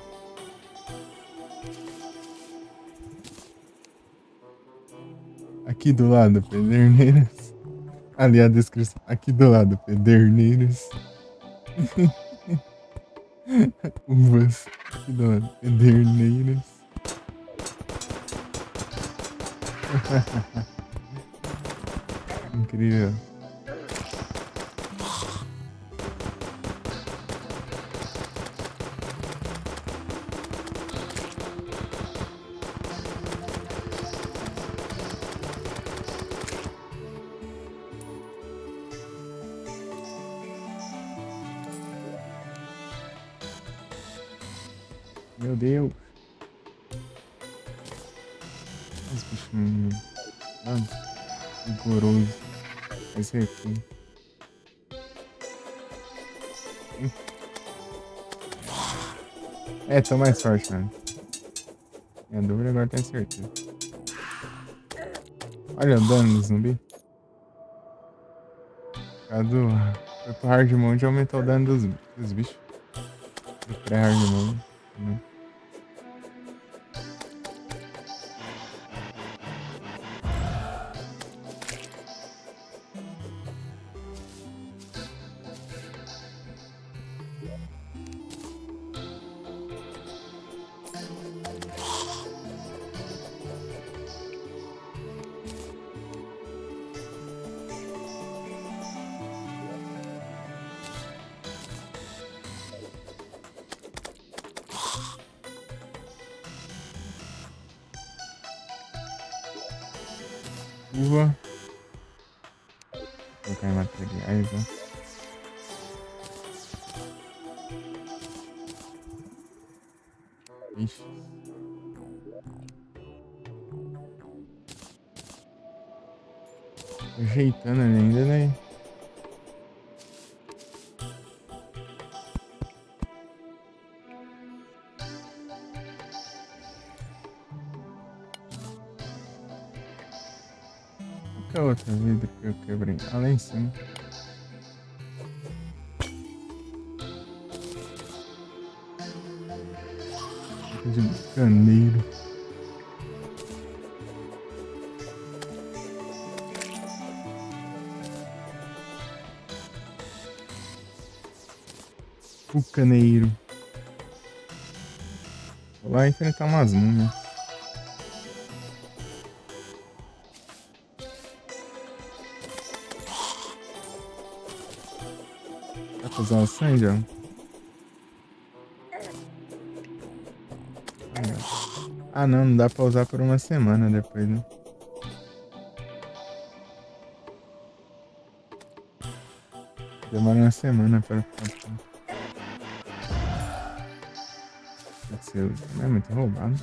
Speaker 1: Aqui do lado, Pederneiras. Ali a descrição. Aqui do lado, Pederneiras. Uvas. Aqui do lado, Pederneiras. Incrível. Meu Deus. Os bichos rigorosos. Esse aqui. É, tô mais forte, mano. Minha dúvida agora tem certeza. Olha o dano do zumbi. Do... Foi pro hard mode e aumentou o dano dos bichos. Do pré-hard mode. Né? Uva. Vou colocar em materiais, ó. Ixi. Ajeitando ali ainda, né? Qual que é a outra vida que eu quebrei? Ah, lá em cima. De caneiro. Bucaneiro. Vou lá enfrentar umas múmias. Dá pra usar o sangue, ó? Ah, não. Não dá pra usar por uma semana depois, né? Demora uma semana pra ficar. Pode ser. Não é muito roubado.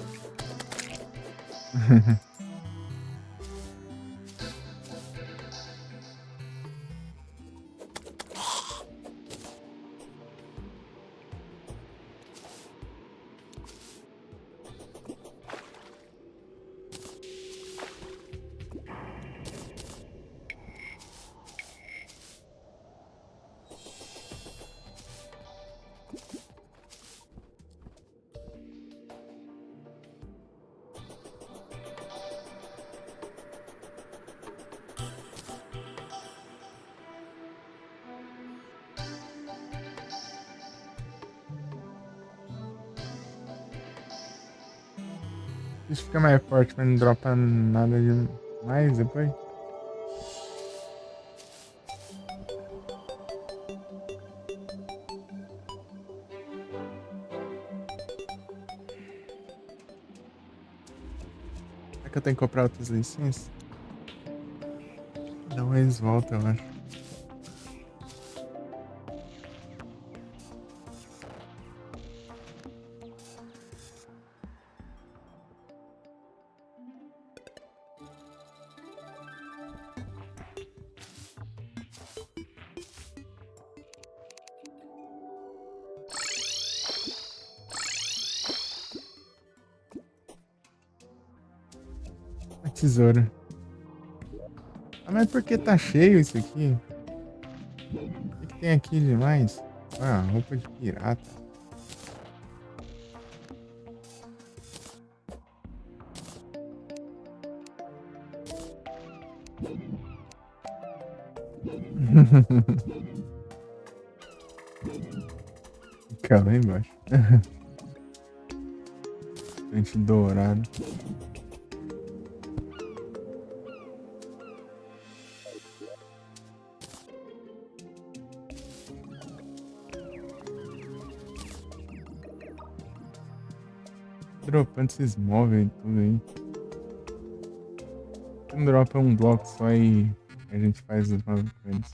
Speaker 1: Isso fica mais forte, mas não dropa nada de mais depois. Será que eu tenho que comprar outras licenças? Dá mais volta, eu acho. A tesoura. Ah, mas por que tá cheio isso aqui? O que tem aqui demais? Ah, roupa de pirata. Cara, lá embaixo. Dente dourado. Dropando esses móveis e tudo aí. Não dropa um bloco só e a gente faz os móveis com eles.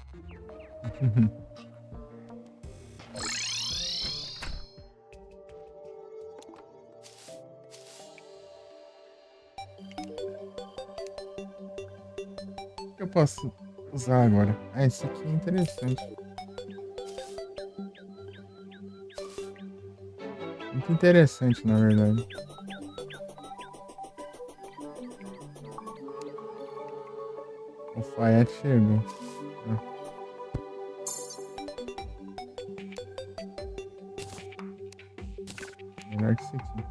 Speaker 1: posso usar agora? Ah, esse aqui é interessante. Muito interessante, na verdade. O Fayette chegou. Ah, melhor que esse aqui.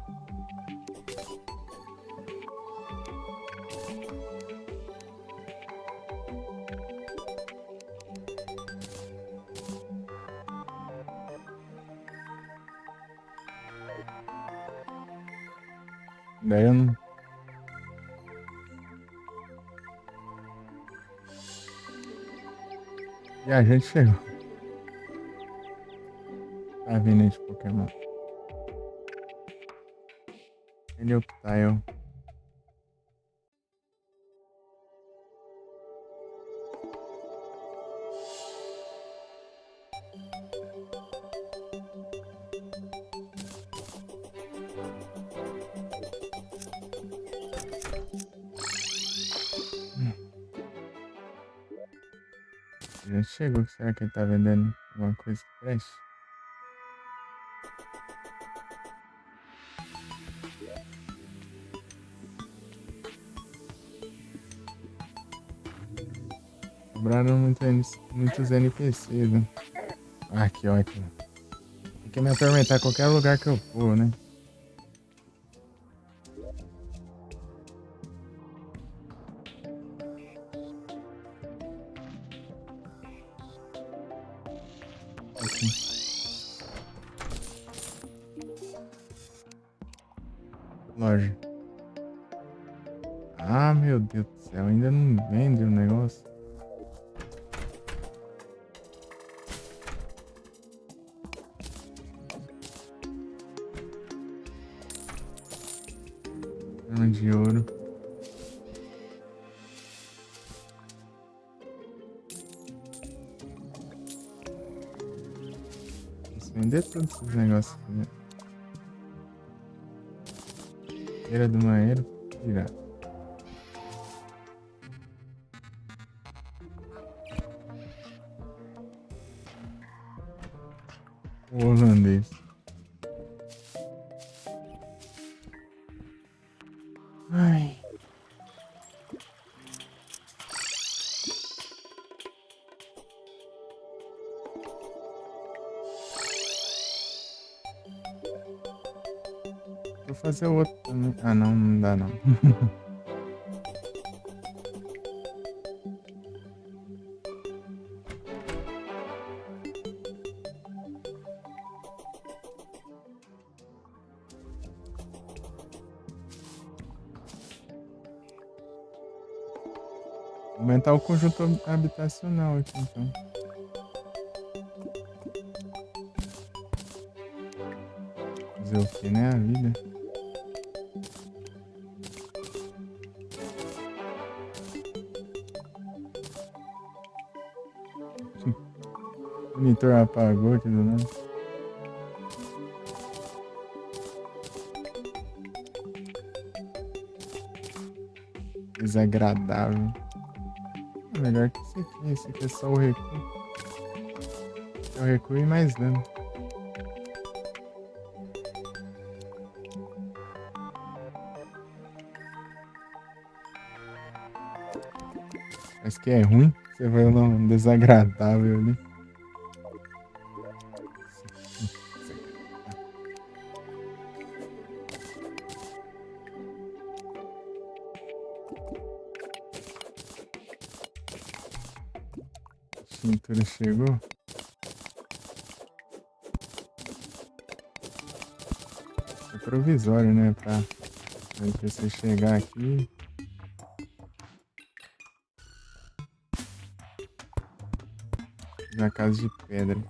Speaker 1: Daí eu não... E a gente chegou. Tá vindo aí de Pokémon. Ele é o Tile. A gente chegou. Será que ele tá vendendo alguma coisa que preste? Sobraram muitos NPCs, né? Ah, que ótimo. Tem que me atormentar em qualquer lugar que eu for, né? Assim. Loja. Ah, meu Deus do céu. Ainda não vende o negócio. Arma de ouro. Posso vender todos esses negócios aqui, né? Feira do Maneiro. Tirar. O holandês. Ai. Vou fazer o outro também. Ah, não, não dá não. Aumentar o conjunto habitacional aqui, então. Fazer o que, né? A vida. O monitor apagou aqui do nada. Desagradável. É melhor que esse aqui. Esse aqui é só o recuo. É o recuo e mais dano. Mas que é ruim. Você vai no desagradável ali. Cintura chegou. É provisório, né? Pra você chegar aqui. Na casa de pedra.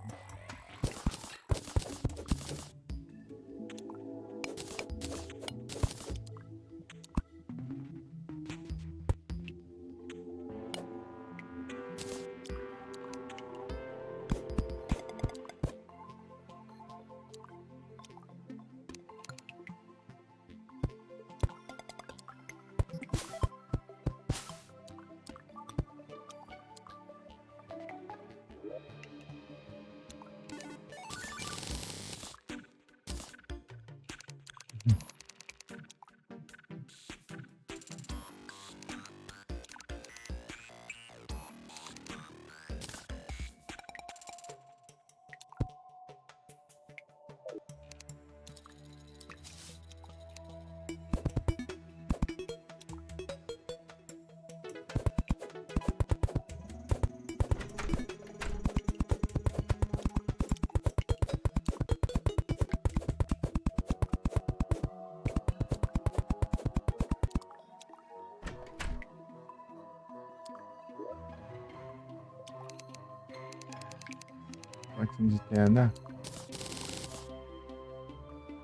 Speaker 1: potinho de terra dá?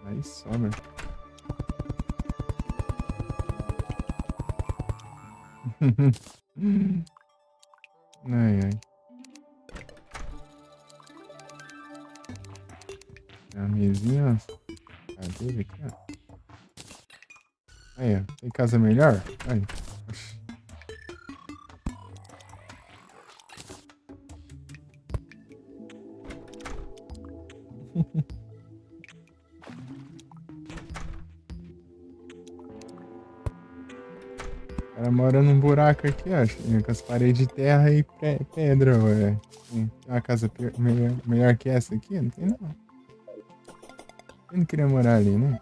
Speaker 1: Aí sobra. Ai, ai. A mesinha, ó. Cadeira aqui, ó. Aí, ó. Tem casa melhor? Aí. Oxi. O cara mora num buraco aqui, ó. Com as paredes de terra e pedra, ué. Tem uma casa melhor que essa aqui? Não tem, não. Eu não queria morar ali, né?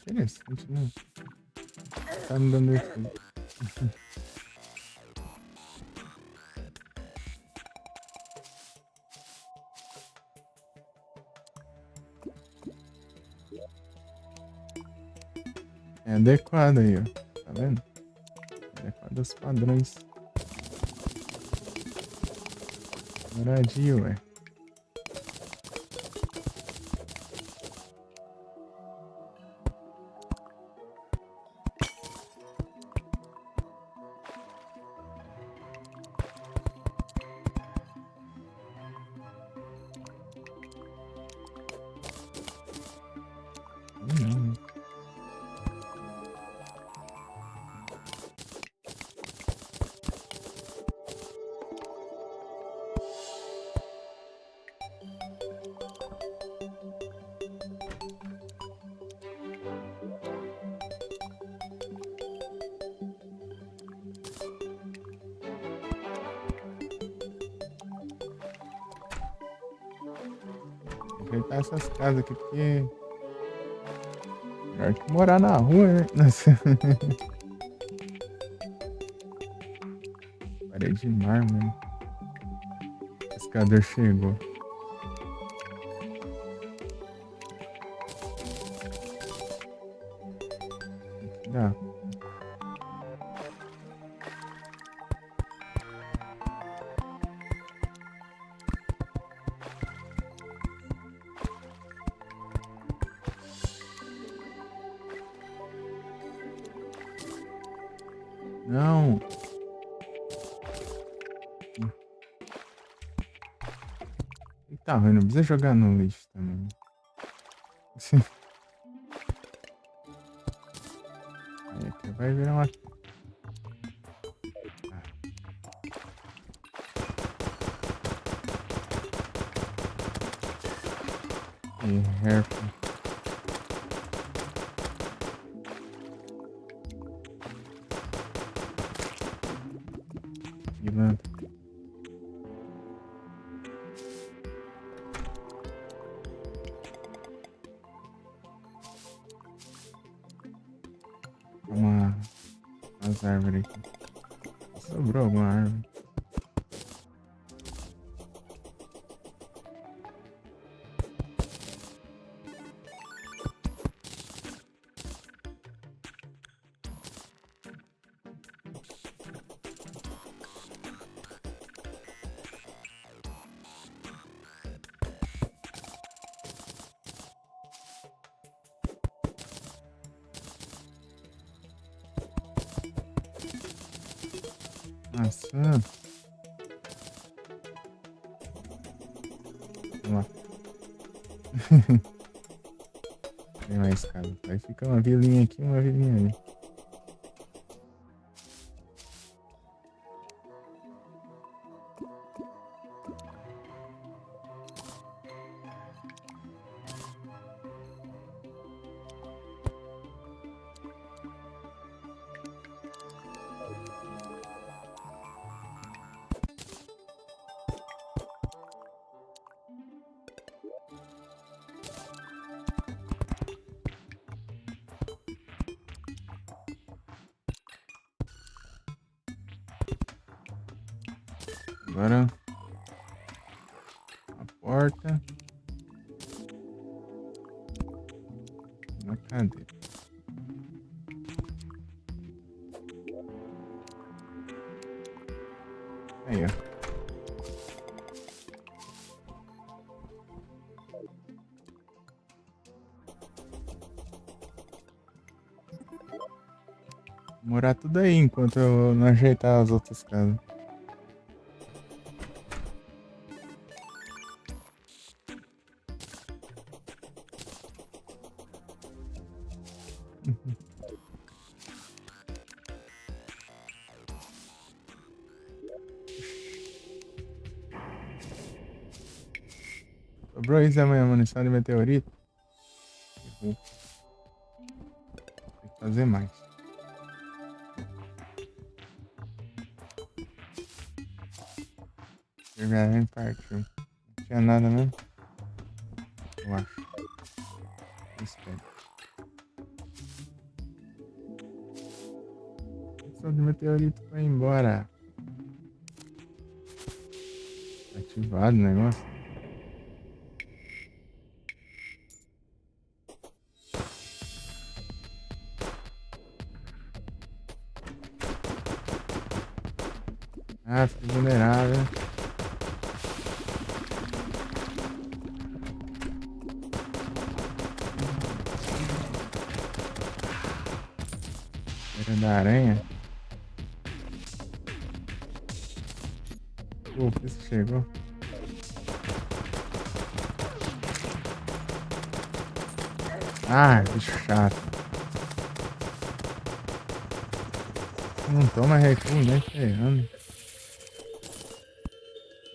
Speaker 1: Interessante, né? Tá me dando efeito. É adequado aí, ó. Tá vendo? Adequado aos padrões. Moradia, ué. Não. Ajeitar essas casas aqui, porque melhor que morar na rua, né? Nossa. Parede de mármore. O pescador chegou. Aqui dá. Não. Tá ruim, não precisa jogar no lixo também. Aí aqui vai virar uma. Hairpin. Pilantra. Umas árvores aqui. Sobrou alguma árvore. Maçã. Vamos lá. Tem mais casa. Aí fica uma vilinha aqui e uma vilinha ali. Agora a porta. na cadeira. Aí, ó. Morar tudo aí enquanto eu não ajeitar as outras casas. Sobrou isso amanhã, munição de meteorito? Errou. Tem que fazer mais. Já partiu. Não tinha nada mesmo? Eu acho. Espero. Munição de meteorito foi embora. Ativado o negócio. Ah, fiquei vulnerável. Era da aranha. Pô, esse chegou. Ah, bicho chato. Não toma recuo nem ferrando.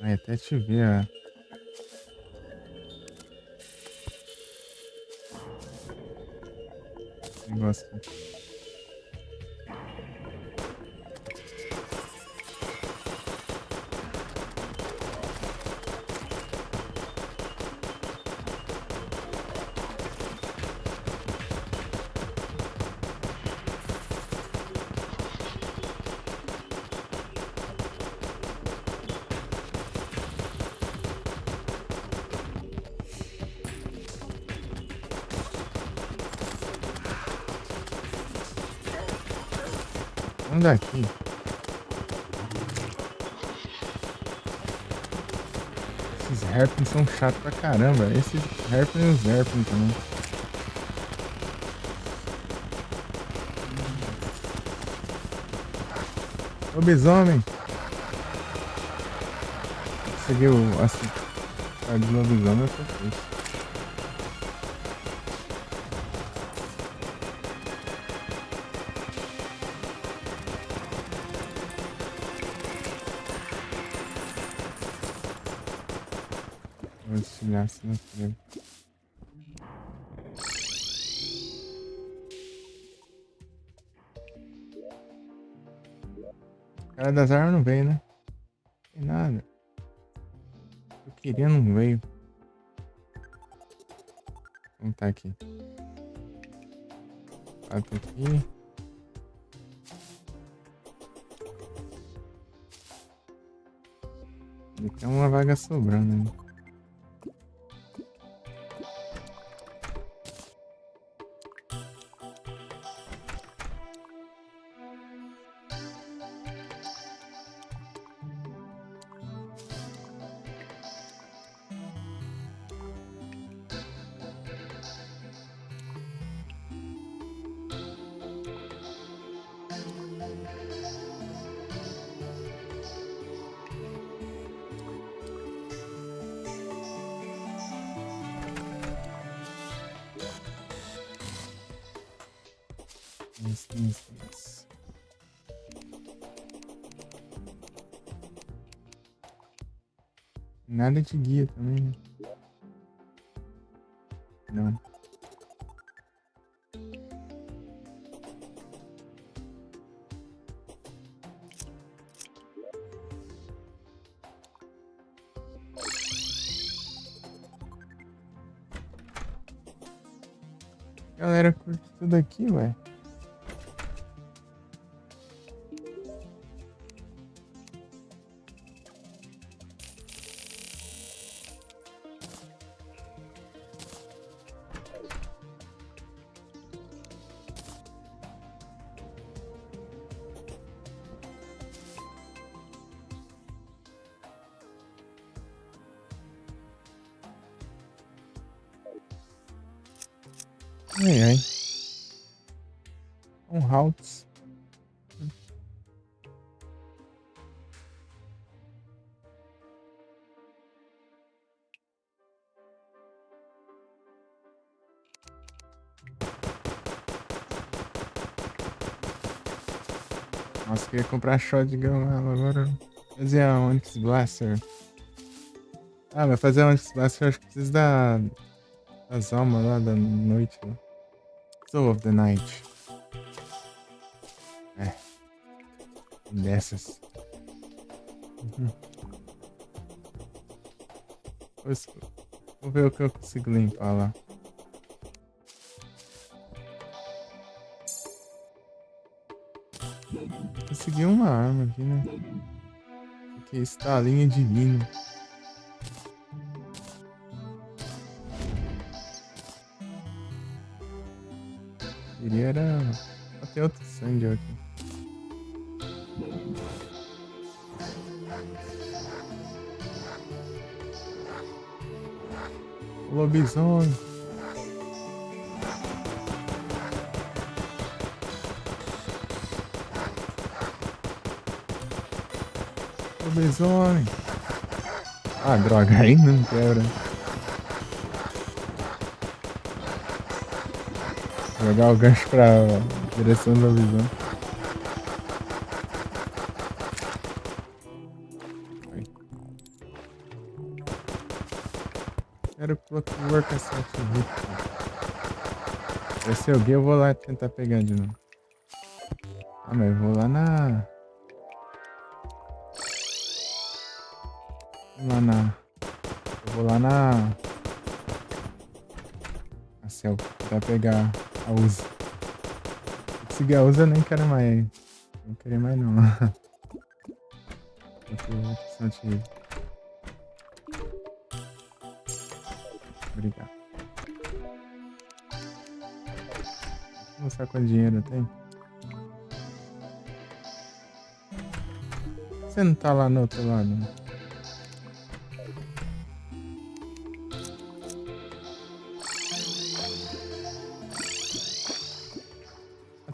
Speaker 1: Ai, até te ver, ó. Negócio aqui. Vamos daqui. Esses Herpins são chatos pra caramba. Esses Herpins e os Herpins também. Lobisomem! Seguiu a de lobisomem, eu tô triste. Vou destilhar assim no freio. O cara das armas não veio, né? Não tem nada. Eu queria, não veio. Vamos tá aqui. 4 aqui. E tem uma vaga sobrando ainda. Isso. Nada de guia também, né? Não. Galera, curte tudo aqui, ué. Ai, ai. Um Haltz. Nossa, queria comprar shotgun lá, agora fazer a Onyx Blaster. Ah, mas fazer a Onyx Blaster eu acho que precisa das almas lá da noite. Lá. Soul of the Night. É, dessas. Uhum. Vou ver o que eu consigo limpar lá. Consegui uma arma aqui, né? Aqui é estalinho divino. Queria era até outro sangue aqui. O lobisomem. Lobisomem. Ah, droga, aí não quebra. Jogar o gancho pra direção do lobisomem. Quero Clockwork Assassin. Se alguém eu vou lá tentar pegar de novo. Ah, mas eu vou lá na... Eu vou lá na... A Cell. Tentar pegar a Uzi. Se conseguir a Uzi eu nem quero mais. Não queria mais não. Obrigado. Vou mostrar quanto dinheiro tem. Você não tá lá no outro lado, né?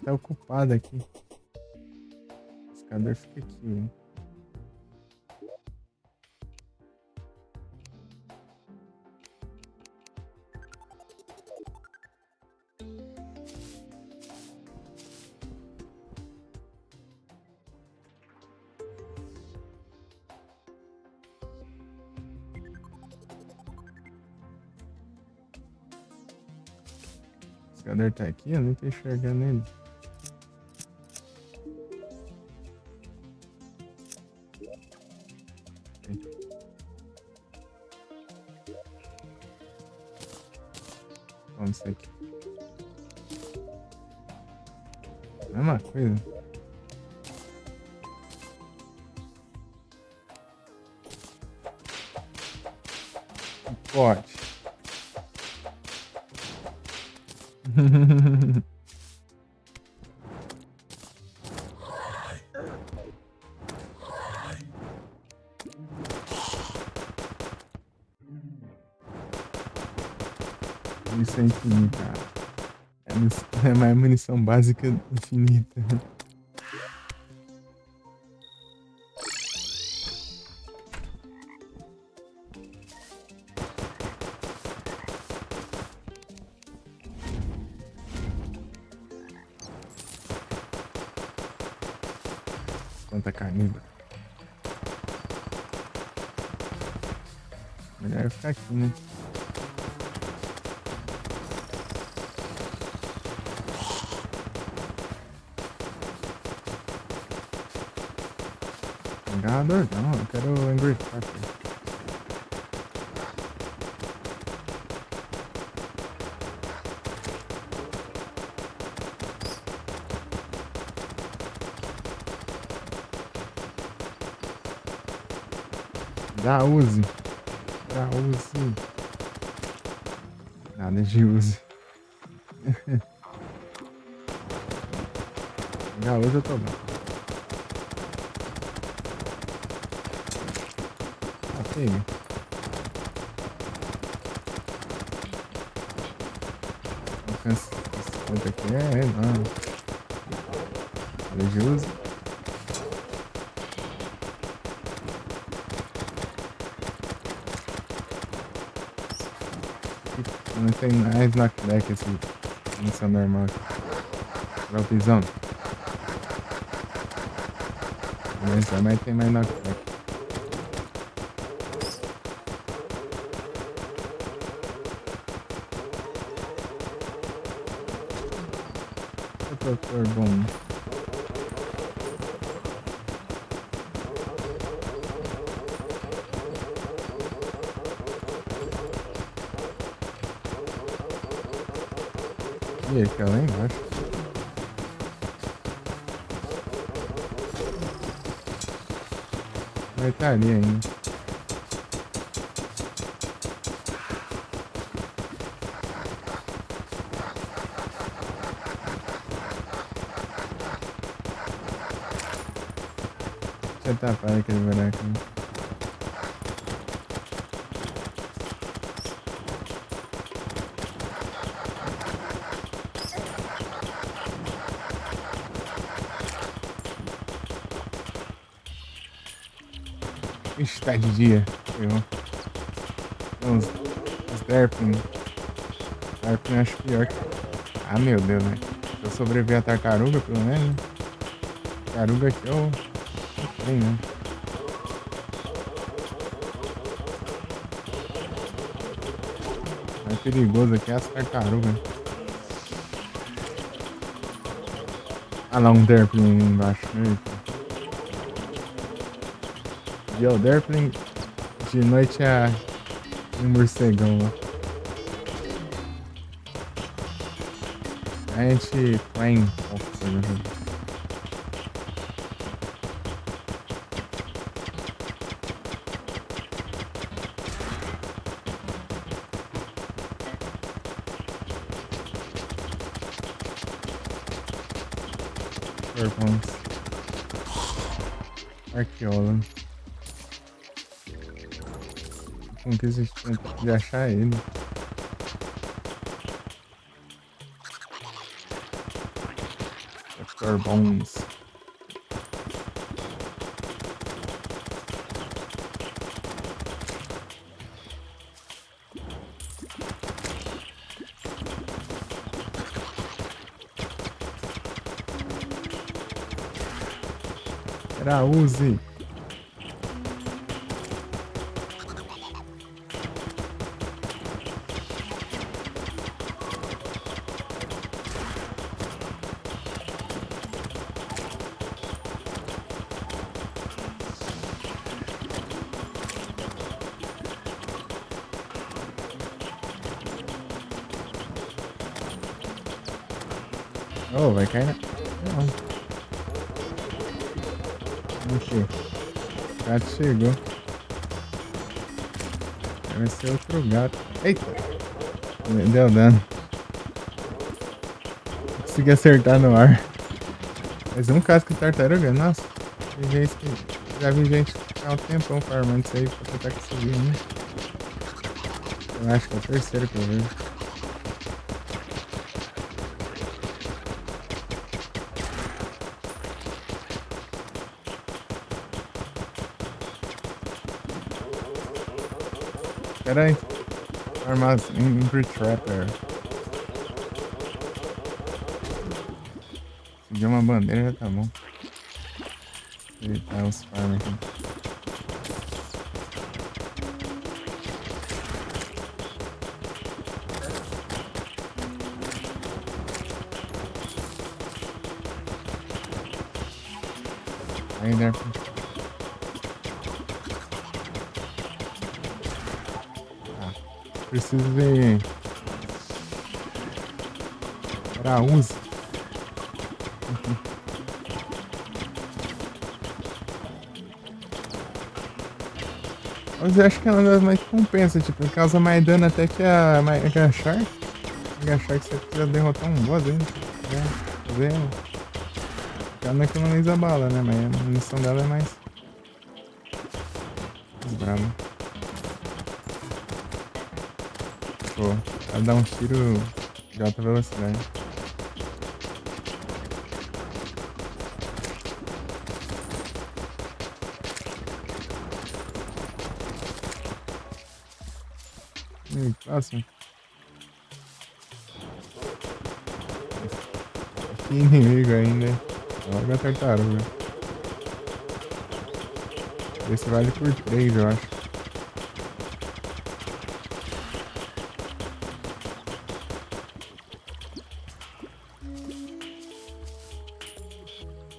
Speaker 1: Tá ocupado aqui. O pescador fica aqui, né? O pescador tá aqui, eu nem tô enxergando ele. Vamos isso aqui. Mesma coisa. Pode. Munição infinita. É mais munição básica infinita. Quanta carnívora. Melhor eu ficar aqui, né? Enganador não, eu quero o Angry Pepper. Da Uzi. Da Uzi. Nada de Uzi. Da Uzi eu tô bom. Ah, pega. alcance desse ponto aqui é enorme. Ele usa. Não tem mais knockback esse munição normal. Dropzão. Mas tem mais knockback. Doutor bom. E aqui lá embaixo. Vai estar ali ainda. Deixa eu tapar aquele buraco. Ixi, tá de dia. Os Derpling. Derpling eu acho pior que... Ah, meu Deus, né? Se eu sobreviver a tartaruga, pelo menos. Tartaruga aqui eu... Não tem, né? É perigoso aqui as tartarugas. Ah lá, um Derpling embaixo. Eita. E o Derpling de noite é um morcegão lá. A gente plane officer, né? Vamos. Arqueólogo. Como que a gente pode achar ele? Dr. Bones. Era Uzi. Oh, vai cair na... Não. Aqui. O gato chegou. Vai ser outro gato. Eita! Deu dano. Consegui acertar no ar. Mas um casco de tartaruga? Nossa. Já vi gente ficar um tempão farmando isso aí pra tentar conseguir, né? Eu acho que é o terceiro que eu vejo. Pera aí. Armazém Ingrid Trapper. Seguir uma bandeira já tá bom. Evitar os farm aqui. Aí, Derpling. Preciso de... Para uso. Mas eu acho que é uma das mais que compensa, tipo, causa mais dano até que a Mega Shark. Mega Shark você precisa derrotar um boss ainda. Ela não economiza bala, né? Mas a munição dela é mais brava. Pô, ela dá um tiro de alta velocidade. Próximo. Que inimigo ainda. Logo a tartaruga. Esse vale por 3, eu acho.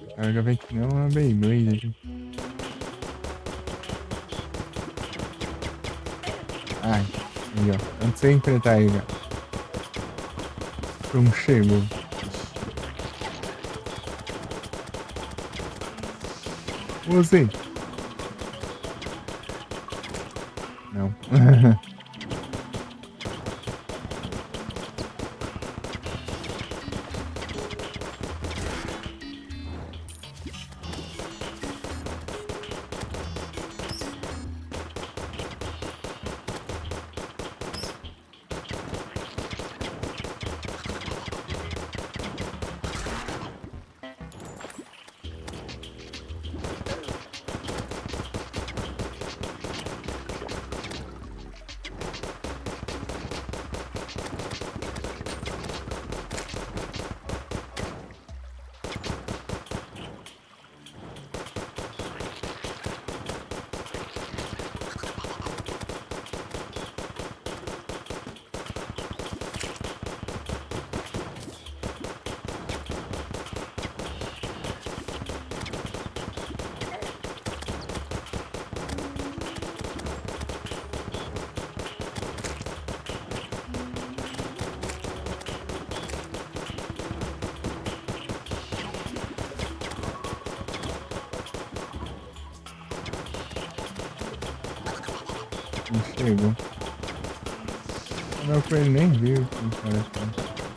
Speaker 1: O cara já vem que nem uma Beyblade aqui. Ai, aí ó. Antes de você enfrentar ele, ó. Não chegou. Usei. Não. Não chegou. Não, ele nem viu o que o cara tá.